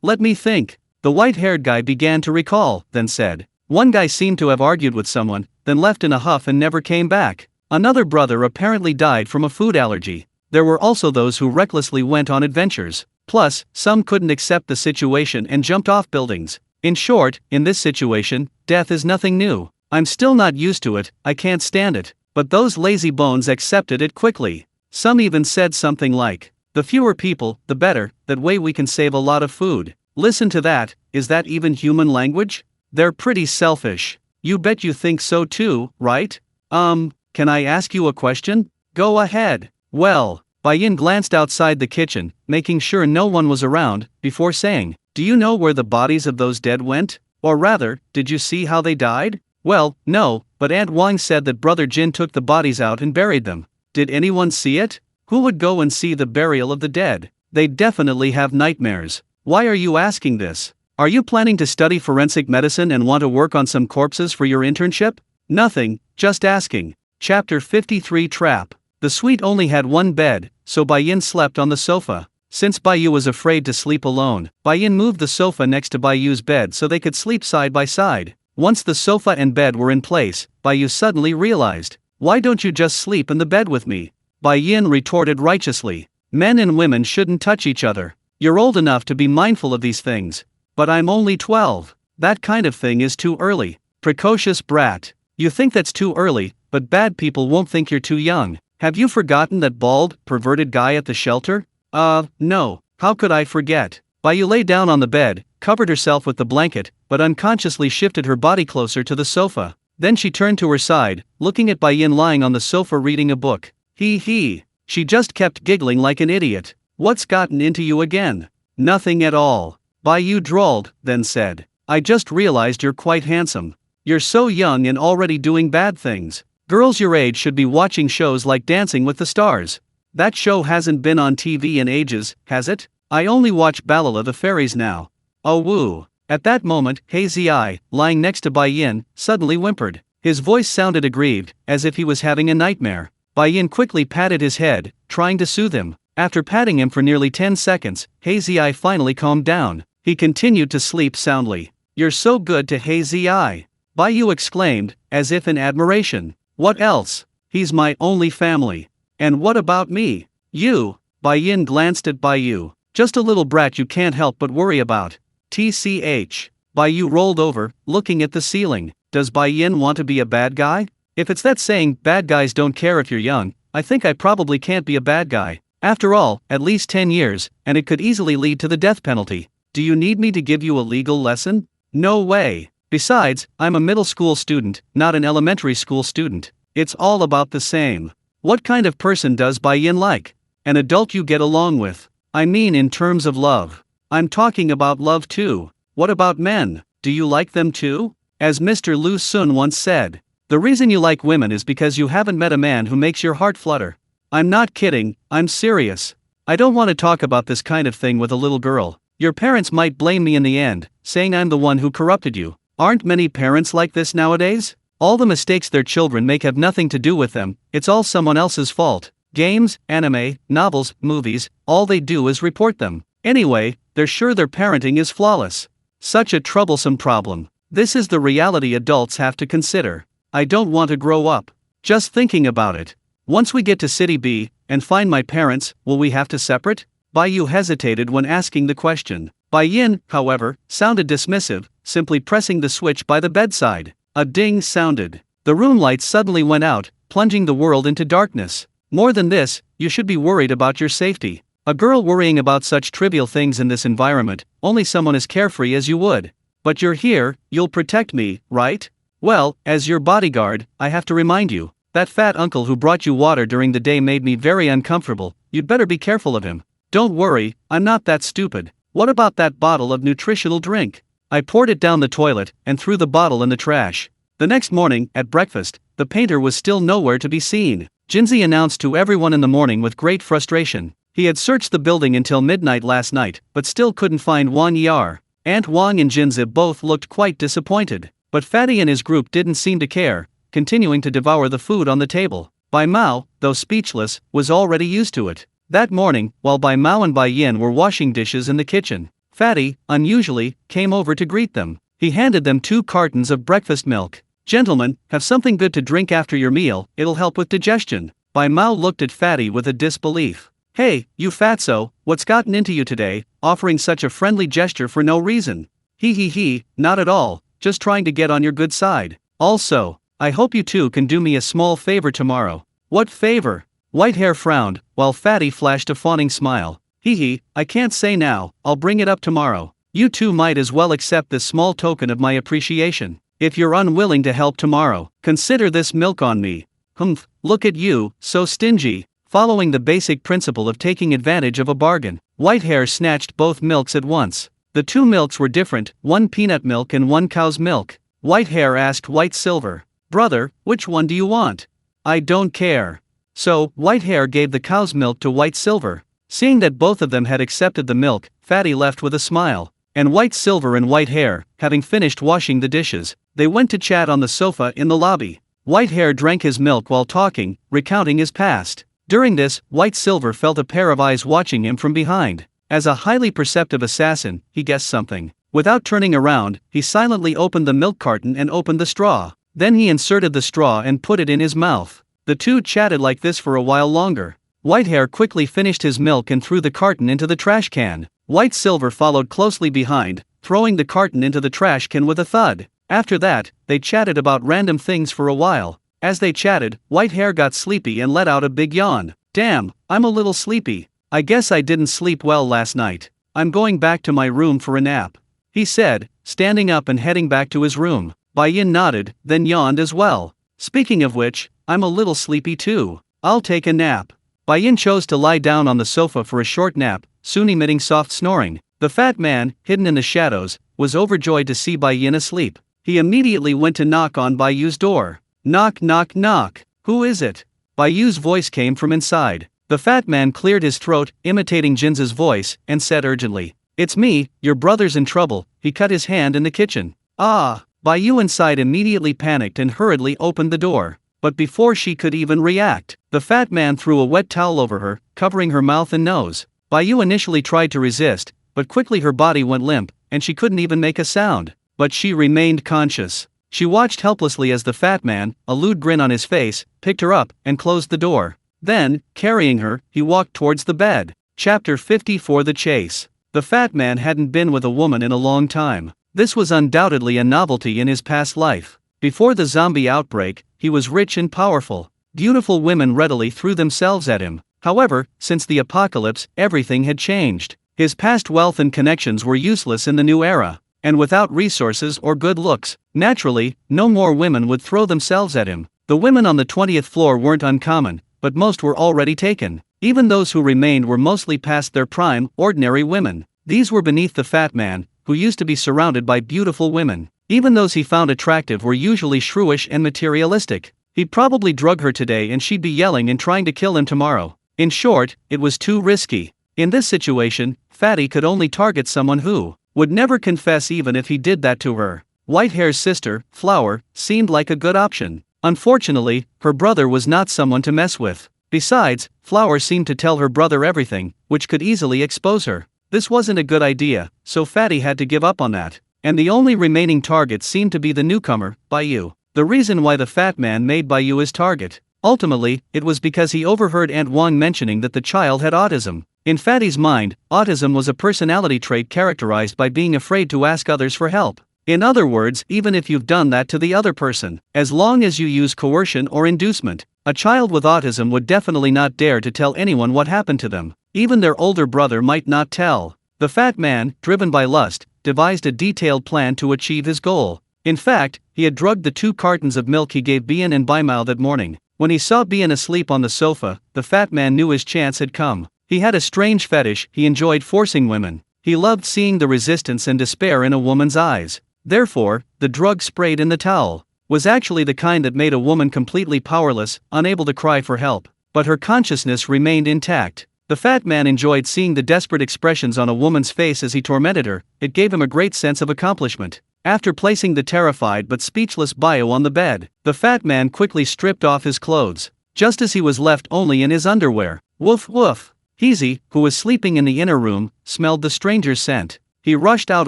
Let me think." The white-haired guy began to recall, then said, "One guy seemed to have argued with someone, then left in a huff and never came back. Another brother apparently died from a food allergy. There were also those who recklessly went on adventures. Plus, some couldn't accept the situation and jumped off buildings. In short, in this situation, death is nothing new. I'm still not used to it, I can't stand it. But those lazy bones accepted it quickly. Some even said something like, The fewer people, the better, that way we can save a lot of food. Listen to that, is that even human language? They're pretty selfish. You bet you think so too, right? Can I ask you a question? Go ahead. Well, Bai-yin glanced outside the kitchen, making sure no one was around, before saying, do you know where the bodies of those dead went? Or rather, did you see how they died? Well, no, but Aunt Wang said that Brother Jin took the bodies out and buried them. Did anyone see it? Who would go and see the burial of the dead? They'd definitely have nightmares. Why are you asking this? Are you planning to study forensic medicine and want to work on some corpses for your internship? Nothing, just asking. Chapter 53 Trap. The suite only had one bed, so Bai-yin slept on the sofa. Since Bai-yu was afraid to sleep alone, Bai-yin moved the sofa next to Bai-yu's bed so they could sleep side by side. Once the sofa and bed were in place, Bai-yu suddenly realized, why don't you just sleep in the bed with me? Bai-yin retorted righteously, men and women shouldn't touch each other. You're old enough to be mindful of these things. But I'm only 12. That kind of thing is too early. Precocious brat. You think that's too early, but bad people won't think you're too young. Have you forgotten that bald, perverted guy at the shelter? No. How could I forget? Bai-yu lay down on the bed, covered herself with the blanket, but unconsciously shifted her body closer to the sofa. Then she turned to her side, looking at Bai-yin lying on the sofa reading a book. He. She just kept giggling like an idiot. What's gotten into you again? Nothing at all. Bai-yu drawled, then said, I just realized you're quite handsome. You're so young and already doing bad things. Girls your age should be watching shows like Dancing with the Stars. That show hasn't been on TV in ages, has it? I only watch Balala the Fairies now. Oh woo. At that moment, Hazy Eye, lying next to Bai-yin, suddenly whimpered. His voice sounded aggrieved, as if he was having a nightmare. Bai-yin quickly patted his head, trying to soothe him. After patting him for nearly 10 seconds, Hazy Eye finally calmed down. He continued to sleep soundly. You're so good to Hazy Eye. Bai-yu exclaimed, as if in admiration. What else? He's my only family. And what about me? You. Bai-yin glanced at Bai-yu. Just a little brat you can't help but worry about. TCH. Bai-yu rolled over, looking at the ceiling. Does Bai-yin want to be a bad guy? If it's that saying, bad guys don't care if you're young, I think I probably can't be a bad guy. After all, at least 10 years, and it could easily lead to the death penalty. Do you need me to give you a legal lesson? No way. Besides, I'm a middle school student, not an elementary school student. It's all about the same. What kind of person does Bai-yin like? An adult you get along with. I mean in terms of love. I'm talking about love too. What about men? Do you like them too? As Mr. Lu Sun once said, the reason you like women is because you haven't met a man who makes your heart flutter. I'm not kidding, I'm serious. I don't want to talk about this kind of thing with a little girl. Your parents might blame me in the end, saying I'm the one who corrupted you. Aren't many parents like this nowadays? All the mistakes their children make have nothing to do with them, it's all someone else's fault. Games, anime, novels, movies, all they do is report them. Anyway, they're sure their parenting is flawless. Such a troublesome problem. This is the reality adults have to consider. I don't want to grow up. Just thinking about it. Once we get to City B, and find my parents, will we have to separate? Bai-yu hesitated when asking the question. Bai-yin, however, sounded dismissive, simply pressing the switch by the bedside. A ding sounded. The room lights suddenly went out, plunging the world into darkness. More than this, you should be worried about your safety. A girl worrying about such trivial things in this environment, only someone as carefree as you would. But you're here, you'll protect me, right? Well, as your bodyguard, I have to remind you, that fat uncle who brought you water during the day made me very uncomfortable, you'd better be careful of him. Don't worry, I'm not that stupid. What about that bottle of nutritional drink? I poured it down the toilet, and threw the bottle in the trash. The next morning, at breakfast, the painter was still nowhere to be seen. Jinzi announced to everyone in the morning with great frustration. He had searched the building until midnight last night, but still couldn't find Wang Yar. Aunt Wang and Jinzi both looked quite disappointed. But Fatty and his group didn't seem to care, continuing to devour the food on the table. Bai Mao, though speechless, was already used to it. That morning, while Bai Mao and Bai Yin were washing dishes in the kitchen, Fatty, unusually, came over to greet them. He handed them 2 cartons of breakfast milk. Gentlemen, have something good to drink after your meal, it'll help with digestion. Bai Mao looked at Fatty with a disbelief. Hey, you fatso, what's gotten into you today, offering such a friendly gesture for no reason? He, not at all, just trying to get on your good side. Also, I hope you two can do me a small favor tomorrow. What favor? Whitehair frowned, while Fatty flashed a fawning smile. Hee hee, I can't say now, I'll bring it up tomorrow. You two might as well accept this small token of my appreciation. If you're unwilling to help tomorrow, consider this milk on me. Humph, look at you, so stingy. Following the basic principle of taking advantage of a bargain, Whitehair snatched both milks at once. The two milks were different, one peanut milk and one cow's milk. Whitehair asked White Silver, "Brother, which one do you want?" "I don't care." So, Whitehair gave the cow's milk to White Silver. Seeing that both of them had accepted the milk, Fatty left with a smile. And White Silver and Whitehair, having finished washing the dishes, they went to chat on the sofa in the lobby. Whitehair drank his milk while talking, recounting his past. During this, White Silver felt a pair of eyes watching him from behind. As a highly perceptive assassin, he guessed something. Without turning around, he silently opened the milk carton and opened the straw. Then he inserted the straw and put it in his mouth. The two chatted like this for a while longer. Whitehair quickly finished his milk and threw the carton into the trash can. White Silver followed closely behind, throwing the carton into the trash can with a thud. After that, they chatted about random things for a while. As they chatted, Whitehair got sleepy and let out a big yawn. "Damn, I'm a little sleepy. I guess I didn't sleep well last night. I'm going back to my room for a nap," he said, standing up and heading back to his room. Bai-yin nodded, then yawned as well. "Speaking of which, I'm a little sleepy too. I'll take a nap." Bai-yin chose to lie down on the sofa for a short nap, soon emitting soft snoring. The fat man, hidden in the shadows, was overjoyed to see Bai-yin asleep. He immediately went to knock on Bai-yu's door. "Knock knock knock. Who is it?" Bai-yu's voice came from inside. The fat man cleared his throat, imitating Jin's voice, and said urgently, "It's me, your brother's in trouble." He cut his hand in the kitchen. "Ah!" Bai-yu inside immediately panicked and hurriedly opened the door. But before she could even react, the fat man threw a wet towel over her, covering her mouth and nose. Bai-yu initially tried to resist, but quickly her body went limp, and she couldn't even make a sound. But she remained conscious. She watched helplessly as the fat man, a lewd grin on his face, picked her up and closed the door. Then, carrying her, he walked towards the bed. Chapter 54 The Chase. The fat man hadn't been with a woman in a long time. This was undoubtedly a novelty in his past life. Before the zombie outbreak, he was rich and powerful. Beautiful women readily threw themselves at him. However, since the apocalypse, everything had changed. His past wealth and connections were useless in the new era. And without resources or good looks, naturally, no more women would throw themselves at him. The women on the 20th floor weren't uncommon, but most were already taken. Even those who remained were mostly past their prime, ordinary women. These were beneath the fat man, who used to be surrounded by beautiful women. Even those he found attractive were usually shrewish and materialistic. He'd probably drug her today and she'd be yelling and trying to kill him tomorrow. In short, it was too risky. In this situation, Fatty could only target someone who would never confess even if he did that to her. Whitehair's sister, Flower, seemed like a good option. Unfortunately, her brother was not someone to mess with. Besides, Flower seemed to tell her brother everything, which could easily expose her. This wasn't a good idea, so Fatty had to give up on that. And the only remaining target seemed to be the newcomer, Bai-yu. The reason why the fat man made Bai-yu his target. Ultimately, it was because he overheard Aunt Wang mentioning that the child had autism. In Fatty's mind, autism was a personality trait characterized by being afraid to ask others for help. In other words, even if you've done that to the other person, as long as you use coercion or inducement, a child with autism would definitely not dare to tell anyone what happened to them. Even their older brother might not tell. The fat man, driven by lust, devised a detailed plan to achieve his goal. In fact, he had drugged the 2 cartons of milk he gave Bian and Baimao that morning. When he saw Bian asleep on the sofa, the fat man knew his chance had come. He had a strange fetish, he enjoyed forcing women. He loved seeing the resistance and despair in a woman's eyes. Therefore, the drug sprayed in the towel was actually the kind that made a woman completely powerless, unable to cry for help. But her consciousness remained intact. The fat man enjoyed seeing the desperate expressions on a woman's face as he tormented her. It gave him a great sense of accomplishment. After placing the terrified but speechless Bio on the bed, the fat man quickly stripped off his clothes, just as he was left only in his underwear. Woof woof. Heezy, who was sleeping in the inner room, smelled the stranger's scent. He rushed out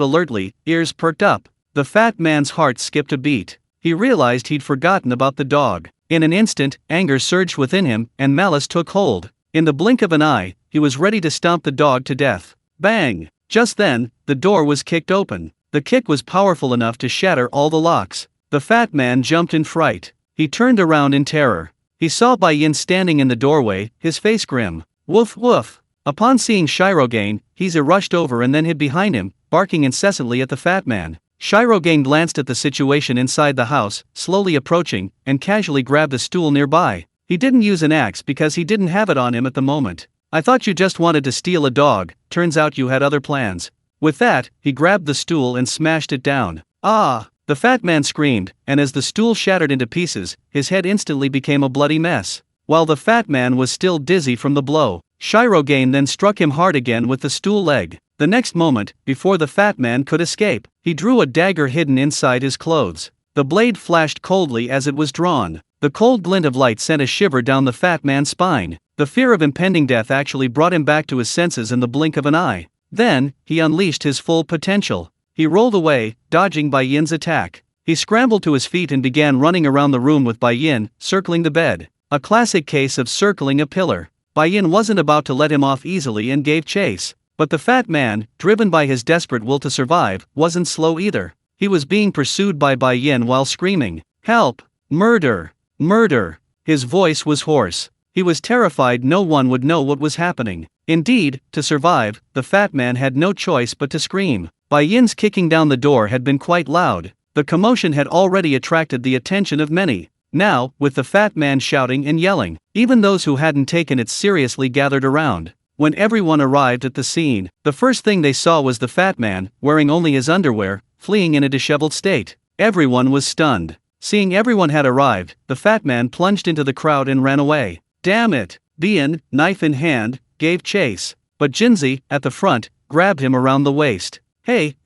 alertly, ears perked up. The fat man's heart skipped a beat. He realized he'd forgotten about the dog. In an instant, anger surged within him, and malice took hold. In the blink of an eye, he was ready to stomp the dog to death. Bang! Just then, the door was kicked open. The kick was powerful enough to shatter all the locks. The fat man jumped in fright. He turned around in terror. He saw Bai Yin standing in the doorway, his face grim. Woof woof. Upon seeing Shirogane, he rushed over and then hid behind him, barking incessantly at the fat man. Shirogane glanced at the situation inside the house, slowly approaching, and casually grabbed a stool nearby. He didn't use an axe because he didn't have it on him at the moment. I thought you just wanted to steal a dog, turns out you had other plans. With that, he grabbed the stool and smashed it down. Ah! The fat man screamed, and as the stool shattered into pieces, his head instantly became a bloody mess. While the fat man was still dizzy from the blow, Shirogane then struck him hard again with the stool leg. The next moment, before the fat man could escape, he drew a dagger hidden inside his clothes. The blade flashed coldly as it was drawn. The cold glint of light sent a shiver down the fat man's spine. The fear of impending death actually brought him back to his senses in the blink of an eye. Then, he unleashed his full potential. He rolled away, dodging Bai Yin's attack. He scrambled to his feet and began running around the room with Bai Yin, circling the bed. A classic case of circling a pillar. Bai Yin wasn't about to let him off easily and gave chase. But the fat man, driven by his desperate will to survive, wasn't slow either. He was being pursued by Bai Yin while screaming, "Help! Murder! Murder!" His voice was hoarse. He was terrified no one would know what was happening. Indeed, to survive, the fat man had no choice but to scream. Bai Yin's kicking down the door had been quite loud. The commotion had already attracted the attention of many. Now, with the fat man shouting and yelling, even those who hadn't taken it seriously gathered around. When everyone arrived at the scene, the first thing they saw was the fat man, wearing only his underwear, fleeing in a disheveled state. Everyone was stunned. Seeing everyone had arrived, the fat man plunged into the crowd and ran away. Damn it! Bian, knife in hand, gave chase. But Jinzi, at the front, grabbed him around the waist. Hey,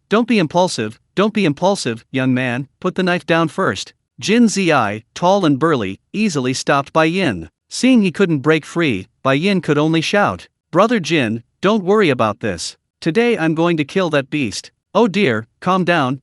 don't be impulsive, young man, put the knife down first. Jin Zi, tall and burly, easily stopped Bai Yin. Seeing he couldn't break free, Bai Yin could only shout, "Brother Jin, don't worry about this. Today I'm going to kill that beast." "Oh dear, calm down,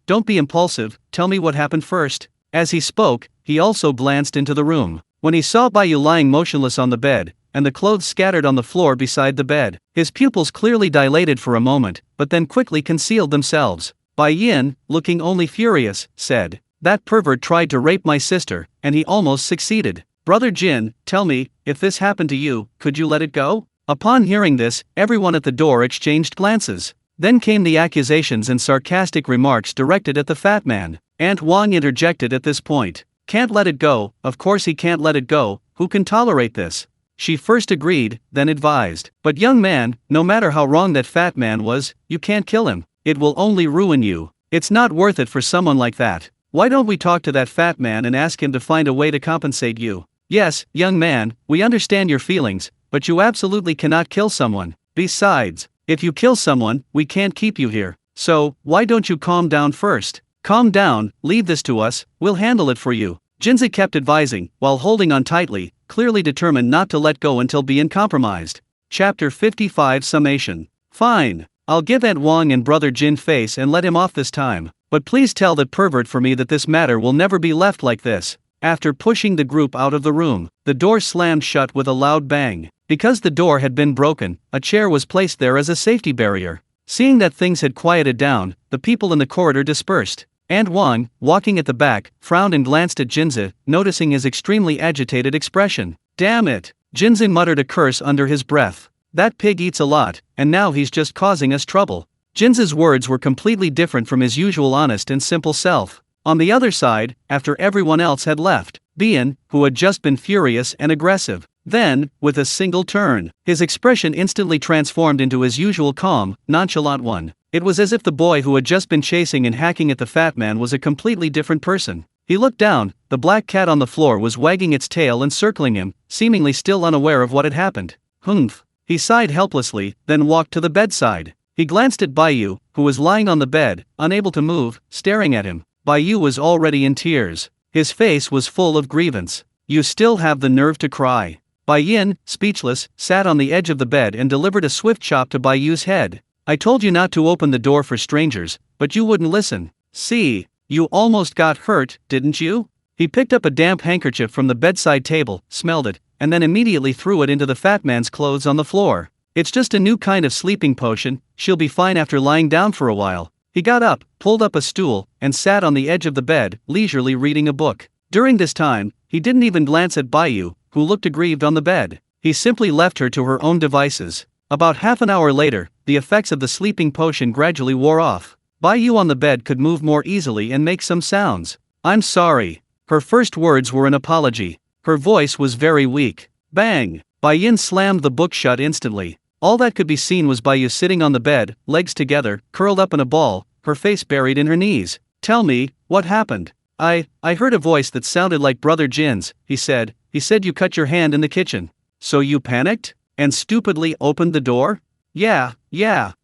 don't be impulsive, tell me what happened first." As he spoke, he also glanced into the room. When he saw Bai Yu lying motionless on the bed, and the clothes scattered on the floor beside the bed, his pupils clearly dilated for a moment, but then quickly concealed themselves. Bai Yin, looking only furious, said, "That pervert tried to rape my sister, and he almost succeeded. Brother Jin, tell me, if this happened to you, could you let it go?" Upon hearing this, everyone at the door exchanged glances. Then came the accusations and sarcastic remarks directed at the fat man. Aunt Wang interjected at this point. "Can't let it go, of course he can't let it go, who can tolerate this?" She first agreed, then advised. "But young man, no matter how wrong that fat man was, you can't kill him. It will only ruin you. It's not worth it for someone like that. Why don't we talk to that fat man and ask him to find a way to compensate you? Yes, young man, we understand your feelings, but you absolutely cannot kill someone. Besides, if you kill someone, we can't keep you here. So, why don't you calm down first? Calm down, leave this to us, we'll handle it for you." Jinzi kept advising, while holding on tightly, clearly determined not to let go until being compromised. Chapter 55 Summation. "Fine. I'll give Aunt Wang and Brother Jin face and let him off this time. But please tell that pervert for me that this matter will never be left like this." After pushing the group out of the room, the door slammed shut with a loud bang. Because the door had been broken, a chair was placed there as a safety barrier. Seeing that things had quieted down, the people in the corridor dispersed. Aunt Wang, walking at the back, frowned and glanced at Jinzi, noticing his extremely agitated expression. "Damn it!" Jinzi muttered a curse under his breath. "That pig eats a lot, and now he's just causing us trouble." Jinzi's words were completely different from his usual honest and simple self. On the other side, after everyone else had left, Bian, who had just been furious and aggressive, then, with a single turn, his expression instantly transformed into his usual calm, nonchalant one. It was as if the boy who had just been chasing and hacking at the fat man was a completely different person. He looked down, the black cat on the floor was wagging its tail and circling him, seemingly still unaware of what had happened. "Humph." He sighed helplessly, then walked to the bedside. He glanced at Bai Yu, who was lying on the bed, unable to move, staring at him. Bai Yu was already in tears. His face was full of grievance. "You still have the nerve to cry." Bai Yin, speechless, sat on the edge of the bed and delivered a swift chop to Bai Yu's head. "I told you not to open the door for strangers, but you wouldn't listen. See, you almost got hurt, didn't you?" He picked up a damp handkerchief from the bedside table, smelled it, and then immediately threw it into the fat man's clothes on the floor. "It's just a new kind of sleeping potion, she'll be fine after lying down for a while." He got up, pulled up a stool, and sat on the edge of the bed, leisurely reading a book. During this time, he didn't even glance at Baiyu, who looked aggrieved on the bed. He simply left her to her own devices. About half an hour later, the effects of the sleeping potion gradually wore off. Baiyu on the bed could move more easily and make some sounds. "I'm sorry." Her first words were an apology. Her voice was very weak. Bang! Baiyin slammed the book shut instantly. All that could be seen was Baiyu sitting on the bed, legs together, curled up in a ball, her face buried in her knees. "Tell me, what happened?" I heard a voice that sounded like Brother Jin's," he said. "He said you cut your hand in the kitchen." "So you panicked? And stupidly opened the door?" Yeah,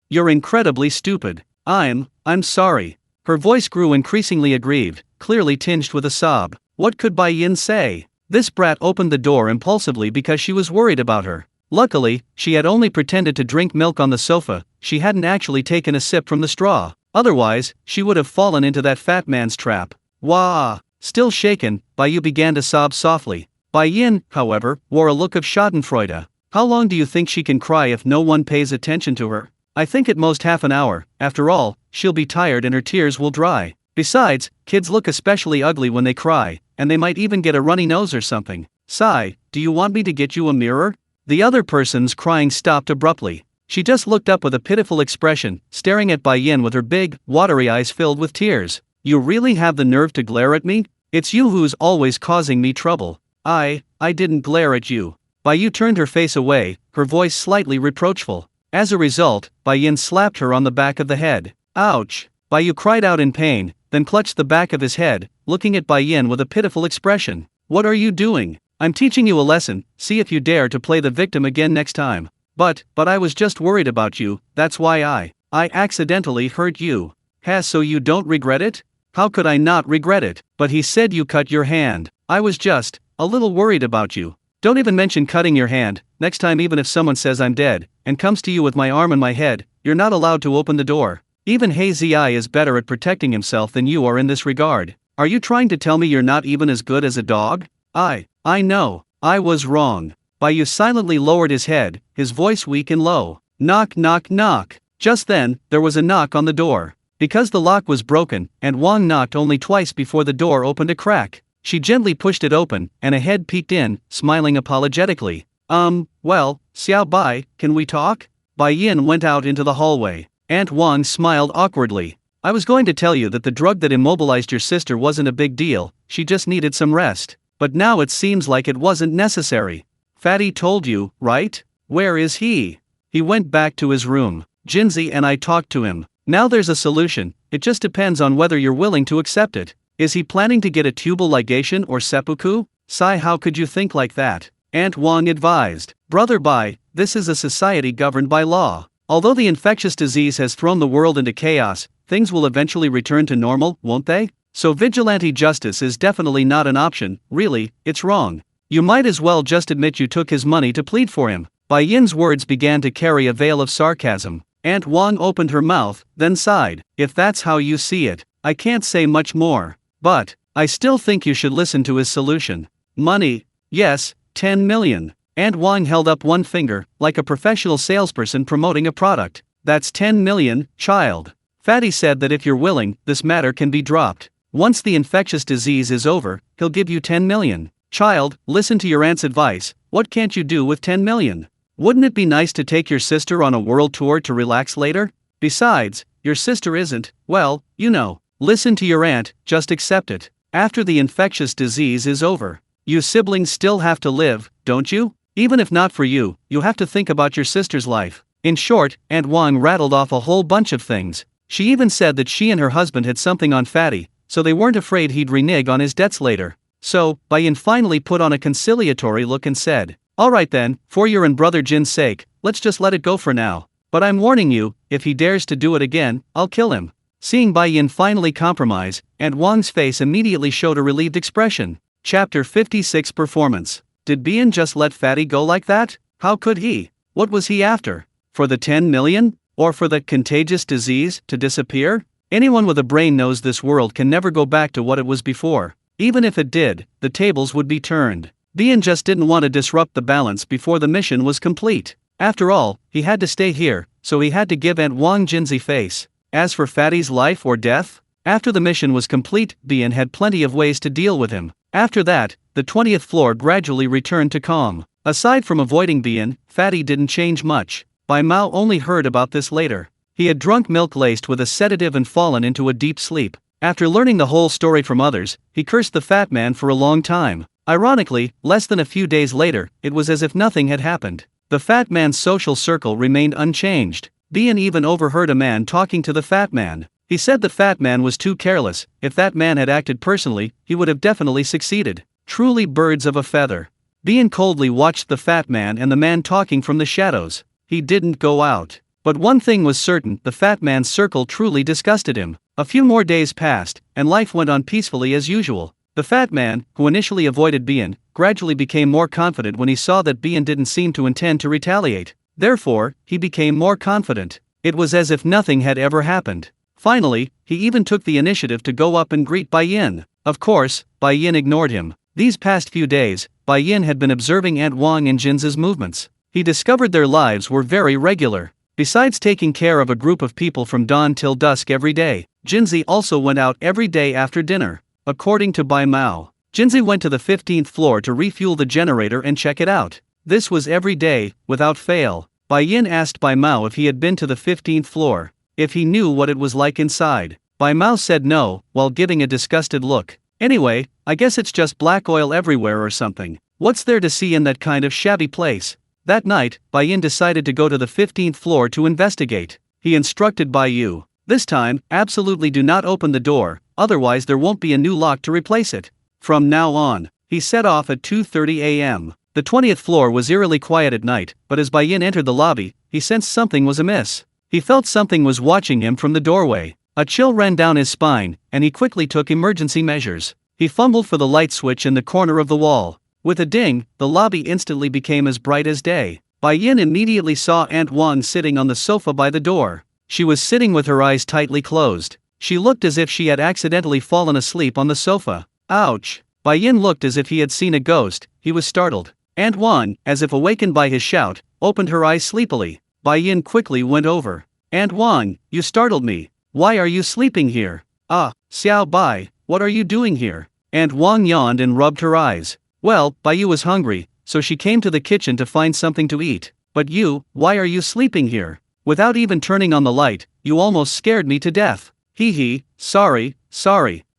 you're incredibly stupid. I'm sorry." Her voice grew increasingly aggrieved, clearly tinged with a sob. What could Baiyin say? This brat opened the door impulsively because she was worried about her. Luckily, she had only pretended to drink milk on the sofa, she hadn't actually taken a sip from the straw. Otherwise, she would have fallen into that fat man's trap. Wah! Still shaken, Baiyu began to sob softly. Baiyin, however, wore a look of schadenfreude. "How long do you think she can cry if no one pays attention to her?" "I think at most half an hour, after all, she'll be tired and her tears will dry. Besides, kids look especially ugly when they cry, and they might even get a runny nose or something." "Sai, do you want me to get you a mirror?" The other person's crying stopped abruptly. She just looked up with a pitiful expression, staring at Baiyin with her big, watery eyes filled with tears. "You really have the nerve to glare at me? It's you who's always causing me trouble." I didn't glare at you." Baiyu turned her face away, her voice slightly reproachful. As a result, Baiyin slapped her on the back of the head. "Ouch!" Baiyu cried out in pain, then clutched the back of his head, looking at Baiyin with a pitiful expression. "What are you doing? I'm teaching you a lesson, see if you dare to play the victim again next time." But I was just worried about you, that's why I accidentally hurt you." So you don't regret it?" "How could I not regret it? But he said you cut your hand." "I was just a little worried about you." "Don't even mention cutting your hand. Next time, even if someone says I'm dead, and comes to you with my arm and my head, you're not allowed to open the door. Even Zi is better at protecting himself than you are in this regard. Are you trying to tell me you're not even as good as a dog?" I know, I was wrong." Baiyu silently lowered his head, his voice weak and low. Knock, knock, knock. Just then, there was a knock on the door. Because the lock was broken, and Wang knocked only twice before the door opened a crack. She gently pushed it open, and a head peeked in, smiling apologetically. Well, Xiao Bai, can we talk?" Bai Yin went out into the hallway. Aunt Wang smiled awkwardly. "I was going to tell you that the drug that immobilized your sister wasn't a big deal, she just needed some rest. But now it seems like it wasn't necessary." "Fatty told you, right? Where is he?" "He went back to his room. Jinzi and I talked to him. Now there's a solution, it just depends on whether you're willing to accept it. Is he planning to get a tubal ligation or seppuku?" "Sai, how could you think like that?" Aunt Wang advised. "Brother Bai, this is a society governed by law. Although the infectious disease has thrown the world into chaos, things will eventually return to normal, won't they? So vigilante justice is definitely not an option, really, it's wrong. You might as well just admit you took his money to plead for him." Bai Yin's words began to carry a veil of sarcasm. Aunt Wang opened her mouth, then sighed. "If that's how you see it, I can't say much more. But I still think you should listen to his solution." "Money? Yes, 10 million. Aunt Wang held up one finger, like a professional salesperson promoting a product. "That's 10 million, child. Fatty said that if you're willing, this matter can be dropped. Once the infectious disease is over, he'll give you 10 million. Child, listen to your aunt's advice. What can't you do with 10 million? Wouldn't it be nice to take your sister on a world tour to relax later? Besides, your sister isn't, well, you know. Listen to your aunt, just accept it. After the infectious disease is over, you siblings still have to live, don't you? Even if not for you, you have to think about your sister's life." In short, Aunt Wang rattled off a whole bunch of things. She even said that she and her husband had something on Fatty, so they weren't afraid he'd renege on his debts later. So, Bai Yin finally put on a conciliatory look and said, "Alright then, for your and brother Jin's sake, let's just let it go for now. But I'm warning you, if he dares to do it again, I'll kill him." Seeing Bai Yin finally compromise, Aunt Wang's face immediately showed a relieved expression. Chapter 56 Performance. Did Bian just let Fatty go like that? How could he? What was he after? For the 10 million? Or for the contagious disease to disappear? Anyone with a brain knows this world can never go back to what it was before. Even if it did, the tables would be turned. Bian just didn't want to disrupt the balance before the mission was complete. After all, he had to stay here, so he had to give Aunt Wang Jinzi face. As for Fatty's life or death? After the mission was complete, Bian had plenty of ways to deal with him. After that, the 20th floor gradually returned to calm. Aside from avoiding Bien, Fatty didn't change much. Bai Mao only heard about this later. He had drunk milk laced with a sedative and fallen into a deep sleep. After learning the whole story from others, he cursed the fat man for a long time. Ironically, less than a few days later, it was as if nothing had happened. The fat man's social circle remained unchanged. Bien even overheard a man talking to the fat man. He said the fat man was too careless. If that man had acted personally, he would have definitely succeeded. Truly birds of a feather. Bien coldly watched the fat man and the man talking from the shadows. He didn't go out. But one thing was certain, the fat man's circle truly disgusted him. A few more days passed, and life went on peacefully as usual. The fat man, who initially avoided Bien, gradually became more confident when he saw that Bien didn't seem to intend to retaliate. Therefore, he became more confident. It was as if nothing had ever happened. Finally, he even took the initiative to go up and greet Bai Yin. Of course, Bai Yin ignored him. These past few days, Bai Yin had been observing Aunt Wang and Jin's movements. He discovered their lives were very regular. Besides taking care of a group of people from dawn till dusk every day, Jinzi also went out every day after dinner. According to Bai Mao, Jinzi went to the 15th floor to refuel the generator and check it out. This was every day, without fail. Bai Yin asked Bai Mao if he had been to the 15th floor, if he knew what it was like inside. Bai Mao said no, while giving a disgusted look. Anyway, I guess it's just black oil everywhere or something. What's there to see in that kind of shabby place? That night, Bai Yin decided to go to the 15th floor to investigate. He instructed Bai Yu, this time, absolutely do not open the door, otherwise there won't be a new lock to replace it. From now on, he set off at 2:30 a.m. The 20th floor was eerily quiet at night, but as Bai Yin entered the lobby, he sensed something was amiss. He felt something was watching him from the doorway. A chill ran down his spine, and he quickly took emergency measures. He fumbled for the light switch in the corner of the wall. With a ding, the lobby instantly became as bright as day. Bai Yin immediately saw Aunt Wang sitting on the sofa by the door. She was sitting with her eyes tightly closed. She looked as if she had accidentally fallen asleep on the sofa. Ouch! Bai Yin looked as if he had seen a ghost. He was startled. Aunt Wang, as if awakened by his shout, opened her eyes sleepily. Bai Yin quickly went over. Aunt Wang, you startled me. Why are you sleeping here? Xiao Bai, what are you doing here? Aunt Wang yawned and rubbed her eyes. Well, Bai Yu was hungry, so she came to the kitchen to find something to eat. But you, why are you sleeping here? Without even turning on the light, you almost scared me to death. Hee, sorry,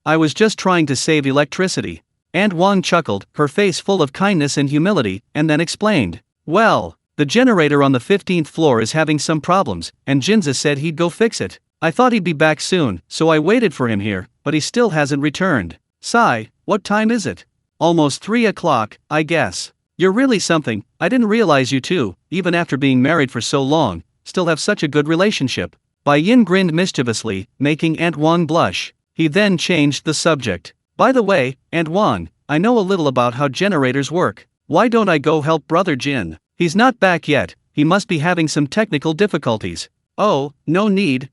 I was just trying to save electricity. Aunt Wang chuckled, her face full of kindness and humility, and then explained. Well, the generator on the 15th floor is having some problems, and Jinza said he'd go fix it. I thought he'd be back soon, so I waited for him here, but he still hasn't returned. Sigh, what time is it? Almost 3 o'clock, I guess. You're really something. I didn't realize you two, even after being married for so long, still have such a good relationship. Bai Yin grinned mischievously, making Aunt Wang blush. He then changed the subject. By the way, Aunt Wang, I know a little about how generators work. Why don't I go help Brother Jin? He's not back yet, he must be having some technical difficulties. Oh, no need.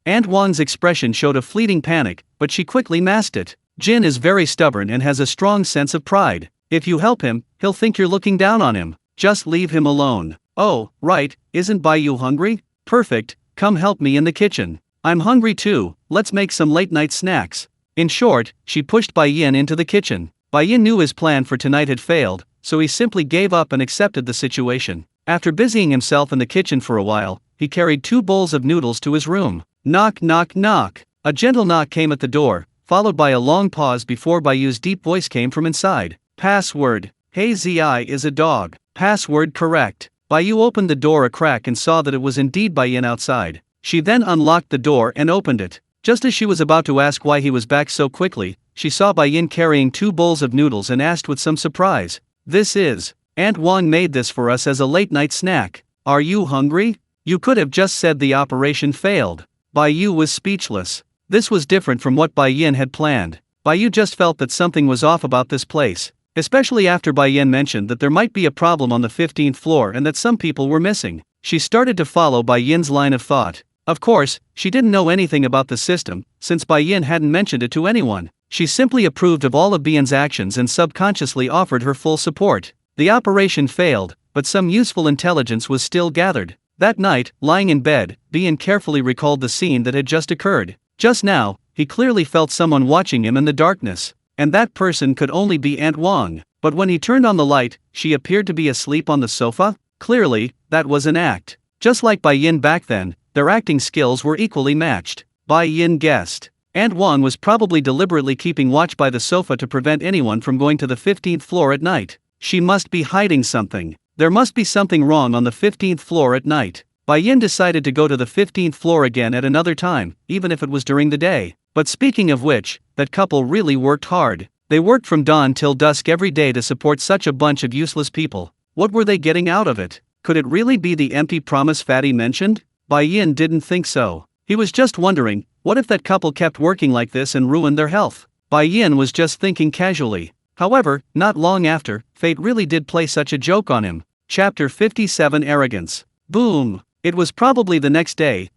Aunt Wang's expression showed a fleeting panic, but she quickly masked it. Jin is very stubborn and has a strong sense of pride. If you help him, he'll think you're looking down on him. Just leave him alone. Oh, right, isn't Bai Yu hungry? Perfect, come help me in the kitchen. I'm hungry too, let's make some late-night snacks. In short, she pushed Bai Yin into the kitchen. Bai Yin knew his plan for tonight had failed, so he simply gave up and accepted the situation. After busying himself in the kitchen for a while, he carried 2 bowls of noodles to his room. Knock. A gentle knock came at the door, followed by a long pause before Bai Yu's deep voice came from inside. Password. Hey Zi is a dog. Password correct. Bai Yu opened the door a crack and saw that it was indeed Bai Yin outside. She then unlocked the door and opened it. Just as she was about to ask why he was back so quickly, she saw Bai Yin carrying 2 bowls of noodles and asked with some surprise. This is. Aunt Wang made this for us as a late-night snack. Are you hungry? You could have just said the operation failed. Bai Yu was speechless. This was different from what Bai Yin had planned. Bai Yu just felt that something was off about this place, especially after Bai Yin mentioned that there might be a problem on the 15th floor and that some people were missing. She started to follow Bai Yin's line of thought. Of course, she didn't know anything about the system, since Bai Yin hadn't mentioned it to anyone. She simply approved of all of Bian's actions and subconsciously offered her full support. The operation failed, but some useful intelligence was still gathered. That night, lying in bed, Bian carefully recalled the scene that had just occurred. Just now, he clearly felt someone watching him in the darkness. and that person could only be Aunt Wang. But when he turned on the light, she appeared to be asleep on the sofa? Clearly, that was an act. Just like Bai Yin back then, their acting skills were equally matched. Bai Yin guessed. Aunt Wang was probably deliberately keeping watch by the sofa to prevent anyone from going to the 15th floor at night. She must be hiding something. There must be something wrong on the 15th floor at night. Bai Yin decided to go to the 15th floor again at another time, even if it was during the day. But speaking of which, that couple really worked hard. They worked from dawn till dusk every day to support such a bunch of useless people. What were they getting out of it? Could it really be the empty promise Fatty mentioned? Bai Yin didn't think so. He was just wondering, what if that couple kept working like this and ruined their health? Bai Yin was just thinking casually. However, not long after, fate really did play such a joke on him. Chapter 57 Arrogance. Boom! It was probably the next day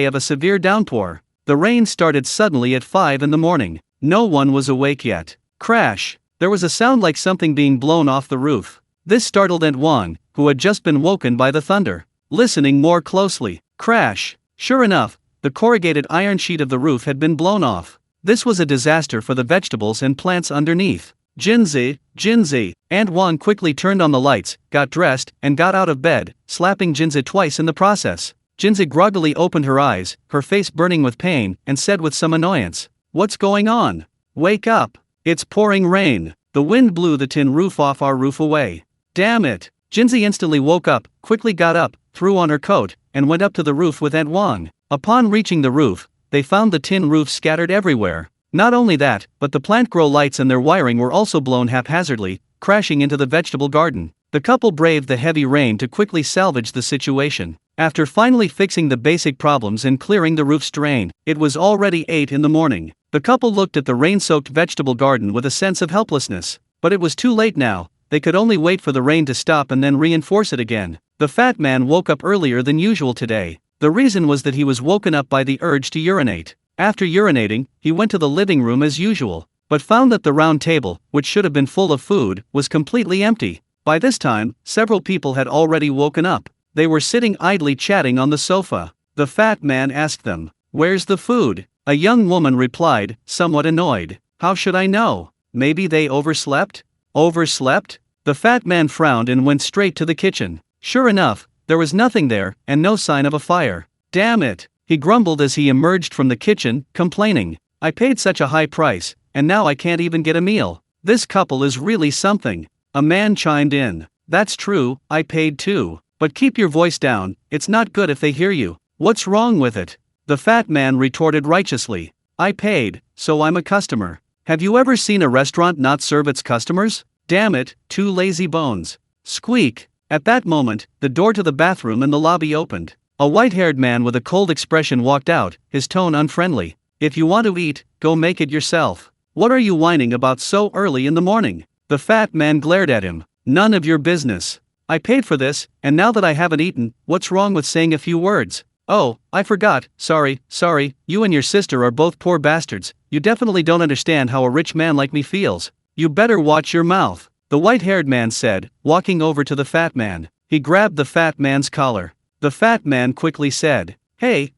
of a severe downpour. The rain started suddenly at 5 in the morning. No one was awake yet. Crash! There was a sound like something being blown off the roof. This startled Aunt Wang, who had just been woken by the thunder. Listening more closely. Crash! Sure enough, the corrugated iron sheet of the roof had been blown off. This was a disaster for the vegetables and plants underneath. Jinzi, Jinzi! Aunt Wang quickly turned on the lights, got dressed, and got out of bed, slapping Jinzi twice in the process. Jinzi groggily opened her eyes, her face burning with pain, and said with some annoyance, "What's going on? Wake up! It's pouring rain. The wind blew the tin roof off our roof away. Damn it!" Jinzi instantly woke up, quickly got up, threw on her coat, and went up to the roof with Aunt Wang. Upon reaching the roof, they found the tin roof scattered everywhere. Not only that, but the plant grow lights and their wiring were also blown haphazardly, crashing into the vegetable garden. The couple braved the heavy rain to quickly salvage the situation. After finally fixing the basic problems and clearing the roof's drain, it was already 8 in the morning. The couple looked at the rain-soaked vegetable garden with a sense of helplessness. But it was too late now. They could only wait for the rain to stop and then reinforce it again. The fat man woke up earlier than usual today. The reason was that he was woken up by the urge to urinate. After urinating, he went to the living room as usual, but found that the round table, which should have been full of food, was completely empty. By this time, several people had already woken up. They were sitting idly chatting on the sofa. The fat man asked them, "Where's the food?" A young woman replied, somewhat annoyed, "How should I know? Maybe they overslept?" Overslept? The fat man frowned and went straight to the kitchen. Sure enough, there was nothing there, and no sign of a fire. Damn it! He grumbled as he emerged from the kitchen, complaining, "I paid such a high price, and now I can't even get a meal. This couple is really something." A man chimed in, "That's true, I paid too. But keep your voice down, it's not good if they hear you. What's wrong with it?" The fat man retorted righteously, "I paid, so I'm a customer. Have you ever seen a restaurant not serve its customers? Damn it, two lazy bones." Squeak! At that moment, the door to the bathroom in the lobby opened. A white-haired man with a cold expression walked out, his tone unfriendly. "If you want to eat, go make it yourself. What are you whining about so early in the morning?" The fat man glared at him. "None of your business. I paid for this, and now that I haven't eaten, what's wrong with saying a few words?" "Oh, I forgot, sorry, you and your sister are both poor bastards. You definitely don't understand how a rich man like me feels. You better watch your mouth," the white-haired man said, walking over to the fat man. He grabbed the fat man's collar. The fat man quickly said, Hey,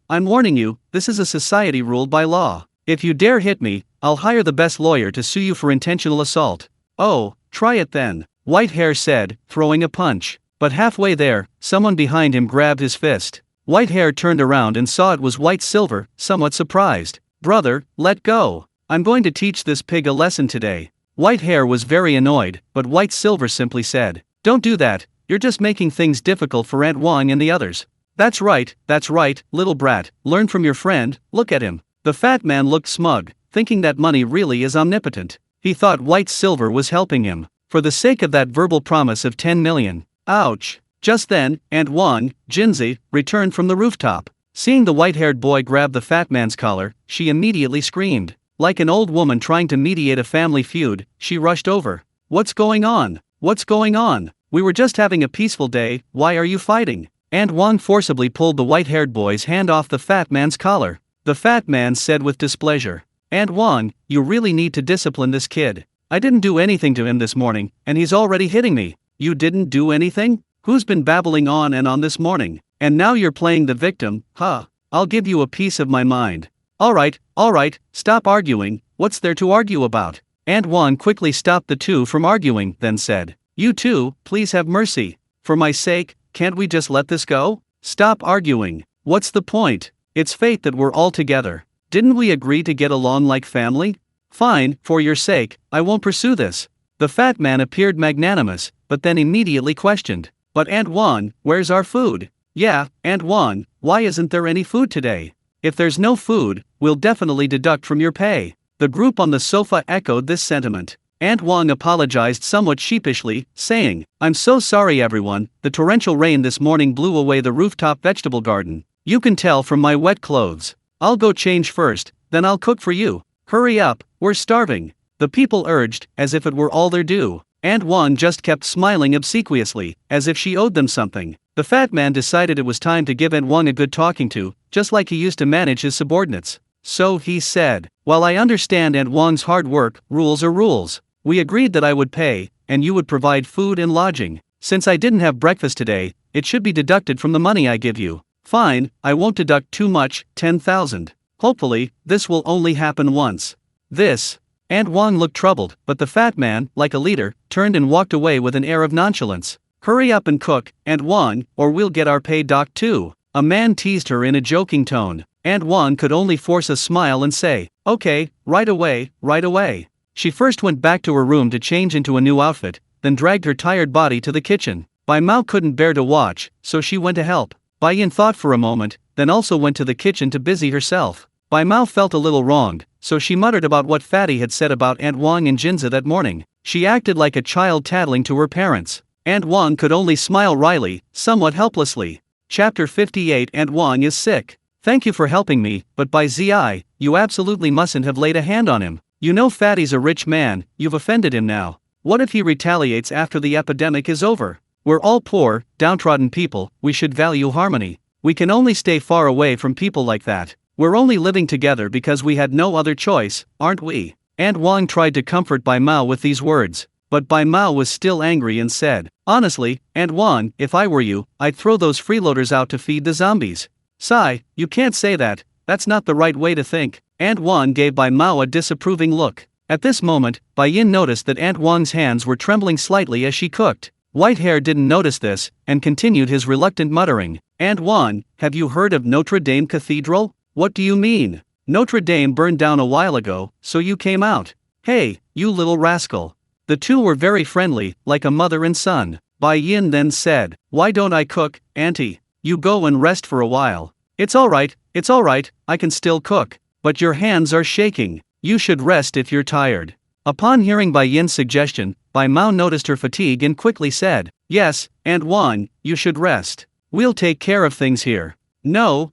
I'm warning you, this is a society ruled by law. If you dare hit me, I'll hire the best lawyer to sue you for intentional assault." "Oh, try it then," White Hair said, throwing a punch. But halfway there, someone behind him grabbed his fist. White Hair turned around and saw it was White Silver, somewhat surprised. "Brother, let go. I'm going to teach this pig a lesson today." White Hair was very annoyed, but White Silver simply said, "Don't do that, you're just making things difficult for Aunt Wang and the others." That's right, little brat, learn from your friend, look at him." The fat man looked smug, thinking that money really is omnipotent. He thought White Silver was helping him, for the sake of that verbal promise of 10 million. Ouch! Just then, Aunt Wang, Jinzi, returned from the rooftop. Seeing the white-haired boy grab the fat man's collar, she immediately screamed. Like an old woman trying to mediate a family feud, she rushed over. "What's going on? What's going on? We were just having a peaceful day, why are you fighting?" Aunt Wang forcibly pulled the white-haired boy's hand off the fat man's collar. The fat man said with displeasure, "Aunt Wang, you really need to discipline this kid. I didn't do anything to him this morning, and he's already hitting me." "You didn't do anything? Who's been babbling on and on this morning? And now you're playing the victim, huh? I'll give you a piece of my mind." All right, stop arguing, what's there to argue about? Aunt Wang quickly stopped the two from arguing, then said, "You two, please have mercy. For my sake, can't we just let this go? Stop arguing. What's the point? It's fate that we're all together. Didn't we agree to get along like family? Fine, for your sake, I won't pursue this." The fat man appeared magnanimous, but then immediately questioned, "But Aunt Wang, where's our food?" "Yeah, Aunt Wang, why isn't there any food today? If there's no food, we'll definitely deduct from your pay." The group on the sofa echoed this sentiment. Aunt Wang apologized somewhat sheepishly, saying, "I'm so sorry everyone, the torrential rain this morning blew away the rooftop vegetable garden. You can tell from my wet clothes. I'll go change first, then I'll cook for you. Hurry up, we're starving." The people urged, as if it were all their due. Aunt Wang just kept smiling obsequiously, as if she owed them something. The fat man decided it was time to give Aunt Wang a good talking to, just like he used to manage his subordinates. So he said, "While I understand Aunt Wang's hard work, rules are rules. We agreed that I would pay, and you would provide food and lodging. Since I didn't have breakfast today, it should be deducted from the money I give you. Fine, I won't deduct too much, 10,000. Hopefully, this will only happen once." This. Aunt Wang looked troubled, but the fat man, like a leader, turned and walked away with an air of nonchalance. "Hurry up and cook, Aunt Wang, or we'll get our pay docked too." A man teased her in a joking tone. Aunt Wang could only force a smile and say, "Okay, right away, right away." She first went back to her room to change into a new outfit, then dragged her tired body to the kitchen. Bai Mao couldn't bear to watch, so she went to help. Bai Yin thought for a moment, then also went to the kitchen to busy herself. Bai Mao felt a little wronged, so she muttered about what Fatty had said about Aunt Wang and Jinza that morning. She acted like a child tattling to her parents. Aunt Wang could only smile wryly, somewhat helplessly. Chapter 58. Aunt Wang is sick. "Thank you for helping me, but by Zi, you absolutely mustn't have laid a hand on him. You know Fatty's a rich man, you've offended him now. What if he retaliates after the epidemic is over? We're all poor, downtrodden people, we should value harmony. We can only stay far away from people like that. We're only living together because we had no other choice, aren't we?" Aunt Wang tried to comfort Bai Mao with these words, but Bai Mao was still angry and said, "Honestly, Aunt Wang, if I were you, I'd throw those freeloaders out to feed the zombies." "Sigh, you can't say that, that's not the right way to think." Aunt Wang gave Bai Mao a disapproving look. At this moment, Bai Yin noticed that Aunt Wang's hands were trembling slightly as she cooked. White Hair didn't notice this, and continued his reluctant muttering, "Aunt Wang, have you heard of Notre Dame Cathedral?" "What do you mean? Notre Dame burned down a while ago, so you came out. Hey, you little rascal." The two were very friendly, like a mother and son. Bai Yin then said, "Why don't I cook, Auntie? You go and rest for a while." It's all right, I can still cook. But your hands are shaking. You should rest if you're tired." Upon hearing Bai Yin's suggestion, Bai Mao noticed her fatigue and quickly said, "Yes, Aunt Wang, you should rest. We'll take care of things here." No.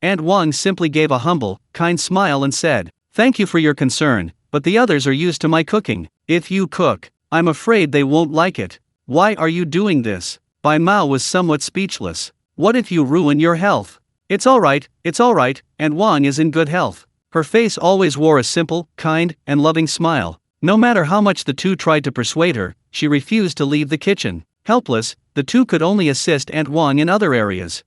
Aunt Wang simply gave a humble, kind smile and said, "Thank you for your concern, but the others are used to my cooking. If you cook, I'm afraid they won't like it." "Why are you doing this?" Bai Mao was somewhat speechless. "What if you ruin your health?" It's all right, Aunt Wang is in good health." Her face always wore a simple, kind, and loving smile. No matter how much the two tried to persuade her, she refused to leave the kitchen. Helpless, the two could only assist Aunt Wang in other areas.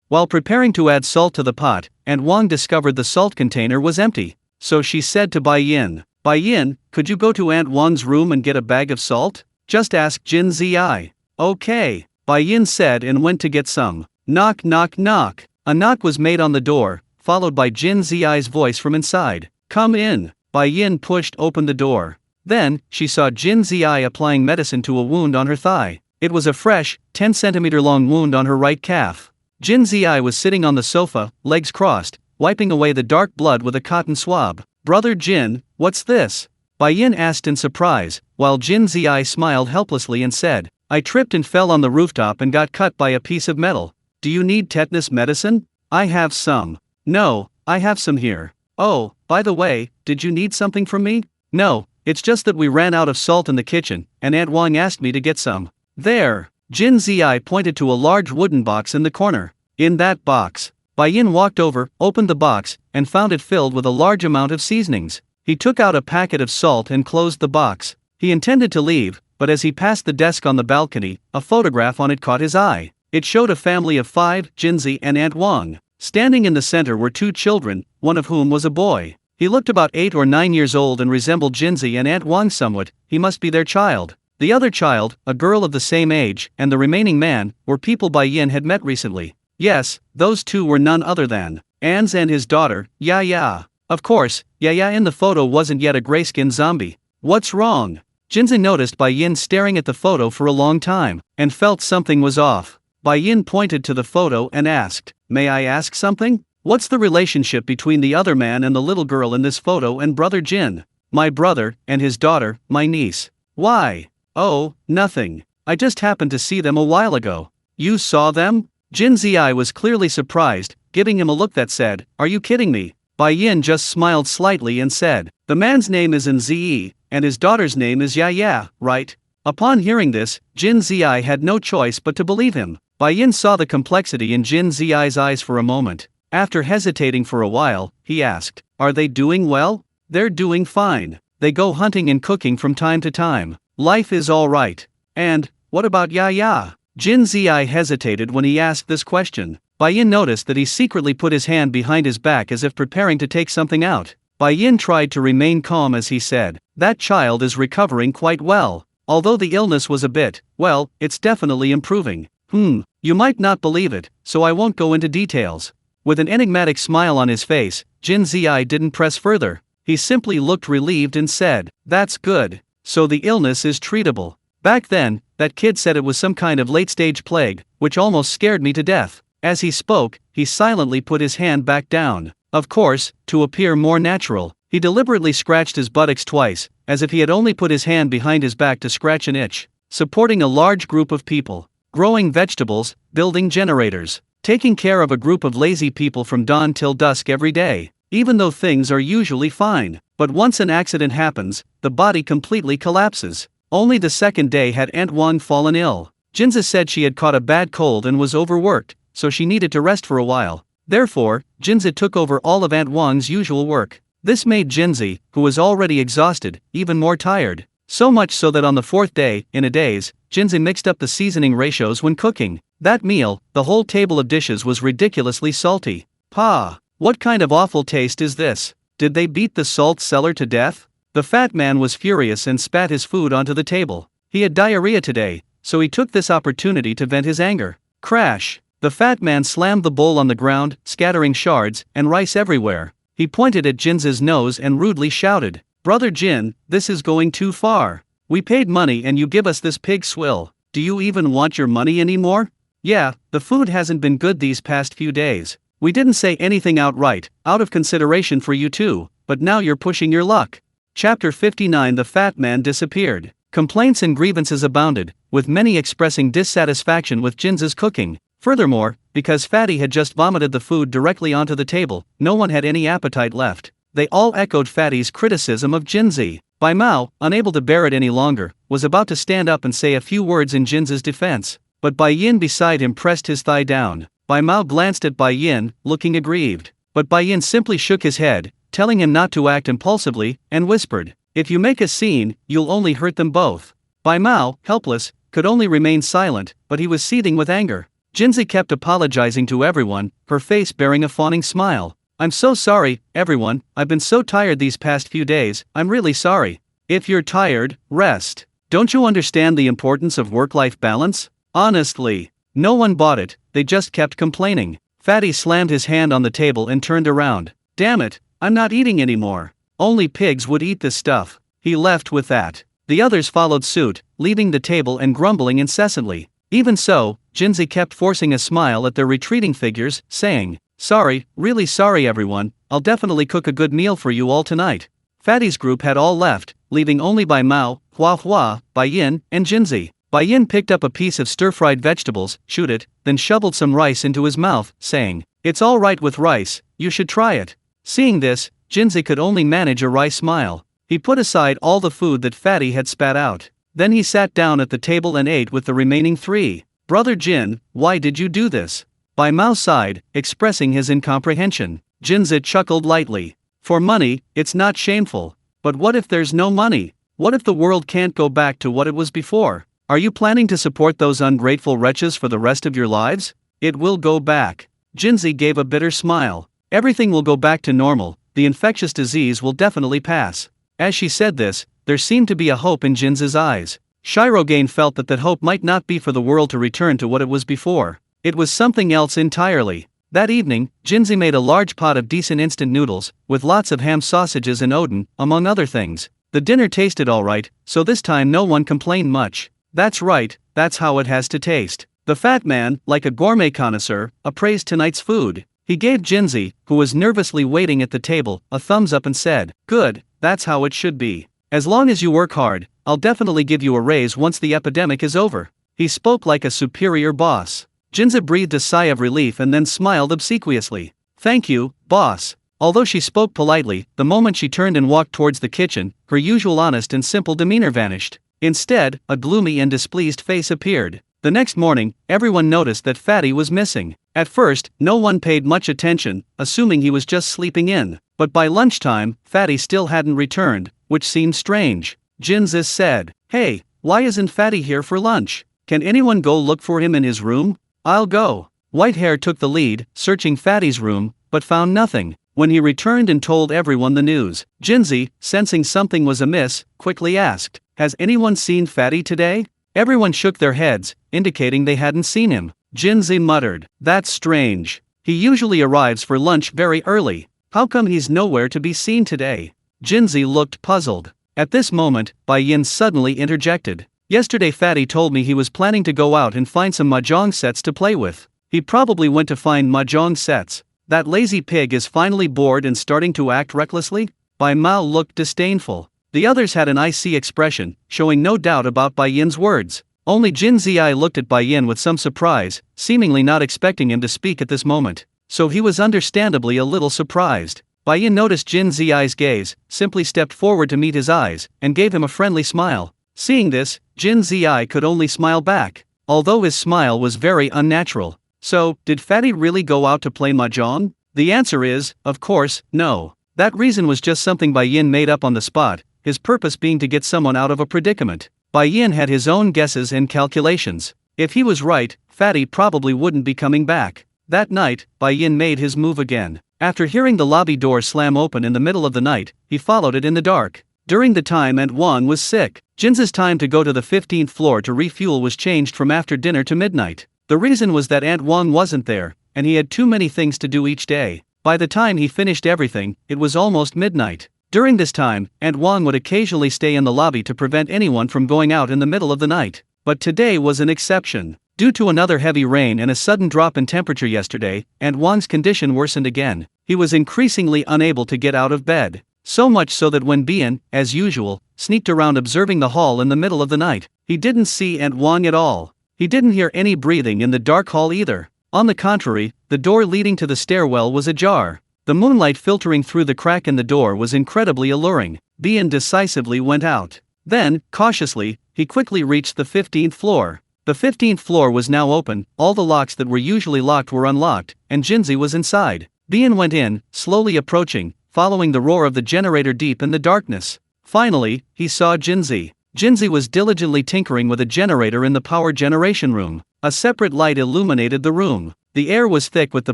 While preparing to add salt to the pot, Aunt Wang discovered the salt container was empty. So she said to Bai Yin, "Bai Yin, could you go to Aunt Wang's room and get a bag of salt? Just ask Jin Zi." "Okay," Bai Yin said and went to get some. Knock knock knock. A knock was made on the door, followed by Jin Zi's voice from inside. "Come in." Bai Yin pushed open the door. Then, she saw Jin Zi applying medicine to a wound on her thigh. It was a fresh, 10-centimeter long wound on her right calf. Jin Zi was sitting on the sofa, legs crossed, wiping away the dark blood with a cotton swab. "Brother Jin, what's this?" Bai Yin asked in surprise, while Jin Zi smiled helplessly and said, "I tripped and fell on the rooftop and got cut by a piece of metal. Do you need tetanus medicine?" "I have some." "No, I have some here." "Oh, by the way, did you need something from me?" "No, it's just that we ran out of salt in the kitchen, and Aunt Wang asked me to get some." "There." Jin Zi pointed to a large wooden box in the corner. "In that box." Bai Yin walked over, opened the box, and found it filled with a large amount of seasonings. He took out a packet of salt and closed the box. He intended to leave, but as he passed the desk on the balcony, a photograph on it caught his eye. It showed a family of 5, Jinzi and Aunt Wang. Standing in the center were 2 children, one of whom was a boy. He looked about 8 or 9 years old and resembled Jinzi and Aunt Wang somewhat. He must be their child. The other child, a girl of the same age, and the remaining man, were people Bai Yin had met recently. Yes, those two were none other than Anz and his daughter, Ya. Of course, Ya in the photo wasn't yet a grayskin zombie. What's wrong? Jinzi noticed Bai Yin staring at the photo for a long time, and felt something was off. Bai Yin pointed to the photo and asked, "May I ask something? What's the relationship between the other man and the little girl in this photo and Brother Jin?" "My brother, and his daughter, my niece." "Why?" "Oh, nothing. I just happened to see them a while ago." "You saw them?" Jin Zi was clearly surprised, giving him a look that said, "Are you kidding me?" Bai Yin just smiled slightly and said, "The man's name is Nzi, and his daughter's name is Ya, right?" Upon hearing this, Jin Zi had no choice but to believe him. Bai Yin saw the complexity in Jin Zi's eyes for a moment. After hesitating for a while, he asked, "Are they doing well?" "They're doing fine. They go hunting and cooking from time to time. Life is all right." "And what about Ya?" Jin Zi hesitated when he asked this question. Bai Yin noticed that he secretly put his hand behind his back as if preparing to take something out. Bai Yin tried to remain calm as he said, "That child is recovering quite well. Although the illness was a bit, well, it's definitely improving." You might not believe it, so I won't go into details." With an enigmatic smile on his face, Jin Zi didn't press further. He simply looked relieved and said, "That's good. So the illness is treatable. Back then, that kid said it was some kind of late-stage plague, which almost scared me to death." As he spoke, he silently put his hand back down. Of course, to appear more natural, he deliberately scratched his buttocks twice, as if he had only put his hand behind his back to scratch an itch. Supporting a large group of people. Growing vegetables, building generators. Taking care of a group of lazy people from dawn till dusk every day. Even though things are usually fine. But once an accident happens, the body completely collapses. Only the second day had Aunt Wang fallen ill. Jinzi said she had caught a bad cold and was overworked, so she needed to rest for a while. Therefore, Jinzi took over all of Aunt Wang's usual work. This made Jinzi, who was already exhausted, even more tired. So much so that on the fourth day, in a daze, Jinzi mixed up the seasoning ratios when cooking. That meal, the whole table of dishes was ridiculously salty. "Pa, what kind of awful taste is this? Did they beat the salt cellar to death?" The fat man was furious and spat his food onto the table. He had diarrhea today, so he took this opportunity to vent his anger. Crash! The fat man slammed the bowl on the ground, scattering shards and rice everywhere. He pointed at Jinzi's nose and rudely shouted, "Brother Jin, this is going too far. We paid money and you give us this pig swill. Do you even want your money anymore?" "Yeah, the food hasn't been good these past few days. We didn't say anything outright, out of consideration for you too, but now you're pushing your luck." Chapter 59. The fat man disappeared. Complaints and grievances abounded, with many expressing dissatisfaction with Jinzi's cooking. Furthermore, because Fatty had just vomited the food directly onto the table, no one had any appetite left. They all echoed Fatty's criticism of Jinzi. Bai Mao, unable to bear it any longer, was about to stand up and say a few words in Jinzi's defense, but Bai Yin beside him pressed his thigh down. Bai Mao glanced at Bai Yin, looking aggrieved, but Bai Yin simply shook his head, telling him not to act impulsively, and whispered, "If you make a scene, you'll only hurt them both." Bai Mao, helpless, could only remain silent, but he was seething with anger. Jinzi kept apologizing to everyone, her face bearing a fawning smile. "I'm so sorry, everyone, I've been so tired these past few days, I'm really sorry." "If you're tired, rest. Don't you understand the importance of work-life balance?" Honestly, no one bought it, they just kept complaining. Fatty slammed his hand on the table and turned around. "Damn it, I'm not eating anymore. Only pigs would eat this stuff." He left with that. The others followed suit, leaving the table and grumbling incessantly. Even so, Jinzi kept forcing a smile at their retreating figures, saying, "Sorry, really sorry everyone, I'll definitely cook a good meal for you all tonight." Fatty's group had all left, leaving only Bai Mao, Hua, Bai Yin, and Jinzi. Bai Yin picked up a piece of stir-fried vegetables, chewed it, then shoveled some rice into his mouth, saying, "It's all right with rice, you should try it." Seeing this, Jinzi could only manage a wry smile. He put aside all the food that Fatty had spat out. Then he sat down at the table and ate with the remaining three. "Brother Jin, why did you do this?" Bai Mao sighed, expressing his incomprehension. Jinzi chuckled lightly. "For money, it's not shameful. But what if there's no money? What if the world can't go back to what it was before? Are you planning to support those ungrateful wretches for the rest of your lives?" "It will go back." Jinzi gave a bitter smile. "Everything will go back to normal. the infectious disease will definitely pass. As she said this, there seemed to be a hope in Jin's eyes. Shirogane felt that hope might not be for the world to return to what it was before. It was something else entirely. That evening, Jinzi made a large pot of decent instant noodles, with lots of ham sausages and odon, among other things. The dinner tasted alright, so this time no one complained much. That's right, that's how it has to taste. The fat man, like a gourmet connoisseur, appraised tonight's food. He gave Jinzi, who was nervously waiting at the table, a thumbs up and said, "Good, that's how it should be. As long as you work hard, I'll definitely give you a raise once the epidemic is over." He spoke like a superior boss. Jinzi breathed a sigh of relief and then smiled obsequiously. "Thank you, boss." Although she spoke politely, the moment she turned and walked towards the kitchen, her usual honest and simple demeanor vanished. Instead, a gloomy and displeased face appeared. The next morning, everyone noticed that Fatty was missing. At first, no one paid much attention, assuming he was just sleeping in. But by lunchtime, Fatty still hadn't returned, which seemed strange. Jinzi said, "Hey, why isn't Fatty here for lunch? Can anyone go look for him in his room?" "I'll go." Whitehair took the lead, searching Fatty's room, but found nothing. When he returned and told everyone the news, Jinzi, sensing something was amiss, quickly asked, "Has anyone seen Fatty today?" Everyone shook their heads, indicating they hadn't seen him. Jinzi muttered, "That's strange. He usually arrives for lunch very early. How come he's nowhere to be seen today?" Jinzi looked puzzled. At this moment, Bai Yin suddenly interjected. "Yesterday Fatty told me he was planning to go out and find some mahjong sets to play with. He probably went to find mahjong sets. That lazy pig is finally bored and starting to act recklessly?" Bai Mao looked disdainful. The others had an icy expression, showing no doubt about Bai Yin's words. Only Jin Ziyi looked at Bai Yin with some surprise, seemingly not expecting him to speak at this moment. So he was understandably a little surprised. Bai Yin noticed Jin Ziyi's gaze, simply stepped forward to meet his eyes, and gave him a friendly smile. Seeing this, Jin Ziyi could only smile back, although his smile was very unnatural. "So, did Fatty really go out to play mahjong?" The answer is, of course, no. That reason was just something Bai Yin made up on the spot, his purpose being to get someone out of a predicament. Bai Yin had his own guesses and calculations. If he was right, Fatty probably wouldn't be coming back. That night, Bai Yin made his move again. After hearing the lobby door slam open in the middle of the night, he followed it in the dark. During the time Aunt Wang was sick, Jin's time to go to the 15th floor to refuel was changed from after dinner to midnight. The reason was that Aunt Wang wasn't there, and he had too many things to do each day. By the time he finished everything, it was almost midnight. During this time, Aunt Wang would occasionally stay in the lobby to prevent anyone from going out in the middle of the night. But today was an exception. Due to another heavy rain and a sudden drop in temperature yesterday, Aunt Wang's condition worsened again. He was increasingly unable to get out of bed. So much so that when Bian, as usual, sneaked around observing the hall in the middle of the night, he didn't see Aunt Wang at all. He didn't hear any breathing in the dark hall either. On the contrary, the door leading to the stairwell was ajar. The moonlight filtering through the crack in the door was incredibly alluring. Bian decisively went out. Then, cautiously, he quickly reached the 15th floor. The 15th floor was now open, all the locks that were usually locked were unlocked, and Jinzi was inside. Bian went in, slowly approaching, following the roar of the generator deep in the darkness. Finally, he saw Jinzi. Jinzi was diligently tinkering with a generator in the power generation room. A separate light illuminated the room. The air was thick with the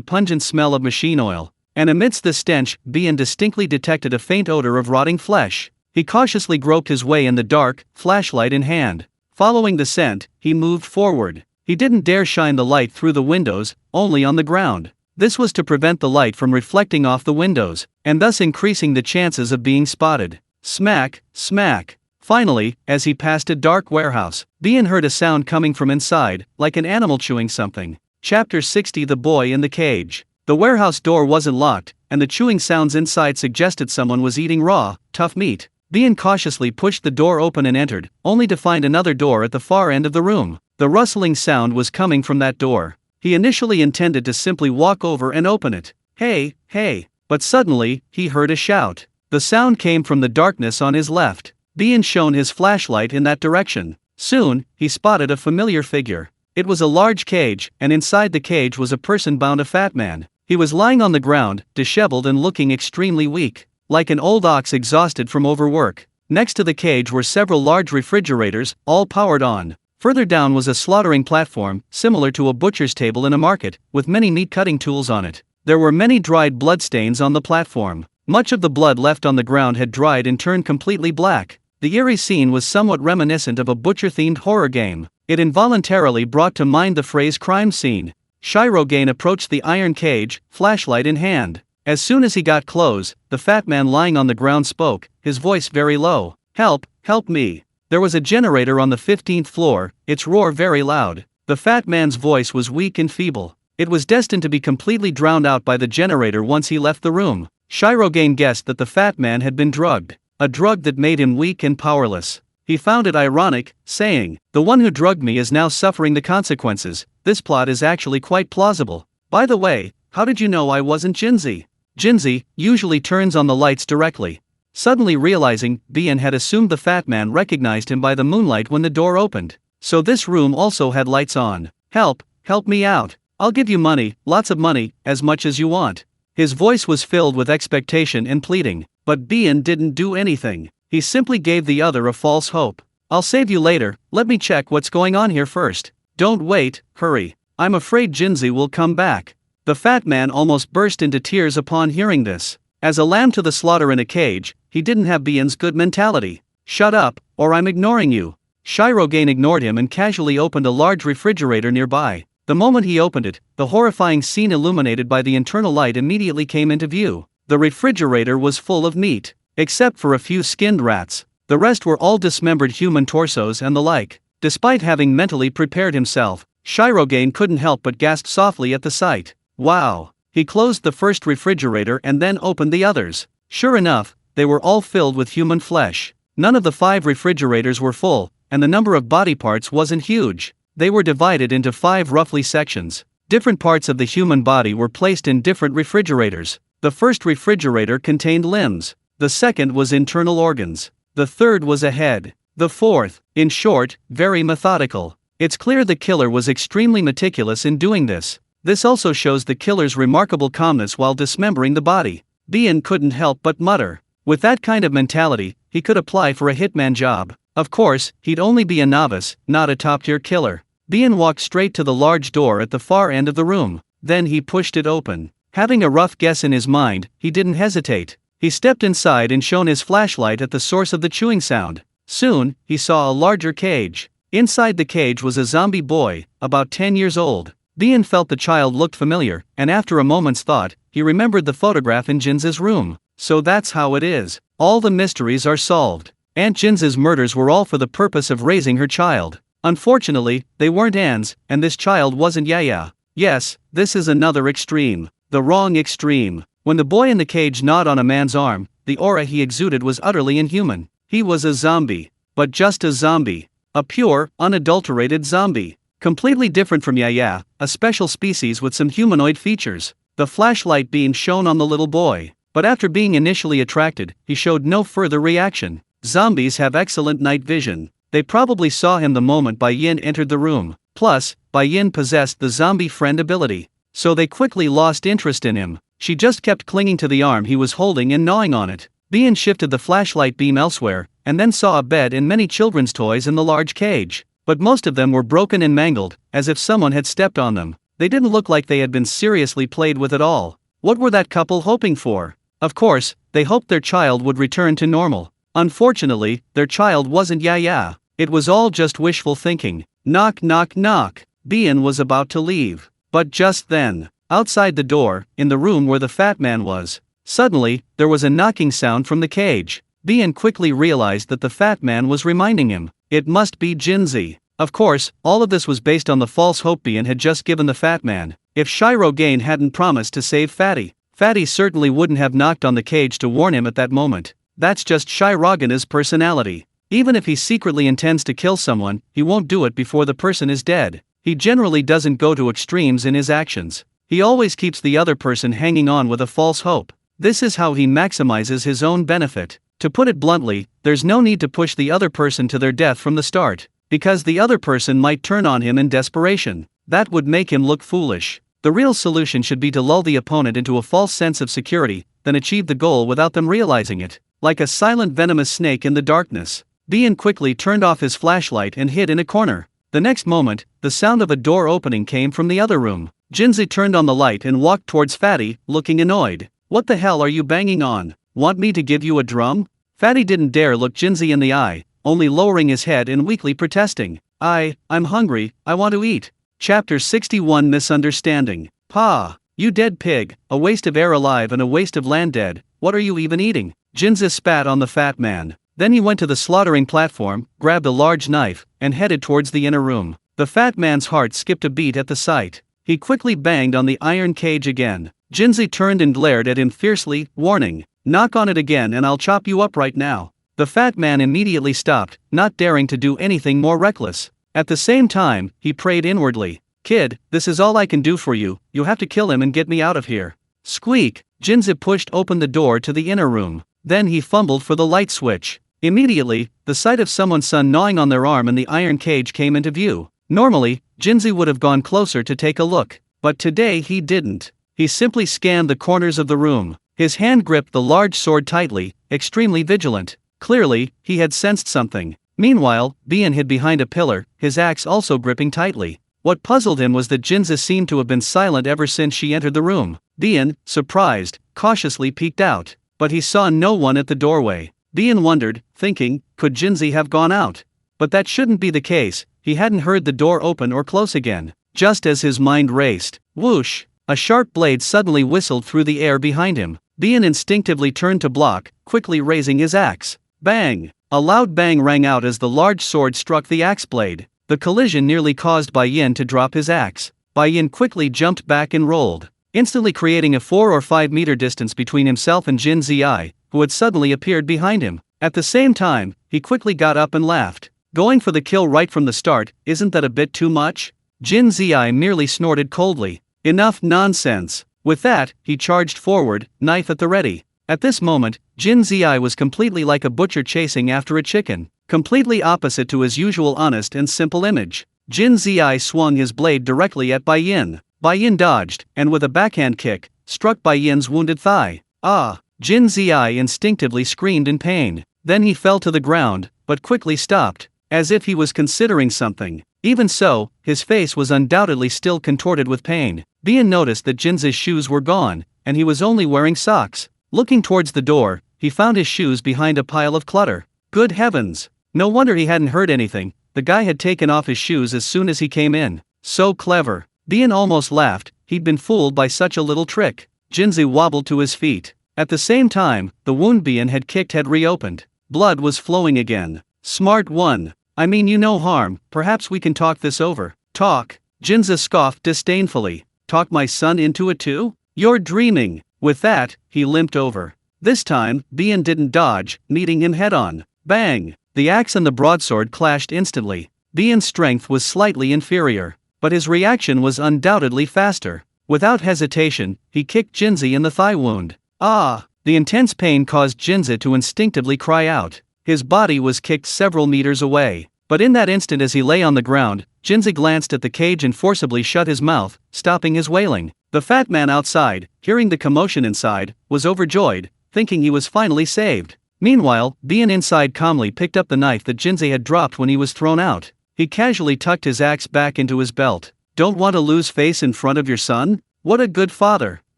pungent smell of machine oil, and amidst the stench, Bian distinctly detected a faint odor of rotting flesh. He cautiously groped his way in the dark, flashlight in hand. Following the scent, he moved forward. He didn't dare shine the light through the windows, only on the ground. This was to prevent the light from reflecting off the windows, and thus increasing the chances of being spotted. Smack, smack. Finally, as he passed a dark warehouse, Bian heard a sound coming from inside, like an animal chewing something. Chapter 60: The Boy in the Cage. The warehouse door wasn't locked, and the chewing sounds inside suggested someone was eating raw, tough meat. Bian cautiously pushed the door open and entered, only to find another door at the far end of the room. The rustling sound was coming from that door. He initially intended to simply walk over and open it. "Hey, hey!" But suddenly, he heard a shout. The sound came from the darkness on his left. Bian shone his flashlight in that direction. Soon, he spotted a familiar figure. It was a large cage, and inside the cage was a person bound, a fat man. He was lying on the ground, disheveled and looking extremely weak, like an old ox exhausted from overwork. Next to the cage were several large refrigerators, all powered on. Further down was a slaughtering platform, similar to a butcher's table in a market, with many meat cutting tools on it. There were many dried bloodstains on the platform. Much of the blood left on the ground had dried and turned completely black. The eerie scene was somewhat reminiscent of a butcher-themed horror game. It involuntarily brought to mind the phrase crime scene. Shirogane approached the iron cage, flashlight in hand. As soon as he got close, the fat man lying on the ground spoke, his voice very low. "Help, help me." There was a generator on the 15th floor, its roar very loud. The fat man's voice was weak and feeble. It was destined to be completely drowned out by the generator once he left the room. Shirogane guessed that the fat man had been drugged. A drug that made him weak and powerless. He found it ironic, saying, "The one who drugged me is now suffering the consequences." This plot is actually quite plausible. By the way, how did you know I wasn't Jinzi? Jinzi usually turns on the lights directly. Suddenly realizing Bien had assumed the fat man recognized him by the moonlight when the door opened. So this room also had lights on. Help me out. I'll give you money, lots of money, as much as you want." His voice was filled with expectation and pleading. But Bien didn't do anything. He simply gave the other a false hope. "I'll save you later, let me check what's going on here first." "Don't wait, hurry. I'm afraid Jinzi will come back." The fat man almost burst into tears upon hearing this. As a lamb to the slaughter in a cage, he didn't have Bien's good mentality. "Shut up, or I'm ignoring you." Shirogane ignored him and casually opened a large refrigerator nearby. The moment he opened it, the horrifying scene illuminated by the internal light immediately came into view. The refrigerator was full of meat. Except for a few skinned rats, the rest were all dismembered human torsos and the like. Despite having mentally prepared himself, Shirogane couldn't help but gasp softly at the sight. Wow! He closed the first refrigerator and then opened the others. Sure enough, they were all filled with human flesh. None of the 5 refrigerators were full, and the number of body parts wasn't huge. They were divided into 5 roughly sections. Different parts of the human body were placed in different refrigerators. The first refrigerator contained limbs. The second was internal organs. The third was a head. The fourth, in short, very methodical. It's clear the killer was extremely meticulous in doing this. This also shows the killer's remarkable calmness while dismembering the body. Bien couldn't help but mutter. With that kind of mentality, he could apply for a hitman job. Of course, he'd only be a novice, not a top-tier killer. Bien walked straight to the large door at the far end of the room. Then he pushed it open. Having a rough guess in his mind, he didn't hesitate. He stepped inside and shone his flashlight at the source of the chewing sound. Soon, he saw a larger cage. Inside the cage was a zombie boy, about 10 years old. Bien felt the child looked familiar, and after a moment's thought, he remembered the photograph in Jin's room. So that's how it is. All the mysteries are solved. Aunt Jin's murders were all for the purpose of raising her child. Unfortunately, they weren't Anne's, and this child wasn't Yaya. Yes, this is another extreme. The wrong extreme. When the boy in the cage gnawed on a man's arm, the aura he exuded was utterly inhuman. He was a zombie. But just a zombie. A pure, unadulterated zombie. Completely different from Yaya, a special species with some humanoid features. The flashlight beam shone on the little boy. But after being initially attracted, he showed no further reaction. Zombies have excellent night vision. They probably saw him the moment Bai Yin entered the room. Plus, Bai Yin possessed the zombie friend ability. So they quickly lost interest in him. She just kept clinging to the arm he was holding and gnawing on it. Bien shifted the flashlight beam elsewhere, and then saw a bed and many children's toys in the large cage. But most of them were broken and mangled, as if someone had stepped on them. They didn't look like they had been seriously played with at all. What were that couple hoping for? Of course, they hoped their child would return to normal. Unfortunately, their child wasn't Yaya. It was all just wishful thinking. Knock knock knock. Bien was about to leave. But just then, outside the door, in the room where the fat man was, suddenly, there was a knocking sound from the cage. Bien quickly realized that the fat man was reminding him. It must be Jinzi. Of course, all of this was based on the false hope Bien had just given the fat man. If Shirogane hadn't promised to save Fatty, Fatty certainly wouldn't have knocked on the cage to warn him at that moment. That's just Shirogane's personality. Even if he secretly intends to kill someone, he won't do it before the person is dead. He generally doesn't go to extremes in his actions. He always keeps the other person hanging on with a false hope. This is how he maximizes his own benefit. To put it bluntly, there's no need to push the other person to their death from the start, because the other person might turn on him in desperation. That would make him look foolish. The real solution should be to lull the opponent into a false sense of security, then achieve the goal without them realizing it. Like a silent venomous snake in the darkness. Bien quickly turned off his flashlight and hid in a corner. The next moment, the sound of a door opening came from the other room. Jinzi turned on the light and walked towards Fatty, looking annoyed. What the hell are you banging on? Want me to give you a drum? Fatty didn't dare look Jinzi in the eye, only lowering his head and weakly protesting. I'm hungry, I want to eat. Chapter 61 Misunderstanding. Pa! You dead pig, a waste of air alive and a waste of land dead, what are you even eating? Jinzi spat on the fat man. Then he went to the slaughtering platform, grabbed a large knife, and headed towards the inner room. The fat man's heart skipped a beat at the sight. He quickly banged on the iron cage again. Jinzi turned and glared at him fiercely, warning, "Knock on it again and I'll chop you up right now." The fat man immediately stopped, not daring to do anything more reckless. At the same time, he prayed inwardly, "Kid, this is all I can do for you, you have to kill him and get me out of here." Squeak! Jinzi pushed open the door to the inner room. Then he fumbled for the light switch. Immediately, the sight of someone's son gnawing on their arm in the iron cage came into view. Normally, Jinzi would have gone closer to take a look, but today he didn't. He simply scanned the corners of the room. His hand gripped the large sword tightly, extremely vigilant. Clearly, he had sensed something. Meanwhile, Bian hid behind a pillar, his axe also gripping tightly. What puzzled him was that Jinzi seemed to have been silent ever since she entered the room. Bian, surprised, cautiously peeked out, but he saw no one at the doorway. Bian wondered, thinking, could Jinzi have gone out? But that shouldn't be the case, he hadn't heard the door open or close again. Just as his mind raced, whoosh! A sharp blade suddenly whistled through the air behind him. Bian instinctively turned to block, quickly raising his axe. Bang! A loud bang rang out as the large sword struck the axe blade. The collision nearly caused Bai Yin to drop his axe. Bai Yin quickly jumped back and rolled, instantly creating a 4 or 5 meter distance between himself and Jin Ziyi, who had suddenly appeared behind him. At the same time, he quickly got up and laughed. Going for the kill right from the start, isn't that a bit too much? Jin Ziyi merely snorted coldly. Enough nonsense. With that, he charged forward, knife at the ready. At this moment, Jin Ziyi was completely like a butcher chasing after a chicken, completely opposite to his usual honest and simple image. Jin Ziyi swung his blade directly at Bai Yin. Bai Yin dodged, and with a backhand kick, struck Bai Yin's wounded thigh. Ah! Jin Ziyi instinctively screamed in pain. Then he fell to the ground, but quickly stopped, as if he was considering something. Even so, his face was undoubtedly still contorted with pain. Bian noticed that Jinzi's shoes were gone, and he was only wearing socks. Looking towards the door, he found his shoes behind a pile of clutter. Good heavens! No wonder he hadn't heard anything, the guy had taken off his shoes as soon as he came in. So clever. Bian almost laughed, he'd been fooled by such a little trick. Jinzi wobbled to his feet. At the same time, the wound Bian had kicked had reopened. Blood was flowing again. Smart one. I mean you no harm, perhaps we can talk this over. Talk? Jinzi scoffed disdainfully. Talk my son into it too? You're dreaming. With that, he limped over. This time, Bian didn't dodge, meeting him head-on. Bang! The axe and the broadsword clashed instantly. Bian's strength was slightly inferior, but his reaction was undoubtedly faster. Without hesitation, he kicked Jinzi in the thigh wound. Ah! The intense pain caused Jinzi to instinctively cry out. His body was kicked several meters away. But in that instant as he lay on the ground, Jinzi glanced at the cage and forcibly shut his mouth, stopping his wailing. The fat man outside, hearing the commotion inside, was overjoyed, thinking he was finally saved. Meanwhile, Bian inside calmly picked up the knife that Jinzi had dropped when he was thrown out. He casually tucked his axe back into his belt. Don't want to lose face in front of your son? What a good father.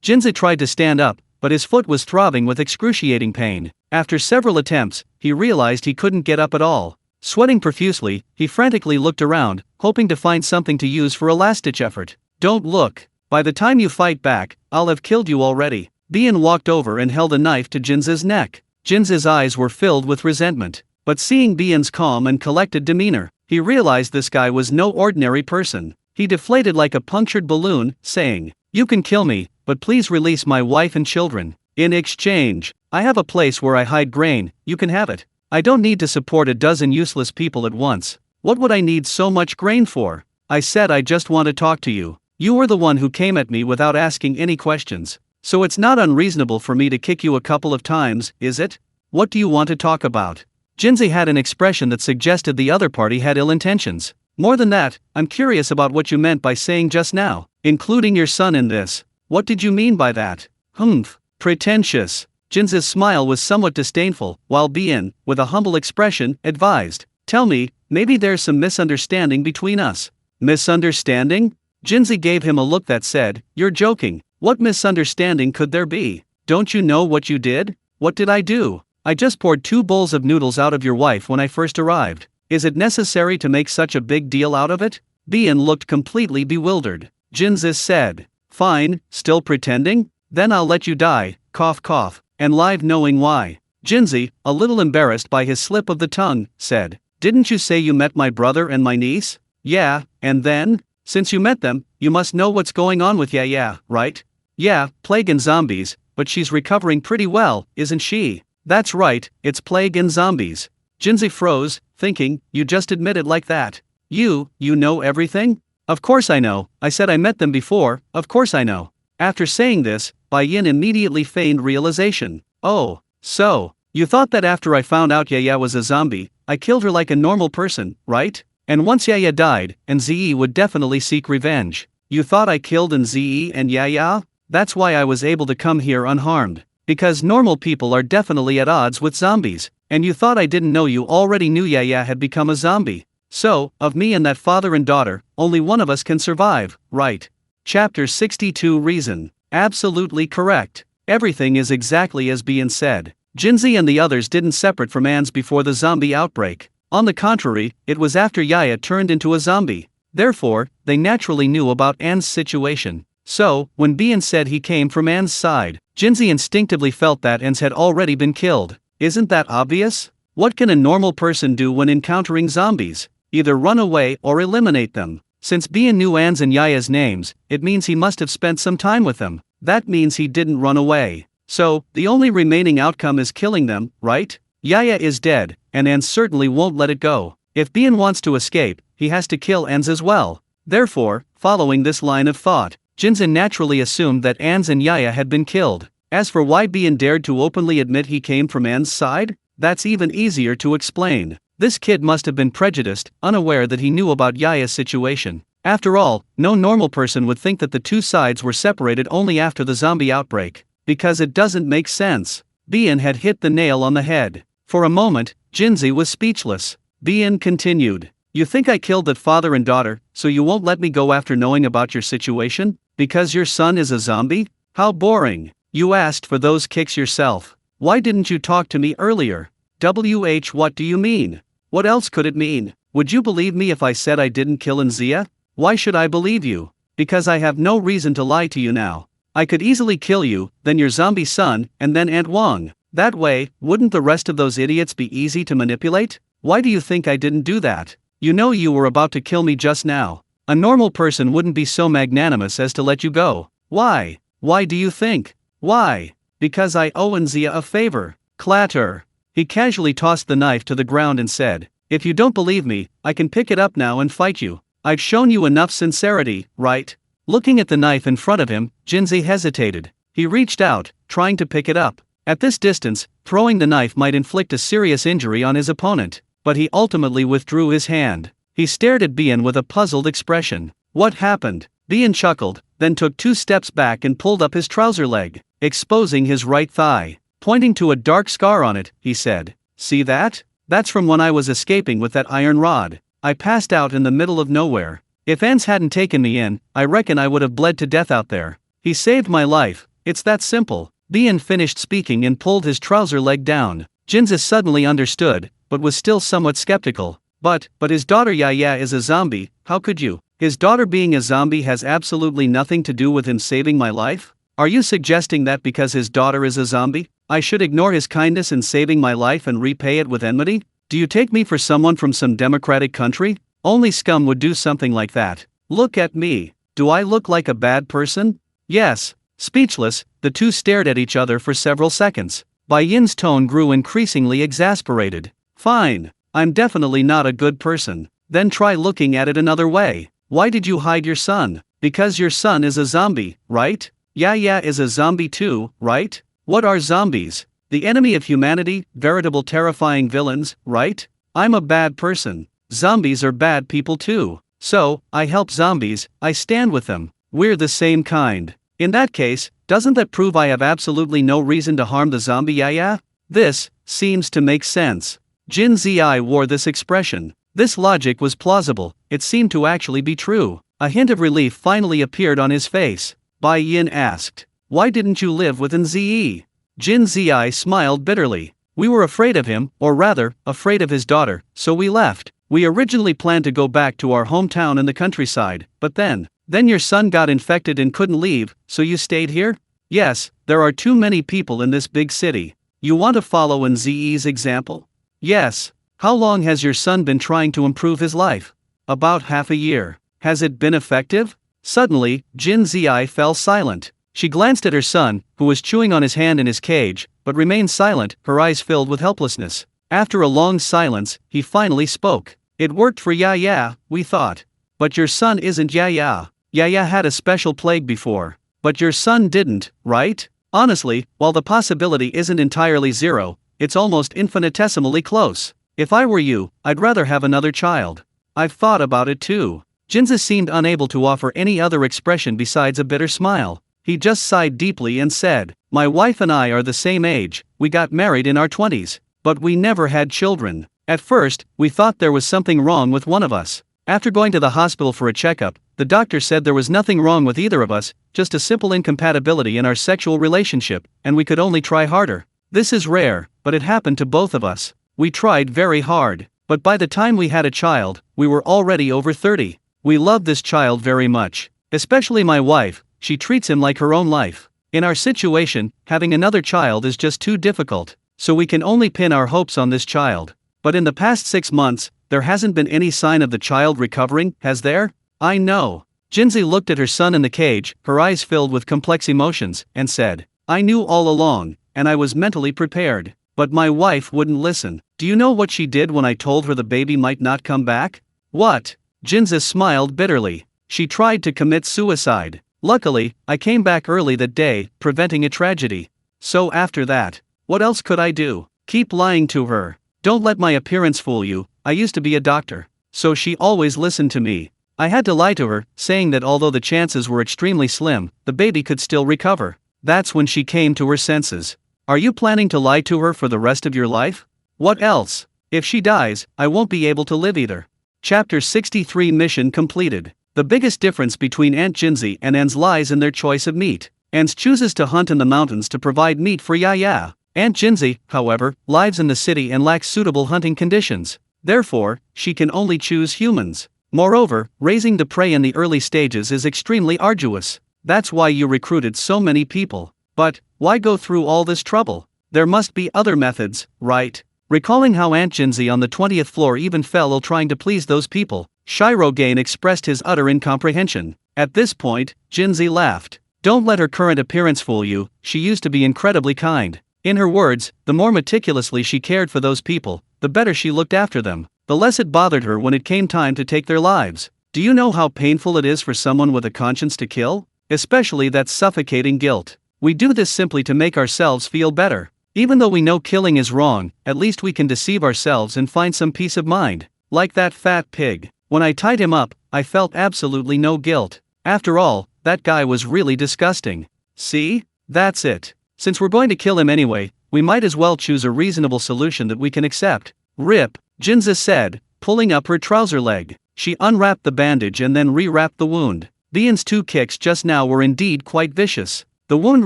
Jinzi tried to stand up, but his foot was throbbing with excruciating pain. After several attempts, he realized he couldn't get up at all. Sweating profusely, he frantically looked around, hoping to find something to use for a last-ditch effort. Don't look. By the time you fight back, I'll have killed you already. Bian walked over and held a knife to Jinzi's neck. Jinzi's eyes were filled with resentment. But seeing Bian's calm and collected demeanor, he realized this guy was no ordinary person. He deflated like a punctured balloon, saying, "You can kill me, but please release my wife and children. In exchange, I have a place where I hide grain, you can have it. I don't need to support a dozen useless people at once. What would I need so much grain for? I said I just want to talk to you. You were the one who came at me without asking any questions. So it's not unreasonable for me to kick you a couple of times, is it? What do you want to talk about?" Jinzi had an expression that suggested the other party had ill intentions. More than that, I'm curious about what you meant by saying just now, including your son in this. What did you mean by that? Humph. Pretentious. Jinzi's smile was somewhat disdainful, while Bian, with a humble expression, advised, "Tell me, maybe there's some misunderstanding between us." Misunderstanding? Jinzi gave him a look that said, "You're joking. What misunderstanding could there be?" Don't you know what you did? What did I do? I just poured 2 bowls of noodles out of your wife when I first arrived. Is it necessary to make such a big deal out of it? Bien looked completely bewildered. Jinzi said, fine, still pretending? Then I'll let you die, cough cough, and live knowing why. Jinzi, a little embarrassed by his slip of the tongue, said, didn't you say you met my brother and my niece? Yeah, and then? Since you met them, you must know what's going on with Yaya, right? Yeah, plague and zombies, but she's recovering pretty well, isn't she? That's right, it's plague and zombies. Jinzi froze, thinking, you just admit it like that. You know everything? Of course I know, I said I met them before, of course I know. After saying this, Bai Yin immediately feigned realization. Oh, so, you thought that after I found out Yaya was a zombie, I killed her like a normal person, right? And once Yaya died, and Zi would definitely seek revenge. You thought I killed Zi and Yaya? That's why I was able to come here unharmed. Because normal people are definitely at odds with zombies, and you thought I didn't know you already knew Yaya had become a zombie. So, of me and that father and daughter, only one of us can survive, right? Chapter 62 Reason. Absolutely correct. Everything is exactly as Bien said. Jinzi and the others didn't separate from Ans before the zombie outbreak. On the contrary, it was after Yaya turned into a zombie. Therefore, they naturally knew about Ans' situation. So, when Bien said he came from Ans' side, Jinzi instinctively felt that Ans had already been killed. Isn't that obvious? What can a normal person do when encountering zombies? Either run away or eliminate them. Since Bien knew Ans and Yaya's names, it means he must have spent some time with them. That means he didn't run away. So, the only remaining outcome is killing them, right? Yaya is dead, and Ans certainly won't let it go. If Bien wants to escape, he has to kill Ans as well. Therefore, following this line of thought, Jinzi naturally assumed that Ans and Yaya had been killed. As for why Bien dared to openly admit he came from Ans' side, that's even easier to explain. This kid must have been prejudiced, unaware that he knew about Yaya's situation. After all, no normal person would think that the two sides were separated only after the zombie outbreak, because it doesn't make sense. Bien had hit the nail on the head. For a moment, Jinzi was speechless. Bien continued, you think I killed that father and daughter, so you won't let me go after knowing about your situation? Because your son is a zombie? How boring. You asked for those kicks yourself. Why didn't you talk to me earlier? What do you mean? What else could it mean? Would you believe me if I said I didn't kill Nzia? Why should I believe you? Because I have no reason to lie to you now. I could easily kill you, then your zombie son, and then Aunt Wang. That way, wouldn't the rest of those idiots be easy to manipulate? Why do you think I didn't do that? You know you were about to kill me just now. A normal person wouldn't be so magnanimous as to let you go. Why? Why do you think? Why? Because I owe Nzia a favor. Clatter. He casually tossed the knife to the ground and said, if you don't believe me, I can pick it up now and fight you. I've shown you enough sincerity, right? Looking at the knife in front of him, Jinzi hesitated. He reached out, trying to pick it up. At this distance, throwing the knife might inflict a serious injury on his opponent, but he ultimately withdrew his hand. He stared at Bien with a puzzled expression. What happened? Bien chuckled, then took 2 steps back and pulled up his trouser leg, exposing his right thigh. Pointing to a dark scar on it, he said, see that? That's from when I was escaping with that iron rod. I passed out in the middle of nowhere. If Ans hadn't taken me in, I reckon I would have bled to death out there. He saved my life, it's that simple. Bien finished speaking and pulled his trouser leg down. Jinzi suddenly understood, but was still somewhat skeptical. But his daughter Yaya is a zombie, how could you? His daughter being a zombie has absolutely nothing to do with him saving my life? Are you suggesting that because his daughter is a zombie, I should ignore his kindness in saving my life and repay it with enmity? Do you take me for someone from some democratic country? Only scum would do something like that. Look at me. Do I look like a bad person? Yes. Speechless, the two stared at each other for several seconds. Bai Yin's tone grew increasingly exasperated. Fine. I'm definitely not a good person. Then try looking at it another way. Why did you hide your son? Because your son is a zombie, right? Yaya is a zombie too, right? What are zombies? The enemy of humanity, veritable terrifying villains, right? I'm a bad person. Zombies are bad people too. So, I help zombies, I stand with them. We're the same kind. In that case, doesn't that prove I have absolutely no reason to harm the zombie Yaya? This seems to make sense. Jin Zi wore this expression. This logic was plausible, it seemed to actually be true. A hint of relief finally appeared on his face. Bai Yin asked, Why didn't you live with Nze? Jin Zi smiled bitterly. We were afraid of him, or rather, afraid of his daughter, so we left. We originally planned to go back to our hometown in the countryside, but then your son got infected and couldn't leave, so you stayed here? Yes, there are too many people in this big city. You want to follow Nze's example? Yes. How long has your son been trying to improve his life? About half a year. Has it been effective? Suddenly, Jin Zi fell silent. She glanced at her son, who was chewing on his hand in his cage, but remained silent, her eyes filled with helplessness. After a long silence, he finally spoke. It worked for Yaya, we thought. But your son isn't Yaya. Yaya had a special plague before. But your son didn't, right? Honestly, while the possibility isn't entirely zero, it's almost infinitesimally close. If I were you, I'd rather have another child. I've thought about it too. Jinza seemed unable to offer any other expression besides a bitter smile. He just sighed deeply and said, "My wife and I are the same age, we got married in our 20s, but we never had children. At first, we thought there was something wrong with one of us. After going to the hospital for a checkup, the doctor said there was nothing wrong with either of us, just a simple incompatibility in our sexual relationship, and we could only try harder. This is rare, but it happened to both of us. We tried very hard, but by the time we had a child, we were already over 30. We love this child very much, especially my wife. She treats him like her own life. In our situation, having another child is just too difficult, so we can only pin our hopes on this child. But in the past 6 months, there hasn't been any sign of the child recovering, has there? I know." Jinzi looked at her son in the cage, her eyes filled with complex emotions, and said, "I knew all along, and I was mentally prepared. But my wife wouldn't listen. Do you know what she did when I told her the baby might not come back?" "What?" Jinzi smiled bitterly. "She tried to commit suicide. Luckily, I came back early that day, preventing a tragedy. So after that, what else could I do? Keep lying to her. Don't let my appearance fool you, I used to be a doctor. So she always listened to me. I had to lie to her, saying that although the chances were extremely slim, the baby could still recover. That's when she came to her senses. Are you planning to lie to her for the rest of your life? What else? If she dies, I won't be able to live either." Chapter 63 Mission completed. The biggest difference between Aunt Jinzi and Anne's lies in their choice of meat. Anne chooses to hunt in the mountains to provide meat for Yaya. Aunt Jinzi, however, lives in the city and lacks suitable hunting conditions. Therefore, she can only choose humans. Moreover, raising the prey in the early stages is extremely arduous. That's why you recruited so many people. But, why go through all this trouble? There must be other methods, right? Recalling how Aunt Jinzi on the 20th floor even fell ill trying to please those people, Shirogane expressed his utter incomprehension. At this point, Jinzi laughed. "Don't let her current appearance fool you, she used to be incredibly kind. In her words, the more meticulously she cared for those people, the better she looked after them, the less it bothered her when it came time to take their lives. Do you know how painful it is for someone with a conscience to kill? Especially that suffocating guilt. We do this simply to make ourselves feel better. Even though we know killing is wrong, at least we can deceive ourselves and find some peace of mind. Like that fat pig. When I tied him up, I felt absolutely no guilt. After all, that guy was really disgusting. See? That's it. Since we're going to kill him anyway, we might as well choose a reasonable solution that we can accept." "Rip," Jinza said, pulling up her trouser leg. She unwrapped the bandage and then rewrapped the wound. Bian's 2 kicks just now were indeed quite vicious. The wound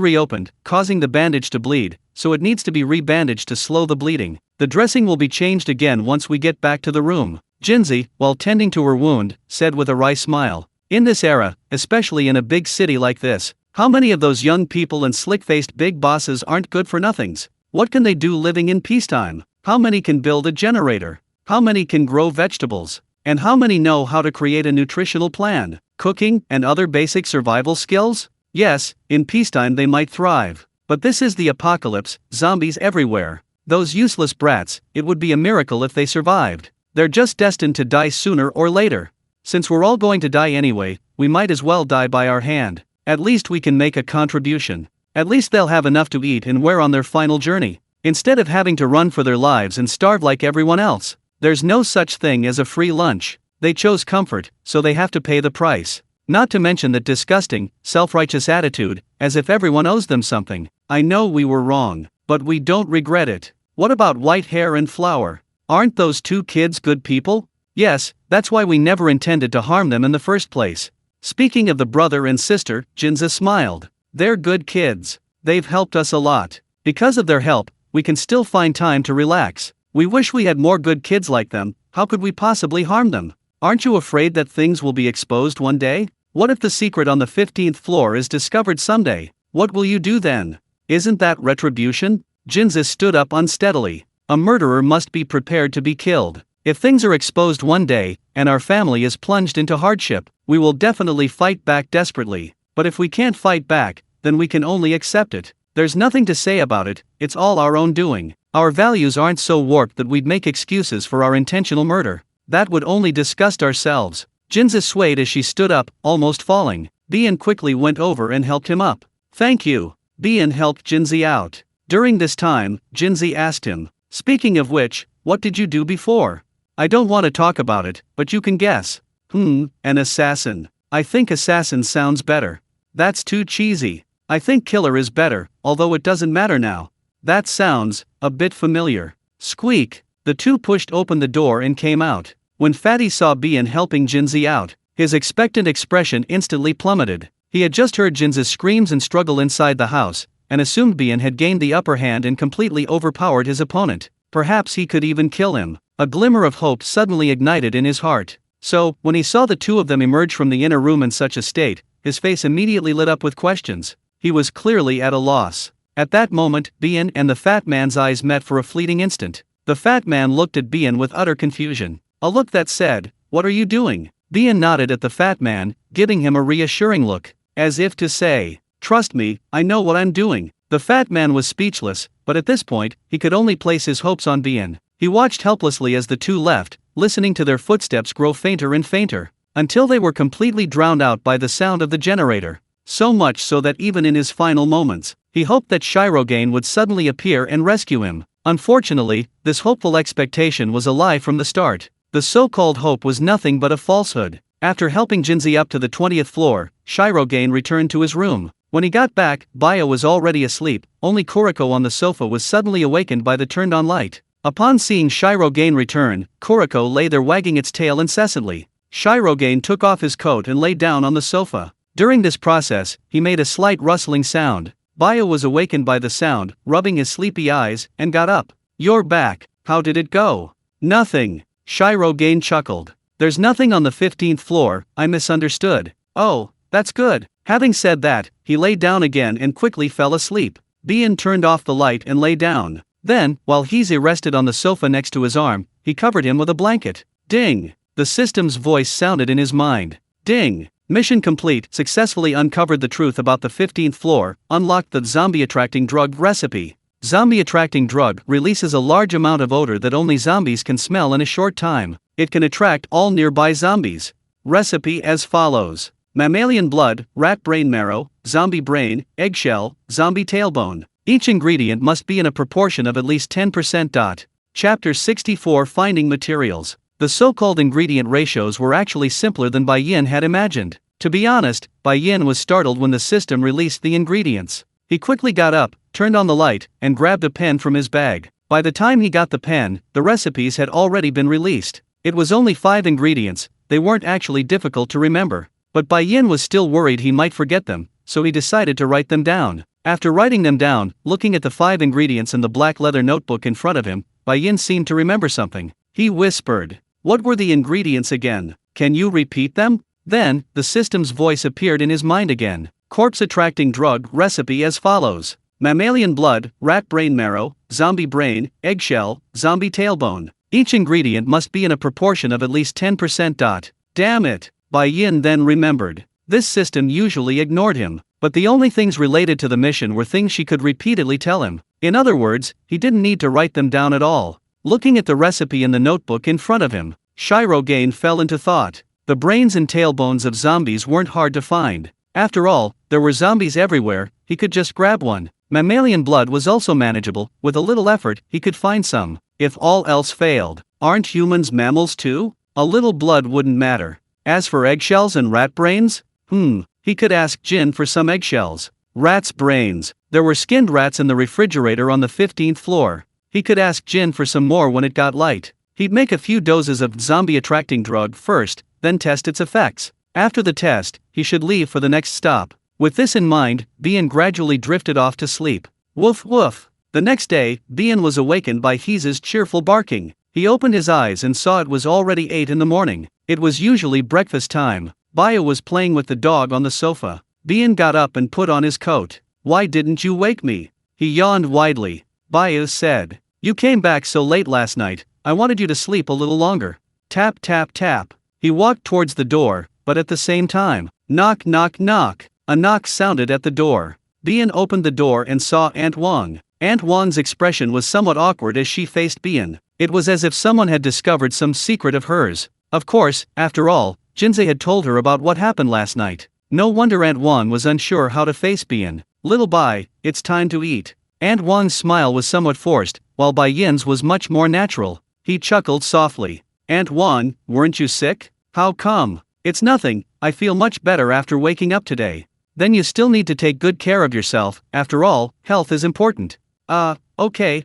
reopened, causing the bandage to bleed, so it needs to be rebandaged to slow the bleeding. The dressing will be changed again once we get back to the room. Jinzi, while tending to her wound, said with a wry smile, "In this era, especially in a big city like this, how many of those young people and slick-faced big bosses aren't good for nothings? What can they do living in peacetime? How many can build a generator? How many can grow vegetables? And how many know how to create a nutritional plan, cooking, and other basic survival skills? Yes, in peacetime they might thrive. But this is the apocalypse, zombies everywhere. Those useless brats, it would be a miracle if they survived. They're just destined to die sooner or later. Since we're all going to die anyway, we might as well die by our hand. At least we can make a contribution. At least they'll have enough to eat and wear on their final journey, instead of having to run for their lives and starve like everyone else. There's no such thing as a free lunch. They chose comfort, so they have to pay the price. Not to mention that disgusting, self-righteous attitude, as if everyone owes them something. I know we were wrong, but we don't regret it. What about white hair and flour? Aren't those 2 kids good people? Yes, that's why we never intended to harm them in the first place." Speaking of the brother and sister, Jinza smiled. They're good kids. They've helped us a lot. Because of their help, we can still find time to relax. We wish we had more good kids like them. How could we possibly harm them? Aren't you afraid that things will be exposed one day? What if the secret on the 15th floor is discovered someday? What will you do then? Isn't that retribution? Jinza stood up unsteadily. A murderer must be prepared to be killed. If things are exposed one day, and our family is plunged into hardship, we will definitely fight back desperately. But if we can't fight back, then we can only accept it. There's nothing to say about it, it's all our own doing. Our values aren't so warped that we'd make excuses for our intentional murder. That would only disgust ourselves. Jinza swayed as she stood up, almost falling. Bian quickly went over and helped him up. Thank you. Bian helped Jinzi out. During this time, Jinzi asked him, speaking of which, what did you do before? I don't want to talk about it, but you can guess. An assassin. I think assassin sounds better. That's too cheesy. I think killer is better, although it doesn't matter now. That sounds a bit familiar. Squeak. The two pushed open the door and came out. When Fatty saw Bian helping Jinzi out, his expectant expression instantly plummeted. He had just heard Jinza's screams and struggle inside the house, and assumed Bian had gained the upper hand and completely overpowered his opponent. Perhaps he could even kill him. A glimmer of hope suddenly ignited in his heart. So, when he saw the two of them emerge from the inner room in such a state, his face immediately lit up with questions. He was clearly at a loss. At that moment, Bian and the fat man's eyes met for a fleeting instant. The fat man looked at Bian with utter confusion. A look that said, "What are you doing?" Bian nodded at the fat man, giving him a reassuring look, as if to say, "Trust me, I know what I'm doing." The fat man was speechless, but at this point, he could only place his hopes on Bian. He watched helplessly as the two left, listening to their footsteps grow fainter and fainter, until they were completely drowned out by the sound of the generator. So much so that even in his final moments, he hoped that Shirogane would suddenly appear and rescue him. Unfortunately, this hopeful expectation was a lie from the start. The so-called hope was nothing but a falsehood. After helping Jinzi up to the 20th floor, Shirogane returned to his room. When he got back, Baya was already asleep, only Kuriko on the sofa was suddenly awakened by the turned-on light. Upon seeing Shirogane return, Kuriko lay there wagging its tail incessantly. Shirogane took off his coat and lay down on the sofa. During this process, he made a slight rustling sound. Baya was awakened by the sound, rubbing his sleepy eyes, and got up. "You're back. How did it go?" "Nothing." Shirogane chuckled. "There's nothing on the 15th floor, I misunderstood." "Oh, that's good." Having said that, he lay down again and quickly fell asleep. Bian turned off the light and lay down. Then, while Hize rested on the sofa next to his arm, he covered him with a blanket. Ding! The system's voice sounded in his mind. Ding! Mission complete. Successfully uncovered the truth about the 15th floor, unlocked the zombie-attracting drug recipe. Zombie-attracting drug releases a large amount of odor that only zombies can smell in a short time. It can attract all nearby zombies. Recipe as follows. Mammalian blood, rat brain marrow, zombie brain, eggshell, zombie tailbone. Each ingredient must be in a proportion of at least 10%. Chapter 64 Finding Materials. The so-called ingredient ratios were actually simpler than Bai Yin had imagined. To be honest, Bai Yin was startled when the system released the ingredients. He quickly got up, turned on the light, and grabbed a pen from his bag. By the time he got the pen, the recipes had already been released. It was only 5 ingredients, they weren't actually difficult to remember. But Bai Yin was still worried he might forget them, so he decided to write them down. After writing them down, looking at the 5 ingredients in the black leather notebook in front of him, Bai Yin seemed to remember something. He whispered, "What were the ingredients again? Can you repeat them?" Then, the system's voice appeared in his mind again. Corpse-attracting drug recipe as follows. Mammalian blood, rat brain marrow, zombie brain, eggshell, zombie tailbone. Each ingredient must be in a proportion of at least 10%. Damn it! Bai Yin then remembered. This system usually ignored him, but the only things related to the mission were things she could repeatedly tell him. In other words, he didn't need to write them down at all. Looking at the recipe in the notebook in front of him, Shirogane fell into thought. The brains and tailbones of zombies weren't hard to find. After all, there were zombies everywhere, he could just grab one. Mammalian blood was also manageable, with a little effort, he could find some. If all else failed, aren't humans mammals too? A little blood wouldn't matter. As for eggshells and rat brains? He could ask Jin for some eggshells. Rat's brains. There were skinned rats in the refrigerator on the 15th floor. He could ask Jin for some more when it got light. He'd make a few doses of zombie-attracting drug first, then test its effects. After the test, he should leave for the next stop. With this in mind, Bien gradually drifted off to sleep. Woof woof. The next day, Bien was awakened by Heese's cheerful barking. He opened his eyes and saw it was already 8 in the morning. It was usually breakfast time. Baya was playing with the dog on the sofa. Bien got up and put on his coat. "Why didn't you wake me?" He yawned widely. Baya said, "You came back so late last night, I wanted you to sleep a little longer." Tap tap tap. He walked towards the door, but at the same time, knock knock knock. A knock sounded at the door. Bien opened the door and saw Aunt Wang. Aunt Wang's expression was somewhat awkward as she faced Bien. It was as if someone had discovered some secret of hers. Of course, after all, Jinsei had told her about what happened last night. No wonder Aunt Wang was unsure how to face Bien. "Little Bai, it's time to eat." Aunt Wang's smile was somewhat forced, while Bai Yin's was much more natural. He chuckled softly. "Aunt Wang, weren't you sick?" "How come?" "It's nothing, I feel much better after waking up today." "Then you still need to take good care of yourself, after all, health is important." Okay,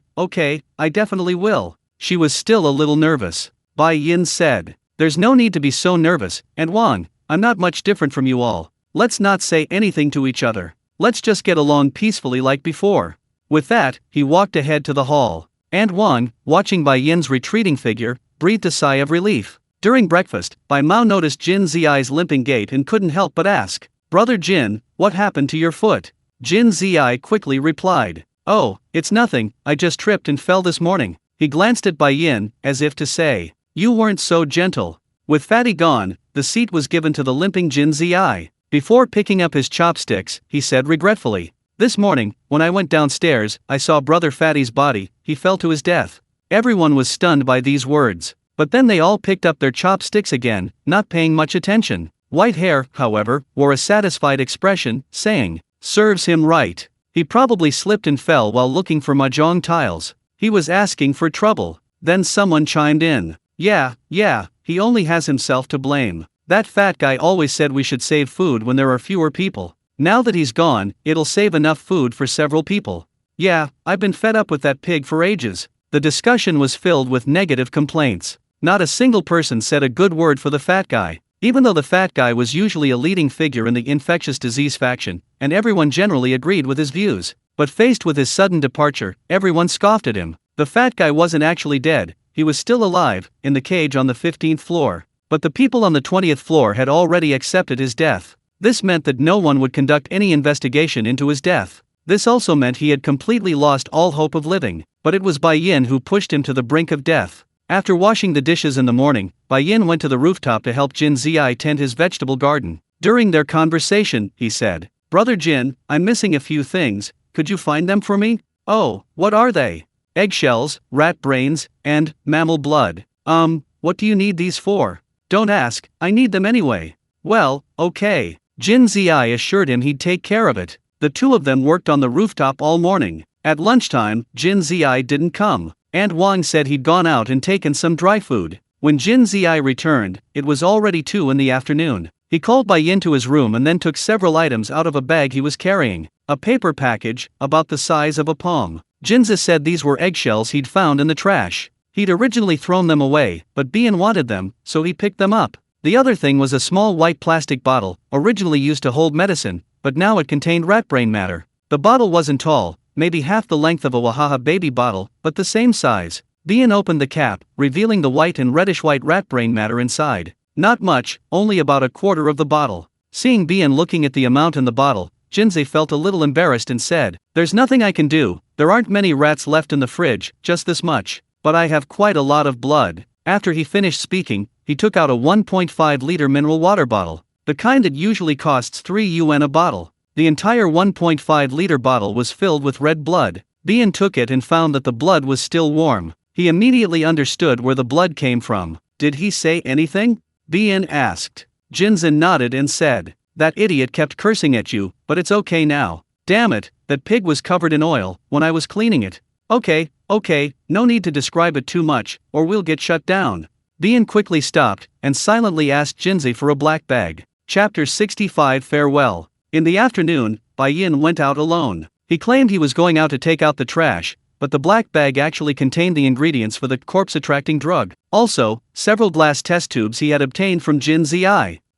I definitely will." She was still a little nervous. Bai Yin said, "There's no need to be so nervous, Aunt Wang, I'm not much different from you all. Let's not say anything to each other. Let's just get along peacefully like before." With that, he walked ahead to the hall. Aunt Wang, watching Bai Yin's retreating figure, breathed a sigh of relief. During breakfast, Bai Mao noticed Jin Zi's limping gait and couldn't help but ask, "Brother Jin, what happened to your foot?" Jin Zi quickly replied, "Oh, it's nothing, I just tripped and fell this morning." He glanced at Bai Yin, as if to say, "You weren't so gentle." With Fatty gone, the seat was given to the limping Jin Zi. Before picking up his chopsticks, he said regretfully, "This morning, when I went downstairs, I saw Brother Fatty's body, he fell to his death." Everyone was stunned by these words. But then they all picked up their chopsticks again, not paying much attention. White Hair, however, wore a satisfied expression, saying, "Serves him right. He probably slipped and fell while looking for mahjong tiles. He was asking for trouble." Then someone chimed in, Yeah, he only has himself to blame. That fat guy always said we should save food when there are fewer people. Now that he's gone, it'll save enough food for several people." "Yeah, I've been fed up with that pig for ages." The discussion was filled with negative complaints. Not a single person said a good word for the fat guy. Even though the fat guy was usually a leading figure in the infectious disease faction, and everyone generally agreed with his views. But faced with his sudden departure, everyone scoffed at him. The fat guy wasn't actually dead, he was still alive, in the cage on the 15th floor. But the people on the 20th floor had already accepted his death. This meant that no one would conduct any investigation into his death. This also meant he had completely lost all hope of living. But it was Bai Yin who pushed him to the brink of death. After washing the dishes in the morning, Bai Yin went to the rooftop to help Jin Zi tend his vegetable garden. During their conversation, he said, "Brother Jin, I'm missing a few things, could you find them for me?" "Oh, what are they?" "Eggshells, rat brains, and mammal blood." What do you need these for?" "Don't ask, I need them anyway." "Well, okay." Jin Zi assured him he'd take care of it. The two of them worked on the rooftop all morning. At lunchtime, Jin Zi didn't come. Aunt Wang said he'd gone out and taken some dry food. When Jin Zi returned, it was already 2 in the afternoon. He called Bai Yin to his room and then took several items out of a bag he was carrying. A paper package, about the size of a palm. Jinza said these were eggshells he'd found in the trash. He'd originally thrown them away, but Bien wanted them, so he picked them up. The other thing was a small white plastic bottle, originally used to hold medicine, but now it contained rat brain matter. The bottle wasn't tall, maybe half the length of a Wahaha baby bottle, but the same size. Bien opened the cap, revealing the white and reddish-white rat brain matter inside. Not much, only about a quarter of the bottle. Seeing Bien looking at the amount in the bottle, Jinsei felt a little embarrassed and said, "There's nothing I can do, there aren't many rats left in the fridge, just this much. But I have quite a lot of blood." After he finished speaking, he took out a 1.5-liter mineral water bottle, the kind that usually costs 3 yuan a bottle. The entire 1.5-liter bottle was filled with red blood. Bien took it and found that the blood was still warm. He immediately understood where the blood came from. "Did he say anything?" Bien asked. Jinzin nodded and said, "That idiot kept cursing at you, but it's okay now. Damn it, that pig was covered in oil when I was cleaning it." Okay, no need to describe it too much, or we'll get shut down." Bien quickly stopped, and silently asked Jinsei for a black bag. Chapter 65 Farewell. In the afternoon, Bai Yin went out alone. He claimed he was going out to take out the trash, but the black bag actually contained the ingredients for the corpse-attracting drug. Also, several glass test tubes he had obtained from Jin Zi.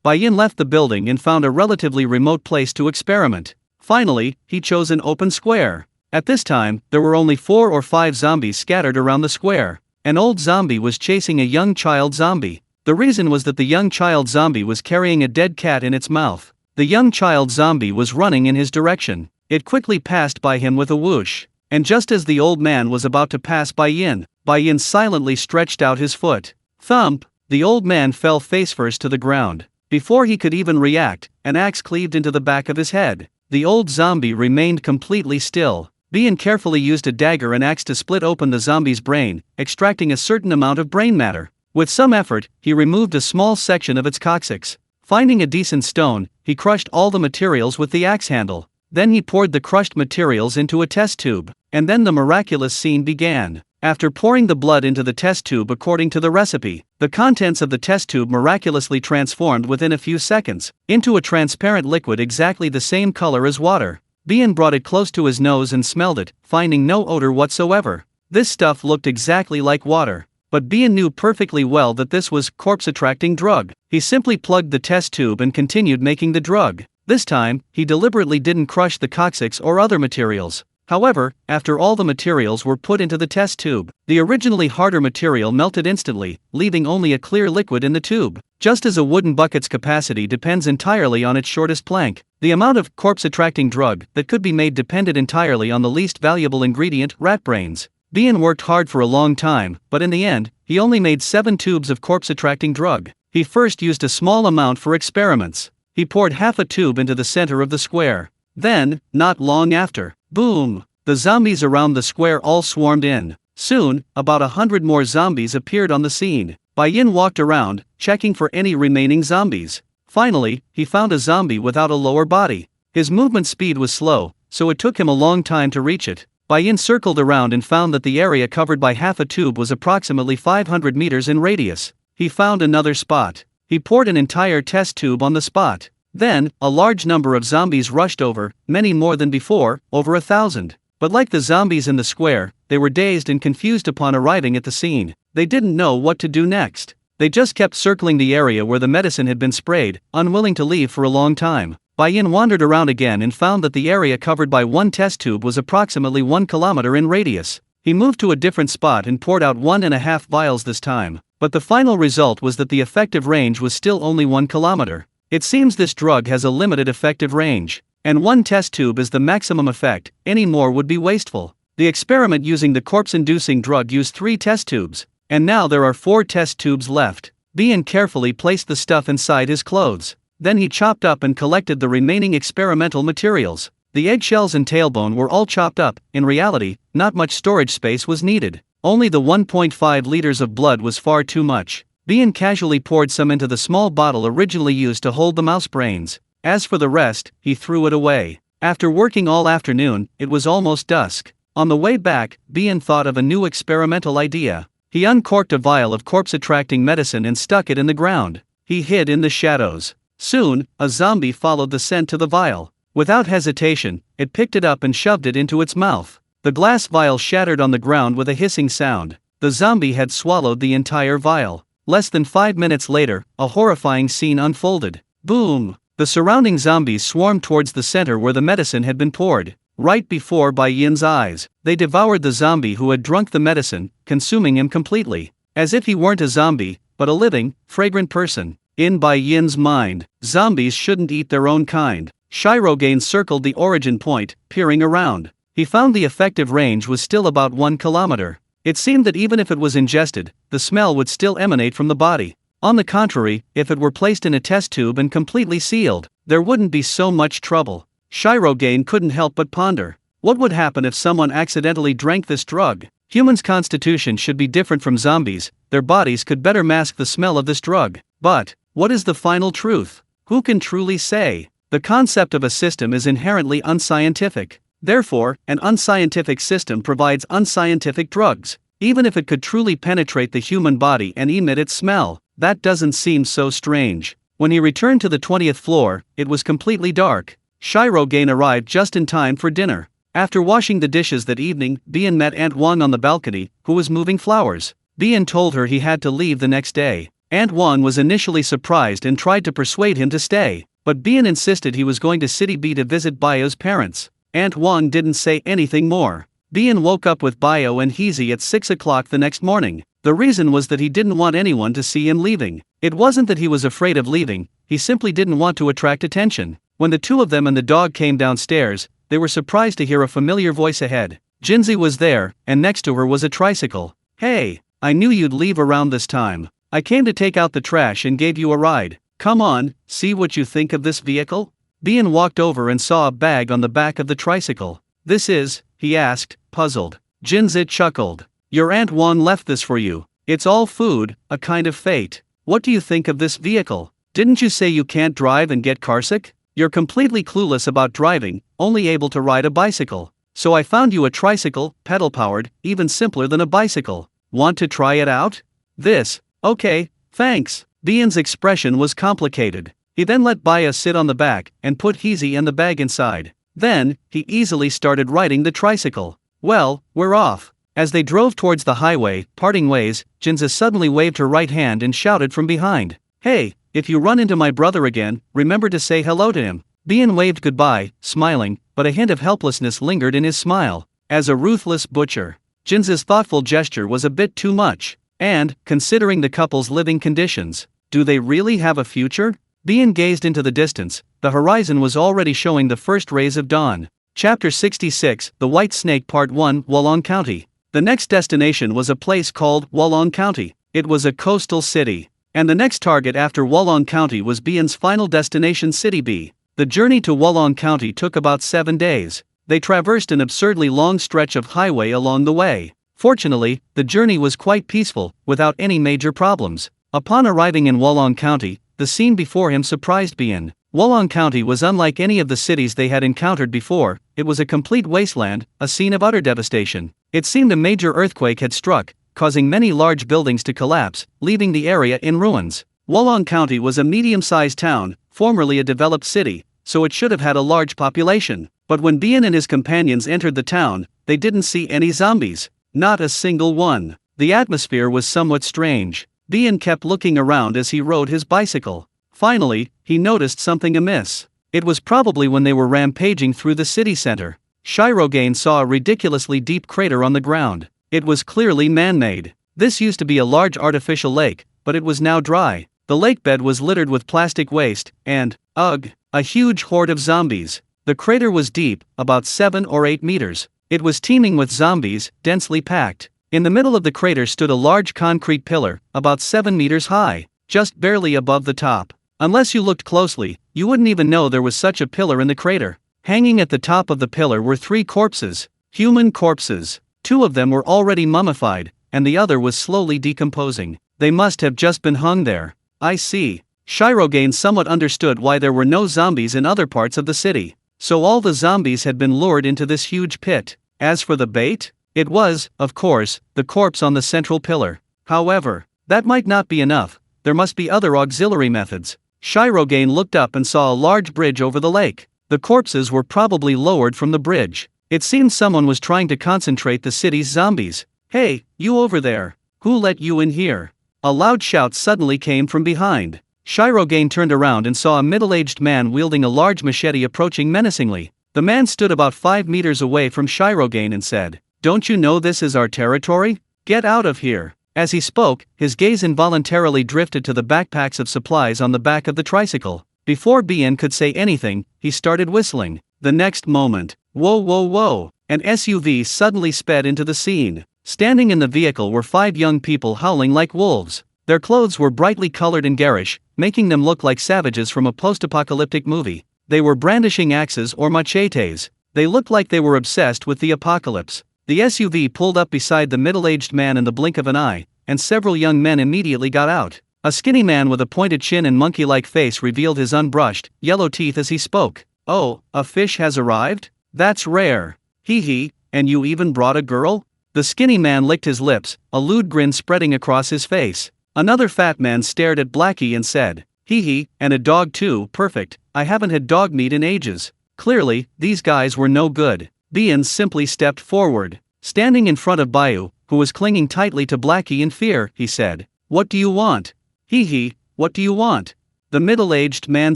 Bai Bai Yin left the building and found a relatively remote place to experiment. Finally, he chose an open square. At this time, there were only 4 or 5 zombies scattered around the square. An old zombie was chasing a young child zombie. The reason was that the young child zombie was carrying a dead cat in its mouth. The young child zombie was running in his direction. It quickly passed by him with a whoosh. And just as the old man was about to pass Bai Yin silently stretched out his foot. Thump! The old man fell face-first to the ground. Before he could even react, an axe cleaved into the back of his head. The old zombie remained completely still. Bai Yin carefully used a dagger and axe to split open the zombie's brain, extracting a certain amount of brain matter. With some effort, he removed a small section of its coccyx. Finding a decent stone, he crushed all the materials with the axe handle. Then he poured the crushed materials into a test tube. And then the miraculous scene began. After pouring the blood into the test tube according to the recipe, the contents of the test tube miraculously transformed within a few seconds into a transparent liquid exactly the same color as water. Bai Yin brought it close to his nose and smelled it, finding no odor whatsoever. This stuff looked exactly like water. But Bai Yin knew perfectly well that this was corpse-attracting drug. He simply plugged the test tube and continued making the drug. This time, he deliberately didn't crush the coccyx or other materials. However, after all the materials were put into the test tube, the originally harder material melted instantly, leaving only a clear liquid in the tube. Just as a wooden bucket's capacity depends entirely on its shortest plank, the amount of corpse-attracting drug that could be made depended entirely on the least valuable ingredient, rat brains. Bai Yin worked hard for a long time, but in the end, he only made 7 tubes of corpse-attracting drug. He first used a small amount for experiments. He poured half a tube into the center of the square. Then, not long after, boom! The zombies around the square all swarmed in. Soon, about 100 more zombies appeared on the scene. Bai Yin walked around, checking for any remaining zombies. Finally, he found a zombie without a lower body. His movement speed was slow, so it took him a long time to reach it. Bai Yin circled around and found that the area covered by half a tube was approximately 500 meters in radius. He found another spot. He poured an entire test tube on the spot. Then, a large number of zombies rushed over, many more than before, over 1,000. But like the zombies in the square, they were dazed and confused upon arriving at the scene. They didn't know what to do next. They just kept circling the area where the medicine had been sprayed, unwilling to leave for a long time. Bai Yin wandered around again and found that the area covered by one test tube was approximately 1 kilometer in radius. He moved to a different spot and poured out 1.5 vials this time. But the final result was that the effective range was still only 1 kilometer. It seems this drug has a limited effective range. And 1 test tube is the maximum effect, any more would be wasteful. The experiment using the corpse-inducing drug used 3 test tubes, and now there are 4 test tubes left. Bai Yin carefully placed the stuff inside his clothes. Then he chopped up and collected the remaining experimental materials. The eggshells and tailbone were all chopped up. In reality, not much storage space was needed. Only the 1.5 liters of blood was far too much. Bai Yin casually poured some into the small bottle originally used to hold the mouse brains. As for the rest, he threw it away. After working all afternoon, it was almost dusk. On the way back, Bai Yin thought of a new experimental idea. He uncorked a vial of corpse-attracting medicine and stuck it in the ground. He hid in the shadows. Soon, a zombie followed the scent to the vial. Without hesitation, it picked it up and shoved it into its mouth. The glass vial shattered on the ground with a hissing sound. The zombie had swallowed the entire vial. Less than 5 minutes later, a horrifying scene unfolded. Boom! The surrounding zombies swarmed towards the center where the medicine had been poured. Right before Bai Yin's eyes, they devoured the zombie who had drunk the medicine, consuming him completely. As if he weren't a zombie, but a living, fragrant person. In Bai Yin's mind, zombies shouldn't eat their own kind. Shirogane circled the origin point, peering around. He found the effective range was still about 1 kilometer. It seemed that even if it was ingested, the smell would still emanate from the body. On the contrary, if it were placed in a test tube and completely sealed, there wouldn't be so much trouble. Shirogane couldn't help but ponder. What would happen if someone accidentally drank this drug? Humans' constitution should be different from zombies, their bodies could better mask the smell of this drug. But, what is the final truth? Who can truly say? The concept of a system is inherently unscientific. Therefore, an unscientific system provides unscientific drugs. Even if it could truly penetrate the human body and emit its smell, that doesn't seem so strange. When he returned to the 20th floor, it was completely dark. Shirogane arrived just in time for dinner. After washing the dishes that evening, Bai Yin met Aunt Wang on the balcony, who was moving flowers. Bai Yin told her he had to leave the next day. Ant Juan was initially surprised and tried to persuade him to stay, but Bien insisted he was going to City B to visit Bayo's parents. Ant Juan didn't say anything more. Bien woke up with Bayo and Heezy at 6 o'clock the next morning. The reason was that he didn't want anyone to see him leaving. It wasn't that he was afraid of leaving, he simply didn't want to attract attention. When the two of them and the dog came downstairs, they were surprised to hear a familiar voice ahead. Jinzi was there, and next to her was a tricycle. "Hey, I knew you'd leave around this time. I came to take out the trash and gave you a ride. Come on, see what you think of this vehicle?" Bien walked over and saw a bag on the back of the tricycle. "This is?" he asked, puzzled. Jinzi chuckled. "Your Aunt Juan left this for you. It's all food, a kind of fate. What do you think of this vehicle? Didn't you say you can't drive and get carsick? You're completely clueless about driving, only able to ride a bicycle. So I found you a tricycle, pedal-powered, even simpler than a bicycle. Want to try it out?" "This? Okay, thanks." Bien's expression was complicated. He then let Baya sit on the back and put Heezy and the bag inside. Then, he easily started riding the tricycle. "Well, we're off." As they drove towards the highway, parting ways, Jinza suddenly waved her right hand and shouted from behind, "Hey, if you run into my brother again, remember to say hello to him." Bien waved goodbye, smiling, but a hint of helplessness lingered in his smile. As a ruthless butcher, Jinza's thoughtful gesture was a bit too much. And, considering the couple's living conditions, do they really have a future? Bien gazed into the distance. The horizon was already showing the first rays of dawn. Chapter 66, The White Snake Part 1, Wolong County. The next destination was a place called Wolong County. It was a coastal city. And the next target after Wolong County was Bien's final destination, City B. The journey to Wolong County took about 7 days. They traversed an absurdly long stretch of highway along the way. Fortunately, the journey was quite peaceful, without any major problems. Upon arriving in Wolong County, the scene before him surprised Bien. Wolong County was unlike any of the cities they had encountered before. It was a complete wasteland, a scene of utter devastation. It seemed a major earthquake had struck, causing many large buildings to collapse, leaving the area in ruins. Wolong County was a medium-sized town, formerly a developed city, so it should have had a large population. But when Bien and his companions entered the town, they didn't see any zombies. Not a single one. The atmosphere was somewhat strange. Bien kept looking around as he rode his bicycle. Finally, he noticed something amiss. It was probably when they were rampaging through the city center. Shirogane saw a ridiculously deep crater on the ground. It was clearly man-made. This used to be a large artificial lake, but it was now dry. The lake bed was littered with plastic waste, and, ugh, a huge horde of zombies. The crater was deep, about 7 or 8 meters. It was teeming with zombies, densely packed. In the middle of the crater stood a large concrete pillar, about 7 meters high, just barely above the top. Unless you looked closely, you wouldn't even know there was such a pillar in the crater. Hanging at the top of the pillar were 3 corpses. Human corpses. 2 of them were already mummified, and the other was slowly decomposing. They must have just been hung there. I see. Shirogane somewhat understood why there were no zombies in other parts of the city. So all the zombies had been lured into this huge pit. As for the bait, it was, of course, the corpse on the central pillar. However, that might not be enough. There must be other auxiliary methods. Shirogane looked up and saw a large bridge over the lake. The corpses were probably lowered from the bridge. It seemed someone was trying to concentrate the city's zombies. "Hey, you over there! Who let you in here?" A loud shout suddenly came from behind. Shirogane turned around and saw a middle-aged man wielding a large machete approaching menacingly. The man stood about 5 meters away from Shirogane and said, "Don't you know this is our territory? Get out of here." As he spoke, his gaze involuntarily drifted to the backpacks of supplies on the back of the tricycle. Before Bien could say anything, he started whistling. The next moment, whoa whoa whoa, an SUV suddenly sped into the scene. Standing in the vehicle were 5 young people howling like wolves. Their clothes were brightly colored and garish, making them look like savages from a post-apocalyptic movie. They were brandishing axes or machetes. They looked like they were obsessed with the apocalypse. The SUV pulled up beside the middle-aged man in the blink of an eye, and several young men immediately got out. A skinny man with a pointed chin and monkey-like face revealed his unbrushed, yellow teeth as he spoke. "Oh, a fish has arrived? That's rare. Hee hee, and you even brought a girl?" The skinny man licked his lips, a lewd grin spreading across his face. Another fat man stared at Blackie and said, "Hee hee, and a dog too, perfect. I haven't had dog meat in ages." Clearly, these guys were no good. Bien simply stepped forward. Standing in front of Bayu, who was clinging tightly to Blackie in fear, he said, "What do you want?" Hee hee, what do you want? The middle-aged man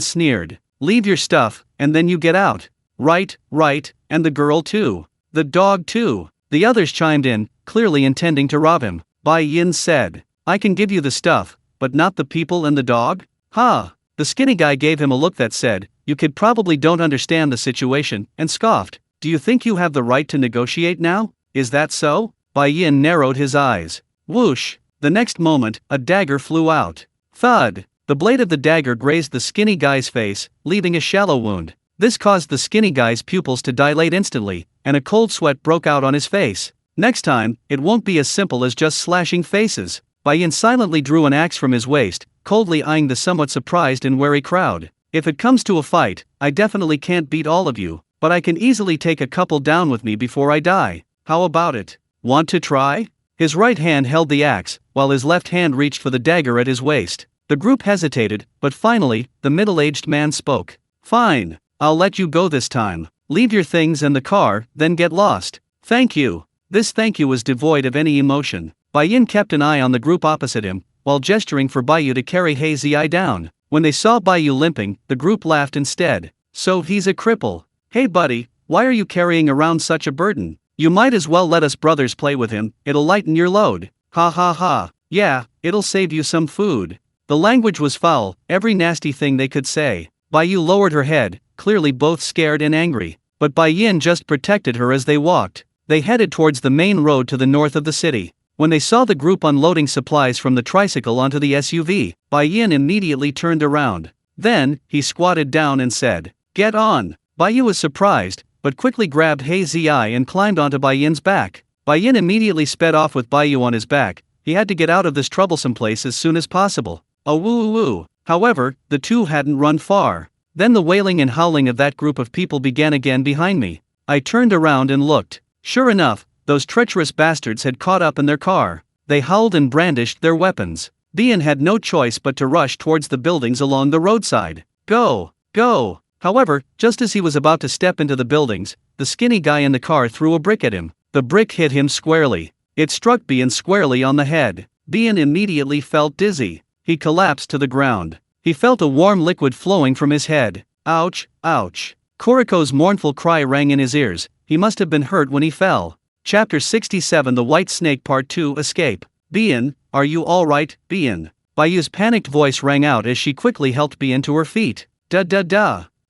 sneered. Leave your stuff, and then you get out. Right, and the girl too. The dog too. The others chimed in, clearly intending to rob him. Bai Yin said, I can give you the stuff, but not the people and the dog? Ha! The skinny guy gave him a look that said, you kid probably don't understand the situation, and scoffed. Do you think you have the right to negotiate now? Is that so? Bai Yin narrowed his eyes. Whoosh! The next moment, a dagger flew out. Thud! The blade of the dagger grazed the skinny guy's face, leaving a shallow wound. This caused the skinny guy's pupils to dilate instantly, and a cold sweat broke out on his face. Next time, it won't be as simple as just slashing faces. Bai Yin silently drew an axe from his waist, coldly eyeing the somewhat surprised and wary crowd. If it comes to a fight, I definitely can't beat all of you, but I can easily take a couple down with me before I die. How about it? Want to try? His right hand held the axe, while his left hand reached for the dagger at his waist. The group hesitated, but finally, the middle-aged man spoke. Fine, I'll let you go this time. Leave your things in the car, then get lost. Thank you. This thank you was devoid of any emotion. Bai Yin kept an eye on the group opposite him, while gesturing for Baiyu to carry He Ziai down. When they saw Baiyu limping, the group laughed instead. So he's a cripple. Hey buddy, why are you carrying around such a burden? You might as well let us brothers play with him, it'll lighten your load. Ha ha ha, yeah, it'll save you some food. The language was foul, every nasty thing they could say. Baiyu lowered her head, clearly both scared and angry. But Bai Yin just protected her as they walked. They headed towards the main road to the north of the city. When they saw the group unloading supplies from the tricycle onto the SUV, Bai Yin immediately turned around. Then, he squatted down and said, Get on! Baiyu was surprised, but quickly grabbed He Ziai and climbed onto Bai Yin's back. Bai Yin immediately sped off with Baiyu on his back. He had to get out of this troublesome place as soon as possible. Oh woo woo. However, the two hadn't run far. Then the wailing and howling of that group of people began again behind me. I turned around and looked. Sure enough, those treacherous bastards had caught up in their car. They howled and brandished their weapons. Bian had no choice but to rush towards the buildings along the roadside. Go! Go! However, just as he was about to step into the buildings, the skinny guy in the car threw a brick at him. The brick hit him squarely. It struck Bian squarely on the head. Bian immediately felt dizzy. He collapsed to the ground. He felt a warm liquid flowing from his head. Ouch, ouch. Koriko's mournful cry rang in his ears. He must have been hurt when he fell. Chapter 67 The White Snake Part 2 Escape. Bian, are you alright, Bian? Baiyu's panicked voice rang out as she quickly helped Bian to her feet. Da.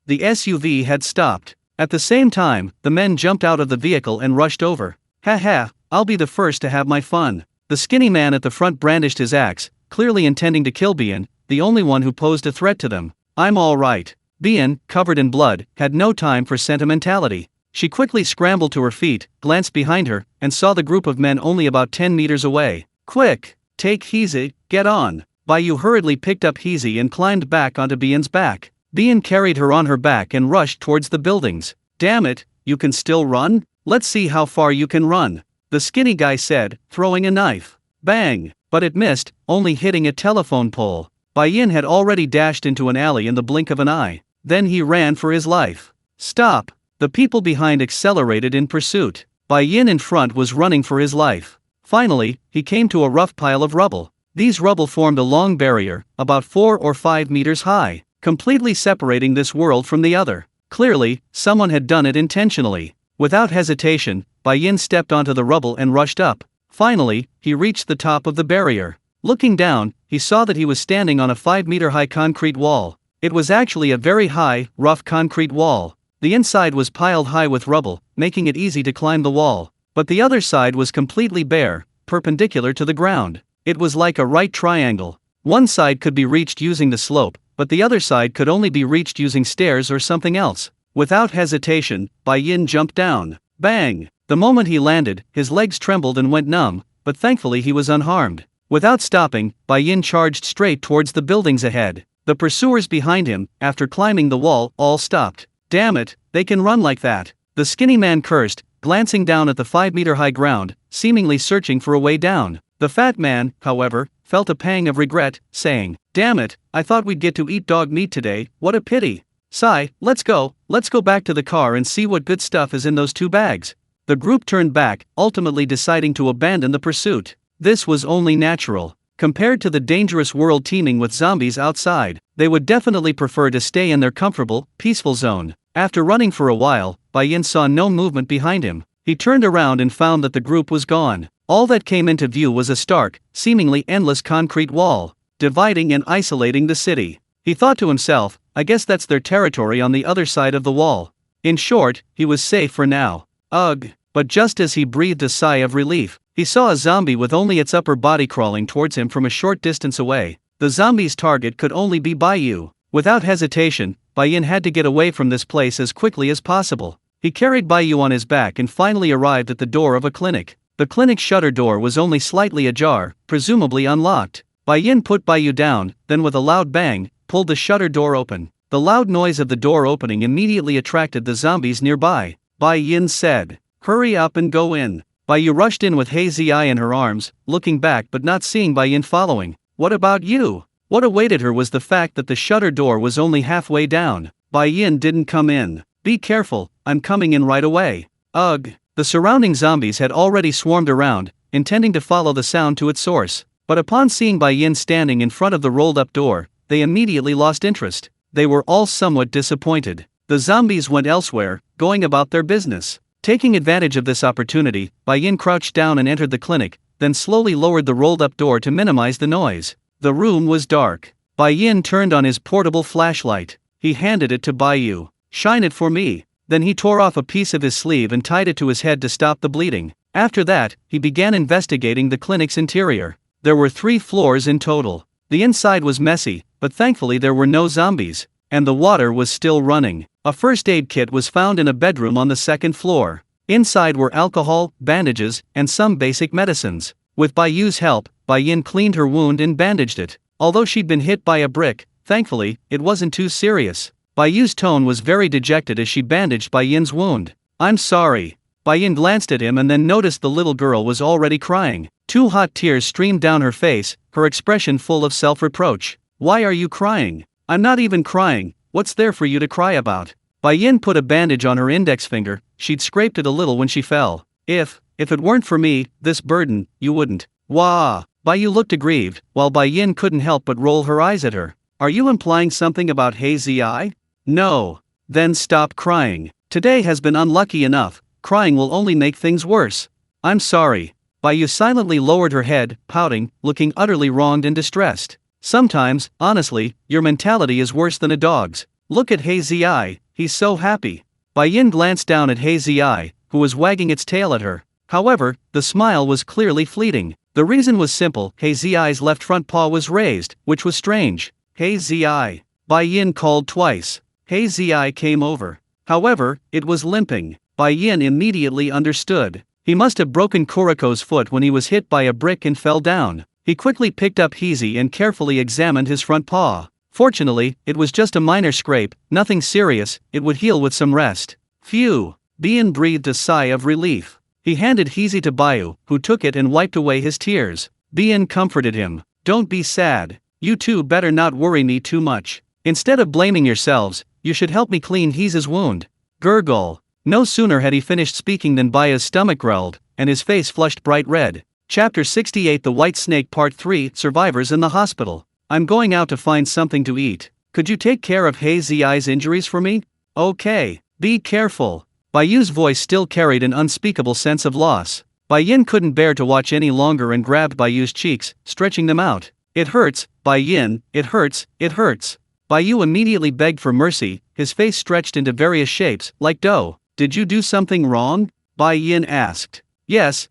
The SUV had stopped. At the same time, the men jumped out of the vehicle and rushed over. Ha, I'll be the first to have my fun. The skinny man at the front brandished his axe, clearly intending to kill Bian, the only one who posed a threat to them. I'm alright. Bian, covered in blood, had no time for sentimentality. She quickly scrambled to her feet, glanced behind her, and saw the group of men only about 10 meters away. Quick! Take Heezy, get on! Baiyu hurriedly picked up Heezy and climbed back onto Bian's back. Bian carried her on her back and rushed towards the buildings. Damn it, you can still run? Let's see how far you can run. The skinny guy said, throwing a knife. Bang! But it missed, only hitting a telephone pole. Bai Yin had already dashed into an alley in the blink of an eye. Then he ran for his life. Stop! The people behind accelerated in pursuit. Bai Yin in front was running for his life. Finally, he came to a rough pile of rubble. These rubble formed a long barrier, about 4 or 5 meters high, completely separating this world from the other. Clearly, someone had done it intentionally. Without hesitation, Bai Yin stepped onto the rubble and rushed up. Finally, he reached the top of the barrier. Looking down, he saw that he was standing on a 5-meter-high concrete wall. It was actually a very high, rough concrete wall. The inside was piled high with rubble, making it easy to climb the wall. But the other side was completely bare, perpendicular to the ground. It was like a right triangle. One side could be reached using the slope, but the other side could only be reached using stairs or something else. Without hesitation, Bai Yin jumped down. Bang! The moment he landed, his legs trembled and went numb, but thankfully he was unharmed. Without stopping, Bai Yin charged straight towards the buildings ahead. The pursuers behind him, after climbing the wall, all stopped. Damn it, they can run like that. The skinny man cursed, glancing down at the 5-meter-high ground, seemingly searching for a way down. The fat man, however, felt a pang of regret, saying, Damn it, I thought we'd get to eat dog meat today, what a pity. Sai, let's go back to the car and see what good stuff is in those 2 bags. The group turned back, ultimately deciding to abandon the pursuit. This was only natural. Compared to the dangerous world teeming with zombies outside, they would definitely prefer to stay in their comfortable, peaceful zone. After running for a while, Bai Yin saw no movement behind him. He turned around and found that the group was gone. All that came into view was a stark, seemingly endless concrete wall, dividing and isolating the city. He thought to himself, I guess that's their territory on the other side of the wall. In short, he was safe for now. Ugh. But just as he breathed a sigh of relief, he saw a zombie with only its upper body crawling towards him from a short distance away. The zombie's target could only be Bai Yu. Without hesitation, Bai Yin had to get away from this place as quickly as possible. He carried Bai Yu on his back and finally arrived at the door of a clinic. The clinic's shutter door was only slightly ajar, presumably unlocked. Bai Yin put Bai Yu down, then with a loud bang, pulled the shutter door open. The loud noise of the door opening immediately attracted the zombies nearby. Bai Yin said, "Hurry up and go in." Bai Yu rushed in with Hei Ziai in her arms, looking back but not seeing Bai Yin following. What about you? What awaited her was the fact that the shutter door was only halfway down. Bai Yin didn't come in. Be careful, I'm coming in right away. Ugh. The surrounding zombies had already swarmed around, intending to follow the sound to its source. But upon seeing Bai Yin standing in front of the rolled-up door, they immediately lost interest. They were all somewhat disappointed. The zombies went elsewhere, going about their business. Taking advantage of this opportunity, Bai Yin crouched down and entered the clinic, then slowly lowered the rolled-up door to minimize the noise. The room was dark. Bai Yin turned on his portable flashlight. He handed it to Bai Yu. "Shine it for me." Then he tore off a piece of his sleeve and tied it to his head to stop the bleeding. After that, he began investigating the clinic's interior. There were 3 floors in total. The inside was messy, but thankfully there were no zombies, and the water was still running. A first aid kit was found in a bedroom on the 2nd floor. Inside were alcohol, bandages, and some basic medicines. With Bai Yu's help, Bai Yin cleaned her wound and bandaged it. Although she'd been hit by a brick, thankfully, it wasn't too serious. Bai Yu's tone was very dejected as she bandaged Bai Yin's wound. "I'm sorry." Bai Yin glanced at him and then noticed the little girl was already crying. 2 hot tears streamed down her face, her expression full of self-reproach. "Why are you crying?" "I'm not even crying, what's there for you to cry about?" Bai Yin put a bandage on her index finger. She'd scraped it a little when she fell. If it weren't for me, this burden, you wouldn't." "Wah!" Bai Yu looked aggrieved, while Bai Yin couldn't help but roll her eyes at her. "Are you implying something about Hei Ziai?" "No." "Then stop crying. Today has been unlucky enough, crying will only make things worse." "I'm sorry." Bai Yu silently lowered her head, pouting, looking utterly wronged and distressed. "Sometimes, honestly, your mentality is worse than a dog's. Look at Hei Ziai, he's so happy." Bai Yin glanced down at Hei Ziai, who was wagging its tail at her. However, the smile was clearly fleeting. The reason was simple: Hei Ziai's left front paw was raised, which was strange. "Hei Ziai." Bai Yin called twice. Hei Ziai came over. However, it was limping. Bai Yin immediately understood. He must have broken Kuriko's foot when he was hit by a brick and fell down. He quickly picked up Heizi and carefully examined his front paw. Fortunately, it was just a minor scrape, nothing serious, it would heal with some rest. Phew! Bian breathed a sigh of relief. He handed Heizi to Bai Yu, who took it and wiped away his tears. Bian comforted him. "Don't be sad. You two better not worry me too much. Instead of blaming yourselves, you should help me clean Heizi's wound." Gurgle. No sooner had he finished speaking than Bai Yu's stomach growled, and his face flushed bright red. Chapter 68 The White Snake Part 3 Survivors in the Hospital. "I'm going out to find something to eat. Could you take care of Hei Ziai's injuries for me?" "Okay. Be careful." Bai Yu's voice still carried an unspeakable sense of loss. Bai Yin couldn't bear to watch any longer and grabbed Bai Yu's cheeks, stretching them out. "It hurts, Bai Yin, it hurts, it hurts." Bai Yu immediately begged for mercy, his face stretched into various shapes, like dough. "Did you do something wrong?" Bai Yin asked. Yes,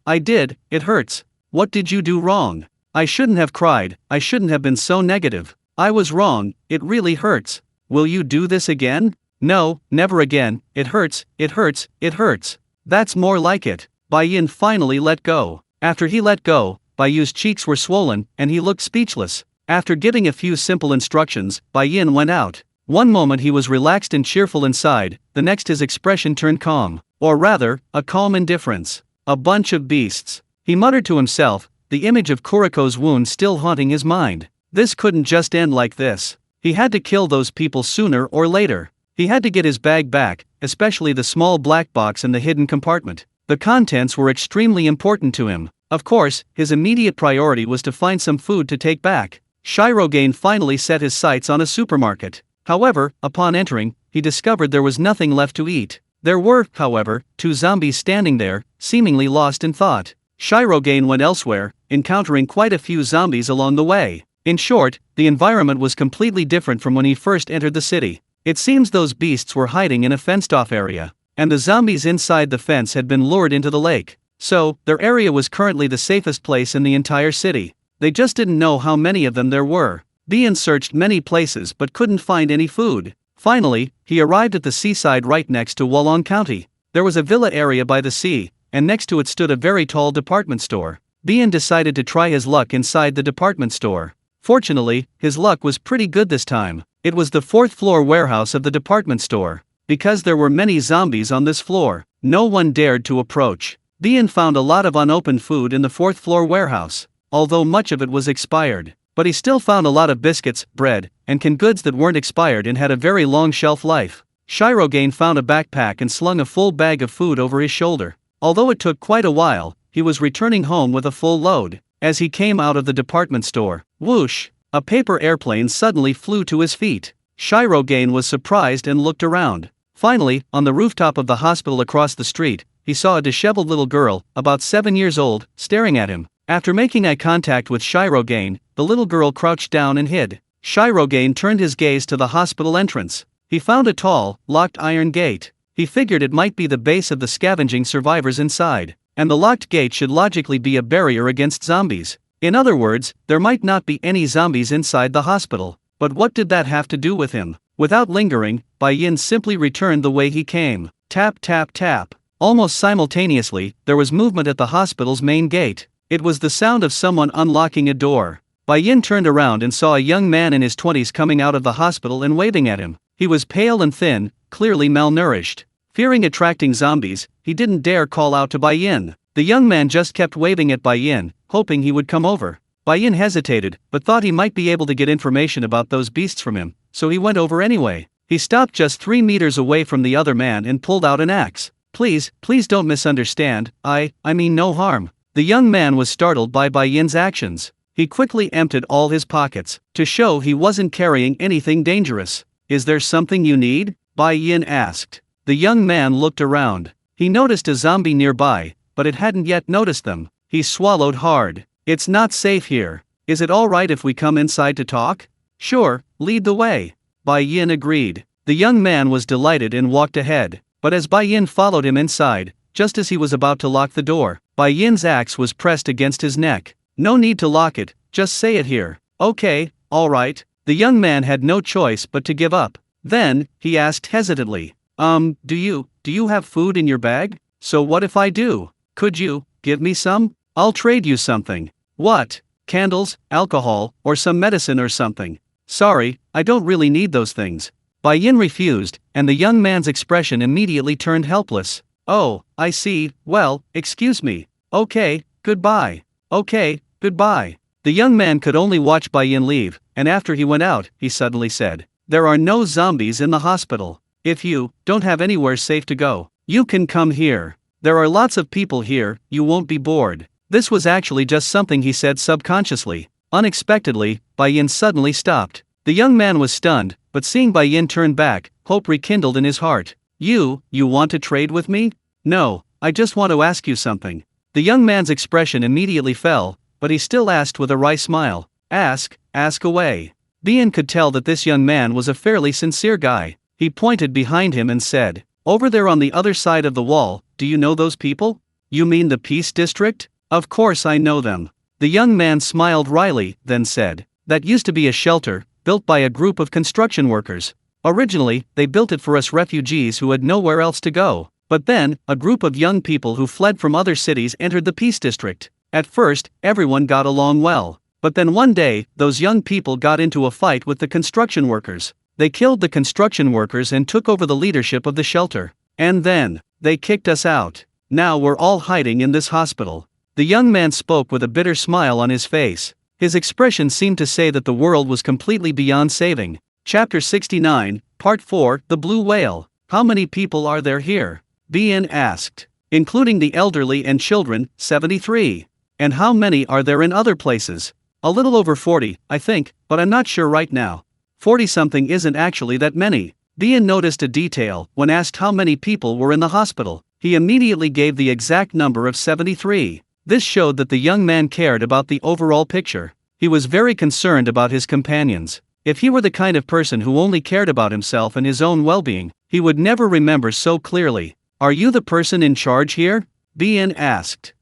I did, it hurts." "What did you do wrong?" "I shouldn't have cried, I shouldn't have been so negative. I was wrong, it really hurts." "Will you do this again?" "No, never again, it hurts, it hurts, it hurts." "That's more like it." Bai Yin finally let go. After he let go, Bai Yu's cheeks were swollen, and he looked speechless. After giving a few simple instructions, Bai Yin went out. One moment he was relaxed and cheerful inside, the next his expression turned calm. Or rather, a calm indifference. "A bunch of beasts," he muttered to himself, the image of Kuriko's wound still haunting his mind. This couldn't just end like this. He had to kill those people sooner or later. He had to get his bag back, especially the small black box in the hidden compartment. The contents were extremely important to him. Of course, his immediate priority was to find some food to take back. Shirogane finally set his sights on a supermarket. However, upon entering, he discovered there was nothing left to eat. There were, however, 2 zombies standing there, seemingly lost in thought. Shirogane went elsewhere, encountering quite a few zombies along the way. In short, the environment was completely different from when he first entered the city. It seems those beasts were hiding in a fenced-off area, and the zombies inside the fence had been lured into the lake. So, their area was currently the safest place in the entire city. They just didn't know how many of them there were. Bian searched many places but couldn't find any food. Finally, he arrived at the seaside right next to Wolong County. There was a villa area by the sea, and next to it stood a very tall department store. Bian decided to try his luck inside the department store. Fortunately, his luck was pretty good this time. It was the 4th-floor warehouse of the department store. Because there were many zombies on this floor, no one dared to approach. Bian found a lot of unopened food in the 4th-floor warehouse, although much of it was expired. But he still found a lot of biscuits, bread, and canned goods that weren't expired and had a very long shelf life. Shirogane found a backpack and slung a full bag of food over his shoulder. Although it took quite a while, he was returning home with a full load. As he came out of the department store, whoosh, a paper airplane suddenly flew to his feet. Shirogane was surprised and looked around. Finally, on the rooftop of the hospital across the street, he saw a disheveled little girl, about 7 years old, staring at him. After making eye contact with Shirogane, the little girl crouched down and hid. Shirogane turned his gaze to the hospital entrance. He found a tall, locked iron gate. He figured it might be the base of the scavenging survivors inside, and the locked gate should logically be a barrier against zombies. In other words, there might not be any zombies inside the hospital. But what did that have to do with him? Without lingering, Bai Yin simply returned the way he came. Tap tap tap. Almost simultaneously, there was movement at the hospital's main gate. It was the sound of someone unlocking a door. Bai Yin turned around and saw a young man in his 20s coming out of the hospital and waving at him. He was pale and thin, clearly malnourished. Fearing attracting zombies, he didn't dare call out to Bai Yin. The young man just kept waving at Bai Yin, hoping he would come over. Bai Yin hesitated, but thought he might be able to get information about those beasts from him, so he went over anyway. He stopped just 3 meters away from the other man and pulled out an axe. Please don't misunderstand, I mean no harm. The young man was startled by Bai Yin's actions. He quickly emptied all his pockets, to show he wasn't carrying anything dangerous. Is there something you need? Bai Yin asked. The young man looked around. He noticed a zombie nearby, but it hadn't yet noticed them. He swallowed hard. It's not safe here. Is it alright if we come inside to talk? Sure, lead the way. Bai Yin agreed. The young man was delighted and walked ahead. But as Bai Yin followed him inside, just as he was about to lock the door, Bai Yin's axe was pressed against his neck. No need to lock it, just say it here. Okay, alright. The young man had no choice but to give up. Then, he asked hesitantly, do you have food in your bag? So what if I do? Could you give me some? I'll trade you something. What? Candles, alcohol, or some medicine or something? Sorry, I don't really need those things. Bai Yin refused, and the young man's expression immediately turned helpless. Oh, I see, well, excuse me. Okay, goodbye. Okay, goodbye. The young man could only watch Bai Yin leave, and after he went out, he suddenly said, there are no zombies in the hospital. If you don't have anywhere safe to go, you can come here. There are lots of people here, you won't be bored. This was actually just something he said subconsciously. Unexpectedly, Bai Yin suddenly stopped. The young man was stunned, but seeing Bai Yin turn back, hope rekindled in his heart. You want to trade with me? No, I just want to ask you something. The young man's expression immediately fell, but he still asked with a wry smile. Ask away. Bai Yin could tell that this young man was a fairly sincere guy. He pointed behind him and said, over there on the other side of the wall, do you know those people? You mean the Peace District? Of course I know them. The young man smiled wryly, then said, that used to be a shelter, built by a group of construction workers. Originally, they built it for us refugees who had nowhere else to go. But then, a group of young people who fled from other cities entered the Peace District. At first, everyone got along well. But then one day, those young people got into a fight with the construction workers. They killed the construction workers and took over the leadership of the shelter. And then, they kicked us out. Now we're all hiding in this hospital. The young man spoke with a bitter smile on his face. His expression seemed to say that the world was completely beyond saving. Chapter 69, Part 4, The Blue Whale. How many people are there here? Bai Yin asked. Including the elderly and children, 73. And how many are there in other places? A little over 40, I think, but I'm not sure right now. 40-something isn't actually that many. Bien noticed a detail. When asked how many people were in the hospital, he immediately gave the exact number of 73. This showed that the young man cared about the overall picture. He was very concerned about his companions. If he were the kind of person who only cared about himself and his own well-being, he would never remember so clearly. Are you the person in charge here? Bien asked.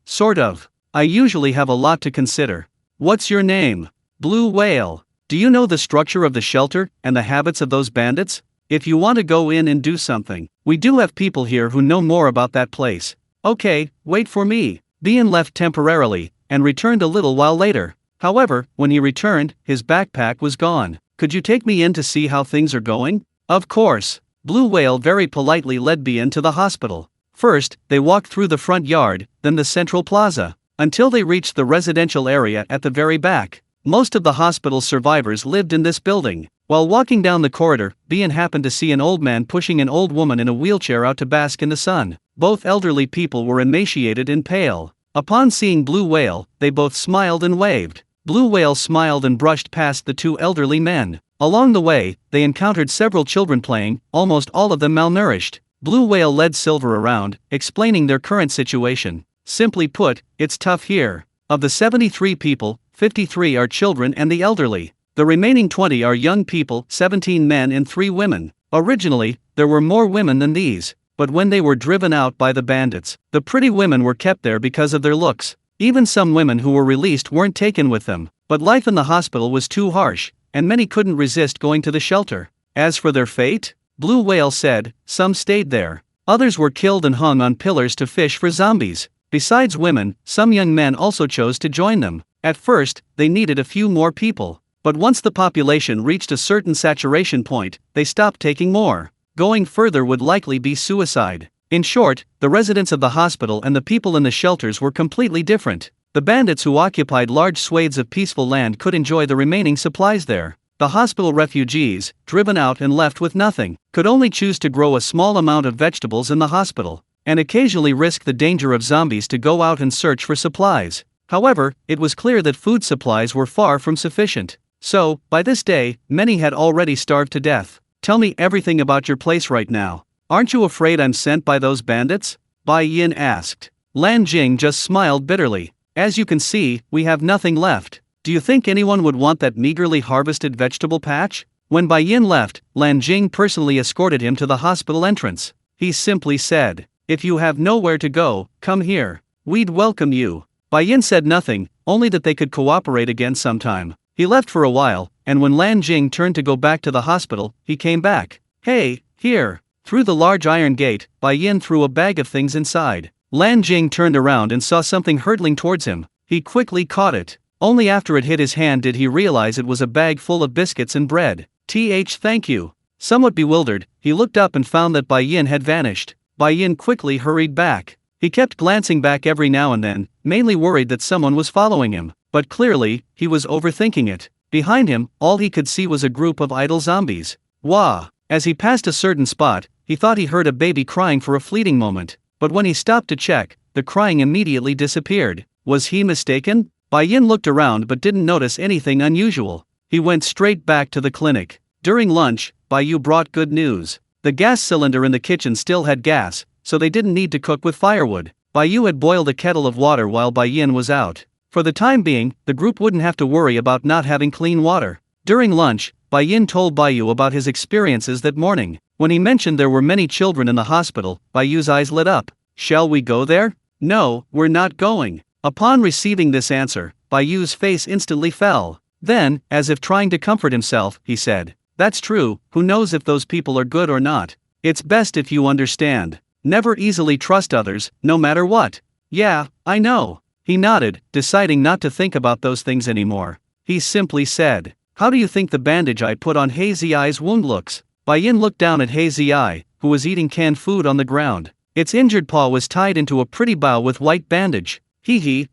Sort of. I usually have a lot to consider. What's your name? Blue Whale. Do you know the structure of the shelter and the habits of those bandits? If you want to go in and do something, we do have people here who know more about that place. Okay, wait for me. Bien left temporarily and returned a little while later. However, when he returned, his backpack was gone. Could you take me in to see how things are going? Of course. Blue Whale very politely led Bien to the hospital. First, they walked through the front yard, then the central plaza, until they reached the residential area at the very back. Most of the hospital's survivors lived in this building. While walking down the corridor, Bien happened to see an old man pushing an old woman in a wheelchair out to bask in the sun. Both elderly people were emaciated and pale. Upon seeing Blue Whale, they both smiled and waved. Blue Whale smiled and brushed past the two elderly men. Along the way, they encountered several children playing, almost all of them malnourished. Blue Whale led Silver around, explaining their current situation. Simply put, it's tough here. Of the 73 people, 53 are children and the elderly. The remaining 20 are young people, 17 men and 3 women. Originally, there were more women than these, but when they were driven out by the bandits, the pretty women were kept there because of their looks. Even some women who were released weren't taken with them, but life in the hospital was too harsh, and many couldn't resist going to the shelter. As for their fate, Blue Whale said, some stayed there. Others were killed and hung on pillars to fish for zombies. Besides women, some young men also chose to join them. At first, they needed a few more people, but once the population reached a certain saturation point, they stopped taking more. Going further would likely be suicide. In short, the residents of the hospital and the people in the shelters were completely different. The bandits who occupied large swathes of peaceful land could enjoy the remaining supplies there. The hospital refugees, driven out and left with nothing, could only choose to grow a small amount of vegetables in the hospital, and occasionally risk the danger of zombies to go out and search for supplies. However, it was clear that food supplies were far from sufficient. So, by this day, many had already starved to death. Tell me everything about your place right now. Aren't you afraid I'm sent by those bandits? Bai Yin asked. Lan Jing just smiled bitterly. As you can see, we have nothing left. Do you think anyone would want that meagerly harvested vegetable patch? When Bai Yin left, Lan Jing personally escorted him to the hospital entrance. He simply said, if you have nowhere to go, come here. We'd welcome you. Bai Yin said nothing, only that they could cooperate again sometime. He left for a while, and when Lan Jing turned to go back to the hospital, he came back. Hey, here. Through the large iron gate, Bai Yin threw a bag of things inside. Lan Jing turned around and saw something hurtling towards him. He quickly caught it. Only after it hit his hand did he realize it was a bag full of biscuits and bread. Thank you. Somewhat bewildered, he looked up and found that Bai Yin had vanished. Bai Yin quickly hurried back. He kept glancing back every now and then, mainly worried that someone was following him, but clearly, he was overthinking it. Behind him, all he could see was a group of idle zombies. Wah! As he passed a certain spot, he thought he heard a baby crying for a fleeting moment, but when he stopped to check, the crying immediately disappeared. Was he mistaken? Bai Yin looked around but didn't notice anything unusual. He went straight back to the clinic. During lunch, Bai Yu brought good news. The gas cylinder in the kitchen still had gas, so they didn't need to cook with firewood. Bai Yu had boiled a kettle of water while Bai Yin was out. For the time being, the group wouldn't have to worry about not having clean water. During lunch, Bai Yin told Bai Yu about his experiences that morning. When he mentioned there were many children in the hospital, Bai Yu's eyes lit up. Shall we go there? No, we're not going. Upon receiving this answer, Bai Yu's face instantly fell. Then, as if trying to comfort himself, he said, that's true, who knows if those people are good or not. It's best if you understand. Never easily trust others, no matter what. Yeah, I know. He nodded, deciding not to think about those things anymore. He simply said, how do you think the bandage I put on He Ziai's wound looks? Bai Yin looked down at He Ziai, who was eating canned food on the ground. Its injured paw was tied into a pretty bow with white bandage.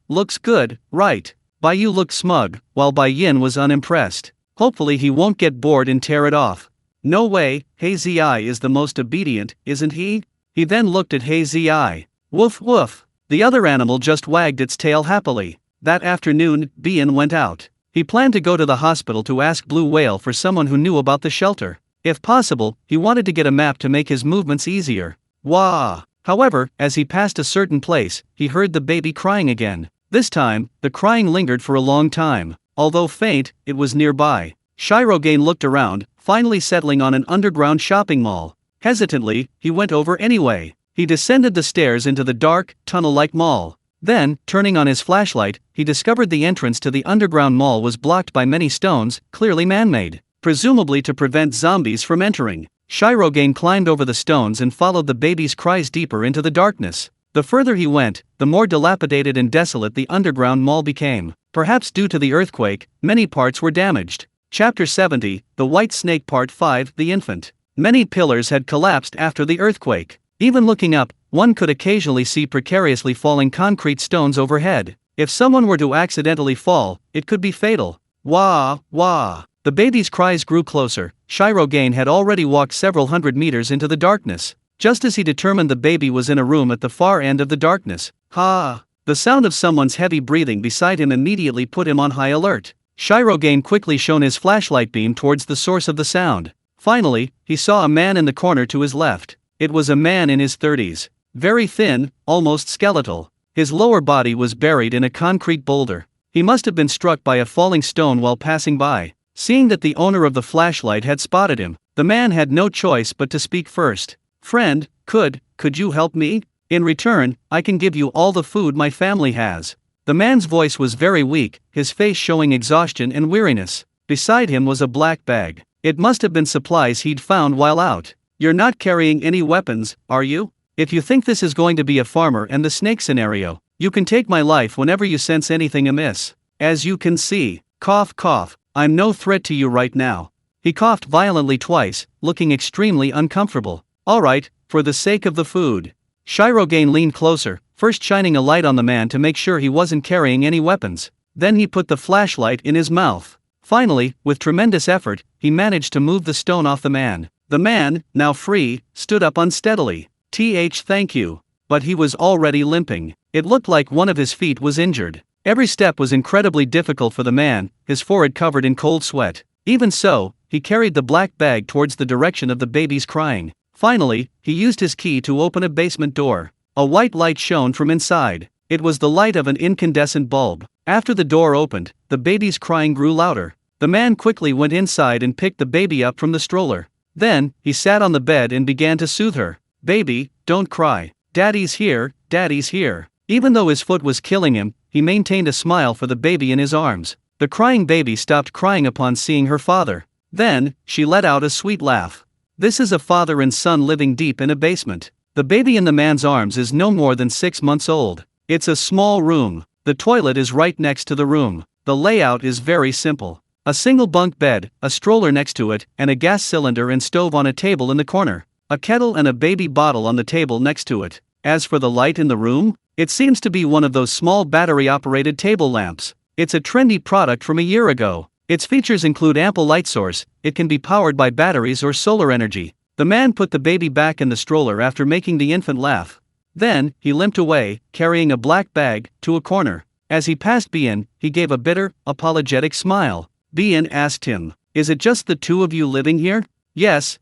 Looks good, right? Bai Yu looked smug, while Bai Yin was unimpressed. Hopefully he won't get bored and tear it off. No way, He Ziai is the most obedient, isn't he? He then looked at He Ziai. Woof woof. The other animal just wagged its tail happily. That afternoon, Bien went out. He planned to go to the hospital to ask Blue Whale for someone who knew about the shelter. If possible, he wanted to get a map to make his movements easier. Wah! However, as he passed a certain place, he heard the baby crying again. This time, the crying lingered for a long time. Although faint, it was nearby. Shirogane looked around, finally settling on an underground shopping mall. Hesitantly, he went over anyway. He descended the stairs into the dark, tunnel-like mall. Then, turning on his flashlight, he discovered the entrance to the underground mall was blocked by many stones, clearly man-made, presumably to prevent zombies from entering. Shirogane climbed over the stones and followed the baby's cries deeper into the darkness. The further he went, the more dilapidated and desolate the underground mall became. Perhaps due to the earthquake, many parts were damaged. Chapter 70, The White Snake Part 5, The Infant. Many pillars had collapsed after the earthquake. Even looking up, one could occasionally see precariously falling concrete stones overhead. If someone were to accidentally fall, it could be fatal. Wah, wah. The baby's cries grew closer. Shirogane had already walked several hundred meters into the darkness. Just as he determined the baby was in a room at the far end of the darkness. Ha! The sound of someone's heavy breathing beside him immediately put him on high alert. Shirogane quickly shone his flashlight beam towards the source of the sound. Finally, he saw a man in the corner to his left. It was a man in his 30s. Very thin, almost skeletal. His lower body was buried in a concrete boulder. He must have been struck by a falling stone while passing by. Seeing that the owner of the flashlight had spotted him, the man had no choice but to speak first. "Friend, could you help me? In return, I can give you all the food my family has." The man's voice was very weak, his face showing exhaustion and weariness. Beside him was a black bag. It must have been supplies he'd found while out. "You're not carrying any weapons, are you? If you think this is going to be a farmer and the snake scenario, you can take my life whenever you sense anything amiss. As you can see, cough cough, I'm no threat to you right now." He coughed violently twice, looking extremely uncomfortable. "Alright, for the sake of the food." Shirogane leaned closer, first shining a light on the man to make sure he wasn't carrying any weapons. Then he put the flashlight in his mouth. Finally, with tremendous effort, he managed to move the stone off the man. The man, now free, stood up unsteadily. Thank you. But he was already limping. It looked like one of his feet was injured. Every step was incredibly difficult for the man, his forehead covered in cold sweat. Even so, he carried the black bag towards the direction of the baby's crying. Finally, he used his key to open a basement door. A white light shone from inside. It was the light of an incandescent bulb. After the door opened, the baby's crying grew louder. The man quickly went inside and picked the baby up from the stroller. Then, he sat on the bed and began to soothe her. "Baby, don't cry. Daddy's here, Daddy's here." Even though his foot was killing him, he maintained a smile for the baby in his arms. The crying baby stopped crying upon seeing her father. Then, she let out a sweet laugh. This is a father and son living deep in a basement. The baby in the man's arms is no more than 6 months old. It's a small room. The toilet is right next to the room. The layout is very simple. A single bunk bed, a stroller next to it, and a gas cylinder and stove on a table in the corner. A kettle and a baby bottle on the table next to it. As for the light in the room, it seems to be one of those small battery-operated table lamps. It's a trendy product from a year ago. Its features include ample light source, it can be powered by batteries or solar energy. The man put the baby back in the stroller after making the infant laugh. Then, he limped away, carrying a black bag, to a corner. As he passed Bien, he gave a bitter, apologetic smile. Bien asked him, "Is it just the two of you living here?" Yes.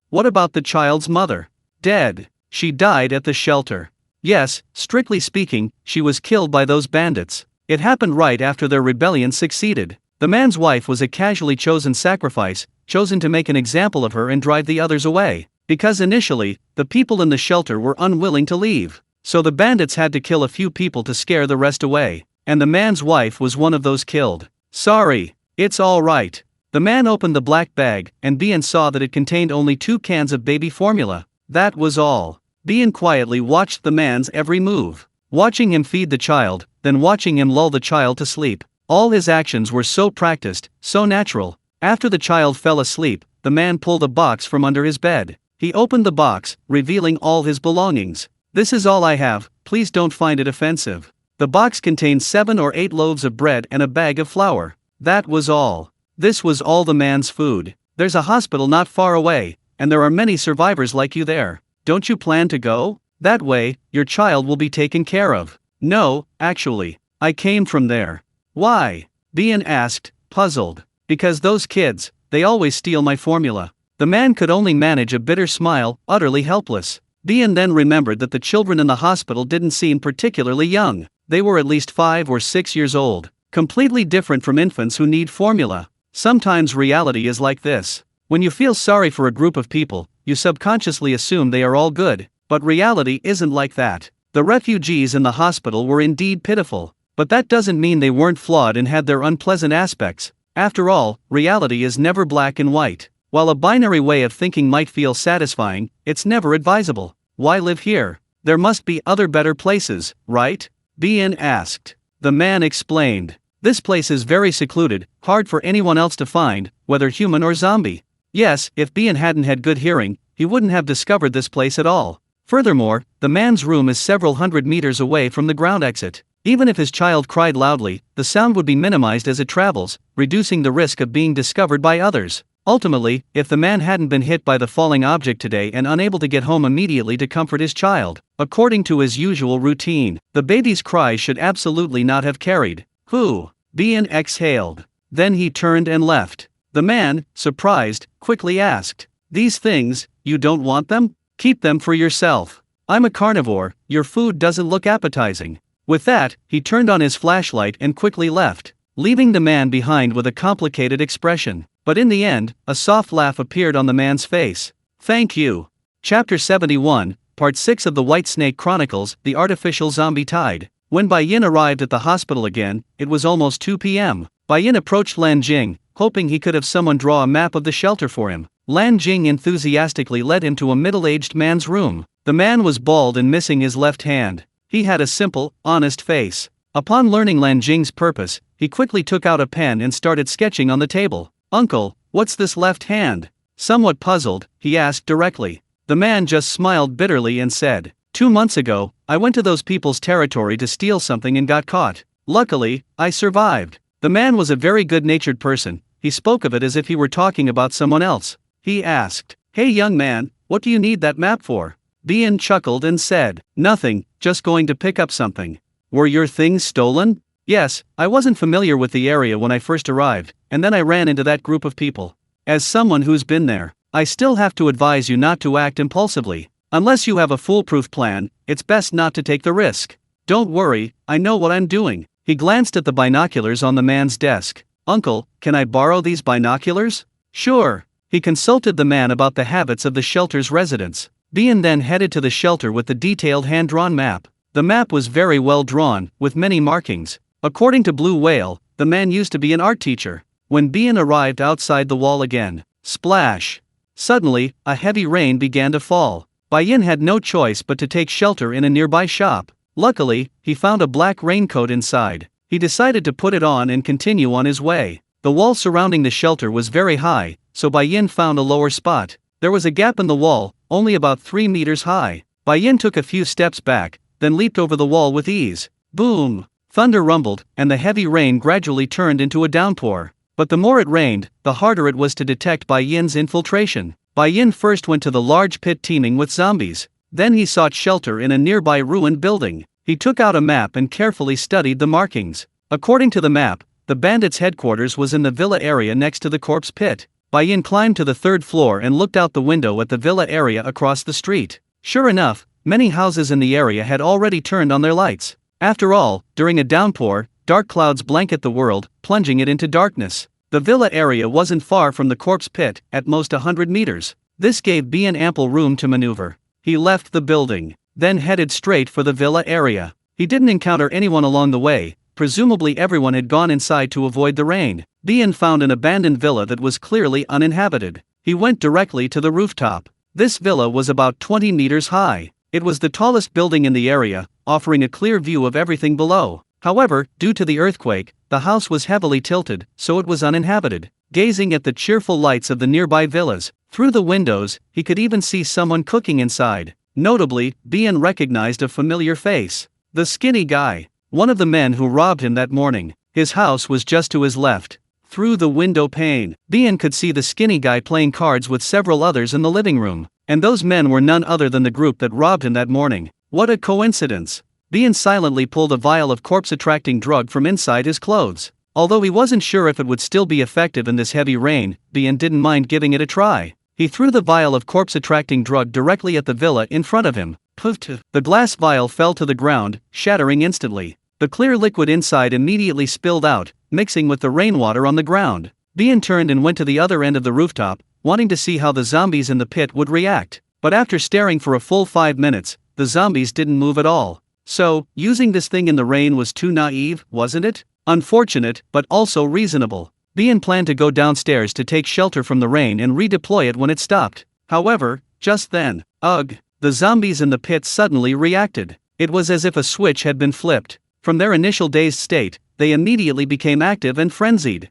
What about the child's mother?" "Dead. She died at the shelter." "Yes, strictly speaking, she was killed by those bandits. It happened right after their rebellion succeeded. The man's wife was a casually chosen sacrifice, chosen to make an example of her and drive the others away. Because initially, the people in the shelter were unwilling to leave. So the bandits had to kill a few people to scare the rest away. And the man's wife was one of those killed." "Sorry. It's all right." The man opened the black bag, and Bien saw that it contained only 2 cans of baby formula. That was all. Bien quietly watched the man's every move. Watching him feed the child, then watching him lull the child to sleep. All his actions were so practiced, so natural. After the child fell asleep, the man pulled a box from under his bed. He opened the box, revealing all his belongings. "This is all I have, please don't find it offensive." The box contained 7 or 8 loaves of bread and a bag of flour. That was all. This was all the man's food. "There's a hospital not far away, and there are many survivors like you there. Don't you plan to go?" That way, your child will be taken care of. No, actually, I came from there. Why? Bien asked, puzzled. Because those kids, they always steal my formula. The man could only manage a bitter smile, utterly helpless. Bien then remembered that the children in the hospital didn't seem particularly young. They were at least 5 or 6 years old. Completely different from infants who need formula. Sometimes reality is like this. When you feel sorry for a group of people, you subconsciously assume they are all good. But reality isn't like that. The refugees in the hospital were indeed pitiful. But that doesn't mean they weren't flawed and had their unpleasant aspects. After all, reality is never black and white. While a binary way of thinking might feel satisfying, it's never advisable. Why live here? There must be other better places, right? Bien asked. The man explained. This place is very secluded, hard for anyone else to find, whether human or zombie. Yes, if Bien hadn't had good hearing, he wouldn't have discovered this place at all. Furthermore, the man's room is several hundred meters away from the ground exit. Even if his child cried loudly, the sound would be minimized as it travels, reducing the risk of being discovered by others. Ultimately, if the man hadn't been hit by the falling object today and unable to get home immediately to comfort his child, according to his usual routine, the baby's cries should absolutely not have carried. Whew. Bien exhaled. Then he turned and left. The man, surprised, quickly asked, "These things, you don't want them? Keep them for yourself. I'm a carnivore, your food doesn't look appetizing." With that, he turned on his flashlight and quickly left, leaving the man behind with a complicated expression. But in the end, a soft laugh appeared on the man's face. Thank you. Chapter 71, Part 6 of the White Snake Chronicles, The Artificial Zombie Tide. When Bai Yin arrived at the hospital again, it was almost 2 p.m. Bai Yin approached Lan Jing, hoping he could have someone draw a map of the shelter for him. Lan Jing enthusiastically led him to a middle-aged man's room. The man was bald and missing his left hand. He had a simple, honest face. Upon learning Lan Jing's purpose, he quickly took out a pen and started sketching on the table. "Uncle, what's this left hand?" Somewhat puzzled, he asked directly. The man just smiled bitterly and said, 2 months ago, I went to those people's territory to steal something and got caught. Luckily, I survived. The man was a very good-natured person. He spoke of it as if he were talking about someone else. He asked, "Hey young man, what do you need that map for?" Bien chuckled and said, "Nothing, just going to pick up something." "Were your things stolen?" "Yes, I wasn't familiar with the area when I first arrived, and then I ran into that group of people. As someone who's been there, I still have to advise you not to act impulsively. Unless you have a foolproof plan, it's best not to take the risk. Don't worry, I know what I'm doing." He glanced at the binoculars on the man's desk. "Uncle, can I borrow these binoculars?" "Sure." He consulted the man about the habits of the shelter's residents. Bien then headed to the shelter with the detailed hand-drawn map. The map was very well drawn, with many markings. According to Blue Whale, the man used to be an art teacher. When Bien arrived outside the wall again, splash! Suddenly, a heavy rain began to fall. Bai Yin had no choice but to take shelter in a nearby shop. Luckily, he found a black raincoat inside. He decided to put it on and continue on his way. The wall surrounding the shelter was very high, so Bai Yin found a lower spot. There was a gap in the wall, only about 3 meters high. Bai Yin took a few steps back, then leaped over the wall with ease. Boom! Thunder rumbled, and the heavy rain gradually turned into a downpour. But the more it rained, the harder it was to detect Bai Yin's infiltration. Bai Yin first went to the large pit teeming with zombies. Then he sought shelter in a nearby ruined building. He took out a map and carefully studied the markings. According to the map, the bandits' headquarters was in the villa area next to the corpse pit. Bai Yin climbed to the 3rd floor and looked out the window at the villa area across the street. Sure enough, many houses in the area had already turned on their lights. After all, during a downpour, dark clouds blanket the world, plunging it into darkness. The villa area wasn't far from the corpse pit, at most 100 meters. This gave Bien ample room to maneuver. He left the building, then headed straight for the villa area. He didn't encounter anyone along the way. Presumably everyone had gone inside to avoid the rain. Bien found an abandoned villa that was clearly uninhabited. He went directly to the rooftop. This villa was about 20 meters high. It was the tallest building in the area, offering a clear view of everything below. However, due to the earthquake, the house was heavily tilted, so it was uninhabited. Gazing at the cheerful lights of the nearby villas, through the windows, he could even see someone cooking inside. Notably, Bien recognized a familiar face. The skinny guy. One of the men who robbed him that morning. His house was just to his left. through the window pane. Bien could see the skinny guy playing cards with several others in the living room, and those men were none other than the group that robbed him that morning. What a coincidence! Bien silently pulled a vial of corpse-attracting drug from inside his clothes. Although he wasn't sure if it would still be effective in this heavy rain, Bien didn't mind giving it a try. He threw the vial of corpse-attracting drug directly at the villa in front of him. Poof! The glass vial fell to the ground, shattering instantly. The clear liquid inside immediately spilled out, mixing with the rainwater on the ground. Bien turned and went to the other end of the rooftop, wanting to see how the zombies in the pit would react. But after staring for a full 5 minutes, the zombies didn't move at all. So, using this thing in the rain was too naive, wasn't it? Unfortunate, but also reasonable. Bien planned to go downstairs to take shelter from the rain and redeploy it when it stopped. However, just then, the zombies in the pit suddenly reacted. It was as if a switch had been flipped. From their initial dazed state, they immediately became active and frenzied.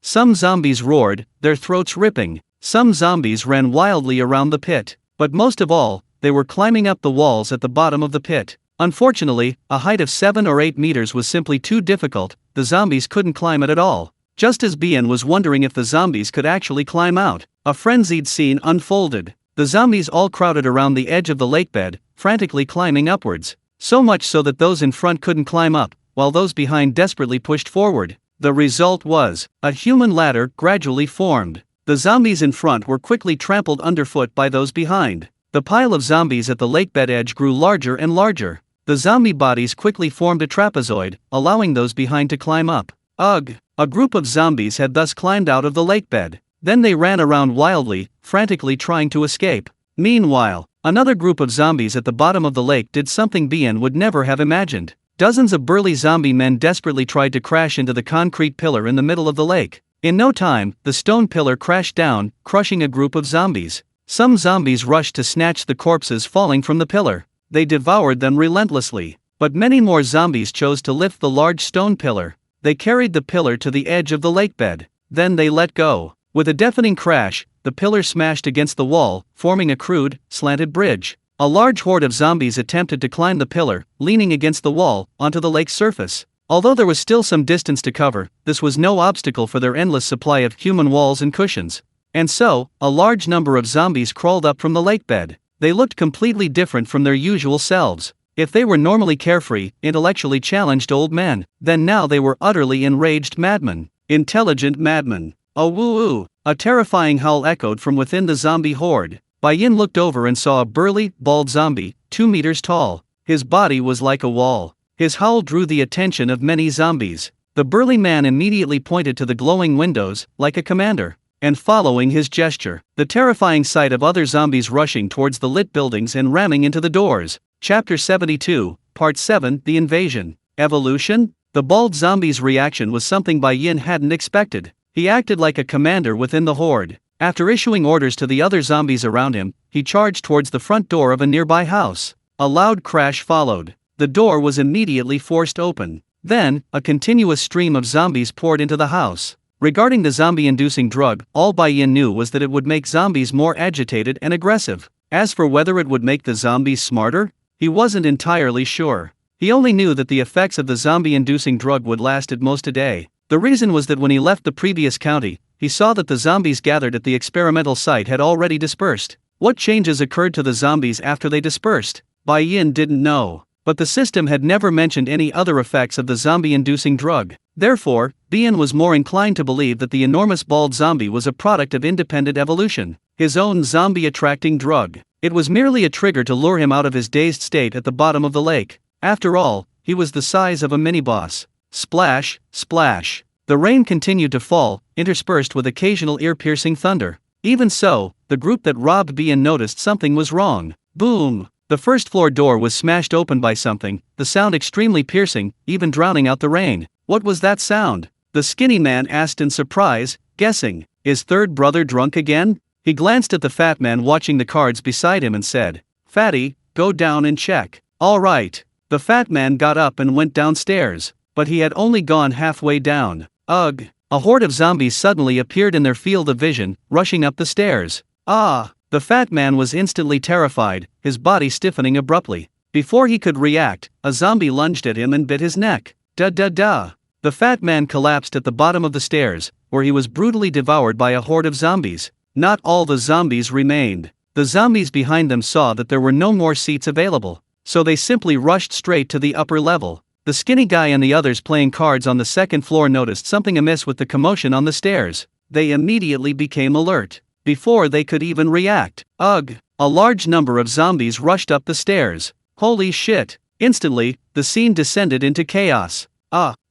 Some zombies roared, their throats ripping. Some zombies ran wildly around the pit. But most of all, they were climbing up the walls at the bottom of the pit. Unfortunately, a height of 7 or 8 meters was simply too difficult. The zombies couldn't climb it at all. Just as Bien was wondering if the zombies could actually climb out, a frenzied scene unfolded. The zombies all crowded around the edge of the lake bed, frantically climbing upwards. So much so that those in front couldn't climb up, while those behind desperately pushed forward. The result was, a human ladder gradually formed. The zombies in front were quickly trampled underfoot by those behind. The pile of zombies at the lake bed edge grew larger and larger. The zombie bodies quickly formed a trapezoid, allowing those behind to climb up. A group of zombies had thus climbed out of the lake bed. Then they ran around wildly, frantically trying to escape. Meanwhile, another group of zombies at the bottom of the lake did something Bien would never have imagined. Dozens of burly zombie men desperately tried to crash into the concrete pillar in the middle of the lake. In no time, the stone pillar crashed down, crushing a group of zombies. Some zombies rushed to snatch the corpses falling from the pillar. They devoured them relentlessly. But many more zombies chose to lift the large stone pillar. They carried the pillar to the edge of the lake bed. Then they let go. With a deafening crash, the pillar smashed against the wall, forming a crude, slanted bridge. A large horde of zombies attempted to climb the pillar, leaning against the wall, onto the lake's surface. Although there was still some distance to cover, this was no obstacle for their endless supply of human walls and cushions. And so, a large number of zombies crawled up from the lake bed. They looked completely different from their usual selves. If they were normally carefree, intellectually challenged old men, then now they were utterly enraged madmen. Intelligent madmen. A woo-oo! A terrifying howl echoed from within the zombie horde. Bai-yin looked over and saw a burly, bald zombie, 2 meters tall. His body was like a wall. His howl drew the attention of many zombies. The burly man immediately pointed to the glowing windows, like a commander. And following his gesture, the terrifying sight of other zombies rushing towards the lit buildings and ramming into the doors. Chapter 72, Part 7, The Invasion. Evolution? The bald zombie's reaction was something Bai-yin hadn't expected. He acted like a commander within the horde. After issuing orders to the other zombies around him, he charged towards the front door of a nearby house. A loud crash followed. The door was immediately forced open. Then, a continuous stream of zombies poured into the house. Regarding the zombie-inducing drug, all Bai-yin knew was that it would make zombies more agitated and aggressive. As for whether it would make the zombies smarter, he wasn't entirely sure. He only knew that the effects of the zombie-inducing drug would last at most a day. The reason was that when he left the previous county, he saw that the zombies gathered at the experimental site had already dispersed. What changes occurred to the zombies after they dispersed? Bai-yin didn't know. But the system had never mentioned any other effects of the zombie-inducing drug. Therefore, Bien was more inclined to believe that the enormous bald zombie was a product of independent evolution. His own zombie-attracting drug. It was merely a trigger to lure him out of his dazed state at the bottom of the lake. After all, he was the size of a mini-boss. Splash, splash. The rain continued to fall, interspersed with occasional ear-piercing thunder. Even so, the group that robbed Bien noticed something was wrong. Boom! The first-floor door was smashed open by something, the sound extremely piercing, even drowning out the rain. What was that sound? The skinny man asked in surprise, guessing. Is third brother drunk again? He glanced at the fat man watching the cards beside him and said, "Fatty, go down and check." "All right." The fat man got up and went downstairs, but he had only gone halfway down. Ugh! A horde of zombies suddenly appeared in their field of vision, rushing up the stairs. Ah! The fat man was instantly terrified, his body stiffening abruptly. Before he could react, a zombie lunged at him and bit his neck. Da-da-da! The fat man collapsed at the bottom of the stairs, where he was brutally devoured by a horde of zombies. Not all the zombies remained. The zombies behind them saw that there were no more seats available, so they simply rushed straight to the upper level. The skinny guy and the others playing cards on the second floor noticed something amiss with the commotion on the stairs. They immediately became alert. Before they could even react, ugh! A large number of zombies rushed up the stairs. Holy shit! Instantly, the scene descended into chaos.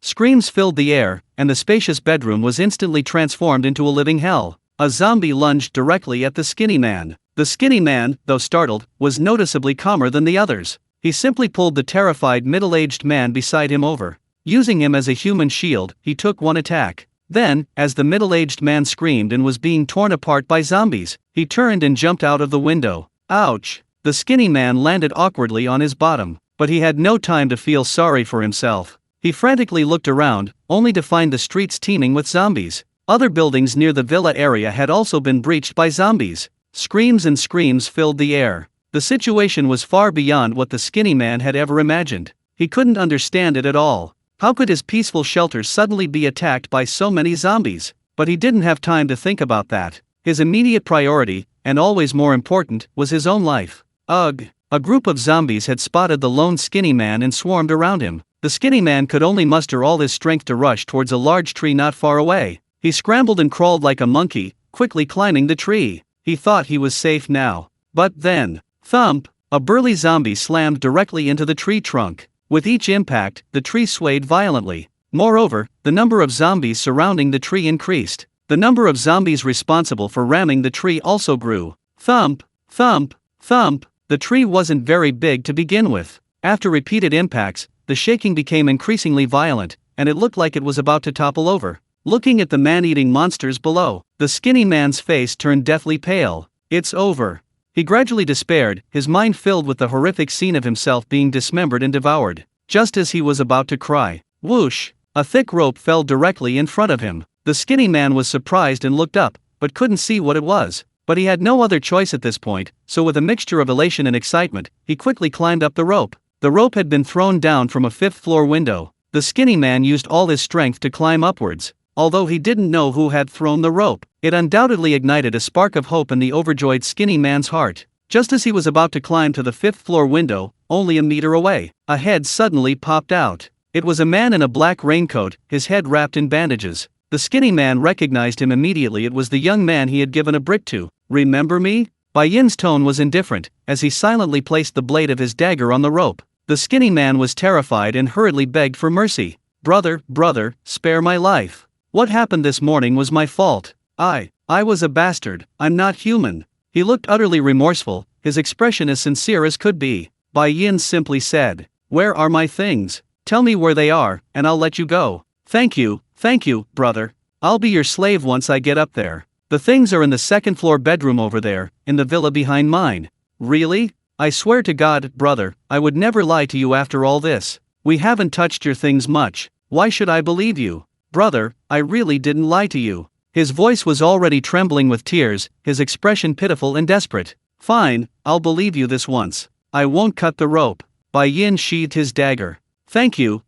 Screams filled the air, and the spacious bedroom was instantly transformed into a living hell. A zombie lunged directly at the skinny man. The skinny man, though startled, was noticeably calmer than the others. He simply pulled the terrified middle-aged man beside him over. Using him as a human shield, he took one attack. Then, as the middle-aged man screamed and was being torn apart by zombies, he turned and jumped out of the window. Ouch! The skinny man landed awkwardly on his bottom, but he had no time to feel sorry for himself. He frantically looked around, only to find the streets teeming with zombies. Other buildings near the villa area had also been breached by zombies. Screams and screams filled the air. The situation was far beyond what the skinny man had ever imagined. He couldn't understand it at all. How could his peaceful shelter suddenly be attacked by so many zombies? But he didn't have time to think about that. His immediate priority, and always more important, was his own life. Ugh! A group of zombies had spotted the lone skinny man and swarmed around him. The skinny man could only muster all his strength to rush towards a large tree not far away. He scrambled and crawled like a monkey, quickly climbing the tree. He thought he was safe now. But then, thump! A burly zombie slammed directly into the tree trunk. With each impact, the tree swayed violently. Moreover, the number of zombies surrounding the tree increased. The number of zombies responsible for ramming the tree also grew. Thump! Thump! Thump! The tree wasn't very big to begin with. After repeated impacts, the shaking became increasingly violent, and it looked like it was about to topple over. Looking at the man-eating monsters below, the skinny man's face turned deathly pale. It's over. He gradually despaired, his mind filled with the horrific scene of himself being dismembered and devoured. Just as he was about to cry, whoosh! A thick rope fell directly in front of him. The skinny man was surprised and looked up, but couldn't see what it was. But he had no other choice at this point, so with a mixture of elation and excitement, he quickly climbed up the rope. The rope had been thrown down from a fifth-floor window. The skinny man used all his strength to climb upwards. Although he didn't know who had thrown the rope, it undoubtedly ignited a spark of hope in the overjoyed skinny man's heart. Just as he was about to climb to the fifth-floor window, only a meter away, a head suddenly popped out. It was a man in a black raincoat, his head wrapped in bandages. The skinny man recognized him immediately. It was the young man he had given a brick to. Remember me? Bai Yin's tone was indifferent, as he silently placed the blade of his dagger on the rope. The skinny man was terrified and hurriedly begged for mercy. Brother, spare my life. What happened this morning was my fault. I was a bastard, I'm not human. He looked utterly remorseful, his expression as sincere as could be. Bai Yin simply said, "Where are my things? Tell me where they are, and I'll let you go." Thank you, brother. I'll be your slave once I get up there. The things are in the second-floor bedroom over there, in the villa behind mine. Really? I swear to God, brother, I would never lie to you after all this. We haven't touched your things much. Why should I believe you? Brother, I really didn't lie to you. His voice was already trembling with tears, his expression pitiful and desperate. Fine, I'll believe you this once. I won't cut the rope. Bai Yin sheathed his dagger. Thank you,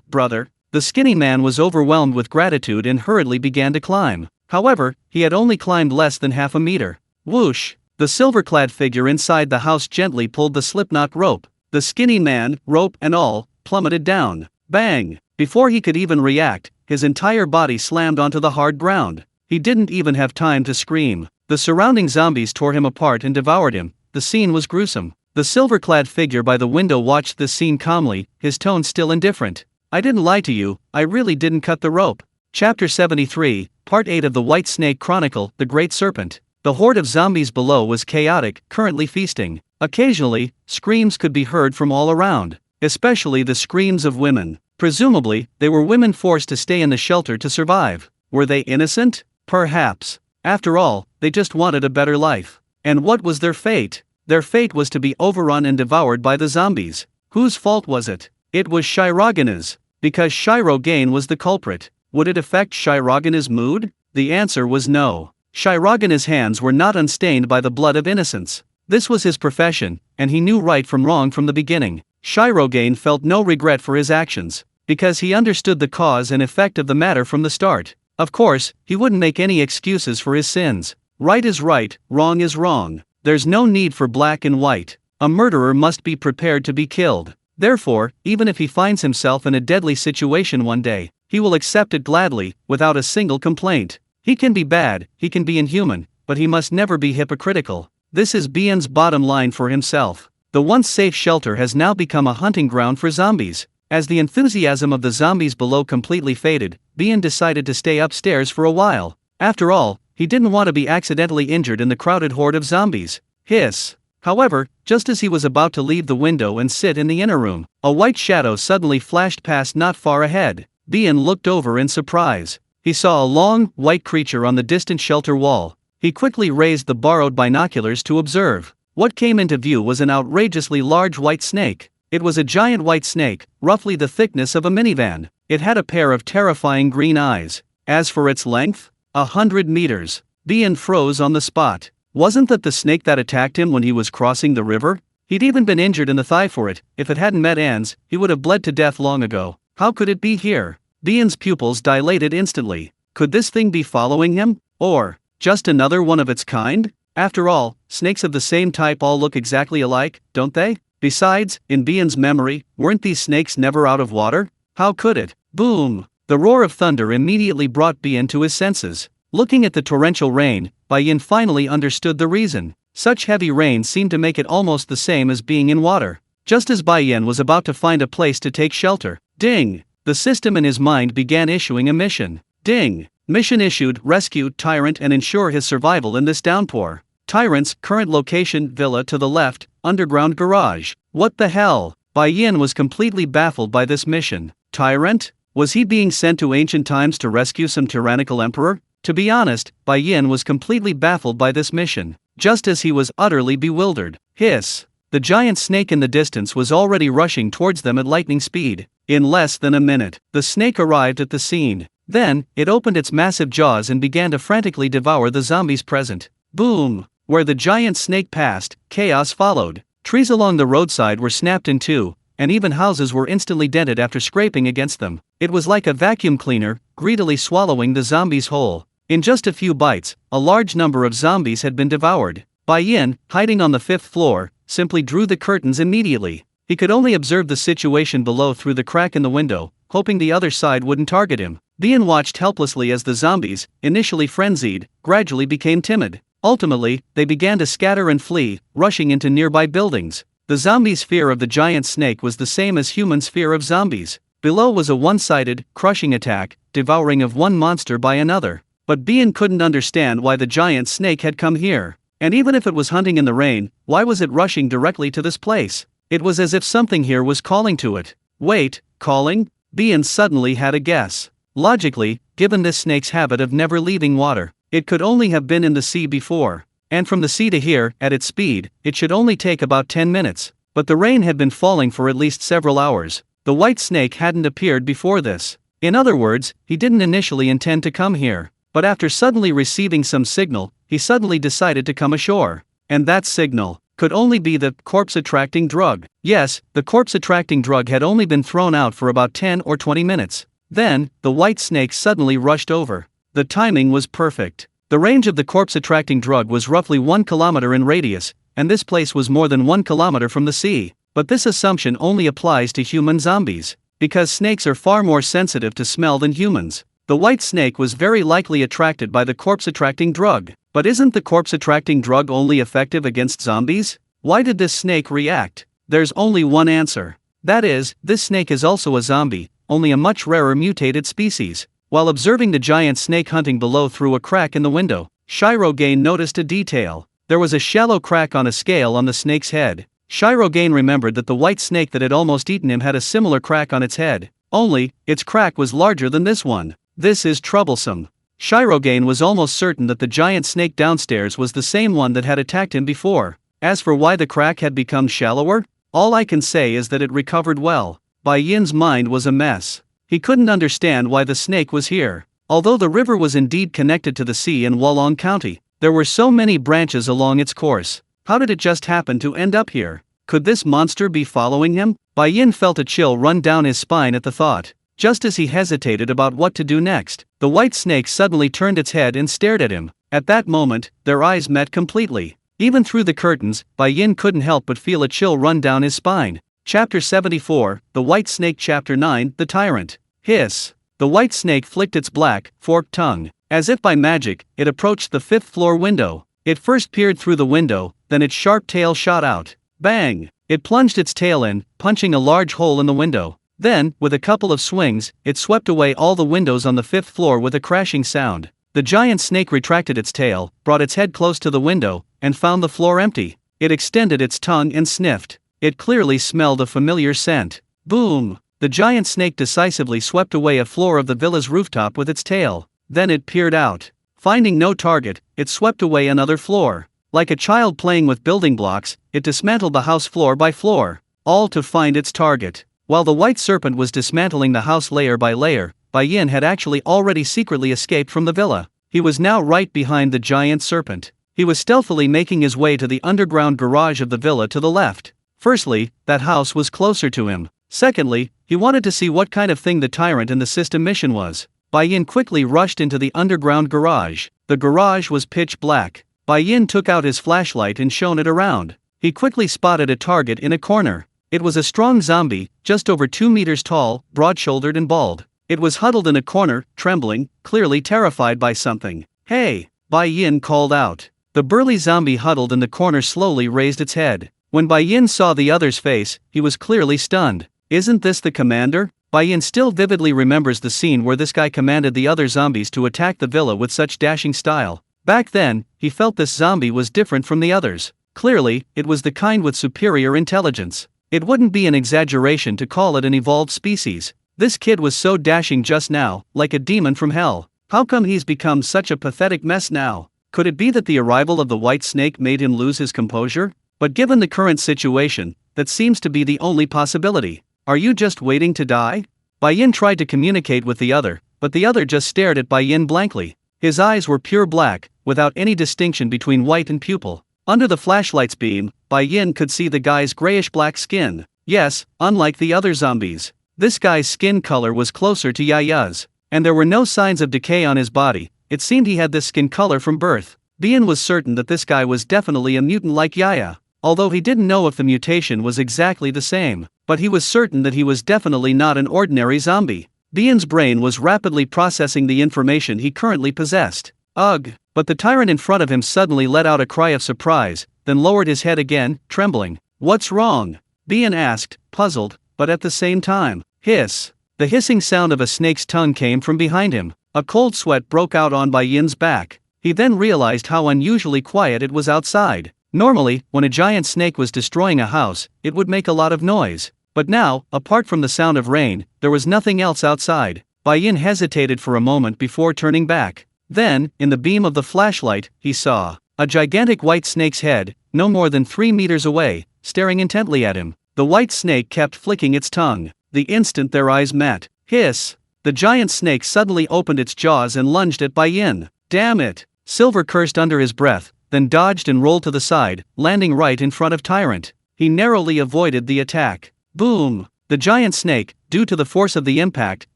brother. The skinny man was overwhelmed with gratitude and hurriedly began to climb. However, he had only climbed less than half a meter. Whoosh! The silver-clad figure inside the house gently pulled the slipknot rope. The skinny man, rope and all, plummeted down. Bang! Before he could even react, his entire body slammed onto the hard ground. He didn't even have time to scream. The surrounding zombies tore him apart and devoured him. The scene was gruesome. The silver-clad figure by the window watched this scene calmly, his tone still indifferent. I didn't lie to you, I really didn't cut the rope. Chapter 73, Part 8 of the White Snake Chronicle, The Great Serpent. The horde of zombies below was chaotic, currently feasting. Occasionally, screams could be heard from all around, especially the screams of women. Presumably, they were women forced to stay in the shelter to survive. Were they innocent? Perhaps. After all, they just wanted a better life. And what was their fate? Their fate was to be overrun and devoured by the zombies. Whose fault was it? It was Shirogane's. Because Shirogane was the culprit. Would it affect Shirogane's mood? The answer was no. Shirogane's hands were not unstained by the blood of innocence. This was his profession, and he knew right from wrong from the beginning. Shirogane felt no regret for his actions. because he understood the cause and effect of the matter from the start. Of course, he wouldn't make any excuses for his sins. Right is right, wrong is wrong. There's no need for black and white. A murderer must be prepared to be killed. Therefore, even if he finds himself in a deadly situation one day, he will accept it gladly, without a single complaint. He can be bad, he can be inhuman, but he must never be hypocritical. This is Bien's bottom line for himself. The once safe shelter has now become a hunting ground for zombies. As the enthusiasm of the zombies below completely faded, Bien decided to stay upstairs for a while. After all, he didn't want to be accidentally injured in the crowded horde of zombies. Hiss. However, just as he was about to leave the window and sit in the inner room, a white shadow suddenly flashed past not far ahead. Bien looked over in surprise. He saw a long, white creature on the distant shelter wall. He quickly raised the borrowed binoculars to observe. What came into view was an outrageously large white snake. It was a giant white snake, roughly the thickness of a minivan. It had a pair of terrifying green eyes. As for its length, 100 meters. Bien froze on the spot. Wasn't that the snake that attacked him when he was crossing the river? He'd even been injured in the thigh for it. If it hadn't met Anne's, he would have bled to death long ago. How could it be here? Bien's pupils dilated instantly. Could this thing be following him? Or just another one of its kind? After all, snakes of the same type all look exactly alike, don't they? Besides, in Bien's memory, weren't these snakes never out of water? How could it? Boom! The roar of thunder immediately brought Bien to his senses. Looking at the torrential rain, Bien finally understood the reason. Such heavy rain seemed to make it almost the same as being in water. Just as Bien was about to find a place to take shelter, ding! The system in his mind began issuing a mission. Ding! Mission issued: rescue Tyrant and ensure his survival in this downpour. Tyrant's current location: villa to the left, underground garage. What the hell? Bien was completely baffled by this mission. Tyrant? Was he being sent to ancient times to rescue some tyrannical emperor? To be honest, Bien was completely baffled by this mission, just as he was utterly bewildered. Hiss! The giant snake in the distance was already rushing towards them at lightning speed. In less than a minute, the snake arrived at the scene. Then, it opened its massive jaws and began to frantically devour the zombies present. Boom! Where the giant snake passed, chaos followed. Trees along the roadside were snapped in two, and even houses were instantly dented after scraping against them. It was like a vacuum cleaner, greedily swallowing the zombies whole. In just a few bites, a large number of zombies had been devoured. Bien, hiding on the 5th floor, simply drew the curtains immediately. He could only observe the situation below through the crack in the window, hoping the other side wouldn't target him. Bien watched helplessly as the zombies, initially frenzied, gradually became timid. Ultimately, they began to scatter and flee, rushing into nearby buildings. The zombies' fear of the giant snake was the same as humans' fear of zombies. Below was a one-sided, crushing attack, devouring of one monster by another. But Bien couldn't understand why the giant snake had come here. And even if it was hunting in the rain, why was it rushing directly to this place? It was as if something here was calling to it. Wait, calling? Bien suddenly had a guess. Logically, given this snake's habit of never leaving water, it could only have been in the sea before. And from the sea to here, at its speed, it should only take about 10 minutes. But the rain had been falling for at least several hours. The white snake hadn't appeared before this. In other words, he didn't initially intend to come here. But after suddenly receiving some signal, he suddenly decided to come ashore. And that signal could only be the corpse-attracting drug. Yes, the corpse-attracting drug had only been thrown out for about 10 or 20 minutes. Then, the white snake suddenly rushed over. The timing was perfect. The range of the corpse-attracting drug was roughly 1 kilometer in radius, and this place was more than 1 kilometer from the sea. But this assumption only applies to human zombies, because snakes are far more sensitive to smell than humans. The white snake was very likely attracted by the corpse-attracting drug. But isn't the corpse-attracting drug only effective against zombies? Why did this snake react? There's only one answer. That is, this snake is also a zombie, only a much rarer mutated species. While observing the giant snake hunting below through a crack in the window, Shirogane noticed a detail. There was a shallow crack on a scale on the snake's head. Shirogane remembered that the white snake that had almost eaten him had a similar crack on its head. Only, its crack was larger than this one. This is troublesome. Shirogane was almost certain that the giant snake downstairs was the same one that had attacked him before. As for why the crack had become shallower, all I can say is that it recovered well. Bien's mind was a mess. He couldn't understand why the snake was here. Although the river was indeed connected to the sea in Wolong County, there were so many branches along its course. How did it just happen to end up here? Could this monster be following him? Bai Yin felt a chill run down his spine at the thought. Just as he hesitated about what to do next, the white snake suddenly turned its head and stared at him. At that moment, their eyes met completely. Even through the curtains, Bai Yin couldn't help but feel a chill run down his spine. Chapter 74, The White Snake. Chapter 9, The Tyrant. Hiss. The white snake flicked its black, forked tongue. As if by magic, it approached the 5th-floor window. It first peered through the window, then its sharp tail shot out. Bang! It plunged its tail in, punching a large hole in the window. Then, with a couple of swings, it swept away all the windows on the 5th floor with a crashing sound. The giant snake retracted its tail, brought its head close to the window, and found the floor empty. It extended its tongue and sniffed. It clearly smelled a familiar scent. Boom! The giant snake decisively swept away a floor of the villa's rooftop with its tail. Then it peered out. Finding no target, it swept away another floor. Like a child playing with building blocks, it dismantled the house floor by floor, all to find its target. While the white serpent was dismantling the house layer by layer, Bai Yin had actually already secretly escaped from the villa. He was now right behind the giant serpent. He was stealthily making his way to the underground garage of the villa to the left. Firstly, that house was closer to him. Secondly, he wanted to see what kind of thing the tyrant in the system mission was. Bai Yin quickly rushed into the underground garage. The garage was pitch black. Bai Yin took out his flashlight and shone it around. He quickly spotted a target in a corner. It was a strong zombie, just over 2 meters tall, broad-shouldered and bald. It was huddled in a corner, trembling, clearly terrified by something. "Hey!" Bai Yin called out. The burly zombie huddled in the corner slowly raised its head. When Bai Yin saw the other's face, he was clearly stunned. "Isn't this the commander?" Bai Yin still vividly remembers the scene where this guy commanded the other zombies to attack the villa with such dashing style. Back then, he felt this zombie was different from the others. Clearly, it was the kind with superior intelligence. It wouldn't be an exaggeration to call it an evolved species. This kid was so dashing just now, like a demon from hell. How come he's become such a pathetic mess now? Could it be that the arrival of the white snake made him lose his composure? But given the current situation, that seems to be the only possibility. Are you just waiting to die? Bai Yin tried to communicate with the other, but the other just stared at Bai Yin blankly. His eyes were pure black, without any distinction between white and pupil. Under the flashlight's beam, Bai Yin could see the guy's grayish-black skin. Yes, unlike the other zombies. This guy's skin color was closer to Yaya's. And there were no signs of decay on his body. It seemed he had this skin color from birth. Bai Yin was certain that this guy was definitely a mutant like Yaya. Although he didn't know if the mutation was exactly the same. But he was certain that he was definitely not an ordinary zombie. Bai Yin's brain was rapidly processing the information he currently possessed. Ugh! But the tyrant in front of him suddenly let out a cry of surprise, then lowered his head again, trembling. "What's wrong?" Bai Yin asked, puzzled, but at the same time. Hiss! The hissing sound of a snake's tongue came from behind him. A cold sweat broke out on Bai Yin's back. He then realized how unusually quiet it was outside. Normally, when a giant snake was destroying a house, it would make a lot of noise. But now, apart from the sound of rain, there was nothing else outside. Bai Yin hesitated for a moment before turning back. Then, in the beam of the flashlight, he saw a gigantic white snake's head, no more than 3 meters away, staring intently at him. The white snake kept flicking its tongue. The instant their eyes met. Hiss! The giant snake suddenly opened its jaws and lunged at Bai Yin. "Damn it!" Silver cursed under his breath, then dodged and rolled to the side, landing right in front of Tyrant. He narrowly avoided the attack. Boom! The giant snake, due to the force of the impact,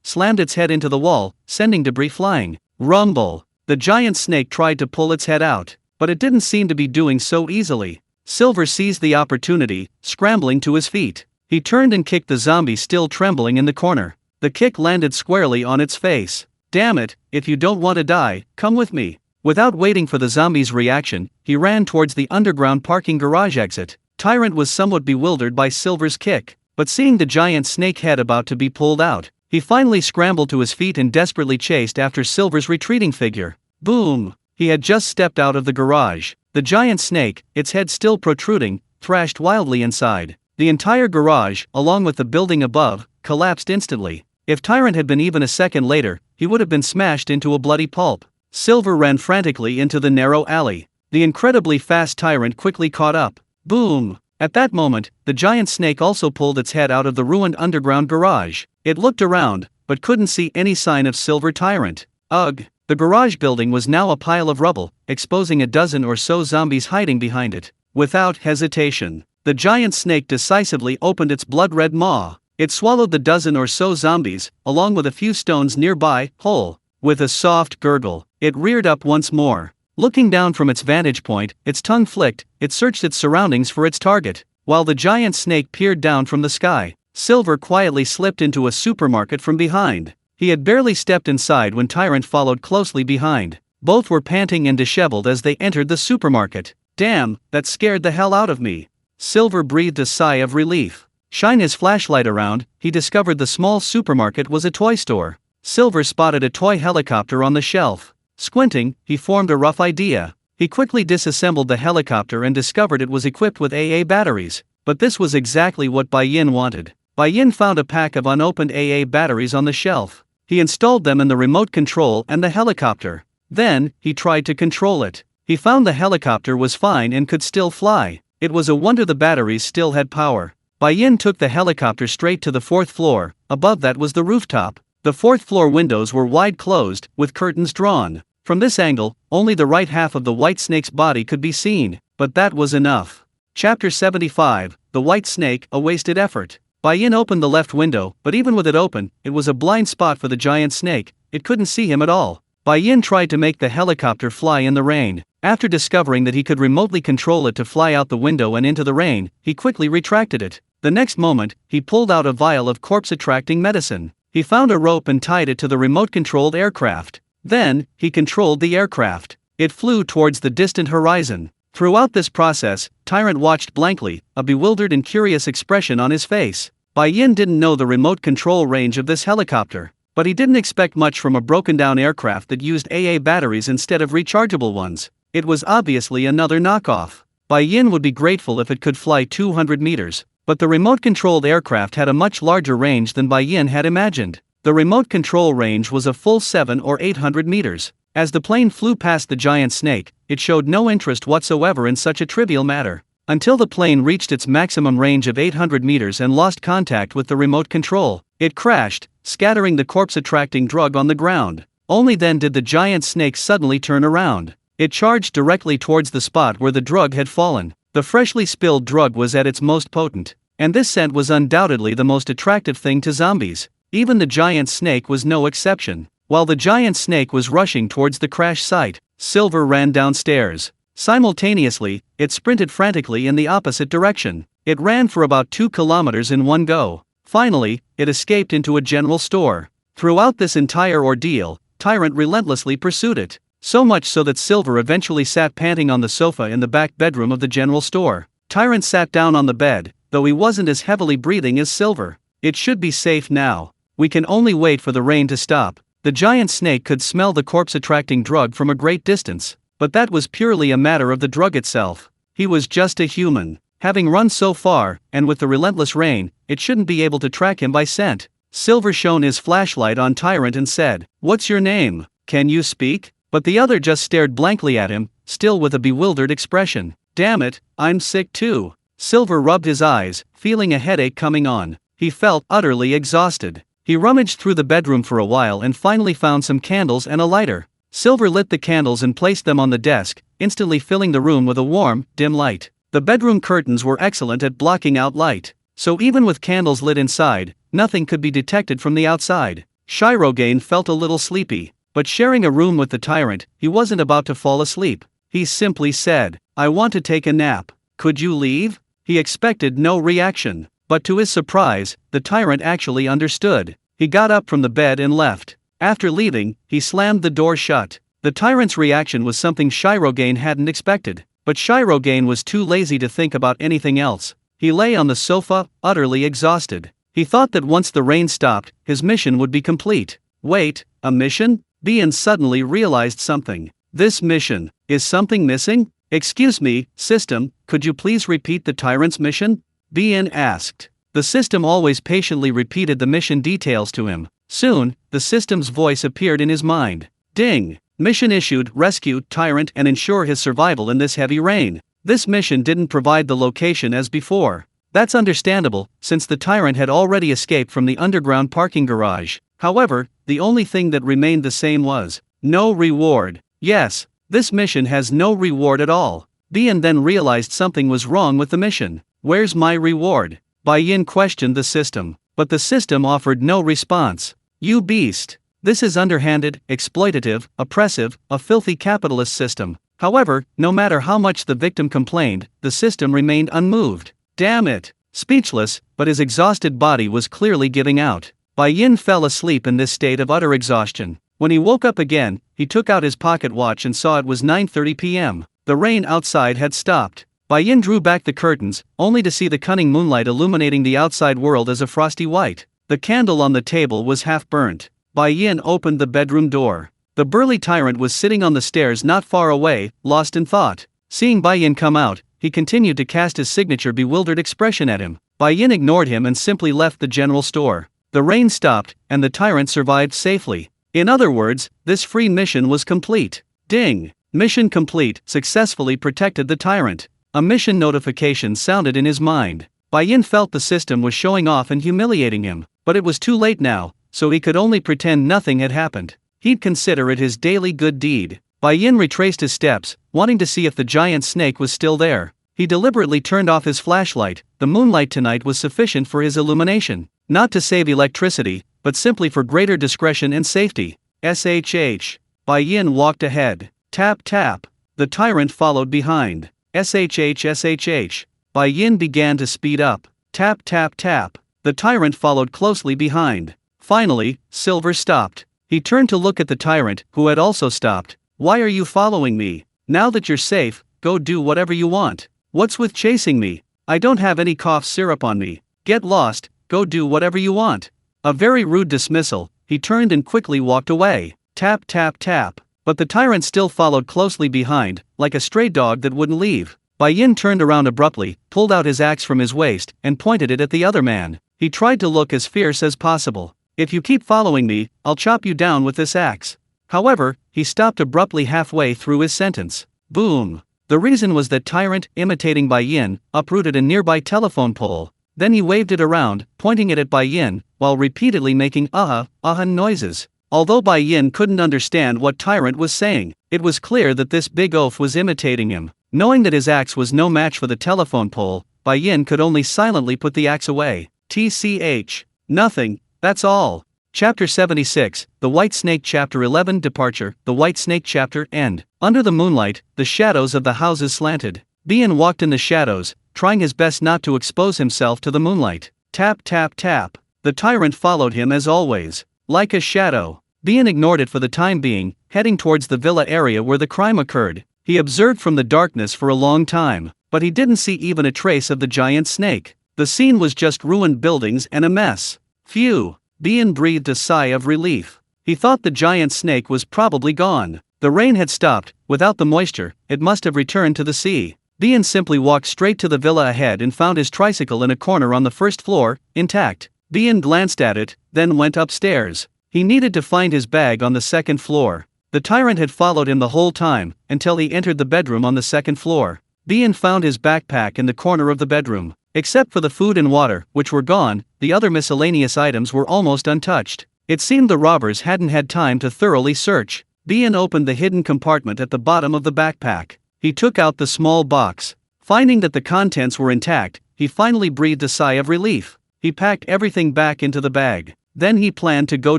slammed its head into the wall, sending debris flying. Rumble! The giant snake tried to pull its head out, but it didn't seem to be doing so easily. Silver seized the opportunity, scrambling to his feet. He turned and kicked the zombie still trembling in the corner. The kick landed squarely on its face. "Damn it, if you don't want to die, come with me." Without waiting for the zombie's reaction, he ran towards the underground parking garage exit. Tyrant was somewhat bewildered by Silver's kick, but seeing the giant snake head about to be pulled out, he finally scrambled to his feet and desperately chased after Silver's retreating figure. Boom! He had just stepped out of the garage. The giant snake, its head still protruding, thrashed wildly inside. The entire garage, along with the building above, collapsed instantly. If Tyrant had been even a second later, he would have been smashed into a bloody pulp. Silver ran frantically into the narrow alley. The incredibly fast Tyrant quickly caught up. Boom! At that moment, the giant snake also pulled its head out of the ruined underground garage. It looked around, but couldn't see any sign of Silver Tyrant. Ugh! The garage building was now a pile of rubble, exposing a dozen or so zombies hiding behind it. Without hesitation, the giant snake decisively opened its blood-red maw. It swallowed the dozen or so zombies, along with a few stones nearby, whole. With a soft gurgle, it reared up once more. Looking down from its vantage point, its tongue flicked, it searched its surroundings for its target. While the giant snake peered down from the sky, Silver quietly slipped into a supermarket from behind. He had barely stepped inside when Tyrant followed closely behind. Both were panting and disheveled as they entered the supermarket. "Damn, that scared the hell out of me." Silver breathed a sigh of relief. Shine his flashlight around, he discovered the small supermarket was a toy store. Silver spotted a toy helicopter on the shelf. Squinting, he formed a rough idea. He quickly disassembled the helicopter and discovered it was equipped with AA batteries. But this was exactly what Bai Yin wanted. Bai Yin found a pack of unopened AA batteries on the shelf. He installed them in the remote control and the helicopter. Then, he tried to control it. He found the helicopter was fine and could still fly. It was a wonder the batteries still had power. Bai Yin took the helicopter straight to the 4th floor. Above that was the rooftop. The 4th floor windows were wide closed, with curtains drawn. From this angle, only the right half of the white snake's body could be seen, but that was enough. Chapter 75, The White Snake, A Wasted Effort. Bai Yin opened the left window, but even with it open, it was a blind spot for the giant snake. It couldn't see him at all. Bai Yin tried to make the helicopter fly in the rain. After discovering that he could remotely control it to fly out the window and into the rain, he quickly retracted it. The next moment, he pulled out a vial of corpse-attracting medicine. He found a rope and tied it to the remote-controlled aircraft. Then, he controlled the aircraft. It flew towards the distant horizon. Throughout this process, Tyrant watched blankly, a bewildered and curious expression on his face. Bai Yin didn't know the remote control range of this helicopter, but he didn't expect much from a broken-down aircraft that used AA batteries instead of rechargeable ones. It was obviously another knockoff. Bai Yin would be grateful if it could fly 200 meters, but the remote-controlled aircraft had a much larger range than Bai Yin had imagined. The remote control range was a full 700 or 800 meters. As the plane flew past the giant snake, it showed no interest whatsoever in such a trivial matter, until the plane reached its maximum range of 800 meters and lost contact with the remote control. It crashed, scattering the corpse-attracting drug on the ground. Only then did the giant snake suddenly turn around. It charged directly towards the spot where the drug had fallen. The freshly spilled drug was at its most potent, and this scent was undoubtedly the most attractive thing to zombies. Even the giant snake was no exception. While the giant snake was rushing towards the crash site, Silver ran downstairs. Simultaneously, it sprinted frantically in the opposite direction. It ran for about 2 kilometers in one go. Finally, it escaped into a general store. Throughout this entire ordeal, Tyrant relentlessly pursued it. So much so that Silver eventually sat panting on the sofa in the back bedroom of the general store. Tyrant sat down on the bed, though he wasn't as heavily breathing as Silver. It should be safe now. We can only wait for the rain to stop. The giant snake could smell the corpse-attracting drug from a great distance, but that was purely a matter of the drug itself. He was just a human. Having run so far, and with the relentless rain, it shouldn't be able to track him by scent. Silver shone his flashlight on Tyrant and said, "What's your name? Can you speak?" But the other just stared blankly at him, still with a bewildered expression. "Damn it, I'm sick too." Silver rubbed his eyes, feeling a headache coming on. He felt utterly exhausted. He rummaged through the bedroom for a while and finally found some candles and a lighter. Silver lit the candles and placed them on the desk, instantly filling the room with a warm, dim light. The bedroom curtains were excellent at blocking out light, so even with candles lit inside, nothing could be detected from the outside. Shirogane felt a little sleepy, but sharing a room with the Tyrant, he wasn't about to fall asleep. He simply said, "I want to take a nap. Could you leave?" He expected no reaction. But to his surprise, the Tyrant actually understood. He got up from the bed and left. After leaving, he slammed the door shut. The Tyrant's reaction was something Shirogane hadn't expected, but Shirogane was too lazy to think about anything else. He lay on the sofa, utterly exhausted. He thought that once the rain stopped, his mission would be complete. Wait, a mission? Bian suddenly realized something. This mission, is something missing? "Excuse me, system, could you please repeat the Tyrant's mission?" Bian asked. The system always patiently repeated the mission details to him. Soon, the system's voice appeared in his mind. Ding! Mission issued: rescue Tyrant and ensure his survival in this heavy rain. This mission didn't provide the location as before. That's understandable, since the Tyrant had already escaped from the underground parking garage. However, the only thing that remained the same was no reward. Yes, this mission has no reward at all. Bian then realized something was wrong with the mission. Where's my reward? Bai Yin questioned the system, but the system offered no response. You beast! This is underhanded, exploitative, oppressive, a filthy capitalist system. However, no matter how much the victim complained, the system remained unmoved. Damn it! Speechless, but his exhausted body was clearly giving out. Bai Yin fell asleep in this state of utter exhaustion. When he woke up again, he took out his pocket watch and saw it was 9:30 p.m. The rain outside had stopped. Bai Yin drew back the curtains, only to see the cunning moonlight illuminating the outside world as a frosty white. The candle on the table was half burnt. Bai Yin opened the bedroom door. The burly tyrant was sitting on the stairs not far away, lost in thought. Seeing Bai Yin come out, he continued to cast his signature bewildered expression at him. Bai Yin ignored him and simply left the general store. The rain stopped, and the tyrant survived safely. In other words, this free mission was complete. Ding! Mission complete, successfully protected the tyrant. A mission notification sounded in his mind. Bai Yin felt the system was showing off and humiliating him, but it was too late now, so he could only pretend nothing had happened. He'd consider it his daily good deed. Bai Yin retraced his steps, wanting to see if the giant snake was still there. He deliberately turned off his flashlight. The moonlight tonight was sufficient for his illumination. Not to save electricity, but simply for greater discretion and safety. SHH. Bai Yin walked ahead. Tap tap. The tyrant followed behind. SHH. Bai Yin began to speed up. Tap tap tap. The tyrant followed closely behind. Finally, Silver stopped. He turned to look at the tyrant, who had also stopped. Why are you following me? Now that you're safe, go do whatever you want. What's with chasing me? I don't have any cough syrup on me. Get lost, go do whatever you want. A very rude dismissal. He turned and quickly walked away. Tap tap tap. But the tyrant still followed closely behind, like a stray dog that wouldn't leave. Bai Yin turned around abruptly, pulled out his axe from his waist, and pointed it at the other man. He tried to look as fierce as possible. If you keep following me, I'll chop you down with this axe. However, he stopped abruptly halfway through his sentence. Boom! The reason was that tyrant, imitating Bai Yin, uprooted a nearby telephone pole. Then he waved it around, pointing it at Bai Yin, while repeatedly making noises. Although Bai Yin couldn't understand what tyrant was saying, it was clear that this big oaf was imitating him. Knowing that his axe was no match for the telephone pole, Bai Yin could only silently put the axe away. TCH. Nothing. That's all. Chapter 76, The White Snake. Chapter 11, Departure, The White Snake. Chapter End. Under the moonlight, the shadows of the houses slanted. Bian walked in the shadows, trying his best not to expose himself to the moonlight. Tap tap tap. The tyrant followed him as always. Like a shadow. Bian ignored it for the time being, heading towards the villa area where the crime occurred. He observed from the darkness for a long time, but he didn't see even a trace of the giant snake. The scene was just ruined buildings and a mess. Phew! Bian breathed a sigh of relief. He thought the giant snake was probably gone. The rain had stopped. Without the moisture, it must have returned to the sea. Bian simply walked straight to the villa ahead and found his tricycle in a corner on the first floor, intact. Bian glanced at it, then went upstairs. He needed to find his bag on the second floor. The tyrant had followed him the whole time, until he entered the bedroom on the second floor. Bian found his backpack in the corner of the bedroom. Except for the food and water, which were gone, the other miscellaneous items were almost untouched. It seemed the robbers hadn't had time to thoroughly search. Bian opened the hidden compartment at the bottom of the backpack. He took out the small box. Finding that the contents were intact, he finally breathed a sigh of relief. He packed everything back into the bag. Then he planned to go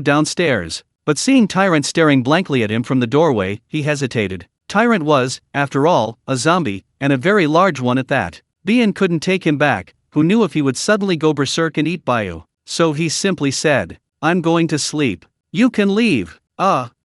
downstairs. But seeing Tyrant staring blankly at him from the doorway, he hesitated. Tyrant was, after all, a zombie, and a very large one at that. Bian couldn't take him back. Who knew if he would suddenly go berserk and eat Bayu? So he simply said, "I'm going to sleep. You can leave."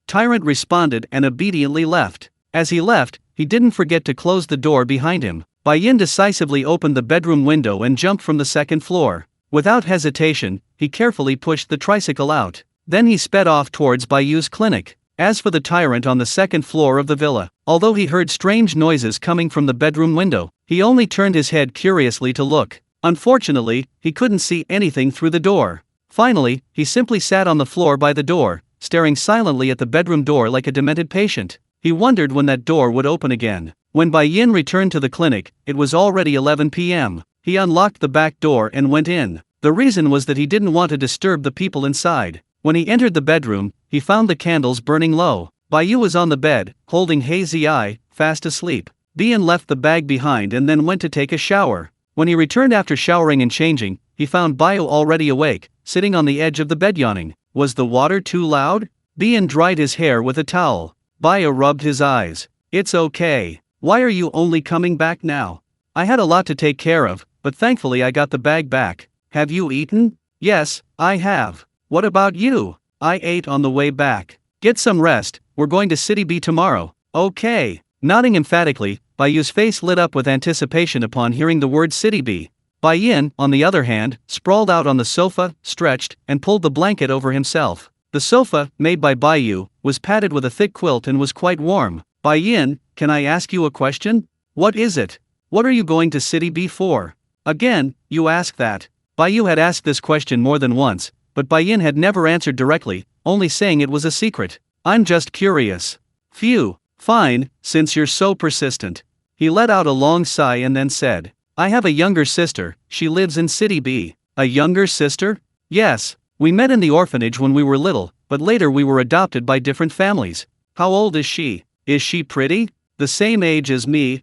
Tyrant responded and obediently left. As he left, he didn't forget to close the door behind him. Bai Yin decisively opened the bedroom window and jumped from the second floor. Without hesitation, he carefully pushed the tricycle out. Then he sped off towards Bayu's clinic. As for the tyrant on the second floor of the villa, although he heard strange noises coming from the bedroom window, he only turned his head curiously to look. Unfortunately, he couldn't see anything through the door. Finally, he simply sat on the floor by the door, staring silently at the bedroom door like a demented patient. He wondered when that door would open again. When Bai Yin returned to the clinic, it was already 11 p.m. He unlocked the back door and went in. The reason was that he didn't want to disturb the people inside. When he entered the bedroom, he found the candles burning low. Bayu was on the bed, holding Hazy Eye, fast asleep. Bian left the bag behind and then went to take a shower. When he returned after showering and changing, he found Bayu already awake, sitting on the edge of the bed yawning. Was the water too loud? Bien dried his hair with a towel. Bayu rubbed his eyes. It's okay. Why are you only coming back now? I had a lot to take care of, but thankfully I got the bag back. Have you eaten? Yes, I have. What about you? I ate on the way back. Get some rest, we're going to City B tomorrow. Okay. Nodding emphatically, Bayu's face lit up with anticipation upon hearing the word City B. Bai-yin, on the other hand, sprawled out on the sofa, stretched, and pulled the blanket over himself. The sofa, made by Bai-yu, was padded with a thick quilt and was quite warm. Bai-yin, can I ask you a question? What is it? What are you going to City B for? Again, you ask that. Bai-yu had asked this question more than once, but Bai-yin had never answered directly, only saying it was a secret. I'm just curious. Phew, fine, since you're so persistent. He let out a long sigh and then said, I have a younger sister, she lives in City B. A younger sister? Yes, we met in the orphanage when we were little, but later we were adopted by different families. How old is she? Is she pretty? The same age as me,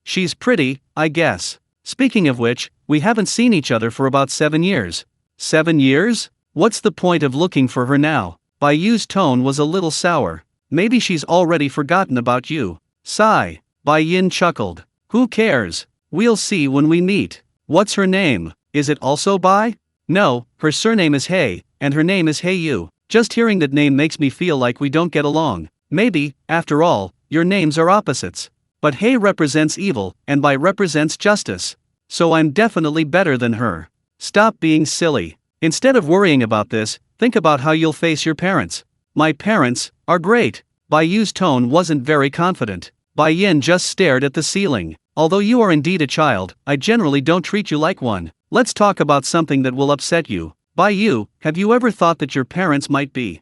she's pretty, I guess. Speaking of which, we haven't seen each other for about 7 years. 7 years? What's the point of looking for her now? Baiyu's tone was a little sour. Maybe she's already forgotten about you. Sigh. Bai-yin chuckled. Who cares? We'll see when we meet. What's her name? Is it also Bai? No, her surname is Hei, and her name is Hei-yu. Just hearing that name makes me feel like we don't get along. Maybe, after all, your names are opposites. But Hei represents evil, and Bai represents justice. So I'm definitely better than her. Stop being silly. Instead of worrying about this, think about how you'll face your parents. My parents are great. Baiyu's tone wasn't very confident. Bai-yin just stared at the ceiling. Although you are indeed a child, I generally don't treat you like one. Let's talk about something that will upset you. Bai-yu, have you ever thought that your parents might be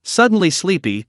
suddenly sleepy.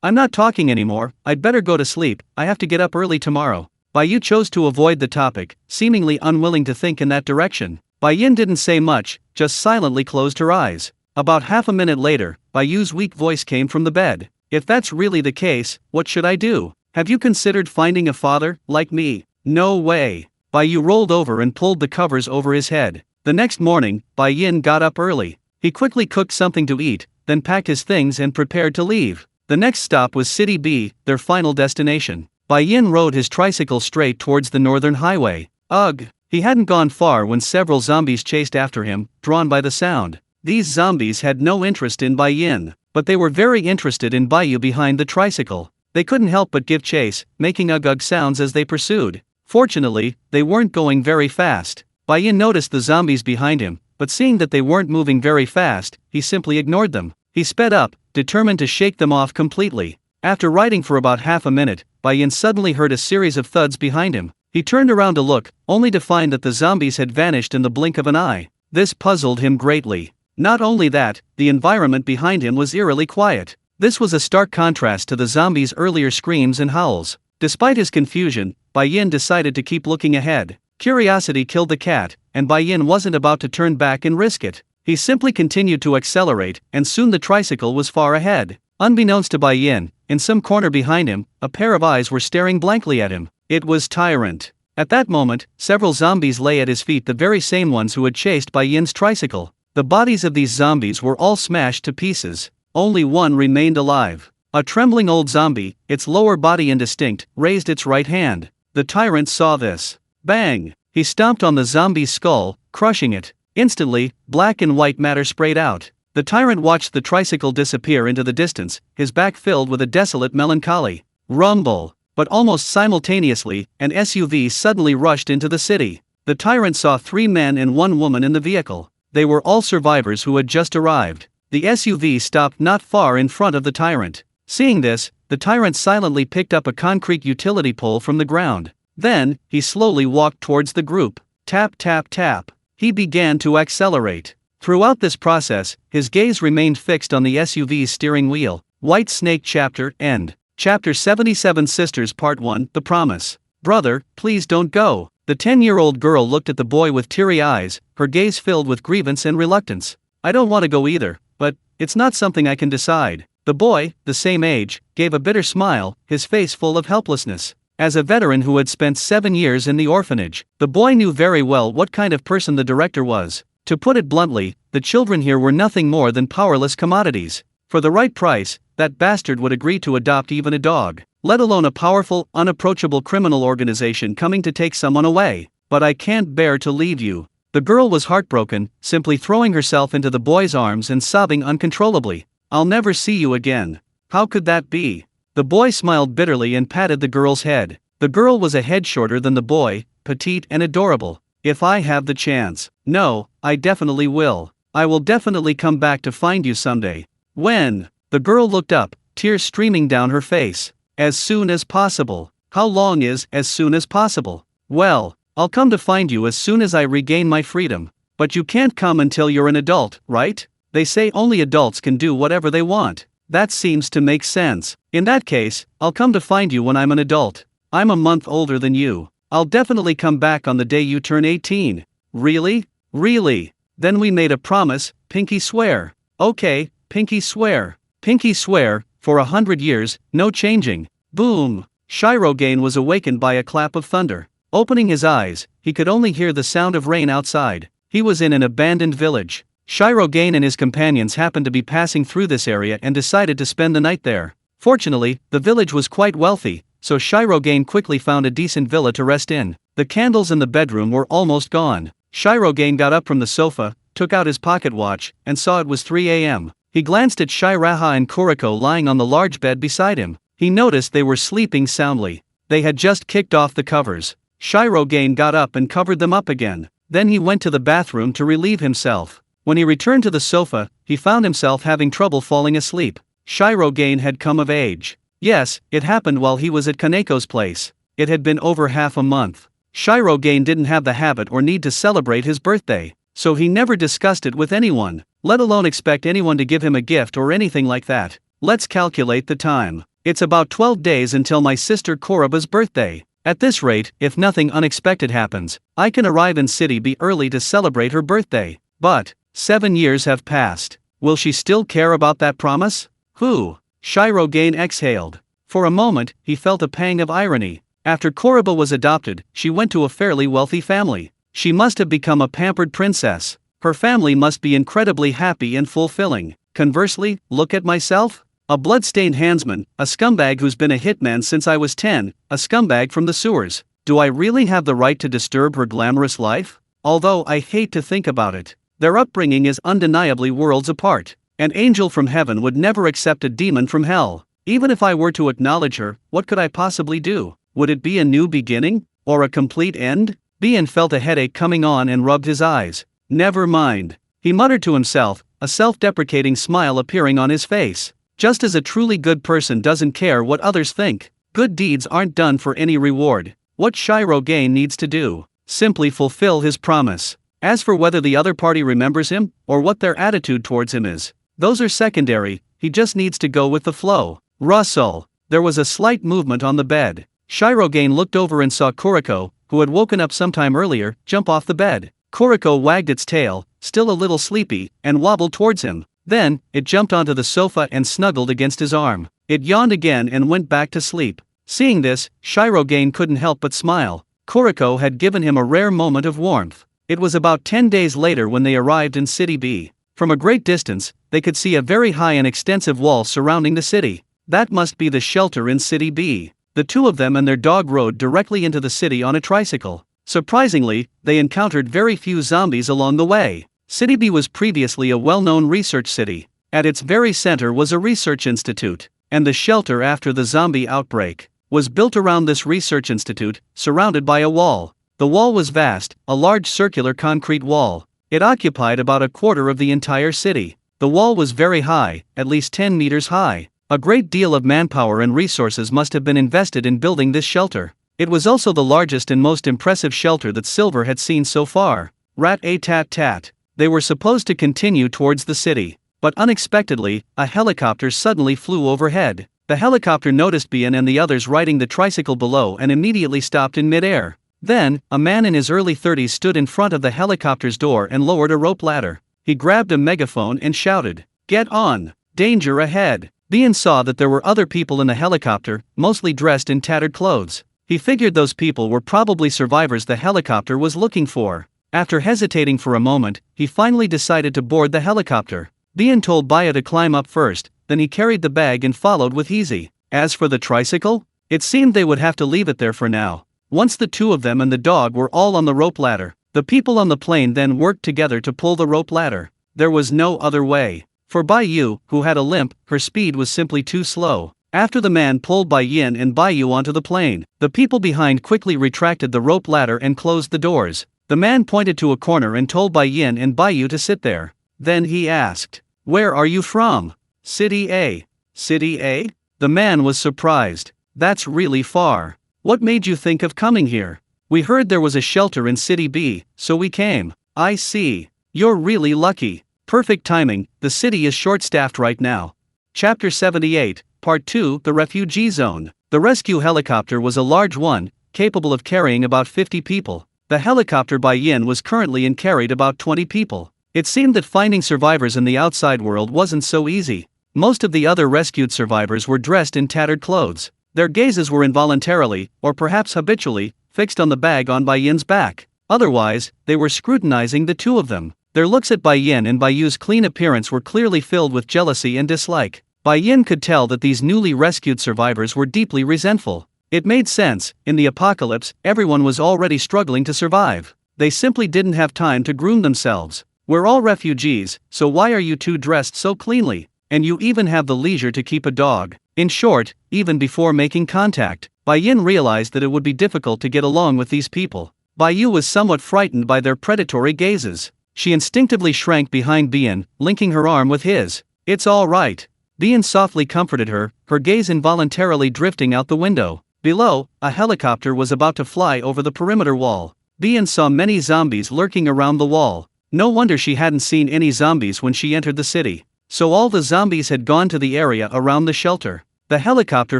I'm not talking anymore, I'd better go to sleep, I have to get up early tomorrow. Bai-yu chose to avoid the topic, seemingly unwilling to think in that direction. Bai-yin didn't say much, just silently closed her eyes. About half a minute later, Bai-yu's weak voice came from the bed. If that's really the case, what should I do? Have you considered finding a father, like me? No way. Bai-yu rolled over and pulled the covers over his head. The next morning, Bai-yin got up early. He quickly cooked something to eat, then packed his things and prepared to leave. The next stop was City B, their final destination. Bai-yin rode his tricycle straight towards the northern highway. Ugh! He hadn't gone far when several zombies chased after him, drawn by the sound. These zombies had no interest in Bai-yin, but they were very interested in Bai-yu behind the tricycle. They couldn't help but give chase, making ugh-ugh sounds as they pursued. Fortunately, they weren't going very fast. Bai-yin noticed the zombies behind him, but seeing that they weren't moving very fast, he simply ignored them. He sped up, determined to shake them off completely. After riding for about half a minute, Bai-yin suddenly heard a series of thuds behind him. He turned around to look, only to find that the zombies had vanished in the blink of an eye. This puzzled him greatly. Not only that, the environment behind him was eerily quiet. This was a stark contrast to the zombies' earlier screams and howls. Despite his confusion, Bai-yin decided to keep looking ahead. Curiosity killed the cat, and Bai-yin wasn't about to turn back and risk it. He simply continued to accelerate, and soon the tricycle was far ahead. Unbeknownst to Bai-yin, in some corner behind him, a pair of eyes were staring blankly at him. It was Tyrant. At that moment, several zombies lay at his feet, the very same ones who had chased Bai-yin's tricycle. The bodies of these zombies were all smashed to pieces. Only one remained alive. A trembling old zombie, its lower body indistinct, raised its right hand. The Tyrant saw this. Bang! He stomped on the zombie's skull, crushing it. Instantly, black and white matter sprayed out. The Tyrant watched the tricycle disappear into the distance, his back filled with a desolate melancholy. Rumble! But almost simultaneously, an SUV suddenly rushed into the city. The Tyrant saw 3 men and 1 woman in the vehicle. They were all survivors who had just arrived. The SUV stopped not far in front of the Tyrant. Seeing this, the Tyrant silently picked up a concrete utility pole from the ground. Then, he slowly walked towards the group. Tap tap tap. He began to accelerate. Throughout this process, his gaze remained fixed on the SUV's steering wheel. White Snake Chapter End. Chapter 77 Sisters Part 1 The Promise. Brother, please don't go. The 10-year-old girl looked at the boy with teary eyes, her gaze filled with grievance and reluctance. I don't want to go either, but it's not something I can decide. The boy, the same age, gave a bitter smile, his face full of helplessness. As a veteran who had spent 7 years in the orphanage, the boy knew very well what kind of person the director was. To put it bluntly, the children here were nothing more than powerless commodities. For the right price, that bastard would agree to adopt even a dog, let alone a powerful, unapproachable criminal organization coming to take someone away. But I can't bear to leave you. The girl was heartbroken, simply throwing herself into the boy's arms and sobbing uncontrollably. I'll never see you again. How could that be? The boy smiled bitterly and patted the girl's head. The girl was a head shorter than the boy, petite and adorable. If I have the chance. No, I definitely will. I will definitely come back to find you someday. When? The girl looked up, tears streaming down her face. As soon as possible. How long is as soon as possible? Well, I'll come to find you as soon as I regain my freedom. But you can't come until you're an adult, right? They say only adults can do whatever they want. That seems to make sense. In that case, I'll come to find you when I'm an adult. I'm a month older than you. I'll definitely come back on the day you turn 18. Really? Really? Then we made a promise, pinky swear. Okay, pinky swear. Pinky swear, for 100 years, no changing. Boom! Shirogane was awakened by a clap of thunder. Opening his eyes, he could only hear the sound of rain outside. He was in an abandoned village. Shirogane and his companions happened to be passing through this area and decided to spend the night there. Fortunately, the village was quite wealthy, so Shirogane quickly found a decent villa to rest in. The candles in the bedroom were almost gone. Shirogane got up from the sofa, took out his pocket watch, and saw it was 3 a.m. He glanced at Shiraha and Kuriko lying on the large bed beside him. He noticed they were sleeping soundly. They had just kicked off the covers. Shirogane got up and covered them up again. Then he went to the bathroom to relieve himself. When he returned to the sofa, he found himself having trouble falling asleep. Shirogane had come of age. Yes, it happened while he was at Kaneko's place. It had been over half a month. Shirogane didn't have the habit or need to celebrate his birthday, so he never discussed it with anyone, let alone expect anyone to give him a gift or anything like that. Let's calculate the time. It's about 12 days until my sister Koraba's birthday. At this rate, if nothing unexpected happens, I can arrive in City B early to celebrate her birthday. But 7 years have passed. Will she still care about that promise? Who? Shirogane exhaled. For a moment, he felt a pang of irony. After Koraba was adopted, she went to a fairly wealthy family. She must have become a pampered princess. Her family must be incredibly happy and fulfilling. Conversely, look at myself? A blood-stained handsman, a scumbag who's been a hitman since I was 10, a scumbag from the sewers. Do I really have the right to disturb her glamorous life? Although I hate to think about it. Their upbringing is undeniably worlds apart. An angel from heaven would never accept a demon from hell. Even if I were to acknowledge her, what could I possibly do? Would it be a new beginning? Or a complete end? Bien felt a headache coming on and rubbed his eyes. Never mind. He muttered to himself, a self-deprecating smile appearing on his face. Just as a truly good person doesn't care what others think. Good deeds aren't done for any reward. What Shirogane needs to do? Simply fulfill his promise. As for whether the other party remembers him, or what their attitude towards him is, those are secondary, he just needs to go with the flow. Russell. There was a slight movement on the bed. Shirogane looked over and saw Kuriko, who had woken up sometime earlier, jump off the bed. Kuriko wagged its tail, still a little sleepy, and wobbled towards him. Then, it jumped onto the sofa and snuggled against his arm. It yawned again and went back to sleep. Seeing this, Shirogane couldn't help but smile. Kuriko had given him a rare moment of warmth. It was about 10 days later when they arrived in City B. From a great distance, they could see a very high and extensive wall surrounding the city. That must be the shelter in City B. The two of them and their dog rode directly into the city on a tricycle. Surprisingly, they encountered very few zombies along the way. City B was previously a well-known research city. At its very center was a research institute, and the shelter after the zombie outbreak was built around this research institute, surrounded by a wall. The wall was vast, a large circular concrete wall. It occupied about a quarter of the entire city. The wall was very high, at least 10 meters high. A great deal of manpower and resources must have been invested in building this shelter. It was also the largest and most impressive shelter that Silver had seen so far. Rat-a-tat-tat. They were supposed to continue towards the city, but unexpectedly, a helicopter suddenly flew overhead. The helicopter noticed Bien and the others riding the tricycle below and immediately stopped in midair. Then, a man in his early 30s stood in front of the helicopter's door and lowered a rope ladder. He grabbed a megaphone and shouted, "Get on! Danger ahead!" Bien saw that there were other people in the helicopter, mostly dressed in tattered clothes. He figured those people were probably survivors the helicopter was looking for. After hesitating for a moment, he finally decided to board the helicopter. Bien told Baya to climb up first, then he carried the bag and followed with Easy. As for the tricycle, it seemed they would have to leave it there for now. Once the two of them and the dog were all on the rope ladder, the people on the plane then worked together to pull the rope ladder. There was no other way. For Baiyu, who had a limp, her speed was simply too slow. After the man pulled Bai Yin and Baiyu onto the plane, the people behind quickly retracted the rope ladder and closed the doors. The man pointed to a corner and told Bai Yin and Baiyu to sit there. Then he asked, "Where are you from?" "City A." "City A?" The man was surprised. "That's really far. What made you think of coming here?" "We heard there was a shelter in City B, so we came." "I see. You're really lucky. Perfect timing, the city is short-staffed right now." Chapter 78, Part 2, The Refugee Zone. The rescue helicopter was a large one, capable of carrying about 50 people. The helicopter by Yin was currently and carried about 20 people. It seemed that finding survivors in the outside world wasn't so easy. Most of the other rescued survivors were dressed in tattered clothes. Their gazes were involuntarily, or perhaps habitually, fixed on the bag on Bai Yin's back. Otherwise, they were scrutinizing the two of them. Their looks at Bai Yin and Baiyu's clean appearance were clearly filled with jealousy and dislike. Bai Yin could tell that these newly rescued survivors were deeply resentful. It made sense, in the apocalypse, everyone was already struggling to survive. They simply didn't have time to groom themselves. "We're all refugees, so why are you two dressed so cleanly? And you even have the leisure to keep a dog." In short, even before making contact, Bai Yin realized that it would be difficult to get along with these people. Baiyu was somewhat frightened by their predatory gazes. She instinctively shrank behind Bien, linking her arm with his. "It's all right." Bien softly comforted her, her gaze involuntarily drifting out the window. Below, a helicopter was about to fly over the perimeter wall. Bien saw many zombies lurking around the wall. No wonder she hadn't seen any zombies when she entered the city. So all the zombies had gone to the area around the shelter. The helicopter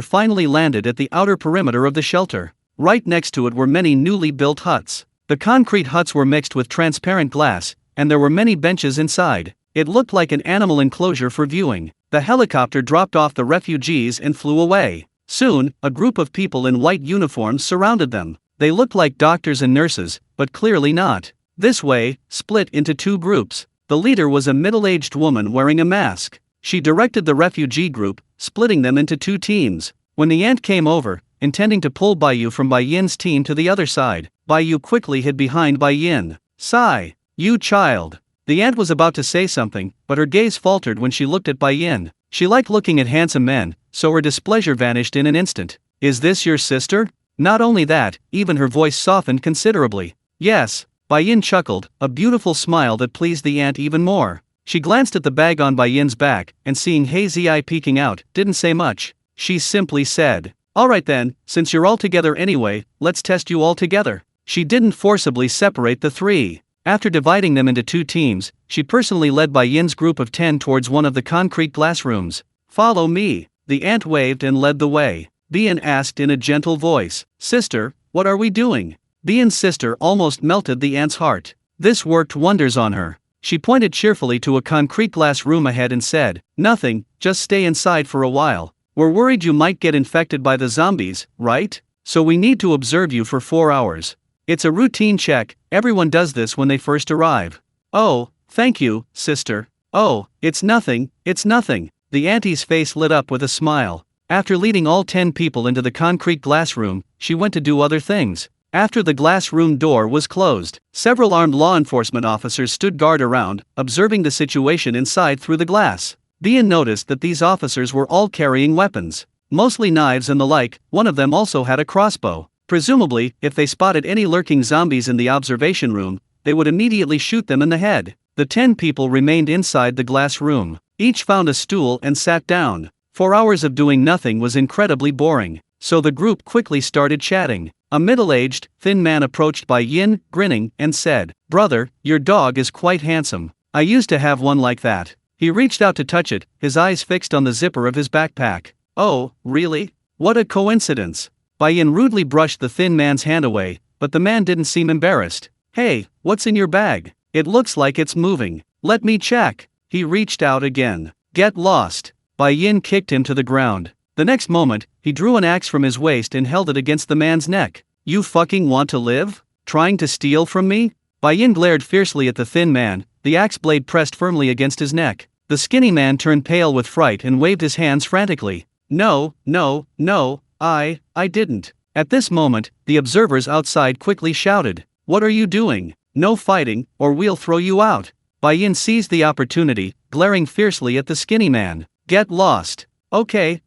finally landed at the outer perimeter of the shelter. Right next to it were many newly built huts. The concrete huts were mixed with transparent glass, and there were many benches inside. It looked like an animal enclosure for viewing. The helicopter dropped off the refugees and flew away. Soon, a group of people in white uniforms surrounded them. They looked like doctors and nurses, but clearly not. This way, split into two groups. The leader was a middle-aged woman wearing a mask. She directed the refugee group, splitting them into two teams. When the ant came over, intending to pull Baiyu from Bai Yin's team to the other side, Baiyu quickly hid behind Bai Yin. "Sigh, you child." The ant was about to say something, but her gaze faltered when she looked at Bai Yin. She liked looking at handsome men, so her displeasure vanished in an instant. "Is this your sister?" Not only that, even her voice softened considerably. "Yes." Bai Yin chuckled, a beautiful smile that pleased the ant even more. She glanced at the bag on Bai Yin's back, and seeing hazy eye peeking out, didn't say much. She simply said, "Alright then, since you're all together anyway, let's test you all together." She didn't forcibly separate the three. After dividing them into two teams, she personally led Bai Yin's group of 10 towards one of the concrete glass rooms. "Follow me." The ant waved and led the way. Bien asked in a gentle voice, "Sister, what are we doing?" Bien's sister almost melted the ant's heart. This worked wonders on her. She pointed cheerfully to a concrete glass room ahead and said, "Nothing, just stay inside for a while. We're worried you might get infected by the zombies, right? So we need to observe you for 4 hours. It's a routine check, everyone does this when they first arrive." "Oh, thank you, sister." "Oh, it's nothing, it's nothing." The auntie's face lit up with a smile. After leading all 10 people into the concrete glass room, she went to do other things. After the glass room door was closed, several armed law enforcement officers stood guard around, observing the situation inside through the glass. Bien noticed that these officers were all carrying weapons, mostly knives and the like. One of them also had a crossbow. Presumably, if they spotted any lurking zombies in the observation room, they would immediately shoot them in the head. The 10 people remained inside the glass room. Each found a stool and sat down. 4 hours of doing nothing was incredibly boring, so the group quickly started chatting. A middle-aged, thin man approached Bai Yin, grinning, and said, "Brother, your dog is quite handsome. I used to have one like that." He reached out to touch it, his eyes fixed on the zipper of his backpack. "Oh, really? What a coincidence." Bai Yin rudely brushed the thin man's hand away, but the man didn't seem embarrassed. "Hey, what's in your bag? It looks like it's moving. Let me check." He reached out again. "Get lost." Bai Yin kicked him to the ground. The next moment, he drew an axe from his waist and held it against the man's neck. "You fucking want to live? Trying to steal from me?" Bai Yin glared fiercely at the thin man, the axe blade pressed firmly against his neck. The skinny man turned pale with fright and waved his hands frantically. "No, no, no, I didn't." At this moment, the observers outside quickly shouted, "What are you doing? No fighting, or we'll throw you out." Bai Yin seized the opportunity, glaring fiercely at the skinny man. "Get lost." Okay.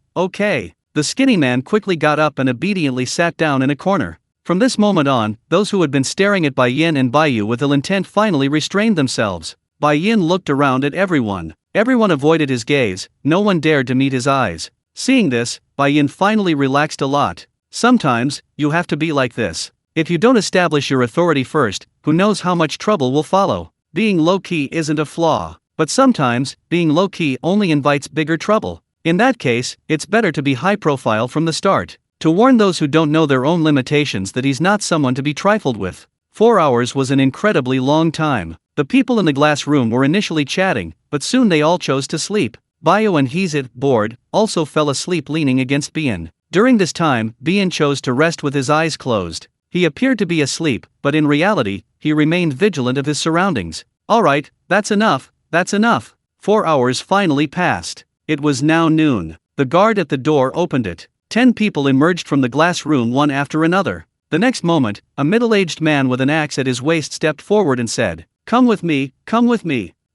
The skinny man quickly got up and obediently sat down in a corner. From this moment on, those who had been staring at Bai Yin and Bai Yu with ill intent finally restrained themselves. Bai Yin looked around at everyone. Everyone avoided his gaze, no one dared to meet his eyes. Seeing this, Bai Yin finally relaxed a lot. Sometimes, you have to be like this. If you don't establish your authority first, who knows how much trouble will follow. Being low-key isn't a flaw, but sometimes, being low-key only invites bigger trouble. In that case, it's better to be high-profile from the start, to warn those who don't know their own limitations that he's not someone to be trifled with. 4 hours was an incredibly long time. The people in the glass room were initially chatting, but soon they all chose to sleep. Bayo and Hezit, bored, also fell asleep leaning against Bian. During this time, Bian chose to rest with his eyes closed. He appeared to be asleep, but in reality, he remained vigilant of his surroundings. "Alright, that's enough. 4 hours finally passed. It was now noon. The guard at the door opened it. 10 people emerged from the glass room one after another. The next moment, a middle-aged man with an axe at his waist stepped forward and said, come with me.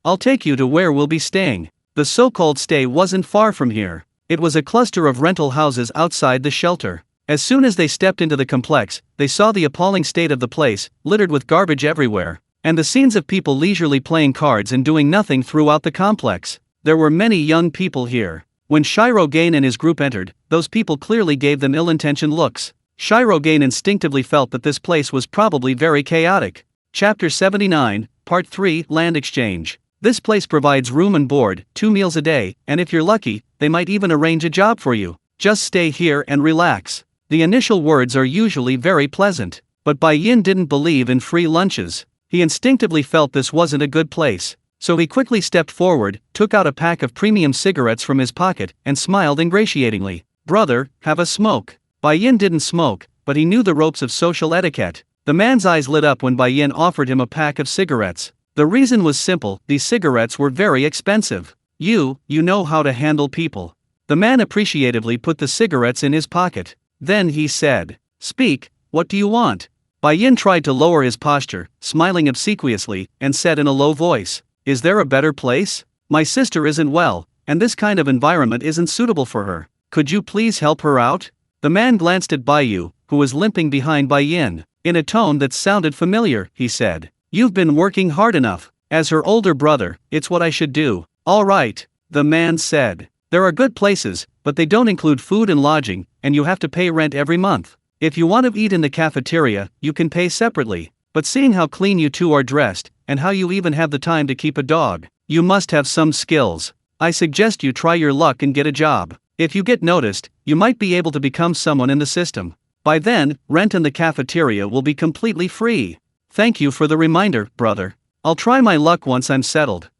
I'll take you to where we'll be staying." The so-called stay wasn't far from here. It was a cluster of rental houses outside the shelter. As soon as they stepped into the complex, they saw the appalling state of the place, littered with garbage everywhere, and the scenes of people leisurely playing cards and doing nothing throughout the complex. There were many young people here. When Shirogane and his group entered, those people clearly gave them ill-intentioned looks. Shirogane instinctively felt that this place was probably very chaotic. Chapter 79, Part 3, Land Exchange. This place provides room and board, 2 meals a day, and if you're lucky, they might even arrange a job for you. Just stay here and relax. The initial words are usually very pleasant, but Bai Yin didn't believe in free lunches. He instinctively felt this wasn't a good place, so he quickly stepped forward, took out a pack of premium cigarettes from his pocket, and smiled ingratiatingly. "Brother, have a smoke." Bai Yin didn't smoke, but he knew the ropes of social etiquette. The man's eyes lit up when Bai Yin offered him a pack of cigarettes. The reason was simple: these cigarettes were very expensive. You know how to handle people." The man appreciatively put the cigarettes in his pocket. Then he said, "Speak, what do you want?" Bai Yin tried to lower his posture, smiling obsequiously, and said in a low voice, "Is there a better place? My sister isn't well, and this kind of environment isn't suitable for her. Could you please help her out?" The man glanced at Bai Yu, who was limping behind Bai Yin. In a tone that sounded familiar, he said, "You've been working hard enough. As her older brother, it's what I should do." "All right," the man said. "There are good places, but they don't include food and lodging, and you have to pay rent every month. If you want to eat in the cafeteria, you can pay separately. But seeing how clean you two are dressed, and how you even have the time to keep a dog, you must have some skills. I suggest you try your luck and get a job. If you get noticed, you might be able to become someone in the system. By then, rent in the cafeteria will be completely free." "Thank you for the reminder, brother. I'll try my luck once I'm settled."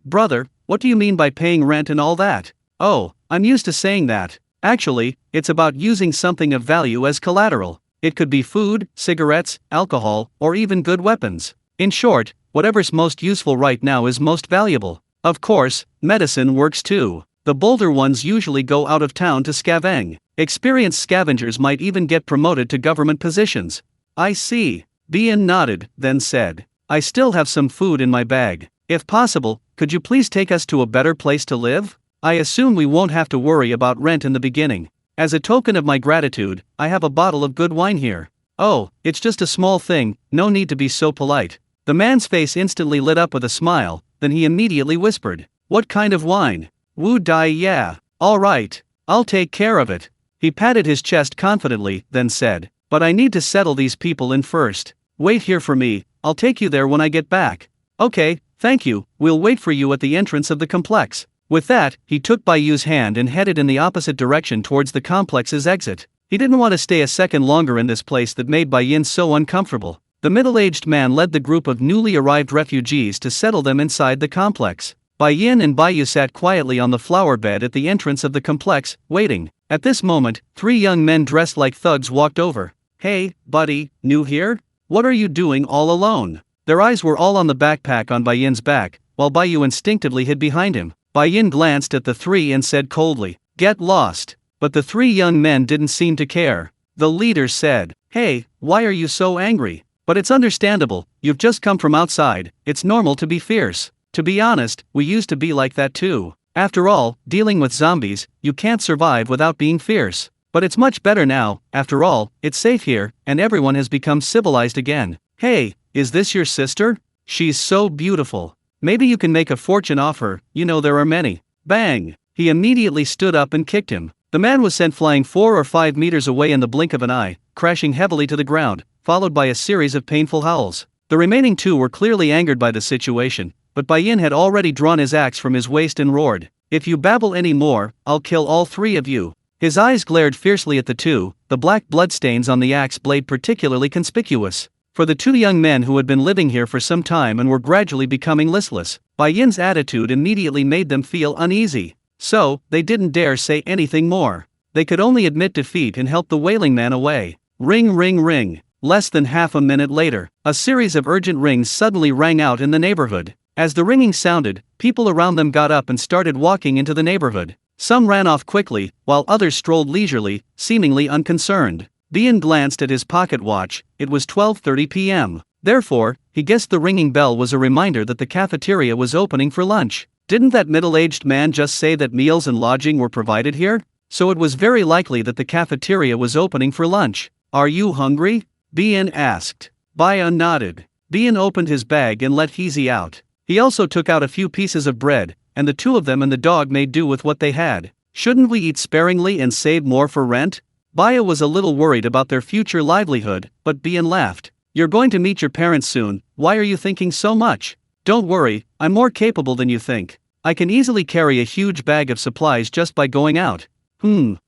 Brother, what do you mean by paying rent and all that?" "Oh, I'm used to saying that. Actually, it's about using something of value as collateral. It could be food, cigarettes, alcohol, or even good weapons. In short, whatever's most useful right now is most valuable. Of course, medicine works too. The bolder ones usually go out of town to scavenge. Experienced scavengers might even get promoted to government positions." "I see." Bian nodded, then said, "I still have some food in my bag. If possible, could you please take us to a better place to live? I assume we won't have to worry about rent in the beginning. As a token of my gratitude, I have a bottle of good wine here." "Oh, it's just a small thing, no need to be so polite." The man's face instantly lit up with a smile, then he immediately whispered, "What kind of wine?" "Wu Dai, yeah. All right, I'll take care of it." He patted his chest confidently, then said, "But I need to settle these people in first. Wait here for me, I'll take you there when I get back." "Okay, thank you, we'll wait for you at the entrance of the complex." With that, he took Bai Yu's hand and headed in the opposite direction towards the complex's exit. He didn't want to stay a second longer in this place that made Bai Yin so uncomfortable. The middle-aged man led the group of newly arrived refugees to settle them inside the complex. Bai Yin and Bai Yu sat quietly on the flower bed at the entrance of the complex, waiting. At this moment, 3 young men dressed like thugs walked over. "Hey, buddy, new here? What are you doing all alone?" Their eyes were all on the backpack on Bai Yin's back, while Bai Yu instinctively hid behind him. Bai Yin glanced at the 3 and said coldly, "Get lost." But the 3 young men didn't seem to care. The leader said, "Hey, why are you so angry? But it's understandable, you've just come from outside, it's normal to be fierce. To be honest, we used to be like that too. After all, dealing with zombies, you can't survive without being fierce. But it's much better now, after all, it's safe here, and everyone has become civilized again. Hey, is this your sister? She's so beautiful. Maybe you can make a fortune off her, you know there are many." Bang! He immediately stood up and kicked him. The man was sent flying 4 or 5 meters away in the blink of an eye, crashing heavily to the ground, followed by a series of painful howls. The remaining 2 were clearly angered by the situation, but Bai Yin had already drawn his axe from his waist and roared, "If you babble any more, I'll kill all 3 of you." His eyes glared fiercely at the 2, the black bloodstains on the axe blade particularly conspicuous. For the 2 young men who had been living here for some time and were gradually becoming listless, Bai Yin's attitude immediately made them feel uneasy. So, they didn't dare say anything more. They could only admit defeat and help the wailing man away. Ring ring ring. Less than half a minute later, a series of urgent rings suddenly rang out in the neighborhood. As the ringing sounded, people around them got up and started walking into the neighborhood. Some ran off quickly, while others strolled leisurely, seemingly unconcerned. Bian glanced at his pocket watch, it was 12:30 p.m. Therefore, he guessed the ringing bell was a reminder that the cafeteria was opening for lunch. Didn't that middle-aged man just say that meals and lodging were provided here? So it was very likely that the cafeteria was opening for lunch. "Are you hungry?" Bian asked. Bian nodded. Bian opened his bag and let Heezy out. He also took out a few pieces of bread, and the 2 of them and the dog made do with what they had. "Shouldn't we eat sparingly and save more for rent?" Baya was a little worried about their future livelihood, but Bian laughed. "You're going to meet your parents soon, why are you thinking so much? Don't worry, I'm more capable than you think. I can easily carry a huge bag of supplies just by going out."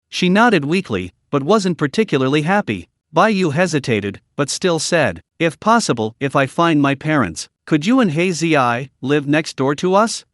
She nodded weakly, but wasn't particularly happy. Bai Yu hesitated, but still said, "If possible, if I find my parents, could you and Hei Zi live next door to us?"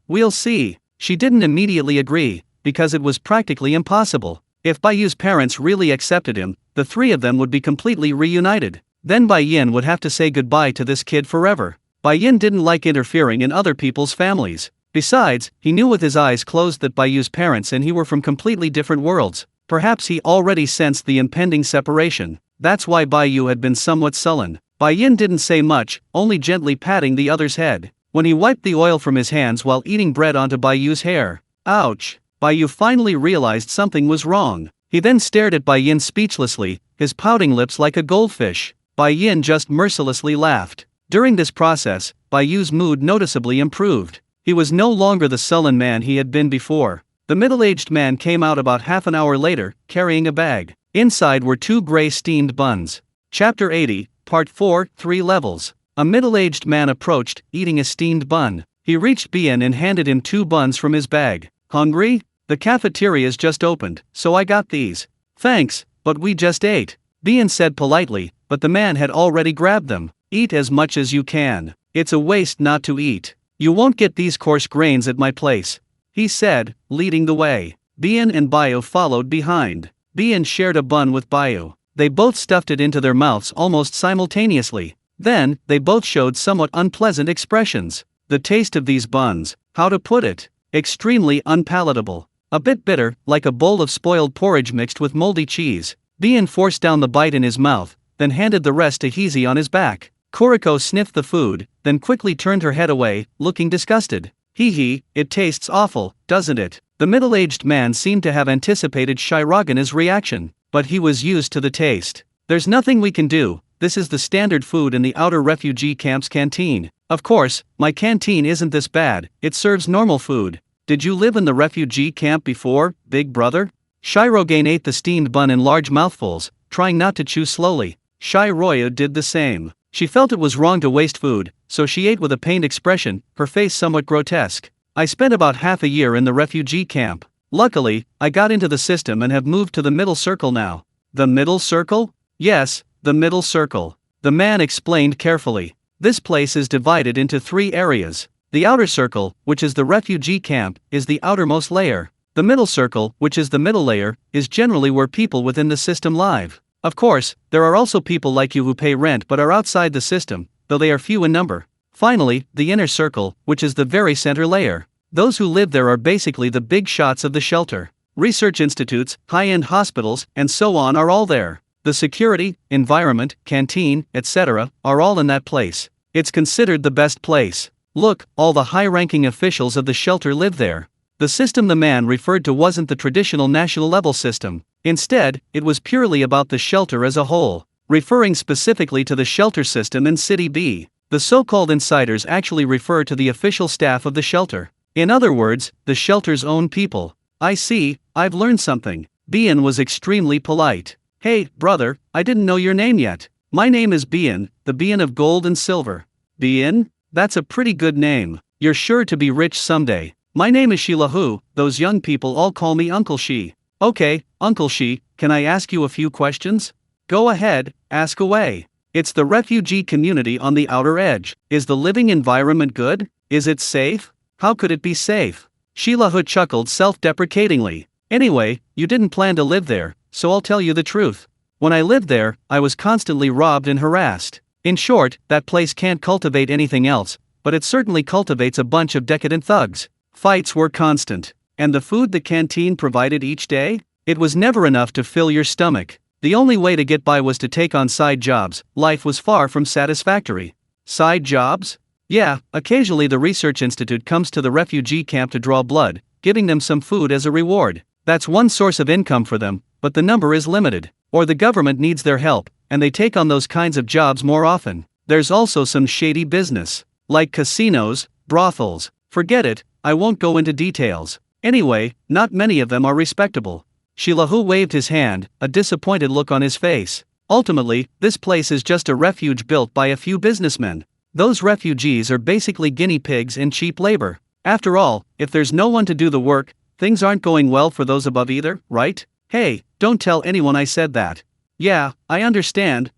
We'll see." She didn't immediately agree, because it was practically impossible. If Bai Yu's parents really accepted him, the 3 of them would be completely reunited. Then Bai Yin would have to say goodbye to this kid forever. Bai Yin didn't like interfering in other people's families. Besides, he knew with his eyes closed that Bai Yu's parents and he were from completely different worlds. Perhaps he already sensed the impending separation. That's why Bai Yu had been somewhat sullen. Bai Yin didn't say much, only gently patting the other's head. When he wiped the oil from his hands while eating bread onto Bai Yu's hair. Ouch! Bai Yu finally realized something was wrong. He then stared at Bai Yin speechlessly, his pouting lips like a goldfish. Bai Yin just mercilessly laughed. During this process, Bai Yu's mood noticeably improved. He was no longer the sullen man he had been before. The middle-aged man came out about half an hour later, carrying a bag. Inside were 2 gray steamed buns. Chapter 80, Part 4, 3 Levels. A middle-aged man approached, eating a steamed bun. He reached Bian and handed him 2 buns from his bag. "Hungry? The cafeteria's just opened, so I got these." "Thanks, but we just ate," Bian said politely, but the man had already grabbed them. "Eat as much as you can. It's a waste not to eat. You won't get these coarse grains at my place," he said, leading the way. Bian and Bayo followed behind. Bian shared a bun with Bayo. They both stuffed it into their mouths almost simultaneously. Then, they both showed somewhat unpleasant expressions. The taste of these buns, how to put it, extremely unpalatable. A bit bitter, like a bowl of spoiled porridge mixed with moldy cheese. Bian forced down the bite in his mouth, then handed the rest to Heezy on his back. Kuriko sniffed the food, then quickly turned her head away, looking disgusted. "Hee, it tastes awful, doesn't it?" The middle-aged man seemed to have anticipated Shirogane's reaction, but he was used to the taste. "There's nothing we can do, this is the standard food in the outer refugee camp's canteen. Of course, my canteen isn't this bad, it serves normal food. Did you live in the refugee camp before, big brother?" Shirogane ate the steamed bun in large mouthfuls, trying not to chew slowly. Shiroya did the same. She felt it was wrong to waste food, so she ate with a pained expression, her face somewhat grotesque. "I spent about half a year in the refugee camp. Luckily, I got into the system and have moved to the middle circle now." "The middle circle?" "Yes, the middle circle," the man explained carefully. "This place is divided into 3 areas. The outer circle, which is the refugee camp, is the outermost layer. The middle circle, which is the middle layer, is generally where people within the system live. Of course, there are also people like you who pay rent but are outside the system, though they are few in number. Finally, the inner circle, which is the very center layer. Those who live there are basically the big shots of the shelter. Research institutes, high-end hospitals, and so on are all there. The security, environment, canteen, etc., are all in that place. It's considered the best place. Look, all the high-ranking officials of the shelter live there. The system the man referred to wasn't the traditional national-level system. Instead, it was purely about the shelter as a whole, referring specifically to the shelter system in City B. The so-called insiders actually refer to the official staff of the shelter. In other words, the shelter's own people. I see, I've learned something. Bien was extremely polite. Hey, brother, I didn't know your name yet. My name is Bien, the Bien of gold and silver. Bien? That's a pretty good name. You're sure to be rich someday. My name is Shilahu, those young people all call me Uncle Shi. Okay, Uncle Shi, can I ask you a few questions? Go ahead, ask away. It's the refugee community on the outer edge. Is the living environment good? Is it safe? How could it be safe? Shilahu chuckled self-deprecatingly. Anyway, you didn't plan to live there, so I'll tell you the truth. When I lived there, I was constantly robbed and harassed. In short, that place can't cultivate anything else, but it certainly cultivates a bunch of decadent thugs. Fights were constant. And the food the canteen provided each day? It was never enough to fill your stomach. The only way to get by was to take on side jobs. Life was far from satisfactory. Side jobs? Yeah, occasionally the research institute comes to the refugee camp to draw blood, giving them some food as a reward. That's one source of income for them, but the number is limited. Or the government needs their help, and they take on those kinds of jobs more often. There's also some shady business, like casinos, brothels. Forget it, I won't go into details. Anyway, not many of them are respectable. Shilahu waved his hand, a disappointed look on his face. Ultimately, this place is just a refuge built by a few businessmen. Those refugees are basically guinea pigs in cheap labor. After all, if there's no one to do the work, things aren't going well for those above either, right? Hey, don't tell anyone I said that. Yeah, I understand.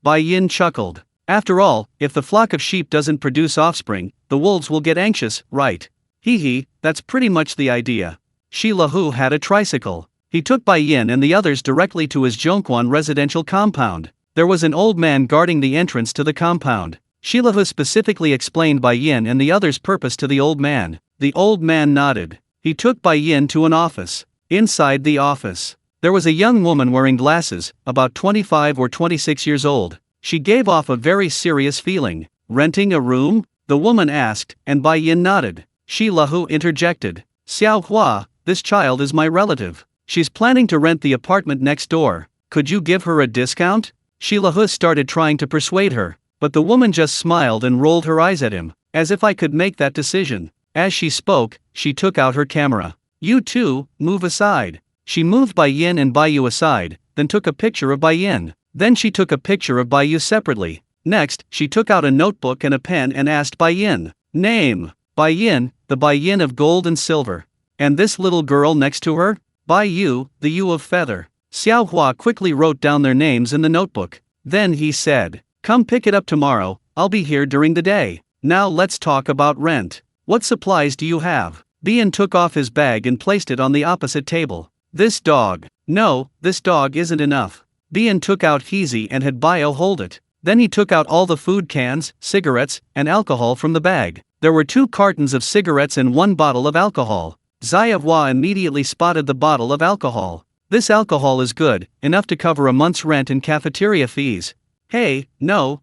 Bai Yin chuckled. After all, if the flock of sheep doesn't produce offspring, the wolves will get anxious, right? Hee hee, that's pretty much the idea. Shilahu had a tricycle. He took Bai Yin and the others directly to his Zhongquan residential compound. There was an old man guarding the entrance to the compound. Shilahu specifically explained Bai Yin and the others' purpose to the old man. The old man nodded. He took Bai Yin to an office. Inside the office, there was a young woman wearing glasses, about 25 or 26 years old. She gave off a very serious feeling. Renting a room? The woman asked, and Bai Yin nodded. Shilahu interjected. Xiao Hua, this child is my relative. She's planning to rent the apartment next door. Could you give her a discount? Shilahu started trying to persuade her, but the woman just smiled and rolled her eyes at him, as if I could make that decision. As she spoke, she took out her camera. You two, move aside. She moved Bai Yin and Bai Yu aside, then took a picture of Bai Yin. Then she took a picture of Bai Yu separately. Next, she took out a notebook and a pen and asked Bai Yin. Name. Bai Yin, the Bai Yin of gold and silver. And this little girl next to her? Bai Yu, the Yu of feather. Xiao Hua quickly wrote down their names in the notebook. Then he said, come pick it up tomorrow, I'll be here during the day. Now let's talk about rent. What supplies do you have? Bien took off his bag and placed it on the opposite table. This dog. No, this dog isn't enough. Bien took out Heezy and had Bio hold it. Then he took out all the food cans, cigarettes, and alcohol from the bag. There were 2 cartons of cigarettes and 1 bottle of alcohol. Zayahua immediately spotted the bottle of alcohol. This alcohol is good, enough to cover a month's rent and cafeteria fees. Hey, no.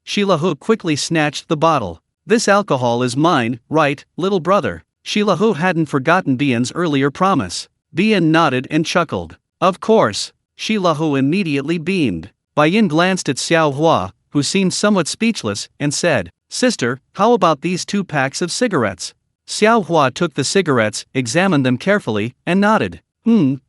Shilahu quickly snatched the bottle. This alcohol is mine, right, little brother? Shilahu hadn't forgotten Bien's earlier promise. Bien nodded and chuckled. Of course. Shilahu immediately beamed. Bai Yin glanced at Xiao Hua, who seemed somewhat speechless, and said, Sister, how about these 2 packs of cigarettes? Xiao Hua took the cigarettes, examined them carefully, and nodded.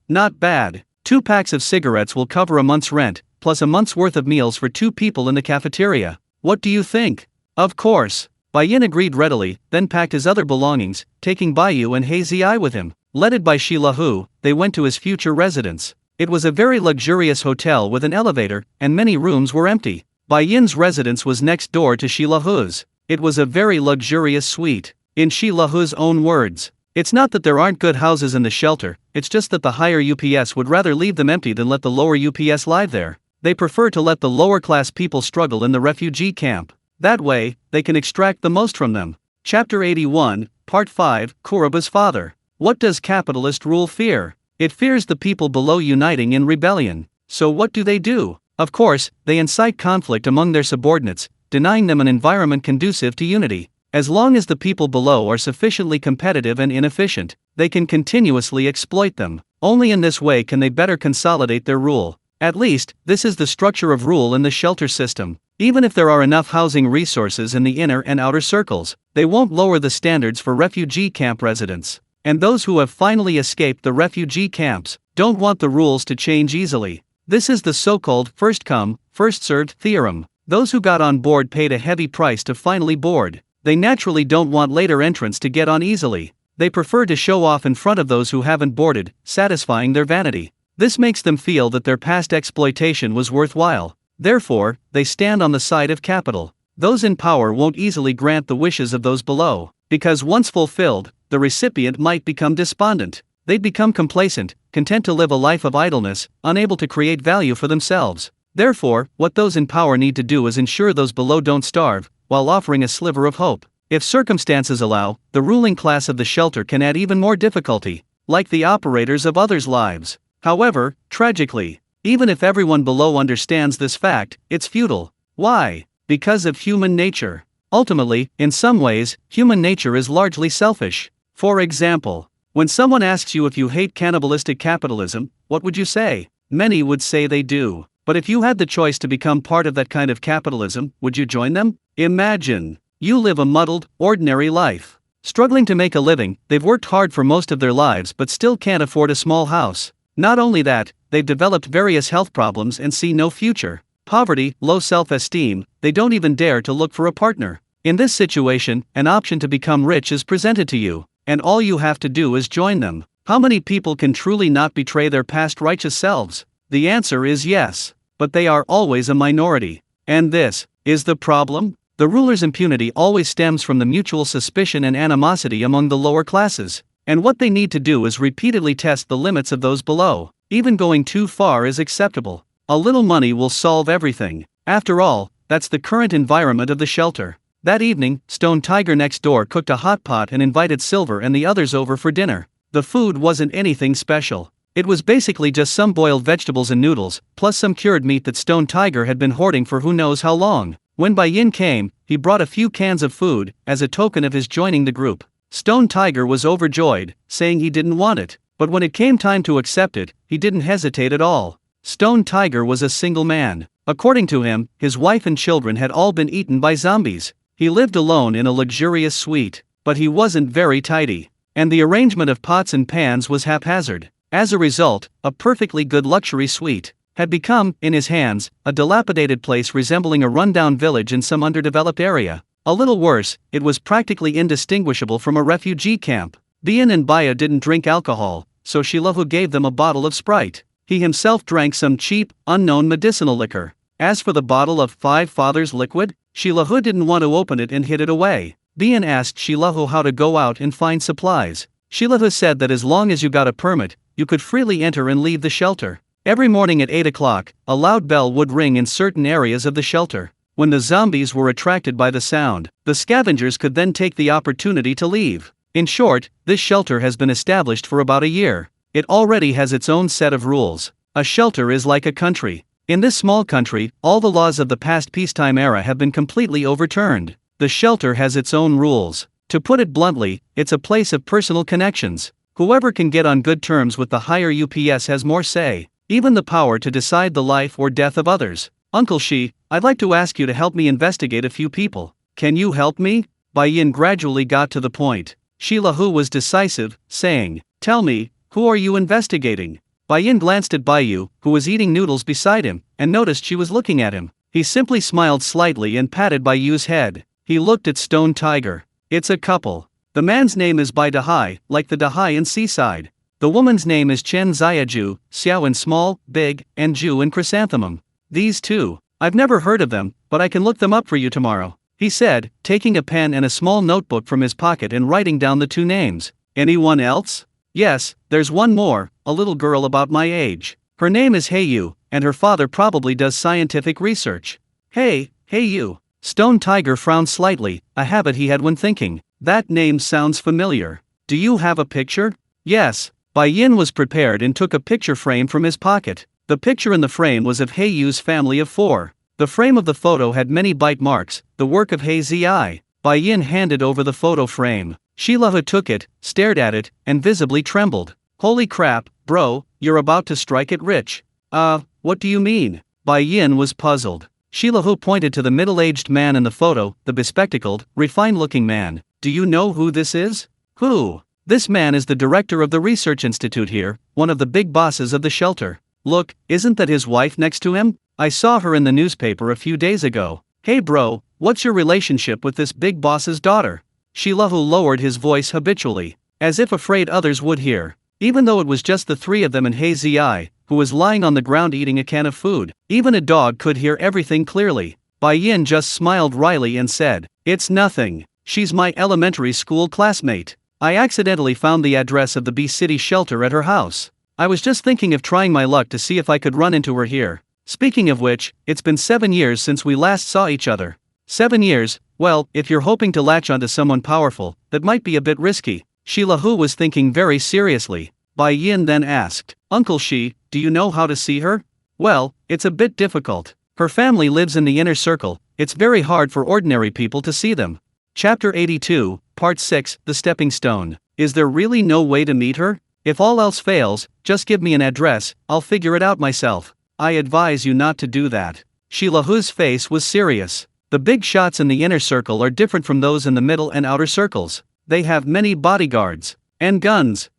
Not bad. 2 packs of cigarettes will cover a month's rent, plus a month's worth of meals for 2 people in the cafeteria. What do you think? Of course. Bai Yin agreed readily, then packed his other belongings, taking Bai Yu and Hazy Eye with him. Led by Shilahu, they went to his future residence. It was a very luxurious hotel with an elevator, and many rooms were empty. Bai Yin's residence was next door to Shilahu's. It was a very luxurious suite. In Shilahu's own words, It's not that there aren't good houses in the shelter, it's just that the higher UPS would rather leave them empty than let the lower UPS live there. They prefer to let the lower class people struggle in the refugee camp. That way, they can extract the most from them. Chapter 81, Part 5, Kuroba's Father. What does capitalist rule fear? It fears the people below uniting in rebellion. So what do? Of course, they incite conflict among their subordinates, denying them an environment conducive to unity. As long as the people below are sufficiently competitive and inefficient, they can continuously exploit them. Only in this way can they better consolidate their rule. At least, this is the structure of rule in the shelter system. Even if there are enough housing resources in the inner and outer circles, they won't lower the standards for refugee camp residents. And those who have finally escaped the refugee camps don't want the rules to change easily. This is the so-called first come, first served theorem. Those who got on board paid a heavy price to finally board. They naturally don't want later entrants to get on easily. They prefer to show off in front of those who haven't boarded, satisfying their vanity. This makes them feel that their past exploitation was worthwhile. Therefore, they stand on the side of capital. Those in power won't easily grant the wishes of those below, because once fulfilled, the recipient might become despondent. They'd become complacent, content to live a life of idleness, unable to create value for themselves. Therefore, what those in power need to do is ensure those below don't starve, while offering a sliver of hope. If circumstances allow, the ruling class of the shelter can add even more difficulty, like the operators of others' lives. However, tragically, even if everyone below understands this fact, it's futile. Why? Because of human nature. Ultimately, in some ways, human nature is largely selfish. For example, when someone asks you if you hate cannibalistic capitalism, what would you say? Many would say they do. But if you had the choice to become part of that kind of capitalism, would you join them? Imagine you live a muddled, ordinary life. Struggling to make a living, they've worked hard for most of their lives but still can't afford a small house. Not only that, they've developed various health problems and see no future. Poverty, low self-esteem, they don't even dare to look for a partner. In this situation, an option to become rich is presented to you, and all you have to do is join them. How many people can truly not betray their past righteous selves? The answer is yes, but they are always a minority. And this is the problem. The ruler's impunity always stems from the mutual suspicion and animosity among the lower classes. And what they need to do is repeatedly test the limits of those below. Even going too far is acceptable. A little money will solve everything. After all, that's the current environment of the shelter. That evening, Stone Tiger next door cooked a hot pot and invited Silver and the others over for dinner. The food wasn't anything special. It was basically just some boiled vegetables and noodles, plus some cured meat that Stone Tiger had been hoarding for who knows how long. When Bai Yin came, he brought a few cans of food, as a token of his joining the group. Stone Tiger was overjoyed, saying he didn't want it, but when it came time to accept it, he didn't hesitate at all. Stone Tiger was a single man. According to him, his wife and children had all been eaten by zombies. He lived alone in a luxurious suite, but he wasn't very tidy, and the arrangement of pots and pans was haphazard. As a result, a perfectly good luxury suite had become, in his hands, a dilapidated place resembling a rundown village in some underdeveloped area. A little worse, it was practically indistinguishable from a refugee camp. Bian and Baya didn't drink alcohol, so Shilahu gave them a bottle of Sprite. He himself drank some cheap, unknown medicinal liquor. As for the bottle of Five Fathers liquid, Shilahu didn't want to open it and hid it away. Bian asked Shilahu how to go out and find supplies. Shilahu said that as long as you got a permit, you could freely enter and leave the shelter. Every morning at 8 o'clock, a loud bell would ring in certain areas of the shelter. When the zombies were attracted by the sound, the scavengers could then take the opportunity to leave. In short, this shelter has been established for about a year. It already has its own set of rules. A shelter is like a country. In this small country, all the laws of the past peacetime era have been completely overturned. The shelter has its own rules. To put it bluntly, it's a place of personal connections. Whoever can get on good terms with the higher UPS has more say, even the power to decide the life or death of others. Uncle Shi, I'd like to ask you to help me investigate a few people. Can you help me? Bai Yin gradually got to the point. Shilahu was decisive, saying, "Tell me, who are you investigating?" Bai Yin glanced at Baiyu, who was eating noodles beside him, and noticed she was looking at him. He simply smiled slightly and patted Baiyu's head. He looked at Stone Tiger. It's a couple. The man's name is Bai Dahai, like the Dahai in Seaside. The woman's name is Chen Xiaju, Xiao in small, big, and Ju in chrysanthemum. These two, I've never heard of them, but I can look them up for you tomorrow, he said, taking a pen and a small notebook from his pocket and writing down the two names. Anyone else? Yes, there's one more, a little girl about my age. Her name is Heiyu, and her father probably does scientific research. Hey, Heiyu. Stone Tiger frowned slightly, a habit he had when thinking. That name sounds familiar. Do you have a picture? Yes. Bai Yin was prepared and took a picture frame from his pocket. The picture in the frame was of Heiyu's family of 4. The frame of the photo had many bite marks, the work of Hei Zi. Bai Yin handed over the photo frame. Shilahua took it, stared at it, and visibly trembled. Holy crap, bro, you're about to strike it rich. What do you mean? Bai Yin was puzzled. Shilahua pointed to the middle-aged man in the photo, the bespectacled, refined-looking man. Do you know who this is? Who? This man is the director of the research institute here, one of the big bosses of the shelter. Look, isn't that his wife next to him? I saw her in the newspaper a few days ago. Hey bro, what's your relationship with this big boss's daughter? Shilahua lowered his voice habitually, as if afraid others would hear. Even though it was just the 3 of them and Hei Zi, who was lying on the ground eating a can of food, even a dog could hear everything clearly. Bai Yin just smiled wryly and said, "It's nothing. She's my elementary school classmate. I accidentally found the address of the B City shelter at her house. I was just thinking of trying my luck to see if I could run into her here. Speaking of which, it's been 7 years since we last saw each other." 7 years, well, if you're hoping to latch onto someone powerful, that might be a bit risky. Shilahua was thinking very seriously. Bai Yin then asked, "Uncle Shi, do you know how to see her?" "Well, it's a bit difficult. Her family lives in the inner circle, it's very hard for ordinary people to see them." Chapter 82, Part 6, The Stepping Stone. Is there really no way to meet her? If all else fails, just give me an address, I'll figure it out myself. I advise you not to do that. Shilahua's face was serious. The big shots in the inner circle are different from those in the middle and outer circles. They have many bodyguards. And guns.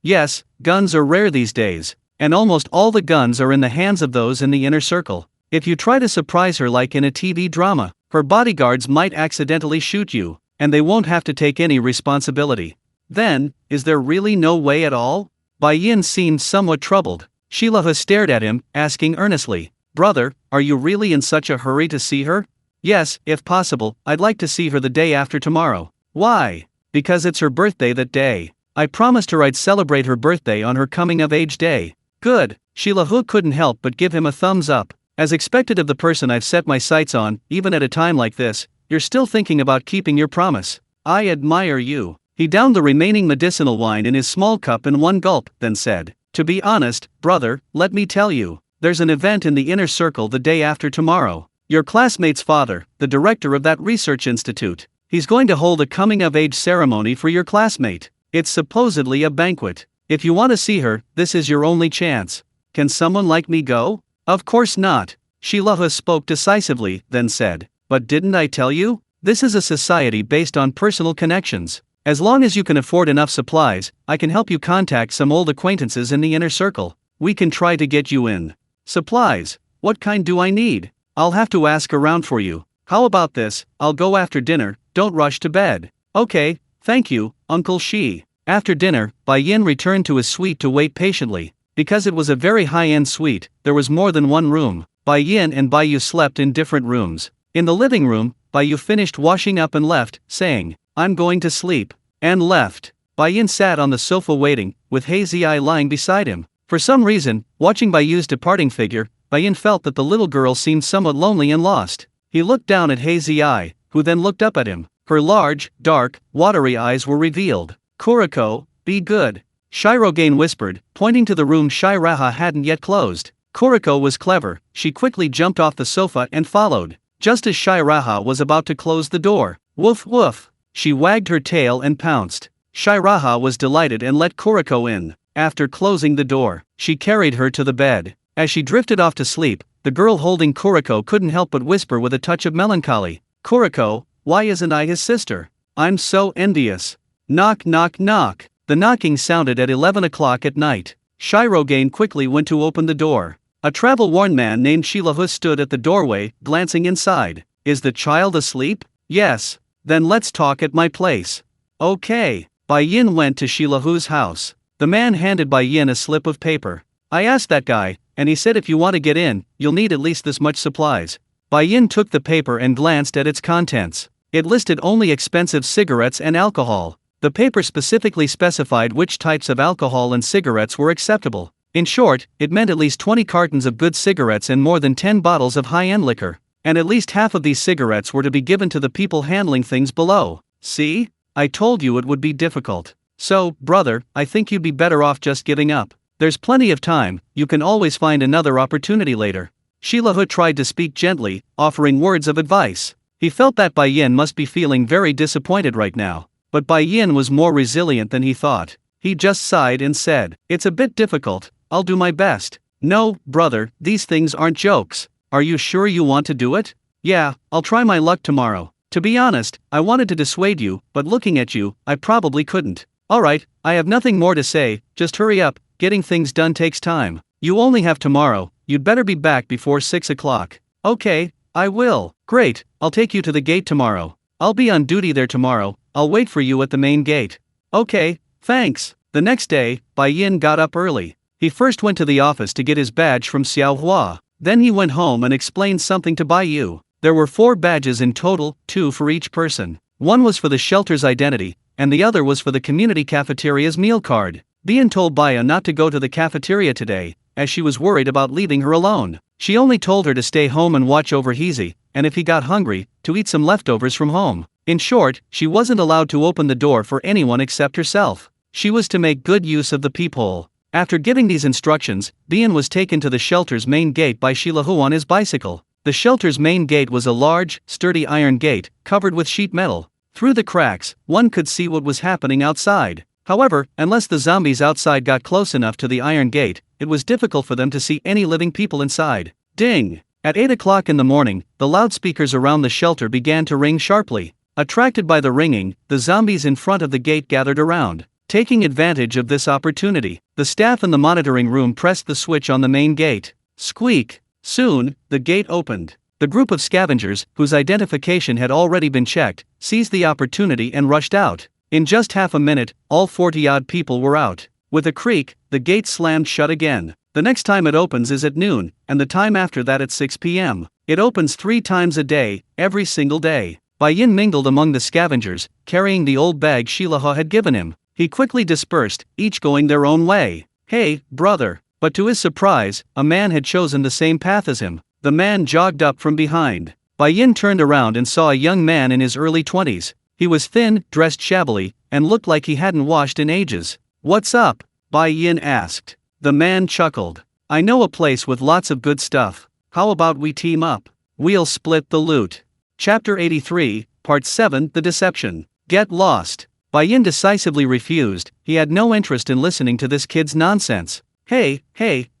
Yes, guns are rare these days. And almost all the guns are in the hands of those in the inner circle. If you try to surprise her like in a TV drama, her bodyguards might accidentally shoot you, and they won't have to take any responsibility. Then, is there really no way at all? Bai Yin seemed somewhat troubled. Shilahua stared at him, asking earnestly, "Brother, are you really in such a hurry to see her?" "Yes, if possible, I'd like to see her the day after tomorrow." "Why?" "Because it's her birthday that day. I promised her I'd celebrate her birthday on her coming-of-age day." "Good." Shilahua couldn't help but give him a thumbs up. As expected of the person I've set my sights on, even at a time like this, you're still thinking about keeping your promise. I admire you. He downed the remaining medicinal wine in his small cup in one gulp, then said, "To be honest, brother, let me tell you, there's an event in the inner circle the day after tomorrow. Your classmate's father, the director of that research institute, he's going to hold a coming-of-age ceremony for your classmate. It's supposedly a banquet. If you want to see her, this is your only chance. Can someone like me go?" "Of course not." Shilahua spoke decisively, then said, "But didn't I tell you? This is a society based on personal connections. As long as you can afford enough supplies, I can help you contact some old acquaintances in the inner circle. We can try to get you in." "Supplies? What kind do I need?" "I'll have to ask around for you. How about this, I'll go after dinner, don't rush to bed." "Okay, thank you, Uncle Shi." After dinner, Bai Yin returned to his suite to wait patiently. Because it was a very high-end suite, there was more than one room. Bai Yin and Bai Yu slept in different rooms. In the living room, Bai Yu finished washing up and left, saying, "I'm going to sleep," and left. Bai Yin sat on the sofa waiting, with Hei Zi lying beside him. For some reason, watching Bai Yu's departing figure, Bai Yin felt that the little girl seemed somewhat lonely and lost. He looked down at Hei Zi, who then looked up at him. Her large, dark, watery eyes were revealed. "Kuriko, be good," Shirogane whispered, pointing to the room Shiraha hadn't yet closed. Kuriko was clever, she quickly jumped off the sofa and followed. Just as Shiraha was about to close the door, "Woof woof," she wagged her tail and pounced. Shiraha was delighted and let Kuriko in. After closing the door, she carried her to the bed. As she drifted off to sleep, the girl holding Kuriko couldn't help but whisper with a touch of melancholy, "Kuriko, why isn't I his sister? I'm so envious." Knock knock knock. The knocking sounded at 11 o'clock at night. Shirogane quickly went to open the door. A travel-worn man named Shilahua stood at the doorway, glancing inside. "Is the child asleep?" "Yes." "Then let's talk at my place." "Okay." Bai Yin went to Shilahua's house. The man handed Bai Yin a slip of paper. "I asked that guy, and he said if you want to get in, you'll need at least this much supplies." Bai Yin took the paper and glanced at its contents. It listed only expensive cigarettes and alcohol. The paper specifically specified which types of alcohol and cigarettes were acceptable. In short, it meant at least 20 cartons of good cigarettes and more than 10 bottles of high-end liquor. And at least half of these cigarettes were to be given to the people handling things below. See? I told you it would be difficult. So, brother, I think you'd be better off just giving up. There's plenty of time, you can always find another opportunity later. Shilahut tried to speak gently, offering words of advice. He felt that Bai Yin must be feeling very disappointed right now. But Bai Yin was more resilient than he thought. He just sighed and said, "It's a bit difficult, I'll do my best." "No, brother, these things aren't jokes. Are you sure you want to do it?" "Yeah, I'll try my luck tomorrow. To be honest, I wanted to dissuade you, but looking at you, I probably couldn't." "Alright, I have nothing more to say, just hurry up, getting things done takes time. You only have tomorrow, you'd better be back before 6 o'clock. "Okay, I will." "Great, I'll take you to the gate tomorrow. I'll be on duty there tomorrow, I'll wait for you at the main gate." "Okay, thanks." The next day, Bai Yin got up early. He first went to the office to get his badge from Xiao Hua. Then he went home and explained something to Bai Yu. There were 4 badges in total, 2 for each person. One was for the shelter's identity, and the other was for the community cafeteria's meal card. Bian told Baya not to go to the cafeteria today, as she was worried about leaving her alone. She only told her to stay home and watch over Heezy, and if he got hungry, to eat some leftovers from home. In short, she wasn't allowed to open the door for anyone except herself. She was to make good use of the peephole. After giving these instructions, Bian was taken to the shelter's main gate by Shilahu on his bicycle. The shelter's main gate was a large, sturdy iron gate, covered with sheet metal. Through the cracks, one could see what was happening outside. However, unless the zombies outside got close enough to the iron gate, it was difficult for them to see any living people inside. Ding! At 8 o'clock in the morning, the loudspeakers around the shelter began to ring sharply. Attracted by the ringing, the zombies in front of the gate gathered around. Taking advantage of this opportunity, the staff in the monitoring room pressed the switch on the main gate. Squeak! Soon, the gate opened. The group of scavengers, whose identification had already been checked, seized the opportunity and rushed out. In just half a minute, all 40-odd people were out. With a creak, the gate slammed shut again. The next time it opens is at noon, and the time after that at 6 p.m. It opens 3 times a day, every single day. Bai Yin mingled among the scavengers, carrying the old bag Shilaha had given him. He quickly dispersed, each going their own way. "Hey, brother." But to his surprise, a man had chosen the same path as him. The man jogged up from behind. Bai Yin turned around and saw a young man in his early 20s. He was thin, dressed shabbily, and looked like he hadn't washed in ages. "What's up?" Bai Yin asked. The man chuckled. "I know a place with lots of good stuff. How about we team up? We'll split the loot." Chapter 83, Part 7, The Deception. Get lost. Bai Yin decisively refused. He had no interest in listening to this kid's nonsense. Hey,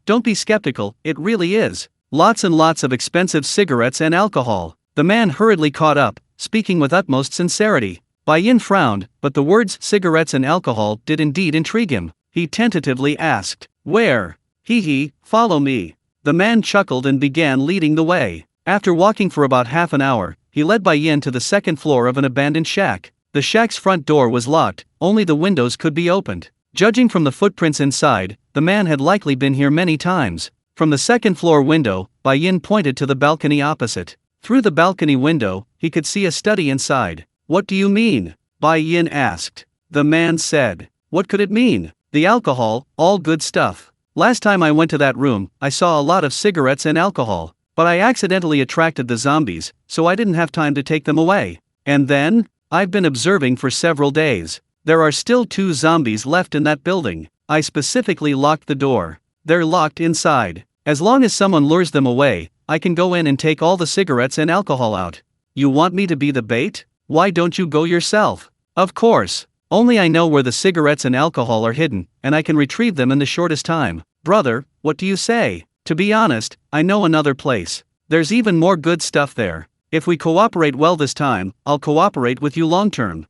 don't be skeptical, it really is. Lots and lots of expensive cigarettes and alcohol." The man hurriedly caught up, speaking with utmost sincerity. Bai Yin frowned, but the words cigarettes and alcohol did indeed intrigue him. He tentatively asked, "Where?" "Hee, follow me." The man chuckled and began leading the way. After walking for about half an hour, he led Bai Yin to the second floor of an abandoned shack. The shack's front door was locked, only the windows could be opened. Judging from the footprints inside, the man had likely been here many times. From the second floor window, Bai Yin pointed to the balcony opposite. Through the balcony window, he could see a study inside. "What do you mean?" Bai Yin asked. The man said, "What could it mean? The alcohol, all good stuff. Last time I went to that room, I saw a lot of cigarettes and alcohol, but I accidentally attracted the zombies, so I didn't have time to take them away. And then? I've been observing for several days. There are still 2 zombies left in that building. I specifically locked the door. They're locked inside. As long as someone lures them away, I can go in and take all the cigarettes and alcohol out." "You want me to be the bait? Why don't you go yourself?" "Of course. Only I know where the cigarettes and alcohol are hidden, and I can retrieve them in the shortest time." "Brother, what do you say?" "To be honest, I know another place. There's even more good stuff there. If we cooperate well this time, I'll cooperate with you long term."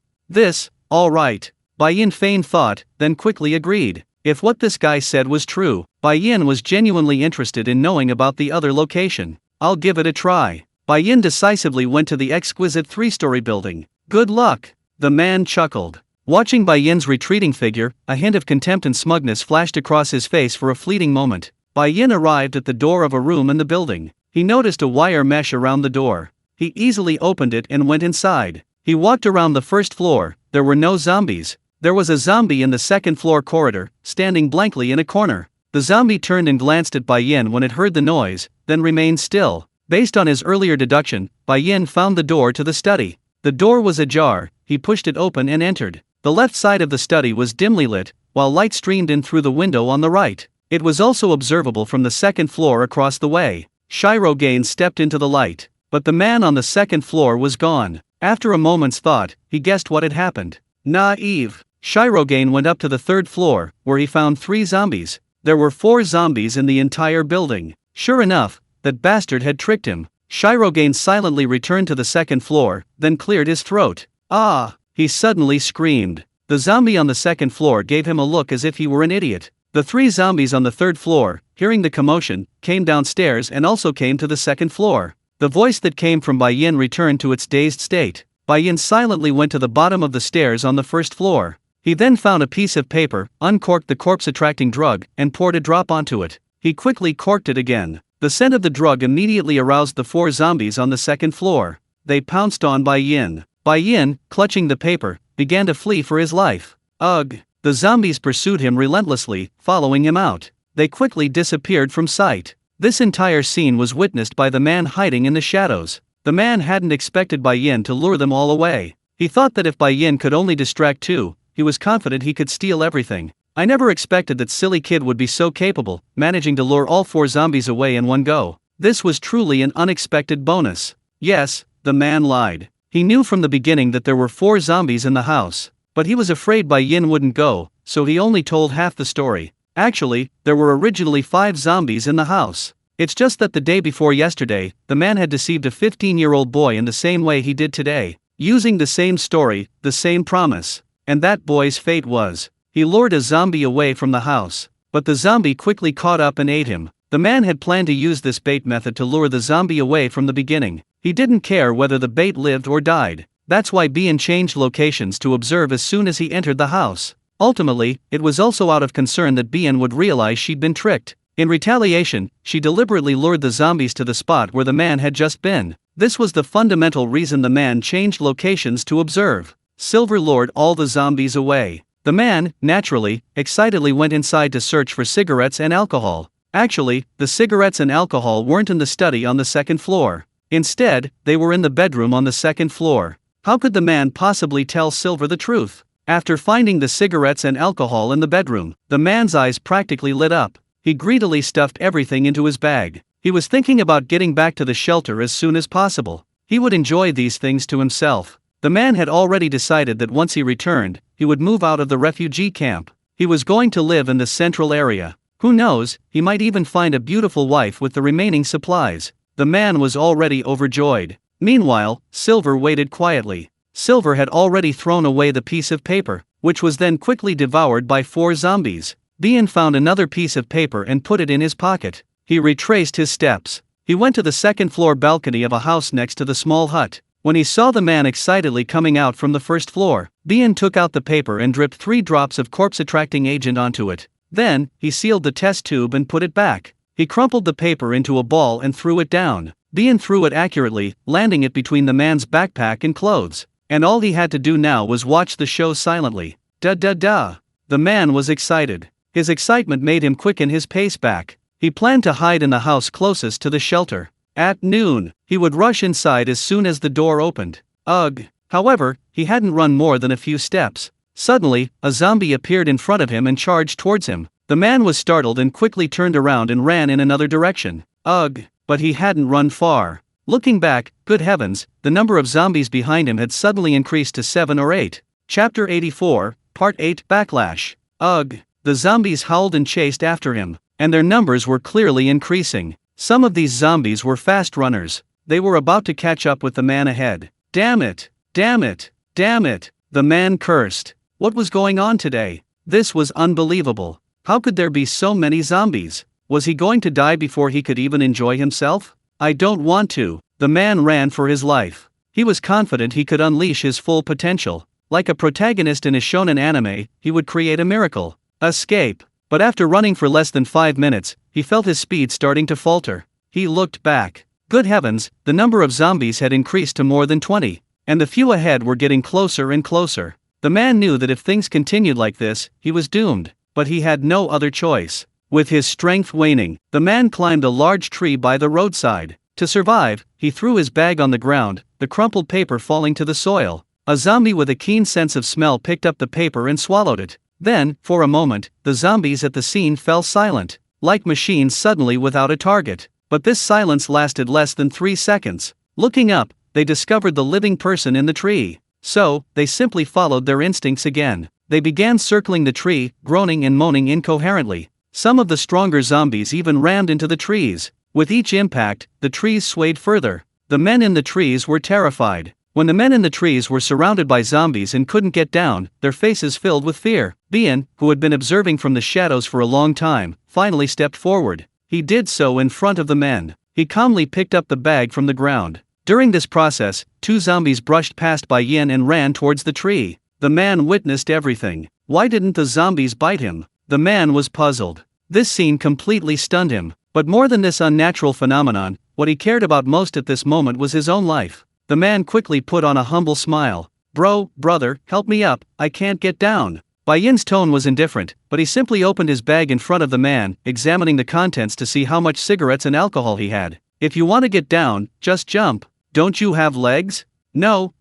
All right. Bai Yin feigned thought, then quickly agreed. If what this guy said was true, Bai Yin was genuinely interested in knowing about the other location. "I'll give it a try." Bai Yin decisively went to the exquisite 3-story building. "Good luck." The man chuckled. Watching Bai Yin's retreating figure, a hint of contempt and smugness flashed across his face for a fleeting moment. Bai Yin arrived at the door of a room in the building. He noticed a wire mesh around the door. He easily opened it and went inside. He walked around the first floor. There were no zombies. There was a zombie in the second-floor corridor, standing blankly in a corner. The zombie turned and glanced at Bai Yin when it heard the noise, then remained still. Based on his earlier deduction, Bai Yin found the door to the study. The door was ajar. He pushed it open and entered. The left side of the study was dimly lit, while light streamed in through the window on the right. It was also observable from the second floor across the way. Shirogane stepped into the light, but the man on the second floor was gone. After a moment's thought, he guessed what had happened. Naive. Shirogane went up to the third floor, where he found 3 zombies. There were 4 zombies in the entire building. Sure enough, that bastard had tricked him. Shirogane silently returned to the second floor, then cleared his throat. Ah! He suddenly screamed. The zombie on the second floor gave him a look as if he were an idiot. The 3 zombies on the third floor, hearing the commotion, came downstairs and also came to the second floor. The voice that came from Bai Yin returned to its dazed state. Bai Yin silently went to the bottom of the stairs on the first floor. He then found a piece of paper, uncorked the corpse-attracting drug, and poured a drop onto it. He quickly corked it again. The scent of the drug immediately aroused the 4 zombies on the second floor. They pounced on Bai Yin. Bai Yin, clutching the paper, began to flee for his life. Ugh! The zombies pursued him relentlessly, following him out. They quickly disappeared from sight. This entire scene was witnessed by the man hiding in the shadows. The man hadn't expected Bai Yin to lure them all away. He thought that if Bai Yin could only distract 2, he was confident he could steal everything. I never expected that silly kid would be so capable, managing to lure all 4 zombies away in one go. This was truly an unexpected bonus. Yes, the man lied. He knew from the beginning that there were 4 zombies in the house. But he was afraid Bai Yin wouldn't go, so he only told half the story. Actually, there were originally 5 zombies in the house. It's just that the day before yesterday, the man had deceived a 15-year-old boy in the same way he did today, using the same story, the same promise. And that boy's fate was, he lured a zombie away from the house. But the zombie quickly caught up and ate him. The man had planned to use this bait method to lure the zombie away from the beginning. He didn't care whether the bait lived or died. That's why Bian changed locations to observe as soon as he entered the house. Ultimately, it was also out of concern that Bian would realize she'd been tricked. In retaliation, she deliberately lured the zombies to the spot where the man had just been. This was the fundamental reason the man changed locations to observe. Silver lured all the zombies away. The man, naturally, excitedly went inside to search for cigarettes and alcohol. Actually, the cigarettes and alcohol weren't in the study on the second floor. Instead, they were in the bedroom on the second floor. How could the man possibly tell Silver the truth? After finding the cigarettes and alcohol in the bedroom, the man's eyes practically lit up. He greedily stuffed everything into his bag. He was thinking about getting back to the shelter as soon as possible. He would enjoy these things to himself. The man had already decided that once he returned, he would move out of the refugee camp. He was going to live in the central area. Who knows, he might even find a beautiful wife with the remaining supplies. The man was already overjoyed. Meanwhile, Silver waited quietly. Silver had already thrown away the piece of paper, which was then quickly devoured by 4 zombies. Bian found another piece of paper and put it in his pocket. He retraced his steps. He went to the second-floor balcony of a house next to the small hut. When he saw the man excitedly coming out from the first floor, Bian took out the paper and dripped 3 drops of corpse-attracting agent onto it. Then, he sealed the test tube and put it back. He crumpled the paper into a ball and threw it down. Bian threw it accurately, landing it between the man's backpack and clothes. And all he had to do now was watch the show silently. Da-da-da. The man was excited. His excitement made him quicken his pace back. He planned to hide in the house closest to the shelter. At noon, he would rush inside as soon as the door opened. Ugh. However, he hadn't run more than a few steps. Suddenly, a zombie appeared in front of him and charged towards him. The man was startled and quickly turned around and ran in another direction. Ugh. But he hadn't run far. Looking back, good heavens, the number of zombies behind him had suddenly increased to 7 or 8. Chapter 84, Part 8, Backlash. Ugh. The zombies howled and chased after him, and their numbers were clearly increasing. Some of these zombies were fast runners. They were about to catch up with the man ahead. Damn it! Damn it! Damn it! The man cursed. What was going on today? This was unbelievable. How could there be so many zombies? Was he going to die before he could even enjoy himself? I don't want to. The man ran for his life. He was confident he could unleash his full potential. Like a protagonist in a shonen anime, he would create a miracle. Escape. But after running for less than 5 minutes, he felt his speed starting to falter. He looked back. Good heavens, the number of zombies had increased to more than 20, and the few ahead were getting closer and closer. The man knew that if things continued like this, he was doomed, but he had no other choice. With his strength waning, the man climbed a large tree by the roadside. To survive, he threw his bag on the ground, the crumpled paper falling to the soil. A zombie with a keen sense of smell picked up the paper and swallowed it. Then, for a moment, the zombies at the scene fell silent, like machines suddenly without a target. But this silence lasted less than 3 seconds. Looking up, they discovered the living person in the tree. So, they simply followed their instincts again. They began circling the tree, groaning and moaning incoherently. Some of the stronger zombies even rammed into the trees. With each impact, the trees swayed further. The men in the trees were terrified. When the men in the trees were surrounded by zombies and couldn't get down, their faces filled with fear. Bien, who had been observing from the shadows for a long time, finally stepped forward. He did so in front of the men. He calmly picked up the bag from the ground. During this process, 2 zombies brushed past Bai Yin and ran towards the tree. The man witnessed everything. Why didn't the zombies bite him? The man was puzzled. This scene completely stunned him. But more than this unnatural phenomenon, what he cared about most at this moment was his own life. The man quickly put on a humble smile. Brother, help me up, I can't get down. Bai Yin's tone was indifferent, but he simply opened his bag in front of the man, examining the contents to see how much cigarettes and alcohol he had. If you want to get down, just jump. Don't you have legs? No,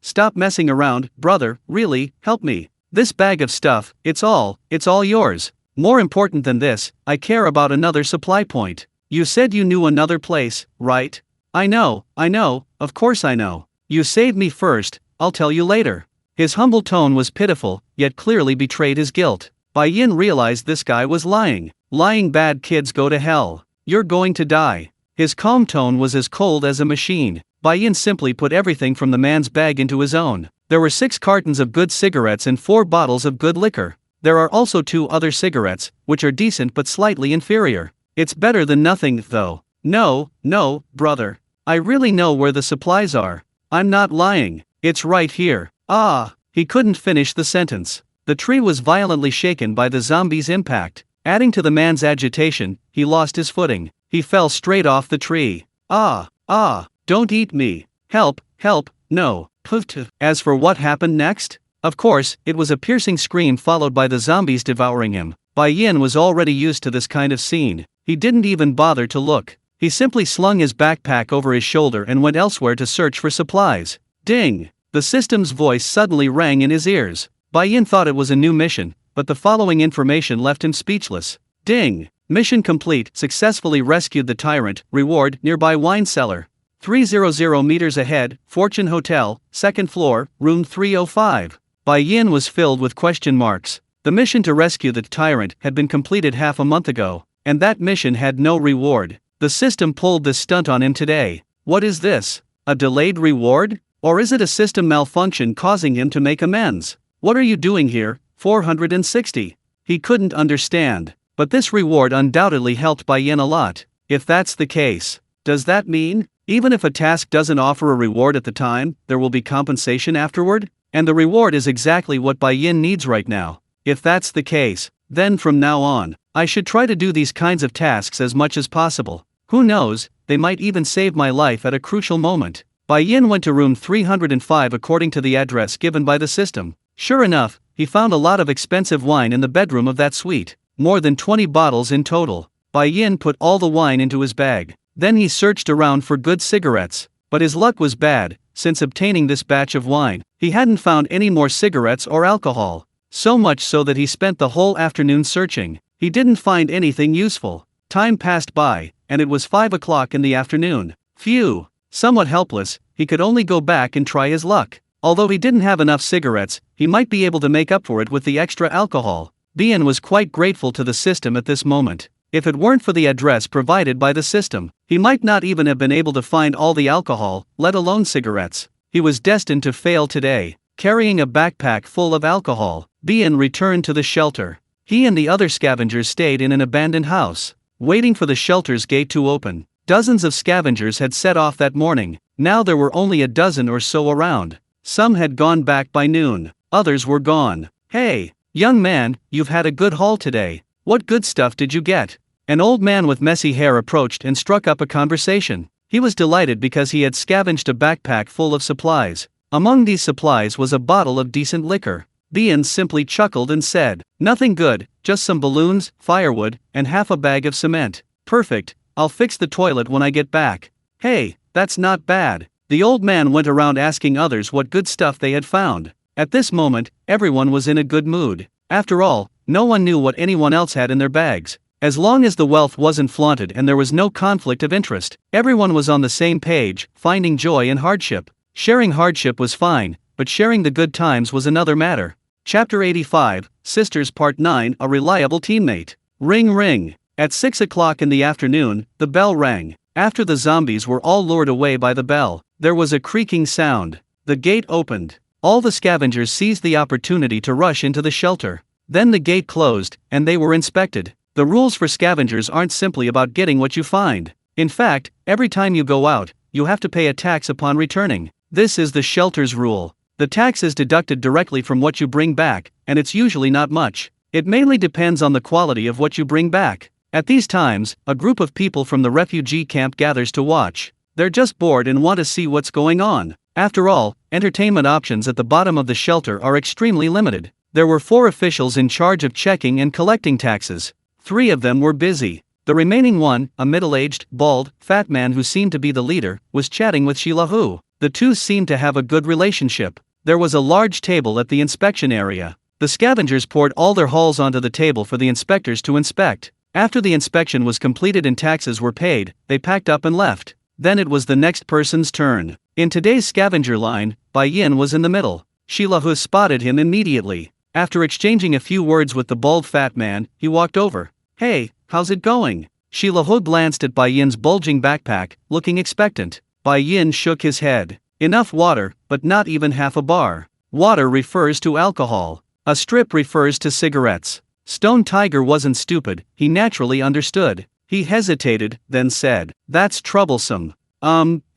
stop messing around, brother, really, help me. This bag of stuff, it's all yours. More important than this, I care about another supply point. You said you knew another place, right? I know, of course I know. You saved me first, I'll tell you later. His humble tone was pitiful, yet clearly betrayed his guilt. Bai Yin realized this guy was lying. Lying bad kids go to hell. You're going to die. His calm tone was as cold as a machine. Bai Yin simply put everything from the man's bag into his own. There were 6 cartons of good cigarettes and 4 bottles of good liquor. There are also 2 other cigarettes, which are decent but slightly inferior. It's better than nothing, though. No, brother. I really know where the supplies are. I'm not lying. It's right here. He couldn't finish the sentence. The tree was violently shaken by the zombie's impact. Adding to the man's agitation, he lost his footing. He fell straight off the tree. Don't eat me. Help, no. As for what happened next? Of course, it was a piercing scream followed by the zombies devouring him. Bai Yin was already used to this kind of scene. He didn't even bother to look. He simply slung his backpack over his shoulder and went elsewhere to search for supplies. Ding! The system's voice suddenly rang in his ears. Bai Yin thought it was a new mission, but the following information left him speechless. Ding! Mission complete, successfully rescued the tyrant, reward, nearby wine cellar. 300 meters ahead, Fortune Hotel, 2nd floor, room 305. Bai Yin was filled with question marks. The mission to rescue the tyrant had been completed half a month ago, and that mission had no reward. The system pulled this stunt on him today. What is this? A delayed reward? Or is it a system malfunction causing him to make amends? What are you doing here, 460? He couldn't understand. But this reward undoubtedly helped Bai Yin a lot. If that's the case, does that mean, even if a task doesn't offer a reward at the time, there will be compensation afterward? And the reward is exactly what Bai Yin needs right now. If that's the case, then from now on, I should try to do these kinds of tasks as much as possible. Who knows, they might even save my life at a crucial moment. Bai Yin went to room 305 according to the address given by the system. Sure enough, he found a lot of expensive wine in the bedroom of that suite. More than 20 bottles in total. Bai Yin put all the wine into his bag. Then he searched around for good cigarettes. But his luck was bad, since obtaining this batch of wine, he hadn't found any more cigarettes or alcohol. So much so that he spent the whole afternoon searching. He didn't find anything useful. Time passed by, and it was 5 o'clock in the afternoon. Phew! Somewhat helpless, he could only go back and try his luck. Although he didn't have enough cigarettes, he might be able to make up for it with the extra alcohol. Bien was quite grateful to the system at this moment. If it weren't for the address provided by the system, he might not even have been able to find all the alcohol, let alone cigarettes. He was destined to fail today. Carrying a backpack full of alcohol, Bien returned to the shelter. He and the other scavengers stayed in an abandoned house, waiting for the shelter's gate to open. Dozens of scavengers had set off that morning. Now there were only a dozen or so around. Some had gone back by noon. Others were gone. Hey, young man, you've had a good haul today. What good stuff did you get? An old man with messy hair approached and struck up a conversation. He was delighted because he had scavenged a backpack full of supplies. Among these supplies was a bottle of decent liquor. Bien simply chuckled and said, "Nothing good, just some balloons, firewood, and half a bag of cement. Perfect, I'll fix the toilet when I get back." "Hey, that's not bad." The old man went around asking others what good stuff they had found. At this moment, everyone was in a good mood. After all, no one knew what anyone else had in their bags. As long as the wealth wasn't flaunted and there was no conflict of interest, everyone was on the same page, finding joy in hardship. Sharing hardship was fine, but sharing the good times was another matter. Chapter 85, Sisters Part 9, A Reliable Teammate. Ring ring. At 6 o'clock in the afternoon, the bell rang. After the zombies were all lured away by the bell, there was a creaking sound. The gate opened. All the scavengers seized the opportunity to rush into the shelter. Then the gate closed, and they were inspected. The rules for scavengers aren't simply about getting what you find. In fact, every time you go out, you have to pay a tax upon returning. This is the shelter's rule. The tax is deducted directly from what you bring back, and it's usually not much. It mainly depends on the quality of what you bring back. At these times, a group of people from the refugee camp gathers to watch. They're just bored and want to see what's going on. After all, entertainment options at the bottom of the shelter are extremely limited. There were 4 officials in charge of checking and collecting taxes. 3 of them were busy. The remaining one, a middle-aged, bald, fat man who seemed to be the leader, was chatting with Shilahu. The two seemed to have a good relationship. There was a large table at the inspection area. The scavengers poured all their hauls onto the table for the inspectors to inspect. After the inspection was completed and taxes were paid, they packed up and left. Then it was the next person's turn. In today's scavenger line, Bai Yin was in the middle. Shilahu spotted him immediately. After exchanging a few words with the bald fat man, he walked over. "Hey, how's it going?" Shilahu glanced at Bai Yin's bulging backpack, looking expectant. Bai Yin shook his head. "Enough water, but not even half a bar." Water refers to alcohol. A strip refers to cigarettes. Stone Tiger wasn't stupid, he naturally understood. He hesitated, then said, "That's troublesome.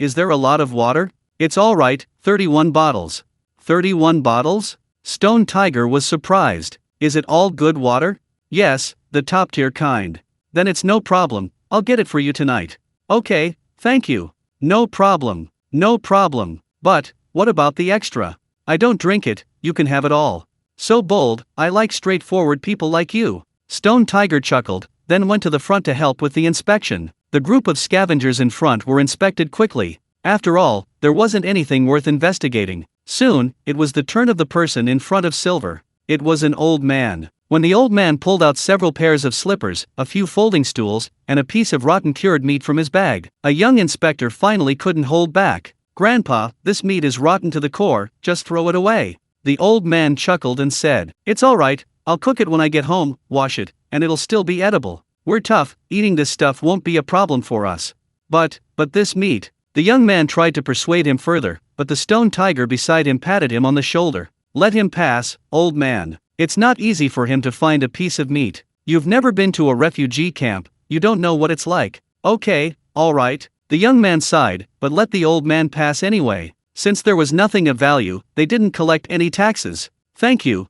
Is there a lot of water?" "It's alright, 31 bottles. 31 bottles? Stone Tiger was surprised. "Is it all good water?" "Yes, the top tier kind." "Then it's no problem, I'll get it for you tonight." "Okay, thank you." "No problem, no problem. But, what about the extra?" "I don't drink it, you can have it all." "So bold, I like straightforward people like you." Stone Tiger chuckled, then went to the front to help with the inspection. The group of scavengers in front were inspected quickly. After all, there wasn't anything worth investigating. Soon, it was the turn of the person in front of Silver. It was an old man. When the old man pulled out several pairs of slippers, a few folding stools, and a piece of rotten cured meat from his bag, a young inspector finally couldn't hold back. "Grandpa, this meat is rotten to the core, just throw it away." The old man chuckled and said, "It's alright, I'll cook it when I get home, wash it, and it'll still be edible. We're tough, eating this stuff won't be a problem for us." But this meat." The young man tried to persuade him further, but the Stone Tiger beside him patted him on the shoulder. "Let him pass, old man. It's not easy for him to find a piece of meat. You've never been to a refugee camp, you don't know what it's like." "Okay, alright." The young man sighed, but let the old man pass anyway. Since there was nothing of value, they didn't collect any taxes. Thank you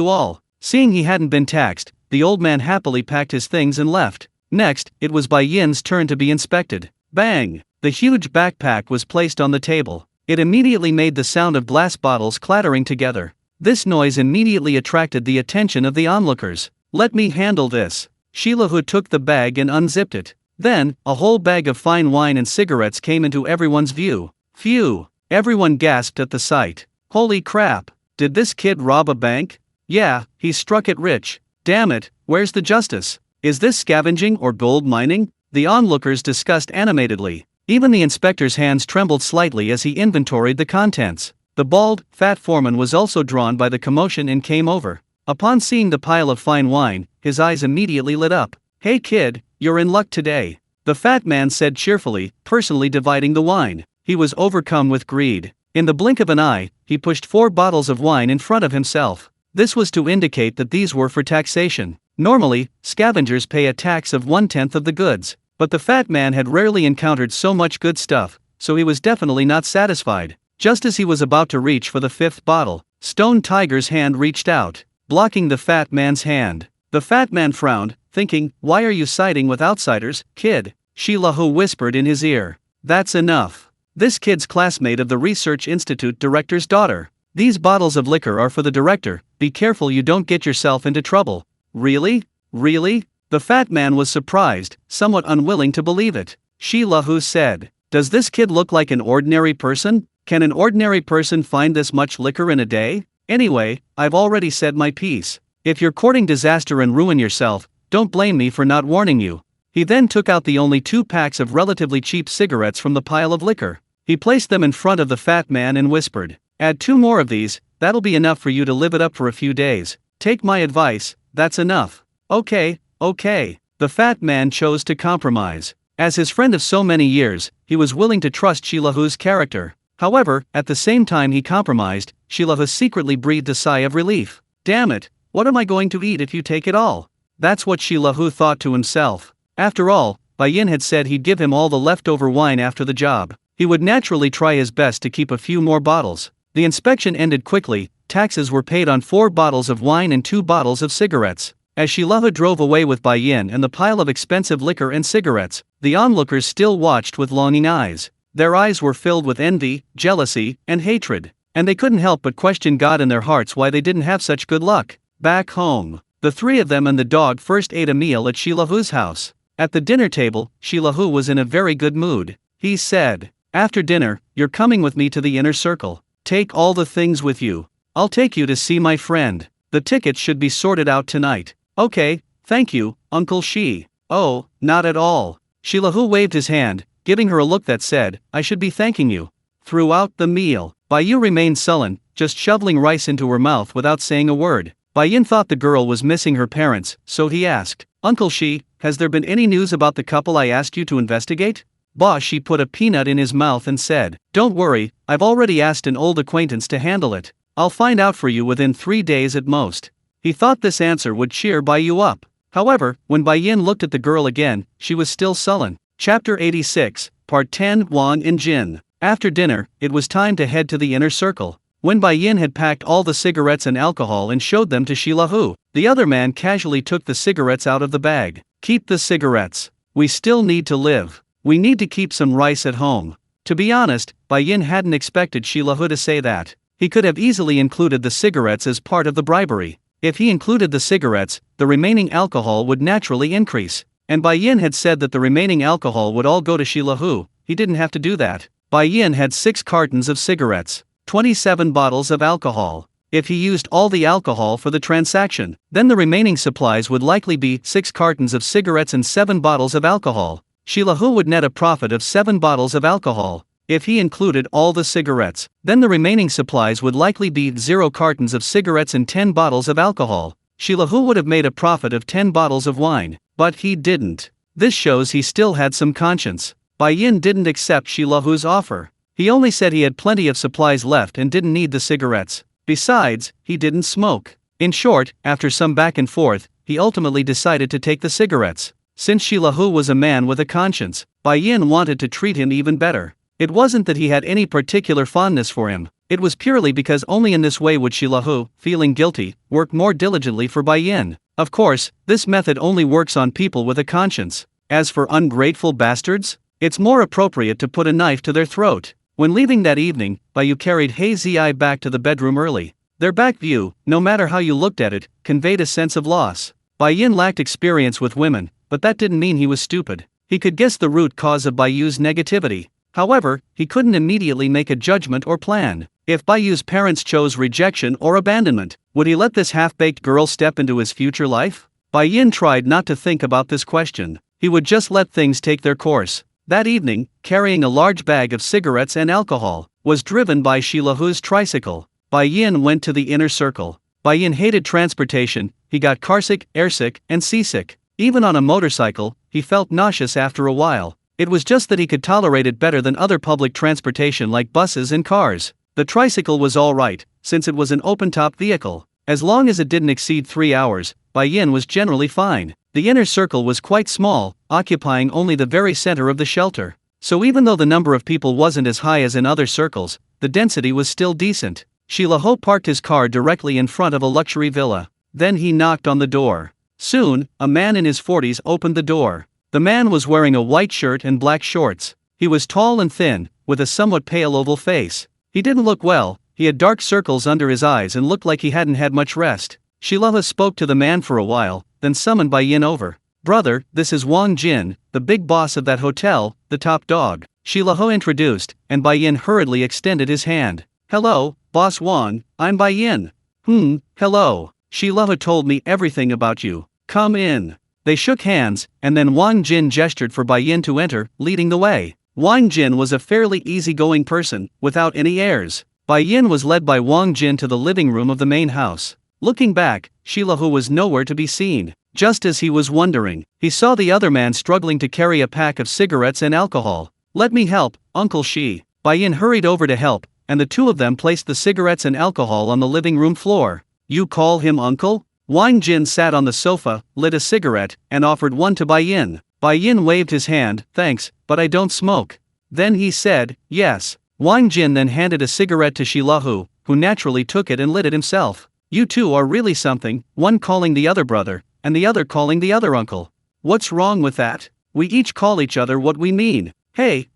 all." Seeing he hadn't been taxed, the old man happily packed his things and left. Next, it was Bai Yin's turn to be inspected. Bang! The huge backpack was placed on the table. It immediately made the sound of glass bottles clattering together. This noise immediately attracted the attention of the onlookers. "Let me handle this." Shilahu took the bag and unzipped it. Then, a whole bag of fine wine and cigarettes came into everyone's view. Phew! Everyone gasped at the sight. Holy crap! Did this kid rob a bank? Yeah, he struck it rich. Damn it, where's the justice? Is this scavenging or gold mining? The onlookers discussed animatedly. Even the inspector's hands trembled slightly as he inventoried the contents. The bald, fat foreman was also drawn by the commotion and came over. Upon seeing the pile of fine wine, his eyes immediately lit up. "Hey kid, you're in luck today," the fat man said cheerfully, personally dividing the wine. He was overcome with greed. In the blink of an eye, he pushed 4 bottles of wine in front of himself. This was to indicate that these were for taxation. Normally, scavengers pay a tax of 1/10 of the goods. But the fat man had rarely encountered so much good stuff, so he was definitely not satisfied. Just as he was about to reach for the 5th bottle, Stone Tiger's hand reached out, blocking the fat man's hand. The fat man frowned, thinking, "Why are you siding with outsiders, kid?" Shilahu whispered in his ear. "That's enough. This kid's classmate of the Research Institute director's daughter. These bottles of liquor are for the director, be careful you don't get yourself into trouble. Really? Really? The fat man was surprised, somewhat unwilling to believe it. Shi-Lahu said, does this kid look like an ordinary person? Can an ordinary person find this much liquor in a day? Anyway, I've already said my piece. If you're courting disaster and ruin yourself, don't blame me for not warning you. He then took out the only 2 packs of relatively cheap cigarettes from the pile of liquor. He placed them in front of the fat man and whispered, add 2 more of these, that'll be enough for you to live it up for a few days. Take my advice, that's enough. Okay. The fat man chose to compromise. As his friend of so many years, he was willing to trust Shi-Lahu's character. However, at the same time he compromised, Shi-Lahu secretly breathed a sigh of relief. Damn it, what am I going to eat if you take it all? That's what Shi-Lahu thought to himself. After all, Bai Yin had said he'd give him all the leftover wine after the job. He would naturally try his best to keep a few more bottles. The inspection ended quickly, taxes were paid on 4 bottles of wine and 2 bottles of cigarettes. As Shi-Lahu drove away with Bai Yin and the pile of expensive liquor and cigarettes, the onlookers still watched with longing eyes. Their eyes were filled with envy, jealousy, and hatred, and they couldn't help but question God in their hearts why they didn't have such good luck. Back home, the 3 of them and the dog first ate a meal at Shi-Lahu's house. At the dinner table, Shi-Lahu was in a very good mood. He said, after dinner, you're coming with me to the inner circle. Take all the things with you. I'll take you to see my friend. The tickets should be sorted out tonight. Okay, thank you, Uncle Shi. Oh, not at all. Shi-Lahu waved his hand, giving her a look that said, I should be thanking you. Throughout the meal, Bai Yu remained sullen, just shoveling rice into her mouth without saying a word. Bai Yin thought the girl was missing her parents, so he asked, Uncle Shi, has there been any news about the couple I asked you to investigate? Ba Shi put a peanut in his mouth and said, don't worry, I've already asked an old acquaintance to handle it. I'll find out for you within 3 days at most. He thought this answer would cheer Bai Yu up. However, when Bai Yin looked at the girl again, she was still sullen. Chapter 86, Part 10 Wang and Jin. After dinner, it was time to head to the inner circle. When Bai Yin had packed all the cigarettes and alcohol and showed them to Shi-Lahu, the other man casually took the cigarettes out of the bag. Keep the cigarettes. We still need to live. We need to keep some rice at home. To be honest, Bai Yin hadn't expected Shi-Lahu to say that. He could have easily included the cigarettes as part of the bribery. If he included the cigarettes, the remaining alcohol would naturally increase. And Bai Yin had said that the remaining alcohol would all go to Shi-Lahu. He didn't have to do that. Bai Yin had 6 cartons of cigarettes, 27 bottles of alcohol. If he used all the alcohol for the transaction, then the remaining supplies would likely be 6 cartons of cigarettes and 7 bottles of alcohol. Shi-Lahu would net a profit of 7 bottles of alcohol. If he included all the cigarettes, then the remaining supplies would likely be 0 cartons of cigarettes and 10 bottles of alcohol. Shi-Lahu would have made a profit of 10 bottles of wine, but he didn't. This shows he still had some conscience. Bai Yin didn't accept Shi-Lahu's offer. He only said he had plenty of supplies left and didn't need the cigarettes. Besides, he didn't smoke. In short, after some back and forth, he ultimately decided to take the cigarettes. Since Shi-Lahu was a man with a conscience, Bai Yin wanted to treat him even better. It wasn't that he had any particular fondness for him. It was purely because only in this way would Shi-Lahu, feeling guilty, work more diligently for Bai Yin. Of course, this method only works on people with a conscience. As for ungrateful bastards, it's more appropriate to put a knife to their throat. When leaving that evening, Bai Yu carried He Zi back to the bedroom early. Their back view, no matter how you looked at it, conveyed a sense of loss. Bai Yin lacked experience with women, but that didn't mean he was stupid. He could guess the root cause of Bai Yu's negativity. However, he couldn't immediately make a judgment or plan. If Bai Yu's parents chose rejection or abandonment, would he let this half-baked girl step into his future life? Bai Yin tried not to think about this question. He would just let things take their course. That evening, carrying a large bag of cigarettes and alcohol, was driven by Shi-Lahu's tricycle. Bai Yin went to the inner circle. Bai Yin hated transportation. He got carsick, airsick, and seasick. Even on a motorcycle, he felt nauseous after a while. It was just that he could tolerate it better than other public transportation like buses and cars. The tricycle was alright, since it was an open-top vehicle. As long as it didn't exceed 3 hours, Bai Yin was generally fine. The inner circle was quite small, occupying only the very center of the shelter. So even though the number of people wasn't as high as in other circles, the density was still decent. Shi-Lahu parked his car directly in front of a luxury villa. Then he knocked on the door. Soon, a man in his 40s opened the door. The man was wearing a white shirt and black shorts. He was tall and thin, with a somewhat pale oval face. He didn't look well, he had dark circles under his eyes and looked like he hadn't had much rest. Shilahua spoke to the man for a while, then summoned Bai Yin over. "Brother, this is Wang Jin, the big boss of that hotel, the top dog." Shilahua introduced, and Bai Yin hurriedly extended his hand. "Hello, Boss Wang, I'm Bai Yin." Hello. Shilahua told me everything about you. Come in." They shook hands, and then Wang Jin gestured for Bai Yin to enter, leading the way. Wang Jin was a fairly easygoing person, without any airs. Bai Yin was led by Wang Jin to the living room of the main house. Looking back, Shilahua was nowhere to be seen. Just as he was wondering, he saw the other man struggling to carry a pack of cigarettes and alcohol. "Let me help, Uncle Shi." Bai Yin hurried over to help, and the two of them placed the cigarettes and alcohol on the living room floor. "You call him uncle?" Wang Jin sat on the sofa, lit a cigarette, and offered one to Bai Yin. Bai Yin waved his hand. "Thanks, but I don't smoke." Then he said, "Yes." Wang Jin then handed a cigarette to Shilahua, who naturally took it and lit it himself. "You two are really something, one calling the other brother, and the other calling the other uncle. What's wrong with that? We each call each other what we mean. Hey,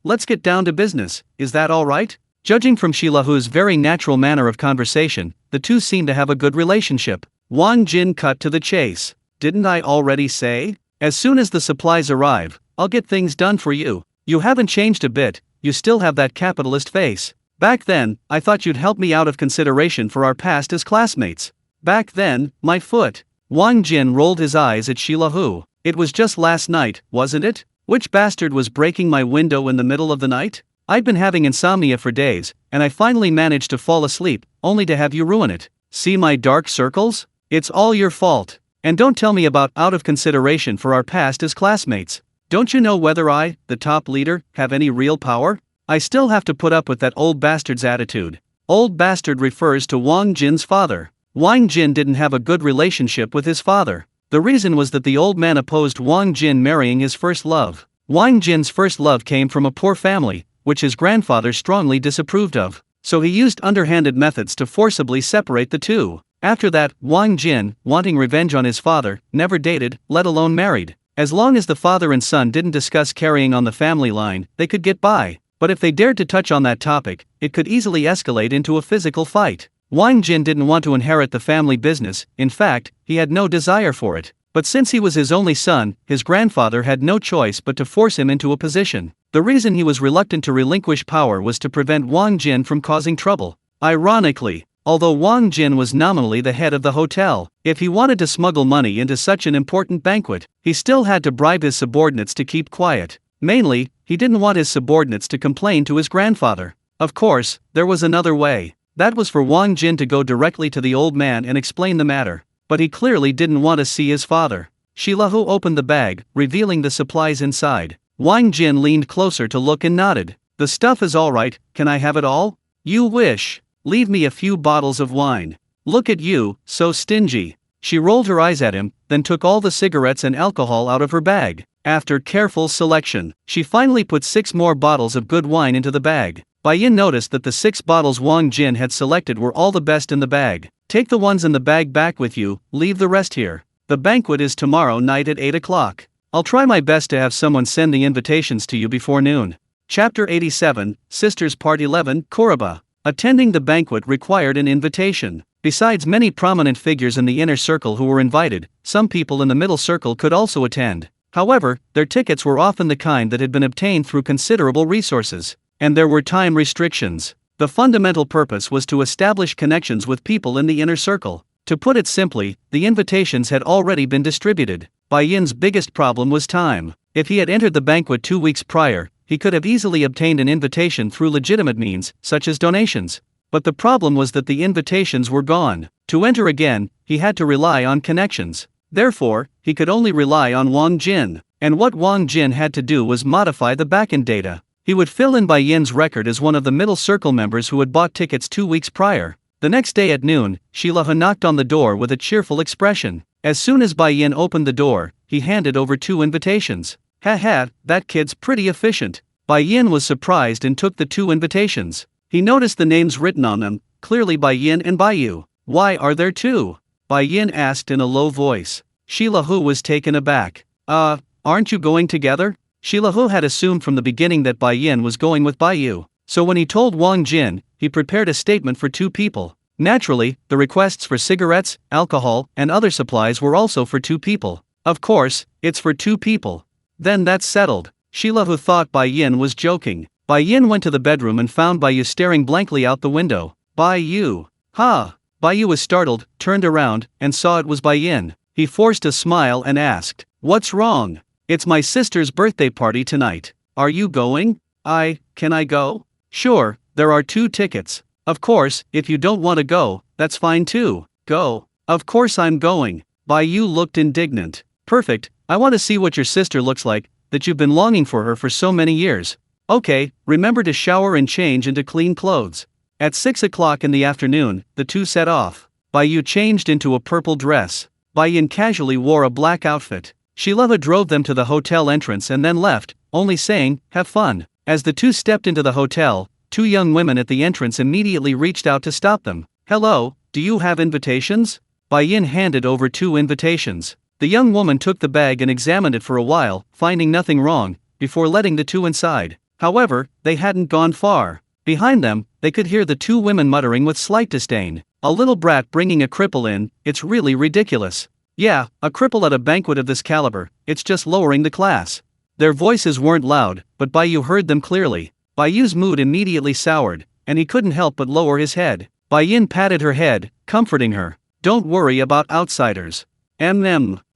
let's get down to business, is that alright?" Judging from Shilahu's very natural manner of conversation, the two seemed to have a good relationship. Wang Jin cut to the chase. "Didn't I already say? As soon as the supplies arrive, I'll get things done for you. You haven't changed a bit, you still have that capitalist face. Back then, I thought you'd help me out of consideration for our past as classmates. Back then, my foot." Wang Jin rolled his eyes at Shilahu. "It was just last night, wasn't it? Which bastard was breaking my window in the middle of the night? I'd been having insomnia for days, and I finally managed to fall asleep, only to have you ruin it. See my dark circles? It's all your fault. And don't tell me about out of consideration for our past as classmates. Don't you know whether I, the top leader, have any real power? I still have to put up with that old bastard's attitude." Old bastard refers to Wang Jin's father. Wang Jin didn't have a good relationship with his father. The reason was that the old man opposed Wang Jin marrying his first love. Wang Jin's first love came from a poor family, which his grandfather strongly disapproved of. So he used underhanded methods to forcibly separate the two. After that, Wang Jin, wanting revenge on his father, never dated, let alone married. As long as the father and son didn't discuss carrying on the family line, they could get by. But if they dared to touch on that topic, it could easily escalate into a physical fight. Wang Jin didn't want to inherit the family business, in fact, he had no desire for it. But since he was his only son, his grandfather had no choice but to force him into a position. The reason he was reluctant to relinquish power was to prevent Wang Jin from causing trouble. Ironically, although Wang Jin was nominally the head of the hotel, if he wanted to smuggle money into such an important banquet, he still had to bribe his subordinates to keep quiet. Mainly, he didn't want his subordinates to complain to his grandfather. Of course, there was another way. That was for Wang Jin to go directly to the old man and explain the matter. But he clearly didn't want to see his father. Shilahu opened the bag, revealing the supplies inside. Wang Jin leaned closer to look and nodded. "The stuff is alright, can I have it all?" "You wish. Leave me a few bottles of wine." "Look at you, so stingy." She rolled her eyes at him, then took all the cigarettes and alcohol out of her bag. After careful selection, she finally put 6 more bottles of good wine into the bag. Bai Yin noticed that the 6 bottles Wang Jin had selected were all the best in the bag. "Take the ones in the bag back with you, leave the rest here. The banquet is tomorrow night at 8 o'clock. I'll try my best to have someone send the invitations to you before noon." Chapter 87, Sisters Part 11, Koroba. Attending the banquet required an invitation. Besides many prominent figures in the inner circle who were invited, some people in the middle circle could also attend. However, their tickets were often the kind that had been obtained through considerable resources. And there were time restrictions. The fundamental purpose was to establish connections with people in the inner circle. To put it simply, the invitations had already been distributed. Bai Yin's biggest problem was time. If he had entered the banquet 2 weeks prior, he could have easily obtained an invitation through legitimate means, such as donations. But the problem was that the invitations were gone. To enter again, he had to rely on connections. Therefore, he could only rely on Wang Jin. And what Wang Jin had to do was modify the backend data. He would fill in Bai Yin's record as one of the middle circle members who had bought tickets 2 weeks prior. The next day at noon, Shilahu knocked on the door with a cheerful expression. As soon as Bai Yin opened the door, he handed over 2 invitations. "Ha, that kid's pretty efficient." Bai Yin was surprised and took the 2 invitations. He noticed the names written on them, clearly Bai Yin and Bai Yu. "Why are there 2? Bai Yin asked in a low voice. Shilahu was taken aback. Aren't you going together?" Shilahu had assumed from the beginning that Bai Yin was going with Bai Yu, so when he told Wang Jin, he prepared a statement for 2 people. Naturally, the requests for cigarettes, alcohol, and other supplies were also for 2 people. Of course, it's for 2 people. Then that's settled. Shilahu thought Bai Yin was joking. Bai Yin went to the bedroom and found Bai Yu staring blankly out the window. Bai Yu. Ha! Bai Yu was startled, turned around, and saw it was Bai Yin. He forced a smile and asked, "What's wrong?" "It's my sister's birthday party tonight. Are you going?" Can I go?" "Sure, there are 2 tickets. Of course, if you don't want to go, that's fine too. Go." "Of course I'm going." Bai Yu looked indignant. "Perfect, I want to see what your sister looks like, that you've been longing for her for so many years. Okay, remember to shower and change into clean clothes." At 6 o'clock in the afternoon, the 2 set off. Bai Yu changed into a purple dress. Bai Yin casually wore a black outfit. Shilahu drove them to the hotel entrance and then left, only saying, "Have fun." As the 2 stepped into the hotel, 2 young women at the entrance immediately reached out to stop them. "Hello, do you have invitations?" Bai Yin handed over 2 invitations. The young woman took the bag and examined it for a while, finding nothing wrong, before letting the 2 inside. However, they hadn't gone far. Behind them, they could hear the 2 women muttering with slight disdain. "A little brat bringing a cripple in, it's really ridiculous." "Yeah, a cripple at a banquet of this caliber, it's just lowering the class." Their voices weren't loud, but Bai Yu heard them clearly. Bai Yu's mood immediately soured, and he couldn't help but lower his head. Bai Yin patted her head, comforting her. "Don't worry about outsiders."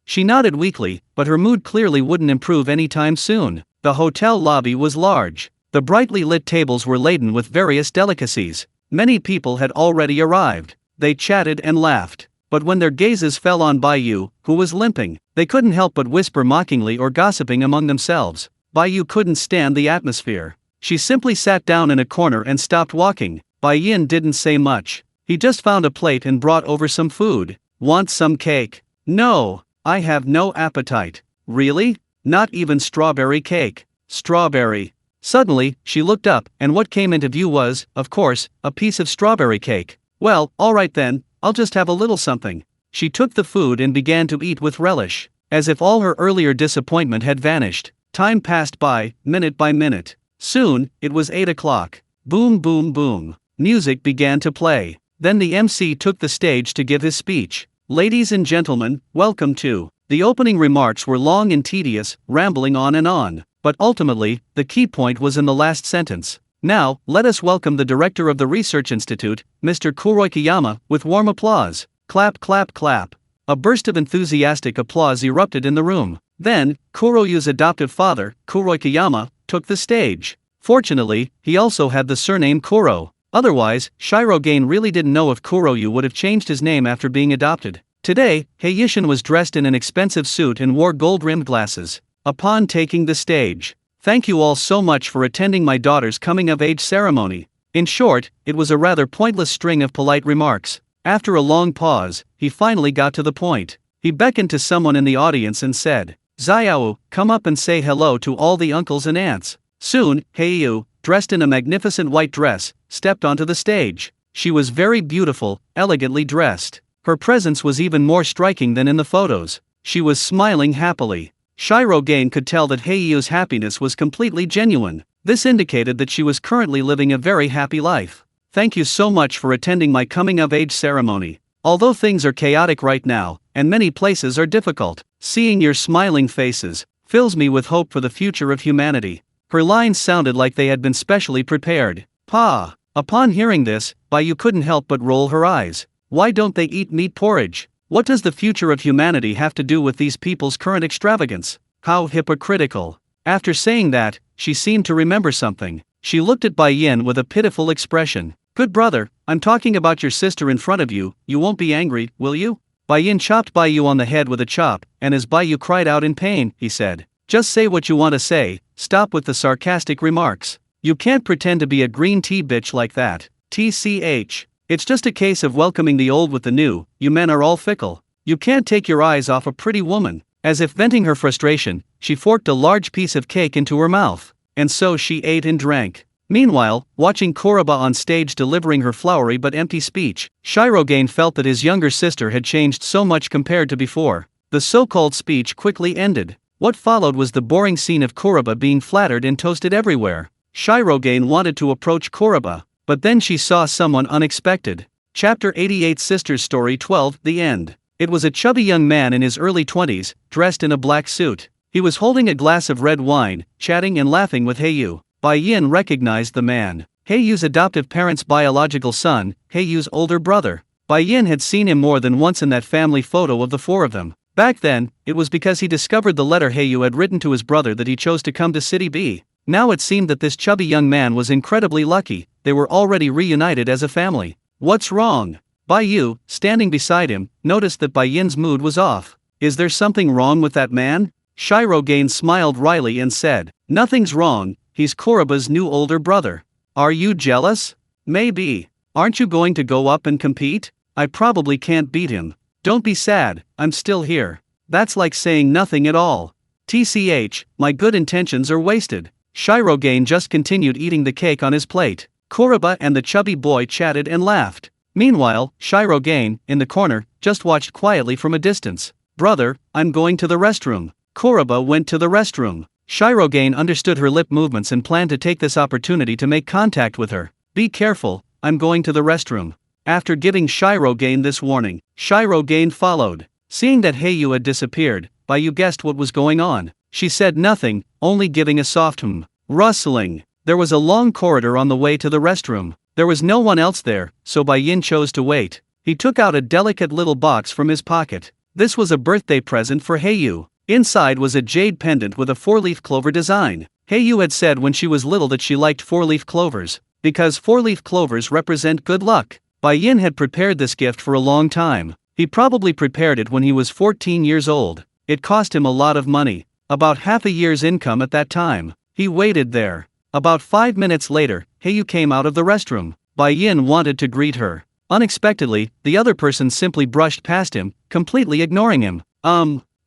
She nodded weakly, but her mood clearly wouldn't improve anytime soon. The hotel lobby was large. The brightly lit tables were laden with various delicacies. Many people had already arrived. They chatted and laughed. But when their gazes fell on Bai Yu, who was limping, they couldn't help but whisper mockingly or gossiping among themselves. Bai Yu couldn't stand the atmosphere. She simply sat down in a corner and stopped walking. Bai Yin didn't say much. He just found a plate and brought over some food. "Want some cake?" "No, I have no appetite." "Really? Not even strawberry cake?" "Strawberry." Suddenly, she looked up, and what came into view was, of course, a piece of strawberry cake. "Well, alright then, I'll just have a little something." She took the food and began to eat with relish. As if all her earlier disappointment had vanished. Time passed by, minute by minute. Soon, it was 8 o'clock. Boom boom boom. Music began to play. Then the MC took the stage to give his speech. "Ladies and gentlemen, welcome to..." The opening remarks were long and tedious, rambling on and on. But ultimately, the key point was in the last sentence. "Now, let us welcome the director of the Research Institute, Mr. Kuroikiyama, with warm applause." Clap clap clap. A burst of enthusiastic applause erupted in the room. Then, Kuroyu's adoptive father, Kuroikiyama, took the stage. Fortunately, he also had the surname Kuro. Otherwise, Shirogane really didn't know if Kuroyu would have changed his name after being adopted. Today, Heiyishin was dressed in an expensive suit and wore gold-rimmed glasses. Upon taking the stage, "Thank you all so much for attending my daughter's coming-of-age ceremony." In short, it was a rather pointless string of polite remarks. After a long pause, he finally got to the point. He beckoned to someone in the audience and said, "Xiao, come up and say hello to all the uncles and aunts." Soon, Heiyu, dressed in a magnificent white dress, stepped onto the stage. She was very beautiful, elegantly dressed. Her presence was even more striking than in the photos. She was smiling happily. Shirogane could tell that Heiyu's happiness was completely genuine. This indicated that she was currently living a very happy life. "Thank you so much for attending my coming-of-age ceremony. Although things are chaotic right now, and many places are difficult, seeing your smiling faces fills me with hope for the future of humanity." Her lines sounded like they had been specially prepared. Pa! Upon hearing this, Bai Yu couldn't help but roll her eyes. Why don't they eat meat porridge? What does the future of humanity have to do with these people's current extravagance? How hypocritical. After saying that, she seemed to remember something. She looked at Bai Yin with a pitiful expression. "Good brother, I'm talking about your sister in front of you, you won't be angry, will you?" Bai Yin chopped Bai Yu on the head with a chop, and as Bai Yu cried out in pain, he said, "Just say what you want to say, stop with the sarcastic remarks. You can't pretend to be a green tea bitch like that. TCH. It's just a case of welcoming the old with the new, you men are all fickle. You can't take your eyes off a pretty woman." As if venting her frustration, she forked a large piece of cake into her mouth. And so she ate and drank. Meanwhile, watching Kuroba on stage delivering her flowery but empty speech, Shirogane felt that his younger sister had changed so much compared to before. The so-called speech quickly ended. What followed was the boring scene of Kuroba being flattered and toasted everywhere. Shirogane wanted to approach Kuroba, but then she saw someone unexpected. Chapter 88 Sisters Story 12 The End. It was a chubby young man in his early 20s, dressed in a black suit. He was holding a glass of red wine, chatting and laughing with Heiyu. Bai Yin recognized the man. Heiyu's adoptive parents' biological son, Heiyu's older brother. Bai Yin had seen him more than once in that family photo of the four of them. Back then, it was because he discovered the letter Heiyu had written to his brother that he chose to come to City B. Now it seemed that this chubby young man was incredibly lucky. They were already reunited as a family. What's wrong? Bai Yu, standing beside him, noticed that Bai Yin's mood was off. Is there something wrong with that man? Shirogane smiled wryly and said, nothing's wrong, he's Kuroba's new older brother. Are you jealous? Maybe. Aren't you going to go up and compete? I probably can't beat him. Don't be sad, I'm still here. That's like saying nothing at all. TCH, my good intentions are wasted. Shirogane just continued eating the cake on his plate. Kuroba and the chubby boy chatted and laughed. Meanwhile, Shirogane, in the corner, just watched quietly from a distance. Brother, I'm going to the restroom. Kuroba went to the restroom. Shirogane understood her lip movements and planned to take this opportunity to make contact with her. Be careful, I'm going to the restroom. After giving Shirogane this warning, Shirogane followed. Seeing that Heiyu had disappeared, Bai Yu guessed what was going on. She said nothing, only giving a soft rustling. There was a long corridor on the way to the restroom. There was no one else there, so Bai Yin chose to wait. He took out a delicate little box from his pocket. This was a birthday present for Heiyu. Inside was a jade pendant with a four-leaf clover design. Heiyu had said when she was little that she liked four-leaf clovers, because four-leaf clovers represent good luck. Bai Yin had prepared this gift for a long time. He probably prepared it when he was 14 years old. It cost him a lot of money, about half a year's income at that time. He waited there. About 5 minutes later, Heiyu came out of the restroom. Bai Yin wanted to greet her. Unexpectedly, the other person simply brushed past him, completely ignoring him.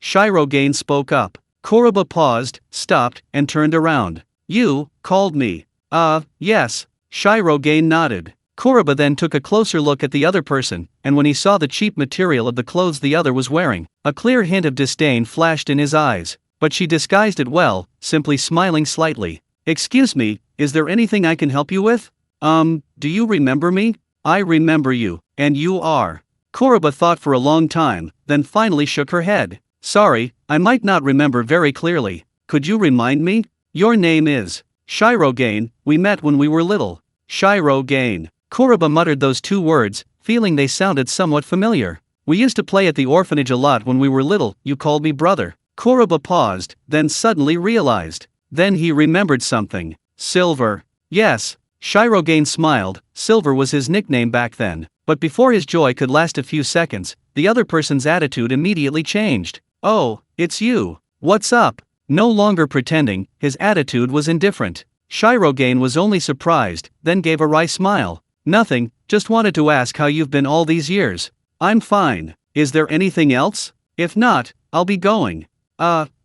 Shirogane spoke up. Kuroba paused, stopped, and turned around. You called me. Yes. Shirogane nodded. Kuroba then took a closer look at the other person, and when he saw the cheap material of the clothes the other was wearing, a clear hint of disdain flashed in his eyes. But she disguised it well, simply smiling slightly. Excuse me, is there anything I can help you with? Do you remember me? I remember you, and you are. Kuroba thought for a long time, then finally shook her head. Sorry, I might not remember very clearly. Could you remind me? Your name is Shirogane. We met when we were little. Shirogane. Kuroba muttered those two words, feeling they sounded somewhat familiar. We used to play at the orphanage a lot when we were little. You called me brother. Kuroba paused, then suddenly realized. Then he remembered something. Silver. Yes. Shirogane smiled. Silver was his nickname back then. But before his joy could last a few seconds, the other person's attitude immediately changed. Oh, it's you. What's up? No longer pretending, his attitude was indifferent. Shirogane was only surprised, then gave a wry smile. Nothing, just wanted to ask how you've been all these years. I'm fine. Is there anything else? If not, I'll be going.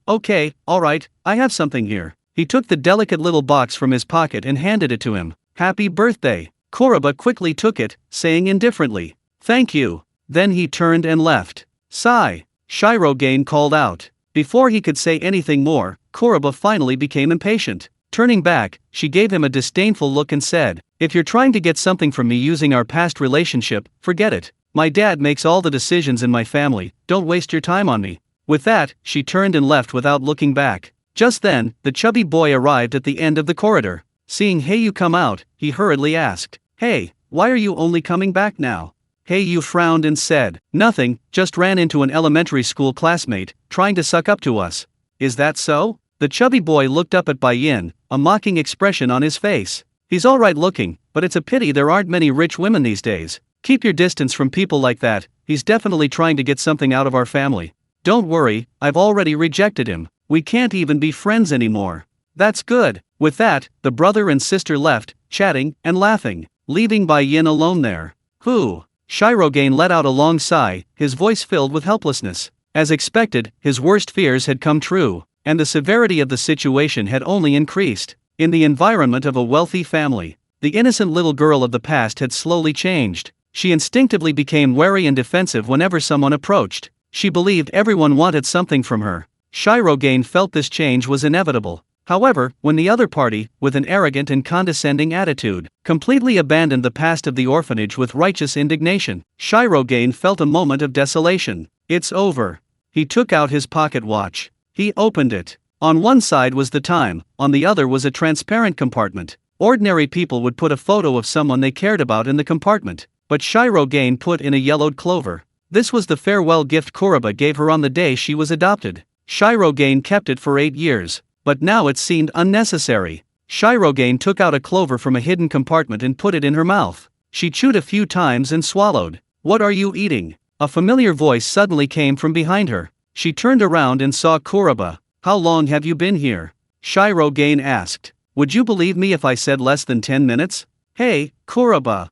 Okay, alright, I have something here. He took the delicate little box from his pocket and handed it to him. Happy birthday. Kuroba quickly took it, saying indifferently, thank you. Then he turned and left. Sigh. Shirogane called out. Before he could say anything more, Kuroba finally became impatient. Turning back, she gave him a disdainful look and said, if you're trying to get something from me using our past relationship, forget it. My dad makes all the decisions in my family, don't waste your time on me. With that, she turned and left without looking back. Just then, the chubby boy arrived at the end of the corridor. Seeing Heiyu come out, he hurriedly asked, hey, why are you only coming back now? Heiyu frowned and said, nothing, just ran into an elementary school classmate, trying to suck up to us. Is that so? The chubby boy looked up at Bai Yin, a mocking expression on his face. He's alright looking, but it's a pity there aren't many rich women these days. Keep your distance from people like that, he's definitely trying to get something out of our family. Don't worry, I've already rejected him. We can't even be friends anymore. That's good. With that, the brother and sister left, chatting and laughing, leaving Bai Yin alone there. Who? Shirogane let out a long sigh, his voice filled with helplessness. As expected, his worst fears had come true, and the severity of the situation had only increased. In the environment of a wealthy family, the innocent little girl of the past had slowly changed. She instinctively became wary and defensive whenever someone approached. She believed everyone wanted something from her. Shirogane felt this change was inevitable. However, when the other party, with an arrogant and condescending attitude, completely abandoned the past of the orphanage with righteous indignation, Shirogane felt a moment of desolation. It's over. He took out his pocket watch. He opened it. On one side was the time, on the other was a transparent compartment. Ordinary people would put a photo of someone they cared about in the compartment, but Shirogane put in a yellowed clover. This was the farewell gift Kuroba gave her on the day she was adopted. Shirogane kept it for 8 years, but now it seemed unnecessary. Shirogane took out a clover from a hidden compartment and put it in her mouth. She chewed a few times and swallowed. "What are you eating?" A familiar voice suddenly came from behind her. She turned around and saw Kuroba. "How long have you been here?" Shirogane asked. "Would you believe me if I said less than 10 minutes? Hey, Kuroba.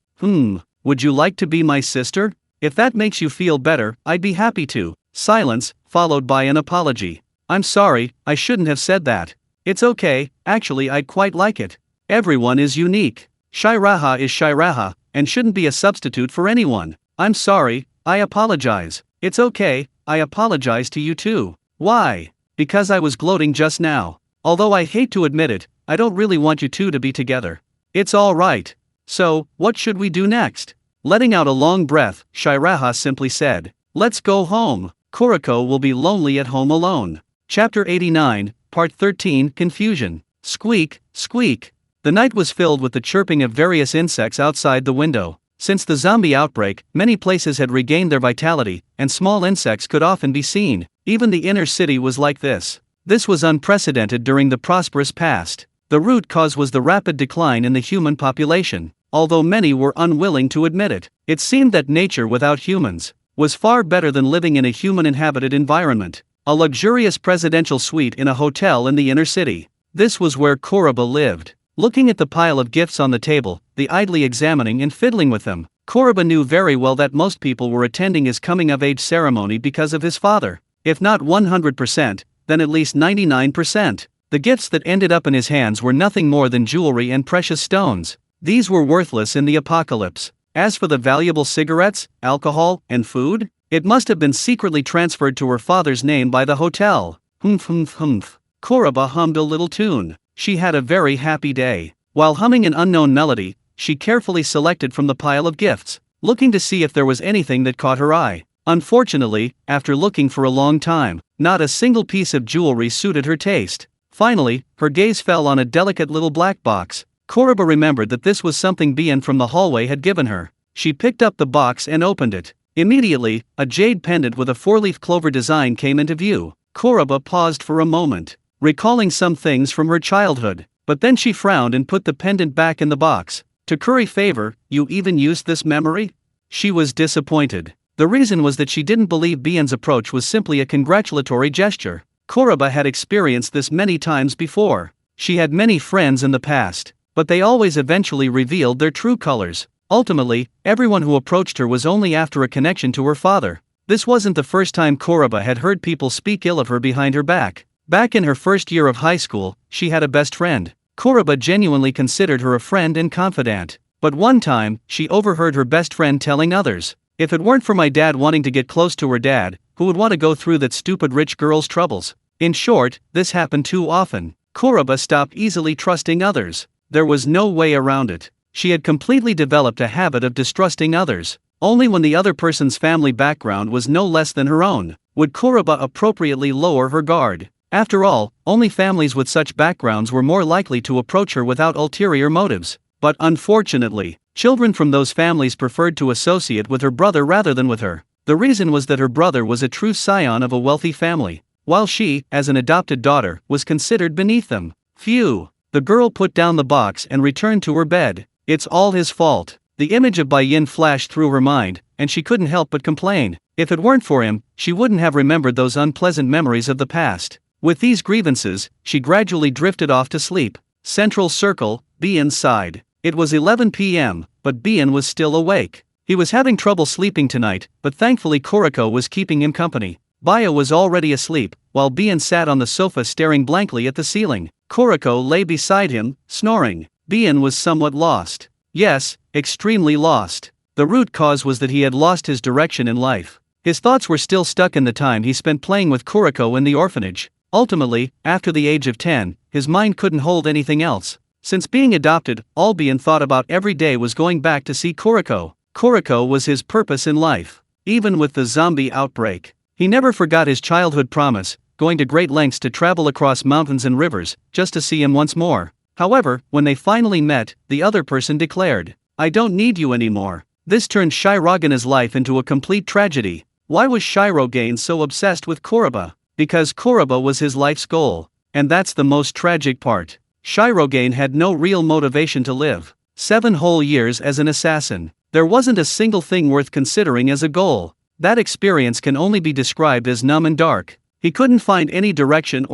Would you like to be my sister? If that makes you feel better, I'd be happy to." Silence, followed by an apology. "I'm sorry, I shouldn't have said that. It's okay, actually I'd quite like it. Everyone is unique. Shiraha is Shiraha, and shouldn't be a substitute for anyone. I'm sorry, I apologize." "It's okay, I apologize to you too." "Why?" "Because I was gloating just now. Although I hate to admit it, I don't really want you two to be together." "It's all right. So, what should we do next?" Letting out a long breath, Shiraha simply said, "Let's go home. Kuriko will be lonely at home alone." Chapter 89, Part 13, Confusion. Squeak, squeak. The night was filled with the chirping of various insects outside the window. Since the zombie outbreak, many places had regained their vitality, and small insects could often be seen. Even the inner city was like this. This was unprecedented during the prosperous past. The root cause was the rapid decline in the human population. Although many were unwilling to admit it, it seemed that nature without humans was far better than living in a human-inhabited environment. A luxurious presidential suite in a hotel in the inner city. This was where Kuroba lived. Looking at the pile of gifts on the table, the idly examining and fiddling with them, Kuroba knew very well that most people were attending his coming-of-age ceremony because of his father. If not 100%, then at least 99%. The gifts that ended up in his hands were nothing more than jewelry and precious stones. These were worthless in the apocalypse. As for the valuable cigarettes, alcohol, and food, it must have been secretly transferred to her father's name by the hotel. Kuroba hummed a little tune. She had a very happy day. While humming an unknown melody, she carefully selected from the pile of gifts, looking to see if there was anything that caught her eye. Unfortunately, after looking for a long time, not a single piece of jewelry suited her taste. Finally, her gaze fell on a delicate little black box. Kuroba remembered that this was something Bien from the hallway had given her. She picked up the box and opened it. Immediately, a jade pendant with a 4-leaf clover design came into view. Kuroba paused for a moment, recalling some things from her childhood, but then she frowned and put the pendant back in the box. To curry favor, "You even used this memory?" She was disappointed. The reason was that she didn't believe Bien's approach was simply a congratulatory gesture. Kuroba had experienced this many times before. She had many friends in the past, but they always eventually revealed their true colors. Ultimately, everyone who approached her was only after a connection to her father. This wasn't the first time Kuroba had heard people speak ill of her behind her back. Back in her first year of high school, she had a best friend. Kuroba genuinely considered her a friend and confidant. But one time, she overheard her best friend telling others, "If it weren't for my dad wanting to get close to her dad, who would want to go through that stupid rich girl's troubles?" In short, this happened too often. Kuroba stopped easily trusting others. There was no way around it. She had completely developed a habit of distrusting others. Only when the other person's family background was no less than her own would Kuroba appropriately lower her guard. After all, only families with such backgrounds were more likely to approach her without ulterior motives. But unfortunately, children from those families preferred to associate with her brother rather than with her. The reason was that her brother was a true scion of a wealthy family, while she, as an adopted daughter, was considered beneath them. Phew! The girl put down the box and returned to her bed. It's all his fault. The image of Bai-yin flashed through her mind, and she couldn't help but complain. If it weren't for him, she wouldn't have remembered those unpleasant memories of the past. With these grievances, she gradually drifted off to sleep. Central Circle, Bien sighed. It was 11 p.m., but Bien was still awake. He was having trouble sleeping tonight, but thankfully Kuriko was keeping him company. Baya was already asleep, while Bien sat on the sofa staring blankly at the ceiling. Kuriko lay beside him, snoring. Bien was somewhat lost. Yes, extremely lost. The root cause was that he had lost his direction in life. His thoughts were still stuck in the time he spent playing with Kuriko in the orphanage. Ultimately, after the age of 10, his mind couldn't hold anything else. Since being adopted, all Bien thought about every day was going back to see Kuriko. Kuriko was his purpose in life. Even with the zombie outbreak, he never forgot his childhood promise, going to great lengths to travel across mountains and rivers, just to see him once more. However, when they finally met, the other person declared, "I don't need you anymore." This turned Shirogane's life into a complete tragedy. Why was Shirogane so obsessed with Kuriba? Because Kuriba was his life's goal. And that's the most tragic part. Shirogane had no real motivation to live. 7 whole years as an assassin. There wasn't a single thing worth considering as a goal. That experience can only be described as numb and dark. He couldn't find any direction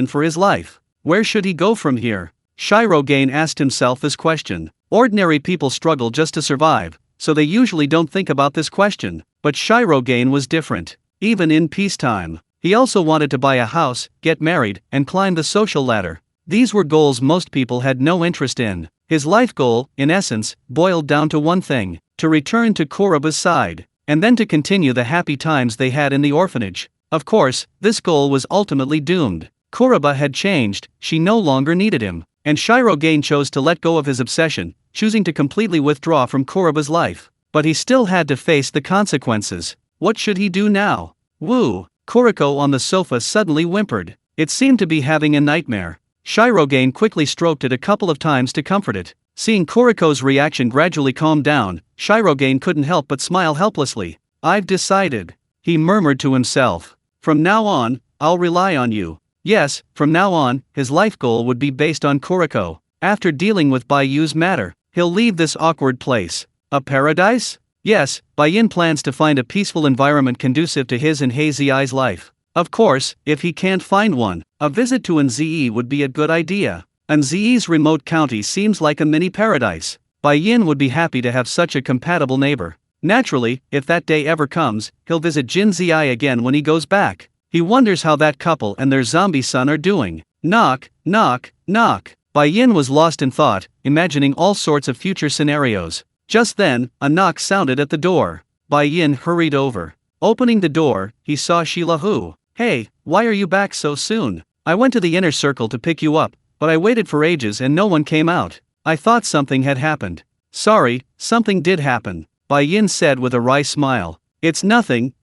for his life. Where should he go from here? Shirogane asked himself this question. Ordinary people struggle just to survive, so they usually don't think about this question. But Shirogane was different. Even in peacetime, he also wanted to buy a house, get married, and climb the social ladder. These were goals most people had no interest in. His life goal, in essence, boiled down to one thing: to return to Kuriba's side, and then to continue the happy times they had in the orphanage. Of course, this goal was ultimately doomed. Kuriba had changed, she no longer needed him, and Shirogane chose to let go of his obsession, choosing to completely withdraw from Kuriba's life. But he still had to face the consequences. What should he do now? Woo! Kuriko on the sofa suddenly whimpered. It seemed to be having a nightmare. Shirogane quickly stroked it a couple of times to comfort it. Seeing Kuriko's reaction gradually calm down, Shirogane couldn't help but smile helplessly. "I've decided," he murmured to himself. "From now on, I'll rely on you." Yes, from now on, his life goal would be based on Kuriko. After dealing with Bayu's matter, he'll leave this awkward place. A paradise? Yes, Bayin plans to find a peaceful environment conducive to his and Heiziai's life. Of course, if he can't find one, a visit to Anzii would be a good idea. Anzii's remote county seems like a mini paradise. Bayin would be happy to have such a compatible neighbor. Naturally, if that day ever comes, he'll visit Jinziai again when he goes back. He wonders how that couple and their zombie son are doing. Knock, knock, knock. Bayin was lost in thought, imagining all sorts of future scenarios. Just then, a knock sounded at the door. Bayin hurried over. Opening the door, he saw Shilahu. "Hey, why are you back so soon? I went to the inner circle to pick you up, but I waited for ages and no one came out. I thought something had happened." "Sorry, something did happen," Bayin said with a wry smile. It's nothing.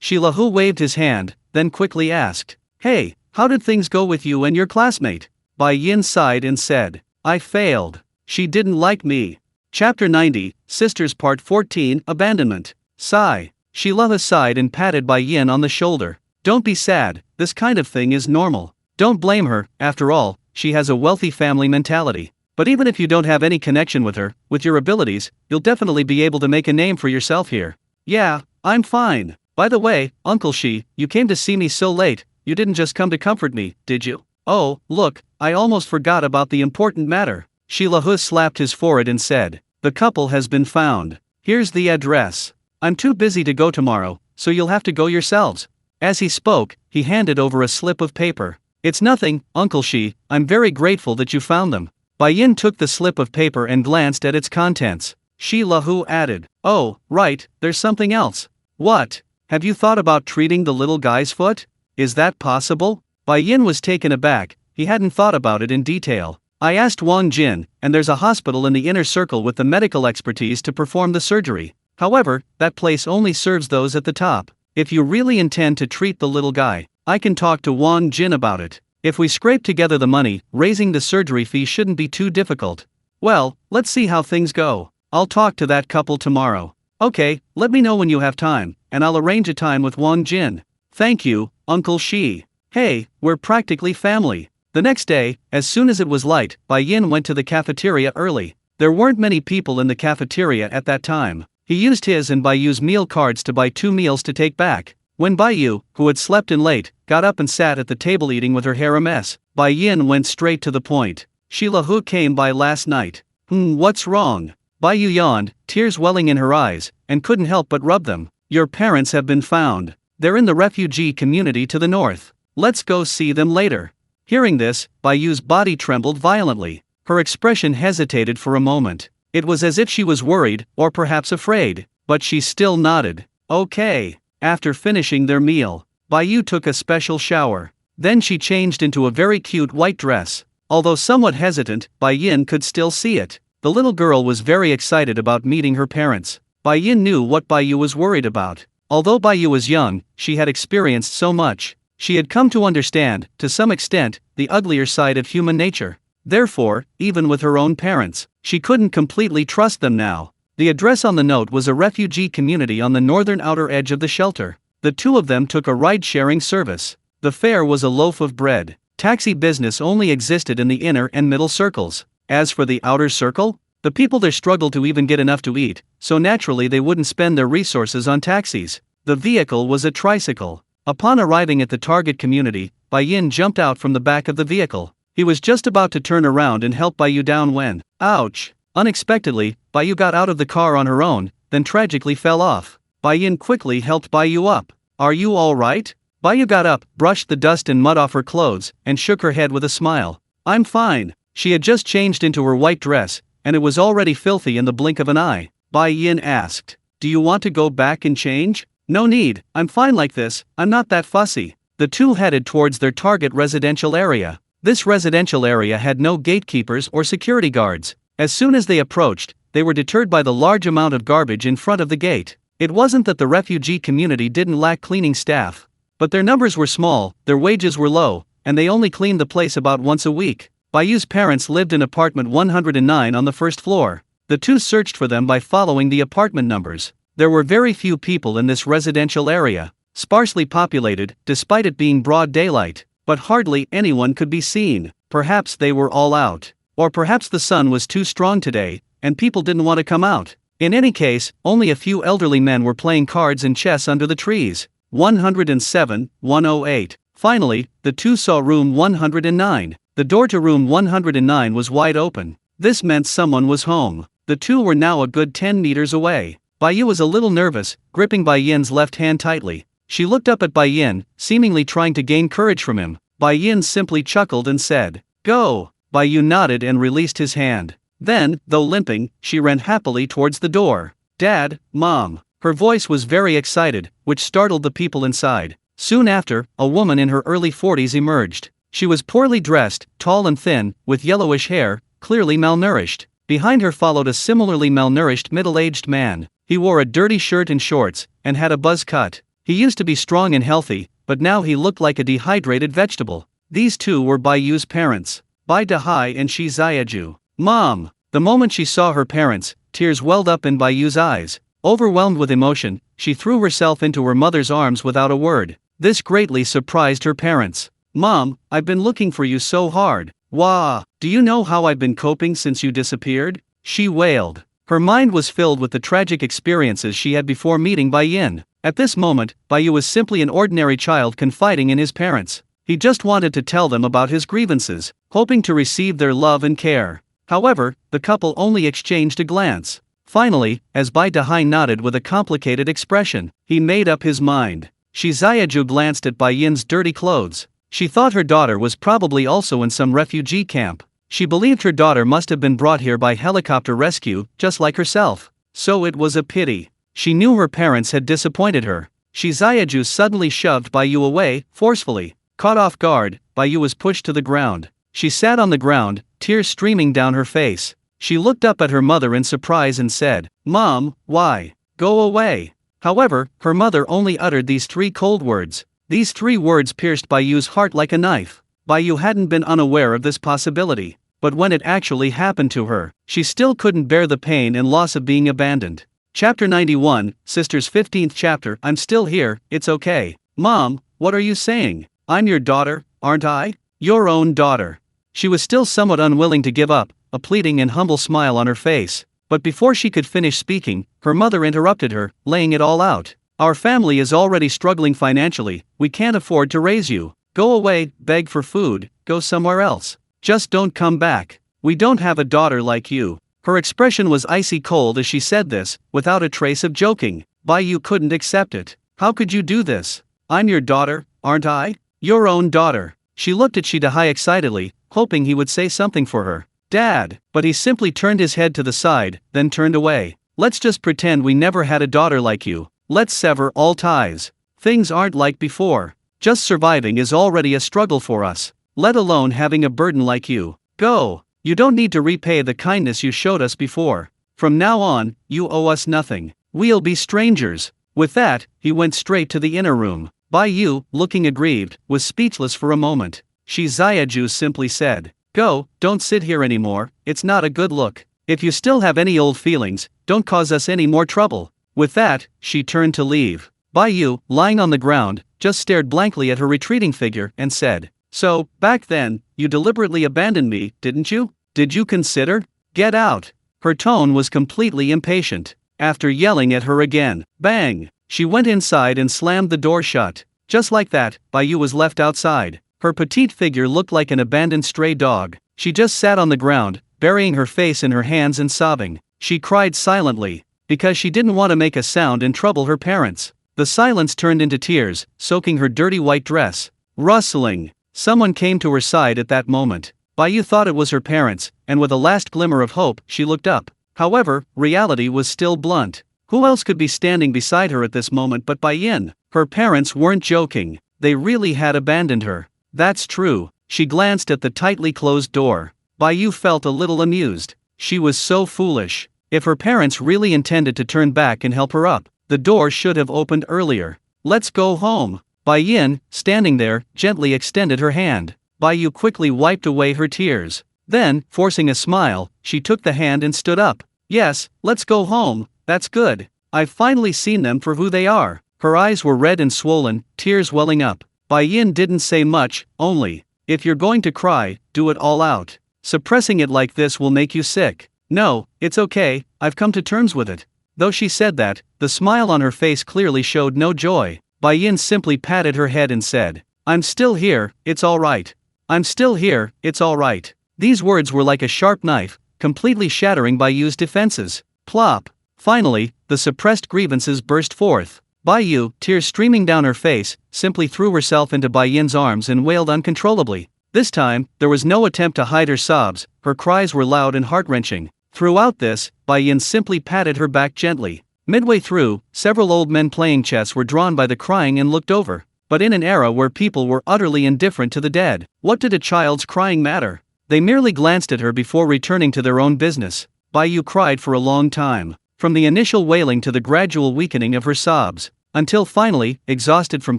Shilahu waved his hand, then quickly asked, "Hey, how did things go with you and your classmate?" Bayin sighed and said, "I failed. She didn't like me." Chapter 90, Sisters Part 14, Abandonment. Sigh. Shilahu sighed and patted Bayin on the shoulder. "Don't be sad, this kind of thing is normal. Don't blame her, after all, she has a wealthy family mentality. But even if you don't have any connection with her, with your abilities, you'll definitely be able to make a name for yourself here." "Yeah, I'm fine. By the way, Uncle Shi, you came to see me so late, you didn't just come to comfort me, did you?" "Oh, look, I almost forgot about the important matter." Shilahu slapped his forehead and said, "The couple has been found. Here's the address. I'm too busy to go tomorrow, so you'll have to go yourselves." As he spoke, he handed over a slip of paper. "It's nothing, Uncle Shi, I'm very grateful that you found them." Bayin took the slip of paper and glanced at its contents. Shilahu added, "Oh, right, there's something else." "What? Have you thought about treating the little guy's foot? Is that possible?" Bayin was taken aback, he hadn't thought about it in detail. "I asked Wang Jin, and there's a hospital in the inner circle with the medical expertise to perform the surgery. However, that place only serves those at the top. If you really intend to treat the little guy, I can talk to Wang Jin about it. If we scrape together the money, raising the surgery fee shouldn't be too difficult." "Well, let's see how things go. I'll talk to that couple tomorrow." "Okay, let me know when you have time, and I'll arrange a time with Wang Jin." "Thank you, Uncle Shi. Hey, we're practically family." The next day, as soon as it was light, Bayin went to the cafeteria early. There weren't many people in the cafeteria at that time. He used his and Bayu's meal cards to buy 2 meals to take back. When Bayu, who had slept in late, got up and sat at the table eating with her hair a mess, Bayin went straight to the point. "Shilahu came by last night." What's wrong?" Bayu yawned, tears welling in her eyes, and couldn't help but rub them. "Your parents have been found. They're in the refugee community to the north. Let's go see them later." Hearing this, Bayu's body trembled violently. Her expression hesitated for a moment. It was as if she was worried, or perhaps afraid, but she still nodded. "Okay." After finishing their meal, Bayu took a special shower. Then she changed into a very cute white dress. Although somewhat hesitant, Bai Yin could still see it. The little girl was very excited about meeting her parents. Bai Yin knew what Bai Yu was worried about. Although Bai Yu was young, she had experienced so much. She had come to understand, to some extent, the uglier side of human nature. Therefore, even with her own parents, she couldn't completely trust them now. The address on the note was a refugee community on the northern outer edge of the shelter. The two of them took a ride-sharing service. The fare was a loaf of bread. Taxi business only existed in the inner and middle circles. As for the outer circle, the people there struggled to even get enough to eat, so naturally they wouldn't spend their resources on taxis. The vehicle was a tricycle. Upon arriving at the target community, Bai Yin jumped out from the back of the vehicle. He was just about to turn around and help Bai Yu down when, ouch! Unexpectedly, Bai Yu got out of the car on her own, then tragically fell off. Bai Yin quickly helped Bai Yu up. Are you alright? Bai Yu got up, brushed the dust and mud off her clothes, and shook her head with a smile. I'm fine. She had just changed into her white dress, and it was already filthy in the blink of an eye. Bai Yin asked, do you want to go back and change? No need, I'm fine like this, I'm not that fussy. The two headed towards their target residential area. This residential area had no gatekeepers or security guards. As soon as they approached, they were deterred by the large amount of garbage in front of the gate. It wasn't that the refugee community didn't lack cleaning staff, but their numbers were small, their wages were low, and they only cleaned the place about once a week. Bai Yu's parents lived in apartment 109 on the first floor. The two searched for them by following the apartment numbers. There were very few people in this residential area, sparsely populated, despite it being broad daylight, but hardly anyone could be seen. Perhaps they were all out. Or perhaps the sun was too strong today, and people didn't want to come out. In any case, only a few elderly men were playing cards and chess under the trees. 107, 108. Finally, the two saw room 109. The door to room 109 was wide open. This meant someone was home. The two were now a good 10 meters away. Bai Yu was a little nervous, gripping Bai Yin's left hand tightly. She looked up at Bai Yin, seemingly trying to gain courage from him. Bai Yin simply chuckled and said, "Go." Bai Yu nodded and released his hand. Then, though limping, she ran happily towards the door. "Dad, Mom." Her voice was very excited, which startled the people inside. Soon after, a woman in her early 40s emerged. She was poorly dressed, tall and thin, with yellowish hair, clearly malnourished. Behind her followed a similarly malnourished middle-aged man. He wore a dirty shirt and shorts, and had a buzz cut. He used to be strong and healthy, but now he looked like a dehydrated vegetable. These two were Bai Yu's parents, Bai Dahai and Shi Xiaju. "Mom!" The moment she saw her parents, tears welled up in Bai Yu's eyes. Overwhelmed with emotion, she threw herself into her mother's arms without a word. This greatly surprised her parents. "Mom, I've been looking for you so hard. Wah! Do you know how I've been coping since you disappeared?" she wailed. Her mind was filled with the tragic experiences she had before meeting Bai Yin. At this moment, Bai Yu was simply an ordinary child confiding in his parents. He just wanted to tell them about his grievances, hoping to receive their love and care. However, the couple only exchanged a glance. Finally, as Bai Dahai nodded with a complicated expression, he made up his mind. Shi Xiaju glanced at Bai Yin's dirty clothes. She thought her daughter was probably also in some refugee camp. She believed her daughter must have been brought here by helicopter rescue, just like herself. So it was a pity. She knew her parents had disappointed her. Shi Xiaju suddenly shoved Bai Yu away, forcefully. Caught off guard, Bai Yu was pushed to the ground. She sat on the ground, tears streaming down her face. She looked up at her mother in surprise and said, "Mom, why? Go away." However, her mother only uttered these three cold words. These three words pierced Bai Yu's heart like a knife. Bai Yu hadn't been unaware of this possibility, but when it actually happened to her, she still couldn't bear the pain and loss of being abandoned. Chapter 91, Sisters 15th chapter. I'm still here, it's okay. "Mom, what are you saying? I'm your daughter, aren't I? Your own daughter." She was still somewhat unwilling to give up, a pleading and humble smile on her face. But before she could finish speaking, her mother interrupted her, laying it all out. "Our family is already struggling financially, we can't afford to raise you. Go away, beg for food, go somewhere else. Just don't come back. We don't have a daughter like you." Her expression was icy cold as she said this, without a trace of joking. Bai Yu couldn't accept it. "How could you do this? I'm your daughter, aren't I? Your own daughter." She looked at Shi Dahai excitedly, hoping he would say something for her. "Dad," but he simply turned his head to the side, then turned away. "Let's just pretend we never had a daughter like you. Let's sever all ties. Things aren't like before." Just surviving is already a struggle for us, let alone having a burden like you. Go. You don't need to repay the kindness you showed us before. From now on, you owe us nothing. We'll be strangers." With that, he went straight to the inner room. Bai Yu, looking aggrieved, was speechless for a moment. Shi Xiaju simply said, "Go, don't sit here anymore, it's not a good look. If you still have any old feelings, don't cause us any more trouble." With that, she turned to leave. Bai Yu, lying on the ground, just stared blankly at her retreating figure and said, "So, back then, you deliberately abandoned me, didn't you? Did you consider? Get out." Her tone was completely impatient. After yelling at her again, bang, she went inside and slammed the door shut. Just like that, Bai Yu was left outside. Her petite figure looked like an abandoned stray dog. She just sat on the ground, burying her face in her hands and sobbing. She cried silently, because she didn't want to make a sound and trouble her parents. The silence turned into tears, soaking her dirty white dress. Rustling. Someone came to her side at that moment. Bai Yu thought it was her parents, and with a last glimmer of hope, she looked up. However, reality was still blunt. Who else could be standing beside her at this moment but Bai Yin? Her parents weren't joking. They really had abandoned her. That's true. She glanced at the tightly closed door. Bai Yu felt a little amused. She was so foolish. If her parents really intended to turn back and help her up, the door should have opened earlier. "Let's go home." Bai Yin, standing there, gently extended her hand. Bai Yu quickly wiped away her tears. Then, forcing a smile, she took the hand and stood up. "Yes, let's go home, that's good. I've finally seen them for who they are." Her eyes were red and swollen, tears welling up. Bai Yin didn't say much, only, "If you're going to cry, do it all out. Suppressing it like this will make you sick." "No, it's okay, I've come to terms with it." Though she said that, the smile on her face clearly showed no joy. Bai Yin simply patted her head and said, "I'm still here, it's alright. I'm still here, it's alright." These words were like a sharp knife, completely shattering Bai Yu's defenses. Plop. Finally, the suppressed grievances burst forth. Bai Yu, tears streaming down her face, simply threw herself into Bai Yin's arms and wailed uncontrollably. This time, there was no attempt to hide her sobs, her cries were loud and heart-wrenching. Throughout this, Bai Yin simply patted her back gently. Midway through, several old men playing chess were drawn by the crying and looked over. But in an era where people were utterly indifferent to the dead, what did a child's crying matter? They merely glanced at her before returning to their own business. Bai Yu cried for a long time, from the initial wailing to the gradual weakening of her sobs, until finally, exhausted from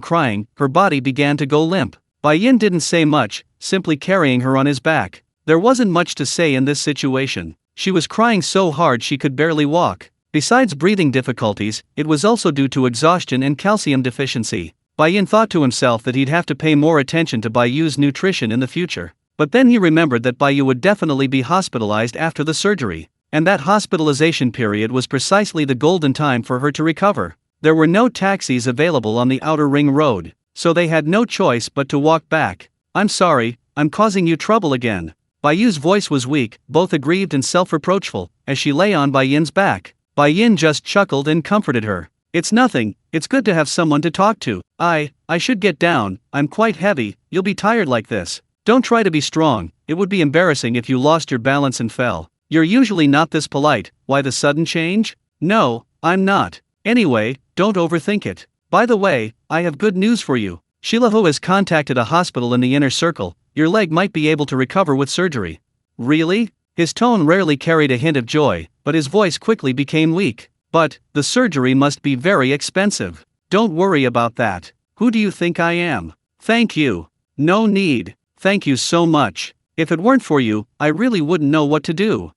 crying, her body began to go limp. Bai Yin didn't say much, simply carrying her on his back. There wasn't much to say in this situation. She was crying so hard she could barely walk. Besides breathing difficulties, it was also due to exhaustion and calcium deficiency. Bai Yin thought to himself that he'd have to pay more attention to Bai Yu's nutrition in the future. But then he remembered that Bai Yu would definitely be hospitalized after the surgery, and that hospitalization period was precisely the golden time for her to recover. There were no taxis available on the outer ring road, so they had no choice but to walk back. "I'm sorry, I'm causing you trouble again." Bai Yu's voice was weak, both aggrieved and self-reproachful, as she lay on Bai Yin's back. Bai Yin just chuckled and comforted her. "It's nothing, it's good to have someone to talk to. I should get down, I'm quite heavy, you'll be tired like this. Don't try to be strong, it would be embarrassing if you lost your balance and fell. You're usually not this polite, why the sudden change?" "No, I'm not. Anyway, don't overthink it. By the way, I have good news for you. Shilahu has contacted a hospital in the inner circle, your leg might be able to recover with surgery." "Really?" His tone rarely carried a hint of joy, but his voice quickly became weak. "But, the surgery must be very expensive." "Don't worry about that. Who do you think I am?" "Thank you. No need. Thank you so much. If it weren't for you, I really wouldn't know what to do."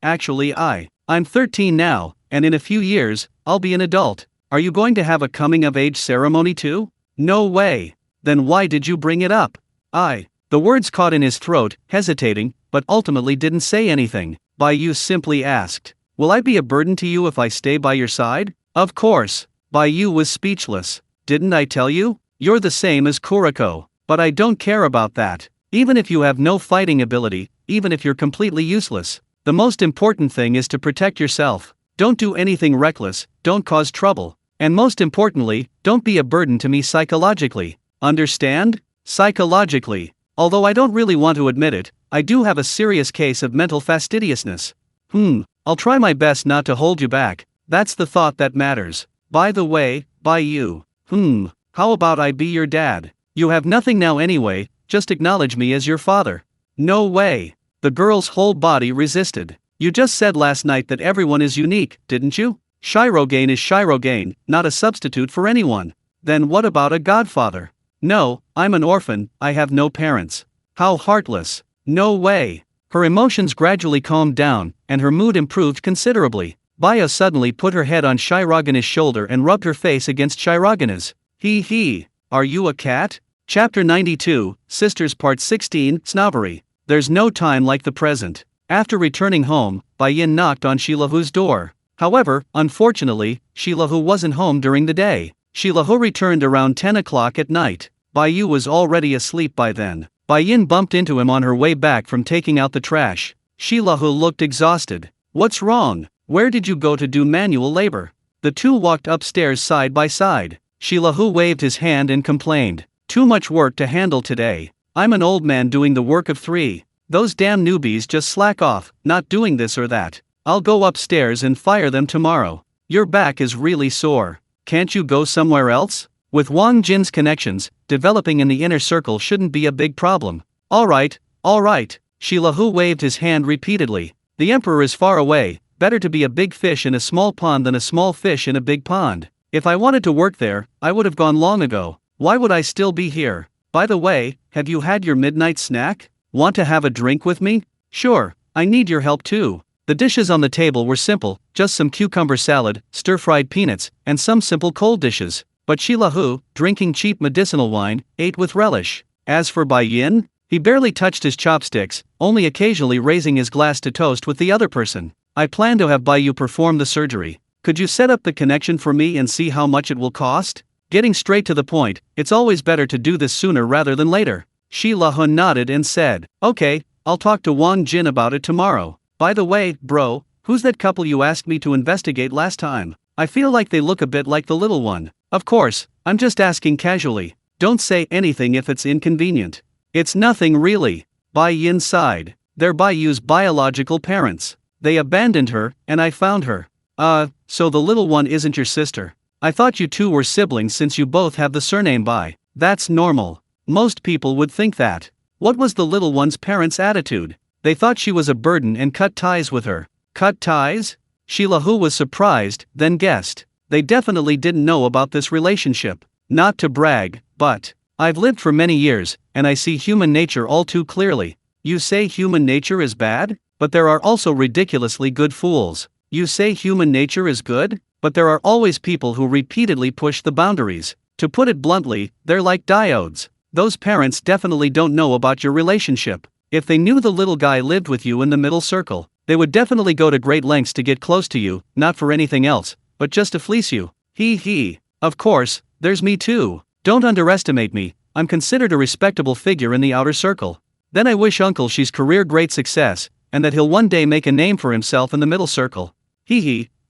Actually I'm 13 now, and in a few years, I'll be an adult. Are you going to have a coming-of-age ceremony too?" "No way. Then why did you bring it up?" The words caught in his throat, hesitating, but ultimately didn't say anything. Bai Yu simply asked, "Will I be a burden to you if I stay by your side?" "Of course." Bai Yu was speechless. "Didn't I tell you? You're the same as Kuriko. But I don't care about that. Even if you have no fighting ability, even if you're completely useless, the most important thing is to protect yourself. Don't do anything reckless, don't cause trouble, and most importantly, don't be a burden to me psychologically. Understand? Psychologically. Although I don't really want to admit it, I do have a serious case of mental fastidiousness. I'll try my best not to hold you back, that's the thought that matters. By the way, Bai Yu. How about I be your dad? You have nothing now anyway, just acknowledge me as your father. No way. The girl's whole body resisted. You just said last night that everyone is unique, didn't you? Shirogane is Shirogane, not a substitute for anyone. Then what about a godfather? No, I'm an orphan, I have no parents. How heartless. No way. Her emotions gradually calmed down, and her mood improved considerably. Baya suddenly put her head on Shirogane's shoulder and rubbed her face against Shirogane's. He. Are you a cat? Chapter 92, Sisters Part 16, Snobbery. There's no time like the present. After returning home, Bai-yin knocked on Shilahu's door. However, unfortunately, Shilahu wasn't home during the day. Shilahu returned around 10 o'clock at night. Bai-yu was already asleep by then. Bai-yin bumped into him on her way back from taking out the trash. Shilahu looked exhausted. What's wrong? Where did you go to do manual labor? The two walked upstairs side by side. Shilahu waved his hand and complained. Too much work to handle today. I'm an old man doing the work of 3. Those damn newbies just slack off, not doing this or that. I'll go upstairs and fire them tomorrow. Your back is really sore. Can't you go somewhere else? With Wang Jin's connections, developing in the inner circle shouldn't be a big problem. Alright. Shilahu waved his hand repeatedly. The emperor is far away, better to be a big fish in a small pond than a small fish in a big pond. If I wanted to work there, I would have gone long ago. Why would I still be here? By the way, have you had your midnight snack? Want to have a drink with me? Sure, I need your help too. The dishes on the table were simple, just some cucumber salad, stir-fried peanuts, and some simple cold dishes. But Shilahu, drinking cheap medicinal wine, ate with relish. As for Bai-yin, he barely touched his chopsticks, only occasionally raising his glass to toast with the other person. I plan to have Bai-yu perform the surgery. Could you set up the connection for me and see how much it will cost? Getting straight to the point, it's always better to do this sooner rather than later. Shilahu nodded and said, okay, I'll talk to Wang Jin about it tomorrow. By the way, bro, who's that couple you asked me to investigate last time? I feel like they look a bit like the little one. Of course, I'm just asking casually. Don't say anything if it's inconvenient. It's nothing really. Bai-yin sighed. They're Bai-yu's biological parents. They abandoned her, and I found her. So the little one isn't your sister. I thought you two were siblings since you both have the surname Bai. That's normal. Most people would think that. What was the little one's parents' attitude? They thought she was a burden and cut ties with her. Cut ties? Shilahu was surprised, then guessed. They definitely didn't know about this relationship. Not to brag, but I've lived for many years, and I see human nature all too clearly. You say human nature is bad? But there are also ridiculously good fools. You say human nature is good? But there are always people who repeatedly push the boundaries. To put it bluntly, they're like diodes. Those parents definitely don't know about your relationship. If they knew the little guy lived with you in the middle circle, they would definitely go to great lengths to get close to you, not for anything else, but just to fleece you. Of course, there's me too. Don't underestimate me, I'm considered a respectable figure in the outer circle. Then I wish Uncle Shi's career great success, and that he'll one day make a name for himself in the middle circle.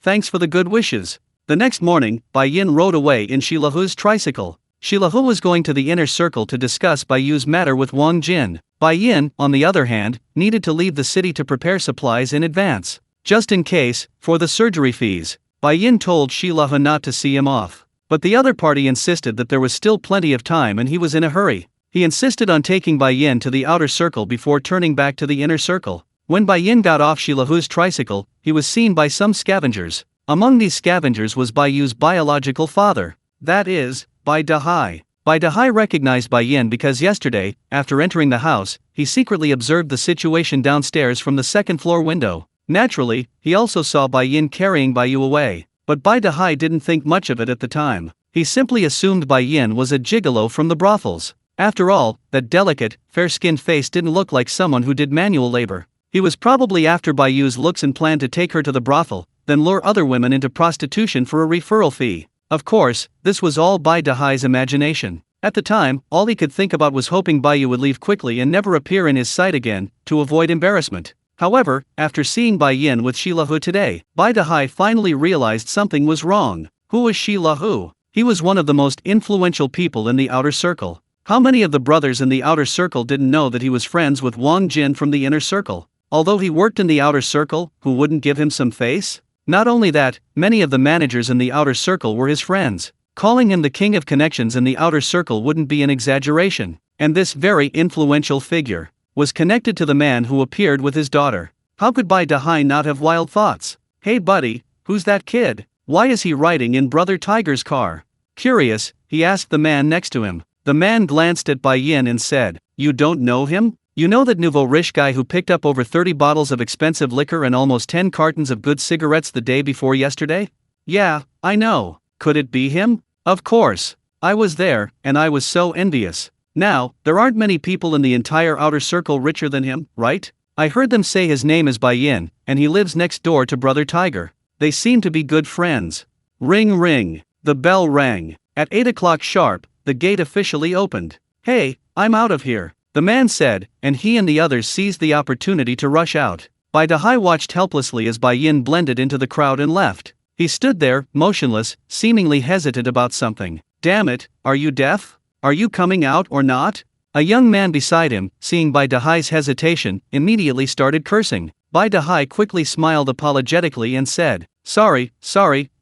Thanks for the good wishes. The next morning, Bai-yin rode away in Shilahu's tricycle. Shilahu was going to the inner circle to discuss Bai-yu's matter with Wang Jin. Bai-yin, on the other hand, needed to leave the city to prepare supplies in advance. Just in case, for the surgery fees. Bai-yin told Shilahu not to see him off. But the other party insisted that there was still plenty of time and he was in a hurry. He insisted on taking Bai-yin to the outer circle before turning back to the inner circle. When Bai-yin got off Shilahu's tricycle, he was seen by some scavengers. Among these scavengers was Bai-yu's biological father. That is, Bai Dahai. Bai Dahai recognized Bai-yin because yesterday, after entering the house, he secretly observed the situation downstairs from the second-floor window. Naturally, he also saw Bai-yin carrying Bai-yu away. But Bai Dahai didn't think much of it at the time. He simply assumed Bai-yin was a gigolo from the brothels. After all, that delicate, fair-skinned face didn't look like someone who did manual labor. He was probably after Bai-yu's looks and planned to take her to the brothel, then lure other women into prostitution for a referral fee. Of course, this was all Bai Dahai's imagination. At the time, all he could think about was hoping Bai-yu would leave quickly and never appear in his sight again, to avoid embarrassment. However, after seeing Bai-yin with Shilahu today, Bai Dahai finally realized something was wrong. Who was Shilahu? He was one of the most influential people in the outer circle. How many of the brothers in the outer circle didn't know that he was friends with Wang Jin from the inner circle? Although he worked in the outer circle, who wouldn't give him some face? Not only that, many of the managers in the outer circle were his friends. Calling him the king of connections in the outer circle wouldn't be an exaggeration. And this very influential figure was connected to the man who appeared with his daughter. How could Bai Dahai not have wild thoughts? Hey buddy, who's that kid? Why is he riding in Brother Tiger's car? Curious, he asked the man next to him. The man glanced at Bai Yin and said, "You don't know him? You know that nouveau riche guy who picked up over 30 bottles of expensive liquor and almost 10 cartons of good cigarettes the day before yesterday? Yeah, I know. Could it be him? Of course. I was there, and I was so envious. Now, there aren't many people in the entire outer circle richer than him, right? I heard them say his name is Bai Yin, and he lives next door to Brother Tiger. They seem to be good friends." Ring ring. The bell rang. At 8 o'clock sharp, the gate officially opened. "Hey, I'm out of here," the man said, and he and the others seized the opportunity to rush out. Bai Dahai watched helplessly as Bai Yin blended into the crowd and left. He stood there, motionless, seemingly hesitant about something. "Damn it, are you deaf? Are you coming out or not?" A young man beside him, seeing Bai Dahai's hesitation, immediately started cursing. Bai Dahai quickly smiled apologetically and said, Sorry,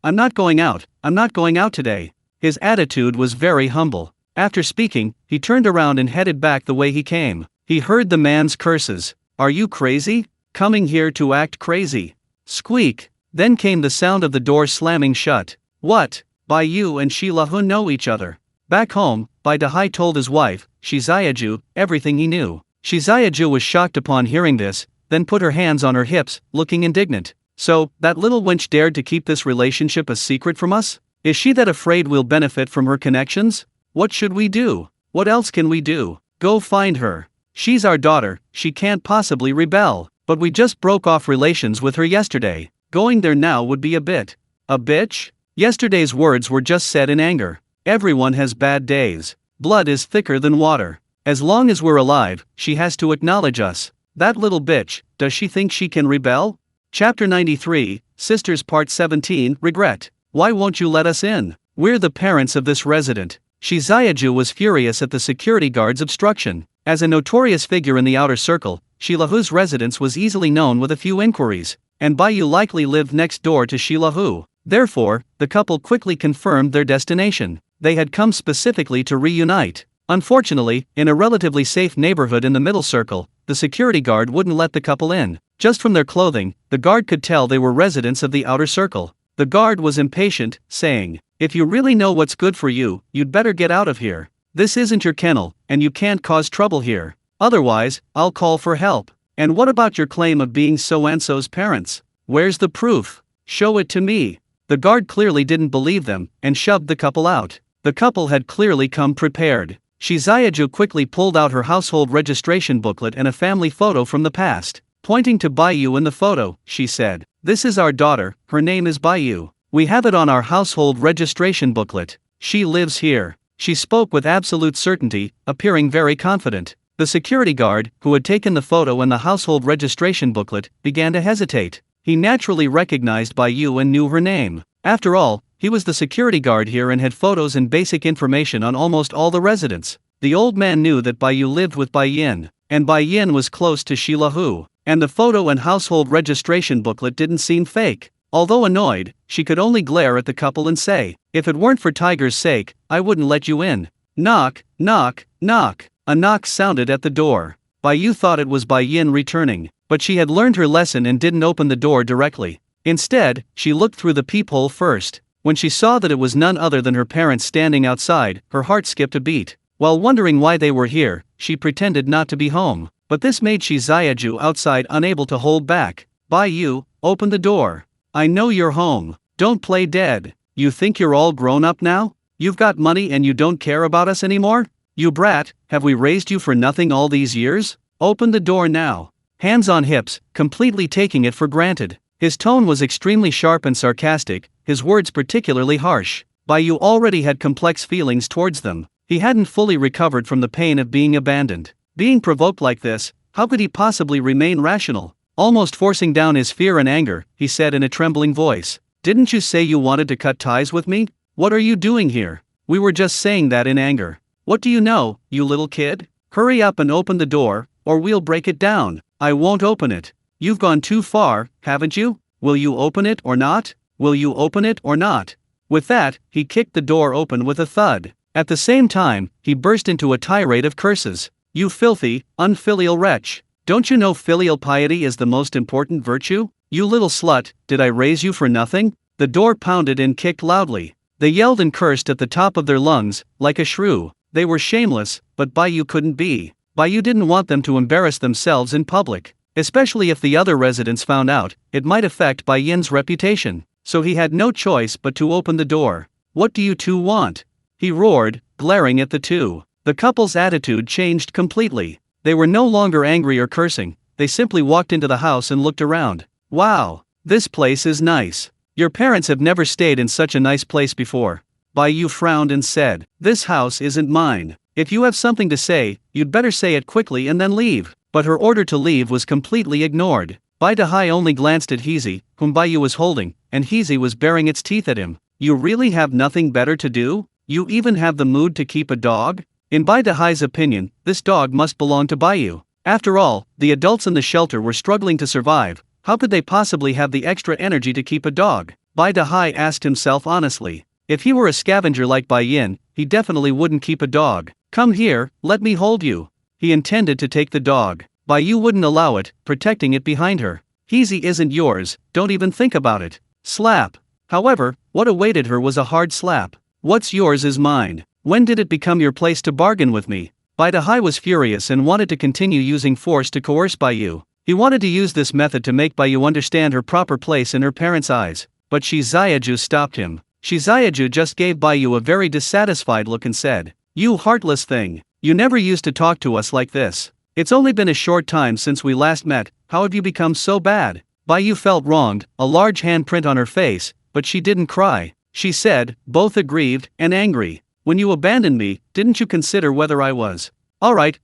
I'm not going out today." His attitude was very humble. After speaking, he turned around and headed back the way he came. He heard the man's curses. "Are you crazy? Coming here to act crazy?" Squeak. Then came the sound of the door slamming shut. "What? Bai Yu and Shi Lahun know each other." Back home, Bai Dahai told his wife, Shizayaju, everything he knew. Shizayaju was shocked upon hearing this, then put her hands on her hips, looking indignant. "So, that little wench dared to keep this relationship a secret from us? Is she that afraid we'll benefit from her connections? What should we do? What else can we do? Go find her. She's our daughter, she can't possibly rebel. But we just broke off relations with her yesterday. Going there now would be a bitch? Yesterday's words were just said in anger. Everyone has bad days. Blood is thicker than water. As long as we're alive, she has to acknowledge us. That little bitch, does she think she can rebel?" Chapter 93, Sisters Part 17, Regret. "Why won't you let us in? We're the parents of this resident." Shizayaju was furious at the security guard's obstruction. As a notorious figure in the outer circle, Shilahu's residence was easily known with a few inquiries, and Baiyu likely lived next door to Shilahu. Therefore, the couple quickly confirmed their destination. They had come specifically to reunite. Unfortunately, in a relatively safe neighborhood in the middle circle, the security guard wouldn't let the couple in. Just from their clothing, the guard could tell they were residents of the outer circle. The guard was impatient, saying, "If you really know what's good for you, you'd better get out of here. This isn't your kennel, and you can't cause trouble here. Otherwise, I'll call for help. And what about your claim of being so-and-so's parents? Where's the proof? Show it to me." The guard clearly didn't believe them, and shoved the couple out. The couple had clearly come prepared. Shizayaju quickly pulled out her household registration booklet and a family photo from the past. Pointing to Baiyu in the photo, she said, "This is our daughter, her name is Baiyu. We have it on our household registration booklet. She lives here." She spoke with absolute certainty, appearing very confident. The security guard, who had taken the photo and the household registration booklet, began to hesitate. He naturally recognized Baiyu and knew her name. After all, he was the security guard here and had photos and basic information on almost all the residents. The old man knew that Baiyu lived with Bai Yin, and Bai Yin was close to Shilahu, and the photo and household registration booklet didn't seem fake. Although annoyed, she could only glare at the couple and say, "If it weren't for Tiger's sake, I wouldn't let you in." Knock, knock, knock. A knock sounded at the door. Baiyu thought it was Bai Yin returning, but she had learned her lesson and didn't open the door directly. Instead, she looked through the peephole first. When she saw that it was none other than her parents standing outside, her heart skipped a beat. While wondering why they were here, she pretended not to be home. But this made Shizayaju outside unable to hold back. "Baiyu, open the door. I know you're home. Don't play dead. You think you're all grown up now? You've got money and you don't care about us anymore? You brat, have we raised you for nothing all these years? Open the door now." Hands on hips, completely taking it for granted. His tone was extremely sharp and sarcastic, his words particularly harsh. Baiyu already had complex feelings towards them. He hadn't fully recovered from the pain of being abandoned. Being provoked like this, how could he possibly remain rational? Almost forcing down his fear and anger, he said in a trembling voice, "Didn't you say you wanted to cut ties with me? What are you doing here? We were just saying that in anger. What do you know, you little kid? Hurry up and open the door, or we'll break it down." "I won't open it. You've gone too far, haven't you? Will you open it or not? Will you open it or not?" With that, he kicked the door open with a thud. At the same time, he burst into a tirade of curses. "You filthy, unfilial wretch. Don't you know filial piety is the most important virtue? You little slut, did I raise you for nothing?" The door pounded and kicked loudly. They yelled and cursed at the top of their lungs, like a shrew. They were shameless, but Baiyu couldn't be. Baiyu didn't want them to embarrass themselves in public. Especially if the other residents found out, it might affect Bai Yin's reputation. So he had no choice but to open the door. "What do you two want?" he roared, glaring at the two. The couple's attitude changed completely. They were no longer angry or cursing, they simply walked into the house and looked around. "Wow, this place is nice. Your parents have never stayed in such a nice place before." Bai Yu frowned and said, "This house isn't mine. If you have something to say, you'd better say it quickly and then leave." But her order to leave was completely ignored. Bai Dahai only glanced at Hezi, whom Bai Yu was holding, and Hezi was baring its teeth at him. "You really have nothing better to do? You even have the mood to keep a dog?" In Bai Dahai's opinion, this dog must belong to Bai Yu. After all, the adults in the shelter were struggling to survive. How could they possibly have the extra energy to keep a dog? Bai Dahai asked himself honestly. If he were a scavenger like Bai Yin, he definitely wouldn't keep a dog. "Come here, let me hold you." He intended to take the dog. Bai Yu wouldn't allow it, protecting it behind her. "Hezi isn't yours, don't even think about it." Slap. However, what awaited her was a hard slap. "What's yours is mine. When did it become your place to bargain with me?" Bai Dahai was furious and wanted to continue using force to coerce Bai Yu. He wanted to use this method to make Bai Yu understand her proper place in her parents' eyes. But Shi Xiaju stopped him. Shi Xiaju just gave Bai Yu a very dissatisfied look and said, "You heartless thing. You never used to talk to us like this. It's only been a short time since we last met, how have you become so bad?" Bai Yu felt wronged, a large handprint on her face, but she didn't cry. She said, both aggrieved and angry, "When you abandoned me, didn't you consider whether I was?" Alright,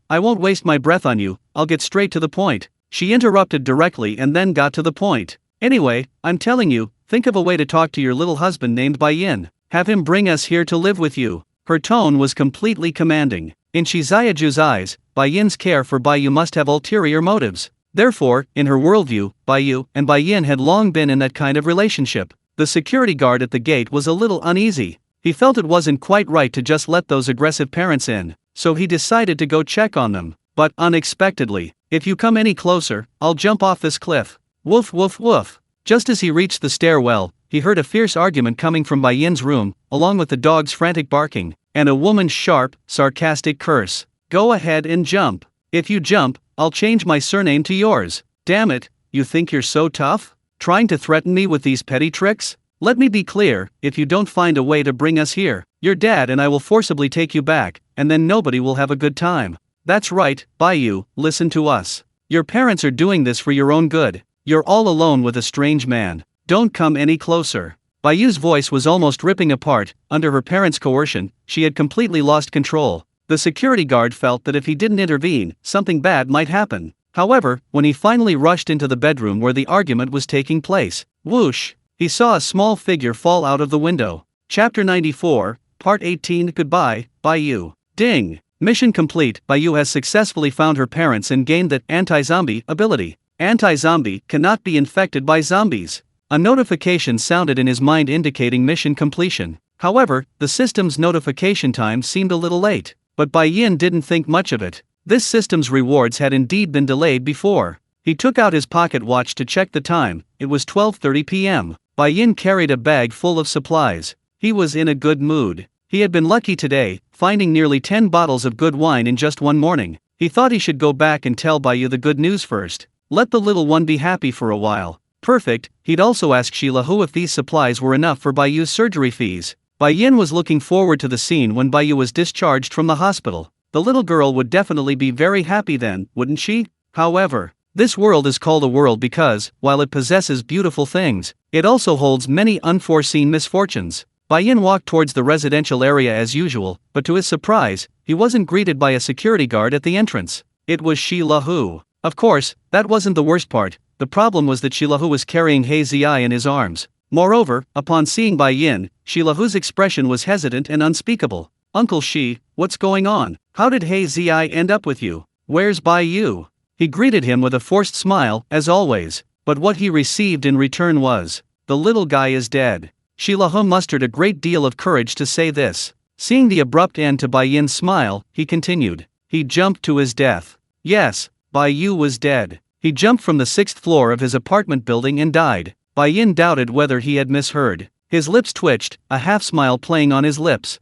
I won't waste my breath on you, I'll get straight to the point." She interrupted directly and then got to the point. "Anyway, I'm telling you, think of a way to talk to your little husband named Bai Yin. Have him bring us here to live with you." Her tone was completely commanding. In Shi Xiaju's eyes, Bai Yin's care for Bai Yu must have ulterior motives. Therefore, in her worldview, Bai Yu and Bai Yin had long been in that kind of relationship. The security guard at the gate was a little uneasy. He felt it wasn't quite right to just let those aggressive parents in, so he decided to go check on them. But unexpectedly, "If you come any closer, I'll jump off this cliff." Woof woof woof. Just as he reached the stairwell, he heard a fierce argument coming from Bai Yin's room, along with the dog's frantic barking, and a woman's sharp, sarcastic curse. "Go ahead and jump. If you jump, I'll change my surname to yours. Damn it, you think you're so tough? Trying to threaten me with these petty tricks? Let me be clear, if you don't find a way to bring us here, your dad and I will forcibly take you back, and then nobody will have a good time." "That's right, Bai Yu, listen to us. Your parents are doing this for your own good. You're all alone with a strange man. Don't come any closer." Bai Yu's voice was almost ripping apart. Under her parents' coercion, she had completely lost control. The security guard felt that if he didn't intervene, something bad might happen. However, when he finally rushed into the bedroom where the argument was taking place, whoosh, he saw a small figure fall out of the window. Chapter 94, Part 18. Goodbye, Bai Yu. Ding! Mission complete. Bai Yu has successfully found her parents and gained the anti-zombie ability. Anti-zombie cannot be infected by zombies. A notification sounded in his mind indicating mission completion. However, the system's notification time seemed a little late. But Bai Yin didn't think much of it. This system's rewards had indeed been delayed before. He took out his pocket watch to check the time. It was 12:30 p.m. Bai Yin carried a bag full of supplies. He was in a good mood. He had been lucky today, finding nearly 10 bottles of good wine in just one morning. He thought he should go back and tell Bai Yu the good news first. Let the little one be happy for a while. Perfect. He'd also ask Shilahu if these supplies were enough for Bai Yu's surgery fees. Bai Yin was looking forward to the scene when Bai Yu was discharged from the hospital. The little girl would definitely be very happy then, wouldn't she? However, this world is called a world because, while it possesses beautiful things, it also holds many unforeseen misfortunes. Bai Yin walked towards the residential area as usual, but to his surprise, he wasn't greeted by a security guard at the entrance. It was Shilahu. Of course, that wasn't the worst part. The problem was that Shilahu was carrying He Ziai in his arms. Moreover, upon seeing Bai Yin, Shilahu's expression was hesitant and unspeakable. "Uncle Shi, what's going on? How did He Ziai end up with you? Where's Bai Yu?" He greeted him with a forced smile, as always, but what he received in return was, "The little guy is dead." Shilahun mustered a great deal of courage to say this. Seeing the abrupt end to Bai Yin's smile, he continued. He jumped to his death. Yes, Bai Yu was dead. He jumped from the 6th floor of his apartment building and died. Bai Yin doubted whether he had misheard. His lips twitched, a half-smile playing on his lips.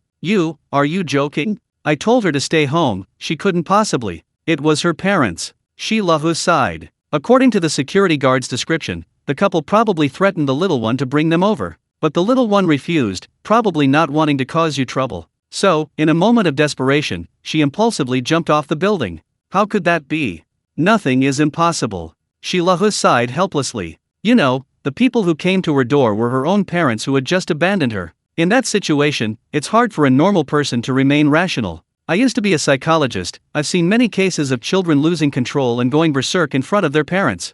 Are you joking? I told her to stay home, she couldn't possibly. It was her parents. Shilahun sighed. According to the security guard's description, the couple probably threatened the little one to bring them over. But the little one refused, probably not wanting to cause you trouble. So, in a moment of desperation, she impulsively jumped off the building. How could that be? Nothing is impossible. Shilahun sighed helplessly. The people who came to her door were her own parents who had just abandoned her. In that situation, it's hard for a normal person to remain rational. I used to be a psychologist. I've seen many cases of children losing control and going berserk in front of their parents.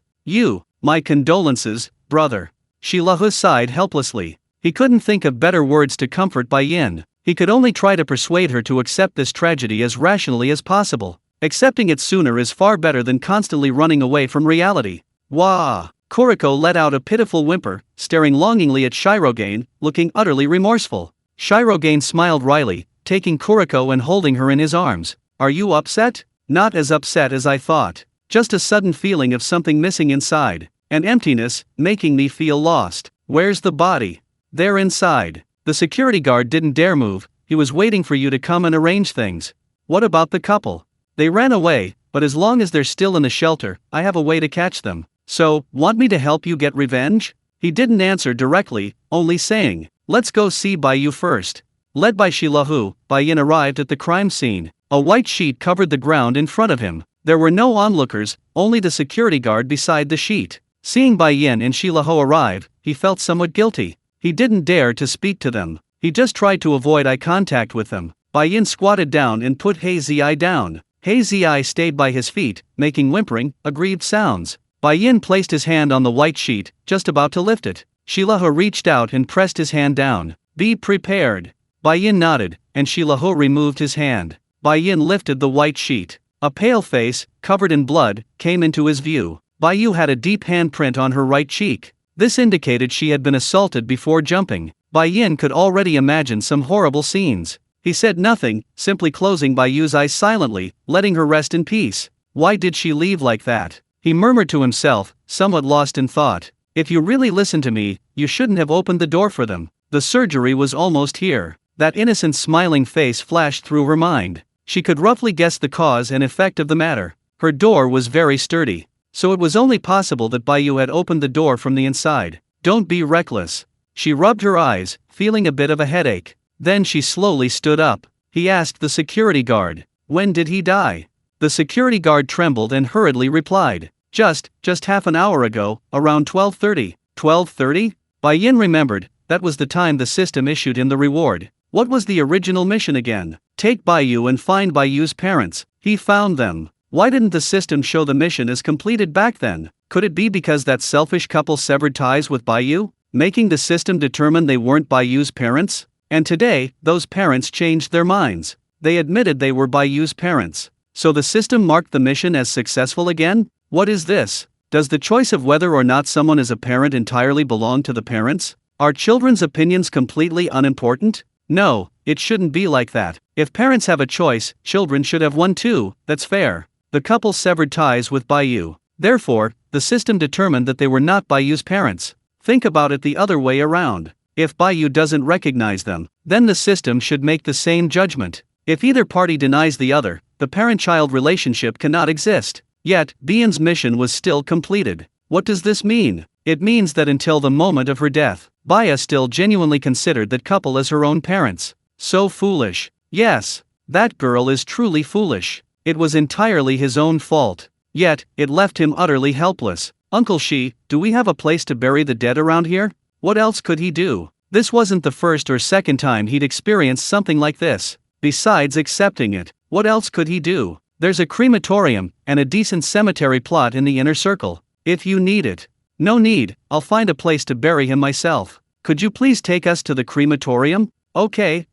My condolences, brother. Shilahun sighed helplessly. He couldn't think of better words to comfort Bai Yin. He could only try to persuade her to accept this tragedy as rationally as possible. Accepting it sooner is far better than constantly running away from reality. Wah! Kuriko let out a pitiful whimper, staring longingly at Shirogane, looking utterly remorseful. Shirogane smiled wryly, taking Kuriko and holding her in his arms. Are you upset? Not as upset as I thought. Just a sudden feeling of something missing inside. An emptiness, making me feel lost. Where's the body? There inside. The security guard didn't dare move, he was waiting for you to come and arrange things. What about the couple? They ran away, but as long as they're still in the shelter, I have a way to catch them. So, want me to help you get revenge? He didn't answer directly, only saying, let's go see Bai Yu first. Led by Shilahun, Bai Yin arrived at the crime scene. A white sheet covered the ground in front of him. There were no onlookers, only the security guard beside the sheet. Seeing Bai Yin and Shilahun arrive, he felt somewhat guilty. He didn't dare to speak to them. He just tried to avoid eye contact with them. Bai Yin squatted down and put Hei Zi down. Hei Zi stayed by his feet, making whimpering, aggrieved sounds. Bai Yin placed his hand on the white sheet, just about to lift it. Shilahun reached out and pressed his hand down. Be prepared. Bai Yin nodded, and Shilahun removed his hand. Bai Yin lifted the white sheet. A pale face, covered in blood, came into his view. Bai Yu had a deep handprint on her right cheek. This indicated she had been assaulted before jumping. Bai Yin could already imagine some horrible scenes. He said nothing, simply closing Bai Yu's eyes silently, letting her rest in peace. Why did she leave like that? He murmured to himself, somewhat lost in thought. If you really listen to me, you shouldn't have opened the door for them. The surgery was almost here. That innocent smiling face flashed through her mind. She could roughly guess the cause and effect of the matter. Her door was very sturdy. So it was only possible that Bai Yu had opened the door from the inside. Don't be reckless. She rubbed her eyes, feeling a bit of a headache. Then she slowly stood up. He asked the security guard, when did he die? The security guard trembled and hurriedly replied, just half an hour ago, around 12:30. 12:30? Bai Yin remembered, that was the time the system issued him the reward. What was the original mission again? Take Bai Yu and find Bai Yu's parents. He found them. Why didn't the system show the mission as completed back then? Could it be because that selfish couple severed ties with Bai Yu, making the system determine they weren't Bai Yu's parents? And today, those parents changed their minds. They admitted they were Bai Yu's parents. So the system marked the mission as successful again? What is this? Does the choice of whether or not someone is a parent entirely belong to the parents? Are children's opinions completely unimportant? No, it shouldn't be like that. If parents have a choice, children should have one too, that's fair. The couple severed ties with Bai Yu. Therefore, the system determined that they were not Bai Yu's parents. Think about it the other way around. If Bai Yu doesn't recognize them, then the system should make the same judgment. If either party denies the other, the parent-child relationship cannot exist. Yet, Bian's mission was still completed. What does this mean? It means that until the moment of her death, Baya still genuinely considered that couple as her own parents. So foolish. Yes, that girl is truly foolish. It was entirely his own fault. Yet, it left him utterly helpless. Uncle Shi, do we have a place to bury the dead around here? What else could he do? This wasn't the first or second time he'd experienced something like this. Besides accepting it, what else could he do? There's a crematorium and a decent cemetery plot in the inner circle. If you need it. No need, I'll find a place to bury him myself. Could you please take us to the crematorium? Okay.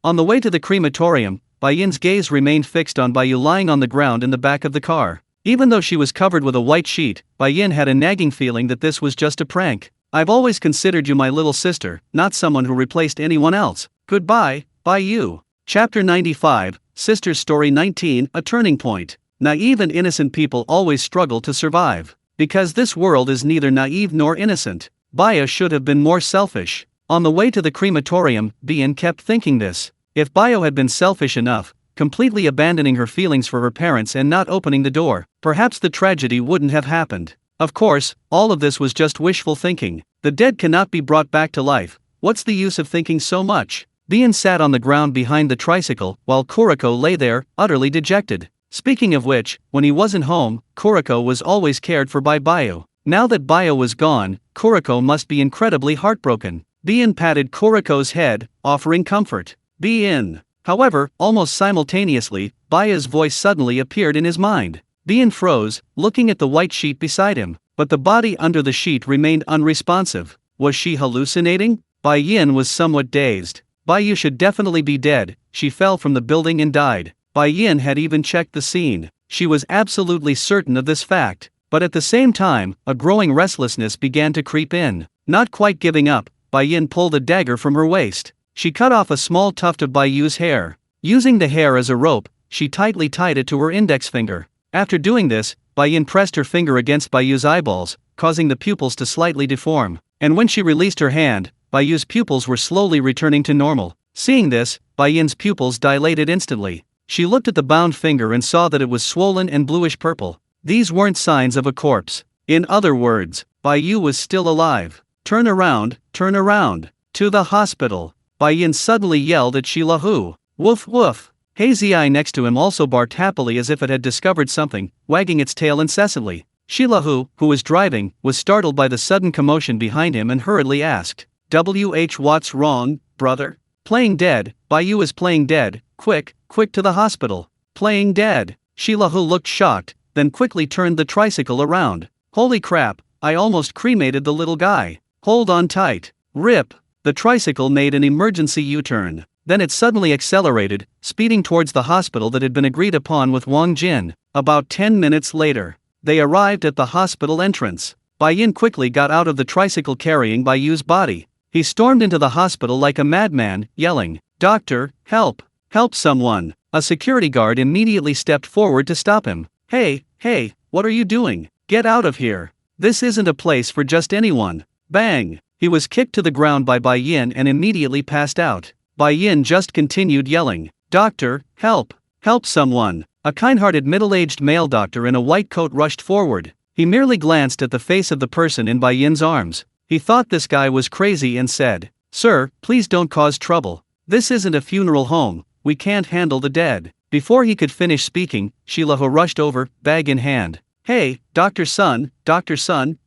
On the way to the crematorium, Bai Yin's gaze remained fixed on Bai Yu lying on the ground in the back of the car. Even though she was covered with a white sheet, Bai Yin had a nagging feeling that this was just a prank. I've always considered you my little sister, not someone who replaced anyone else. Goodbye, bye you. Chapter 95, Sister's Story 19, A Turning Point. Naive and innocent people always struggle to survive. Because this world is neither naive nor innocent. Baya should have been more selfish. On the way to the crematorium, Bien kept thinking this. If Bio had been selfish enough, completely abandoning her feelings for her parents and not opening the door, perhaps the tragedy wouldn't have happened. Of course, all of this was just wishful thinking. The dead cannot be brought back to life. What's the use of thinking so much? Bien sat on the ground behind the tricycle, while Kuriko lay there, utterly dejected. Speaking of which, when he wasn't home, Kuriko was always cared for by Bio. Now that Bio was gone, Kuriko must be incredibly heartbroken. Bien patted Kuriko's head, offering comfort. Bien. However, almost simultaneously, Baya's voice suddenly appeared in his mind. Bien froze, looking at the white sheet beside him, but the body under the sheet remained unresponsive. Was she hallucinating? Bai Yin was somewhat dazed. Bai Yu should definitely be dead. She fell from the building and died. Bai Yin had even checked the scene. She was absolutely certain of this fact. But at the same time, a growing restlessness began to creep in. Not quite giving up, Bai Yin pulled a dagger from her waist. She cut off a small tuft of Bai Yu's hair. Using the hair as a rope, she tightly tied it to her index finger. After doing this, Bai Yin pressed her finger against Bai Yu's eyeballs, causing the pupils to slightly deform. And when she released her hand, Bai Yu's pupils were slowly returning to normal. Seeing this, Bai Yin's pupils dilated instantly. She looked at the bound finger and saw that it was swollen and bluish purple. These weren't signs of a corpse. In other words, Bai Yu was still alive. Turn around, to the hospital. Bai Yin suddenly yelled at Shilahu. Woof woof. Hazy Eye next to him also barked happily as if it had discovered something, wagging its tail incessantly. Shilahu, who was driving, was startled by the sudden commotion behind him and hurriedly asked, what's wrong, brother? Playing dead. Bai Yu is playing dead. Quick to the hospital. Playing dead. Shilahu looked shocked, then quickly turned the tricycle around. Holy crap, I almost cremated the little guy. Hold on tight. Rip. The tricycle made an emergency U-turn. Then it suddenly accelerated, speeding towards the hospital that had been agreed upon with Wang Jin. About 10 minutes later, they arrived at the hospital entrance. Bai Yin quickly got out of the tricycle carrying Bai Yu's body. He stormed into the hospital like a madman, yelling, "Doctor, help! Help someone!" A security guard immediately stepped forward to stop him. Hey, what are you doing? Get out of here. This isn't a place for just anyone. Bang! He was kicked to the ground by Bai Yin and immediately passed out. Bai Yin just continued yelling, "Doctor, help! Help someone!" A kind-hearted middle-aged male doctor in a white coat rushed forward. He merely glanced at the face of the person in Bai Yin's arms. He thought this guy was crazy and said, "Sir, please don't cause trouble. This isn't a funeral home, we can't handle the dead." Before he could finish speaking, Shilahu rushed over, bag in hand. "Hey, Dr. Sun,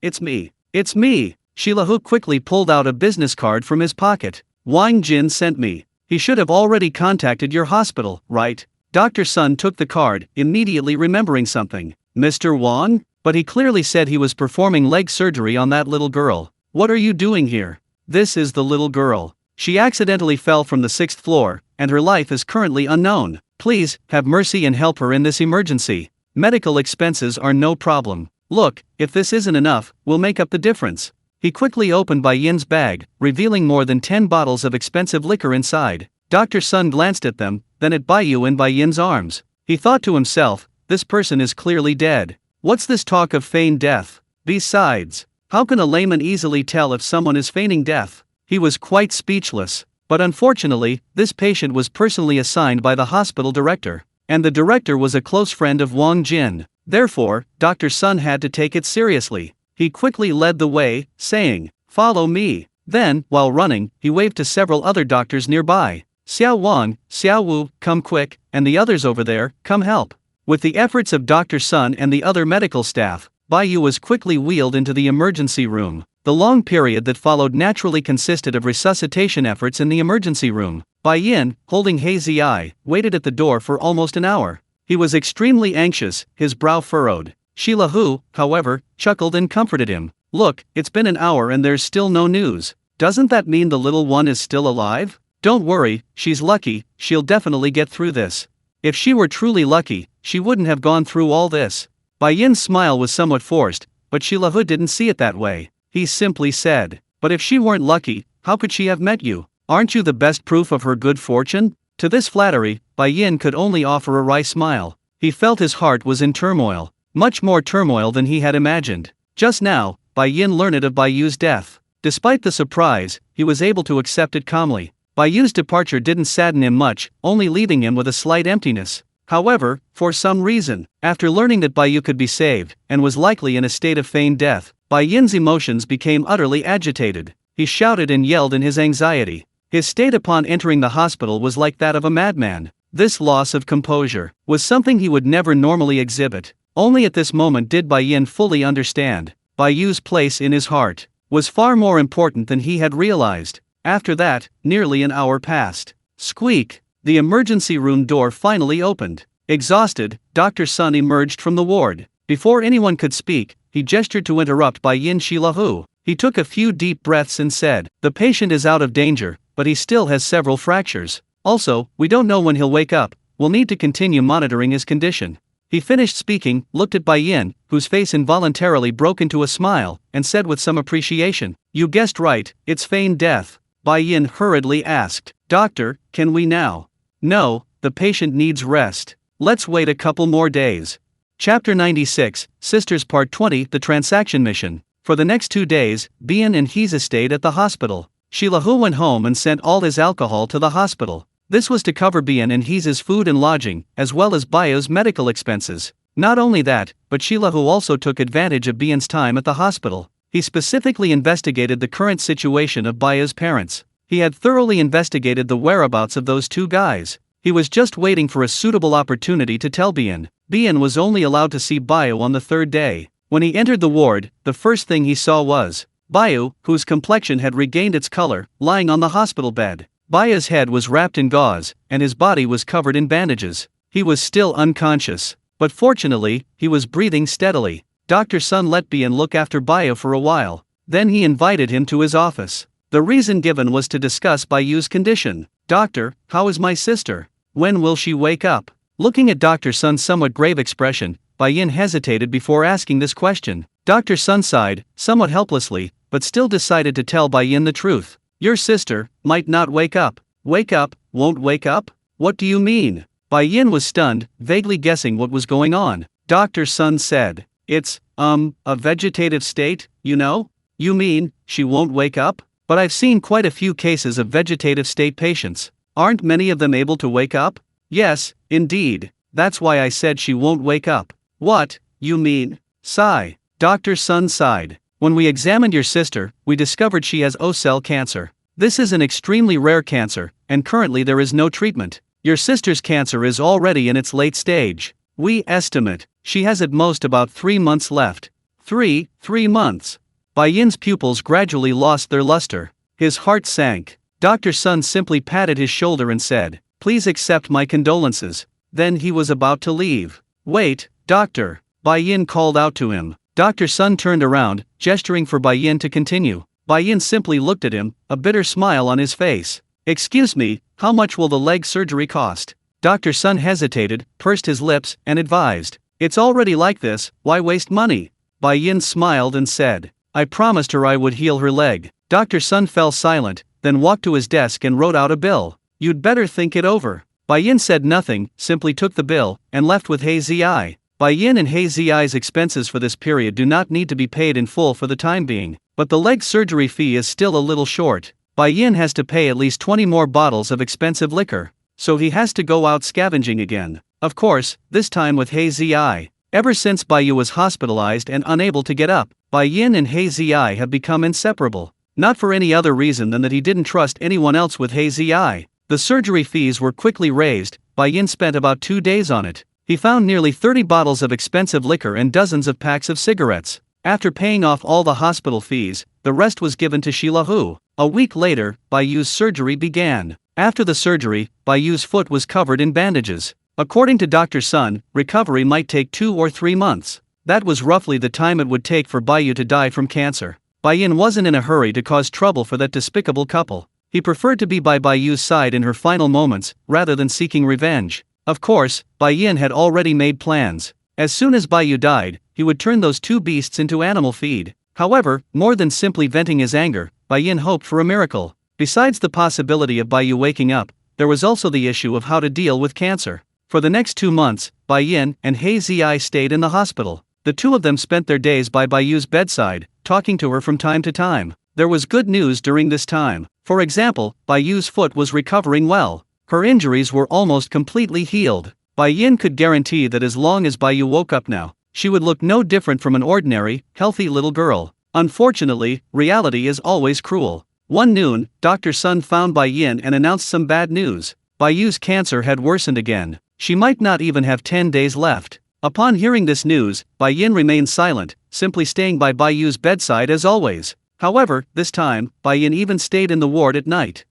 it's me. It's me." Shilahu quickly pulled out a business card from his pocket. "Wang Jin sent me. He should have already contacted your hospital, right?" Dr. Sun took the card, immediately remembering something. "Mr. Wang?" But he clearly said he was performing leg surgery on that little girl. "What are you doing here?" "This is the little girl. She accidentally fell from the 6th floor, and her life is currently unknown. Please, have mercy and help her in this emergency. Medical expenses are no problem. Look, if this isn't enough, we'll make up the difference." He quickly opened Bai Yin's bag, revealing more than 10 bottles of expensive liquor inside. Dr. Sun glanced at them, then at Bai Yu in Bai Yin's arms. He thought to himself, this person is clearly dead. What's this talk of feigned death? Besides, how can a layman easily tell if someone is feigning death? He was quite speechless. But unfortunately, this patient was personally assigned by the hospital director. And the director was a close friend of Wang Jin. Therefore, Dr. Sun had to take it seriously. He quickly led the way, saying, "Follow me." Then, while running, he waved to several other doctors nearby. "Xiao Wang, Xiao Wu, come quick, and the others over there, come help." With the efforts of Dr. Sun and the other medical staff, Bai Yu was quickly wheeled into the emergency room. The long period that followed naturally consisted of resuscitation efforts in the emergency room. Bai Yin, holding Hazy Eye, waited at the door for almost an hour. He was extremely anxious, his brow furrowed. Shilahu, however, chuckled and comforted him. "Look, it's been an hour and there's still no news. Doesn't that mean the little one is still alive? Don't worry, she's lucky, she'll definitely get through this. If she were truly lucky, she wouldn't have gone through all this." Bai Yin's smile was somewhat forced, but Shilahu didn't see it that way. he simply said. But if she weren't lucky, how could she have met you? Aren't you the best proof of her good fortune? To this flattery, Bai Yin could only offer a wry smile. He felt his heart was in turmoil, much more turmoil than he had imagined. Just now, Bai Yin learned of Bai Yu's death. Despite the surprise, he was able to accept it calmly. Bai Yu's departure didn't sadden him much, only leaving him with a slight emptiness. However, for some reason, after learning that Bai Yu could be saved, and was likely in a state of feigned death, Bai Yin's emotions became utterly agitated. He shouted and yelled in his anxiety. His state upon entering the hospital was like that of a madman. This loss of composure was something he would never normally exhibit. Only at this moment did Bai Yin fully understand. Bai Yu's place in his heart was far more important than he had realized. After that, nearly an hour passed. Squeak! The emergency room door finally opened. Exhausted, Dr. Sun emerged from the ward. Before anyone could speak, he gestured to interrupt Bai Yin Shilahu. He took a few deep breaths and said, "The patient is out of danger, but he still has several fractures. Also, we don't know when he'll wake up. We'll need to continue monitoring his condition." He finished speaking, looked at Bai Yin, whose face involuntarily broke into a smile, and said with some appreciation, "You guessed right, it's feigned death." Bai Yin hurriedly asked, "Doctor, can we now?" "No, the patient needs rest. Let's wait a couple more days." Chapter 96, Sisters Part 20, The Transaction Mission. For the next 2 days, Bian and Heza stayed at the hospital. Shilahu went home and sent all his alcohol to the hospital. This was to cover Bian and Heza's food and lodging, as well as Baiu's medical expenses. Not only that, but Shilahu also took advantage of Bian's time at the hospital. He specifically investigated the current situation of Baiu's parents. He had thoroughly investigated the whereabouts of those two guys. He was just waiting for a suitable opportunity to tell Bian. Bian was only allowed to see Baiu on the 3rd day. When he entered the ward, the first thing he saw was Baiu, whose complexion had regained its color, lying on the hospital bed. Baiu's head was wrapped in gauze, and his body was covered in bandages. He was still unconscious, but fortunately, he was breathing steadily. Dr. Sun let Bian look after Baiu for a while. Then he invited him to his office. The reason given was to discuss Baiu's condition. "Doctor, how is my sister? When will she wake up?" Looking at Dr. Sun's somewhat grave expression, Bai Yin hesitated before asking this question. Dr. Sun sighed, somewhat helplessly, but still decided to tell Bai Yin the truth. "Your sister might not wake up." "Wake up? Won't wake up? What do you mean?" Bai Yin was stunned, vaguely guessing what was going on. Dr. Sun said, "It's, a vegetative state, you know?" "You mean, she won't wake up? But I've seen quite a few cases of vegetative state patients. Aren't many of them able to wake up?" "Yes, indeed. That's why I said she won't wake up." "What, you mean?" Sigh. Dr. Sun sighed. "When we examined your sister, we discovered she has O-cell cancer. This is an extremely rare cancer, and currently there is no treatment. Your sister's cancer is already in its late stage. We estimate she has at most about 3 months left." Three months. Bai Yin's pupils gradually lost their luster. His heart sank. Dr. Sun simply patted his shoulder and said, "Please accept my condolences." Then he was about to leave. "Wait, doctor," Bai Yin called out to him. Dr. Sun turned around, gesturing for Bai Yin to continue. Bai Yin simply looked at him, a bitter smile on his face. "Excuse me, how much will the leg surgery cost?" Dr. Sun hesitated, pursed his lips, and advised, "It's already like this, why waste money?" Bai Yin smiled and said, "I promised her I would heal her leg." Dr. Sun fell silent, then walked to his desk and wrote out a bill. "You'd better think it over." Bai Yin said nothing, simply took the bill, and left with He Zi. Bai Yin and He Zi's expenses for this period do not need to be paid in full for the time being, but the leg surgery fee is still a little short. Bai Yin has to pay at least 20 more bottles of expensive liquor, so he has to go out scavenging again. Of course, this time with He Zi. Ever since Baiyu was hospitalized and unable to get up, Bai Yin and He Zi have become inseparable. Not for any other reason than that he didn't trust anyone else with He Zi. The surgery fees were quickly raised. Bai Yin spent about 2 days on it. He found nearly 30 bottles of expensive liquor and dozens of packs of cigarettes. After paying off all the hospital fees, the rest was given to Shilahu. A week later, Baiyu's surgery began. After the surgery, Baiyu's foot was covered in bandages. According to Dr. Sun, recovery might take 2 or 3 months. That was roughly the time it would take for Baiyu to die from cancer. Bai Yin wasn't in a hurry to cause trouble for that despicable couple. He preferred to be by Baiyu's side in her final moments, rather than seeking revenge. Of course, Bai Yin had already made plans. As soon as Baiyu died, he would turn those two beasts into animal feed. However, more than simply venting his anger, Bai Yin hoped for a miracle. Besides the possibility of Bai Yu waking up, there was also the issue of how to deal with cancer. For the next 2 months, Bai Yin and He Zi stayed in the hospital. The two of them spent their days by Bai Yu's bedside, talking to her from time to time. There was good news during this time. For example, Bai Yu's foot was recovering well. Her injuries were almost completely healed. Bai Yin could guarantee that as long as Bai Yu woke up now, she would look no different from an ordinary, healthy little girl. Unfortunately, reality is always cruel. One noon, Dr. Sun found Bai Yin and announced some bad news. Bai Yu's cancer had worsened again. She might not even have 10 days left. Upon hearing this news, Bai Yin remained silent, simply staying by Bai Yu's bedside as always. However, this time, Bai Yin even stayed in the ward at night.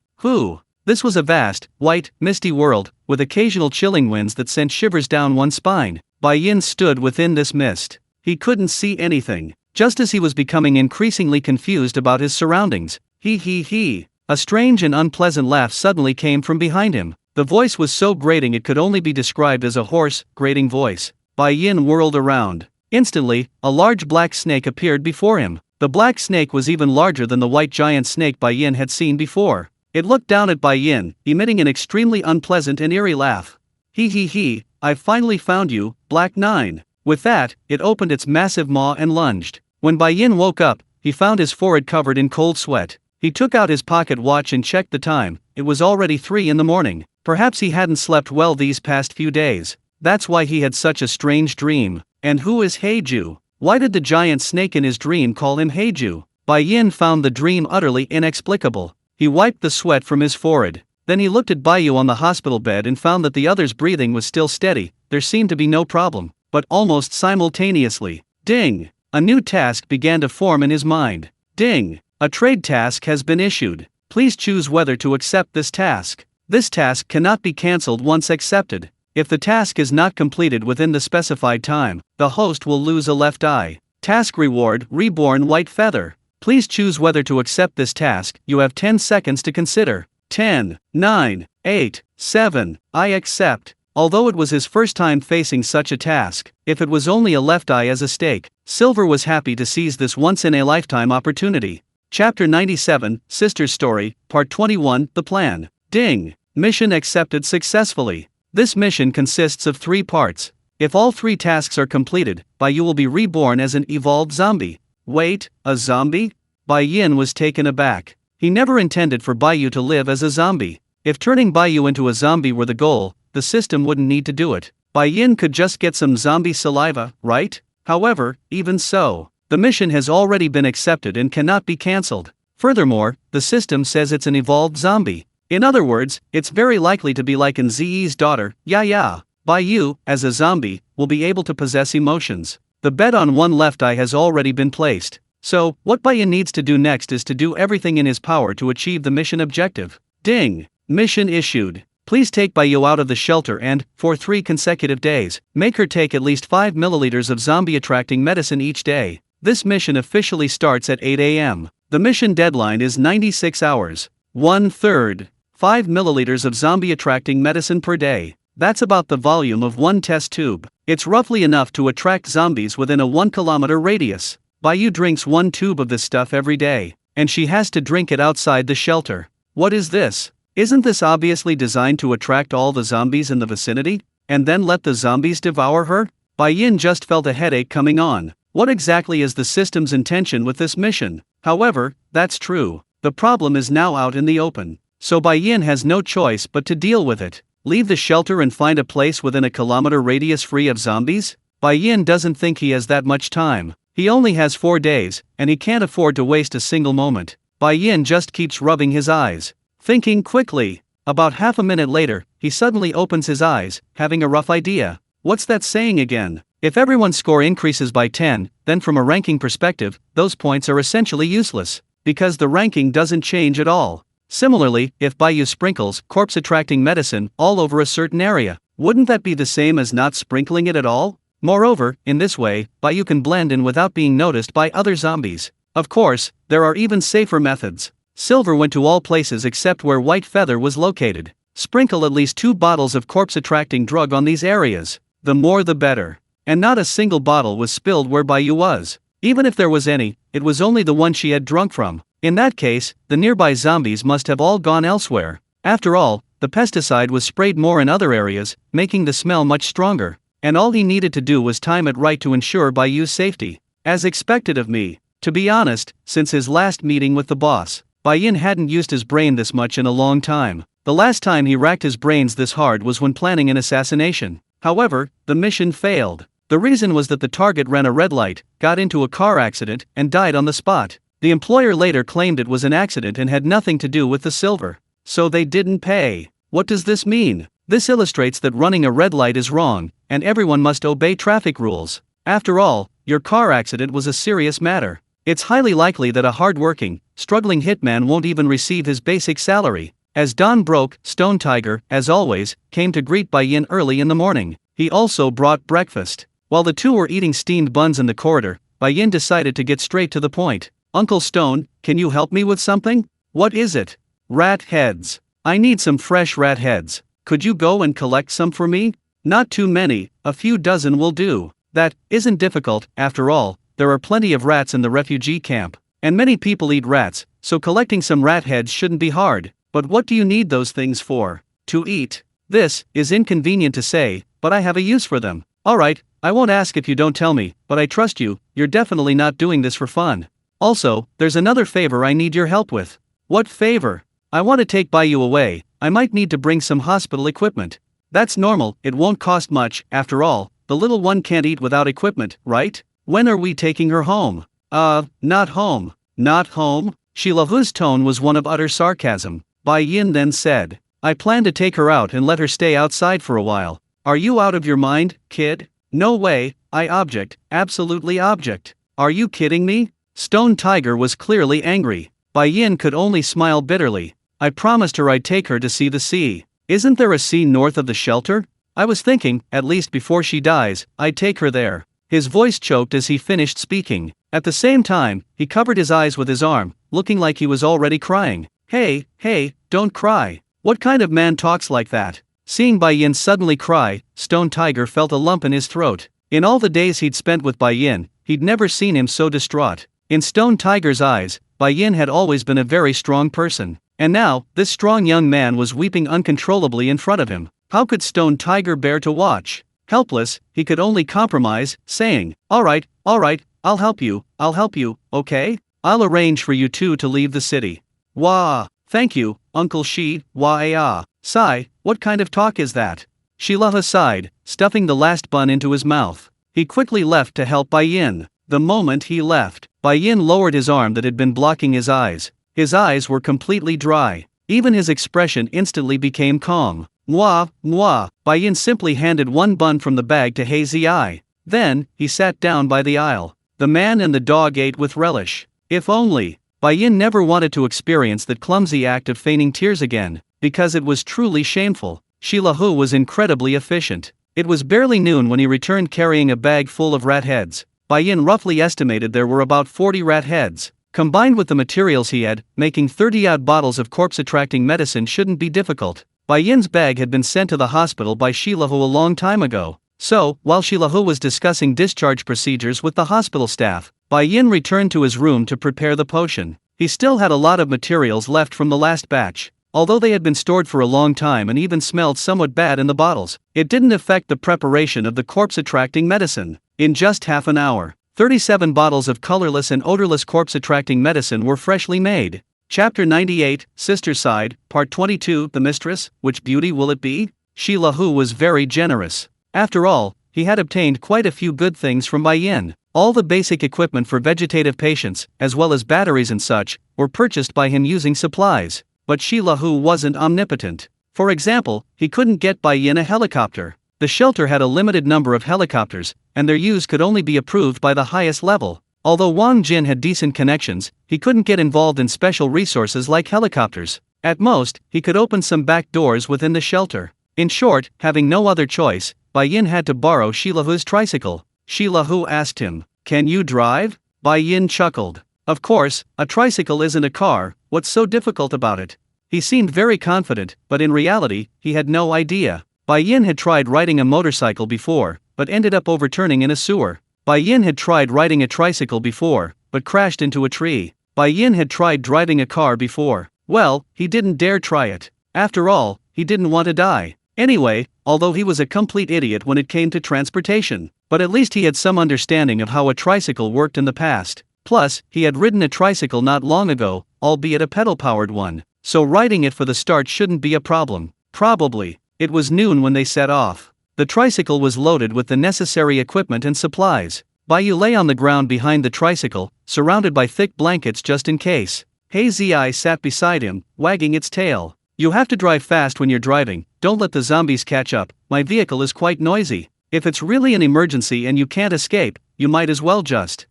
This was a vast, white, misty world, with occasional chilling winds that sent shivers down one's spine. Bai Yin stood within this mist. He couldn't see anything. Just as he was becoming increasingly confused about his surroundings, a strange and unpleasant laugh suddenly came from behind him. The voice was so grating it could only be described as a hoarse, grating voice. Bai Yin whirled around. Instantly, a large black snake appeared before him. The black snake was even larger than the white giant snake Bai Yin had seen before. It looked down at Bai Yin, emitting an extremely unpleasant and eerie laugh. I've finally found you, Black 9. With that, it opened its massive maw and lunged. When Bai Yin woke up, he found his forehead covered in cold sweat. He took out his pocket watch and checked the time. It was already 3 in the morning. Perhaps he hadn't slept well these past few days. That's why he had such a strange dream. And who is Heiju? Why did the giant snake in his dream call him Heiju? Bai Yin found the dream utterly inexplicable. He wiped the sweat from his forehead. Then he looked at Bai Yu on the hospital bed and found that the other's breathing was still steady. There seemed to be no problem. But almost simultaneously, ding! A new task began to form in his mind. Ding! A trade task has been issued. Please choose whether to accept this task. This task cannot be cancelled once accepted. If the task is not completed within the specified time, the host will lose a left eye. Task reward: Reborn White Feather. Please choose whether to accept this task. You have 10 seconds to consider. 10, 9, 8, 7, I accept. Although it was his first time facing such a task, if it was only a left eye as a stake, Silver was happy to seize this once-in-a-lifetime opportunity. Chapter 97, Sister's Story, Part 21, The Plan. Ding! Mission accepted successfully. This mission consists of 3 parts. If all 3 tasks are completed, Bai Yu will be reborn as an evolved zombie. Wait, a zombie? Bai Yin was taken aback. He never intended for Bai Yu to live as a zombie. If turning Bai Yu into a zombie were the goal, the system wouldn't need to do it. Bai Yin could just get some zombie saliva, right? However, even so, the mission has already been accepted and cannot be cancelled. Furthermore, the system says it's an evolved zombie. In other words, it's very likely to be like in Zi's daughter, Bai Yu, as a zombie, will be able to possess emotions. The bet on one left eye has already been placed. So, what Bai Yin needs to do next is to do everything in his power to achieve the mission objective. Ding! Mission issued. Please take Bai Yu out of the shelter and, for 3 consecutive days, make her take at least 5 milliliters of zombie-attracting medicine each day. This mission officially starts at 8 a.m. The mission deadline is 96 hours. 1/3. 5 milliliters of zombie-attracting medicine per day. That's about the volume of 1 test tube. It's roughly enough to attract zombies within a 1-kilometer radius. Bai Yu drinks 1 tube of this stuff every day, and she has to drink it outside the shelter. What is this? Isn't this obviously designed to attract all the zombies in the vicinity, and then let the zombies devour her? Bai Yin just felt a headache coming on. What exactly is the system's intention with this mission? However, that's true. The problem is now out in the open. So Bai Yin has no choice but to deal with it. Leave the shelter and find a place within a kilometer radius free of zombies? Bai Yin doesn't think he has that much time. He only has 4 days, and he can't afford to waste a single moment. Bai Yin just keeps rubbing his eyes, thinking quickly. About half a minute later, he suddenly opens his eyes, having a rough idea. What's that saying again? If everyone's score increases by 10, then from a ranking perspective, those points are essentially useless, because the ranking doesn't change at all. Similarly, if Bai Yu sprinkles corpse-attracting medicine all over a certain area, wouldn't that be the same as not sprinkling it at all? Moreover, in this way, Bai Yu can blend in without being noticed by other zombies. Of course, there are even safer methods. Silver went to all places except where White Feather was located. Sprinkle at least 2 bottles of corpse-attracting drug on these areas. The more the better. And not a single bottle was spilled where Bai Yu was. Even if there was any, it was only the one she had drunk from. In that case, the nearby zombies must have all gone elsewhere. After all, the pesticide was sprayed more in other areas, making the smell much stronger. And all he needed to do was time it right to ensure Baiyu's safety. As expected of me. To be honest, since his last meeting with the boss, Baiyin hadn't used his brain this much in a long time. The last time he racked his brains this hard was when planning an assassination. However, the mission failed. The reason was that the target ran a red light, got into a car accident, and died on the spot. The employer later claimed it was an accident and had nothing to do with the silver. So they didn't pay. What does this mean? This illustrates that running a red light is wrong, and everyone must obey traffic rules. After all, your car accident was a serious matter. It's highly likely that a hard-working, struggling hitman won't even receive his basic salary. As dawn broke, Stone Tiger, as always, came to greet Baiyin early in the morning. He also brought breakfast. While the two were eating steamed buns in the corridor, Baiyin decided to get straight to the point. Uncle Stone, can you help me with something? What is it? Rat heads. I need some fresh rat heads. Could you go and collect some for me? Not too many, a few dozen will do. That isn't difficult, after all, there are plenty of rats in the refugee camp. And many people eat rats, so collecting some rat heads shouldn't be hard. But what do you need those things for? To eat. This is inconvenient to say, but I have a use for them. Alright, I won't ask if you don't tell me, but I trust you, you're definitely not doing this for fun. Also, there's another favor I need your help with. What favor? I want to take Baiyu away, I might need to bring some hospital equipment. That's normal, it won't cost much, after all, the little one can't eat without equipment, right? When are we taking her home? Not home. Not home? Shilahu's tone was one of utter sarcasm. Bai Yin then said, I plan to take her out and let her stay outside for a while. Are you out of your mind, kid? No way, I object, absolutely object. Are you kidding me? Stone Tiger was clearly angry. Bai Yin could only smile bitterly. I promised her I'd take her to see the sea. Isn't there a sea north of the shelter? I was thinking, at least before she dies, I'd take her there. His voice choked as he finished speaking. At the same time, he covered his eyes with his arm, looking like he was already crying. Hey, don't cry. What kind of man talks like that? Seeing Bai Yin suddenly cry, Stone Tiger felt a lump in his throat. In all the days he'd spent with Bai Yin, he'd never seen him so distraught. In Stone Tiger's eyes, Bai Yin had always been a very strong person. And now, this strong young man was weeping uncontrollably in front of him. How could Stone Tiger bear to watch? Helpless, he could only compromise, saying, Alright, I'll help you, okay? I'll arrange for you two to leave the city. Wah, thank you, Uncle Shi, wah-ah. Sigh, what kind of talk is that? Shilaha sighed, stuffing the last bun into his mouth. He quickly left to help Bai Yin. The moment he left, Bai Yin lowered his arm that had been blocking his eyes. His eyes were completely dry. Even his expression instantly became calm. Mwah. Bai Yin simply handed one bun from the bag to Hazy Eye. Then, he sat down by the aisle. The man and the dog ate with relish. If only. Bai Yin never wanted to experience that clumsy act of feigning tears again, because it was truly shameful. Shilahu was incredibly efficient. It was barely noon when he returned carrying a bag full of rat heads. Bai Yin roughly estimated there were about 40 rat heads. Combined with the materials he had, making 30-odd bottles of corpse-attracting medicine shouldn't be difficult. Bai Yin's bag had been sent to the hospital by Shilahu a long time ago. So, while Shilahu was discussing discharge procedures with the hospital staff, Bai Yin returned to his room to prepare the potion. He still had a lot of materials left from the last batch. Although they had been stored for a long time and even smelled somewhat bad in the bottles, it didn't affect the preparation of the corpse-attracting medicine. In just half an hour, 37 bottles of colorless and odorless corpse-attracting medicine were freshly made. Chapter 98, Sister's Side, Part 22, The Mistress, Which Beauty Will It Be? Shilahu was very generous. After all, he had obtained quite a few good things from Bai Yin. All the basic equipment for vegetative patients, as well as batteries and such, were purchased by him using supplies. But Shilahu wasn't omnipotent. For example, he couldn't get Bai Yin a helicopter. The shelter had a limited number of helicopters, and their use could only be approved by the highest level. Although Wang Jin had decent connections, he couldn't get involved in special resources like helicopters. At most, he could open some back doors within the shelter. In short, having no other choice, Bai Yin had to borrow Shilahu's tricycle. Shilahu asked him, Can you drive? Bai Yin chuckled. Of course, a tricycle isn't a car, what's so difficult about it? He seemed very confident, but in reality, he had no idea. Bai Yin had tried riding a motorcycle before, but ended up overturning in a sewer. Bai Yin had tried riding a tricycle before, but crashed into a tree. Bai Yin had tried driving a car before. Well, he didn't dare try it. After all, he didn't want to die. Anyway, although he was a complete idiot when it came to transportation, but at least he had some understanding of how a tricycle worked in the past. Plus, he had ridden a tricycle not long ago, albeit a pedal-powered one, so riding it for the start shouldn't be a problem. Probably. It was noon when they set off. The tricycle was loaded with the necessary equipment and supplies. Bayu lay on the ground behind the tricycle, surrounded by thick blankets just in case. Hey Zi sat beside him, wagging its tail. You have to drive fast when you're driving, don't let the zombies catch up, my vehicle is quite noisy. If it's really an emergency and you can't escape, you might as well just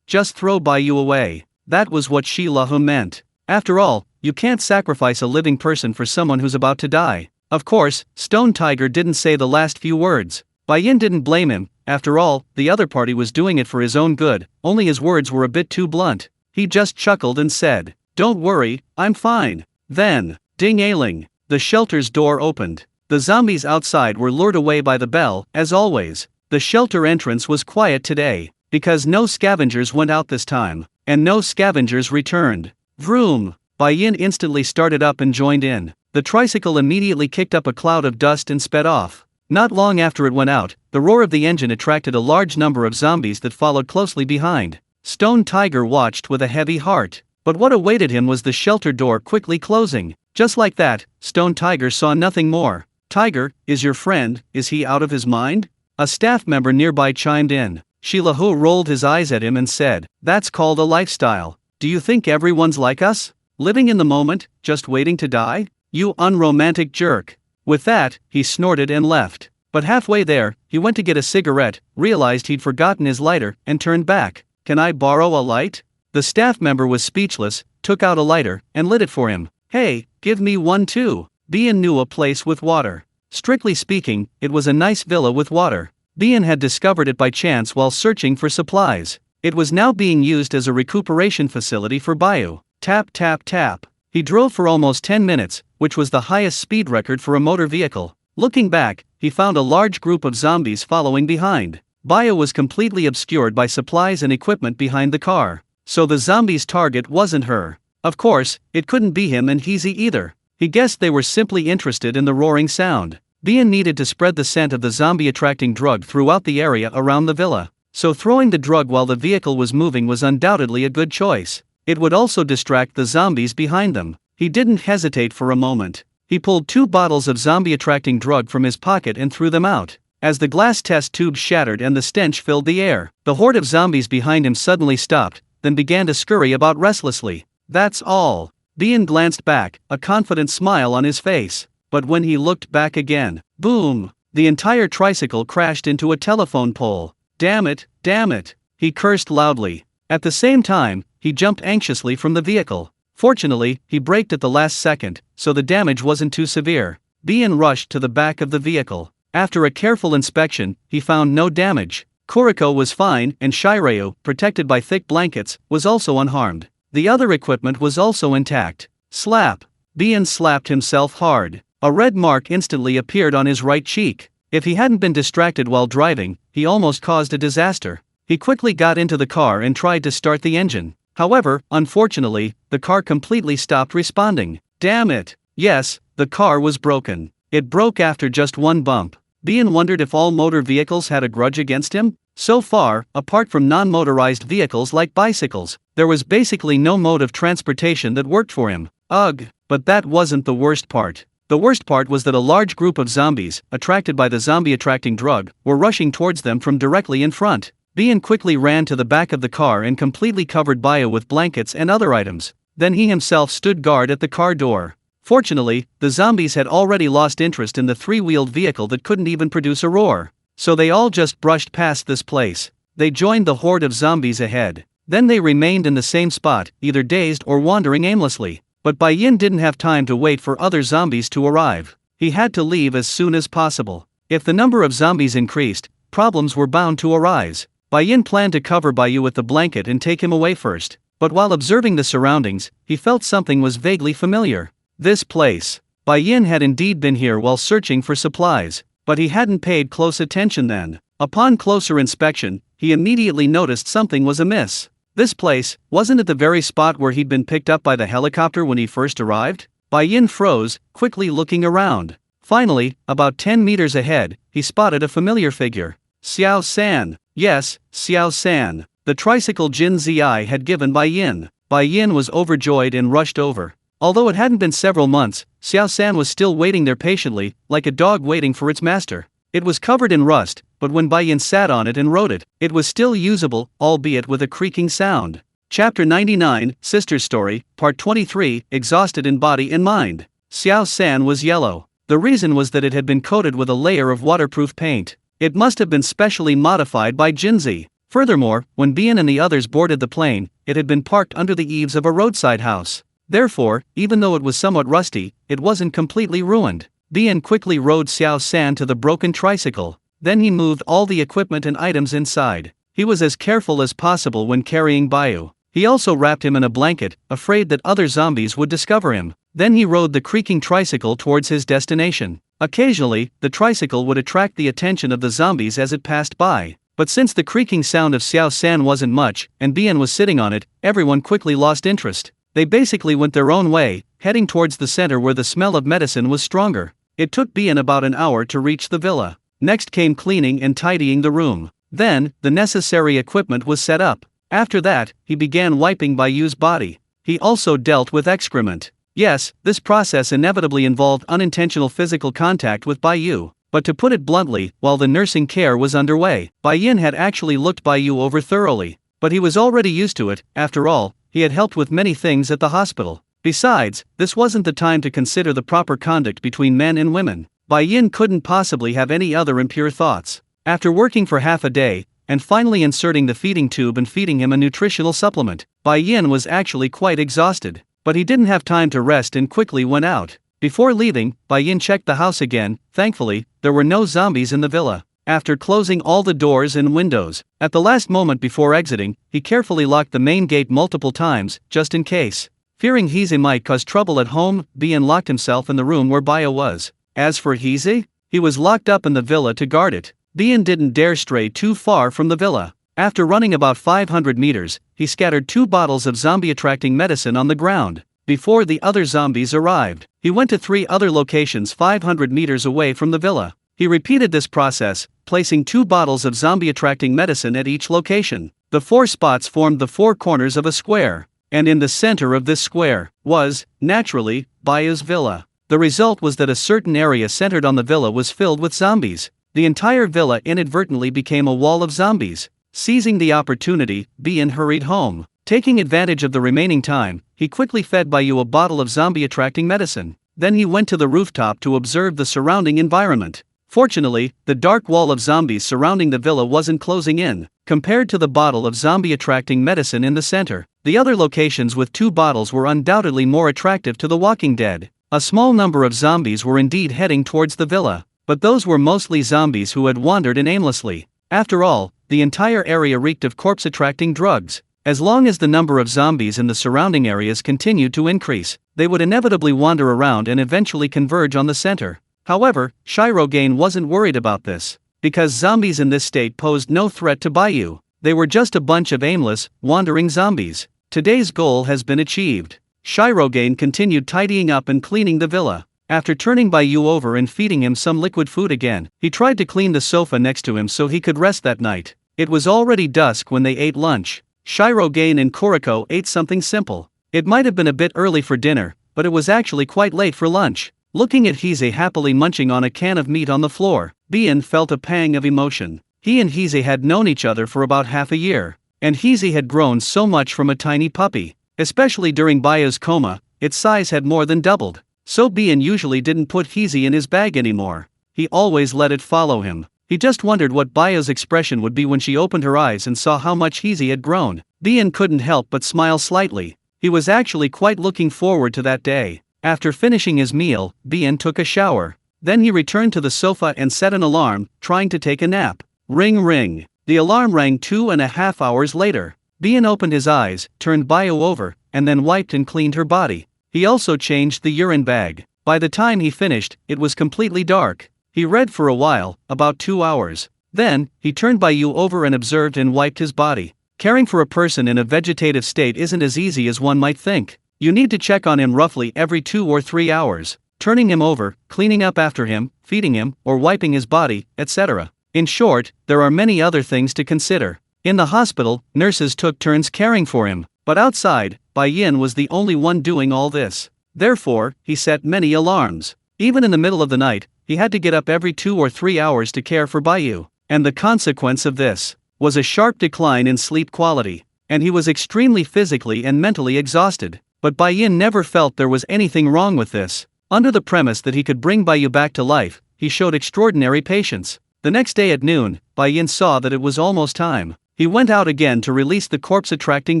throw Bayu away. That was what Shilahu meant. After all, you can't sacrifice a living person for someone who's about to die. Of course, Stone Tiger didn't say the last few words. Bai Yin didn't blame him, after all, the other party was doing it for his own good, only his words were a bit too blunt. He just chuckled and said, "Don't worry, I'm fine." Then, ding-a-ling, the shelter's door opened. The zombies outside were lured away by the bell, as always. The shelter entrance was quiet today, because no scavengers went out this time, and no scavengers returned. Vroom! Bai Yin instantly started up and joined in. The tricycle immediately kicked up a cloud of dust and sped off. Not long after it went out, the roar of the engine attracted a large number of zombies that followed closely behind. Stone Tiger watched with a heavy heart. But what awaited him was the shelter door quickly closing. Just like that, Stone Tiger saw nothing more. "Tiger, is your friend, is he out of his mind?" A staff member nearby chimed in. Shilahu rolled his eyes at him and said, "That's called a lifestyle. Do you think everyone's like us? Living in the moment, just waiting to die? You unromantic jerk." With that, he snorted and left. But halfway there, he went to get a cigarette, realized he'd forgotten his lighter, and turned back. "Can I borrow a light?" The staff member was speechless, took out a lighter, and lit it for him. "Hey, give me one too." Bian knew a place with water. Strictly speaking, it was a nice villa with water. Bian had discovered it by chance while searching for supplies. It was now being used as a recuperation facility for Bayu. Tap tap tap. He drove for almost 10 minutes, which was the highest speed record for a motor vehicle. Looking back, he found a large group of zombies following behind. Bayu was completely obscured by supplies and equipment behind the car. So the zombies' target wasn't her. Of course, it couldn't be him and Heezy either. He guessed they were simply interested in the roaring sound. Bian needed to spread the scent of the zombie-attracting drug throughout the area around the villa. So throwing the drug while the vehicle was moving was undoubtedly a good choice. It would also distract the zombies behind them. He didn't hesitate for a moment. He pulled 2 bottles of zombie-attracting drug from his pocket and threw them out. As the glass test tube shattered and the stench filled the air, the horde of zombies behind him suddenly stopped, then began to scurry about restlessly. "That's all." Bian glanced back, a confident smile on his face. But when he looked back again, boom! The entire tricycle crashed into a telephone pole. Damn it, he cursed loudly. At the same time, he jumped anxiously from the vehicle. Fortunately, he braked at the last second, so the damage wasn't too severe. Bian rushed to the back of the vehicle. After a careful inspection, he found no damage. Kuriko was fine, and Shiryu, protected by thick blankets, was also unharmed. The other equipment was also intact. Slap! Bian slapped himself hard. A red mark instantly appeared on his right cheek. If he hadn't been distracted while driving, he almost caused a disaster. He quickly got into the car and tried to start the engine. However, unfortunately, the car completely stopped responding. Damn it! Yes, the car was broken. It broke after just one bump. Bian wondered if all motor vehicles had a grudge against him. So far, apart from non-motorized vehicles like bicycles, there was basically no mode of transportation that worked for him. Ugh, but that wasn't the worst part. The worst part was that a large group of zombies, attracted by the zombie-attracting drug, were rushing towards them from directly in front. Bian quickly ran to the back of the car and completely covered Bayu with blankets and other items. Then he himself stood guard at the car door. Fortunately, the zombies had already lost interest in the 3-wheeled vehicle that couldn't even produce a roar. So they all just brushed past this place. They joined the horde of zombies ahead. Then they remained in the same spot, either dazed or wandering aimlessly. But Bai Yin didn't have time to wait for other zombies to arrive. He had to leave as soon as possible. If the number of zombies increased, problems were bound to arise. Bai Yin planned to cover Bayu with the blanket and take him away first. But while observing the surroundings, he felt something was vaguely familiar. This place. Bai Yin had indeed been here while searching for supplies, but he hadn't paid close attention then. Upon closer inspection, he immediately noticed something was amiss. This place, wasn't it the very spot where he'd been picked up by the helicopter when he first arrived? Bai Yin froze, quickly looking around. Finally, about 10 meters ahead, he spotted a familiar figure. Xiao San. Yes, Xiao San. The tricycle Jin Zi had given Bai Yin. Bai Yin was overjoyed and rushed over. Although it hadn't been several months, Xiao San was still waiting there patiently, like a dog waiting for its master. It was covered in rust, but when Bai Yin sat on it and rode it, it was still usable, albeit with a creaking sound. Chapter 99, Sister's Story, Part 23, Exhausted in Body and Mind. Xiao San was yellow. The reason was that it had been coated with a layer of waterproof paint. It must have been specially modified by Jinzi. Furthermore, when Bian and the others boarded the plane, it had been parked under the eaves of a roadside house. Therefore, even though it was somewhat rusty, it wasn't completely ruined. Bian quickly rode Xiao San to the broken tricycle. Then he moved all the equipment and items inside. He was as careful as possible when carrying Bayu. He also wrapped him in a blanket, afraid that other zombies would discover him. Then he rode the creaking tricycle towards his destination. Occasionally, the tricycle would attract the attention of the zombies as it passed by. But since the creaking sound of Xiao San wasn't much, and Bian was sitting on it, everyone quickly lost interest. They basically went their own way, heading towards the center where the smell of medicine was stronger. It took Bian about an hour to reach the villa. Next came cleaning and tidying the room. Then, the necessary equipment was set up. After that, he began wiping Bayu's body. He also dealt with excrement. Yes, this process inevitably involved unintentional physical contact with Bayu. But to put it bluntly, while the nursing care was underway, Bai Yin had actually looked Bayu over thoroughly. But he was already used to it. After all, he had helped with many things at the hospital. Besides, this wasn't the time to consider the proper conduct between men and women. Bai Yin couldn't possibly have any other impure thoughts. After working for half a day, and finally inserting the feeding tube and feeding him a nutritional supplement, Bai Yin was actually quite exhausted. But he didn't have time to rest and quickly went out. Before leaving, Bai Yin checked the house again. Thankfully, there were no zombies in the villa. After closing all the doors and windows, at the last moment before exiting, he carefully locked the main gate multiple times, just in case. Fearing Hize might cause trouble at home, Bian locked himself in the room where Bayo was. As for Hize, he was locked up in the villa to guard it. Bian didn't dare stray too far from the villa. After running about 500 meters, he scattered 2 bottles of zombie-attracting medicine on the ground. Before the other zombies arrived, he went to 3 other locations 500 meters away from the villa. He repeated this process, placing 2 bottles of zombie-attracting medicine at each location. The 4 spots formed the 4 corners of a square, and in the center of this square was, naturally, Bayu's villa. The result was that a certain area centered on the villa was filled with zombies. The entire villa inadvertently became a wall of zombies. Seizing the opportunity, Bian hurried home. Taking advantage of the remaining time, he quickly fed Bayu a bottle of zombie-attracting medicine. Then he went to the rooftop to observe the surrounding environment. Fortunately, the dark wall of zombies surrounding the villa wasn't closing in. Compared to the bottle of zombie-attracting medicine in the center, the other locations with 2 bottles were undoubtedly more attractive to the Walking Dead. A small number of zombies were indeed heading towards the villa, but those were mostly zombies who had wandered in aimlessly. After all, the entire area reeked of corpse-attracting drugs. As long as the number of zombies in the surrounding areas continued to increase, they would inevitably wander around and eventually converge on the center. However, Shirogane wasn't worried about this, because zombies in this state posed no threat to Bayu. They were just a bunch of aimless, wandering zombies. Today's goal has been achieved. Shirogane continued tidying up and cleaning the villa. After turning Bayu over and feeding him some liquid food again, he tried to clean the sofa next to him so he could rest that night. It was already dusk when they ate lunch. Shirogane and Kuriko ate something simple. It might have been a bit early for dinner, but it was actually quite late for lunch. Looking at Hize happily munching on a can of meat on the floor, Bian felt a pang of emotion. He and Hize had known each other for about half a year, and Hize had grown so much from a tiny puppy. Especially during Bayu's coma, its size had more than doubled. So Bian usually didn't put Hize in his bag anymore. He always let it follow him. He just wondered what Bayu's expression would be when she opened her eyes and saw how much Hize had grown. Bian couldn't help but smile slightly. He was actually quite looking forward to that day. After finishing his meal, Bian took a shower. Then he returned to the sofa and set an alarm, trying to take a nap. Ring ring. The alarm rang 2.5 hours later. Bian opened his eyes, turned Bayu over, and then wiped and cleaned her body. He also changed the urine bag. By the time he finished, it was completely dark. He read for a while, about 2 hours. Then, he turned Bai Yu over and observed and wiped his body. Caring for a person in a vegetative state isn't as easy as one might think. You need to check on him roughly every 2 or 3 hours, turning him over, cleaning up after him, feeding him, or wiping his body, etc. In short, there are many other things to consider. In the hospital, nurses took turns caring for him, but outside, Bai Yin was the only one doing all this. Therefore, he set many alarms. Even in the middle of the night, he had to get up every 2 or 3 hours to care for Bai Yu. And the consequence of this was a sharp decline in sleep quality, and he was extremely physically and mentally exhausted. But Bai Yin never felt there was anything wrong with this. Under the premise that he could bring Bai Yu back to life, he showed extraordinary patience. The next day at noon, Bai Yin saw that it was almost time. He went out again to release the corpse-attracting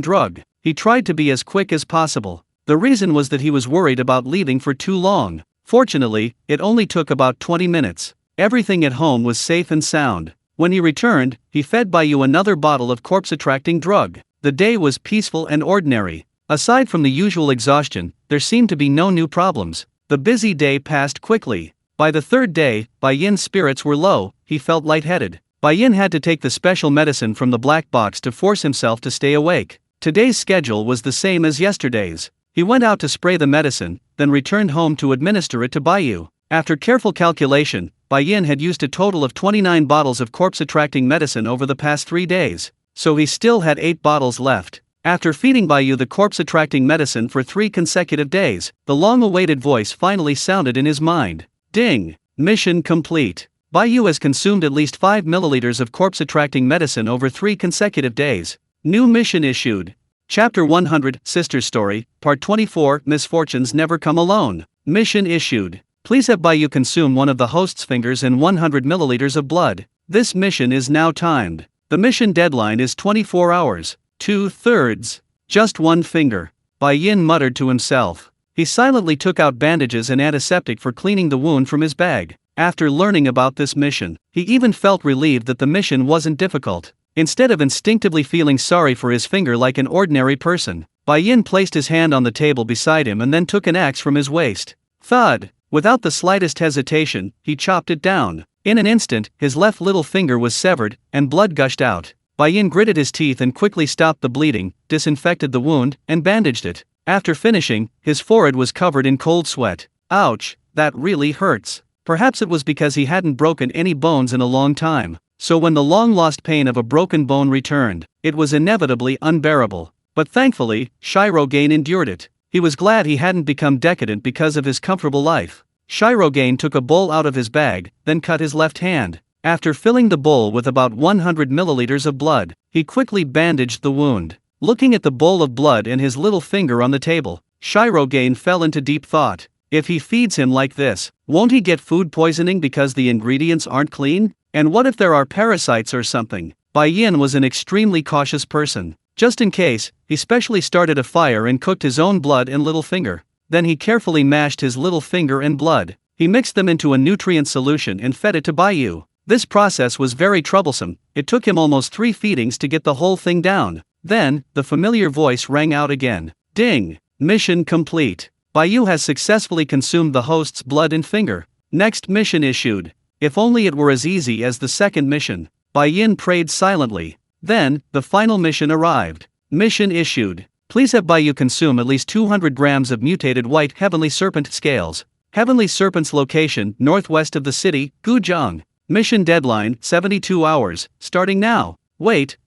drug. He tried to be as quick as possible. The reason was that he was worried about leaving for too long. Fortunately, it only took about 20 minutes. Everything at home was safe and sound. When he returned, he fed Bai Yu another bottle of corpse-attracting drug. The day was peaceful and ordinary. Aside from the usual exhaustion, there seemed to be no new problems. The busy day passed quickly. By the third day, Bai Yin's spirits were low, he felt lightheaded. Bai Yin had to take the special medicine from the black box to force himself to stay awake. Today's schedule was the same as yesterday's. He went out to spray the medicine, then returned home to administer it to Bai Yu. After careful calculation, Bai Yin had used a total of 29 bottles of corpse-attracting medicine over the past 3 days, so he still had 8 bottles left. After feeding Bai Yu the corpse-attracting medicine for 3 consecutive days, the long-awaited voice finally sounded in his mind. Ding! Mission complete. Bai Yu has consumed at least 5 milliliters of corpse-attracting medicine over 3 consecutive days. New mission issued. Chapter 100, Sister's Story, Part 24, Misfortunes Never Come Alone. Mission issued. Please have Bai Yu consume one of the host's fingers and 100 milliliters of blood. This mission is now timed. The mission deadline is 24 hours. 2/3. Just one finger. Bai Yin muttered to himself. He silently took out bandages and antiseptic for cleaning the wound from his bag. After learning about this mission, he even felt relieved that the mission wasn't difficult. Instead of instinctively feeling sorry for his finger like an ordinary person, Bai Yin placed his hand on the table beside him and then took an axe from his waist. Thud! Without the slightest hesitation, he chopped it down. In an instant, his left little finger was severed, and blood gushed out. Bai Yin gritted his teeth and quickly stopped the bleeding, disinfected the wound, and bandaged it. After finishing, his forehead was covered in cold sweat. Ouch, that really hurts. Perhaps it was because he hadn't broken any bones in a long time. So when the long-lost pain of a broken bone returned, it was inevitably unbearable. But thankfully, Shirogane endured it. He was glad he hadn't become decadent because of his comfortable life. Shirogane took a bowl out of his bag, then cut his left hand. After filling the bowl with about 100 milliliters of blood, he quickly bandaged the wound. Looking at the bowl of blood and his little finger on the table, Shirogane fell into deep thought. If he feeds him like this, won't he get food poisoning because the ingredients aren't clean? And what if there are parasites or something? Bai Yin was an extremely cautious person. Just in case, he specially started a fire and cooked his own blood and little finger. Then he carefully mashed his little finger and blood. He mixed them into a nutrient solution and fed it to Bai Yu. This process was very troublesome. It took him almost 3 feedings to get the whole thing down. Then, the familiar voice rang out again. Ding! Mission complete. Bai Yu has successfully consumed the host's blood and finger. Next mission issued. If only it were as easy as the second mission. Bai Yin prayed silently. Then, the final mission arrived. Mission issued. Please have Bai Yu consume at least 200 grams of mutated white heavenly serpent scales. Heavenly serpent's location, northwest of the city, Gujiang. Mission deadline, 72 hours, starting now. Wait,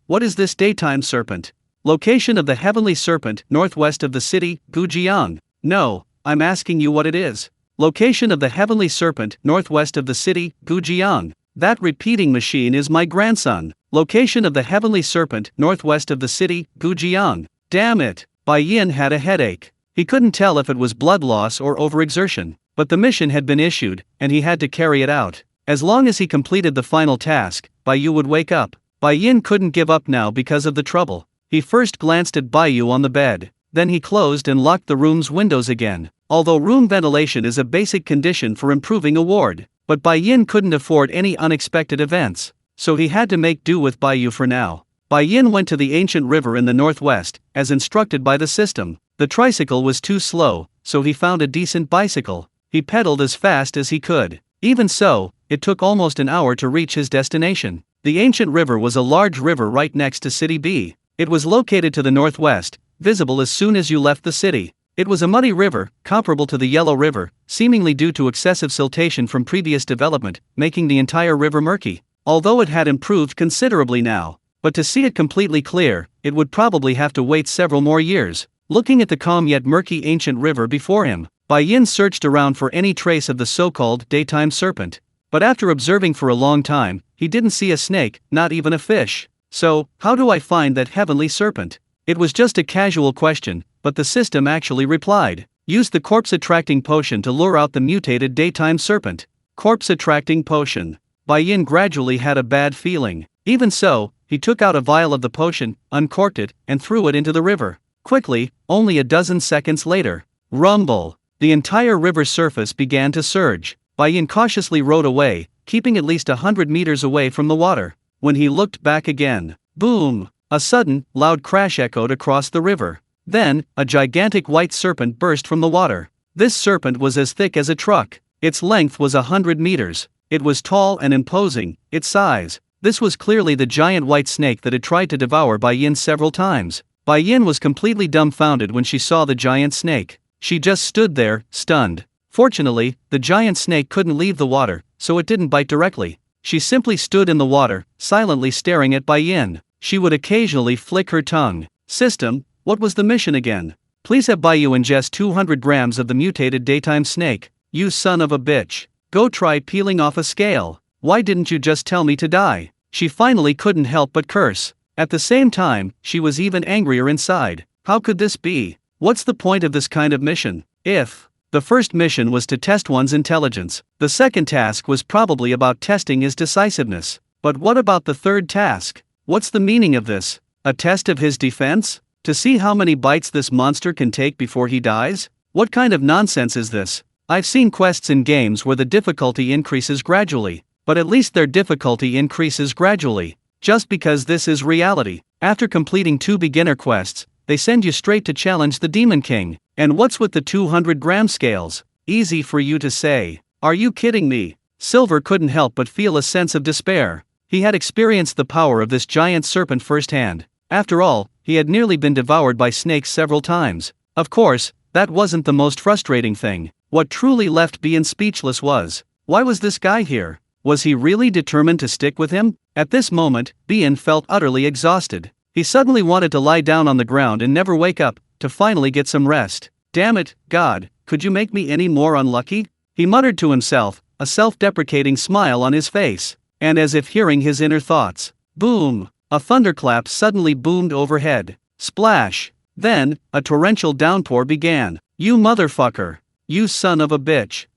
what is this daytime serpent? Location of the heavenly serpent, northwest of the city, Gujiang. No, I'm asking you what it is. Location of the heavenly serpent, northwest of the city, Gujiang. That repeating machine is my grandson. Location of the heavenly serpent, northwest of the city, Gujiang. Damn it, Bai Yin had a headache. He couldn't tell if it was blood loss or overexertion, but the mission had been issued, and he had to carry it out. As long as he completed the final task, Bai Yu would wake up. Bai Yin couldn't give up now because of the trouble. He first glanced at Bai Yu on the bed. Then he closed and locked the room's windows again. Although room ventilation is a basic condition for improving a ward, but Bai Yin couldn't afford any unexpected events, so he had to make do with Bai Yu for now. Bai Yin went to the ancient river in the northwest, as instructed by the system. The tricycle was too slow, so he found a decent bicycle. He pedaled as fast as he could. Even so, it took almost an hour to reach his destination. The ancient river was a large river right next to City B. It was located to the northwest, visible as soon as you left the city. It was a muddy river, comparable to the Yellow River, seemingly due to excessive siltation from previous development, making the entire river murky, although it had improved considerably now. But to see it completely clear, it would probably have to wait several more years. Looking at the calm yet murky ancient river before him, Bai Yin searched around for any trace of the so-called daytime serpent. But after observing for a long time, he didn't see a snake, not even a fish. So, how do I find that heavenly serpent? It was just a casual question, but the system actually replied. Use the corpse-attracting potion to lure out the mutated daytime serpent. Corpse-attracting potion. Bai Yin gradually had a bad feeling. Even so, he took out a vial of the potion, uncorked it, and threw it into the river. Quickly, only a dozen seconds later. Rumble! The entire river surface began to surge. Bai Yin cautiously rowed away, keeping at least 100 meters away from the water. When he looked back again, boom! A sudden, loud crash echoed across the river. Then, a gigantic white serpent burst from the water. This serpent was as thick as a truck. Its length was 100 meters. It was tall and imposing, its size. This was clearly the giant white snake that had tried to devour Bai Yin several times. Bai Yin was completely dumbfounded when she saw the giant snake. She just stood there, stunned. Fortunately, the giant snake couldn't leave the water, so it didn't bite directly. She simply stood in the water, silently staring at Bai Yin. She would occasionally flick her tongue. System, what was the mission again? Please have Bai Yu ingest 200 grams of the mutated daytime snake. You son of a bitch. Go try peeling off a scale. Why didn't you just tell me to die? She finally couldn't help but curse. At the same time, she was even angrier inside. How could this be? What's the point of this kind of mission? If the first mission was to test one's intelligence, the second task was probably about testing his decisiveness. But what about the third task? What's the meaning of this? A test of his defense? To see how many bites this monster can take before he dies? What kind of nonsense is this? I've seen quests in games where the difficulty increases gradually, but at least their difficulty increases gradually. Just because this is reality. After completing 2 beginner quests, they send you straight to challenge the Demon King. And what's with the 200-gram scales? Easy for you to say. Are you kidding me? Silver couldn't help but feel a sense of despair. He had experienced the power of this giant serpent firsthand. After all, he had nearly been devoured by snakes several times. Of course, that wasn't the most frustrating thing. What truly left Bien speechless was, why was this guy here? Was he really determined to stick with him? At this moment, Bien felt utterly exhausted. He suddenly wanted to lie down on the ground and never wake up, to finally get some rest. Damn it, God, could you make me any more unlucky? He muttered to himself, a self-deprecating smile on his face. And as if hearing his inner thoughts, boom! A thunderclap suddenly boomed overhead. Splash! Then, a torrential downpour began. You motherfucker! You son of a bitch!